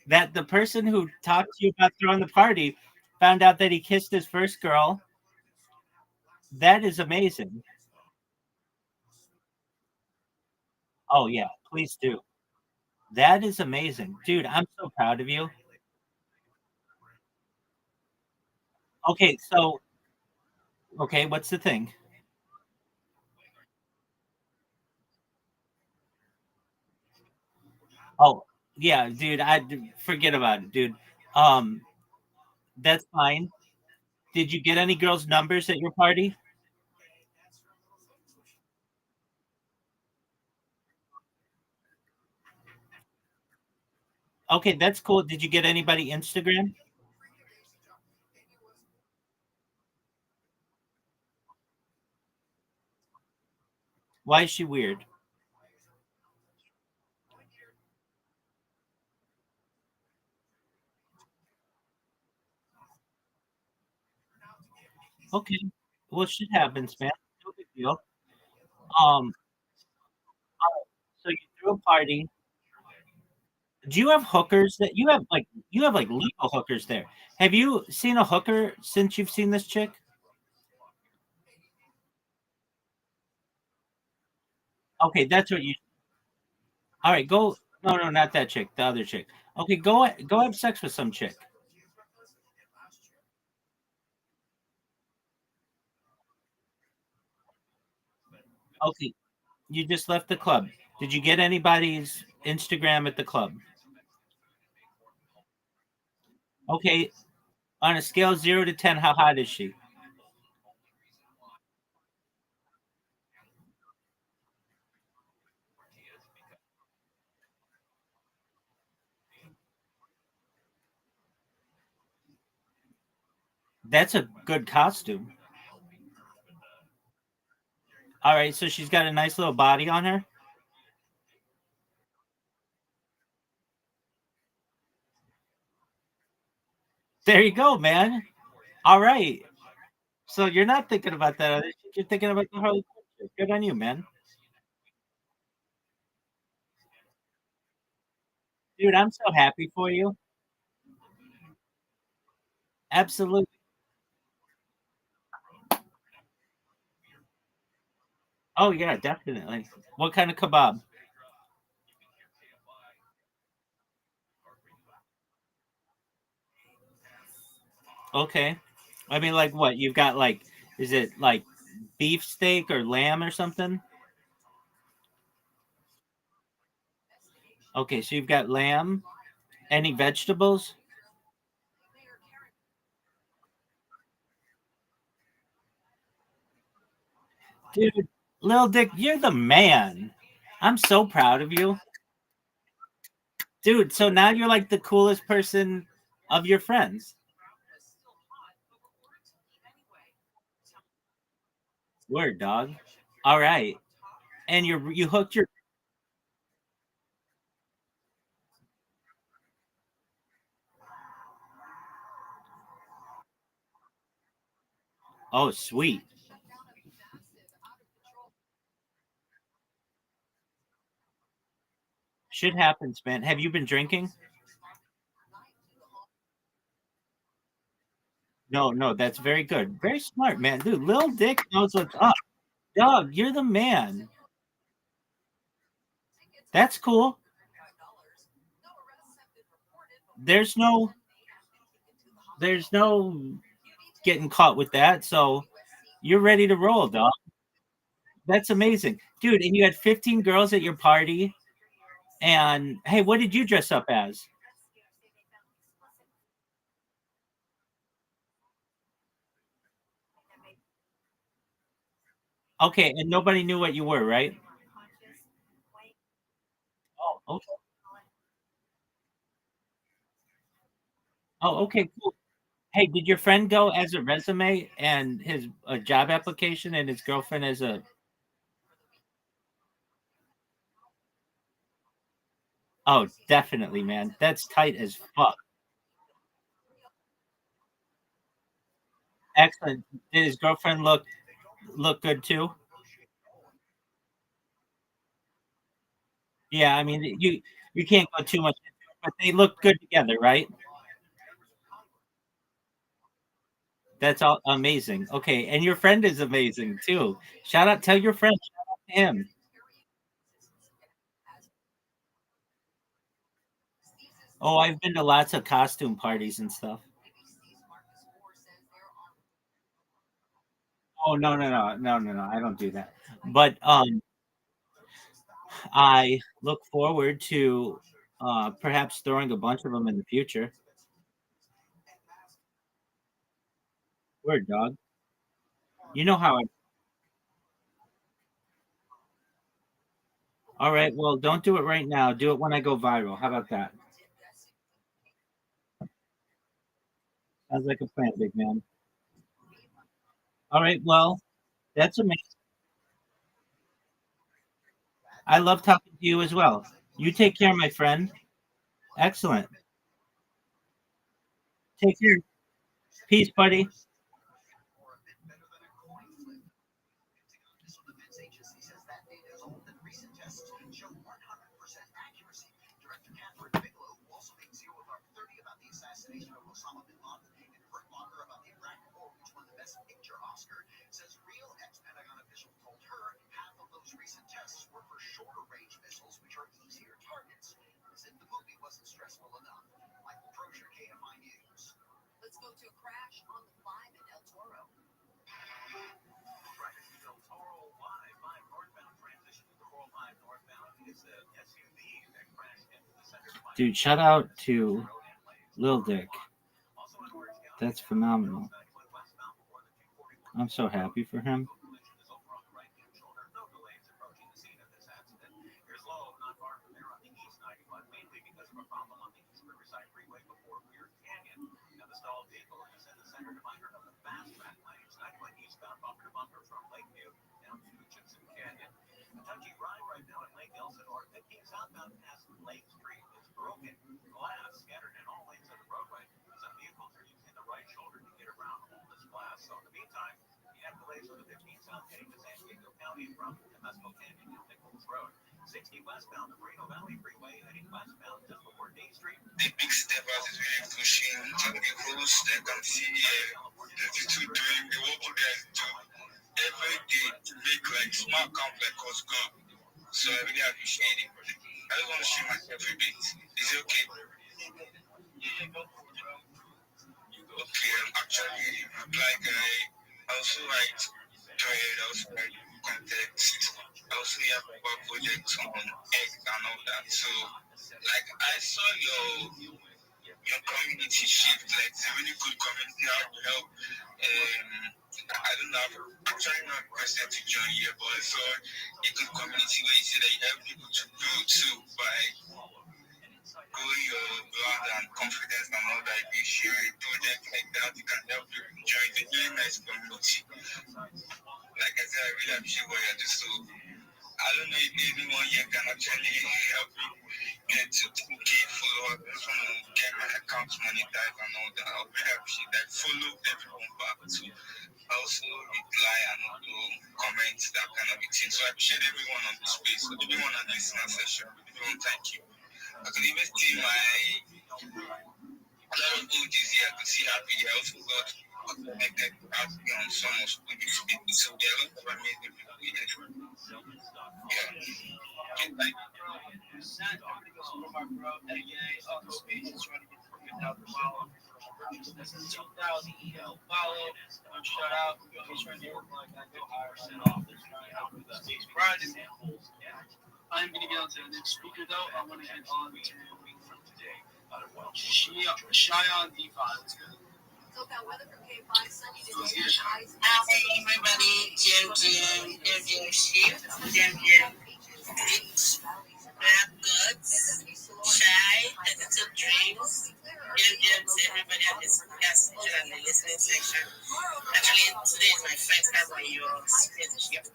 That the person who talked to you about throwing the party found out that he kissed his first girl. That is amazing. Oh, yeah. Please do. That is amazing. Dude, I'm so proud of you. Okay, so, okay, what's the thing? Oh, yeah, dude, forget about it, dude. Um, that's fine. Did you get any girls' numbers at your party? Okay, that's cool. Did you get anybody Instagram? Why is she weird? Okay. Well, shit happens, man. No big deal. Um, so you threw a party. Do you have hookers that you have like legal hookers there? Have you seen a hooker since you've seen this chick? Okay, that's what you. All right, go. No, no, not that chick. The other chick. Okay, go have sex with some chick. Okay, you just left the club. Did you get anybody's Instagram at the club? Okay, on a scale of 0 to 10, how hot is she? That's a good costume. All right, so she's got a nice little body on her. There you go, man. All right. So you're not thinking about that other shit. You're thinking about the Harley Quinn shit. Good on you, man. Dude, I'm so happy for you. Absolutely. Oh yeah, definitely. What kind of kebab? Okay. I mean, like what? You've got like, is it like beef steak or lamb or something? Okay, so you've got lamb. Any vegetables? Dude, Lil Dick, you're the man. I'm so proud of you. Dude, so now you're like the coolest person of your friends. Word, dog. All right. And you hooked your. Oh, sweet. Shit happens, man. Have you been drinking? No, no, that's very good. Very smart, man. Dude, Lil Dick knows what's up. Dog, you're the man. That's cool. There's no there's no getting caught with that. So you're ready to roll, dog. That's amazing. Dude, and you had 15 girls at your party. And hey, what did you dress up as? Okay, and nobody knew what you were, right? Oh, okay. Oh, okay, cool. Hey, did your friend go as a resume and his a job application and his girlfriend as a. Oh, definitely, man. That's tight as fuck. Excellent. Did his girlfriend look good too? Yeah, I mean you can't go too much into it, but they look good together, right? That's all amazing. Okay, and your friend is amazing too. Shout out, tell your friend, shout out to him. Oh, I've been to lots of costume parties and stuff. Oh no, no, no, no, no, no. I don't do that. But I look forward to perhaps throwing a bunch of them in the future. Word, dog. You know how I. All right. Well, don't do it right now. Do it when I go viral. How about that? Sounds like a plan, big man. All right. Well, that's amazing. I love talking to you as well. You take care, my friend. Excellent. Take care. Peace, buddy. Dude, shout out to Lil Dick. That's phenomenal. I'm so happy for him. The big steppers is really pushing to the cruise. They can see the two doing the work you guys do every day to make like small complex cost go. So I really appreciate it. I just want to share myself a bit. Is it okay? Okay, I'm actually a black guy. I also write thread, I also write context. I also have a project on X and all that. So like I saw your community shift, like it's a really good community how to help. I don't know, I'm trying not requested to join here, but I saw a good community where you say that you help people to grow too by growing your brand and confidence and all that. If you share a project like that, you can help people join. It's a really nice community. Like I said, I really appreciate what you're doing. So I don't know if anyone here can actually help me get to 2K followers. I just want to get my account monetized and all that. I really appreciate that. Follow everyone back to also reply and also comment, that kind of thing. So I appreciate everyone on the space, everyone on the listener session. Everyone, thank you. I could even see a lot of OGs here. I could see Happy. I also got connected to Happy on some of the people. So there are a lot of amazing people here. Yeah. Okay, thank you. That's a 2,000 email follow. Shout out. He's trying to work like that. 50% off. Friday. I'm going to get on to the next speaker, though. I want to head on to Cheyenne DeFi. Let's go. Hey everybody, Jim Sheep, Jim Beach, Rap Goods, Shy, Editor Dreams, Jim's everybody at this podcast section and the listening section. Actually, today is my first time on your spaceship.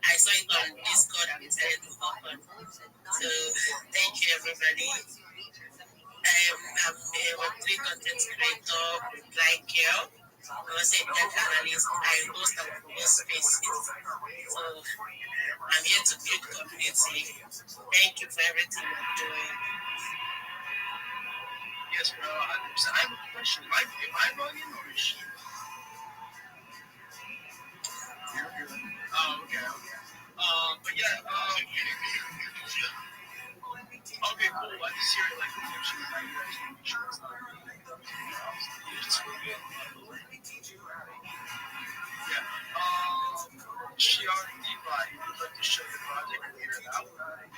I saw it on Discord and it said to open. So, thank you everybody. I'm a Web3 content creator, like girl. I'm also a tech analyst. I host and promote spaces. So I'm here to build community. Thank you for everything you're doing. Yes, bro. 100%. I have a question. Am I bugging or is she? Oh, okay. But yeah, okay, cool. I just hear it like the picture of you guys want to make sure it's not it's real good. Yeah. She already DeFi. Would like to show the project and hear it out. Alright.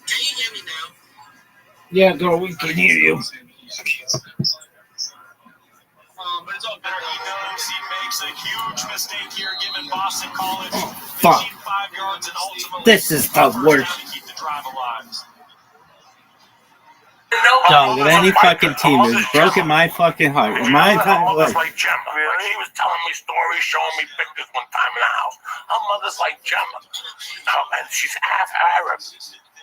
Can you hear me now? Yeah, girl, we can hear you. But it's all good. He knows he makes a huge mistake here, giving Boston College 5 yards and ultimately This is the worst. to keep the drive alive. Dog, with any fucking team has broken my fucking heart. My entire Mother's life. like Gemma. Like, she was telling me stories, showing me pictures one time in the house. Her mother's like Gemma. And she's half Arab.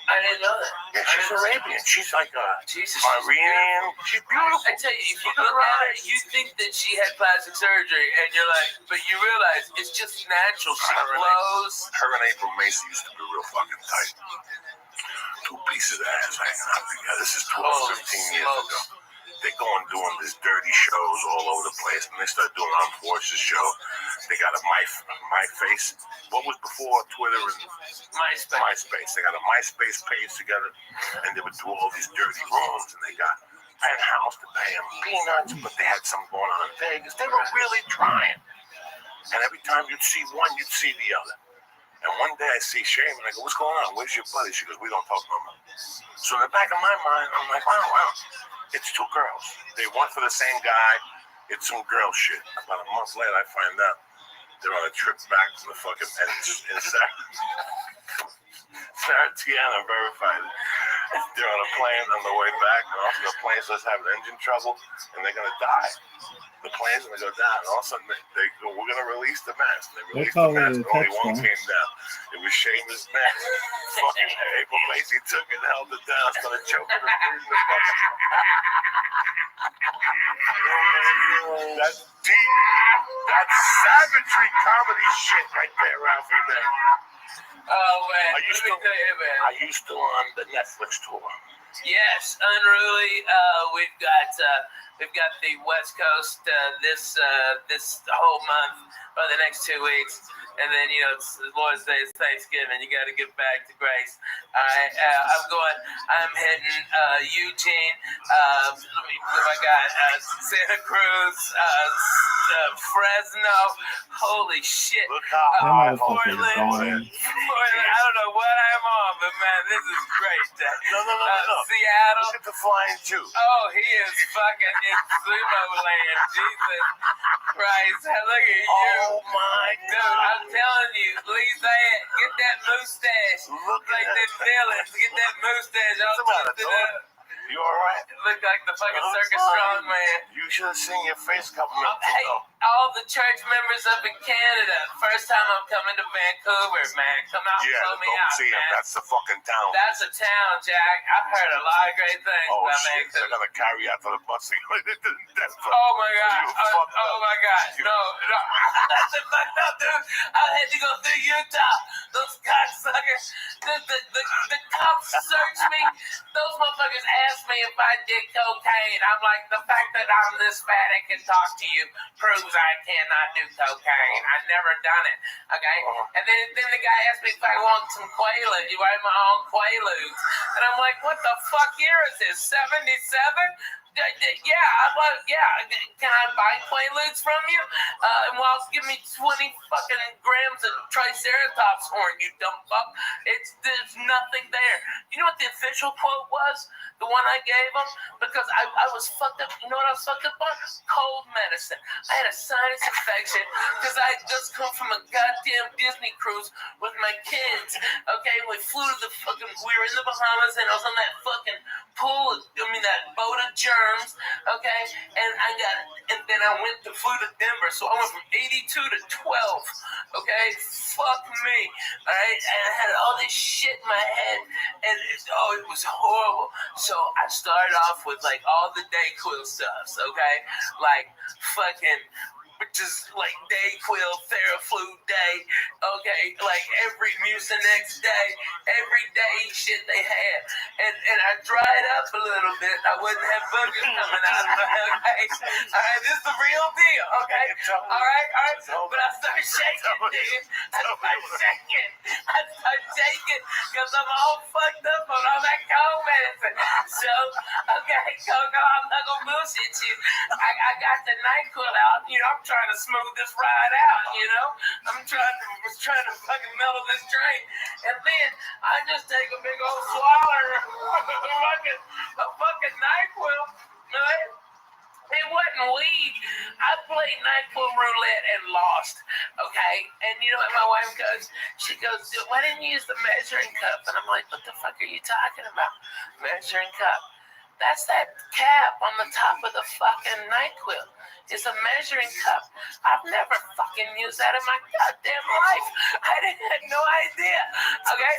I didn't know that. Yeah, she's Arabian. She's like a Jesus, Iranian. She's beautiful. I tell you, if you look at her, you think that she had plastic surgery, and you're like, but you realize it's just natural. She glows. Her and April Macy used to be real fucking tight. Two pieces of ass hanging out together. This is 12, 15 years ago. They go and doing these dirty shows all over the place, and they start doing Unfortunate show. They got a My Face. What was before Twitter and MySpace? They got a MySpace page together, and they would do all these dirty rooms, and they got penthouse to pay them peanuts, but they had something going on in Vegas. They were really trying. And every time you'd see one, you'd see the other. And one day I see Shane, and I go, what's going on? Where's your buddy? She goes, we don't talk no more. So in the back of my mind, I'm like, wow. It's two girls. They went for the same guy. It's some girl shit. About a month later, I find out they're on a trip back from the fucking Sarah Tiana verified it. They're on a plane on the way back, and also the plane starts having engine trouble, and they're gonna die. The plane's gonna go down, and all of a sudden they go, we're gonna release the mask. They released the mask, only one came down. It was Seamus' mask. Fucking April Macy took it, held it down, started choking her, breathing the fucking. That's deep. That's savagery comedy shit right there, Ralphie, man. Oh, man. Are you still on the Netflix tour? Yes, unruly. We've got the West Coast this whole month or the next 2 weeks, and then it's Lord's Day, it's Thanksgiving. You got to get back to Grace. I'm hitting Eugene. I got Santa Cruz, Fresno. Holy shit! Look how Portland. I don't know what I'm on, but man, this is great. No. Seattle. Look at the flying Jew. Oh, he is fucking in sumo land. Jesus Christ. Look at you. Oh, my God. Dude, I'm telling you, Lisa, get that mustache. Look like them villains. Get that mustache all twisted up. You alright? Look like the fucking circus strongman. You should have seen your face coming up. Hey, all the church members up in Canada. First time I'm coming to Vancouver, man. Come out and show me out, see man. That's the fucking town. That's a town, Jack. I've heard a lot of great things about shit. Vancouver. They're gonna carry you out to the bus. Oh my God. Oh my God. No. That's fucked up, dude. I had to go through Utah. Those cocksuckers. The cops searched me. Those motherfuckers asked me if I did cocaine. I'm like, the fact that I'm this fat and can talk to you proves I cannot do cocaine. I've never done it. Okay? And then the guy asked me if I want some Quaaludes. You want my own Quaaludes? And I'm like, what the fuck year is this? 77? Yeah. Can I buy Quaaludes from you? Well, give me 20 fucking grams of Triceratops horn, you dumb fuck. There's nothing there. You know what the official quote was? The one I gave him? Because I was fucked up. You know what I was fucked up on? Cold medicine. I had a sinus infection because I had just come from a goddamn Disney cruise with my kids. Okay, we flew to we were in the Bahamas, and I was on that fucking that boat of germs, okay, and then I flew to Denver, so I went from 82 to 12, okay, fuck me, all right, and I had all this shit in my head, and it was horrible. So I started off with like all the Dayquil stuffs, okay, like fucking just like Dayquil, Theraflu Day, okay, like every Mucinex day, every day shit they had, and I dried up a little bit. I wouldn't have boogers coming out of my head. Okay? All right, this is the real deal, okay? All right, but I started shaking, dude. I started shaking because I'm all fucked up on all that cold medicine. So, okay, Coco, I'm not gonna bullshit you. I got the NyQuil out. I'm trying to smooth this ride out, I'm trying to fucking mellow this drink. And then I just take a big old swallow a fucking NyQuil, right? It wasn't weed. I played NyQuil roulette and lost, okay? And you know what my wife goes? She goes, why didn't you use the measuring cup? And I'm like, what the fuck are you talking about? Measuring cup. That's that cap on the top of the fucking NyQuil. It's a measuring cup. I've never fucking used that in my goddamn life. I had no idea. Okay, I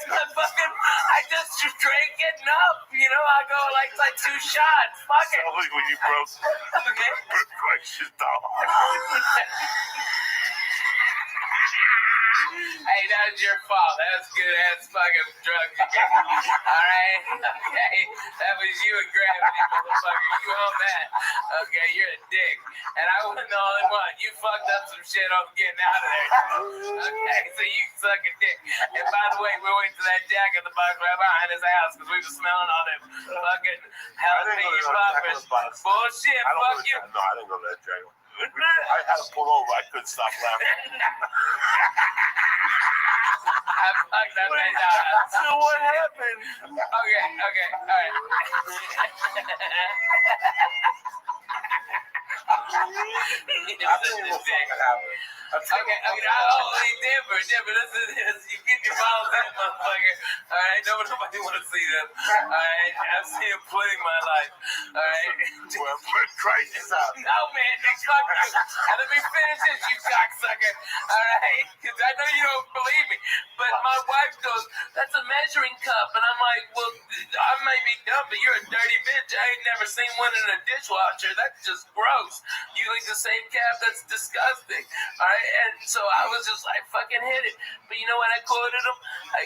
just drank it enough. I go like 2 shots. Fuck it. Sounds like when you broke. Okay. Hey, that was your fault. That was good ass fucking drug again. Alright? Okay. That was you and gravity, motherfucker. You own that. Okay, you're a dick. And I wasn't the only one. You fucked up some shit on getting out of there. Okay, so you can suck a dick. And by the way, we went to that jack in the box right behind his house because we were smelling all them fucking jalapeno poppers. Bullshit, fuck you. No, I didn't go to that jack. I had to pull over. I couldn't stop laughing. I fucked that bitch out. So what happened? Okay, all right. Different. This you get your balls in, motherfucker. Alright, nobody want to see them. Alright, I've seen him plenty in my life. Alright. Well, Christ is out. No, man, they fuck you. And let me finish this, you cocksucker. Alright? Because I know you don't believe me. But my wife goes, that's a measuring cup. And I'm like, well, I may be dumb, but you're a dirty bitch. I ain't never seen one in a dishwasher. That's just gross. You like the same cap? That's disgusting. Alright? And so I was just like, fucking hit it. But you know what I quoted them?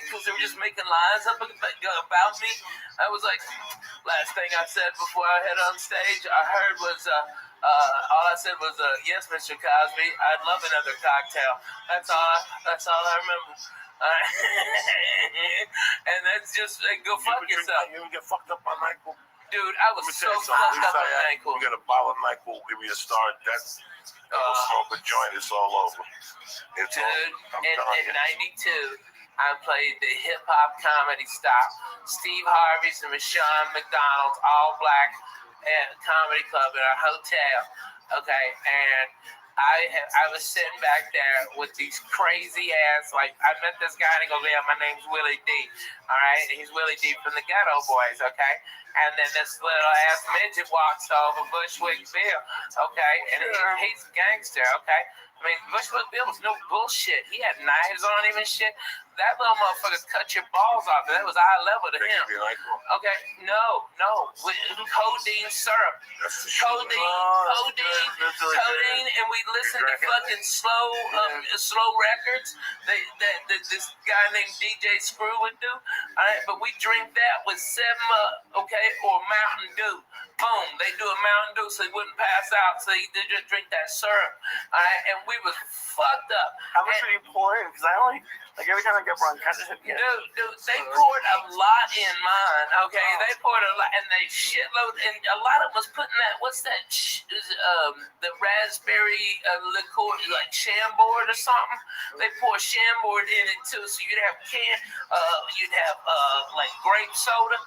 Because they were just making lies up about me. I was like, last thing I said before I head on stage, I heard was, all I said was, yes, Mr. Cosby, I'd love another cocktail. That's all I remember. And that's just, go fuck yourself. You ever get fucked up on NyQuil? Dude, I was so fucked up on NyQuil. You get a bottle of NyQuil, give me a star, that's, smoke a joint, it's all over. It's dude, all, in 92, I played the hip-hop comedy stop. Steve Harvey's and Michonne McDonald's, all black comedy club in our hotel. Okay, and I was sitting back there with these crazy ass, like, I met this guy and he goes, yeah, my name's Willie D. All right, and he's Willie D from the Ghetto Boys, okay? And then this little ass midget walks over, Bushwick Bill, okay? And he's a gangster, okay? I mean, Bushwick Bill was no bullshit. He had knives on him and shit. That little motherfucker cut your balls off. That was eye level to him. Okay, no. Codeine syrup. Codeine, and we listened to fucking slow records that this guy named DJ Screw would do. All right, but we drink that with 7-Up, okay, or Mountain Dew. Boom, they do a Mountain Dew so they wouldn't pass out, so they just drink that syrup. All right, and we was fucked up. How much did you pour in? Because I only, like, every time I get bronchitis, dude, they poured a lot in mine, okay? They poured a lot, and they shitload, and a lot of them was putting that, what's that, the raspberry liqueur, like Chambord or something? They pour Chambord in it, too, so you'd have like grape soda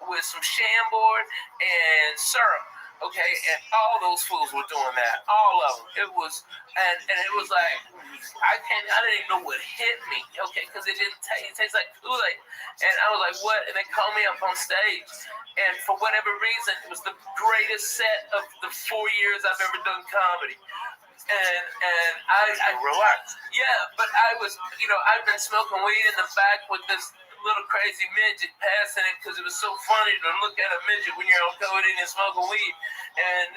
with some Chambord and syrup. Okay, and all those fools were doing that. All of them. It was, and it was like, I didn't even know what hit me. Okay, because it didn't taste. It tastes like Kool-Aid. And I was like, what? And they called me up on stage. And for whatever reason, it was the greatest set of the 4 years I've ever done comedy. And I relaxed. Yeah, but I was, I've been smoking weed in the back with this little crazy midget passing it because it was so funny to look at a midget when you're on codeine and smoking weed, and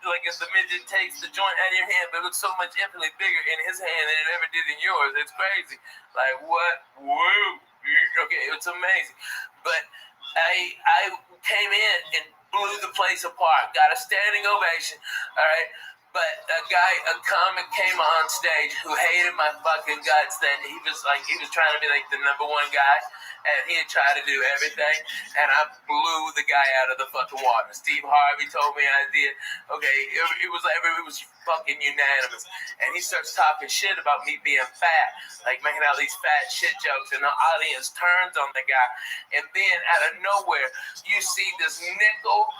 like if the midget takes the joint out of your hand, but it looks so much infinitely bigger in his hand than it ever did in yours. It's crazy. Like what? Whoa! Okay, it's amazing. But I came in and blew the place apart. Got a standing ovation. All right. But a comic came on stage who hated my fucking guts. That he was trying to be like the number one guy, and he had tried to do everything, and I blew the guy out of the fucking water. Steve Harvey told me I did. Okay, it was fucking unanimous, and he starts talking shit about me being fat, like making all these fat shit jokes, and the audience turns on the guy, and then out of nowhere, you see this nickel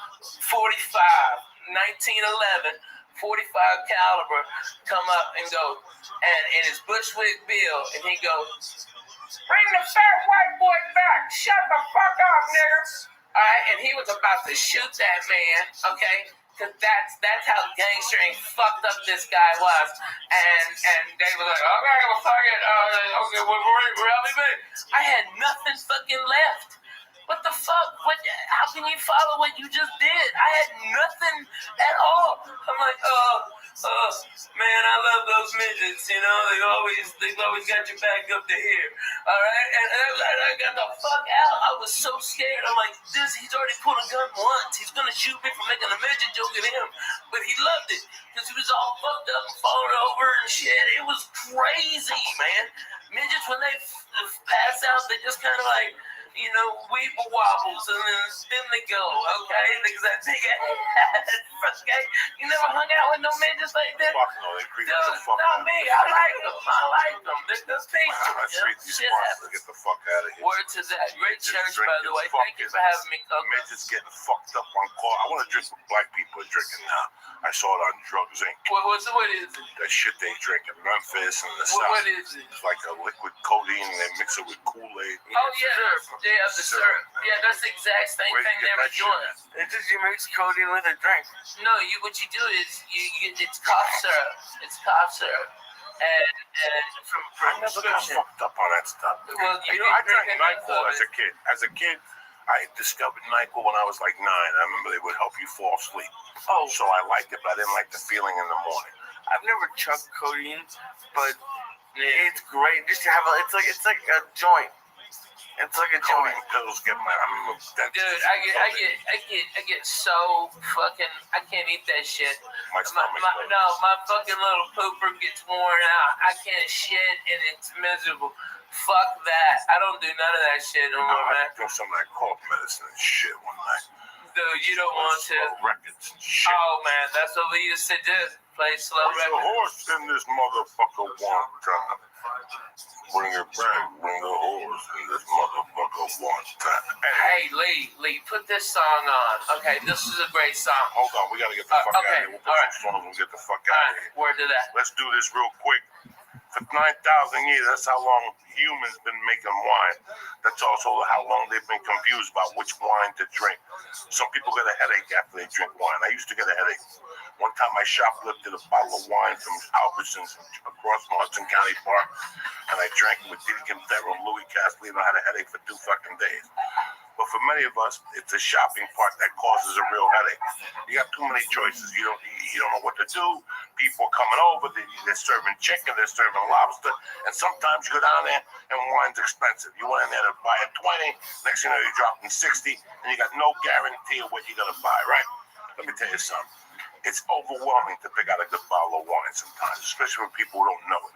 45, 1911. 45 caliber come up and go, and it's Bushwick Bill, and he goes, bring the fat white boy back, shut the fuck up, nigga. All right, and he was about to shoot that man, okay, because that's how gangster and fucked up this guy was, and they were like, okay, well, fuck it, okay, well, Rabbi, I had nothing fucking left. What the fuck? How can you follow what you just did? I had nothing at all. I'm like, man, I love those midgets. You know, they've always got your back up to here. All right, and I got the fuck out. I was so scared. I'm like, he's already pulled a gun once. He's gonna shoot me for making a midget joke at him. But he loved it because he was all fucked up and falling over and shit. It was crazy, man. Midgets, when they pass out, they just kind of like, you know, weeble wobbles and then they go, okay? Because that big ass, okay? You never hung out with no midgets like that? Fuck no, they creep the fuck not out. me. I like them. They're peaceful. I treat these spots to get the fuck out of here. Word to that. Great church, by the way. Thank you for having me come. Midgets getting fucked up on call. I want to drink what black people are drinking now. I saw it on Drugs Inc. What is it? That shit they drink in Memphis and the South. What is it? It's like a liquid codeine and they mix it with Kool-Aid. Oh, yeah. Yeah, the syrup. Yeah, that's the exact same thing they were doing. It's just you mix codeine with a drink. No, what you do is it's cough syrup. It's cough syrup. And from I never got fucked up on that stuff. Well, I drank NyQuil as a kid. As a kid, I discovered NyQuil when I was like 9. I remember they would help you fall asleep. Oh, so I liked it, but I didn't like the feeling in the morning. I've never chugged codeine, but it's great. Just to have it's like a joint. It's like a joint. Pills get my. Dude, I get so fucking. I can't eat that shit. My stomach. My fucking little pooper gets worn out. I can't shit and it's miserable. Fuck that. I don't do none of that shit no more, man. I took some of that cough medicine and shit one night. Dude, you don't want to. Records and shit. Oh man, that's what we used to do. Play slow records. There's a horse in this motherfucker one time. Bring it back, bring the horse in this motherfucker one time. Hey, Lee, put this song on. Okay, this is a great song. Hold on, we gotta get the fuck out of here. We'll put some songs and get the fuck out of here. Word to that. Let's do this real quick. For 9,000 years, that's how long humans been making wine. That's also how long they've been confused about which wine to drink. Some people get a headache after they drink wine. I used to get a headache. One time I shoplifted a bottle of wine from Albertsons across from Hudson County Park, and I drank it with Diddy Camdero and Louis Castellino. I had a headache for 2 fucking days. But for many of us, it's the shopping part that causes a real headache. You got too many choices. You don't know what to do. People are coming over. They're serving chicken. They're serving lobster. And sometimes you go down there and wine's expensive. You went in there to buy a 20. Next thing you know, you're dropping 60, and you got no guarantee of what you're going to buy, right? Let me tell you something. It's overwhelming to pick out a good bottle of wine sometimes, especially with people who don't know it.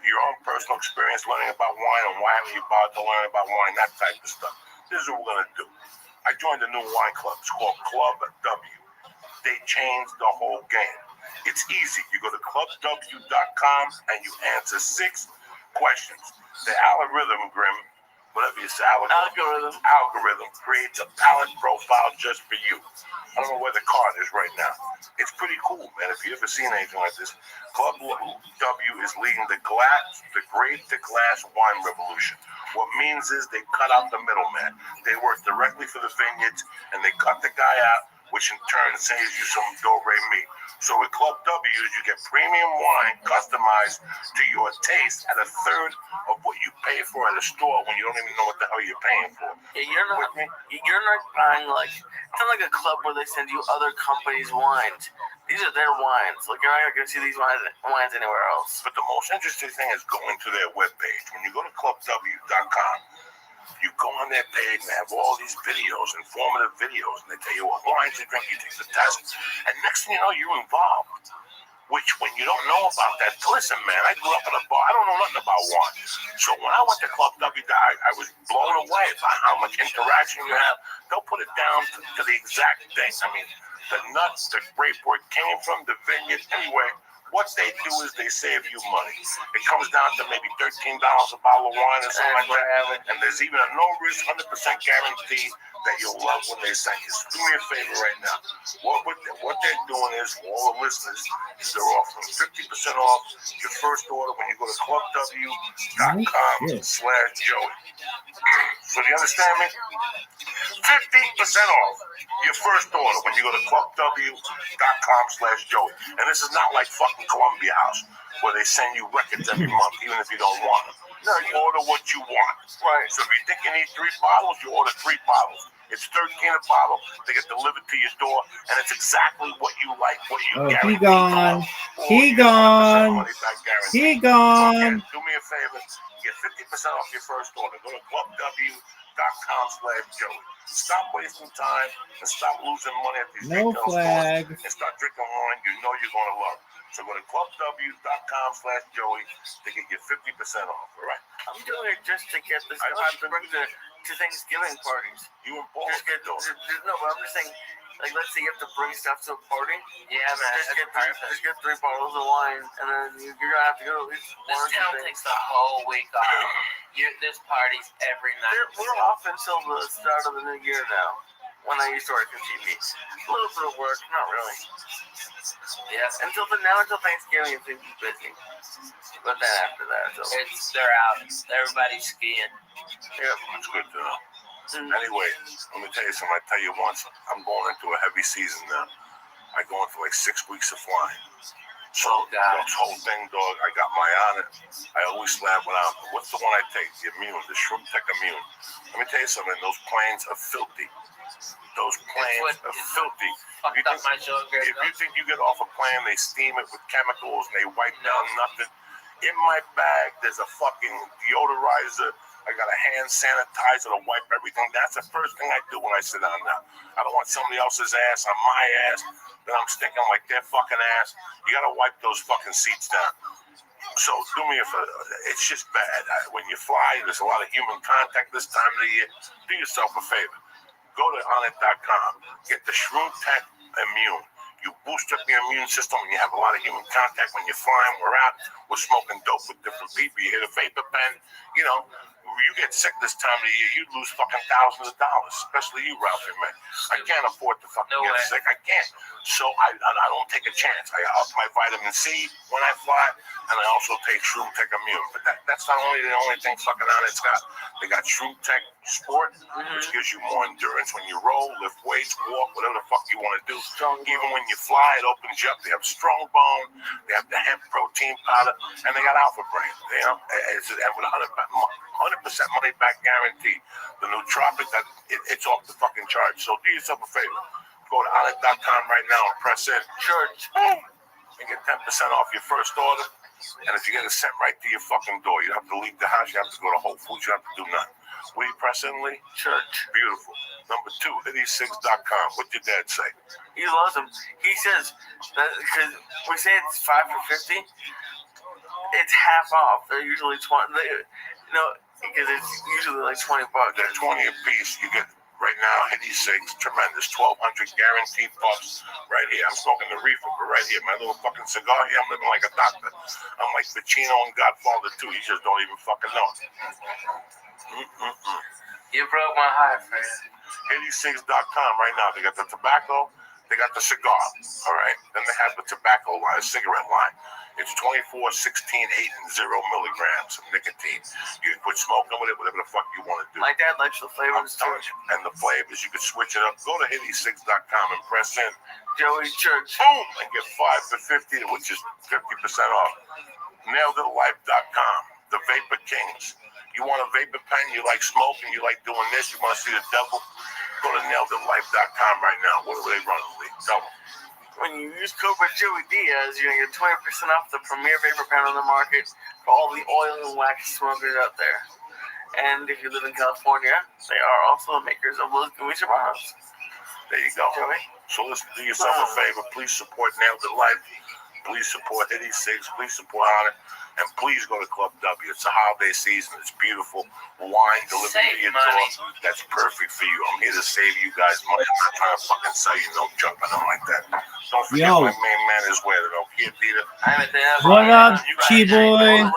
Your own personal experience learning about wine and why haven't you bothered to learn about wine, that type of stuff. This is what we're going to do. I joined a new wine club. It's called Club W. They changed the whole game. It's easy. You go to clubw.com and you answer 6 questions. The algorithm, whatever you say, algorithm creates a palette profile just for you. I don't know where the card is right now. It's pretty cool, man. If you ever seen anything like this, Club W is leading the great glass wine revolution. What means is they cut out the middleman. They work directly for the vineyards, and they cut the guy out, which in turn saves you some do-re-mi. So with Club W, you get premium wine customized to your taste at 1/3 of what you pay for at a store when you don't even know what the hell you're paying for. Yeah, you're not buying it's not like a club where they send you other companies' wines. These are their wines. Like, you're not going to see these wines anywhere else. But the most interesting thing is going to their webpage. When you go to clubw.com, you go on their page and they have all these videos, informative videos, and they tell you what wines to drink. You take the test, and next thing you know, you're involved. Which, when you don't know about that, listen, man, I grew up in a bar. I don't know nothing about wine. So when I went to Club W, I was blown away by how much interaction you have. They'll put it down to the exact thing. I mean, the nuts, the grape where it came from, the vineyard, anyway. What they do is they save you money. It comes down to maybe $13 a bottle of wine or something like that. And there's even a no-risk, 100% guarantee that you'll love when they send you. So do me a favor right now. What they're doing is, for all the listeners, is they're offering 50% off your first order when you go to clubw.com/Joey. So do you understand me? 50% off your first order when you go to clubw.com/Joey. And this is not like fucking Columbia House, where they send you records every month, even if you don't want them. No, you order what you want. Right. So if you think you need 3 bottles, you order 3 bottles. It's $13 a bottle. They get delivered to your door, and it's exactly what you like, what you Oh, guarantee. he gone. He gone. He gone. Do me a favor. Get 50% off your first order. Go to clubw.com/Joey. Stop wasting time and stop losing money at these No retail flag. stores and start drinking wine you know you're going to love. So go to clubw.com/Joey to get your 50% off. All right. I'm doing it just to get this stuff to bring to Thanksgiving parties. You and Paul just get no, but I'm just saying, like, let's say you have to bring stuff to a party. Yeah, man. Just get 3 bottles of wine, and then you're gonna have to go at least this town takes the whole week off. There's parties every night. We're off until the start of the new year now. When I used to work in TV, a little bit of work, not really. Yeah. Until Thanksgiving, it's busy. But then after that, they're out. Everybody's skiing. Yeah, that's good to know. Anyway, let me tell you something. I tell you once, I'm going into a heavy season now. I go in for like 6 weeks of flying. So this whole thing, dog, I got my on it. I always slap it out. What's the one I take? The Immune, the Shroom Tech Immune. Let me tell you something. Those planes are filthy. Those planes are filthy. If you think you get off a plane, they steam it with chemicals and they wipe down nothing. In my bag, there's a fucking deodorizer. I got a hand sanitizer to wipe everything. That's the first thing I do when I sit down now. I don't want somebody else's ass on my ass that I'm sticking like their fucking ass. You gotta wipe those fucking seats down. So do me a favor. It's just bad. When you fly, there's a lot of human contact this time of the year. Do yourself a favor. Go to onit.com. Get the Shroom Tech Immune. You boost up your immune system when you have a lot of human contact. When you're flying, we're out, we're smoking dope with different people. You hit a vapor pen, you know. You get sick this time of the year, you lose fucking thousands of dollars, especially you, Ralphie, man. I can't afford to fucking get sick. I can't. So I don't take a chance. I up my vitamin C when I fly, and I also take Shroom Tech Immune. But that's not only the only thing fucking on it's got. They got Shroom Tech Sport, which gives you more endurance when you roll, lift weights, walk, whatever the fuck you want to do. Even when you fly, it opens you up. They have Strong Bone, they have the hemp protein powder, and they got Alpha Brain. You know, it's with 100% money back guarantee. The nootropic, it's off the fucking chart. So do yourself a favor. Go to onit.com right now and press in church and get 10% off your first order. And if you get it sent right to your fucking door, you don't have to leave the house, you have to go to Whole Foods, you don't have to do nothing. What do you press in, Lee? Church. Beautiful. Number 2, hitty6.com. What'd your dad say? He loves them. He says that because we say it's 5 for $50, it's half off. They're usually 20. Because it's usually like $20. They're 20 a piece. You get right now, hitty6, tremendous, 1,200 guaranteed puffs right here. I'm smoking the reefer, but right here, my little fucking cigar here, I'm living like a doctor. I'm like Pacino and Godfather too. You just don't even fucking know. You broke my heart, man. hitty6.com right now. They got the tobacco, they got the cigar, all right? Then they have the tobacco line, cigarette line. It's 24, 16, 8, and 0 milligrams of nicotine. You can quit smoking with it, whatever the fuck you want to do. My dad likes the flavors too. And the flavors, you can switch it up. Go to hitty6.com and press in Joey Church. Boom! And get 5 for $50, which is 50% off. NailedItLife.com. The Vapor Kings. You want a vapor pen? You like smoking? You like doing this? You want to see the devil? Go to NailedItLife.com right now. What are they running, Lee? Tell them. When you use code Joey Diaz, you're going to get 20% off the premier vapor pen on the market for all the oil and wax smokers out there. And if you live in California, they are also the makers of Los Gummy Cigarros. There you go. Joey? So listen, do yourself a favor. Please support Nailed It Life. Please support hitty6. Please support Honor. And please go to Club W. It's the holiday season. It's beautiful. Wine delivered to your door. That's perfect for you. I'm here to save you guys money. I'm not trying to fucking sell you no junk or nothing like that. Don't forget my main man is where the Kia Theater. What up, Chi-Boy?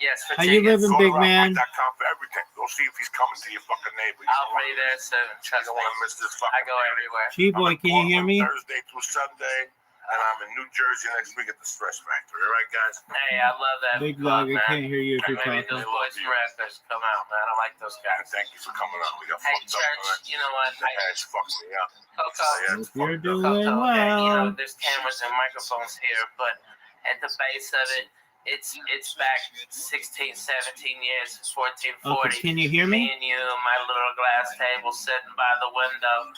Yes, for How you living, big man? For everything. Go see if he's coming to your fucking neighbor. I'll be there soon. Trust me. I go everywhere. Chi-Boy, can you hear me? Thursday through Sunday. And I'm in New Jersey next week at the Stress Factory. All right, guys? Hey, I love that. Big dog, I can't hear you if you're Maybe talking. those boys from Restream come out, man. I like those guys. Thank you for coming out. We got hey, fucked up. Church, you know what? It's fucked me up. Hope you're doing You know, well. there's cameras and microphones here, but at the base of it, It's back 16, 17 years, 14, 40. Okay, can you hear me? Me and you, my little glass table sitting by the window,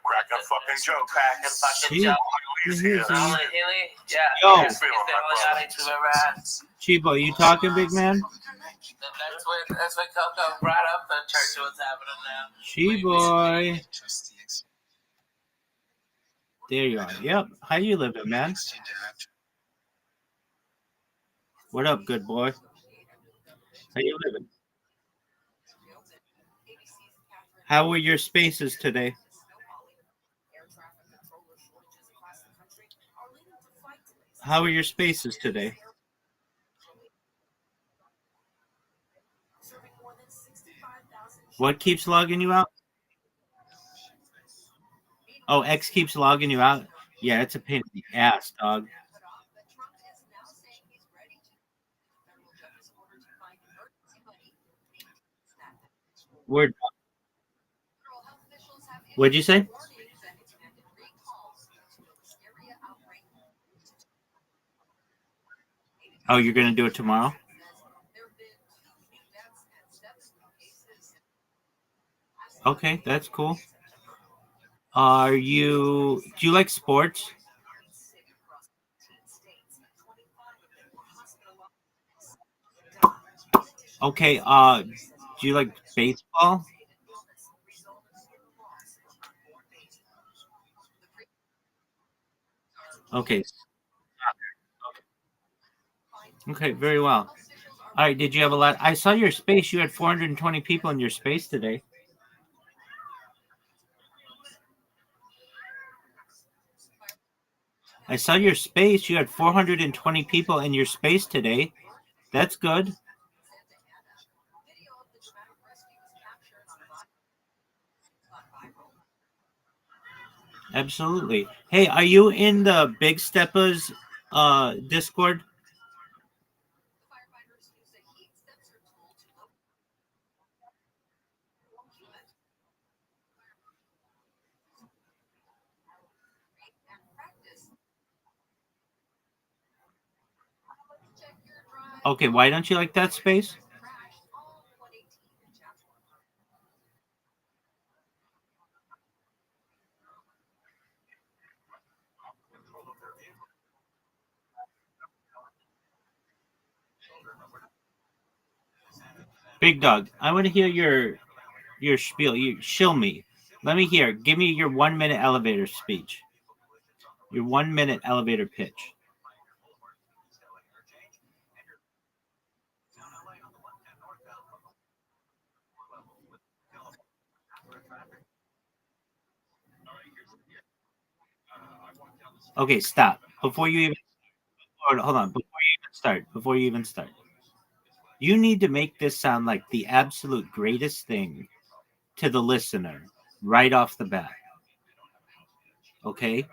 Crack a fucking joke. Crack a fucking Gee, joke. here's the- Only Healy? Yeah. Yo. It's the only audience we've ever had. Chibo, you talking, big man? That's what Coco brought up the church what's happening now. Chiboy. There you are. Yep. How you living, man? What up, good boy? How you living? How were your spaces today? How are your spaces today? What keeps logging you out? Oh, X keeps logging you out? Yeah, it's a pain in the ass, dog. Word. What'd you say? Oh, you're gonna do it tomorrow? Okay, that's cool. Do you like sports? Okay, do you like baseball? Okay. Okay, very well. All right, did you have a lot? I saw your space. You had 420 people in your space today. I saw your space. You had 420 people in your space today. That's good. Absolutely. Hey, are you in the Big Steppers Discord? Okay, why don't you like that space? Big Dog, I want to hear your spiel. You shill me. Let me hear. Give me your 1 minute elevator speech. Your 1 minute elevator pitch. Okay, stop. Before you even hold on. Before you even start, you need to make this sound like the absolute greatest thing to the listener right off the bat. Okay?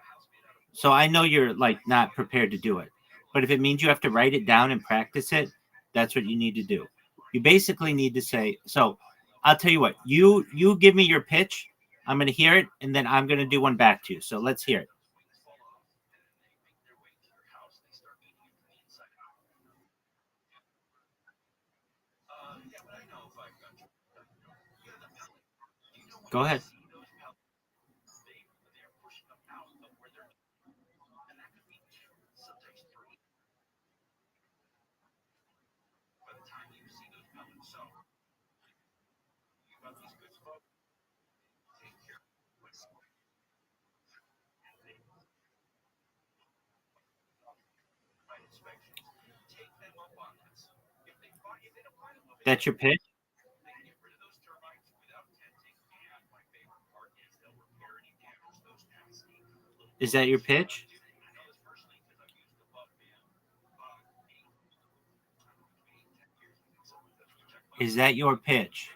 So I know you're like not prepared to do it. But if it means you have to write it down and practice it, that's what you need to do. You basically need to say, so I'll tell you what, you give me your pitch, I'm gonna hear it, and then I'm gonna do one back to you. So let's hear it. Go ahead. That's your pitch? Is that your pitch? Is that your pitch?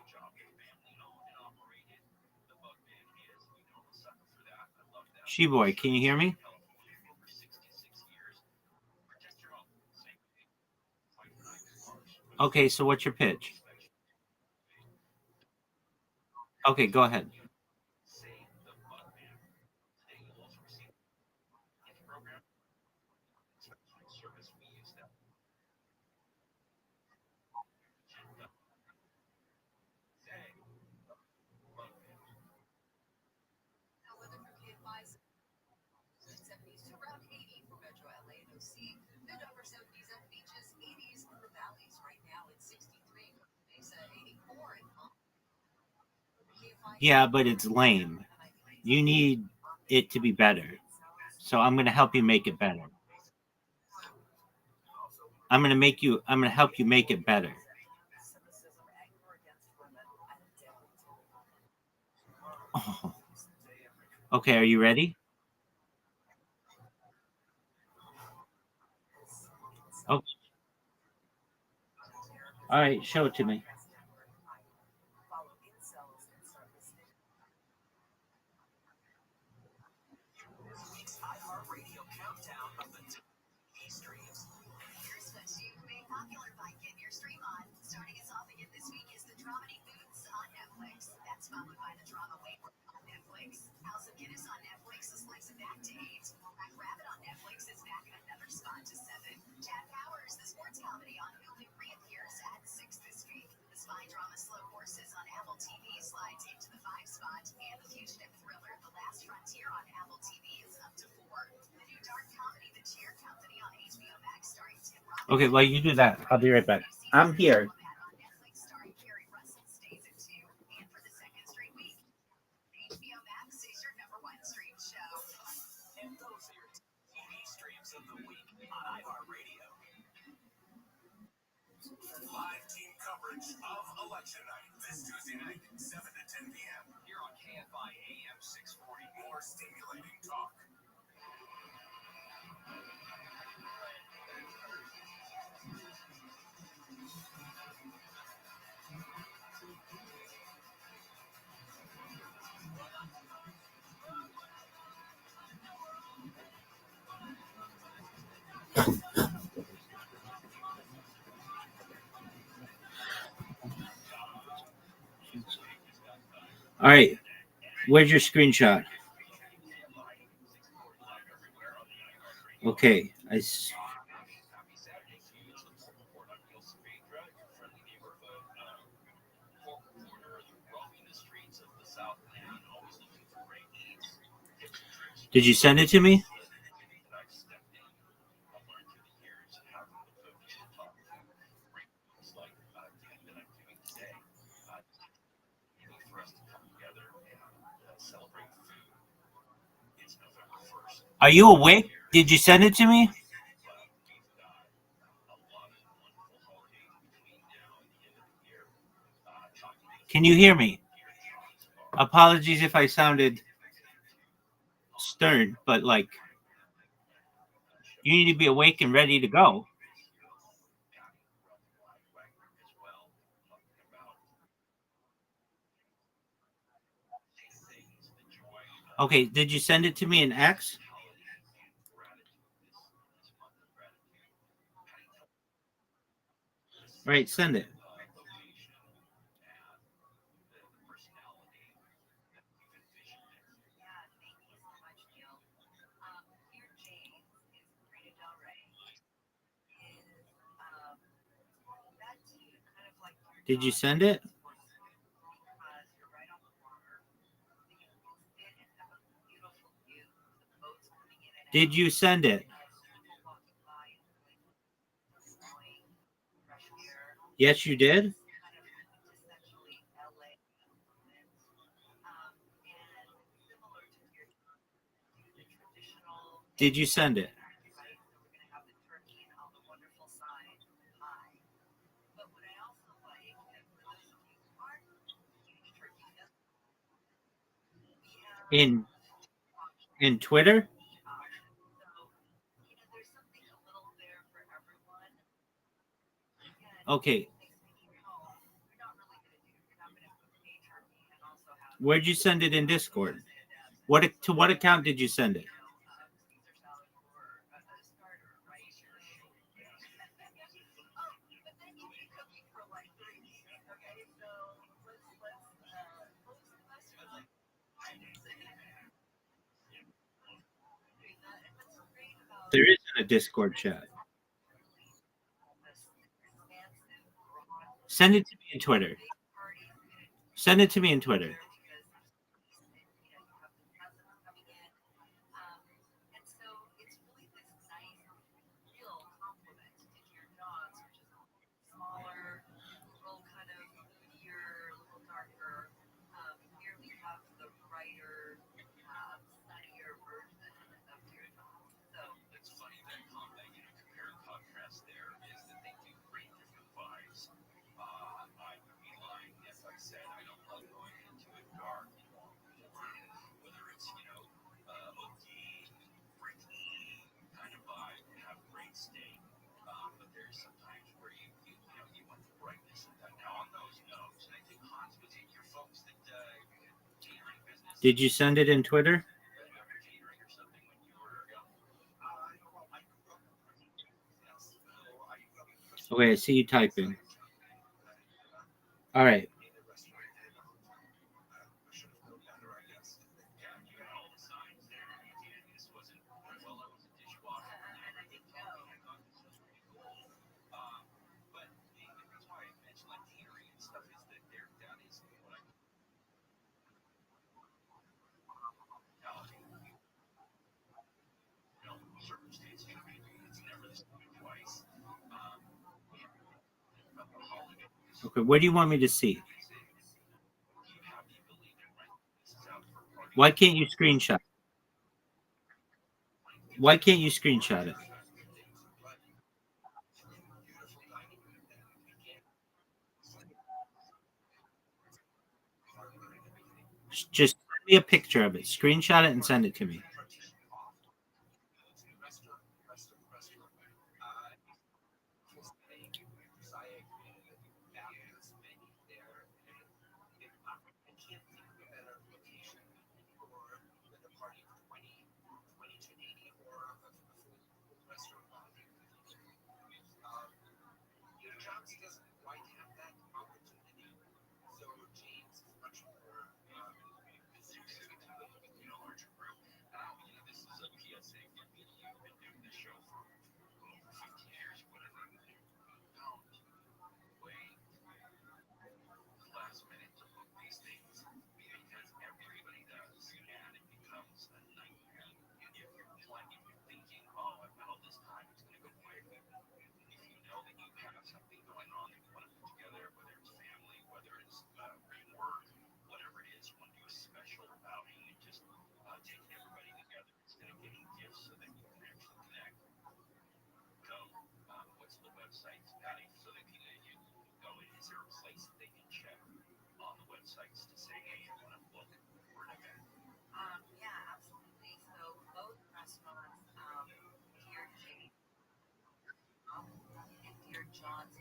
She-boy, can you hear me? Okay, so what's your pitch? Okay, go ahead. Yeah, but it's lame. You need it to be better. So I'm going to help you make it better. I'm going to help you make it better. Oh. Okay, are you ready? Oh. All right, show it to me. Okay, well, you do that. I'll be right back. I'm here. Live team coverage of election night this Tuesday night, 7 to 10 p.m. Here on KFI AM 640. More stimulating talk. All right. Where's your screenshot? Okay. Did you send it to me? Are you awake? Did you send it to me? Can you hear me? Apologies if I sounded stern, but like, you need to be awake and ready to go. Okay, did you send it to me in X? Right, send it. Did you send it? Did you send it? Yes, you did. Did you send it? In Twitter? Okay. Where'd you send it in Discord? To what account did you send it? There isn't a Discord chat. Send it to me in Twitter. Send it to me in Twitter. Did you send it in Twitter? Okay, I see you typing. All right. Okay, what do you want me to see? Why can't you screenshot? Why can't you screenshot it? Just send me a picture of it. Screenshot it and send it to me.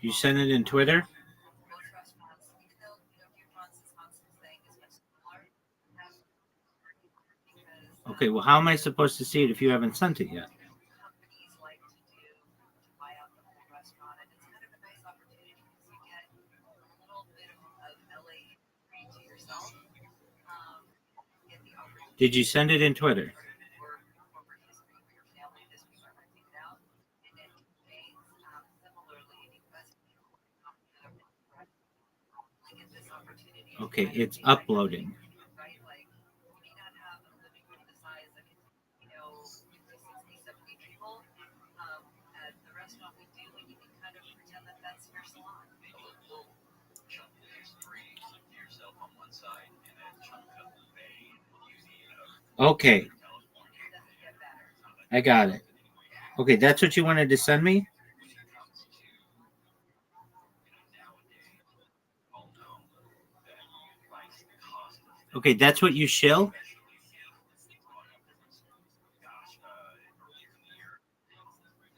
You send it in Twitter? Okay, well, how am I supposed to see it if you haven't sent it yet? Did you send it in Twitter? Okay, it's uploading. Okay. I got it. Okay, that's what you wanted to send me? Okay, that's what you shill?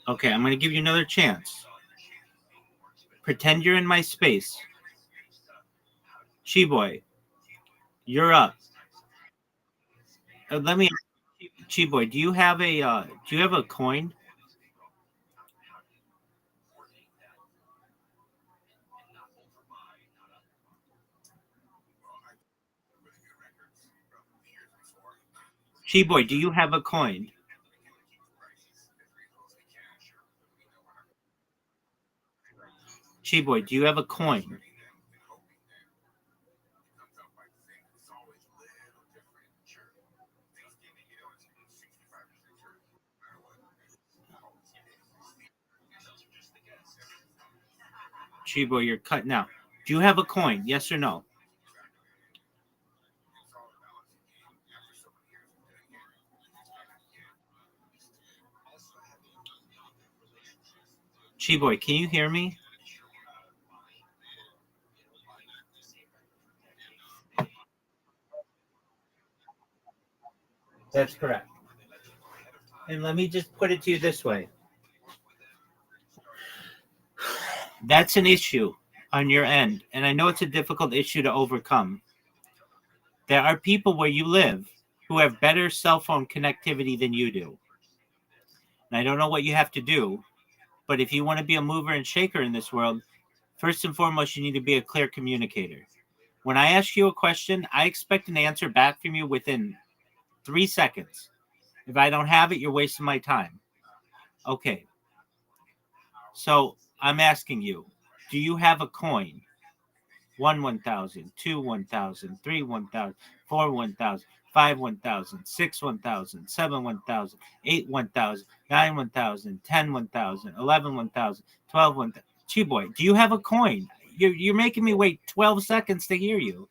Okay, I'm going to give you another chance. Pretend you're in my space. Chi-Boy, you're up. Let me, Chi-Boy, do you have a coin? Chi-Boy, do you have a coin? Chi-Boy, do you have a coin? Chi-Boy, you're cutting out. Do you have a coin? Yes or no? Chi-Boy, can you hear me? That's correct. And let me just put it to you this way. That's an issue on your end, and I know it's a difficult issue to overcome. There are people where you live who have better cell phone connectivity than you do. And I don't know what you have to do, but if you want to be a mover and shaker in this world, first and foremost, you need to be a clear communicator. When I ask you a question, I expect an answer back from you within 3 seconds. If I don't have it, you're wasting my time. Okay. So I'm asking you, do you have a coin? 1,000, 2 1,000, 3 1,000, 4 1,000, 5 1,000, 6 1,000, 7 1,000, 8 1,000, 9 1,000, 10 1,000, 11 1,000, 12 1,000. Chiboy, do you have a coin? You're making me wait 12 seconds to hear you.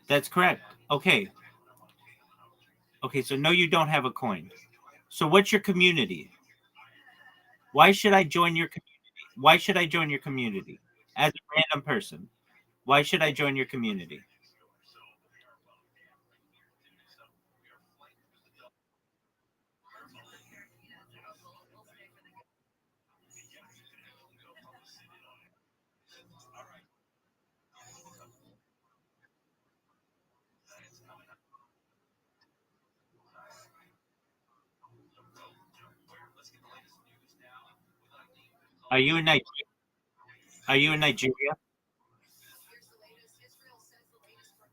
That's correct. Okay. Okay, so no, you don't have a coin. So what's your community? Why should I join your community? Why should I join your community as a random person? Why should I join your community? Are you in Nigeria? Are you in Nigeria?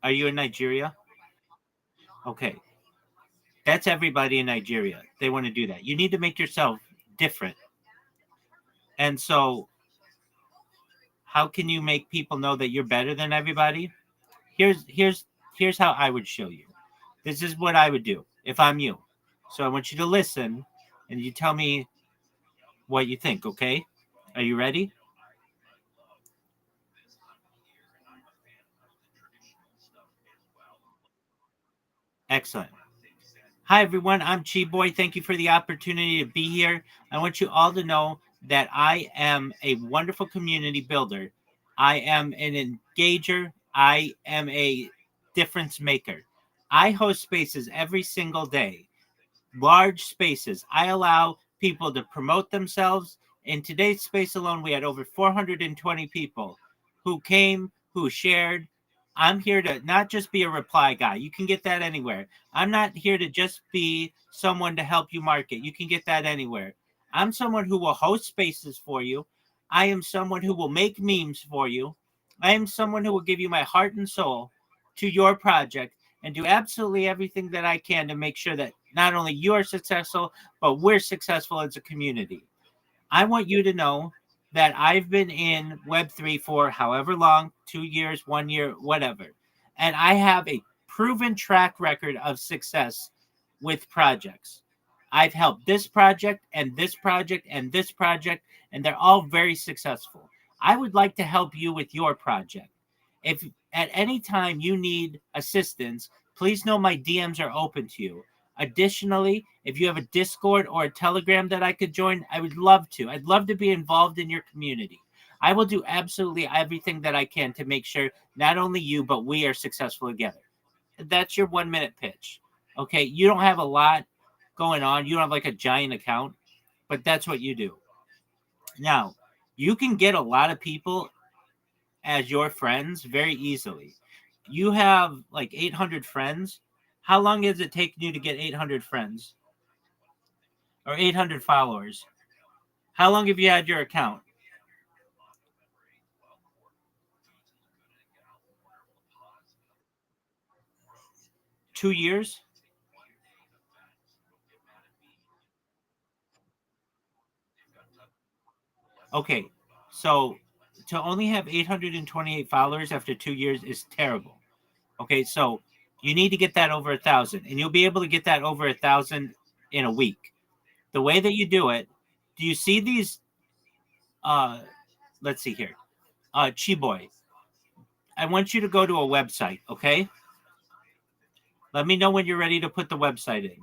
Are you in Nigeria? Okay. That's everybody in Nigeria. They want to do that. You need to make yourself different. And so, how can you make people know that you're better than everybody? Here's how I would show you. This is what I would do if I'm you. So I want you to listen and you tell me what you think, okay? Are you ready? Excellent. Hi, everyone. I'm Chi Boy. Thank you for the opportunity to be here. I want you all to know that I am a wonderful community builder. I am an engager. I am a difference maker. I host spaces every single day, large spaces. I allow people to promote themselves. In today's space alone, we had over 420 people who came, who shared. I'm here to not just be a reply guy. You can get that anywhere. I'm not here to just be someone to help you market. You can get that anywhere. I'm someone who will host spaces for you. I am someone who will make memes for you. I am someone who will give you my heart and soul to your project and do absolutely everything that I can to make sure that not only you are successful, but we're successful as a community. I want you to know that I've been in Web3 for however long, 2 years, 1 year, whatever. And I have a proven track record of success with projects. I've helped this project and this project and this project, and they're all very successful. I would like to help you with your project. If at any time you need assistance, please know my DMs are open to you. Additionally, if you have a Discord or a Telegram that I could join, I would love to. I'd love to be involved in your community. I will do absolutely everything that I can to make sure not only you, but we are successful together. That's your 1 minute pitch. Okay, you don't have a lot going on. You don't have like a giant account, but that's what you do. Now, you can get a lot of people as your friends very easily. You have like 800 friends. How long has it taken you to get 800 friends or 800 followers? How long have you had your account? 2 years? Okay, so to only have 828 followers after 2 years is terrible. Okay, so you need to get that over 1,000, and you'll be able to get that over 1,000 in a week. The way that you do it, do you see these? Let's see here. Chiboy, I want you to go to a website, okay? Let me know when you're ready to put the website in.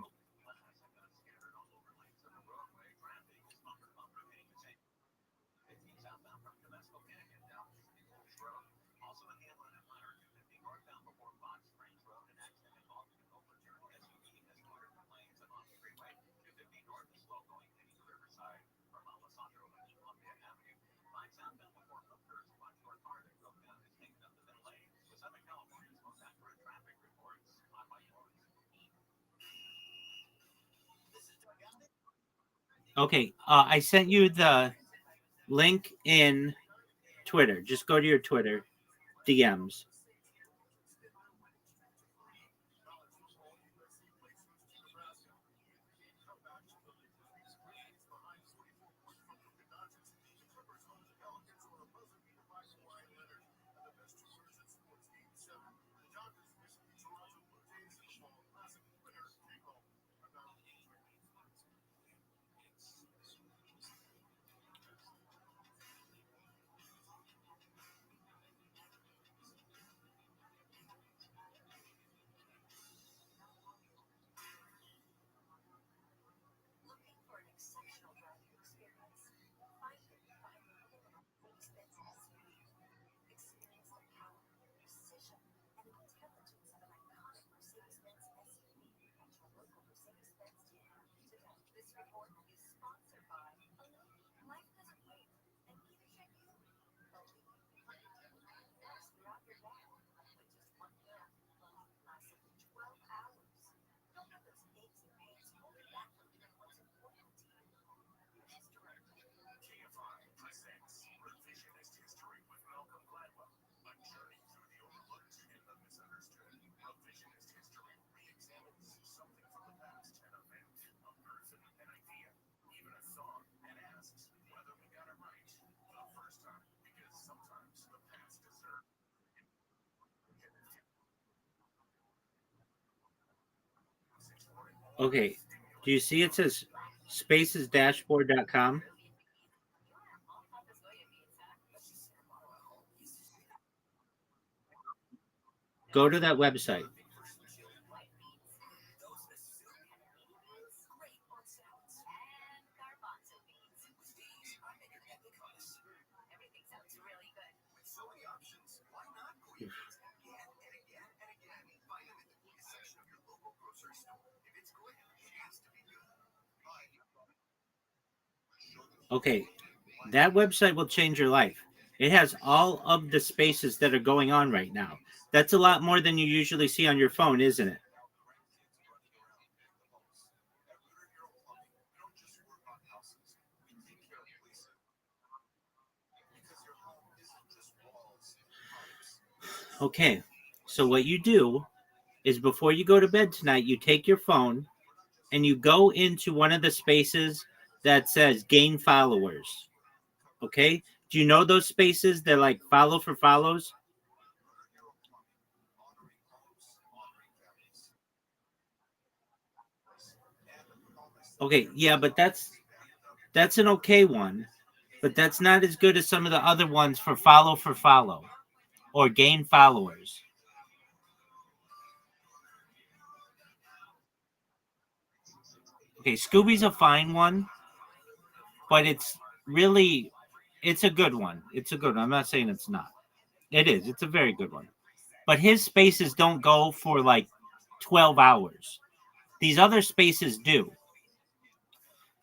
Okay, I sent you the link in Twitter. Just go to your Twitter DMs. Okay. Do you see it says spacesdashboard.com? Go to that website. Okay. That website will change your life. It has all of the spaces that are going on right now. That's a lot more than you usually see on your phone, isn't it? Okay. So what you do is before you go to bed tonight, you take your phone and you go into one of the spaces that says gain followers. Okay? Do you know those spaces? They're like follow for follows. Okay, yeah, but that's an okay one, but that's not as good as some of the other ones for follow or gain followers. Okay, Scooby's a fine one, but it's a good one. It's a good one. I'm not saying it's not. It is. It's a very good one. But his spaces don't go for like 12 hours. These other spaces do.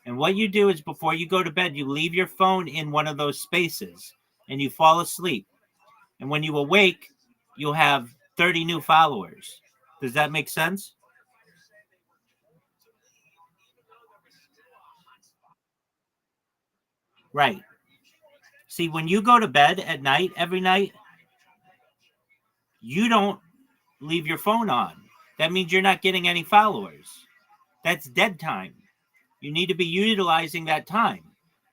And what you do is before you go to bed, you leave your phone in one of those spaces and you fall asleep. And when you awake, you'll have 30 new followers. Does that make sense? Right. See, when you go to bed at night, every night, you don't leave your phone on. That means you're not getting any followers. That's dead time. You need to be utilizing that time.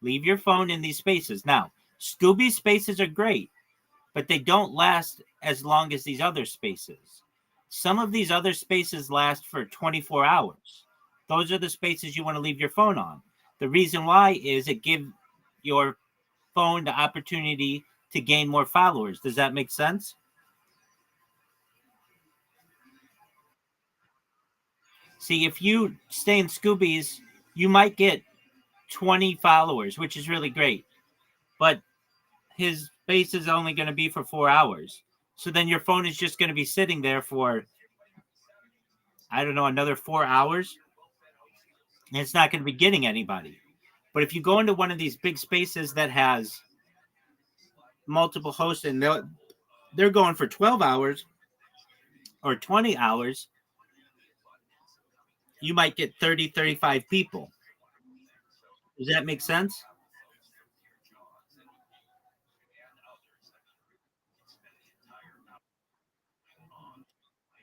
Leave your phone in these spaces. Now, Scooby spaces are great, but they don't last as long as these other spaces. Some of these other spaces last for 24 hours. Those are the spaces you want to leave your phone on. The reason why is it gives your phone the opportunity to gain more followers. Does that make sense? See, if you stay in Scooby's, you might get 20 followers, which is really great. But his base is only going to be for 4 hours. So then your phone is just going to be sitting there for, I don't know, another 4 hours. And it's not going to be getting anybody. But if you go into one of these big spaces that has multiple hosts and they're going for 12 hours or 20 hours, you might get 30, 35 people. Does that make sense?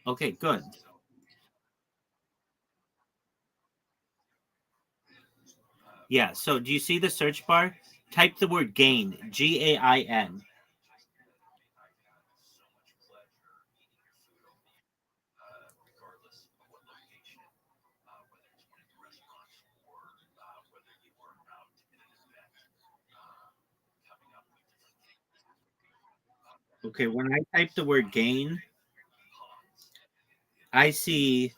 Okay, good. Yeah, so do you see the search bar? Type the word gain, GAIN. Okay, when I type the word gain, I see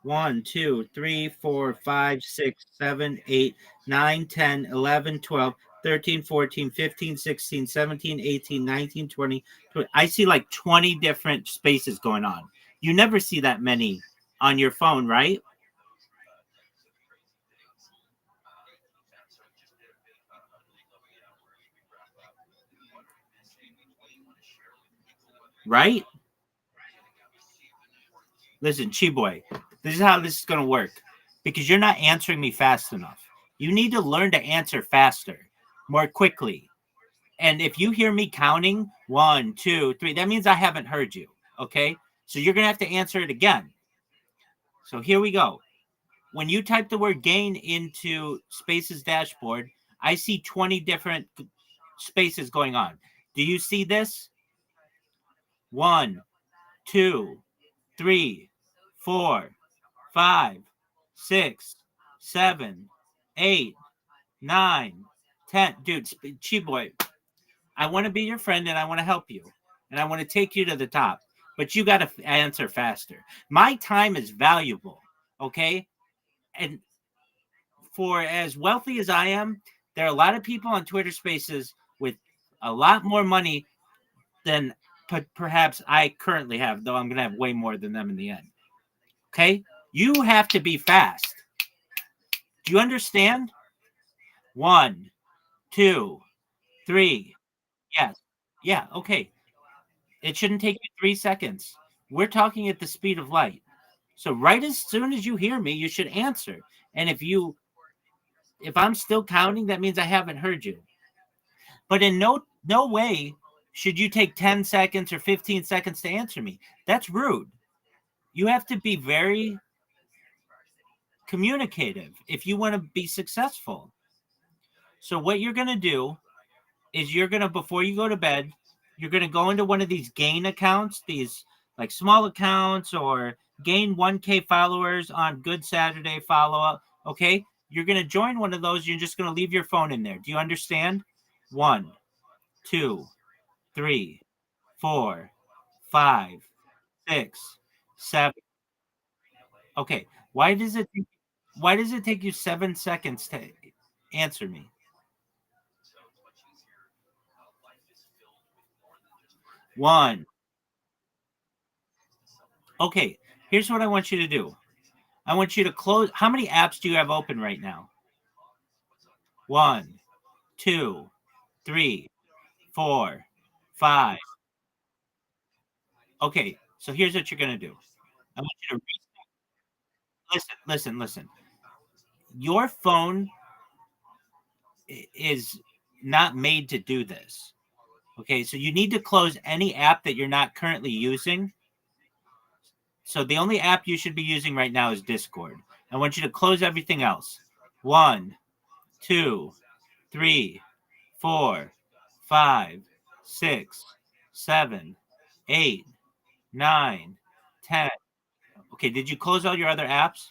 1, 2, 3, 4, 5, 6, 7, 8, 9, 10, 11, 12, 13, 14, 15, 16, 17, 18, 19, 20. I see like 20 different spaces going on. You never see that many on your phone, right? Right? Listen, Chiboy, this is how this is going to work because you're not answering me fast enough. You need to learn to answer faster, more quickly. And if you hear me counting 1, 2, 3, that means I haven't heard you. Okay. So you're going to have to answer it again. So here we go. When you type the word gain into Spaces dashboard, I see 20 different spaces going on. Do you see this? 1, 2, 3, 4, 5, 6, 7, 8, 9, 10. Dude, Chiboy, I want to be your friend and I want to help you and I want to take you to the top, but you got to answer faster. My time is valuable, okay? And for as wealthy as I am, there are a lot of people on Twitter Spaces with a lot more money than perhaps I currently have, though I'm going to have way more than them in the end. Okay? You have to be fast. Do you understand? 1, 2, 3. Yes. Yeah. Okay. It shouldn't take you 3 seconds. We're talking at the speed of light. So right as soon as you hear me, you should answer. And if I'm still counting, that means I haven't heard you. But in no way should you take 10 seconds or 15 seconds to answer me. That's rude. You have to be very communicative if you want to be successful. So what you're going to do is you're going to, before you go to bed, you're going to go into one of these gain accounts, these like small accounts, or gain 1K followers on Good Saturday follow up. Okay. You're going to join one of those. You're just going to leave your phone in there. Do you understand? 1, 2, 3, 4, 5, 6, 7. Okay. Why does it take you 7 seconds to answer me? 1. Okay. Here's what I want you to do. I want you to close. How many apps do you have open right now? 1, 2, 3, 4, 5. Okay. So here's what you're going to do. I want you to listen. Your phone is not made to do this. Okay. So you need to close any app that you're not currently using. So the only app you should be using right now is Discord. I want you to close everything else. 1, 2, 3, 4, 5, 6, 7, 8, 9, 10. Okay, did you close all your other apps?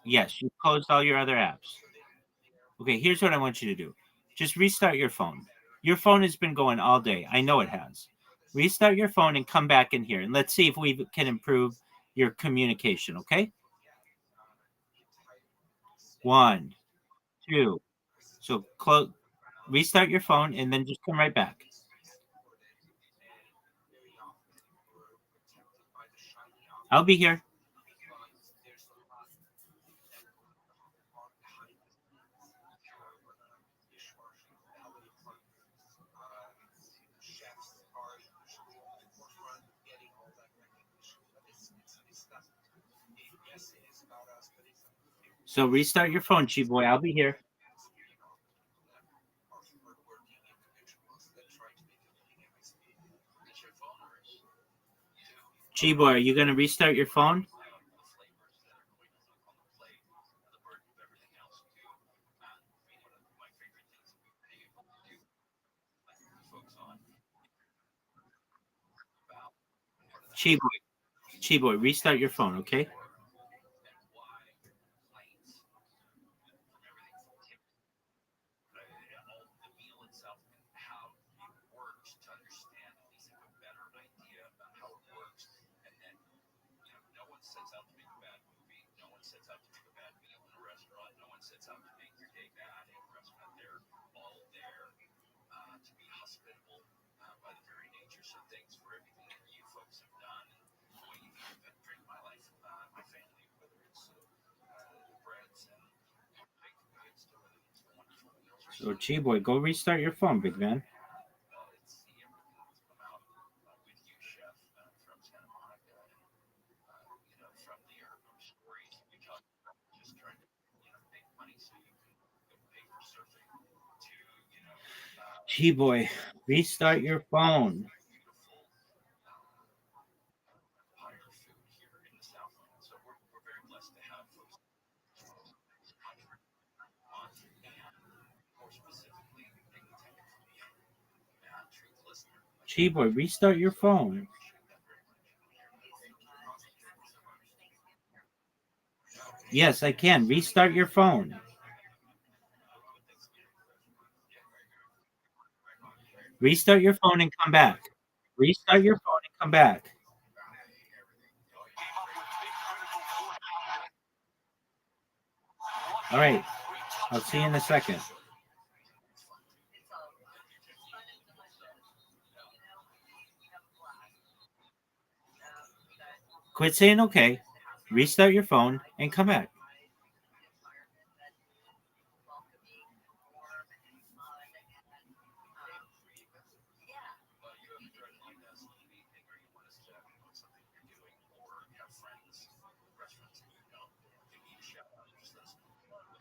Yes, you closed all your other apps. Okay, here's what I want you to do. Just restart your phone. Your phone has been going all day. I know it has. Restart your phone and come back in here, and let's see if we can improve your communication, okay? 1, 2. So restart your phone and then just come right back. I'll be here. So restart your phone, Chi Boy. I'll be here. Chi Boy, are you going to restart your phone? Chi Boy, restart your phone, okay? So Chi Boy, go restart your phone, big man. Chi Boy, restart your phone. Chi Boy, restart your phone. Yes, I can. Restart your phone. Restart your phone and come back. Restart your phone and come back. All right. I'll see you in a second. Quit saying okay. Restart your phone and come back.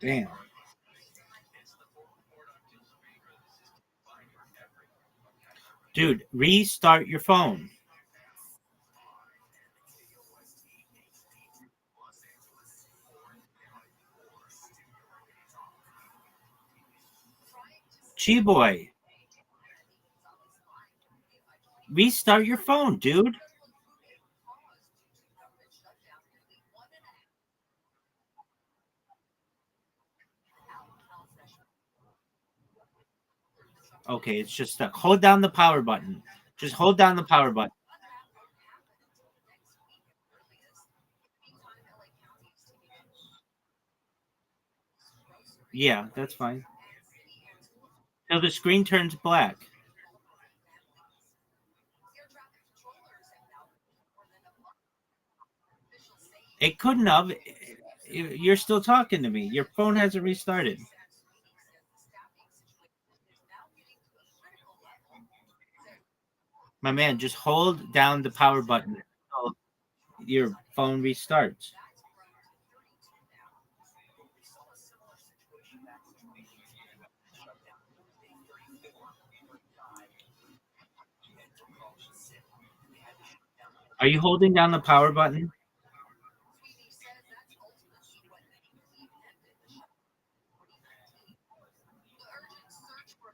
Damn. Dude, restart your phone. Chi Boy. Restart your phone, dude. Okay, it's just stuck. Hold down the power button. Just hold down the power button. Yeah, that's fine. Till the screen turns black. It couldn't have. You're still talking to me. Your phone hasn't restarted. My man, just hold down the power button until your phone restarts. Are you holding down the power button?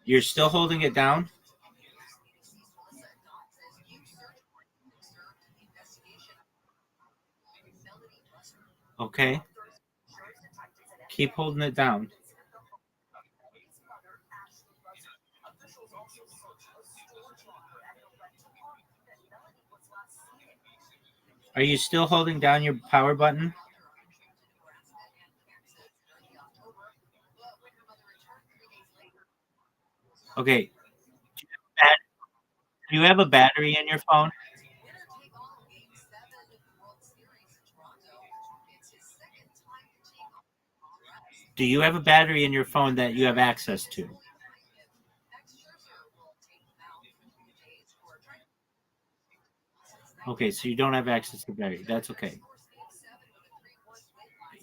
You're still holding it down? Okay. Keep holding it down. Are you still holding down your power button? Okay. Do you have a battery in your phone? Do you have a battery in your phone that you have access to? Okay, so you don't have access to battery. That's okay.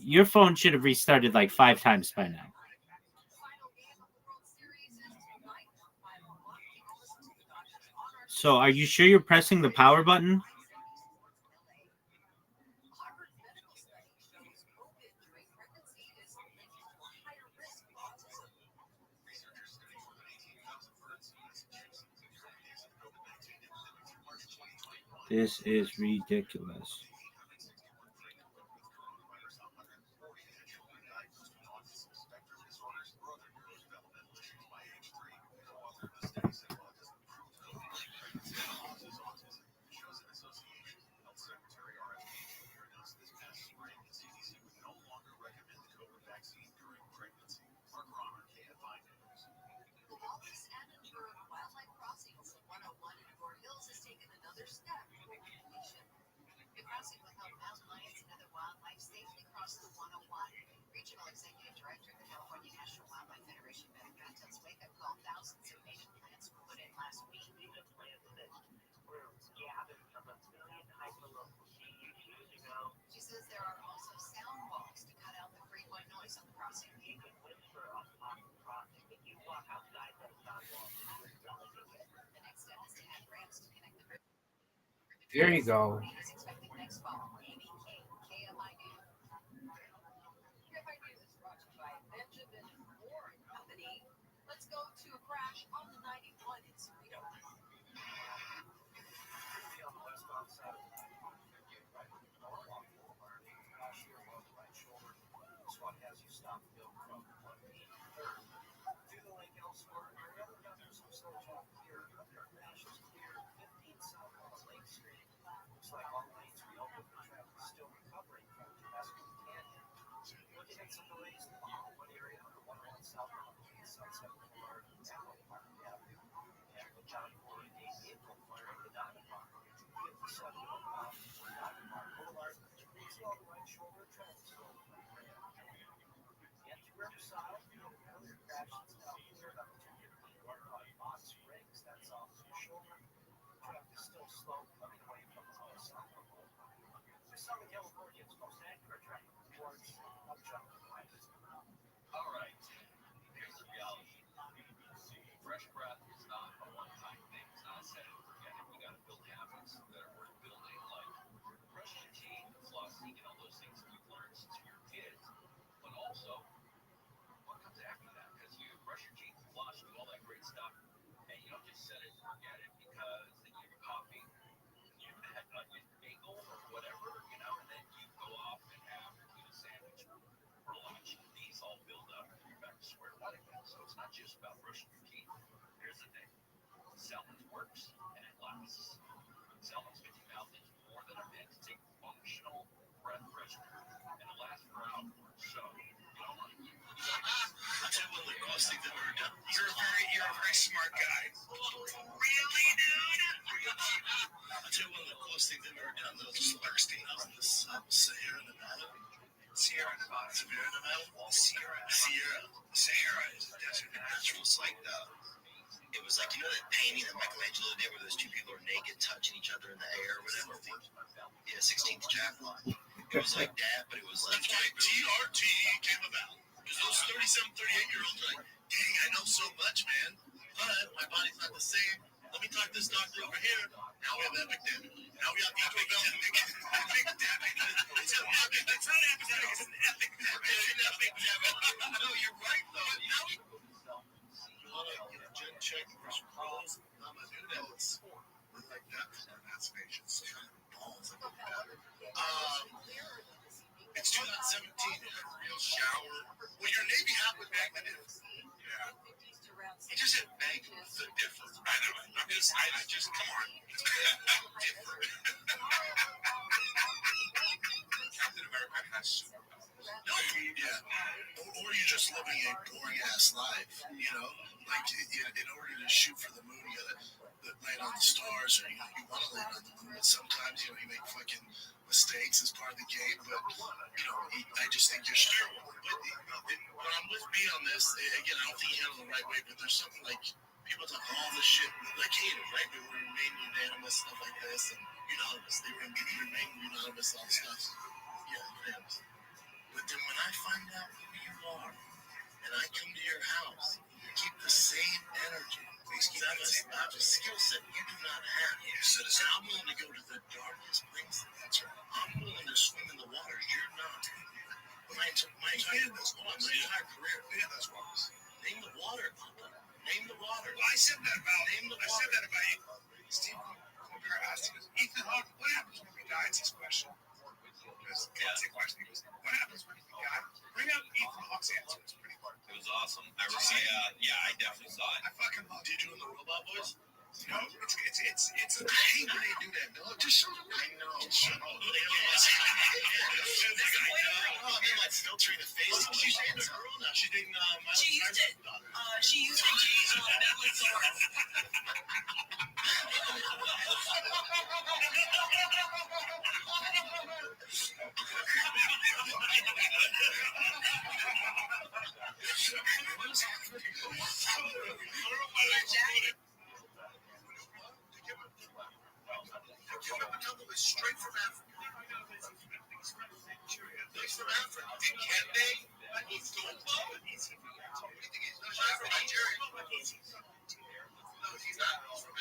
Your phone should have restarted like 5 times by now. So, are you sure you're pressing the power button? This is ridiculous. There you go. You're a very smart guy. Really, dude? I'll tell you one of the coolest things I've ever done. Those Restream out in the Sahara Nevada. Sierra Nevada. Sahara is a desert. It's like it was like, you know that painting that Michelangelo did where those two people are naked touching each other in the air or whatever? Yeah, 16th chapter. It was like that, but it was like... That's why TRT came about. Because those 37, 38-year-olds are like, dang, I know so much, man. But my body's not the same. Let me talk to this doctor over here. Now we have epidemic. Now we have epidemic. It's not epidemic, it's an epidemic. No, you're right, though. Now we... Jen check for some calls. I'm going to do that. Look like that for emancipations. Balls. It's 2017. You had a real shower. Well, your Navy happened back then. Yeah. You just said bank was the difference. I know. I just, come on. Different. Captain America has superpowers. No, yeah. Or you're just living a boring ass life, you know? Like, in order to shoot for the moon, you gotta land on the stars, or you want to land on the moon, but sometimes, you make fucking mistakes as part of the game, but, I just think you're still, when I'm with me on this, again, I don't think you handle it the right way, but there's something like, people talk all this shit, like Hater, right? They were remain unanimous, stuff like this, and unanimous, they remain unanimous, all this stuff. Yeah, unanimous. But then Classic question. He goes, what happens when you bring out Ethan Hawke's answer? It's pretty hard. It was awesome. I definitely saw it. I fucking love. Did you do the robot voice? No, it's a pain when they do that. No, just show them. I know. Shut up. They're like filtering the face. She's dating a girl now. She's dating my She used it. She used it. Straight from Africa. He's from Africa. Can they? Let's go club. What do you think he's not from Nigeria? No, he's not. He's from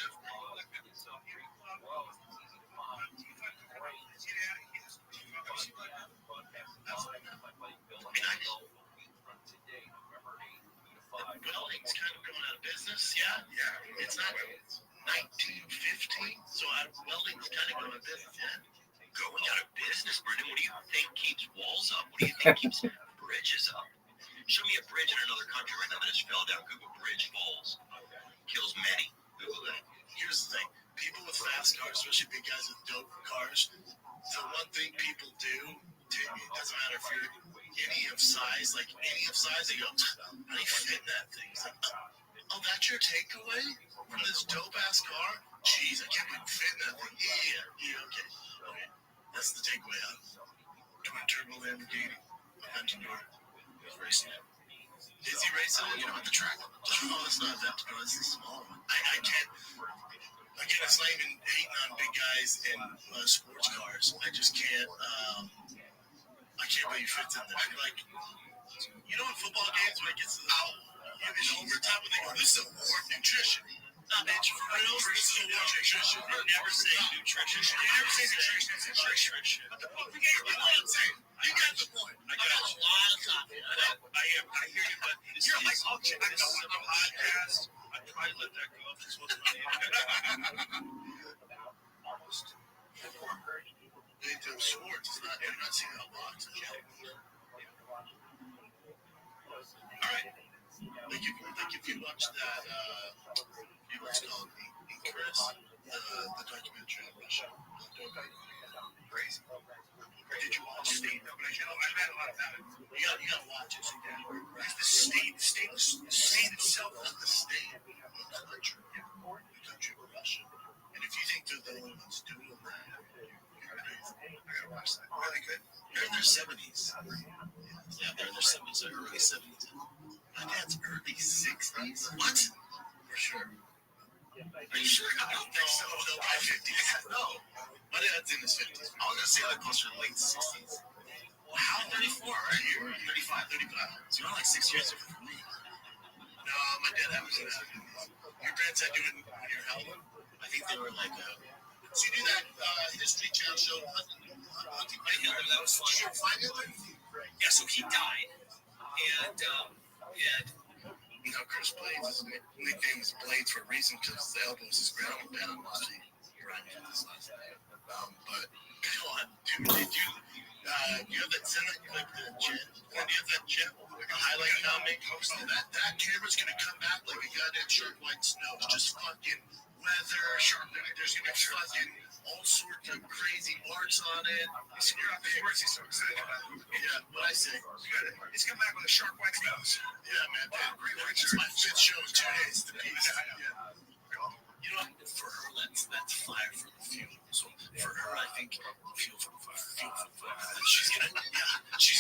Welding's kind of going out of business, yeah? Yeah. It's not 1915, so welding's kind of going out of business, yeah? Going out of business, Brendan? What do you think keeps walls up? What do you think keeps bridges up? Show me a bridge in another country right now that just fell down. Google bridge falls. Kills many. Google that. Here's the thing. People with fast cars, especially big guys with dope cars, the one thing people do, it doesn't matter if you're any of size, they go, how do you fit in that thing? It's like, oh, that's your takeaway from this dope-ass car? Jeez, I can't believe you fit in that thing. Yeah, okay. That's the takeaway out of twin turbo Lamborghini. Aventador. He's racing it. Is he racing it? With the track. Oh, it's not Aventador. It's the small one. I can't. Again, it's not even hating on big guys in sports cars. I just can't. I can't believe he fits in there. Like, you know, in football games when it gets to the overtime, when they go, this is a war of nutrition. Not bitch, for real. This is a war of nutrition. You never say nutrition. You never say nutrition. It's nutrition. But the point, you get what I'm saying. You got the point. I got a lot of coffee. I hear you, but you're like, oh, I know on the podcast. I try to let that go. This wasn't funny. They do sports. It's not. You're not seeing how boxing. All right. Like if you watch that, what's called Icarus, the documentary on Russia. Crazy. Did you watch State? No, but I've had a lot of that. You got to watch it. The state itself is the state of the country. The country of Russia. And if you think they're the only ones doing that, I gotta watch that. Really good. They're in their 70s. Yeah, they're in their 70s, or early 70s. My dad's early 60s. What? For sure. Are you sure? I don't think so. No, my 50s. No. My dad's in his 50s. I was gonna say they're closer to late 60s. Wow, 34, right? You're 35, 35. So you're only like 6 years different from me. No, my dad was in that. Your parents had you when you were how old? I think they were like, so you do that History Channel show, Hunting Hitler, that was fun. Did you ever find Hitler? Yeah, so he died. And, you know, Chris Blades, his nickname is Blades for a reason, because the elbows his grandma bent on mostly right in this last night. But, go on, dude, did you have that Senate, like the jet? Or do you have that jet? Like a highlight comic? Oh, that camera's gonna come back like a goddamn shark white snow. Just fucking weather. There's gonna be fucking all sorts of crazy parts on it. You're out there. He's so excited about it. Yeah, what I say? It's coming back with a shark white snow. Yeah, man. It's my 5th show in 2 days. The piece. Yeah. You know, for her, that's fire for the fuel. So for her, I think fuel for the fire. She's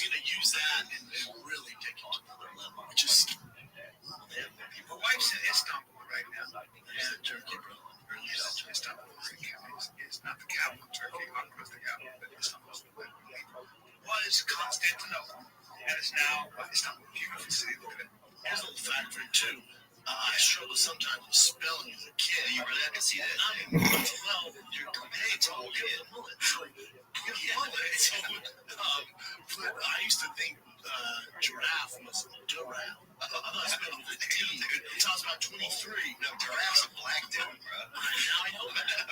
gonna use that and really take it to another level. Just her wife's in Istanbul right now. Is it Turkey, bro? Istanbul is not the capital of Turkey. Ankara''s the capital, but Istanbul's the capital. Was Constantinople, and it's now Istanbul. Beautiful city. Look at it. Here's a little fact for you too. I struggle sometimes with spelling as a kid. You really have to see that. Well, hey, it's all good. But I used to think giraffe was giraffe. I thought I spelled with a T. Until I was about 23. No, giraffe's a black dude, bro. Now I know that.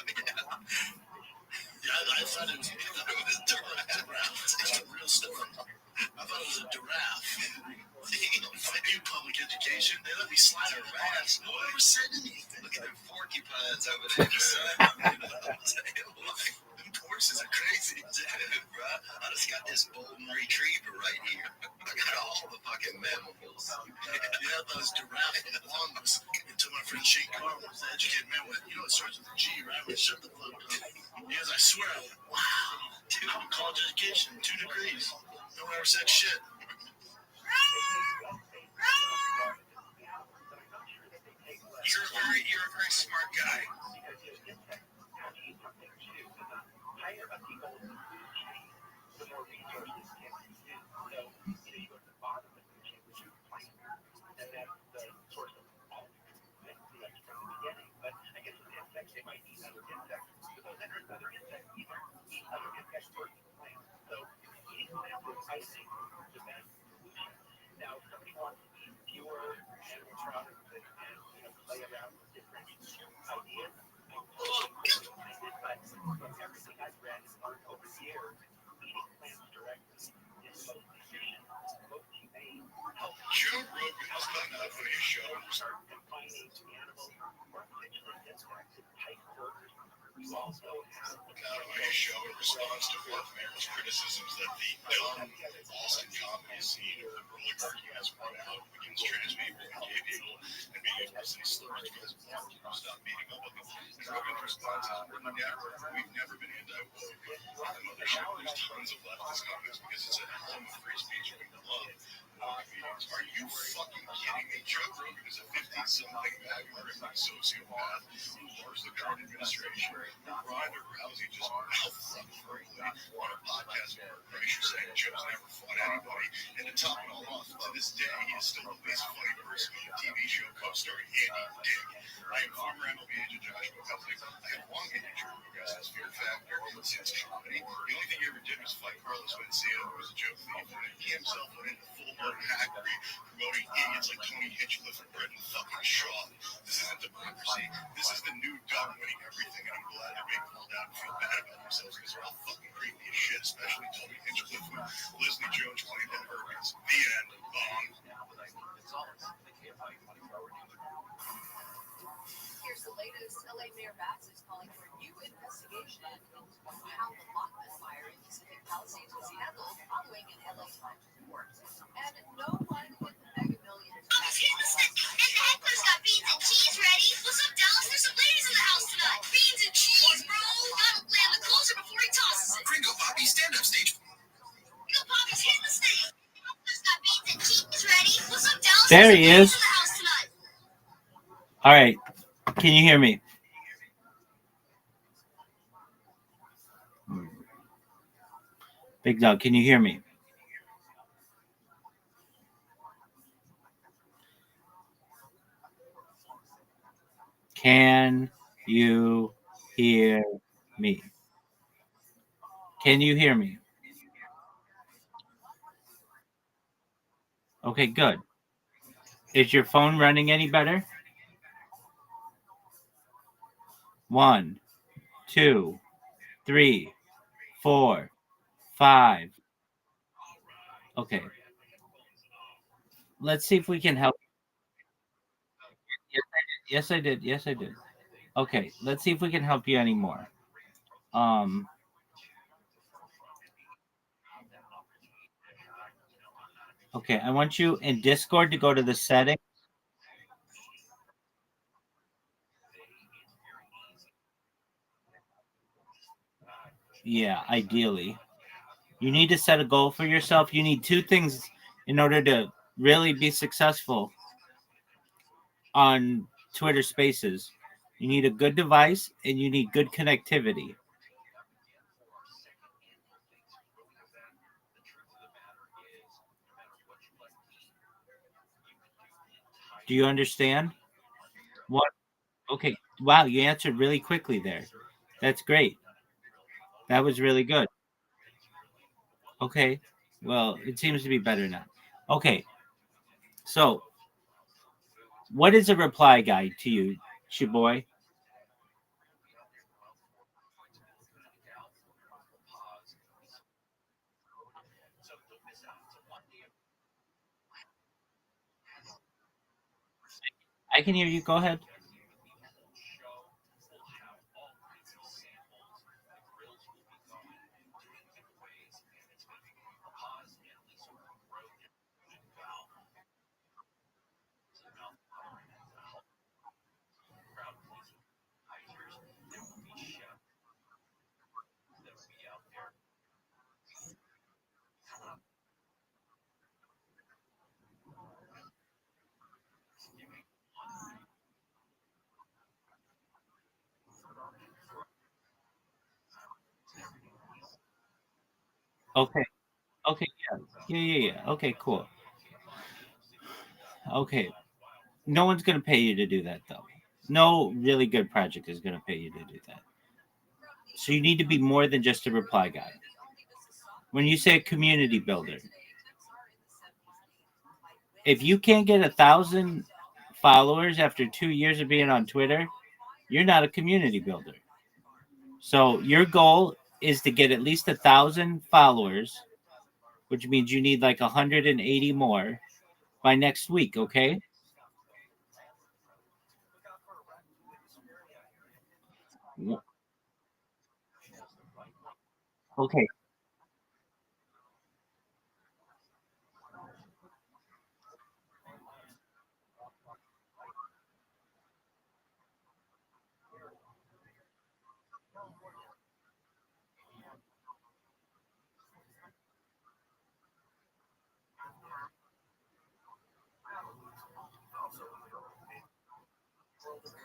Yeah, I thought it was giraffe. It's a real story. I thought it was a giraffe. You public education, they let me slide a rat. No one ever said anything. Look at them porcupines over there, son. Them horses are crazy. Dude, bro. I just got this golden retriever right here. I got all the fucking mammals. Yeah, those giraffe llamas. Until my friend Shane Carr was the educated man with, it starts with a G, right? Shut the fuck up. Yes, I swear, I went, wow. Dude, college education, 2 degrees. No one ever said shit. You're a very smart guy. Joe Rogan has done that on his show. On his show, in response to Markman's criticisms that the dumb Boston comedy scene or oligarchy has brought out against trans people and gay people and being able to say slurs because Mark stopped beating up on them. And Rogan's response is, we've never been anti-woke. On the mothership, there's tons of leftist comments because it's a home of free speech and we love comedians. Are you fucking kidding me? Joe Rogan is a 50-something MAGA sociopath who loves the current administration. Ronda Rousey just mouth-fucked verbally on a podcast where Frazier saying Joe's never fought anybody. And to top it all off, to this day, he is still the least funny person on the TV show co-starring Andy Dick. I am former MLB agent Joshua Kuplik. I have long hated Joe Rogan's Fear Factor since comedy. The only thing he ever did was fight Carlos Mencia, who was a joke thief, and he himself went into full-blown hackery, promoting idiots like Tony Hinchcliffe and Brendan fucking Shaw. This isn't democracy. This is the new dumb winning everything, and I'm glad they're being called out and feel bad about themselves because they're all fucking creepy as shit, especially Tony Hinchcliffe, who Leslie Jones claimed had herpes. The end. Bong. Here's the latest. LA Mayor Batts is calling for a new investigation into how the Lockman fire in Pacific Palisades was handled following an LA Times report. And no one in the Mega Millions. And the heckler's got beans and cheese ready. What's up, Dallas? There's some ladies in the house tonight. Beans and cheese, bro. Gotta land the closer before he tosses it. Gringo Poppy, stand-up stage. Gringo Poppy's hitting the stage. Heckler's got beans and cheese ready. What's up, Dallas? There There's he some ladies is. in the house tonight. All right. Can you hear me? Big Dog, can you hear me? Can you hear me? Can you hear me? Okay, good. Is your phone running any better? 1, 2, 3, 4, 5. Okay. Let's see if we can help. Yes, I did. Yes, I did. Okay, let's see if we can help you anymore. Okay, I want you in Discord to go to the settings. Yeah, ideally. You need to set a goal for yourself. You need 2 things in order to really be successful on Twitter Spaces. You need a good device and you need good connectivity. Do you understand? What? Okay. Wow, you answered really quickly there. That's great. That was really good. Okay. Well, it seems to be better now. Okay. So, what is a reply guide to you, Shiboy? I can hear you. Go ahead. Okay. Okay. Yeah. Yeah. Okay. Cool. Okay. No one's gonna pay you to do that though. No really good project is gonna pay you to do that. So you need to be more than just a reply guy. When you say a community builder, if you can't get 1,000 followers after 2 years of being on Twitter, you're not a community builder. So your goal is to get at least 1,000 followers, which means you need like 180 more by next week. Okay. Okay.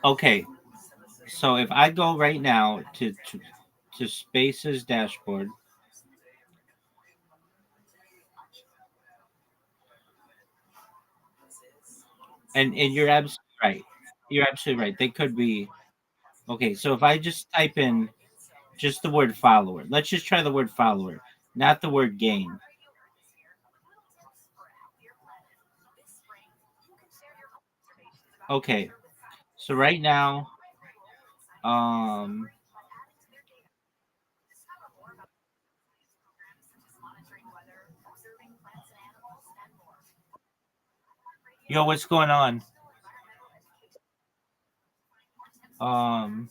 Okay. So if I go right now to Spaces dashboard, and you're absolutely right. You're absolutely right. They could be okay. So if I just type in just the word follower, let's just try the word follower, not the word gain. Okay. So right now, um, yo, what's going on? Um,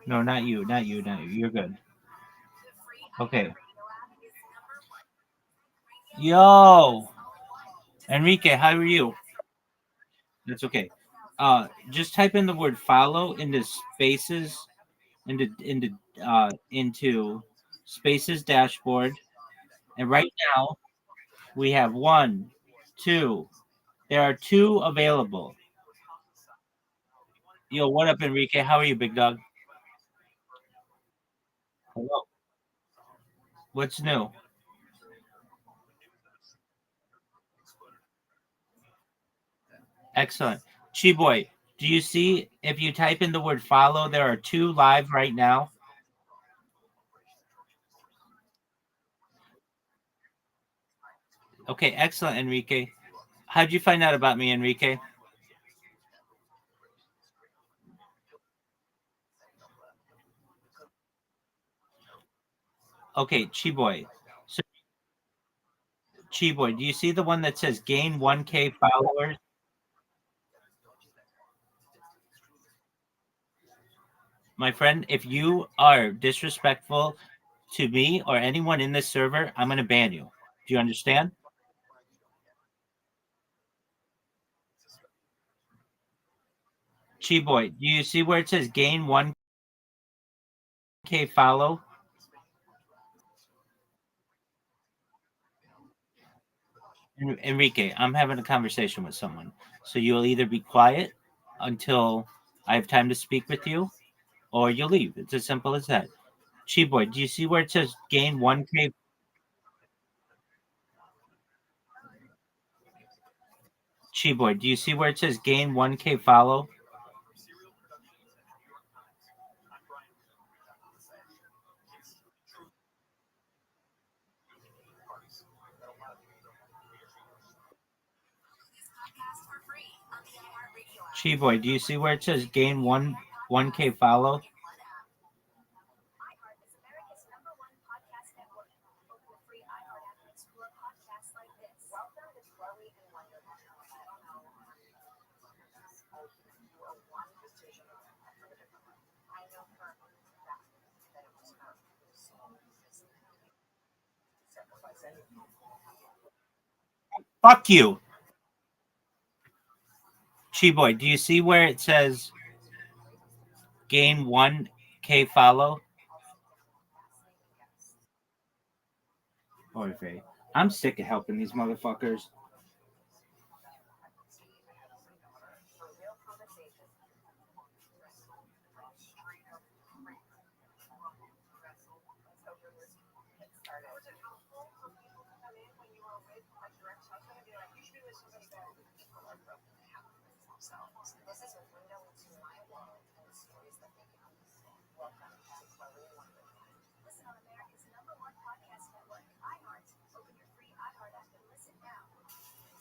no, not you, not you, not you. You're good. Okay. Yo, Enrique, how are you? That's okay. Just type in the word follow into spaces into spaces dashboard, and right now we have one, two. There are two available. Yo, what up, Enrique? How are you, big dog? Hello. What's new? Excellent. Chi boy, do you see if you type in the word follow, there are two live right now? Okay, excellent, Enrique. How'd you find out about me, Enrique? Okay, Chi boy. So, Chi boy, do you see the one that says gain 1K followers? My friend, if you are disrespectful to me or anyone in this server, I'm going to ban you. Do you understand? Chi boy, do you see where it says gain 1K follow? Enrique, I'm having a conversation with someone. So you'll either be quiet until I have time to speak with you, or you'll leave. It's as simple as that. Chi boy, do you see where it says gain 1K? Chi boy, do you see where it says gain 1K follow? Chi boy, do you see where it says gain 1K follow? Fuck you. Chi-Boy, do you see where it says gain 1K follow? Okay. I'm sick of helping these motherfuckers. Listen on America's #1 podcast network, iHeart. Open your free iHeart app and listen now.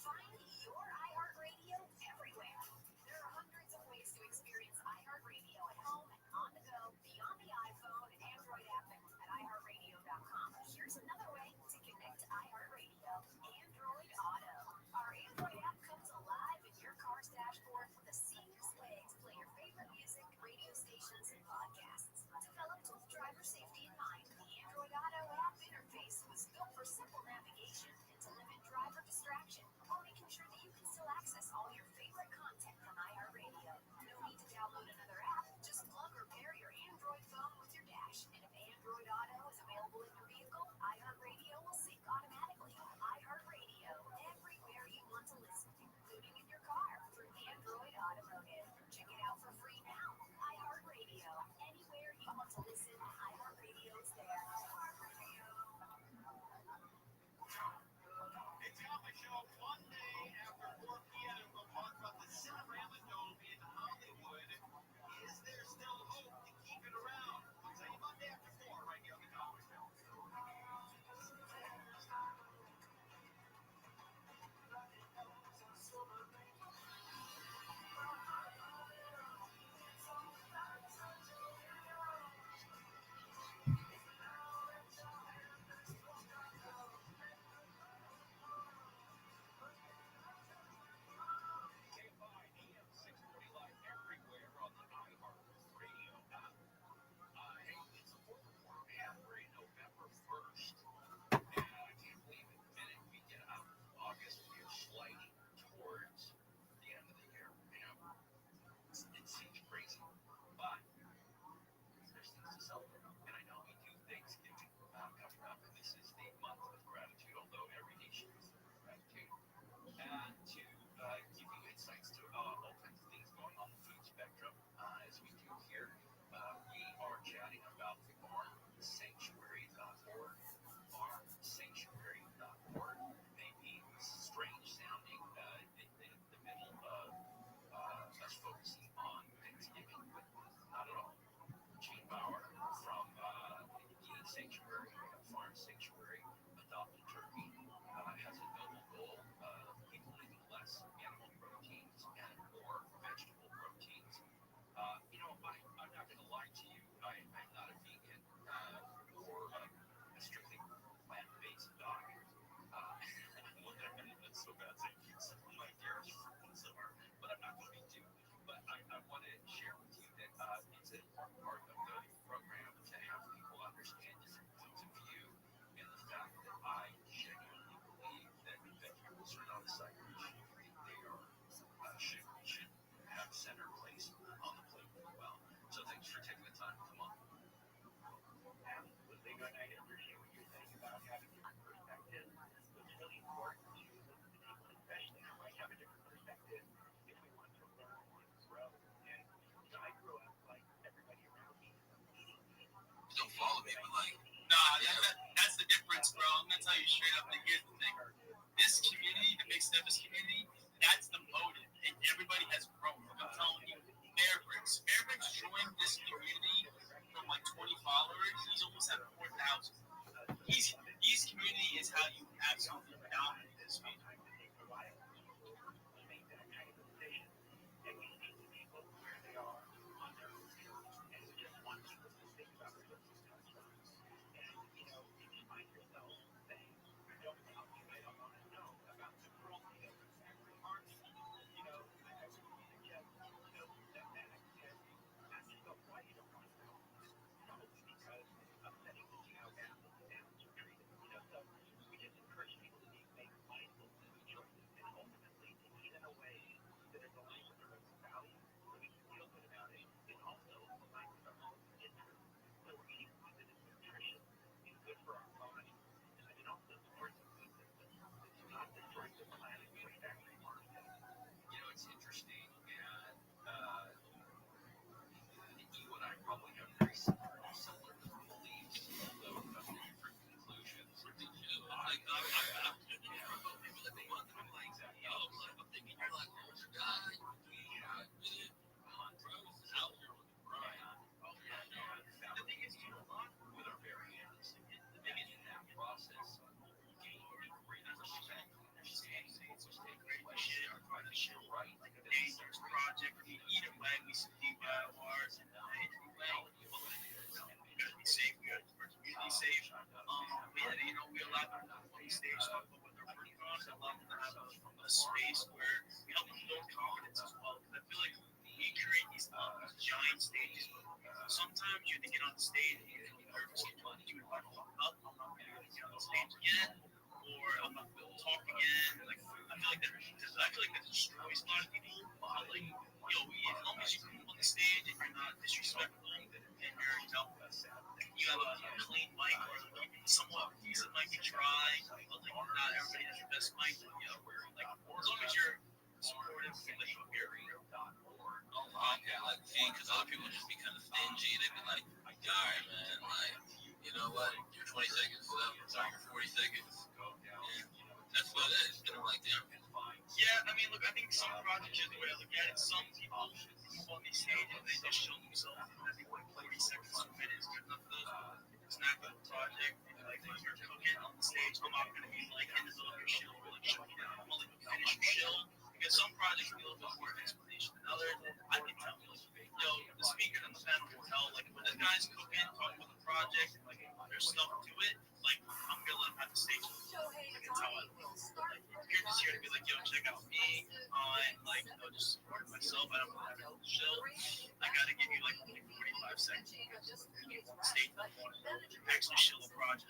Find your iHeartRadio everywhere. There are hundreds of ways to experience iHeartRadio at home and on the go, beyond the iPhone and Android app at iHeartRadio.com. Here's another way to connect to iHeartRadio: Android Auto. Our Android app comes alive in your car's dashboard with a seamless way to play your favorite music, radio stations, and podcasts. Developed with driver safety in mind, the Android Auto app interface was built for simple navigation and to limit driver distraction, while making sure that you can still access all your favorite content from iHeartRadio. No need to download another app. Just plug or pair your Android phone with your dash. And if Android Auto is available in your vehicle, iHeartRadio will sync automatically. iHeartRadio, everywhere you want to listen, including in your car through Android Automotive. Check it out for free now. iHeartRadio, anywhere you want to listen, iHeartRadio is there. It's on the show Monday after 4 p.m. We'll talk about the Cinerama Dome in Hollywood. Is there still hope to keep it around? We'll tell you Monday after 4 right here on the Comedy Show. Don't follow me, but like, nah, that's the difference, bro. I'm gonna tell you straight up. Like, here's the thing: this community, the Big Steppers community, that's the motive. And everybody has grown. Like I'm telling you, Bearbricks joined this community from like 20 followers. He's almost at 4,000. His community is how you absolutely dominate this community. chill, dangerous project. Either way, we see DIYs and gotta be safe. We gotta keep our community safe. But yeah, we allow them on the stage to talk about what they're working on. And allow them to have a space where we help them build confidence as well. Because I feel like we create these giant stages, but sometimes you have to get on the stage and you feel nervous. Dude, if I fuck up, I'm not gonna be able to get on the stage again, or I'm not gonna be able to talk again. Like I feel like that destroys a lot of people. But like, as long as you come on the stage and you're not disrespectful and you're, you have a clean mic or somewhat decent mic, you try, but like not everybody has the best mic. Like as long as you're supportive, like because other people just be kind of stingy. They'd be like, all right, man, like, you know what? You're 20 seconds up, sorry, you're 40 seconds. That's what it is. And I'm like, damn. Yeah, I mean, look, I think some projects, the way I look at it, some people on these stages, they just show themselves. I think like 40 seconds to a minute is good enough for those. It's not a good project. Like when you're cooking on the stage, I'm not going to be like in the middle of your show, like showing you down. I'm going to let you finish your show. Because some projects need a little bit more explanation than others. I can tell, the speaker and the panel can tell, like when the guy's cooking, talking about the project, like there's stuff to it, like I'm going to let him have the stage. Like it's how I feel. Like, you're just here to be like, check out me. Like, just support myself. I don't want to have it chill. I gotta give you like 45 seconds. State actually chill the project.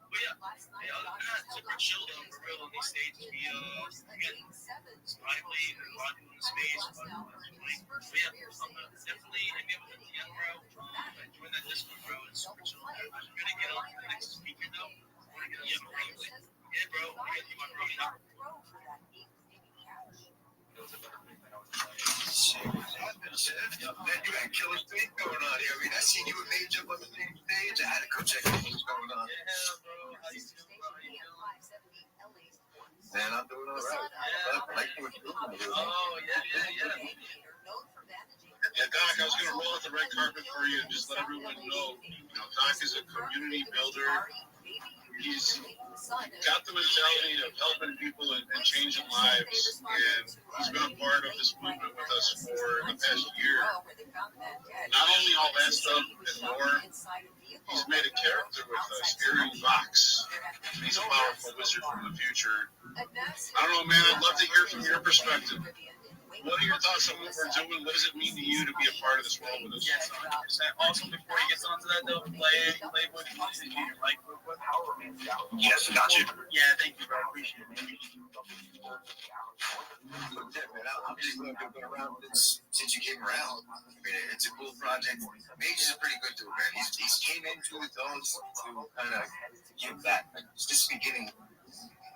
But yeah, other than that, super chill though, for real on these stages. We again, it's lively, there's a lot of people in the space, but yeah, definitely hit me up with the DM bro. Join that Discord bro, it's super chill. I'm gonna get on the next speaker though. I wanna get on the replay. Yeah, bro, I'm gonna get my bro shot. Man, you got killer thing going on here. I mean, I seen you and Major up on the same stage. I had to go check out what's going on. Yeah, bro. How you doing? Man, I'm doing all right. Like you were doing. Oh, yeah. Yeah, Doc, I was going to roll out the red carpet for you and just let everyone know, Doc is a community builder. He's got the mentality of helping people and changing lives, and he's been a part of this movement with us for the past year. Not only all that stuff and more, he's made a character with us, Aaron Vox. He's a powerful wizard from the future. I don't know, man, I'd love to hear from your perspective. What are your thoughts on what we're doing? What does it mean to you to be a part of this world with us? Yes, 100%. Also, before he gets onto that, though, Playboy Music, like, what power? Yes, got you. Yeah, thank you, bro. I appreciate it. Yeah, man, I'm just glad you've been around since you came around. I mean, it's a cool project. Major's a pretty good dude, man. He's came into it though to kind of give back. It's just beginning.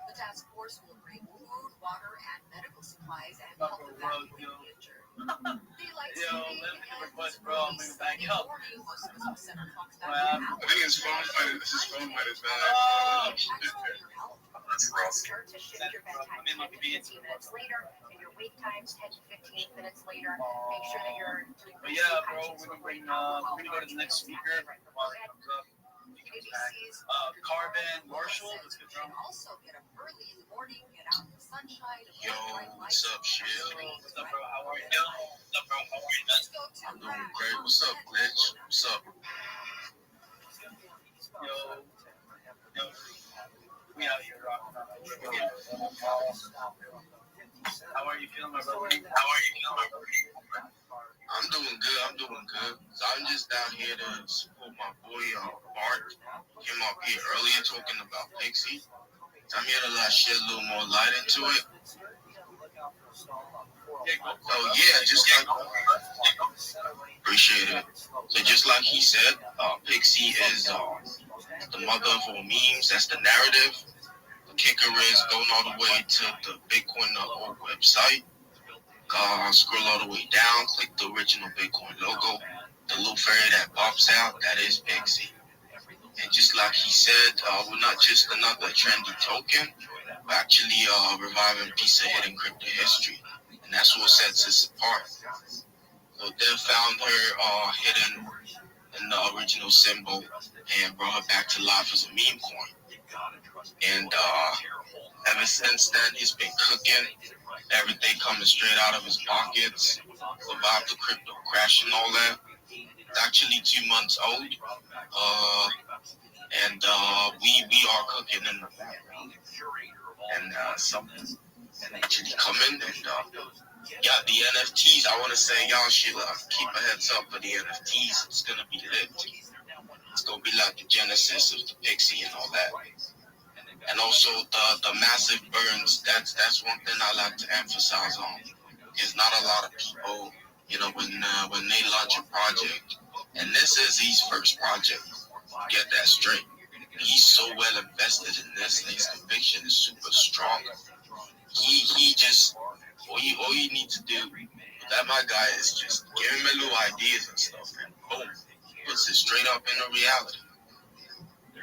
The task force will bring food, water, and medical supplies and help evacuate the injured. Yo, let me request, bro. I'm bringing back up. I think his phone might have died. That's rough. Start to shift your bedtime 10 to 15 minutes later, and your wake times 10 to 15 minutes later. Make sure that you're doing. But yeah, bro, we're gonna go to the next speaker while it comes up. Carbon Marshall, let's get drum. Also get up early in the morning, get out in the sunshine. Yo, what's up, Shil? What's up, bro? How are you? I'm doing great. What's up, Glitch? What's up? Yo, we out here rocking out. How are you feeling, my brother? I'm doing good. So I'm just down here to support my boy, Bart. Came up here earlier talking about Pixie. I'm here to shed a little more light into it. Oh yeah, just like appreciate it. So just like he said, Pixie is the mother of all memes. That's the narrative. The kicker is going all the way to the Bitcoin website. Scroll all the way down, click the original Bitcoin logo. The little fairy that pops out, that is Pixie. And just like he said, we're not just another trendy token, we're actually reviving a piece of hidden crypto history. And that's what sets us apart. So they found her hidden in the original symbol and brought her back to life as a meme coin. And ever since then, he's been cooking. Everything coming straight out of his pockets. Survived the crypto crash and all that. It's actually 2 months old. And we are cooking in the background. And something actually coming. And yeah, the NFTs, I want to say, y'all should keep a heads up for the NFTs. It's going to be lit. It's going to be like the genesis of the Pixie and all that. And also the massive burns, that's one thing I like to emphasize on. There's not a lot of people, when they launch a project, and this is his first project, get that straight. He's so well invested in this, and his conviction is super strong. He just, all you need to do with that, my guy, is just give him a little ideas and stuff, and boom, puts it straight up into reality.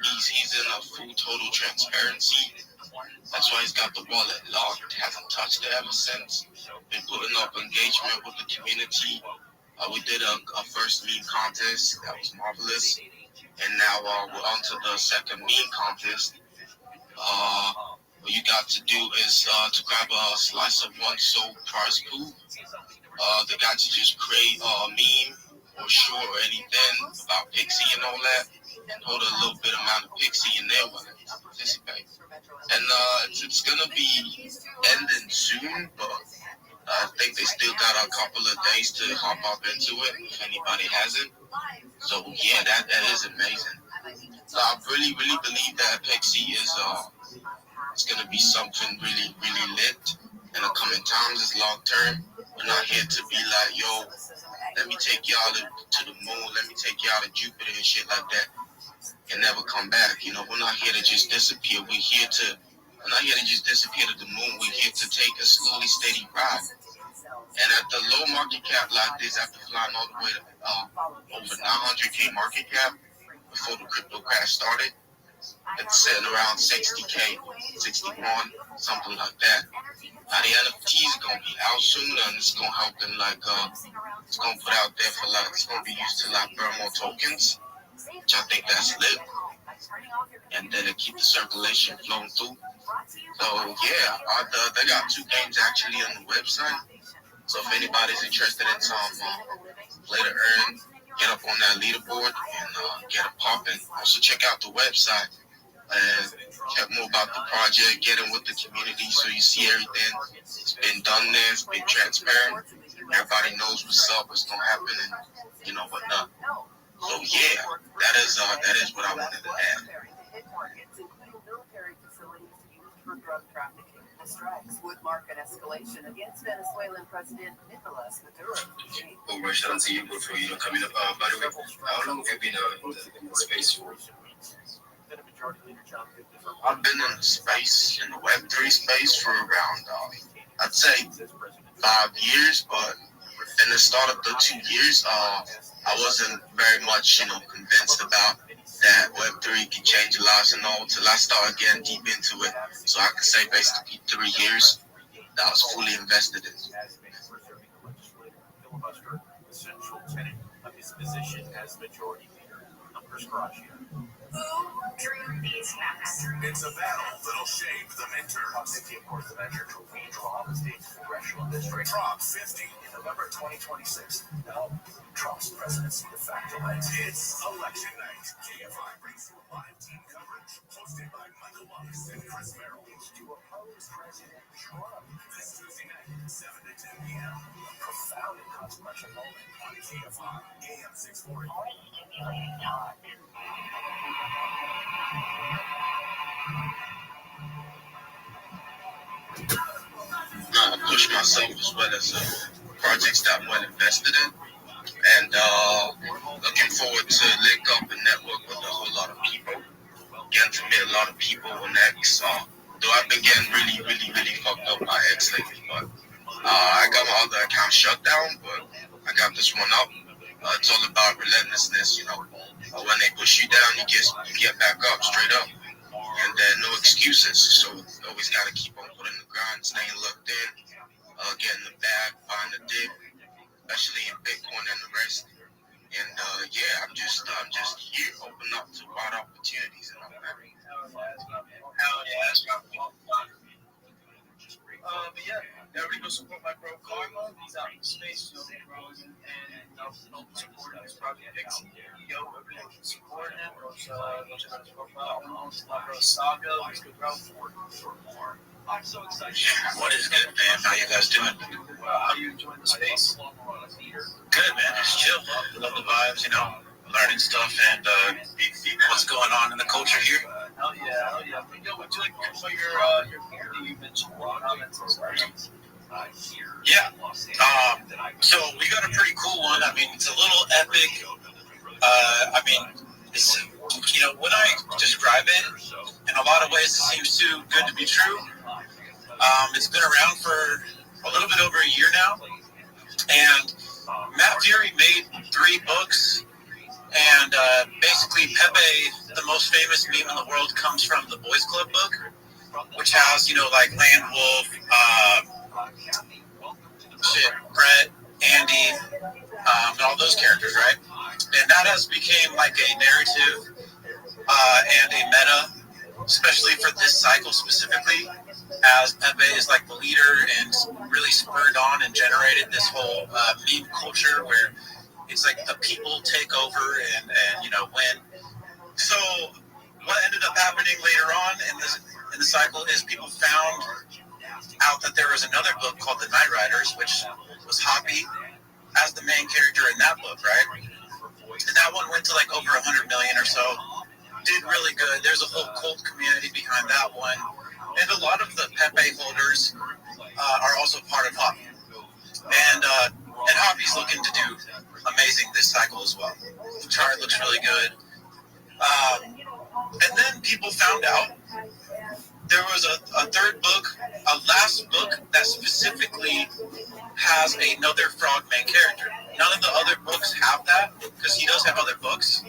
He's in a full total transparency. That's why he's got the wallet locked. Hasn't touched it ever since. Been putting up engagement with the community. We did a first meme contest. That was marvelous. And now we're on to the second meme contest. What you got to do is to grab a slice of one sold prize pool. They got to just create a meme or short or anything about Pixie and all that, and hold a little bit amount of Pixie in there when they participate. And it's gonna be ending soon, but I think they still got a couple of days to hop up into it if anybody hasn't. So yeah, that is amazing. So I really believe that Pixie is it's gonna be something really lit in the coming times. It's long term. We're not here to be like, yo, let me take y'all to the moon, let me take y'all to Jupiter and shit like that, and never come back. We're not here to just disappear. We're not here to just disappear to the moon. We're here to take a slowly, steady ride. And at the low market cap like this, after flying all the way to over 900K market cap before the crypto crash started, it's sitting around 60K, 61, something like that. Now the NFTs are gonna be out soon, and it's gonna help them it's gonna put out there for it's gonna be used to burn more tokens, which I think that's lit, and then it keep the circulation flowing through. So yeah, they got 2 games actually on the website. So if anybody's interested in some play to earn, get up on that leaderboard and get it popping. Also check out the website and check more about the project, get in with the community so you see everything. It's been done there, it's been transparent. Everybody knows what's up, what's gonna happen, and whatnot. So yeah, that is what I wanted to add. Drug trafficking. The strikes would mark an escalation against Venezuelan President Nicolas Maduro. Well, Rashad, I see you for coming up. By the way, how long have you been in the space for? I've been in the space, in the Web3 space for around, I'd say 5 years, but in the start of the 2 years, I wasn't very much, convinced about that Web3 can change lives and all until I started getting deep into it. So I could say basically 3 years that I was fully invested in. Essential tenet of his position as majority leader. Numbers Croatia. Who drew these maps? It's a battle that'll shape the midterms. Top 50, of course, the measure to draw the state's congressional district. Top 50. In November 2026, now Trump's presidency de facto ends. It's election night. KFI brings you live team coverage hosted by Michael Lux and Chris Merrill. To oppose President Trump. This Tuesday night, 7 to 10 p.m. A profound and consequential moment on KFI AM 640. I push myself as well as projects that I'm well invested in, and looking forward to link up and network with a whole lot of people, getting to meet a lot of people on X. Though I've been getting really fucked up by X lately, but I got my other account shut down, but I got this one up. It's all about relentlessness, when they push you down, you get back up, straight up, and then no excuses. So you always got to keep on putting the grind, staying locked in, getting the bag, buying the dip, especially in Bitcoin and the rest. And yeah, I'm just here, open up to wide opportunities and all that. I'm so excited. What is good, man? How you guys doing? How you enjoying the space? Good, man. Just chill. Love the vibes, you know, learning stuff and what's going on in the culture here. Hell yeah. Would you like to talk about your community? You mentioned comments and stories. Yeah. So we got a pretty cool one. I mean, it's a little epic. I mean, it's, you know, when I describe it, in a lot of ways, it seems too good to be true. It's been around for a little bit over a year now, and Matt Fury made 3 books, and basically Pepe, the most famous meme in the world, comes from the Boys Club book, which has, you know, like Land Wolf, Brett, Andy, and all those characters, right? And that has become like a narrative and a meta, especially for this cycle specifically, as Pepe is like the leader and really spurred on and generated this whole meme culture where it's like the people take over and you know, win. So what ended up happening later on in the cycle is people found out that there was another book called The Night Riders, which was Hoppy as the main character in that book, right? And that one went to like over 100 million or so. Did really good. There's a whole cult community behind that one. And a lot of the Pepe holders are also part of Hoppy. And Hoppy's looking to do amazing this cycle as well. The chart looks really good. And then people found out there was a third book, a last book that specifically has another frog main character. None of the other books have that, because he does have other books.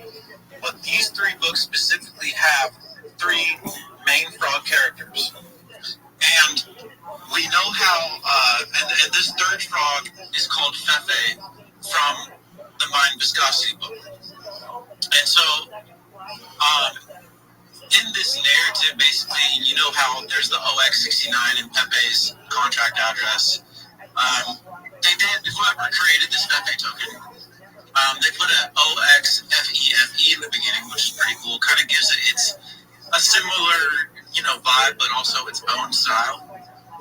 But these 3 books specifically have 3 main frog characters. And we know how, and this third frog is called Fefe from the Mind Viscosity book. And so, in this narrative, basically, you know how there's the OX69 in Pepe's contract address. Whoever created this Fefe token, they put an OXFEFE in the beginning, which is pretty cool. Kind of gives it a similar, you know, vibe, but also its own style.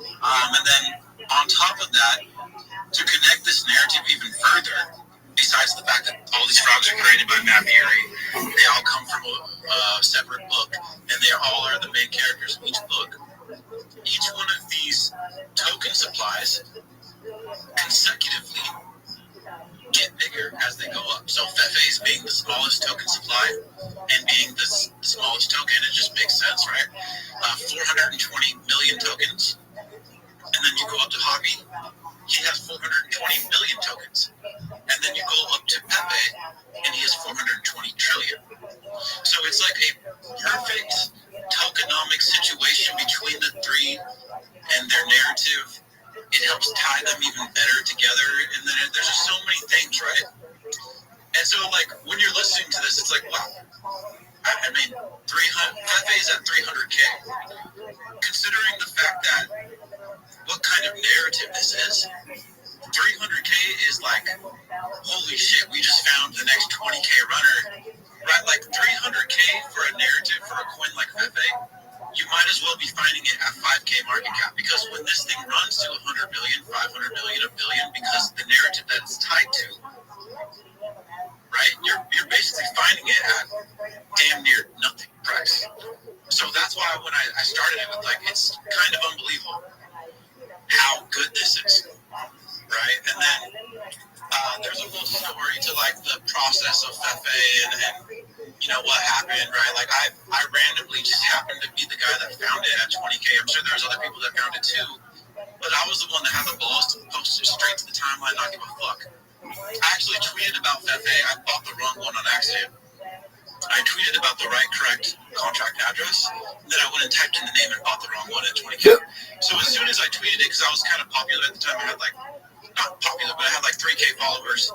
And then on top of that, to connect this narrative even further, besides the fact that all these frogs are created by Matt Fury, they all come from a separate book, and they all are the main characters of each book. Each one of these token supplies consecutively get bigger as they go up. So Fefe's being the smallest token supply and being the smallest token, it just makes sense, right? 420 million tokens. And then you go up to Hoppy, he has 420 million tokens. And then you go up to Pepe, and he has 420 trillion. So it's like a perfect tokenomic situation between the 3 and their narrative. It helps tie them even better together. And then there's just so many things, right? And so, like, when you're listening to this, it's like, wow. I mean, Pepe is at 300K. Considering the fact that what kind of narrative this is, 300K is like, holy shit, we just found the next 20K runner, right? Like 300K for a narrative for a coin like Fefe, you might as well be finding it at 5K market cap, because when this thing runs to 100 million, 500 million, a billion, because the narrative that it's tied to, right? You're basically finding it at damn near nothing price. So that's why when I started it with, like, it's kind of unbelievable how good this is, right? And then there's a whole story to, like, the process of Fefe and you know what happened, right? Like I randomly just happened to be the guy that found it at 20K. I'm sure there's other people that found it too, but I was the one that had the balls to post it straight to the timeline, not give a fuck. I actually tweeted about Fefe. I bought the wrong one on accident. I tweeted about the correct contract address, and then I went and typed in the name and bought the wrong one at 20K. So as soon as I tweeted it, because I was kind of popular at the time, I had like, not popular, but I had like 3K followers.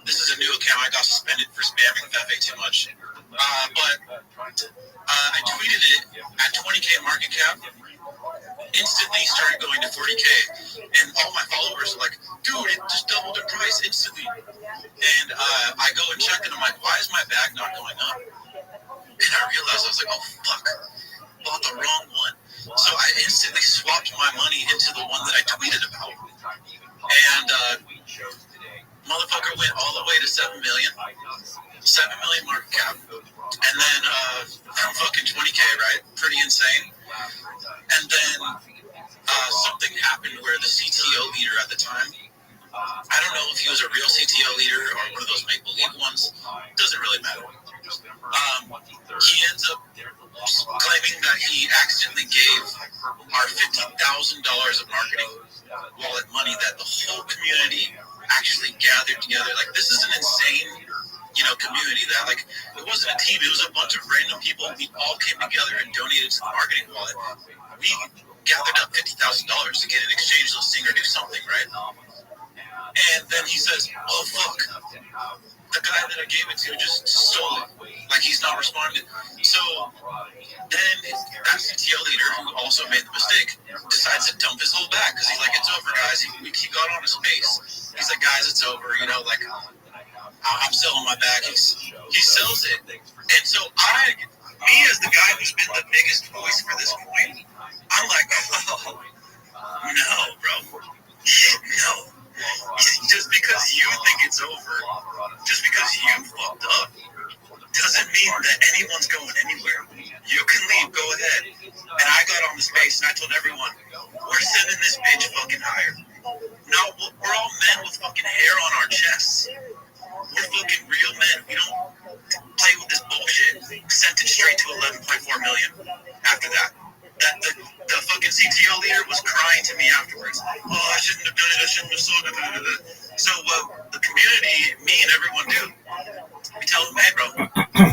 This is a new account. I got suspended for spamming Fefe too much. But I tweeted it at 20K market cap, instantly started going to 40K, and all my followers are like, dude, it just doubled in price instantly. And I go and check, and I'm like, why is my bag not going up? And I realized, I was like, oh, fuck, bought the wrong one. So I instantly swapped my money into the one that I tweeted about. And motherfucker went all the way to 7 million. 7 million market cap. And then fucking 20K, right? Pretty insane. And then something happened where the CTO leader at the time, I don't know if he was a real CTO leader or one of those make-believe ones. Doesn't really matter. He ends up claiming that he accidentally gave our $50,000 of marketing wallet money that the whole community actually gathered together. Like, this is an insane, community that, like, it wasn't a team. It was a bunch of random people. We all came together and donated to the marketing wallet. We gathered up $50,000 to get an exchange listing or do something, right? And then he says, oh, fuck. The guy that I gave it to just stole it. Like, he's not responding. So then that CTO leader, who also made the mistake, decides to dump his whole bag because he's like, it's over, guys. He got on his face. He's like, guys, it's over. Like, I'm selling my bag. He sells it. And so me as the guy who's been the biggest voice for this coin, I'm like, oh, no, bro. No. Just because you think it's over, just because you fucked up, doesn't mean that anyone's going anywhere. You can leave, go ahead. And I got on the space and I told everyone, we're sending this bitch fucking higher. No, we're all men with fucking hair on our chests. We're fucking real men. We don't play with this bullshit. Sent it straight to 11.4 million after that. The fucking CTO leader was crying to me afterwards. Oh, I shouldn't have done it. I shouldn't have sold it. So what the community, me and everyone do, we tell them, hey, bro,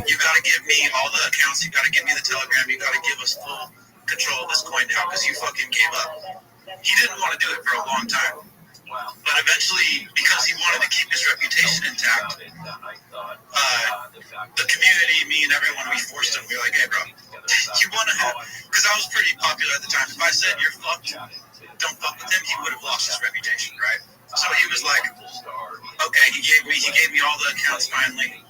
you got to give me all the accounts. You got to give me the Telegram. You got to give us full control of this coin now because you fucking gave up. He didn't want to do it for a long time. But eventually, because he wanted to keep his reputation intact, the community, me and everyone, we forced him. We were like, hey, bro, you want to have, because I was pretty popular at the time. If I said you're fucked, don't fuck with him, he would have lost his reputation, right? So he was like, okay, he gave me all the accounts finally,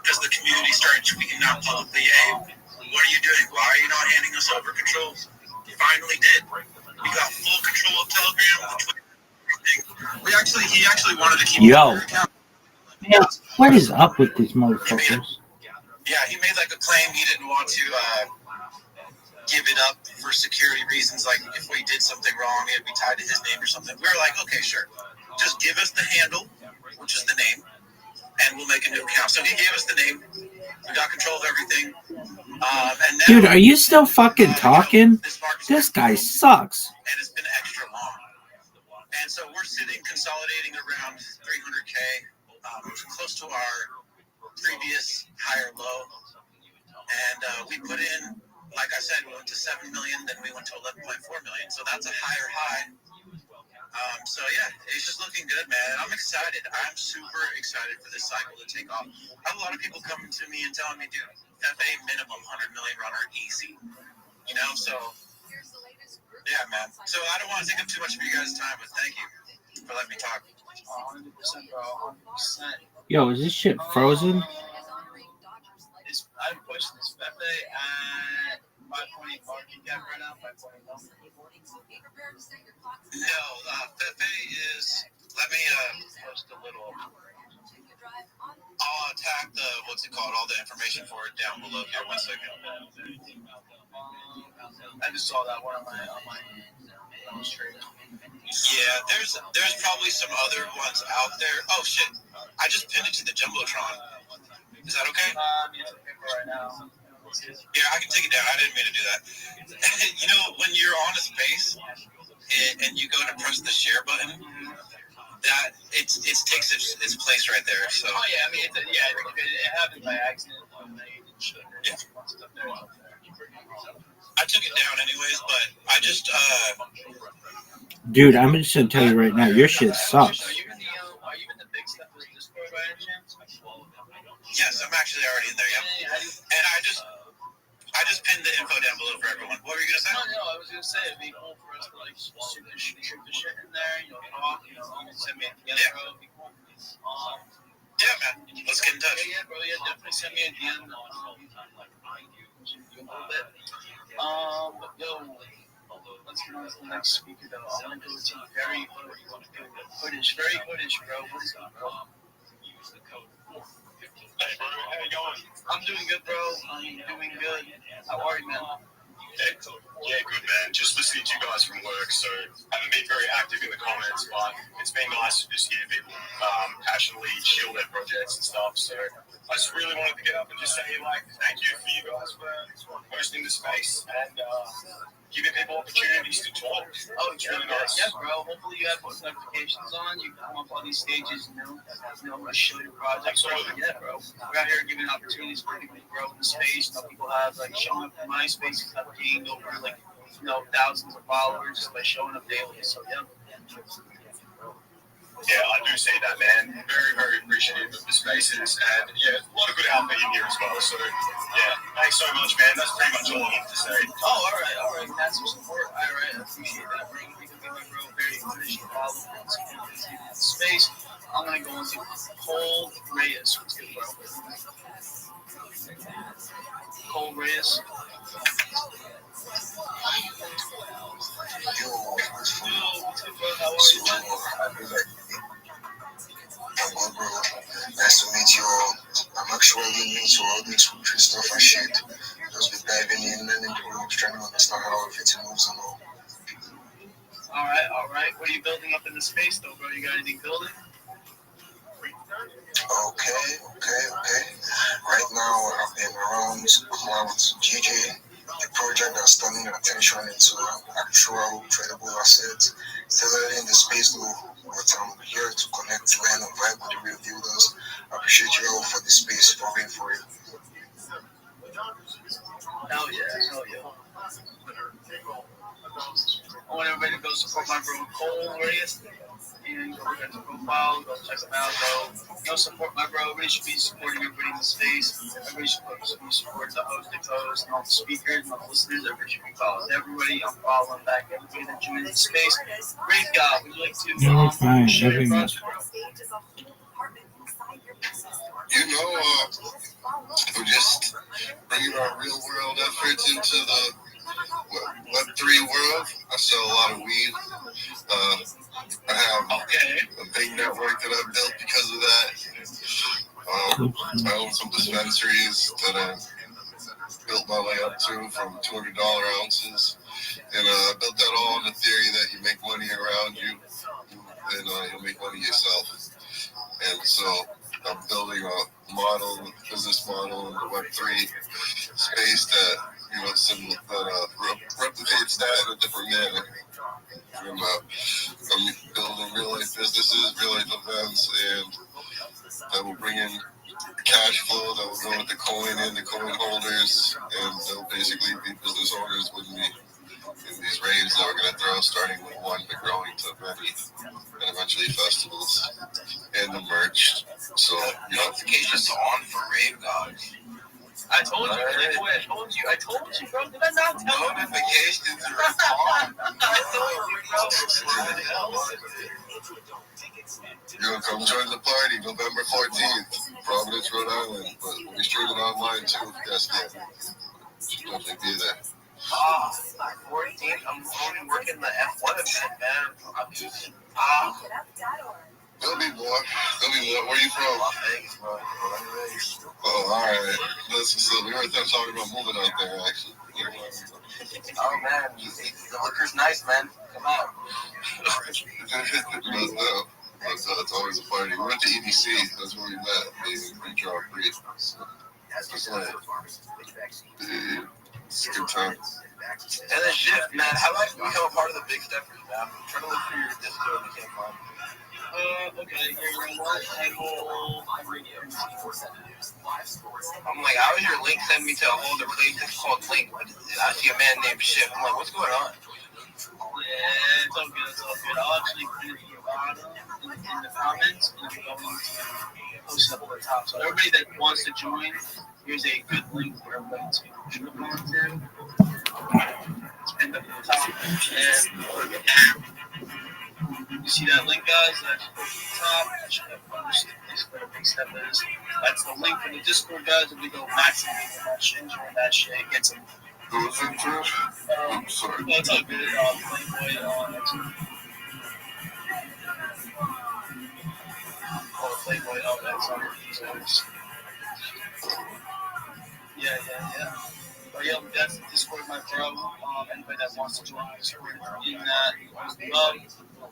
because the community started tweeting out publicly, hey, what are you doing? Why are you not handing us over control? He finally did. We got full control of Telegram, Twitter. He actually wanted to keep. Yo, man, what is up with these motherfuckers? He made like a claim he didn't want to give it up for security reasons. Like if we did something wrong, it'd be tied to his name or something. We were like, okay, sure, just give us the handle, which is the name, and we'll make a new account. So he gave us the name. We got control of everything. And now, dude, are you still fucking talking? This guy sucks. And it's been extra long. And so we're sitting consolidating around 300K, close to our previous higher low. And we put in, like I said, we went to 7 million, then we went to 11.4 million. So that's a higher high. So yeah, it's just looking good, man. I'm excited. I'm super excited for this cycle to take off. I have a lot of people coming to me and telling me, dude, FA minimum 100 million runner easy. So yeah, man. So I don't want to take up too much of you guys' time, but thank you for letting me talk. 100%, bro. 100%. Yo, is this shit frozen? I have a question. Is Pepe at 5.8 market cap right now? 5.8 number? No, Pepe is. Let me post a little. I'll attack all the information for it down below here. 1 second. I just saw that one on my stream. Yeah, there's probably some other ones out there. Oh shit! I just pinned it to the jumbotron. Is that okay? It's okay for right now. Yeah, I can take it down. I didn't mean to do that. When you're on a space and you go to press the share button, that it takes its place right there. So. Oh yeah, I mean, it happened by accident. Yeah. I took it down anyways, but I just. Dude, I'm just gonna tell you right now, your shit sucks. Are you in the big stuff with Discord by any chance? Yes, I'm actually already in there. Yeah. And I just pinned the info down below for everyone. What were you gonna say? No, I was gonna say it'd be cool for us to shoot the shit in there. Talk. You can send me together. Yeah. Bro. It'd be cool. Yeah, man. Let's get in touch. Yeah, bro. Yeah, definitely send me a DM. A little bit. But yo, let's get on to the next speaker though. I want to go to very hoodish, very hoodish, bro. What is up, bro? Hey, bro. How you going? I'm doing good, bro. I'm doing good. How are you, man? Yeah, good, man. Just listening to you guys from work, so haven't been very active in the comments, but it's been nice to just hear people passionately shield their projects and stuff. So I just really wanted to get up and just say, like, thank you for you guys for hosting the space and giving people opportunities to talk. Oh, it's really nice. Yeah, bro. Hopefully you have post notifications on. You can come up on these stages, show your projects. Yeah, bro. We're out here giving opportunities for people to grow in the space. People have like showing up in my spaces have gained over like thousands of followers just by showing up daily. So yeah. Yeah, I do see that, man. Very, very appreciative of the spaces, and yeah, a lot of good output in here as well. So yeah, thanks so much, man. That's pretty much all I have to say. Oh, all right. That's your support. All right, I appreciate that, bro. You can be my bro. Very appreciative of all the space. I'm gonna go into Cole Reyes. What's good, bro? Cole Reyes. Yo, hello, bro. Nice to meet you all. I'm actually into all this Web3 stuff and shit. Just be diving in, learning the ropes, trying to understand how everything moves and all. All right. What are you building up in the space, though, bro? You got anything building? Okay. Right now, I've been around Cloud GJ, a project that's turning attention into actual tradable assets. Still early in the space though, but I'm here to connect, learn, and vibe with the real builders. I appreciate you all for the space, for being for you. Hell yeah. I want everybody to go support my bro Cole Reyes. And go look at the profile, go check them out, go support my bro. Everybody should be supporting everybody in the space. Everybody should be supporting the host, and all the speakers, and all the listeners. Everybody should be following everybody. I'm following back everybody that joined the space. Great God, would you like to share your project, bro? We're just bringing our real world efforts into the Web3 world. I sell a lot of weed. I have a big network that I've built because of that. I own some dispensaries that I built my way up to from $200 ounces. And I built that all on the theory that you make money around you, and you'll make money yourself. And so I'm building a business model in the Web3 space that replicates that in a different manner. And I'm building real life businesses, real life events, and that will bring in cash flow that will go with the coin and the coin holders, and they'll basically be business owners with me in these raves that we're going to throw, starting with one, but growing to many, and eventually festivals, and the merch. So, notifications on for Rave Gods. I told you, I told you, bro. Did I not tell you? Notifications are on. I told you, bro. Come join the party November 14th, Providence, Rhode Island. But we'll be streaming online too if you guys can. Definitely be there. 14th, I'm only working the F1 event, man. There'll be more. Where are you from? Las Vegas, bro. Oh, all right. We were talking about moving out there, actually. Oh, man. The liquor's nice, man. Come out. It's always a party. We went to EDC. That's where we met. Pre-draw free. It's a good time. And then shift, man. How do I become a part of the big steppers, man? I'm trying to look through your Discord and can't find it. Okay, here's what I'm like, how is your link send me to a whole other place that's called Link? I see a man named Shift. I'm like, what's going on? Yeah, it's all good. I'll actually put it to the bottom in the comments, and I'm going to post it up at the top. So everybody that wants to join, here's a good link for everybody to click on to. It's pinned up at the top. And You see that link, guys? That's at the top. I should have published what a big step is. That's the link for the Discord, guys. If we go maximum that shit, join that shit, get some. Who's in trash? I'm sorry. That's all good. Playboy, that's Playboy, that's on Yeah. But yeah, that's the Discord, my bro. Anybody that wants to join the Discord, in that, love.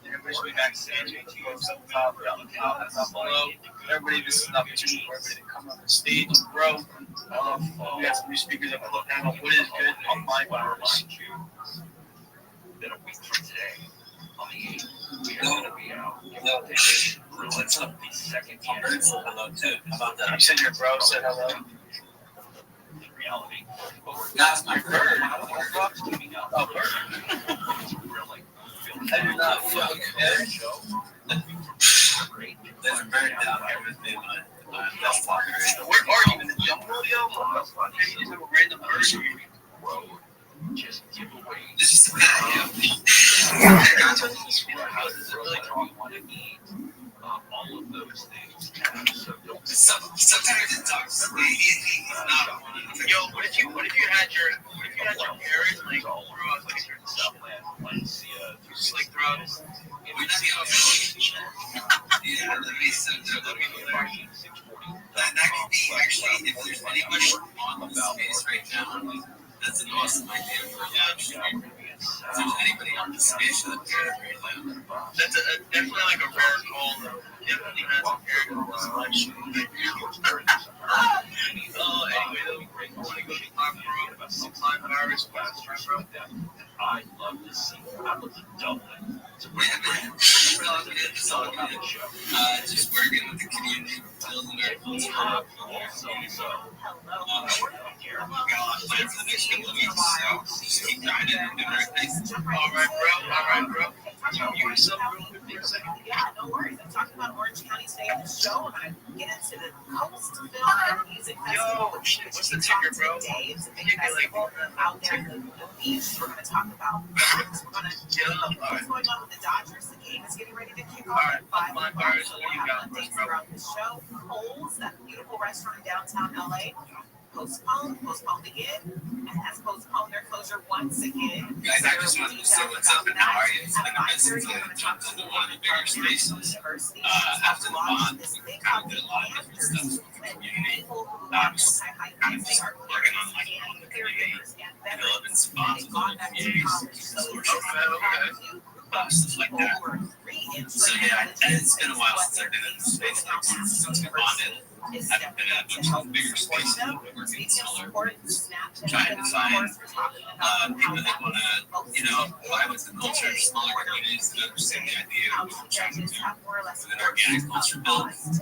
Everybody should be backstage. Post up top, down below. Everybody, this is an opportunity for everybody to come on the stage and grow. We got some new speakers up on the panel. What is good on my virus? Then a week from today, on the 8th, we are going to be out. What's up? The second hello too. How about that? You said your bro said hello. Reality. That's my bird. Oh, bird. I do not fuck every show. There's a bird down here with me, but that's fucking right. Where are you in the jungle, yo? Maybe you just have a random person. Just give away. This is the guy, all of those things. Sometimes it talks. He's not one of them. Yo, what if you had your parents like throw out like your Southland, just like throw out. We see how yeah, let me send it. Let me that could be actually if there's anybody on the space right now. That's an awesome idea for a live stream. If there's anybody on the space that that's definitely like a rare call though. Definitely has a rare call this live stream. Anyway, though, I want to go to live about some live virus. I love to see how the Dublin. it's all good. Just working with the community, building our culture. We got a lot of plans for the next couple of weeks, so just keep grinding and doing our thing. All right, bro. You yourself real quick for a second. Yeah, no worries. I'm talking about Orange County State of the show, and I get into the Coast Film and Music Festival. What's the ticker, bro? Dave's a big festival out there in the beach. We're going to talk about what's going on with the Dodgers. The game is getting ready to kick off at 5 o'clock. So we'll have updates throughout the show. Coles, that beautiful restaurant in downtown LA. Postponed again, and has postponed their closure once again. Guys, I just wanted to say what's up in August. In the midst of jumped into one of the bigger spaces. After the bond, we kind of did a lot of different stuff with the community. Just kind of just working on like on the community, developing sponsors in the community, stuff like that. So yeah, and it's been a while since I've been in the space like since we bonded. I've been in a bunch of bigger spaces, working in smaller, trying to find people that want to, vibe with the culture of smaller communities that understand the idea of what we're trying to do with an organic culture build. And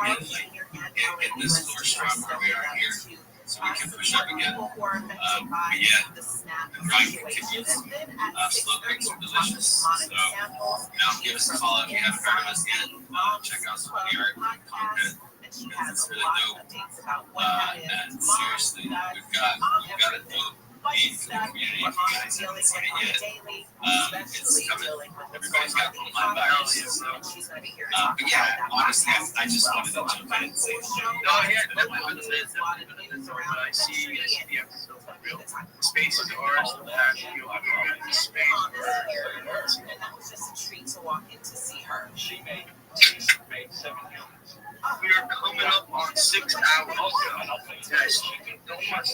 again, like, get this floor strong where we are here. So we can push up again. But yeah, the grind continues. Slow cooks are delicious. So, give us a call if you haven't heard of us yet. Check out some of the art content. It's really dope. And seriously, we've got a dope game for the community. If you guys haven't seen it yet, it's coming. Everybody's got online viruses. So, but yeah, honestly, I just wanted to jump in and say I see the episodes of real space is ours. The space and that was just a treat to walk in to see her. She made 7 units. We are coming up on 6 hours. Guys, don't want to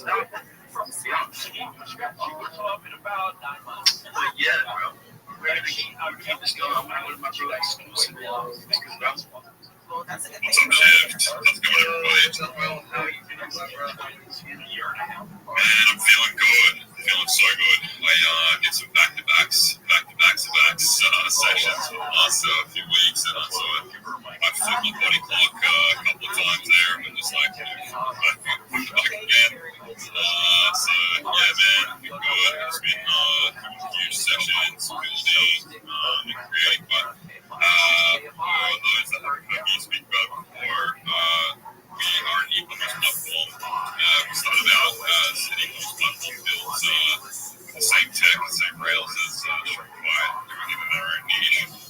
stop. She was up in about 9 months. Yeah, bro. We're going to keep this going. I'm going to go to my bro exclusive because that's a good What's up, Shift? How's it going, everybody? How are you feeling, bro? Man, I'm feeling good. Feeling so good. I did some back-to-backs sessions for the last few weeks, and so I flipped my body clock a couple of times there, and just like, put it back again. So, yeah, man, been good. It's been huge sessions, building, and creating, but for those that haven't heard me speak about before, we are an e-commerce platform. We started out as an e-commerce platform built with the same tech, the same rails as Shopify, doing it in our own niche.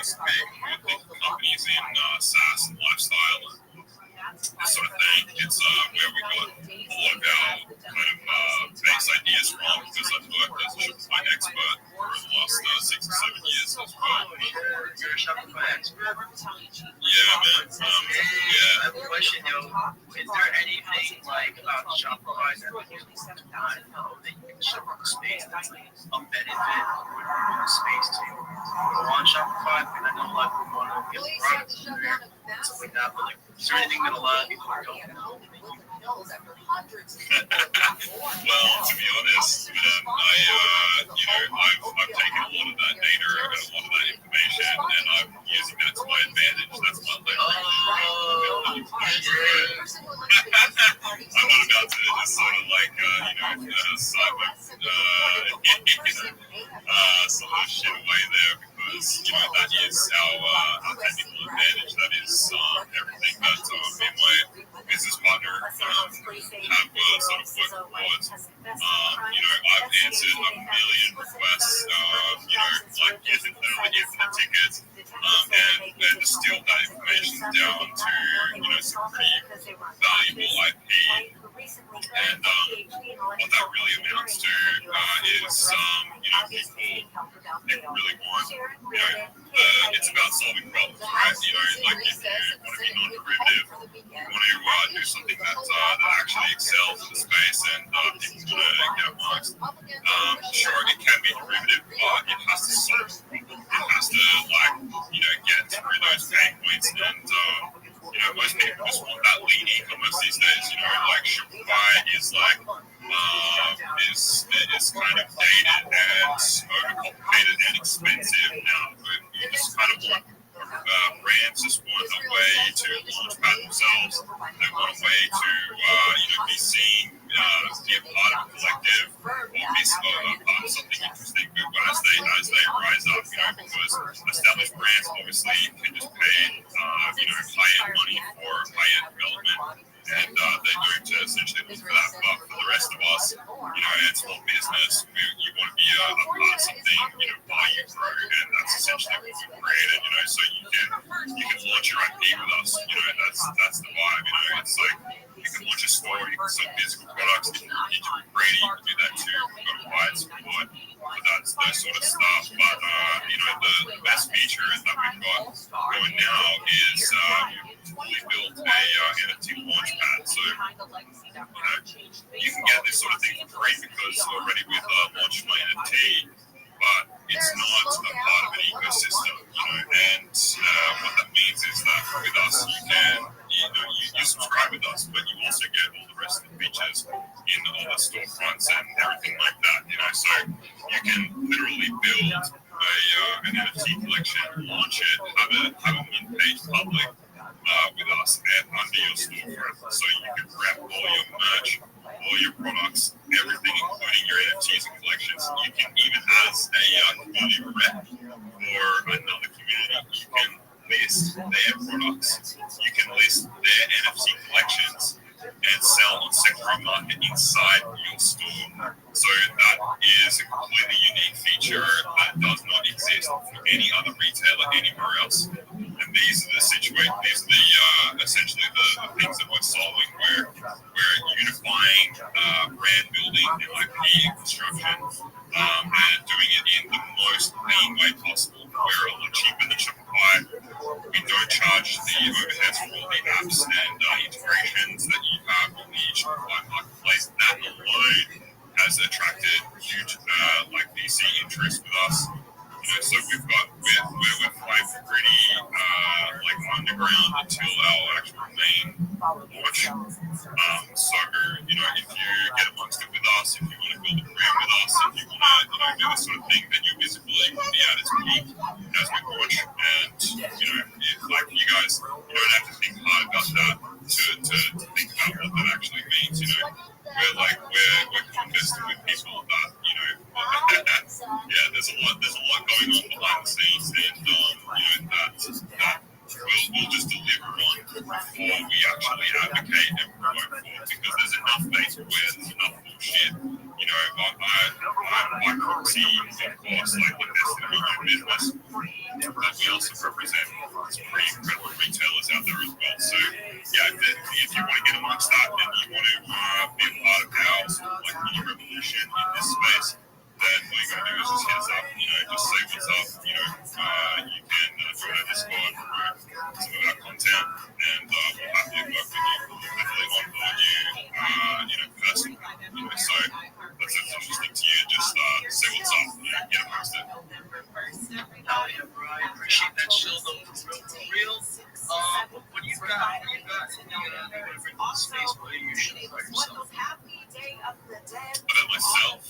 most big companies in SaaS and lifestyle and this sort of thing. It's where we got a lot of our kind of base ideas from, because I've worked as a Shopify expert for the last 6 or 7 years as well. You're a Shopify expert? Yeah, man. I have a question, yo. Is there anything like about Shopify that you not know that you can show on the space that's like a benefit or a space to go on Shopify? And I know a lot of people want to get products from there, stuff like that, but like, is there anything that a lot of people don't know? Well, to be honest, man, I've taken a lot of that data and a lot of that information, and I'm using that to my advantage. That's my leverage. I'm not about to just sort of like, cyber some of the shit away there, because that is our technical advantage. That is everything that me and my business partner have sort of worked towards. I've answered a million requests, like infinite tickets, and distilled that information down to some pretty valuable IP. And what that really amounts to is people really want, it's about solving problems, right? Like if you want to be non-derivative, you want to do something that actually excels in the space, and people want to get marks. Sure, it can be derivative, but it has to solve. It has to get through those pain points, and most people just want that lean e-commerce these days. Like Shopify is is kind of dated and overcomplicated and expensive now. You just kind of want brands just want a way to launch by themselves. They want a way to be seen, be a part of a collective, or be a part of something interesting as they rise up. Because established brands obviously can just pay high-end money for high-end development, and they're going to essentially look for that. But for the rest of us, and small business, you want to be a part of something, while you grow, and that's essentially what we've created. So you can launch your IP with us. That's the vibe. It's like you can launch a store, you can sell physical products. If you're ready, you can do that too. We've got a wide support for that sort of stuff. But the best feature that we've got going now is we built a NFT launchpad. So you can get this sort of thing for free because already we've launched my NFT, but it's not a part of an ecosystem, and what that means is that with us you can you subscribe with us, but you also get all the rest of the features in all the storefronts and everything like that. So you can literally build an NFT collection, launch it, have a mint page public with us and under your storefront, so you can wrap all your merch, all your products, everything, including your NFTs and collections. You can even, as a community rep for another community, you can list their products, you can list their NFT collections, and sell on secondary market inside your store. So that is a completely unique feature that does not exist for any other retailer anywhere else. And these are the essentially the things that we're solving, where we're unifying brand building and IP construction, and doing it in the most lean way possible. We're a lot cheaper than Shopify. We don't charge the overheads for all the apps and integrations that you have on the Shopify marketplace. That alone has attracted huge VC interest with us. So we're flying pretty underground until our actual main launch. So if you get amongst it with us, if you want to build a brand with us, if you want to do this sort of thing, then your visibility will be at its peak as we launch. massive representative of some pretty incredible retailers out there as well. So yeah, if you want to get amongst that and you want to be a part of our sort of like mini revolution in this space, then all you gotta do is just hit us up, just say what's up, you can join our Discord, promote some of our content, and we'll happily work with you, we'll happily onboard you, personally, so that's it, I'm just up to you, just say what's up, get amongst it. Hell yeah, bro, I appreciate that show, though, for real. What you got, you gotta bring the space, what are you usually about yourself? About myself,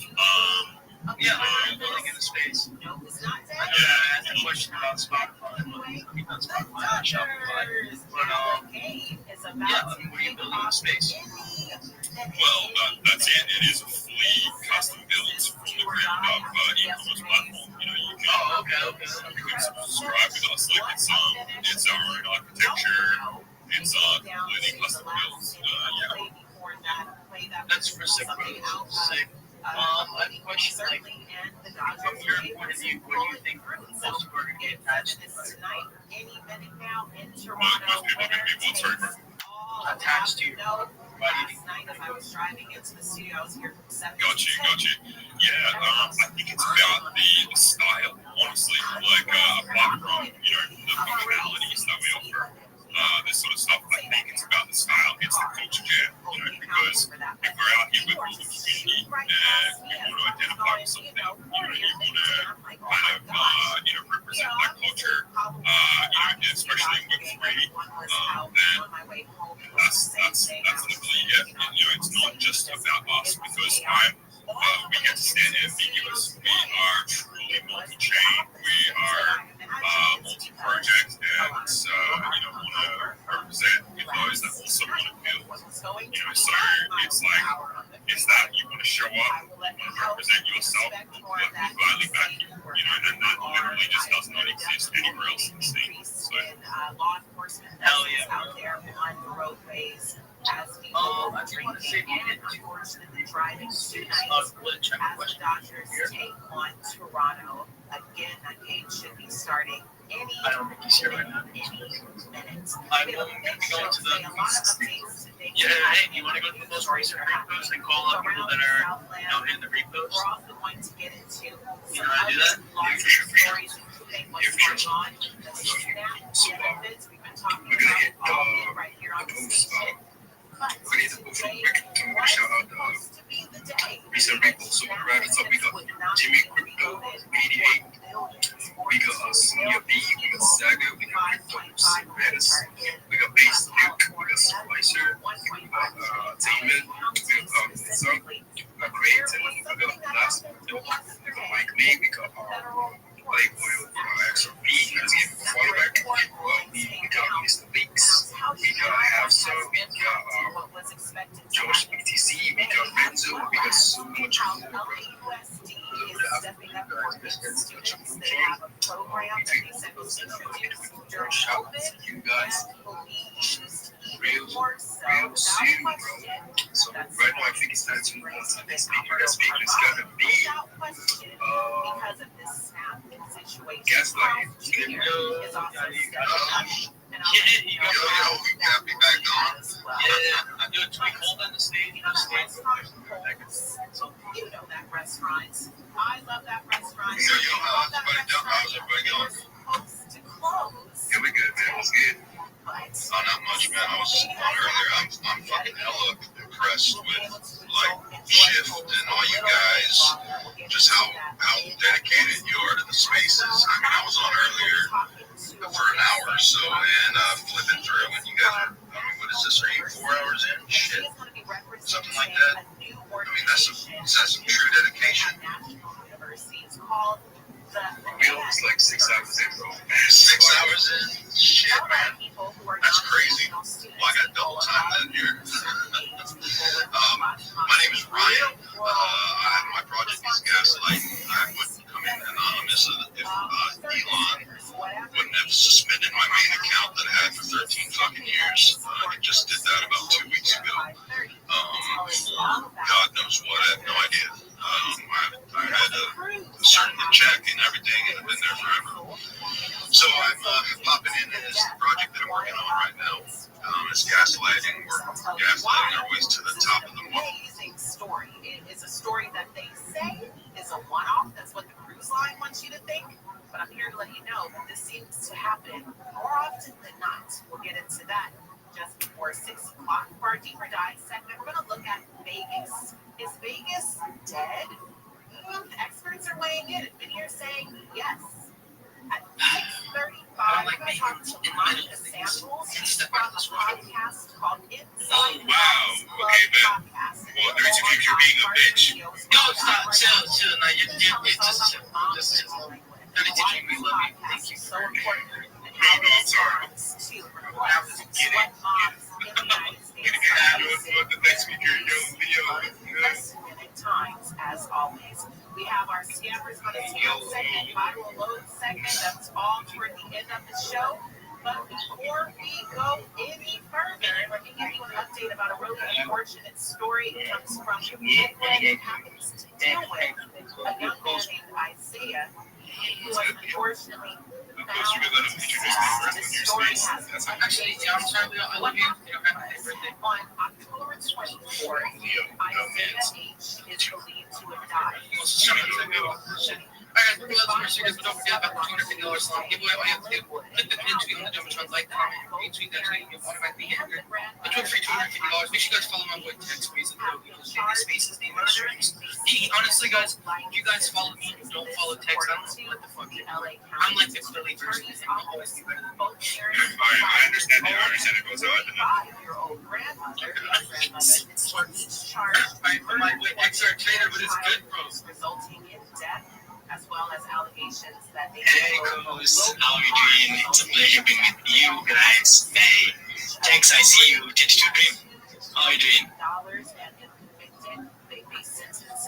yeah, like in the space. Yeah, I had a question about Spotify. I mean, not Spotify, not Shopify. But, yeah, what are you building in the space? Well, that's it. It is a fully custom built from the ground up e-commerce platform. You can subscribe with us. Like it's our own architecture. It's completely custom built. That's reciprocal. Sick. I have a question, like, from your point of view, what do you think most people are going to get attached to? Most people are going to be attached to you. Got you. Yeah, I think it's about the style, honestly. Like, apart from, the functionalities that we offer, this sort of stuff, I think it's about the style, it's the culture jam, because if we're out here with all the community and we want to identify with something, you want to kind of, represent that culture, especially in Web3, then that's literally it. It's not just about us, because we get to stand ambiguous. We are truly multi-chain. We are multi-project, and want to represent with those that also want to build. So it's that you want to show up, you want to represent yourself, we gladly back you. And that literally just does not exist anywhere else in the scene. So. Hell yeah. I just want to say you did tours in the driving students. Check the question here. I don't think he's here right now. I'm going to go to the. Yeah, hey, you want to go to the most recent repos and call up people that are in the repos? You know how to do that? Yeah, for sure. So, we're going to hit the post. We need to go from quick to shout out the recent repos. So, right at the top, we got Jimmy Crypto 88. We got Sonia B, we got Saga, we got Crypto Redis, we got Base Duke, we got Splicer, we got Taman, we got Zunk, we got Creighton, we got Last Dope, we got Mike Lee, we got Playboy XRP, let's give a follow back. We got Mr. Leaks, we got Hafsa, we got Josh BTC, we got Renzo, we got so much more, bro. Shout out to you guys real soon, bro. So right now I think it's time to move on to the next speaker. That speaker is gonna be Gaslight. Yo, we got me back on. Yeah, I'm doing tweak hold on the stage. You know that restaurant. I love that restaurant. How's everybody going? Yeah, we good, man. What's good? Oh, not much, man. I was on earlier. I'm fucking hella impressed with Shift and all you guys, just how dedicated you are to the spaces. I mean, I was on earlier for an hour or so and flipping through, and you guys are, what is this? Are you 4 hours in? Shit, something like that. I mean, that's some true dedication. We almost like 6 hours in, bro. 6 hours in? Shit, man. That's crazy. Well, I got double time then here. My name is Ryan. My project is Gaslight. I wouldn't come in anonymous if Elon wouldn't have suspended my main account that I had for 13 fucking years. I just did that about 2 weeks ago. God knows what. I have no idea. I had a certain check and everything, and I've been there forever. So I'm popping into this project that I'm working on right now. It's gaslighting. We're gaslighting our ways to the top of the wall. Amazing story. It is a story that they say is a one-off. That's what the cruise line wants you to think. But I'm here to let you know that this seems to happen more often than not. We'll get into that just before 6 o'clock. For our deeper dive segment, we're going to look at Vegas. Is Vegas dead? Experts are weighing in. Many are saying yes. At 6:35, we're going to talk to Monica Samuels. She's from a podcast called Inside Podcast. Well, there's if you're being a bitch. No, stop. Chill. Now you just chill. Just chill. Dirty teaching, we love you. Thank you. So important. No, I'm sorry. Times, as always. We have our Scammers on a Scam segment, Viral Load segment. That's all toward the end of the show. But before we go any further, let me give you an update about a really unfortunate story. It comes from Midland. It happens to deal with a young man named Isaiah, who was unfortunately Actually, I'm sorry, I love you. On October 24th, Isaiah H. is believed to have died. Alright, we're going to but don't forget about the $250 slot giveaway. All you have to do, click the pin tweet on the Jumbotron, like, comment, retweet that tweet, you'll automatically get entered. Between free $250. Make sure you guys follow my boy Tech Space and Space's name on streams. Honestly, guys, if you guys follow me and don't follow Tex, I don't know what the fuck you do. I'm like the clearly person that will always be better than both. I understand it goes out. My boy XR Trader, but it's good, bro. Resulting in death, as well as allegations that they Hey, Coos, how are you doing? It's a pleasure being with you guys. Hey, Tex, I see you. Did you dream? How are you doing?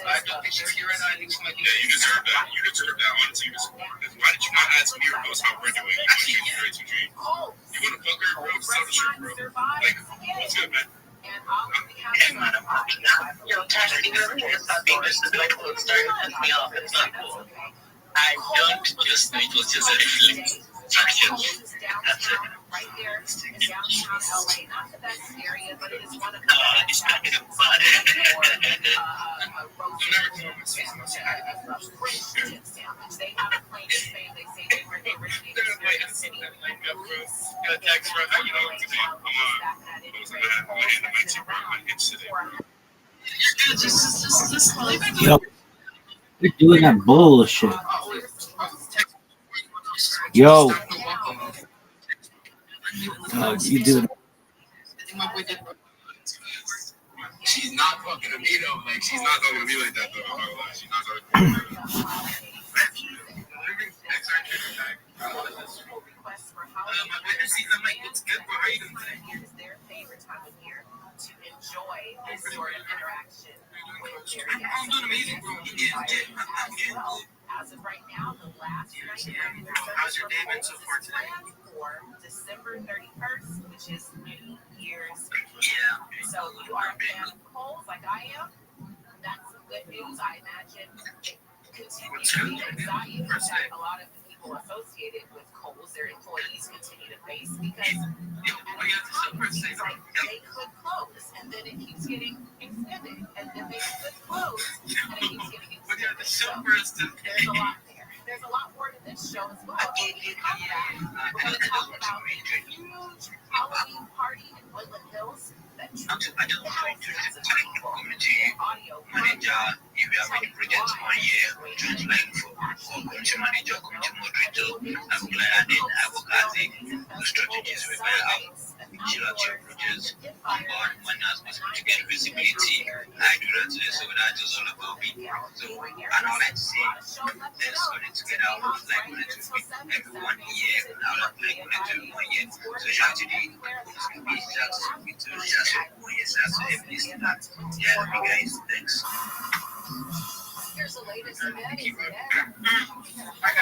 I don't think she's here right now. I think she might be. Yeah, you deserve that. You deserve that. Honestly, why did you not ask me or knows how we're doing? You want to get straight to dream. You want to fuck her, bro? Just tell the truth, bro. Like, what's good, man? Hey, man, I'm happy now. Yo, Tex, you know, it's not being this is like it's starting to piss me off. It's not cool. I don't just know it was just a reflex. That's it. Right there in downtown LA, not the best area, but it is one of the it's kind of funny. They have a claim to fame. They say they were the originator of the city. Yo, you're doing that bullshit. Yo. You do it. She's not fucking with me though. Like she's not talking to me like that though. I'm not gonna lie. She's not talking to me. Here's their favorite time of year to enjoy this sort of interaction with their guests. I'm doing amazing, bro. As of right now, the last night how's your day been so far today? For December 31st, which is New Year's. Yeah. So you are a fan of Kohl's like I am. That's some good news. I imagine it continues to be anxiety that a lot of the people associated with Kohl's, their employees continue to face because seems like they could close and then it keeps getting extended and then they could close and it keeps getting extended. So there's a lot there. There's a lot more to this show as well. When we come back, we're going to talk about a huge Halloween party in Woodland Hills that thousands of people audio manager, if you have any projects 1 year, translate for community manager, community moderator, I'm glad in advocacy, strategies with my chill out your projects, about money as possible to get visibility. I do that today, so that's just all about me. So, and I like to say, let's put it together. I would like when it to be every 1 year, and I would like when it to be 1 year. So, shout to the community, shout to me too, shout to 1 year, shout to every listener. Yeah, you guys, thanks. Here's the latest I got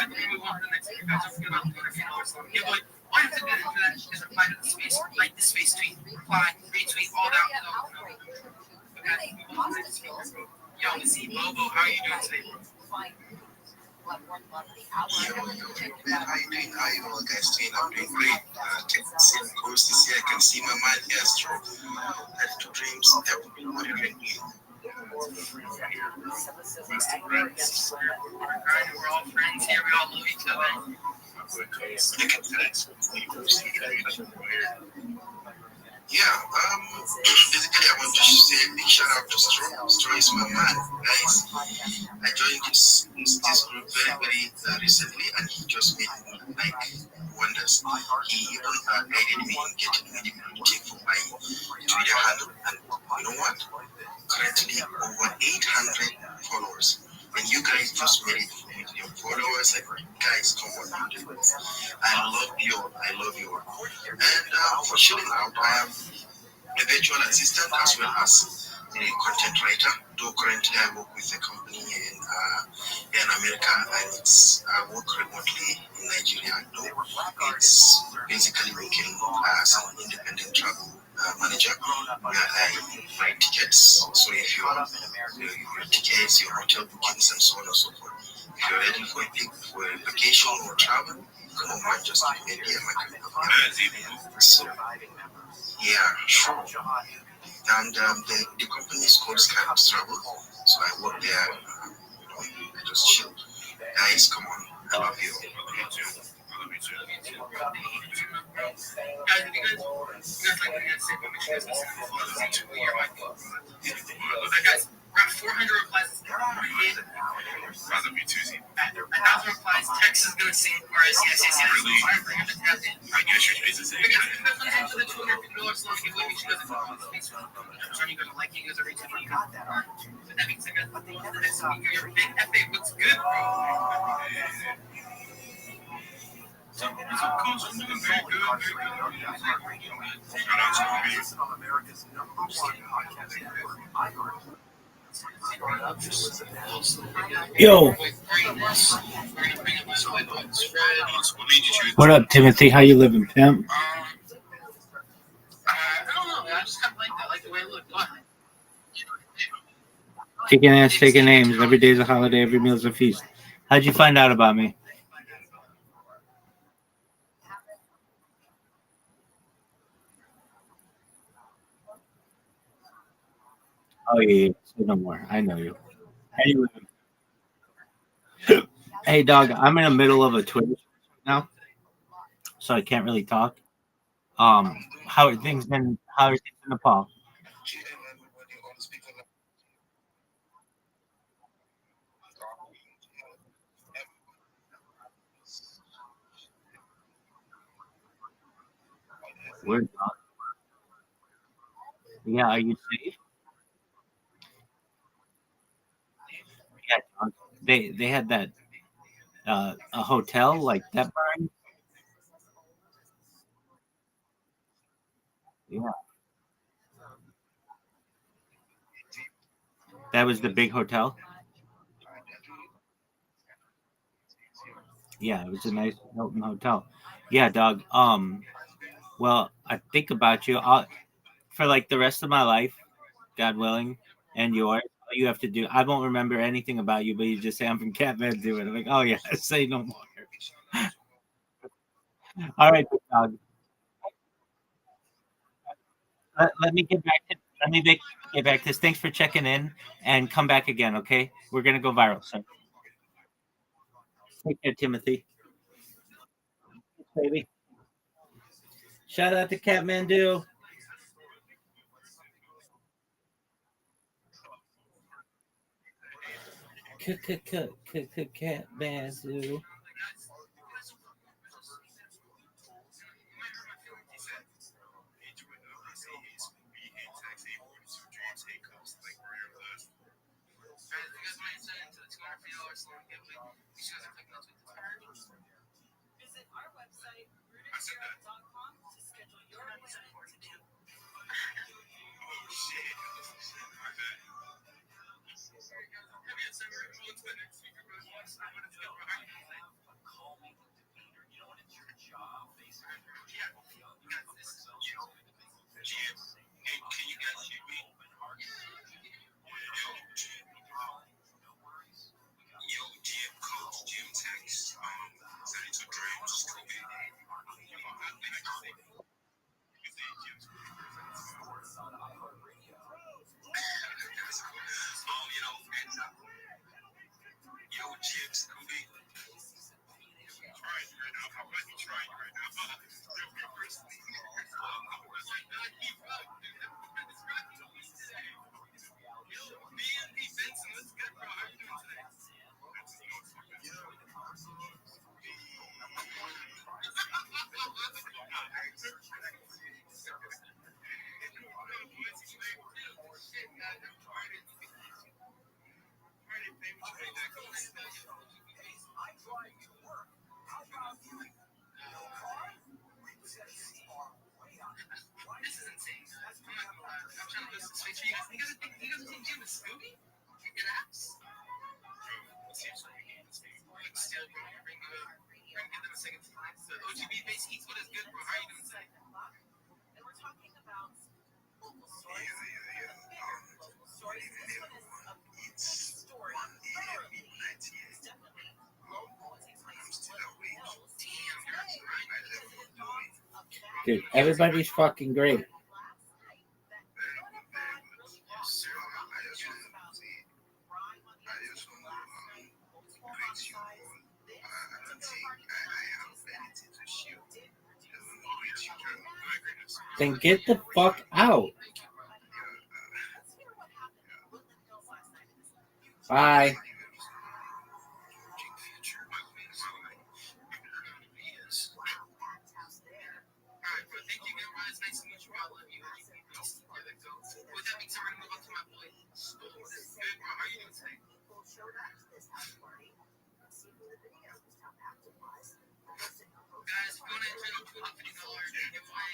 to move on to the next thing. Guys, don't forget about the $250 giveaway. All you have to do for that is reply to the space, like the space tweet, reply, retweet, all that. Okay. Yo, let's see, Bobo, how are you doing today, bro? Man, how you doing? How you all guys doing? I'm doing great. Same course this year. I can see my mind here. Stroke. Had two dreams. What are you doing? We're all friends here. We all love each other. Yeah, basically I want to say a big shout out to Stro. Stro is my man, guys. I joined this group very recently, and he just made like wonders. He even guided me in getting me the team for my Twitter handle, and you know what? Currently over 800 followers. And you guys just made it with your followers. Like, guys, come on, you do it. I love you. And for showing out, I am a virtual assistant as well as a content writer. Though currently I work with a company in America, and I work remotely in Nigeria. Though it's basically working as an independent travel manager where I write tickets. So if your tickets, your hotel bookings, and so on and so forth, if you're ready for a vacation or travel, come on, man, just give me a DM. So yeah, sure. And the company is called Skybox Travel. So I work there. I just chill. Guys, come on. I love you. Guys, if you guys like what you guys say, make sure you guys listen to the follow me to your mic. Guys, we're at 400 replies. Rather be Tuesday. 1,000 replies. Text is gonna sing for us. Yes. Really? Alright, bring him to tap in. I guess your face is saying Because if you guys listen to the $250 long giveaway, make sure you guys follow us on Facebook. I'm sure you guys are liking, you guys are retweeting. But that being said, guys, next week you're big FA. What's good, bro? So coach, I'm doing very good. Shout out to me. Yo. What up, Timothy? How you living, pimp? I don't know, man. I just kind of like that. I like the way it looked. Kicking ass, taking names. Every day's a holiday. Every meal's a feast. How'd you find out about me? Oh yeah. Say no more. I know you. How you living? Hey, dog. I'm in the middle of a Twitter now, so I can't really talk. How are things in Nepal? Where? Yeah, are you safe? Yeah, dog. They had that a hotel like that burned. Yeah, that was the big hotel. Yeah, it was a nice Hilton hotel. Yeah, dog. Well, I think about you. For like the rest of my life, God willing, and yours. All you have to do, I won't remember anything about you, but you just say I'm from Kathmandu, and I'm like, oh yeah, say no more. All right, big dog. Let me get back to get back to this. Thanks for checking in, and come back again. Okay, we're gonna go viral. So take care, Timothy. Baby. Shout out to Kathmandu. Kathmandu. Visit our website, rootedhero.com, to schedule your appointment today. I might be trying you right now. Me personally. Yo, me and Pete Benson, what's good, bro? How are you doing today? This is insane. I'm not gonna lie. I'm trying to listen to Switch. You guys think Jim is Scooby? Get apps? Seriously, like still, bro. Bring give them a second. So OGB base eats. What is good, bro? How are you doing today? And we're talking about local stories. Local stories. This one is a story. Literally, it's definitely local. It takes place in Woodland Hills. Dude, everybody's fucking great. Then get the fuck out. Bye. Thank you, guys. Nice to meet you. I love you. With that being said, we're gonna move on to my boy. Good, bro. How are you doing today? Guys, if you want to enter the $250 giveaway,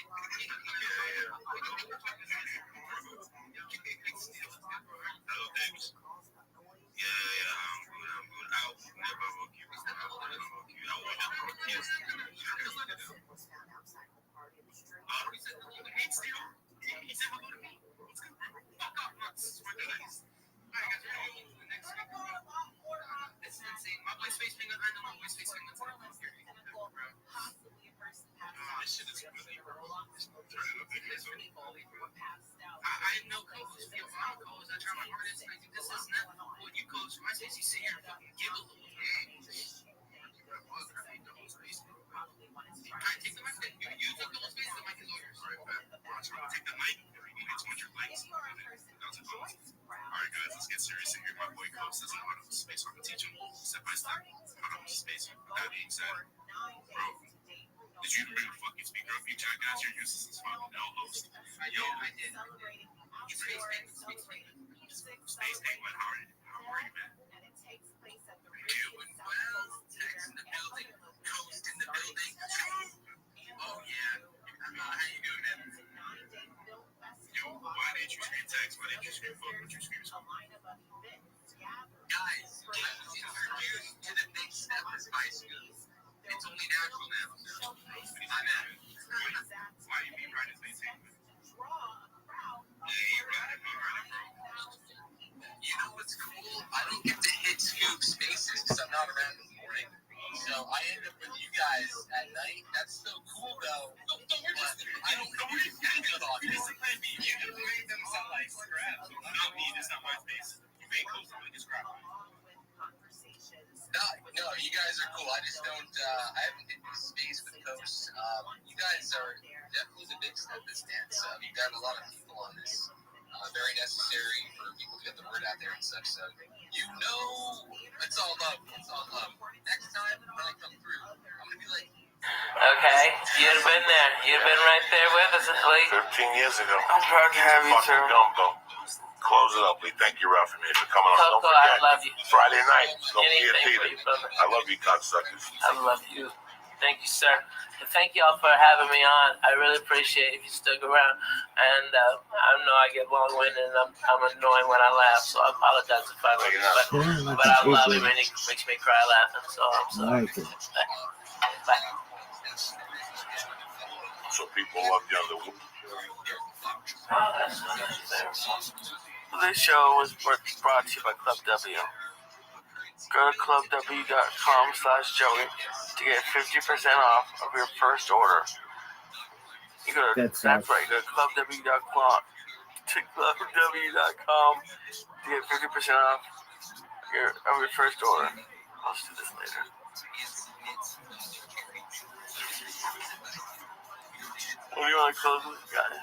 hello, Davis. Yeah, I'm good. I'll never book you. I want to book you. Oh, he said, you hate Steel? He said, hello to me. Fuck off, nuts. We're good. Alright, guys, we're going to move to the next week. This is insane. My boy Space Finger, I know my boy Space Finger. This shit is really I have no co-host. If I'm a co-host, I try my hardest. I think this is not what you coach. My space, you sit here and fucking give a little. Alright, take the mic. You took the whole space. The mic is all yours. Take the mic. It's 100 likes. Alright, guys, let's get serious here. My boy Coach doesn't know how to use space. I'm going to teach him step by step how to use space. With that being said, bro, did you bring a fucking speaker up? You jackass, you're useless as fuck. No host. Yo, I did. Space Tank went hard. How are you, man? Doing well. Text in the building. Coast in the building. Oh, yeah. How you doing, man? Yo, why didn't you scream text? Why didn't you scream fuck? Would you scream something? Guys, introduced to the big step of Spice Girls. It's only natural now. I'm at it. Why you being right as they say? You know what's cool? I don't get to hit Scoop spaces because I'm not around in the morning. So I end up with you guys at night. That's so cool, though. I don't know where you're going to talk. This is plan B. You just made them sound like scraps. Not me. That's not my space. You made close to like a scrap. No, you guys are cool. I just don't, I haven't hit this space with Coast. You guys are definitely the big step this dance. You've got a lot of people on this. Very necessary for people to get the word out there and such. So, you know, it's all love. It's all love. Next time when I come through, I'm going to be like, okay, you've been there. You've been right there with us, Lee. 15 years ago. I'm proud to have you, sir. Fucking gumbo. Close it up, Lee. Thank you, Ralph, for coming on. Don't Coco, forget. I love you. Friday night. Don't Anything forget for Peter. you, brother. I love you, cocksuckers. I love you. Thank you, sir. And thank you all for having me on. I really appreciate it if you stuck around. And I know I get long-winded and I'm annoying when I laugh, so I apologize if I laugh. But I love it when it makes me cry laughing. So I'm sorry. Bye. So people love you on the whoop. This show was brought to you by Club W. Go to clubw.com/Joey to get 50% off of your first order. You go to, that's right. Go to clubw.com to get 50% off your first order. I'll do this later. What do you want to close with, guys?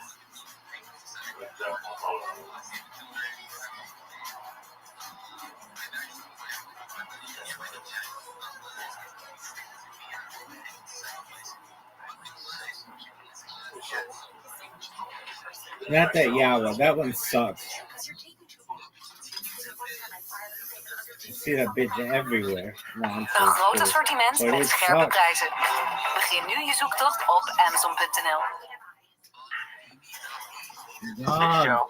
Not that Yawa. That one sucks. You see that bitch everywhere. Een groot assortiment met scherpe prijzen. Begin nu je zoektocht op Amazon.nl. Joe,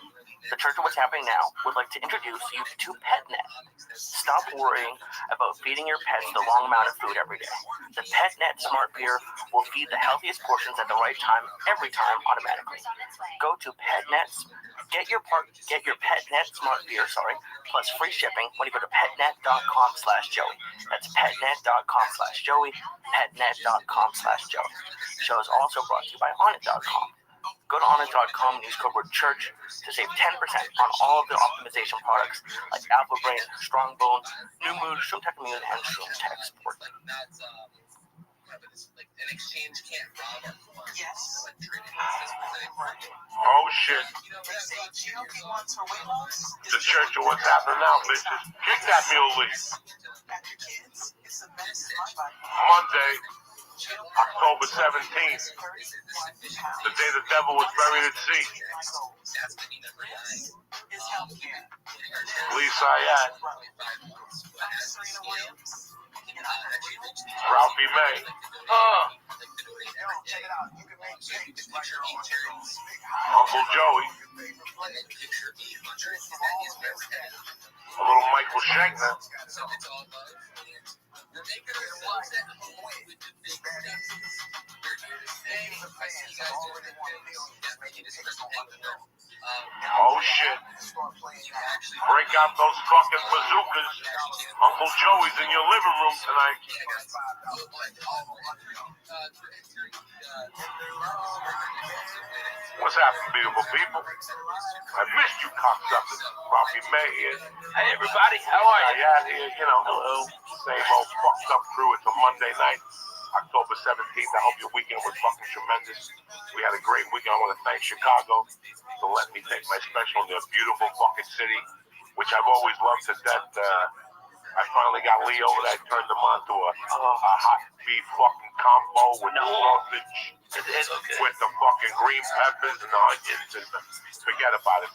the Church of What's Happening Now would like to introduce you to PetNet. Stop worrying about feeding your pets the wrong amount of food every day. The PetNet Smart Beer will feed the healthiest portions at the right time, every time, automatically. Go to PetNet, get your PetNet Smart Beer, plus free shipping when you go to petnet.com/Joey. That's petnet.com/Joey, petnet.com/Joey. The show is also brought to you by Onnit.com. Go to Onnit.com and use code word church to save 10% on all of the optimization products like Alpha Brain, Strong Bone, New Mood, Shroom Tech Immune, and Shroom Tech Sport. Oh shit. The Church of What's Happening Now, bitches. Kick that mule leaf. Monday, October 17th. The day the devil was buried at sea. Lee Sayat. Ralphie May. Uncle Joey. A little Michael Shankner. Oh shit. Break out those fucking bazookas. Uncle Joey's in your living room tonight. What's happening, beautiful people? I missed you, cocksuckers. Ralphie May here. Hey, everybody. How are you? Sayat here, hello. Same old fucked up crew. It's a Monday night, October 17th. I hope your weekend was fucking tremendous. We had a great weekend. I want to thank Chicago for letting me take my special in their beautiful fucking city, which I've always loved to death. I finally got Lee over there. I turned him on to a hot beef fucking combo with sausage, with the fucking green peppers and the onions, and forget about it.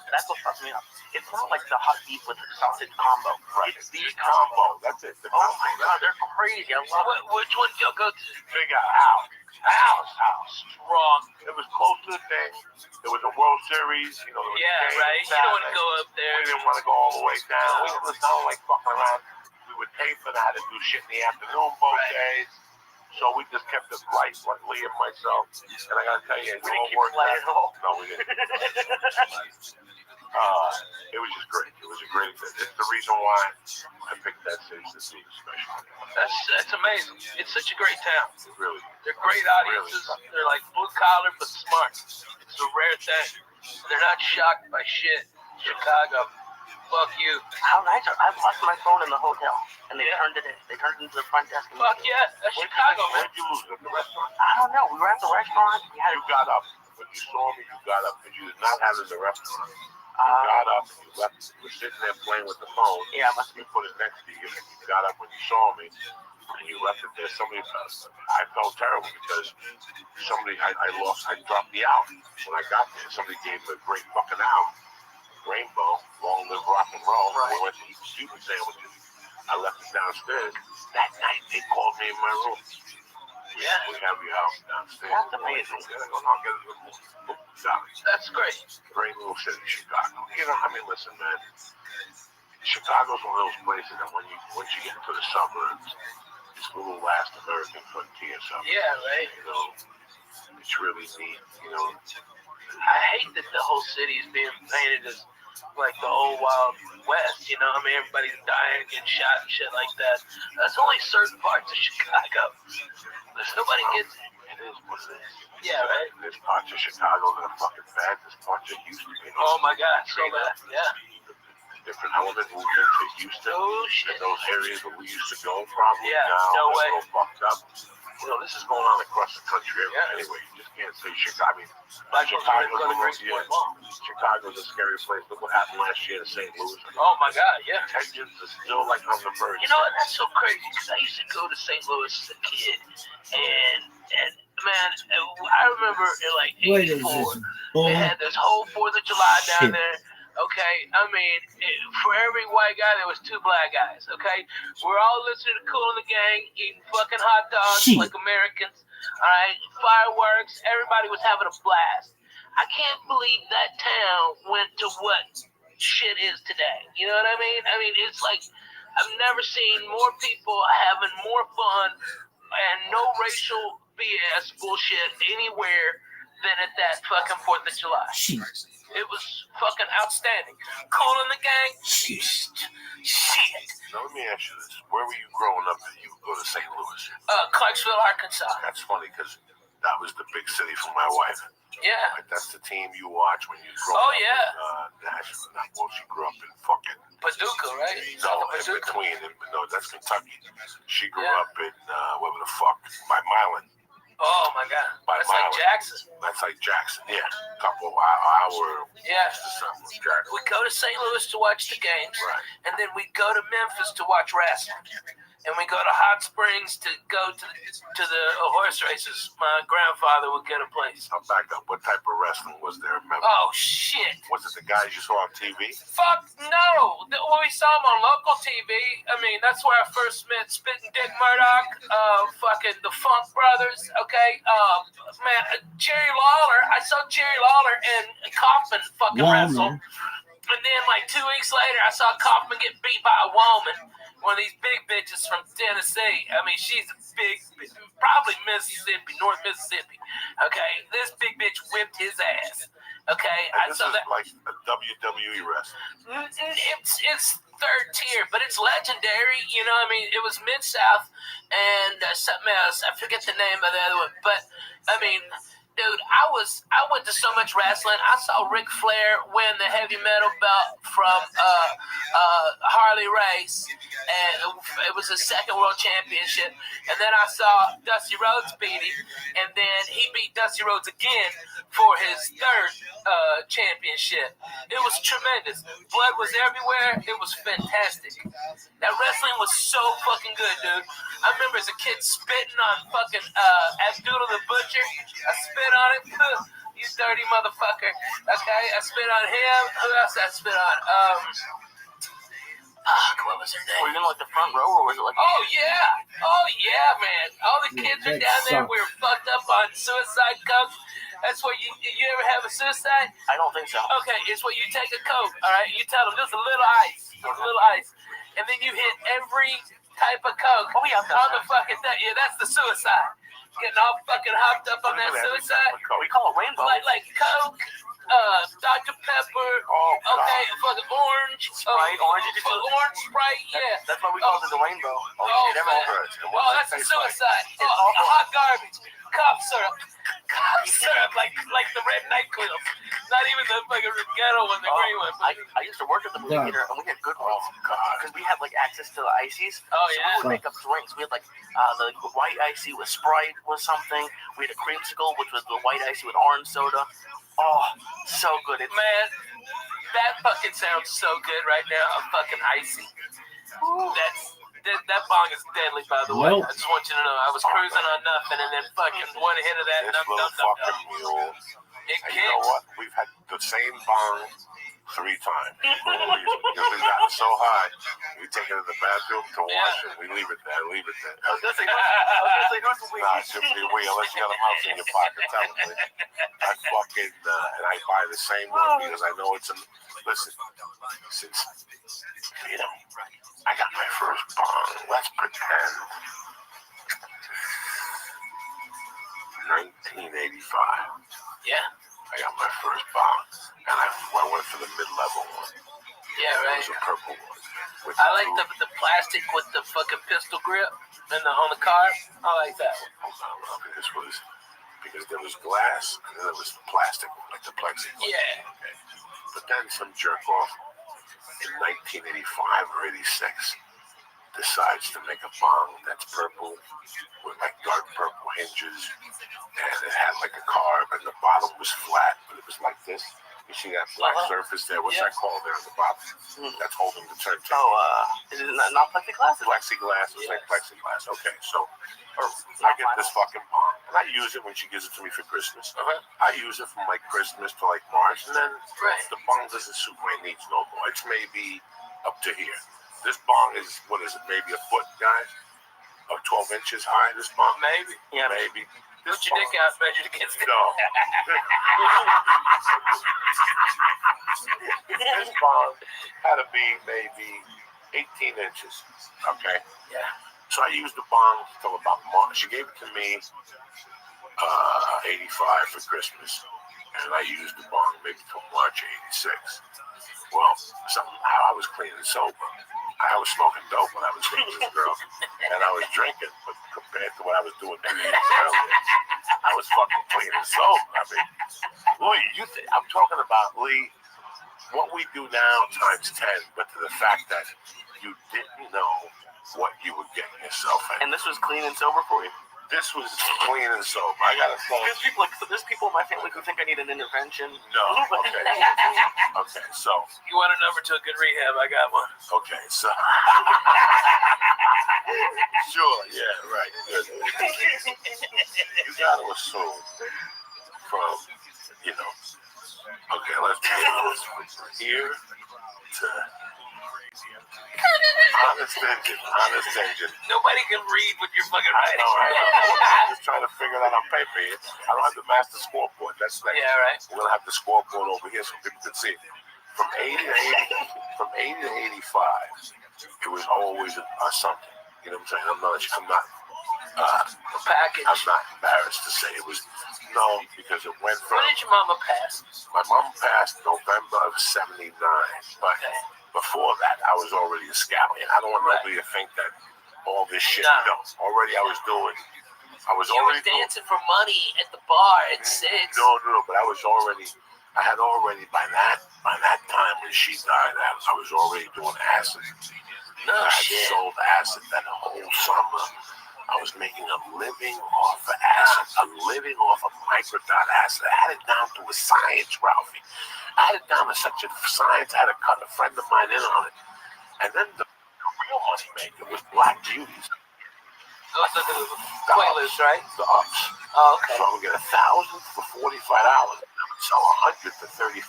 That's what fucks me up. It's not like the hot beef with the sausage combo. Right. It's the combo. That's it. Oh my god, they're crazy. I love it. Which one did y'all go to? Big House. Strong. It was close to the thing. There was a World Series. There was right. You don't want to go up there. We didn't want to go all the way down. We didn't sound like fucking around. We would tape and I had to do shit in the afternoon both days. So we just kept it light, like Lee and myself. And I gotta tell you, it all worked out. No, we didn't. It was just great. It was a great. It's the reason why I picked that city to see the special. That's amazing. It's such a great town. It really. They're great audiences. Really. They're like blue collar but smart. It's a rare thing. They're not shocked by shit. Chicago. Fuck you. How nice are I lost my phone in the hotel and they turned it in. They turned it into the front desk. Fuck yeah. That's Chicago, man. Where'd you lose it? At the restaurant? I don't know. We were at the restaurant. You got up. When you saw me, you got up. But you did not have it in the restaurant. You got up and you left. You were sitting there playing with the phone. Yeah, I must be. You put it next to you and you got up when you saw me and you left it there. Somebody, I felt terrible because I dropped the album. When I got there, somebody gave me a great fucking album. Rainbow, Long Live Rock and Roll. Right. We went to eat Cuban sandwiches. I left it downstairs. That night they called me in my room. Yeah. We have your house downstairs. That's amazing. That's great. Great little city, Chicago. Listen, man. Chicago's one of those places that once you get into the suburbs, it's a little last American frontier suburb. Yeah, right. It's really neat. I hate that the whole city is being painted as like the old Wild West, everybody's dying, getting shot and shit like that. That's only certain parts of Chicago. Nobody gets it. It is what it is. Yeah, right. There's parts of Chicago that are fucking bad. There's parts that used to be. Oh my god, so bad. Yeah. Different element movements that used to. Oh shit. And those areas where we used to go, probably now no way. They're fucked up. this is going on across the country anyway. You just can't say Chicago. I mean, Chicago's a scary place. Look what happened last year in St. Louis. Oh my God, yeah. Texans are still like on the verge. You know what? That's so crazy because I used to go to St. Louis as a kid, and man, I remember in like '84, they had this whole 4th of July down there. Okay, I mean, for every white guy, there was 2 black guys. Okay, we're all listening to Kool and the Gang, eating fucking hot dogs like Americans. All right, fireworks. Everybody was having a blast. I can't believe that town went to what shit is today. You know what I mean? I mean, it's like I've never seen more people having more fun and no racial BS bullshit anywhere than at that fucking 4th of July. It was fucking outstanding. Kool and the Gang. Shit. Now, let me ask you this. Where were you growing up that you go to St. Louis? Clarksville, Arkansas. That's funny because that was the big city for my wife. Yeah. Like, that's the team you watch when you grow up. Oh, yeah. She grew up in fucking Paducah, right? No, in between. No, that's Kentucky. She grew up in, whatever the fuck, Milan. Oh, my God. That's like Jackson. That's like Jackson, yeah. Couple hour. Yeah. We go to St. Louis to watch the games, and then we go to Memphis to watch wrestling. And we go to Hot Springs to go to the horse races. My grandfather would get a place. I'll back up. What type of wrestling was there in Memphis? Oh, shit. Was it the guys you saw on TV? Fuck no. We saw them on local TV. I mean, that's where I first met Spittin' Dick Murdoch, fucking the Funk Brothers, okay? Jerry Lawler. I saw Jerry Lawler and Kaufman fucking wrestle. And then, like, 2 weeks later, I saw Kaufman get beat by a woman. One of these big bitches from Tennessee. I mean, she's a big, probably Mississippi, North Mississippi. Okay, this big bitch whipped his ass. Okay, I saw that like a WWE wrestling. It's 3rd tier, but it's legendary. You know, I mean, it was Mid-South and something else. I forget the name of the other one, but I mean. Dude, I went to so much wrestling. I saw Ric Flair win the heavy metal belt from Harley Race, and it was his 2nd world championship. And then I saw Dusty Rhodes beat him, and then he beat Dusty Rhodes again for his 3rd championship. It was tremendous. Blood was everywhere. It was fantastic. That wrestling was so fucking good, dude. I remember as a kid spitting on fucking Abdullah the Butcher. I spit on him. You dirty motherfucker. Okay, I spit on him. Who else I spit on? What was her name? Were you in like the front row or was it like? Oh yeah, man. All the kids are down there. We were fucked up on suicide coke. That's what you ever have a suicide? I don't think so. Okay, it's where you take a coke. All right, you tell them just a little ice, and then you hit every type of coke on the fucking thing. Yeah, that's the suicide. Getting all fucking hopped up on that suicide. We call it rainbow. Like Coke, Dr. Pepper, okay, fucking orange. Sprite, orange Sprite, yeah. That's why we call it the rainbow. Oh, that's a suicide. Hot garbage. Cough syrup, like the red NyQuil. Not even the fucking ghetto one, the gray one. I used to work at the movie theater, and we had good ones. Because we had like access to the ices. Oh yeah. So we would make up drinks. We had like the white icy with Sprite was something. We had a creamsicle, which was the white icy with orange soda. Oh, so good. Man, that fucking sounds so good right now. A fucking icy. That bong is deadly, by the way. I just want you to know. I was cruising on nothing, and then fucking one hit of that. This little fucking mule. And you know what? We've had the same bong 3 times. Because we've gotten so high, we take it to the bathroom to wash it. We leave it there. I was gonna say, simply we, unless you got a mouse in your pocket, tell me. I fucking, and I buy the same one because I know it's listen, since, you know, I got my first bong. Let's pretend. 1985. Yeah. I got my first bong, and I went for the mid-level one. Yeah, right. It was a purple one. I like the plastic with the fucking pistol grip and on the car. I like that one. No, because there was glass and then there was plastic, like the plexi. Yeah. Okay. But then some jerk off in 1985 or 86 decides to make a bong that's purple with like dark purple hinges, and it had like a carb, and the bottom was flat, but it was like this. You see that black surface there? What's that called there on the bottom? That's holding the turntable. Is it not plexiglass? Plexiglass. It's like plexiglass. Okay, so I get this fucking bong, and I use it when she gives it to me for Christmas. I use it from like Christmas to like March, and then the bong doesn't suit my needs no more. It's maybe up to here. This bong is, what is it, maybe a foot, guys? Or 12 inches high, this bong? Maybe. Yeah. Maybe. Put your dick out, measured against it. No. This bong had to be maybe 18 inches. Okay? Yeah. So I used the bong till about March. She gave it to me 85 for Christmas. And I used the bong maybe till March 86. Well, somehow I was clean and sober. I was smoking dope when I was with this girl. And I was drinking, but compared to what I was doing 2 years earlier, I was fucking clean and sober. I mean, Lee, I'm talking about, Lee, what we do now times 10, but to the fact that you didn't know what you were getting yourself in. And this was clean and sober for you? This was clean and sober. I gotta say. There's people in my family who think I need an intervention. No. Okay. Okay. So. You want a number to a good rehab? I got one. Okay. So. Sure. Yeah. Right. Good. You gotta assume from, Okay. Let's do this from here to. Honest engine. Nobody can read what you're fucking writing. I know. I'm just trying to figure that on paper here. I don't have the master scoreboard. That's next. Yeah, right. We're gonna have the scoreboard over here so people can see. From 80 to 85, it was always something. You know what I'm saying? I'm not package. I'm not embarrassed to say it was. No, because it went from. When did your mama pass? My mom passed November of '79, but. Before that, I was already a scallion. I don't want nobody to think that all this shit. No, already I was already dancing for money at the bar at 6. No, but I had already by that time when she died, I was already doing acid. No I shit. had sold acid that whole summer. I was making a living off of acid, a living off of microdot acid. I had it down to a science, Ralphie. I had it down to such a science, I had to cut a friend of mine in on it. And then the real money maker was Black Beauties. The playlist, right? The ups. Oh, okay. So I would get 1,000 for $45. I would sell 100 for $35.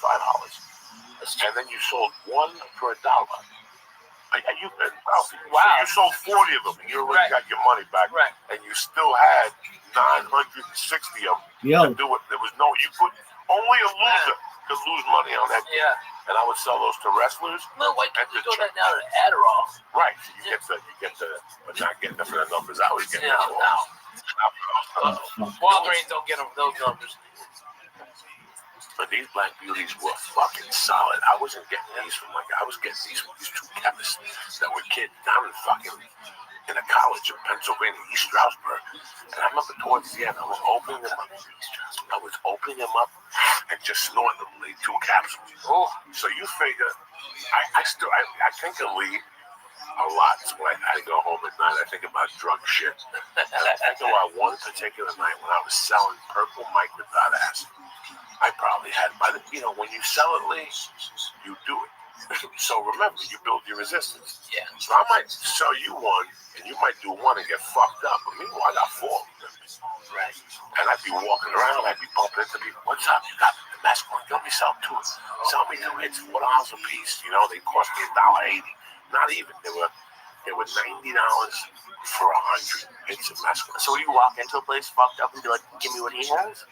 And then you sold one for $1. You've been Ralphie. Wow. So you sold 40 of them, and you already got your money back. Right. And you still had 960 of them to do it. There was only a loser could lose money on that. Yeah. And I would sell those to wrestlers. No, why can't you go that now to Adderall? Right. So you get the, but not getting the for the numbers I was getting. No. Walgreens don't get them those numbers. But these Black Beauties were fucking solid. I wasn't getting these from I was getting these from these two chemists that were kids down in a college in Pennsylvania, East Stroudsburg. And I remember towards the end, I was opening them up and just snorting them, like 2 capsules. Oh. So you figure, I think of Lee a lot. So when I go home at night, I think about drug shit. And I think about one particular night when I was selling purple microdot acid. I probably had, when you sell it, Lee, you do it. So remember, you build your resistance. Yeah. So I might sell you one, and you might do one and get fucked up. But meanwhile, I got 4 of them. Right. And I'd be walking around, I'd be bumping into people. What's up? You got the masculine? Let me sell 2. Sell me 2 hits, $4 a piece. They cost me $1.80. Not even. They were $90 for 100 hits of masculine. So you walk into a place fucked up and be like, give me what he has?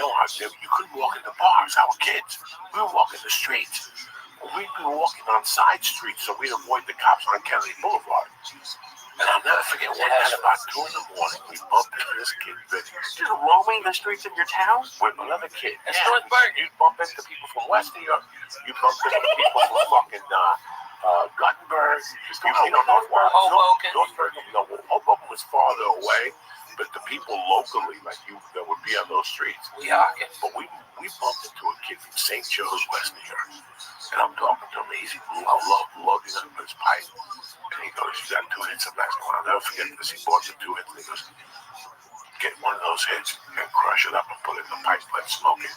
No, you couldn't walk into bars. I was kids. We would walk in the streets. We'd be walking on side streets so we'd avoid the cops on Kennedy Boulevard. And I'll never forget one night about 2 in the morning, we bumped into this kid, just roaming the streets of your town? With another kid. That's Northburg. You'd bump into people from West New York. You'd bump into people from fucking Guttenberg. Northburg. Hoboken. Hoboken was farther away. but the people locally, like you, that would be on those streets. Yeah. But we bumped into a kid from St. Joe's, West New York, and I'm talking to him. He's loading up his pipe, and he goes, "You got 2 hits of nice." I'll never forget this. He bought the 2 hits, and he goes, "Get one of those hits and crush it up and put it in the pipe, let's smoke it."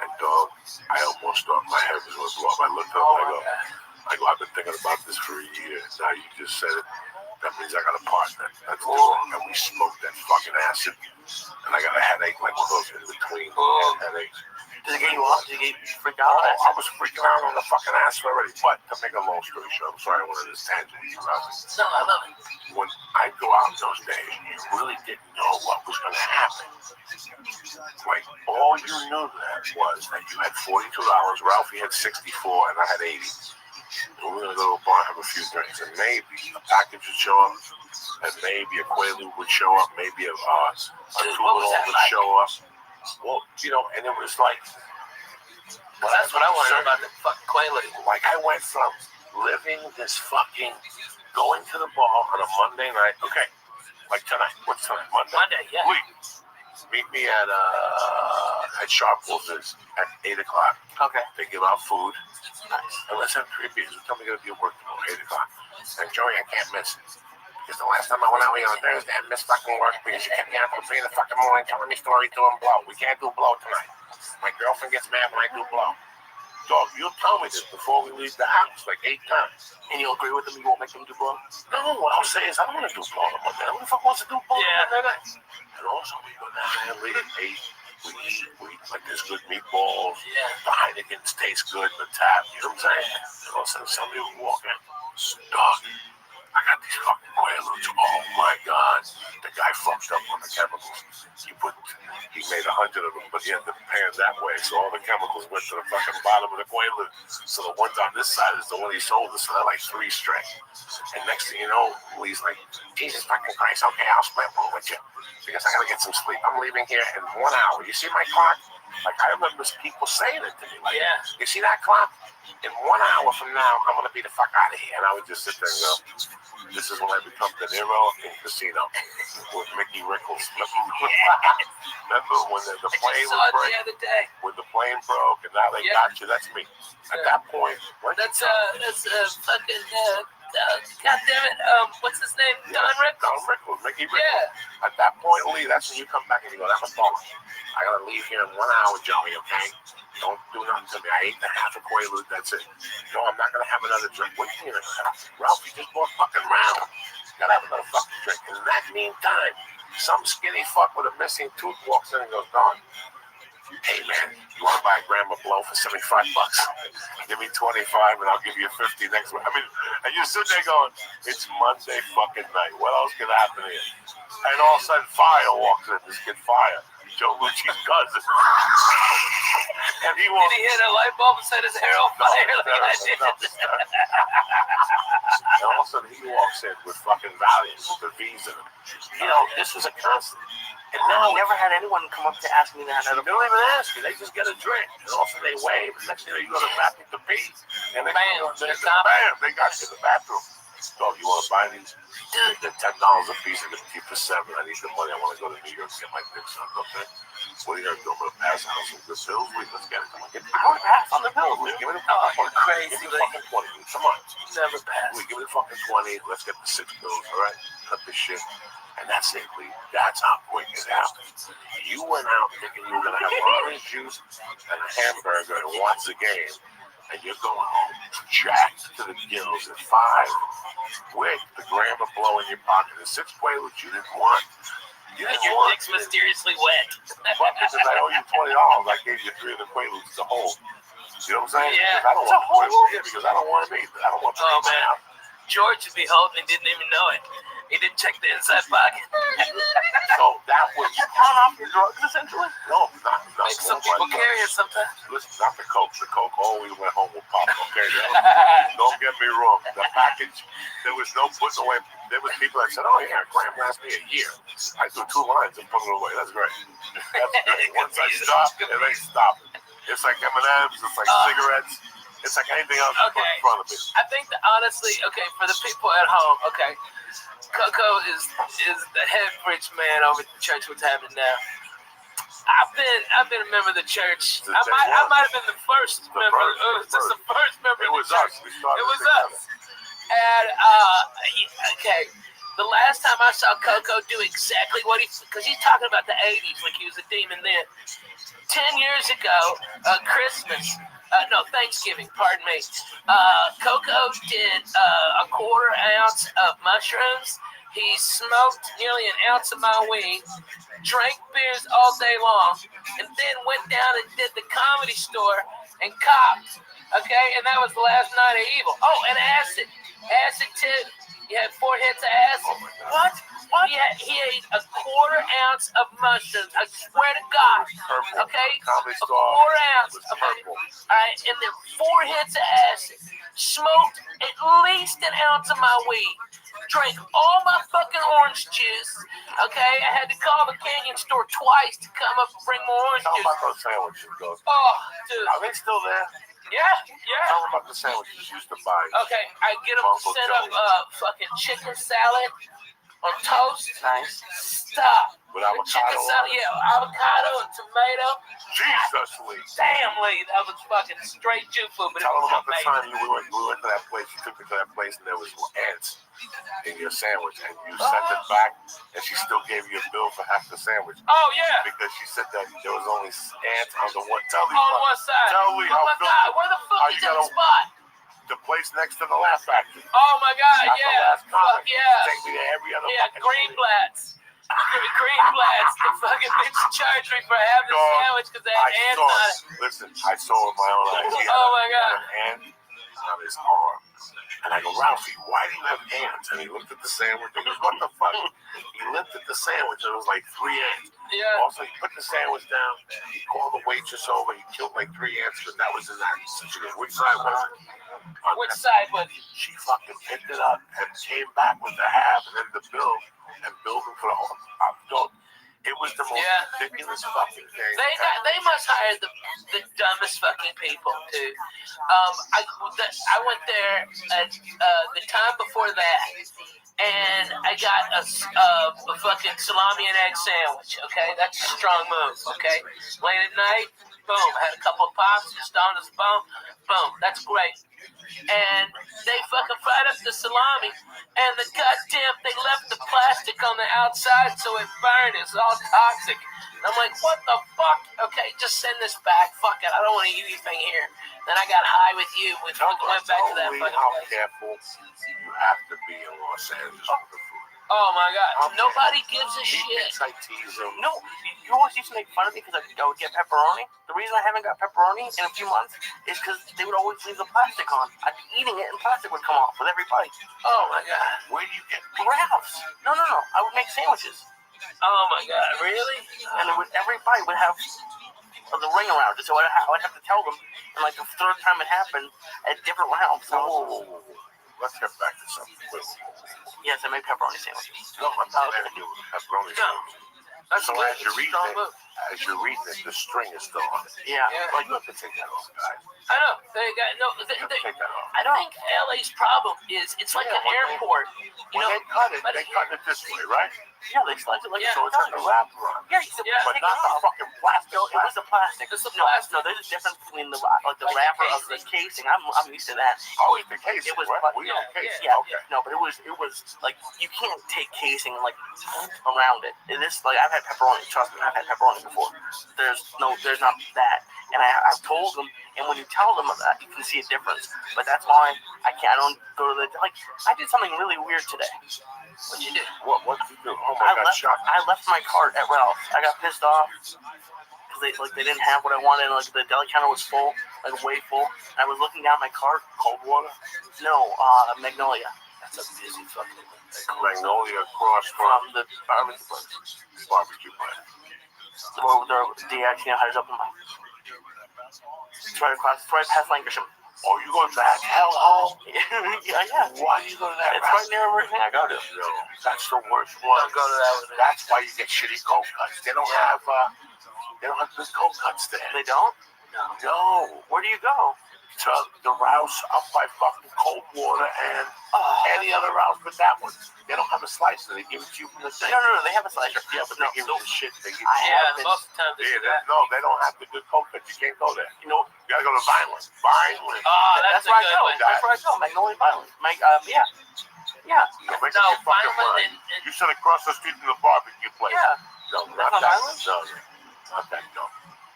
And dog, I almost thought my head was going to blow up. I looked up and I go, "I've been thinking about this for a year. Now you just said it. That means I got a partner. That's doing." And we smoked that fucking acid. And I got a headache, like one of those in between headaches. Did it get you off? Did you get freaked out? Oh, I was freaking out on the fucking acid already. But to make a long story short, I'm sorry I went on this tangent with you, Rabbi. No, I love it. When I go out those days, you really didn't know what was going to happen. Like, all you knew that was that you had 42 hours, Ralphie had 64, and I had 80. And we're going to go to a bar and have a few drinks, and maybe a package would show up, and maybe a Quaalude would show up, maybe a Tulinol would show up. Well, you know, and it was like... Well, that's what I want to know about the fucking Quaalude. Like, I went from living this fucking... going to the bar on a Monday night. Okay, like tonight. What's tonight? Monday, yeah. Meet me at Sharp Wolf's at 8 o'clock. Okay. They give out food. Nice. And let's have 3 beers. Tell me you're going to be at work tomorrow, 8 o'clock. And Joey, I can't miss it. Because the last time I went out here on Thursday, I missed fucking work because you kept me out till 3 in the fucking morning telling me stories doing blow. We can't do blow tonight. My girlfriend gets mad when I do blow. Dog, you'll tell me this before we leave the house, like 8 times. And you'll agree with them? You won't make them do blow? No, what I'll say is I don't want to do blow on Monday. Who the fuck wants to do blow on Monday night? And also, we go down there late at 8. We eat, like there's good meatballs. Yeah. The Heineken's taste good in the tap. You know what I'm saying? And all of a sudden, somebody will walk in. Dog, I got these fucking Quaaludes. Oh my God. The guy fucked up on the chemicals. He made 100 of them, but he ended up paying that way. So all the chemicals went to the fucking bottom of the Quaalude. So the ones on this side is the one he sold us. So they're like 3 straight. And next thing you know, Lee's like, Jesus fucking Christ, okay, I'll split one with you. Because I gotta get some sleep. I'm leaving here in 1 hour. You see my clock? Like, I remember people saying it to me. Like, yeah. You see that clock? In 1 hour from now, I'm gonna be the fuck out of here. And I would just sit there and go, this is when I become De Niro in Casino with Mickey Rickles. Remember when the plane was break? When the plane broke and now they got you? That's me. At that point, that's fucking God damn it, what's his name? Don Rickles. Don Rickles, Mickey Rickles. Yeah. At that point, Lee, that's when you come back and you go, that's a bummer. I gotta leave here in 1 hour, Joey, okay? Don't do nothing to me. I ate the half a Quaalude, that's it. No, I'm not gonna have another drink. What do you mean? Ralph, you just bought fucking round. You gotta have another fucking drink. In that meantime, some skinny fuck with a missing tooth walks in and goes, Don, hey man, you wanna buy a gram of blow for $75? Give me 25 and I'll give you 50 next week. I mean, and you're sitting there going, it's Monday fucking night. What else could happen here? And all of a sudden, Fire walks in. This kid, Fire, Joe Lucci's cousin. And he walks. Did he hit a light bulb and set his hair on fire? And all of a sudden, he walks in with fucking Valiant, with the V's in him. You know, this was a constant. And now I never had anyone come up to ask me that. They don't even ask you. They just get a drink. And also they wave. And next thing you go to the bathroom to pee. And they bam, they got you in the bathroom. So you want to buy these? They're $10 a piece. I'm going to keep for $7. I need the money. I want to go to New York and get my dick sucked. Okay? What are you going to do? I'm going to pass out some good pills. Let's get it. I want to pass on the pills. Give me the fucking 20. Crazy. Give me the fucking 20. Come on. Never pass. Give me the fucking 20. Let's get the 6 pills. All right? Cut this shit. And that's it, Lee. That's how quick it happened. You went out thinking you were going to have orange juice and a hamburger and watch the game, and you're going home jacked to the gills at 5 with the gram of blow in your pocket and 6 Quaaludes you didn't want. And your dick's mysteriously wet. Because I owe you $20. I gave you 3 of the Quaaludes to hold. You know what I'm saying? Yeah. Because I don't want the Quaaludes. Because I don't want them either. I don't want them. Oh, man. George would be holding and didn't even know it. He didn't check the inside pocket. So that was... You pawn off your drugs, essentially? No, not Make some people carry it sometimes. Listen, not the Coke. The Coke always went home with Pop, okay? Don't get me wrong. The package, there was no putting away. There was people that said, oh, yeah, a gram lasts me a year. I do 2 lines and put it away. That's great. That's great. Once I stop, it ain't stopping. It's like M&M's. It's like cigarettes. It's like anything else you put in front of me. I think that honestly, okay, for the people at home, okay, Coco is the head preach man over at the church. What's happening now? I've been a member of the church. I might have been the first member. It was just the first member of the church. It was us. And okay, the last time I saw Coco do exactly what because he's talking about the '80s like he was a demon then. 10 years ago, Thanksgiving, pardon me. Coco did a quarter ounce of mushrooms. He smoked nearly an ounce of my weed, drank beers all day long, and then went down and did the Comedy Store and copped. Okay, and that was the last night of evil. Oh, and acid too. He had 4 hits of acid. What? He ate a quarter ounce of mushrooms. I swear to God. Okay, a quarter ounce. Okay. All right, and then 4 hits of acid. Smoked at least an ounce of my weed. Drank all my fucking orange juice. Okay, I had to call the Canyon store twice to come up and bring more orange juice. How about those sandwiches, though? Oh, dude. Are they still there? Yeah. Tell them about the sandwiches you used to buy. Okay, I get them set up fucking chicken salad on toast. Nice. Stop. With avocado. Chicken salad, yeah, avocado and tomato. Jesus, Lee. Damn, Lee, that was fucking straight Jew food. But tell them about the time we went to that place. You took me to that place and there was ants in your sandwich, and you sent it back, and she still gave you a bill for half the sandwich. Oh yeah. Because she said that there was only ants on the one. Tell me on one side. Tell me oh my God, where the fuck is that spot? The place next to the Laugh Factory. Oh my God, That's yeah. Fuck yeah. Take me to every other. Yeah, Greenblatt's. Greenblatt's. The fucking bitch charged me for having a sandwich because they had ants on it. Listen, I saw with my own eyes. Oh my God. An ant on his arm. And I go, Ralphie, why do you have ants? And he looked at the sandwich. He goes, what the fuck? He lifted the sandwich. It was like 3 ants. Yeah. Also, he put the sandwich down. He called the waitress over. He killed like 3 ants, but that was in that. She goes, which side was it? Which side was it? She fucking picked it up and came back with the half and then the bill and billed him for the whole. It was the most ridiculous fucking thing. They must hire the dumbest fucking people, dude. I went there at the time before that, and I got a fucking salami and egg sandwich. Okay, that's a strong move. Okay, late at night, boom, had a couple of pops, stoned as a bone, boom, that's great. And they fucking fried up the salami, and the goddamn, they left the plastic on the outside so it burned. It's all toxic. And I'm like, what the fuck? Okay, just send this back. Fuck it, I don't want to eat anything here. Then I got high with you. We went back to that fucking place. How careful you have to be in Los Angeles with the food. Oh my God, nobody gives a shit. No, you always used to make fun of me because I would get pepperoni. The reason I haven't got pepperoni in a few months is because they would always leave the plastic on. I'd be eating it and plastic would come off with every bite. Oh my God. Where do you get Ralph's? No. I would make sandwiches. Oh my God, really? And every bite would have the ring around it, so I'd have to tell them. And like the 3rd time it happened, at different Ralph's. Whoa. Let's get back to something. Yes, I make pepperoni sandwiches. No, I'm not going to do pepperoni sandwiches. So as you're reading it, the string is still on it. Yeah. Well, you have to take that off, guys. I know. I think LA's problem is it's like an airport. When they cut it this way, right? Yeah, they slice it like so it's like a wrapper on it. Yeah, but not the fucking plastic. No, it was the plastic. It's the plastic. No, there's a difference between the wrapper of the casing. I'm used to that. Oh, it's the casing. It was right? We don't casing. Yeah. Okay. No, but it was like you can't take casing and like around it. And this like I've had pepperoni. Trust me, I've had pepperoni before. There's not that. And I've told them, and when you tell them that, you can see a difference. But that's why I don't go to I did something really weird today. What'd you do? What did you do? Oh my God, shocked. I left my cart at Ralph's. I got pissed off because they didn't have what I wanted. And, the deli counter was full, way full. And I was looking down my cart. Cold water? No, Magnolia. That's a busy fucking Magnolia across from the barbecue place. Barbecue place. The one with the hides up in my. It's right past Lancashire. Oh, you going to that hellhole? Yeah. Why do you go to that? It's right near everything I go to. No, that's the worst one. Don't go to that one. That's why you get shitty cold cuts. They don't have good cold cuts there. They don't? No. Where do you go? To the rouse up by fucking cold water and any other rouse but that one. They don't have a slicer. They give it to you from the thing. No, they have a slicer. Yeah, but they give you the shit. They give Most of the time they do that. No, they don't have the good coconut. You can't go there. You know, you gotta go to Violent. Violent. That's where I a good go. one. That's where I go. Magnolia Violent. Yeah. You're making your fucking mind. You said across the street from the barbecue place. Yeah. No, That's not not that. Violent? No, not that dump.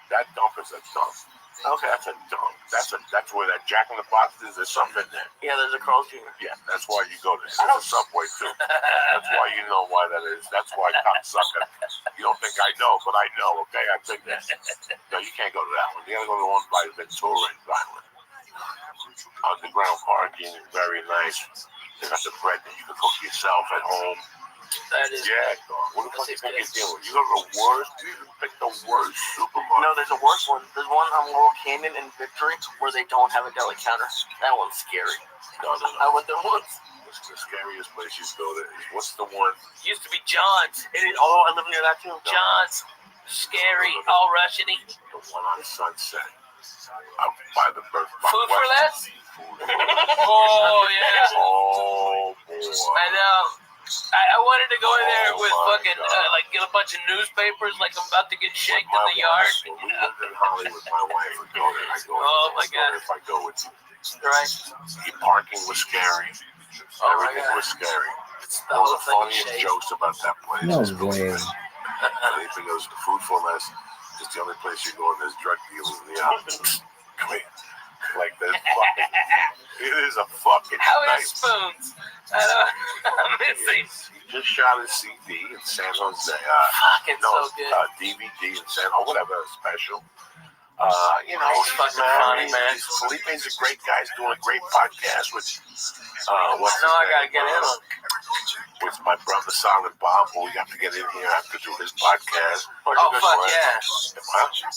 That dump is a dump. Okay. That's a dump. That's where that Jack in the Box is. There's something there. Yeah, there's a Carl's Jr. Yeah, that's why you go there. There's a Subway too. That's why you know why that is. That's why cocksucker. You don't think I know, but I know. Okay, I think that. No, you can't go to that one. You gotta go to the one by Ventura and Violent. Underground parking, very nice. They got the bread that you can cook yourself at home. That is. Yeah, what the fuck you think you're dealing with? You go to the worst. You even pick the worst supermarket. No, there's a worse one. There's one on Laurel Canyon and Victory where they don't have a deli counter. That one's scary. No. I went there once. What's the scariest place you go to? What's the one? Used to be John's. I live near that too. John's. Scary, all Russian-y. The one on Sunset. Up by the birth. Food for less? Oh, yeah. Oh, boy. I know. I wanted to go in there with fucking, get a bunch of newspapers like I'm about to get shanked in the yard. When we lived in Hollywood, my wife would go there. Oh, my God. If I go with you. Right. The parking was scary. Everything was scary. One of the funniest jokes about that place. No way. Anything goes to food for less. It's the only place you go and there's drug dealers in the office. Like this fucking. It is a fucking. How many nice. spoons? I'm missing. He just shot his CD in San Jose. Fucking so good. DVD in San. Whatever special. He's fucking funny, man. Felipe's a great guy. He's doing a great podcast with. I gotta get in on. With my brother Silent Bob, who we got to get in here after do his podcast. Oh, fuck yeah.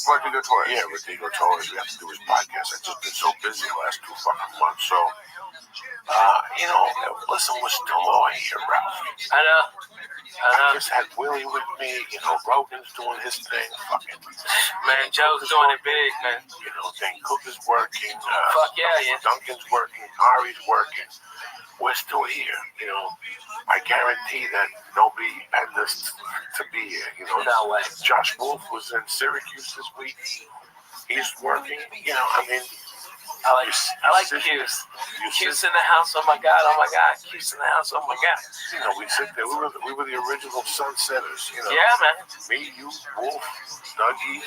Rodrigo Torres. Yeah, Rodrigo Torres. We have to do his podcast. I've just been so busy the last 2 fucking months. So, listen, we're still all here, Ralph. I know. I just had Willie with me. Rogan's doing his thing. Fucking. Man, Joe's doing it big, man. Dane Cook is working. Fuck yeah. Duncan's working. Ari's working. We're still here, I guarantee that nobody had this to be here, No way. Josh Wolf was in Syracuse this week. He's working, I like Q's. Q's in the house, oh my God. Q's in the house, oh my God. We sit there, we were the original sunsetters, Yeah, man. Me, you, Wolf, Dougie.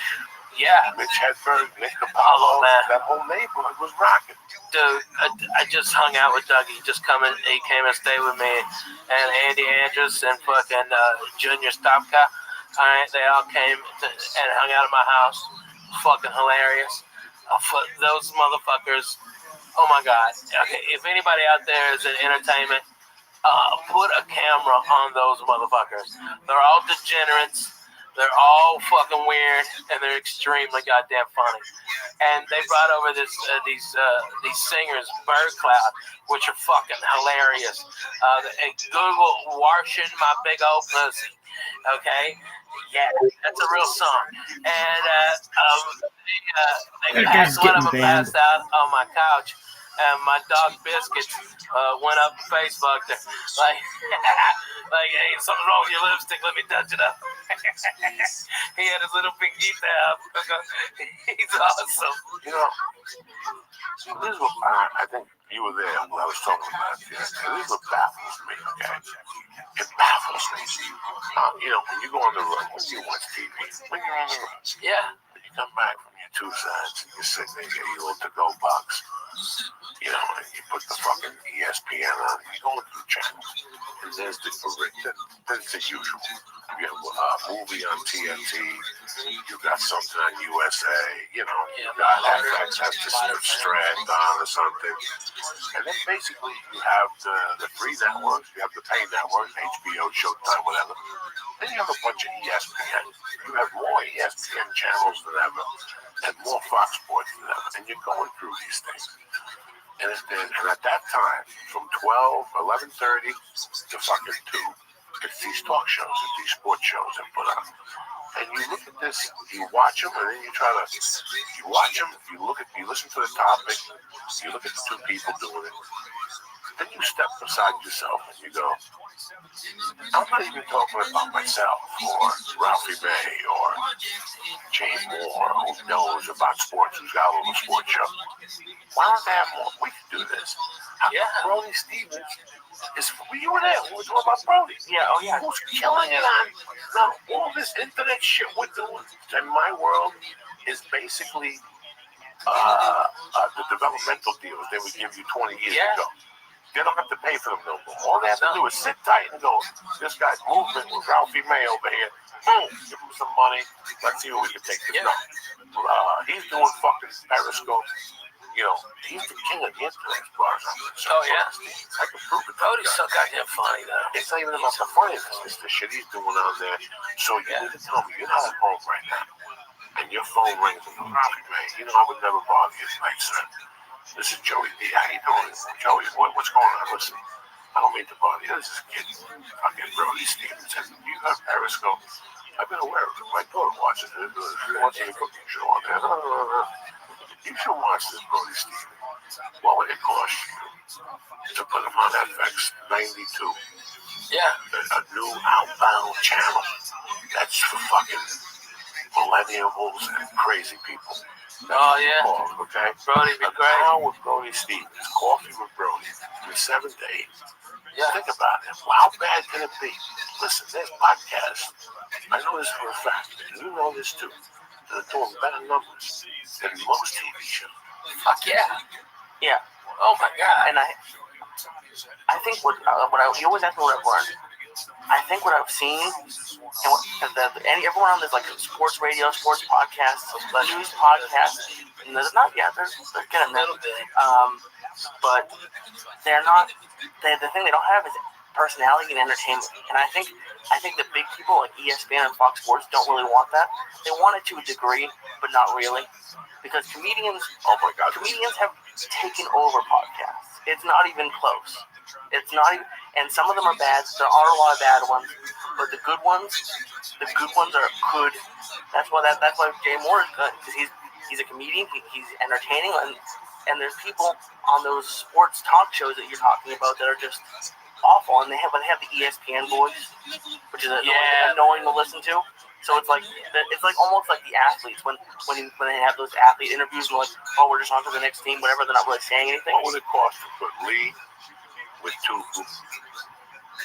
Yeah. Mitch Hedberg, Nick Apollo, man. That whole neighborhood was rocking. Dude, I just hung out with Dougie. He came and stayed with me. And Andy Andrews and fucking Junior Stopka. They all came and hung out at my house. Fucking hilarious. Those motherfuckers. Oh my God. Okay, if anybody out there is in entertainment, put a camera on those motherfuckers. They're all degenerates. They're all fucking weird, and they're extremely goddamn funny. And they brought over these singers, Bird Cloud, which are fucking hilarious. Google "Washing My Big Old Pussy." Okay, yeah, that's a real song. And one of them passed out on my couch. And my dog Biscuits went up and Facebooked her. Hey, something's wrong with your lipstick. Let me touch it up. He had his little pinguita up. He's awesome. This is what I think you were there when I was talking about it. This is what baffles me, okay? It baffles me. When you go on the road, when you watch TV, when you're on the road, yeah. When you come back from your 2 sides, and you sit there and get your little to-go box. And you put the fucking ESPN on, you go into the channels, and there's the usual. You have a movie on TNT, you got something on USA, you got FX has to Strand on or something. And then basically you have the free networks, you have the pay networks, HBO, Showtime, whatever. Then you have a bunch of ESPN. You have more ESPN channels than ever, and more Fox Sports than ever, and you're going through these things. And at that time, from 11:30 to fucking 2, it's these talk shows and these sports shows and put on. And you look at this, you watch them, and then you watch them, you listen to the topic, you look at the two people doing it, then you step beside yourself and you go, I'm not even talking about myself, or Ralphie May, or James Moore, who knows about sports, who's got a little sports show. Why don't they have more? We can do this. Brody Stevens you were there. We were talking about Brody. Yeah, oh yeah. Who's killing it on? Now, all this internet shit we're doing in my world is basically the developmental deals they would give you 20 years ago. They don't have to pay for them no more. All they have to do is sit tight and go, this guy's movement with Ralphie May over here. Boom, give him some money. Let's see what we can take this. No. He's doing fucking Periscope. You know, he's the king of the internet as far as I'm concerned. Oh, yeah. I can prove it. Brody's so goddamn funny, though. It's not even about the funniness. It's the shit he's doing out there. So you need to tell me, you're not at home right now. And your phone rings and goes, Ralphie May, you know I would never bother you tonight, sir. This is Joey D. How you doing? Joey, what's going on? Listen, I don't mean to bother you. This is kid. Fucking Brody Stevens. You got Periscope. I've been aware of it. My daughter watches it. She watches the cooking show on there. You should watch this, Brody Stevens. What would it cost you to put him on FX 92? Yeah. A new outbound channel. That's for fucking millennials and crazy people. Oh, yeah. Okay? Brody be great. Now with Brody Stevens, Coffee with Brody, from 7 to 8. Yeah. Think about it. Well, how bad can it be? Listen, there's podcasts. I know this for a fact, and you know this too. They're doing better numbers than most TV shows. Fuck yeah. Yeah. Oh my God. And I think what you always ask me what I've learned. I think what I've seen, and everyone on this, like sports radio, sports podcasts, news podcasts, and they're getting there. But they're not. The thing they don't have is personality and entertainment. And I think the big people like ESPN and Fox Sports don't really want that. They want it to a degree, but not really, because comedians have taken over podcasts. It's not even close. It's not even, and some of them are bad. There are a lot of bad ones, but the good ones are good. That's why Jay Moore is good, because he's a comedian. He's entertaining, and there's people on those sports talk shows that you're talking about that are just awful, and they have the ESPN voice, which is annoying to listen to. So it's like almost like the athletes when they have those athlete interviews, and like, oh, we're just on to the next team, whatever. They're not really saying anything. What would it cost to put Lee with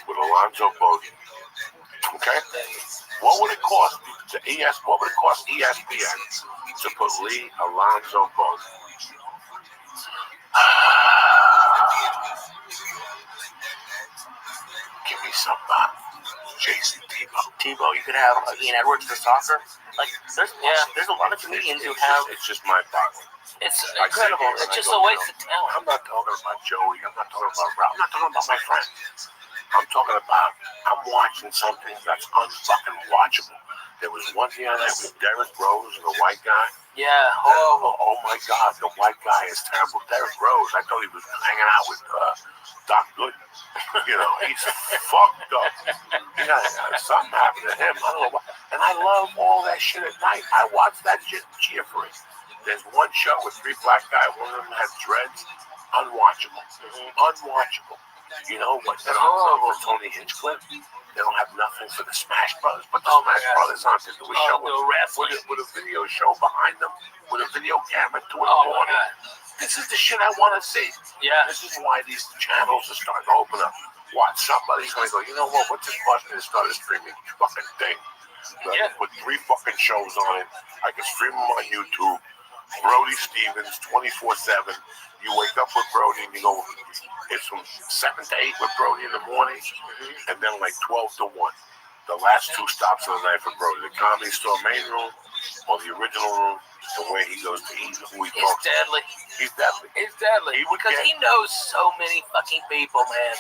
Alonzo Bodie? Okay, what would it cost What would it cost ESPN to put Lee Alonzo Bodie? Give me some Jason Tebow. You could have Ian Edwards for soccer. Like there's a lot of comedians who have. It's just my problem. It's incredible. It's just a waste of talent. I'm not talking about Joey. I'm not talking about Rob. I'm not talking about my friends. I'm talking about I'm watching something that's unfucking watchable. There was one the other night with Derrick Rose and the white guy. Yeah, horrible. Oh my God, the white guy is terrible. Derrick Rose, I thought he was hanging out with Doc Gooden. You know, he's fucked up. Something happened to him. I don't know what. And I love all that shit at night. I watch that shit and cheer for it. There's one show with 3 black guys. One of them has dreads. Unwatchable. Unwatchable. You know what? They don't have nothing for Tony Hinchcliffe. They don't have nothing for the Smash Brothers. But the Smash Brothers aren't to do a show with a video show behind them, with a video camera to it. This is the shit I want to see. Yeah. This is why these channels are starting to open up. Watch, somebody's going to go, you know what? What's it cost me to start a streaming fucking thing? Yeah. Put 3 fucking shows on it. I can stream them on YouTube. Brody Stevens, 24/7. You wake up with Brody and you go, it's from 7 to 8 with Brody in the morning, and then like 12 to 1. The last 2 stops of the night for Brody. The Comedy Store main room or the original room, the way he goes to eat, who he talks to. He's deadly. He's deadly. Because he knows so many fucking people, man.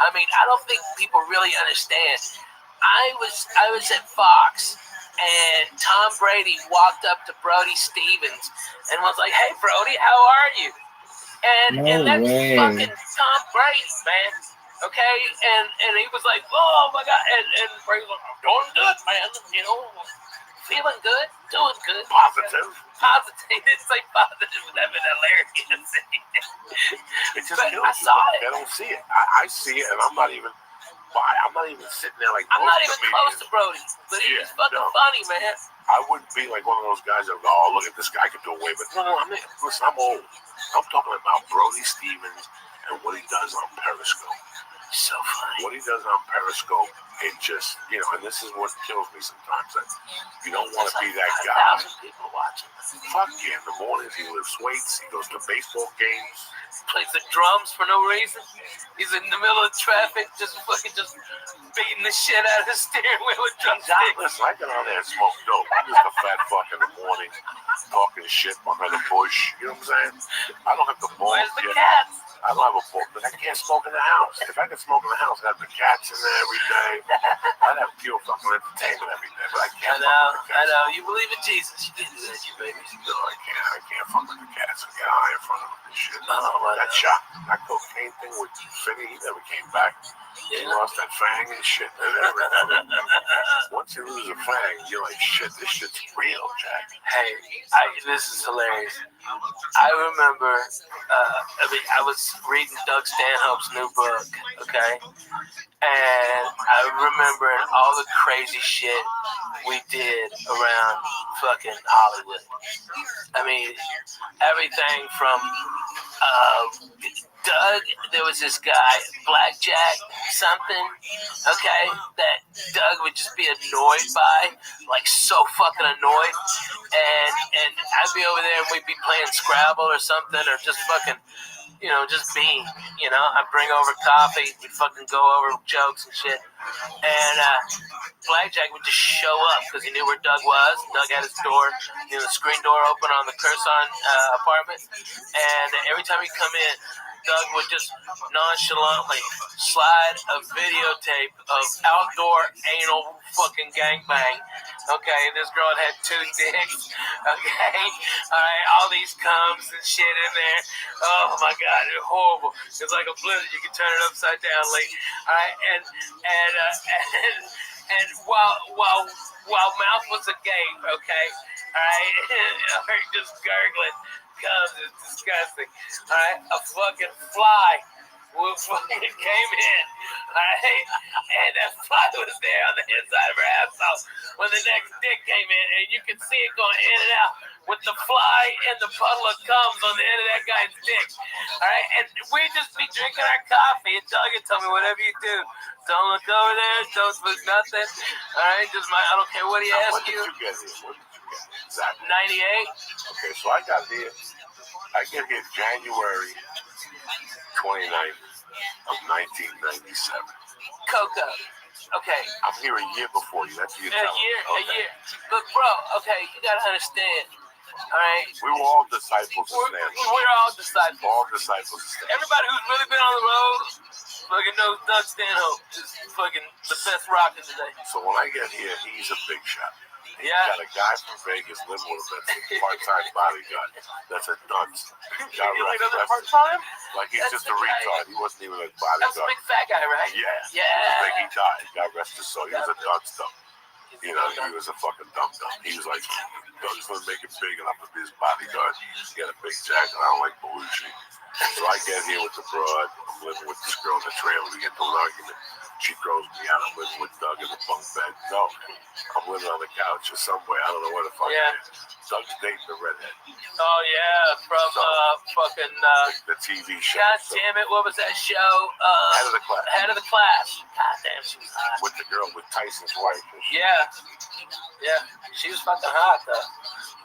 I mean, I don't think people really understand. I was at Fox, and Tom Brady walked up to Brody Stevens and was like, "Hey, Brody, how are you?" And that's fucking Tom Brady, man. Okay, and he was like, "Oh my God," and Brady was like, "I'm doing good, man." You know, Feeling good, doing good. Positive. Positive. He didn't say positive, but that'd been hilarious. It just But kills I you. saw it. They don't see it. I see it, and I'm not even sitting there like. I'm not most even comedians. close to Brody, but he's fucking funny, man. I wouldn't be like one of those guys that go, oh, look at this guy can do away with. No, listen, I'm old. I'm talking about Brody Stevens and what he does on Periscope. So funny. What he does on Periscope, it just, and this is what kills me sometimes. That you don't want to be that guy. 5,000 people watching. Fuck yeah, in the mornings he lifts weights, he goes to baseball games. Plays the drums for no reason. He's in the middle of traffic, just beating the shit out of his steering wheel with drumsticks. Listen, I get on there and smoke dope. I'm just a fat fuck in the morning, talking shit behind the bush. You know what I'm saying? I don't have the balls. Where's the cats? I don't have a ball, but I can't smoke in the house. If I could smoke in the house, I'd have the cats in there every day. I'd have pure fucking entertainment every day, but I can't. I know. You believe in Jesus. You can do that, you baby. No, I can't. I can't fuck with the cats and get high in front of them and shit. Oh, that shot, that cocaine thing with Finny, he never came back. He lost that fang and shit. Once you lose a fang, you're like, shit, this shit's real, Jack. Hey, this is hilarious. I remember, I was reading Doug Stanhope's new book, okay? And I remember all the crazy shit we did around fucking Hollywood. I mean, everything from Doug, there was this guy, Blackjack something, okay, that Doug would just be annoyed by, like so fucking annoyed. And I'd be over there and we'd be playing Scrabble or something, or just fucking, just being, I'd bring over coffee, we'd fucking go over jokes and shit. And Blackjack would just show up because he knew where Doug was. Doug had his door, the screen door open on the Curson apartment. And every time he'd come in, Doug would just nonchalantly slide a videotape of outdoor anal fucking gangbang. Okay, this girl had 2 dicks. Okay, all right, all these cums and shit in there. Oh my God, it was horrible. It's like a blizzard. You can turn it upside down, Lee. All right, and while mouth was agape, okay, all right, just gurgling. It's disgusting. Alright, a fucking fly fucking came in. Alright, and that fly was there on the inside of her asshole when the next dick came in, and you can see it going in and out with the fly and the puddle of cums on the end of that guy's dick. Alright, and we'd just be drinking our coffee, and Doug would tell me, whatever you do, don't look over there, don't look nothing. Alright, I don't care what he asks you. When did you get here? Exactly. 98. Okay, so I get here January 29th of 1997. Coco. Okay. I'm here a year before you. That's what you're telling me. A year. But bro, okay, you gotta understand. All right. We were all disciples of Stanley. We're all disciples. All disciples of Stanley. Everybody who's really been on the road fucking knows Doug Stanhope is fucking the best rocker today. So when I get here, he's a big shot. He's Yeah. got a guy from Vegas living with him that's a part-time bodyguard. That's a dunce. You like another part-time? Like he's That's just a retard. He wasn't even a bodyguard. That's a big fat guy, right? Yeah. Yeah. Big he died. God rest his soul. He was a dunce though. He was a fucking dumb. He was like, Doug's gonna make it big and I'm gonna be his bodyguard. He got a big jacket. I don't like Belushi. So I get here with the broad. I'm living with this girl in the trailer. We get to an argument. She throws me out. I'm living with Doug in the bunk bed. No, I'm living on the couch or somewhere. I don't know where the fuck it is. Doug's dating the redhead. Oh yeah, from fucking the TV show. God damn it, what was that show? Head of the Class. Head of the Class. God damn, she was hot. With the girl with Tyson's wife. Yeah, she was fucking hot though.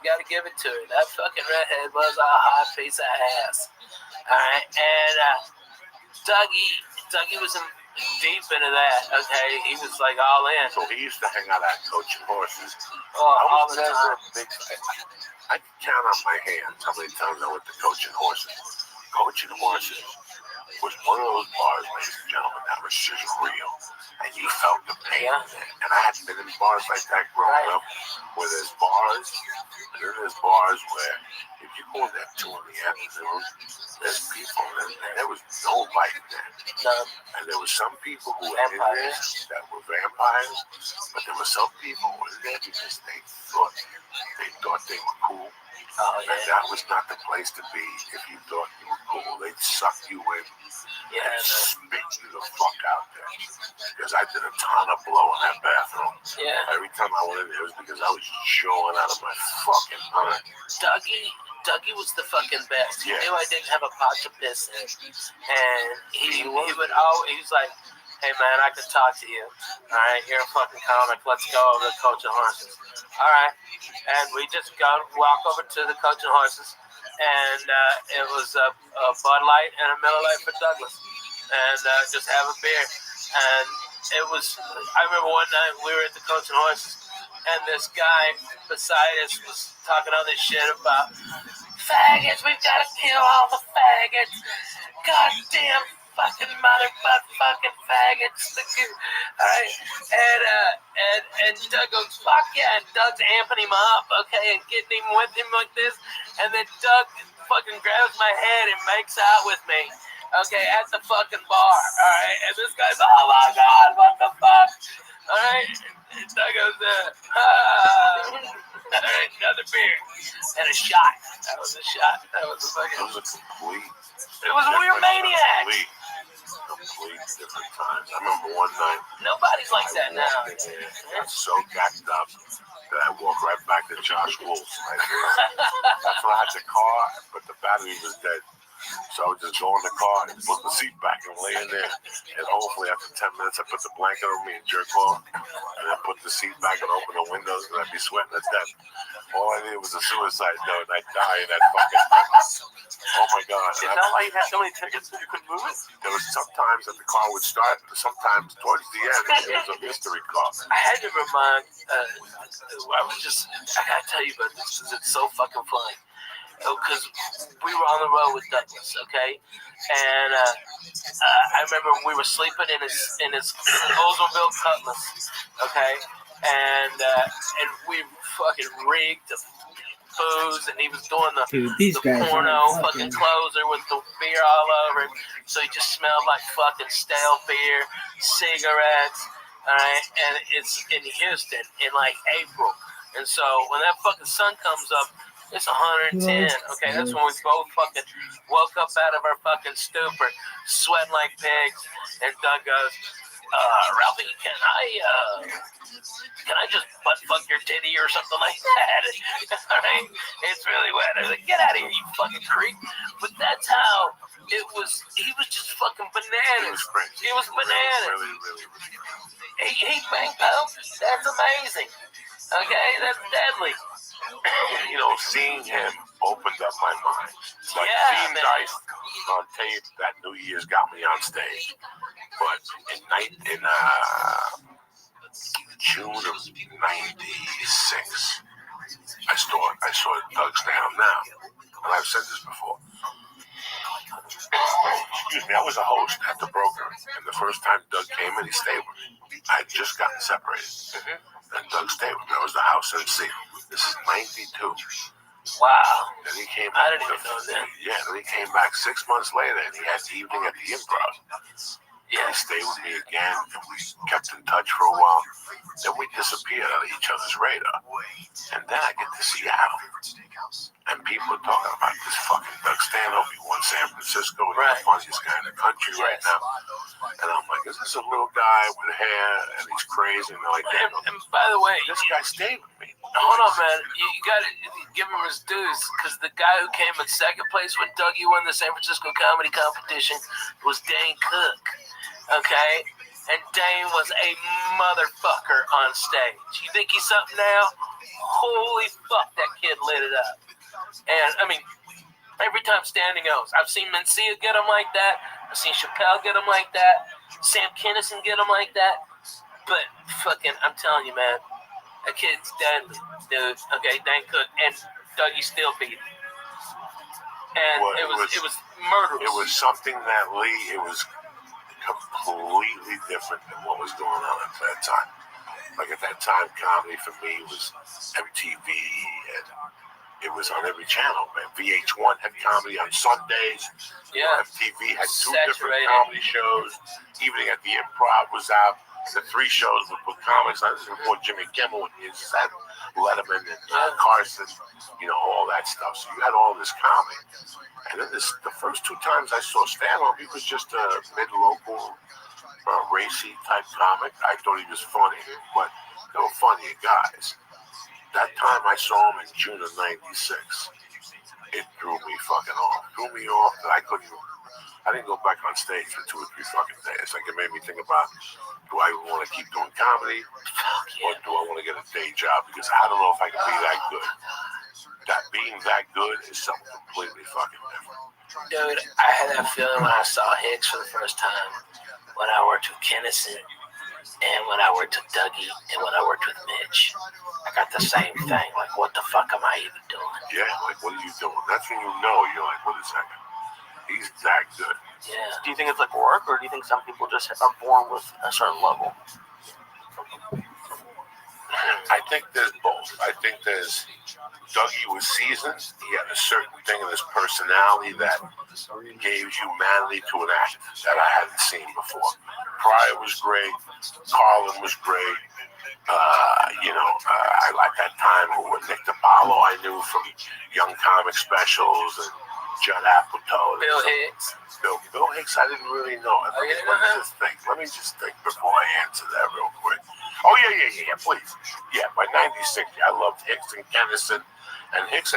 You gotta give it to her. That fucking redhead was a hot piece of ass. All right, and Dougie was deep into that. Okay, he was like all in. So he used to hang out at Coaching Horses. All the time. I can count on my hands how many times I went to Coaching Horses. Coaching Horses was one of those bars, ladies and gentlemen, that was just real. And you felt the pain in it. And I had been in bars like that growing up, where there's bars, and then there's bars where if you go in there at 2 in the afternoon, there's people, and there was no light there. And there were some people who were in there that were vampires, but there were some people who were in there because they thought they were cool. And that was not the place to be if you thought you were cool. They'd suck you in and spit you the fuck out there. Because I did a ton of blow in that bathroom. Every time I went in there, it was because I was jawing out of my fucking mind. Dougie was the fucking best. He knew I didn't have a pot to piss in. And he would always, he was like, hey man, I can talk to you. All right, you're a fucking comic. Let's go over to Coach and Horses. All right. And we just walk over to the Coach and Horses. And it was a Bud Light and a Miller Lite for Douglas. And just have a beer. And it was, I remember one night we were at the Coach and Horses. And this guy beside us was talking all this shit about faggots, we've got to kill all the faggots. Goddamn fucking motherfucking faggots. Alright, and Doug goes, fuck yeah, and Doug's amping him up, okay, and getting him with him like this, and then Doug fucking grabs my head and makes out with me, okay, at the fucking bar, alright, and this guy's, oh my god, what the fuck, alright, and Doug goes, alright, another beer, and a shot, that was a shot, that was a fucking, It was a complete, we were maniacs. Complete different times. I remember one night. Nobody's like that now. I got so gacked up that I walked right back to Josh Wolf's. That's when I had the car, but the battery was dead. So I would just go in the car and put the seat back and lay in there. And hopefully after 10 minutes, I put the blanket on me and jerk off. And then put the seat back and open the windows and I'd be sweating to death. All I needed was a suicide note and I'd die in that fucking oh my God. Is that why you had so many tickets so you couldn't move it? There was sometimes that the car would start, but sometimes towards the end, it was a mystery car. I had to remind, I gotta tell you about this because it's so fucking funny. Because we were on the road with Douglas, okay? And I remember we were sleeping in his Oldsmobile Cutlass, okay? And we fucking rigged the booze, and he was doing the porno fucking closer with the beer all over him. So he just smelled like fucking stale beer, cigarettes, all right? And it's in Houston in like April. And so when that fucking sun comes up, it's 110. Okay, that's when we both fucking woke up out of our fucking stupor, sweating like pigs. And Doug goes, Ralphie, can I just butt fuck your titty or something like that? All right, it's really wet. I was like, get out of here, you fucking creep. But that's how it was. He was just fucking bananas. He was bananas. He banged pump. That's amazing. Okay, that's deadly. You know, seeing him opened up my mind. Like seeing Dice on tape that New Year's got me on stage. But in June of '96, I saw Doug stand now. And I've said this before. Excuse me, I was a host at the Broker, and the first time Doug came in, he stayed with me. I had just gotten separated. And Doug stayed with me. I was the house MC. This is '92. Wow. Then he came I didn't even know that. Yeah, then he came back 6 months later, and he had the evening at the Improv. Yeah, he stayed with me again, and we kept in touch for a while. Then we disappeared out of each other's radar. And then I get to Seattle. And people are talking about this fucking Doug Stanhope. He won San Francisco. He's the funniest guy in the country right now. And I'm like, is this a little guy with hair? And he's crazy. And they're like, and by the way, this guy stayed with me. Hold on, man. You got to give him his dues. Because the guy who came in second place when Dougie won the San Francisco comedy competition was Dane Cook. Okay? And Dane was a motherfucker on stage. You think he's something now? Holy fuck, that kid lit it up. And, I mean, every time standing goes. I've seen Mencia get him like that. I've seen Chappelle get him like that. Sam Kinison get him like that. But fucking, I'm telling you, man, that kid's deadly, dude. Okay, Dane Cook. And Dougie still beat him. And it was murderous. It was something that Lee. It was completely different than what was going on at that time. Like at that time, comedy for me was MTV, and it was on every channel. Man, VH1 had comedy on Sundays. Yeah. MTV had two different comedy shows. Evening at the Improv was out. The three shows would put comics on. This is before Jimmy Kimmel, and you just had Letterman and Carson, all that stuff. So you had all this comedy. And then the first two times I saw stand-up, he was just a mid-local, racy type comic. I thought he was funny, but they were funny guys. That time I saw him in June of '96, it threw me fucking off. Threw me off that I didn't go back on stage for 2 or 3 fucking days. Like it made me think about, do I want to keep doing comedy, or do I want to get a day job? Because I don't know if I can be that good. That being that good is something completely fucking different. Dude, I had that feeling when I saw Hicks for the first time, when I worked with Kennison, and when I worked with Dougie, and when I worked with Mitch. I got the same thing. Like, what the fuck am I even doing? Yeah, like, what are you doing? That's when you're like, wait a second. He's that good. Yeah. Do you think it's like work, or do you think some people just are born with a certain level? I think there's both. I think there's Dougie was seasoned. He had a certain thing in his personality that gave humanity to an act that I hadn't seen before. Pryor was great. Carlin was great. I like that time with Nick DiPaolo I knew from Young Comic Specials and Judd Apatow. Bill Hicks. Bill Hicks, I didn't really know. Let me just think before I answer that real quick. Oh, yeah, please. Yeah, by '96, I loved Hicks and Kennison. And Hicks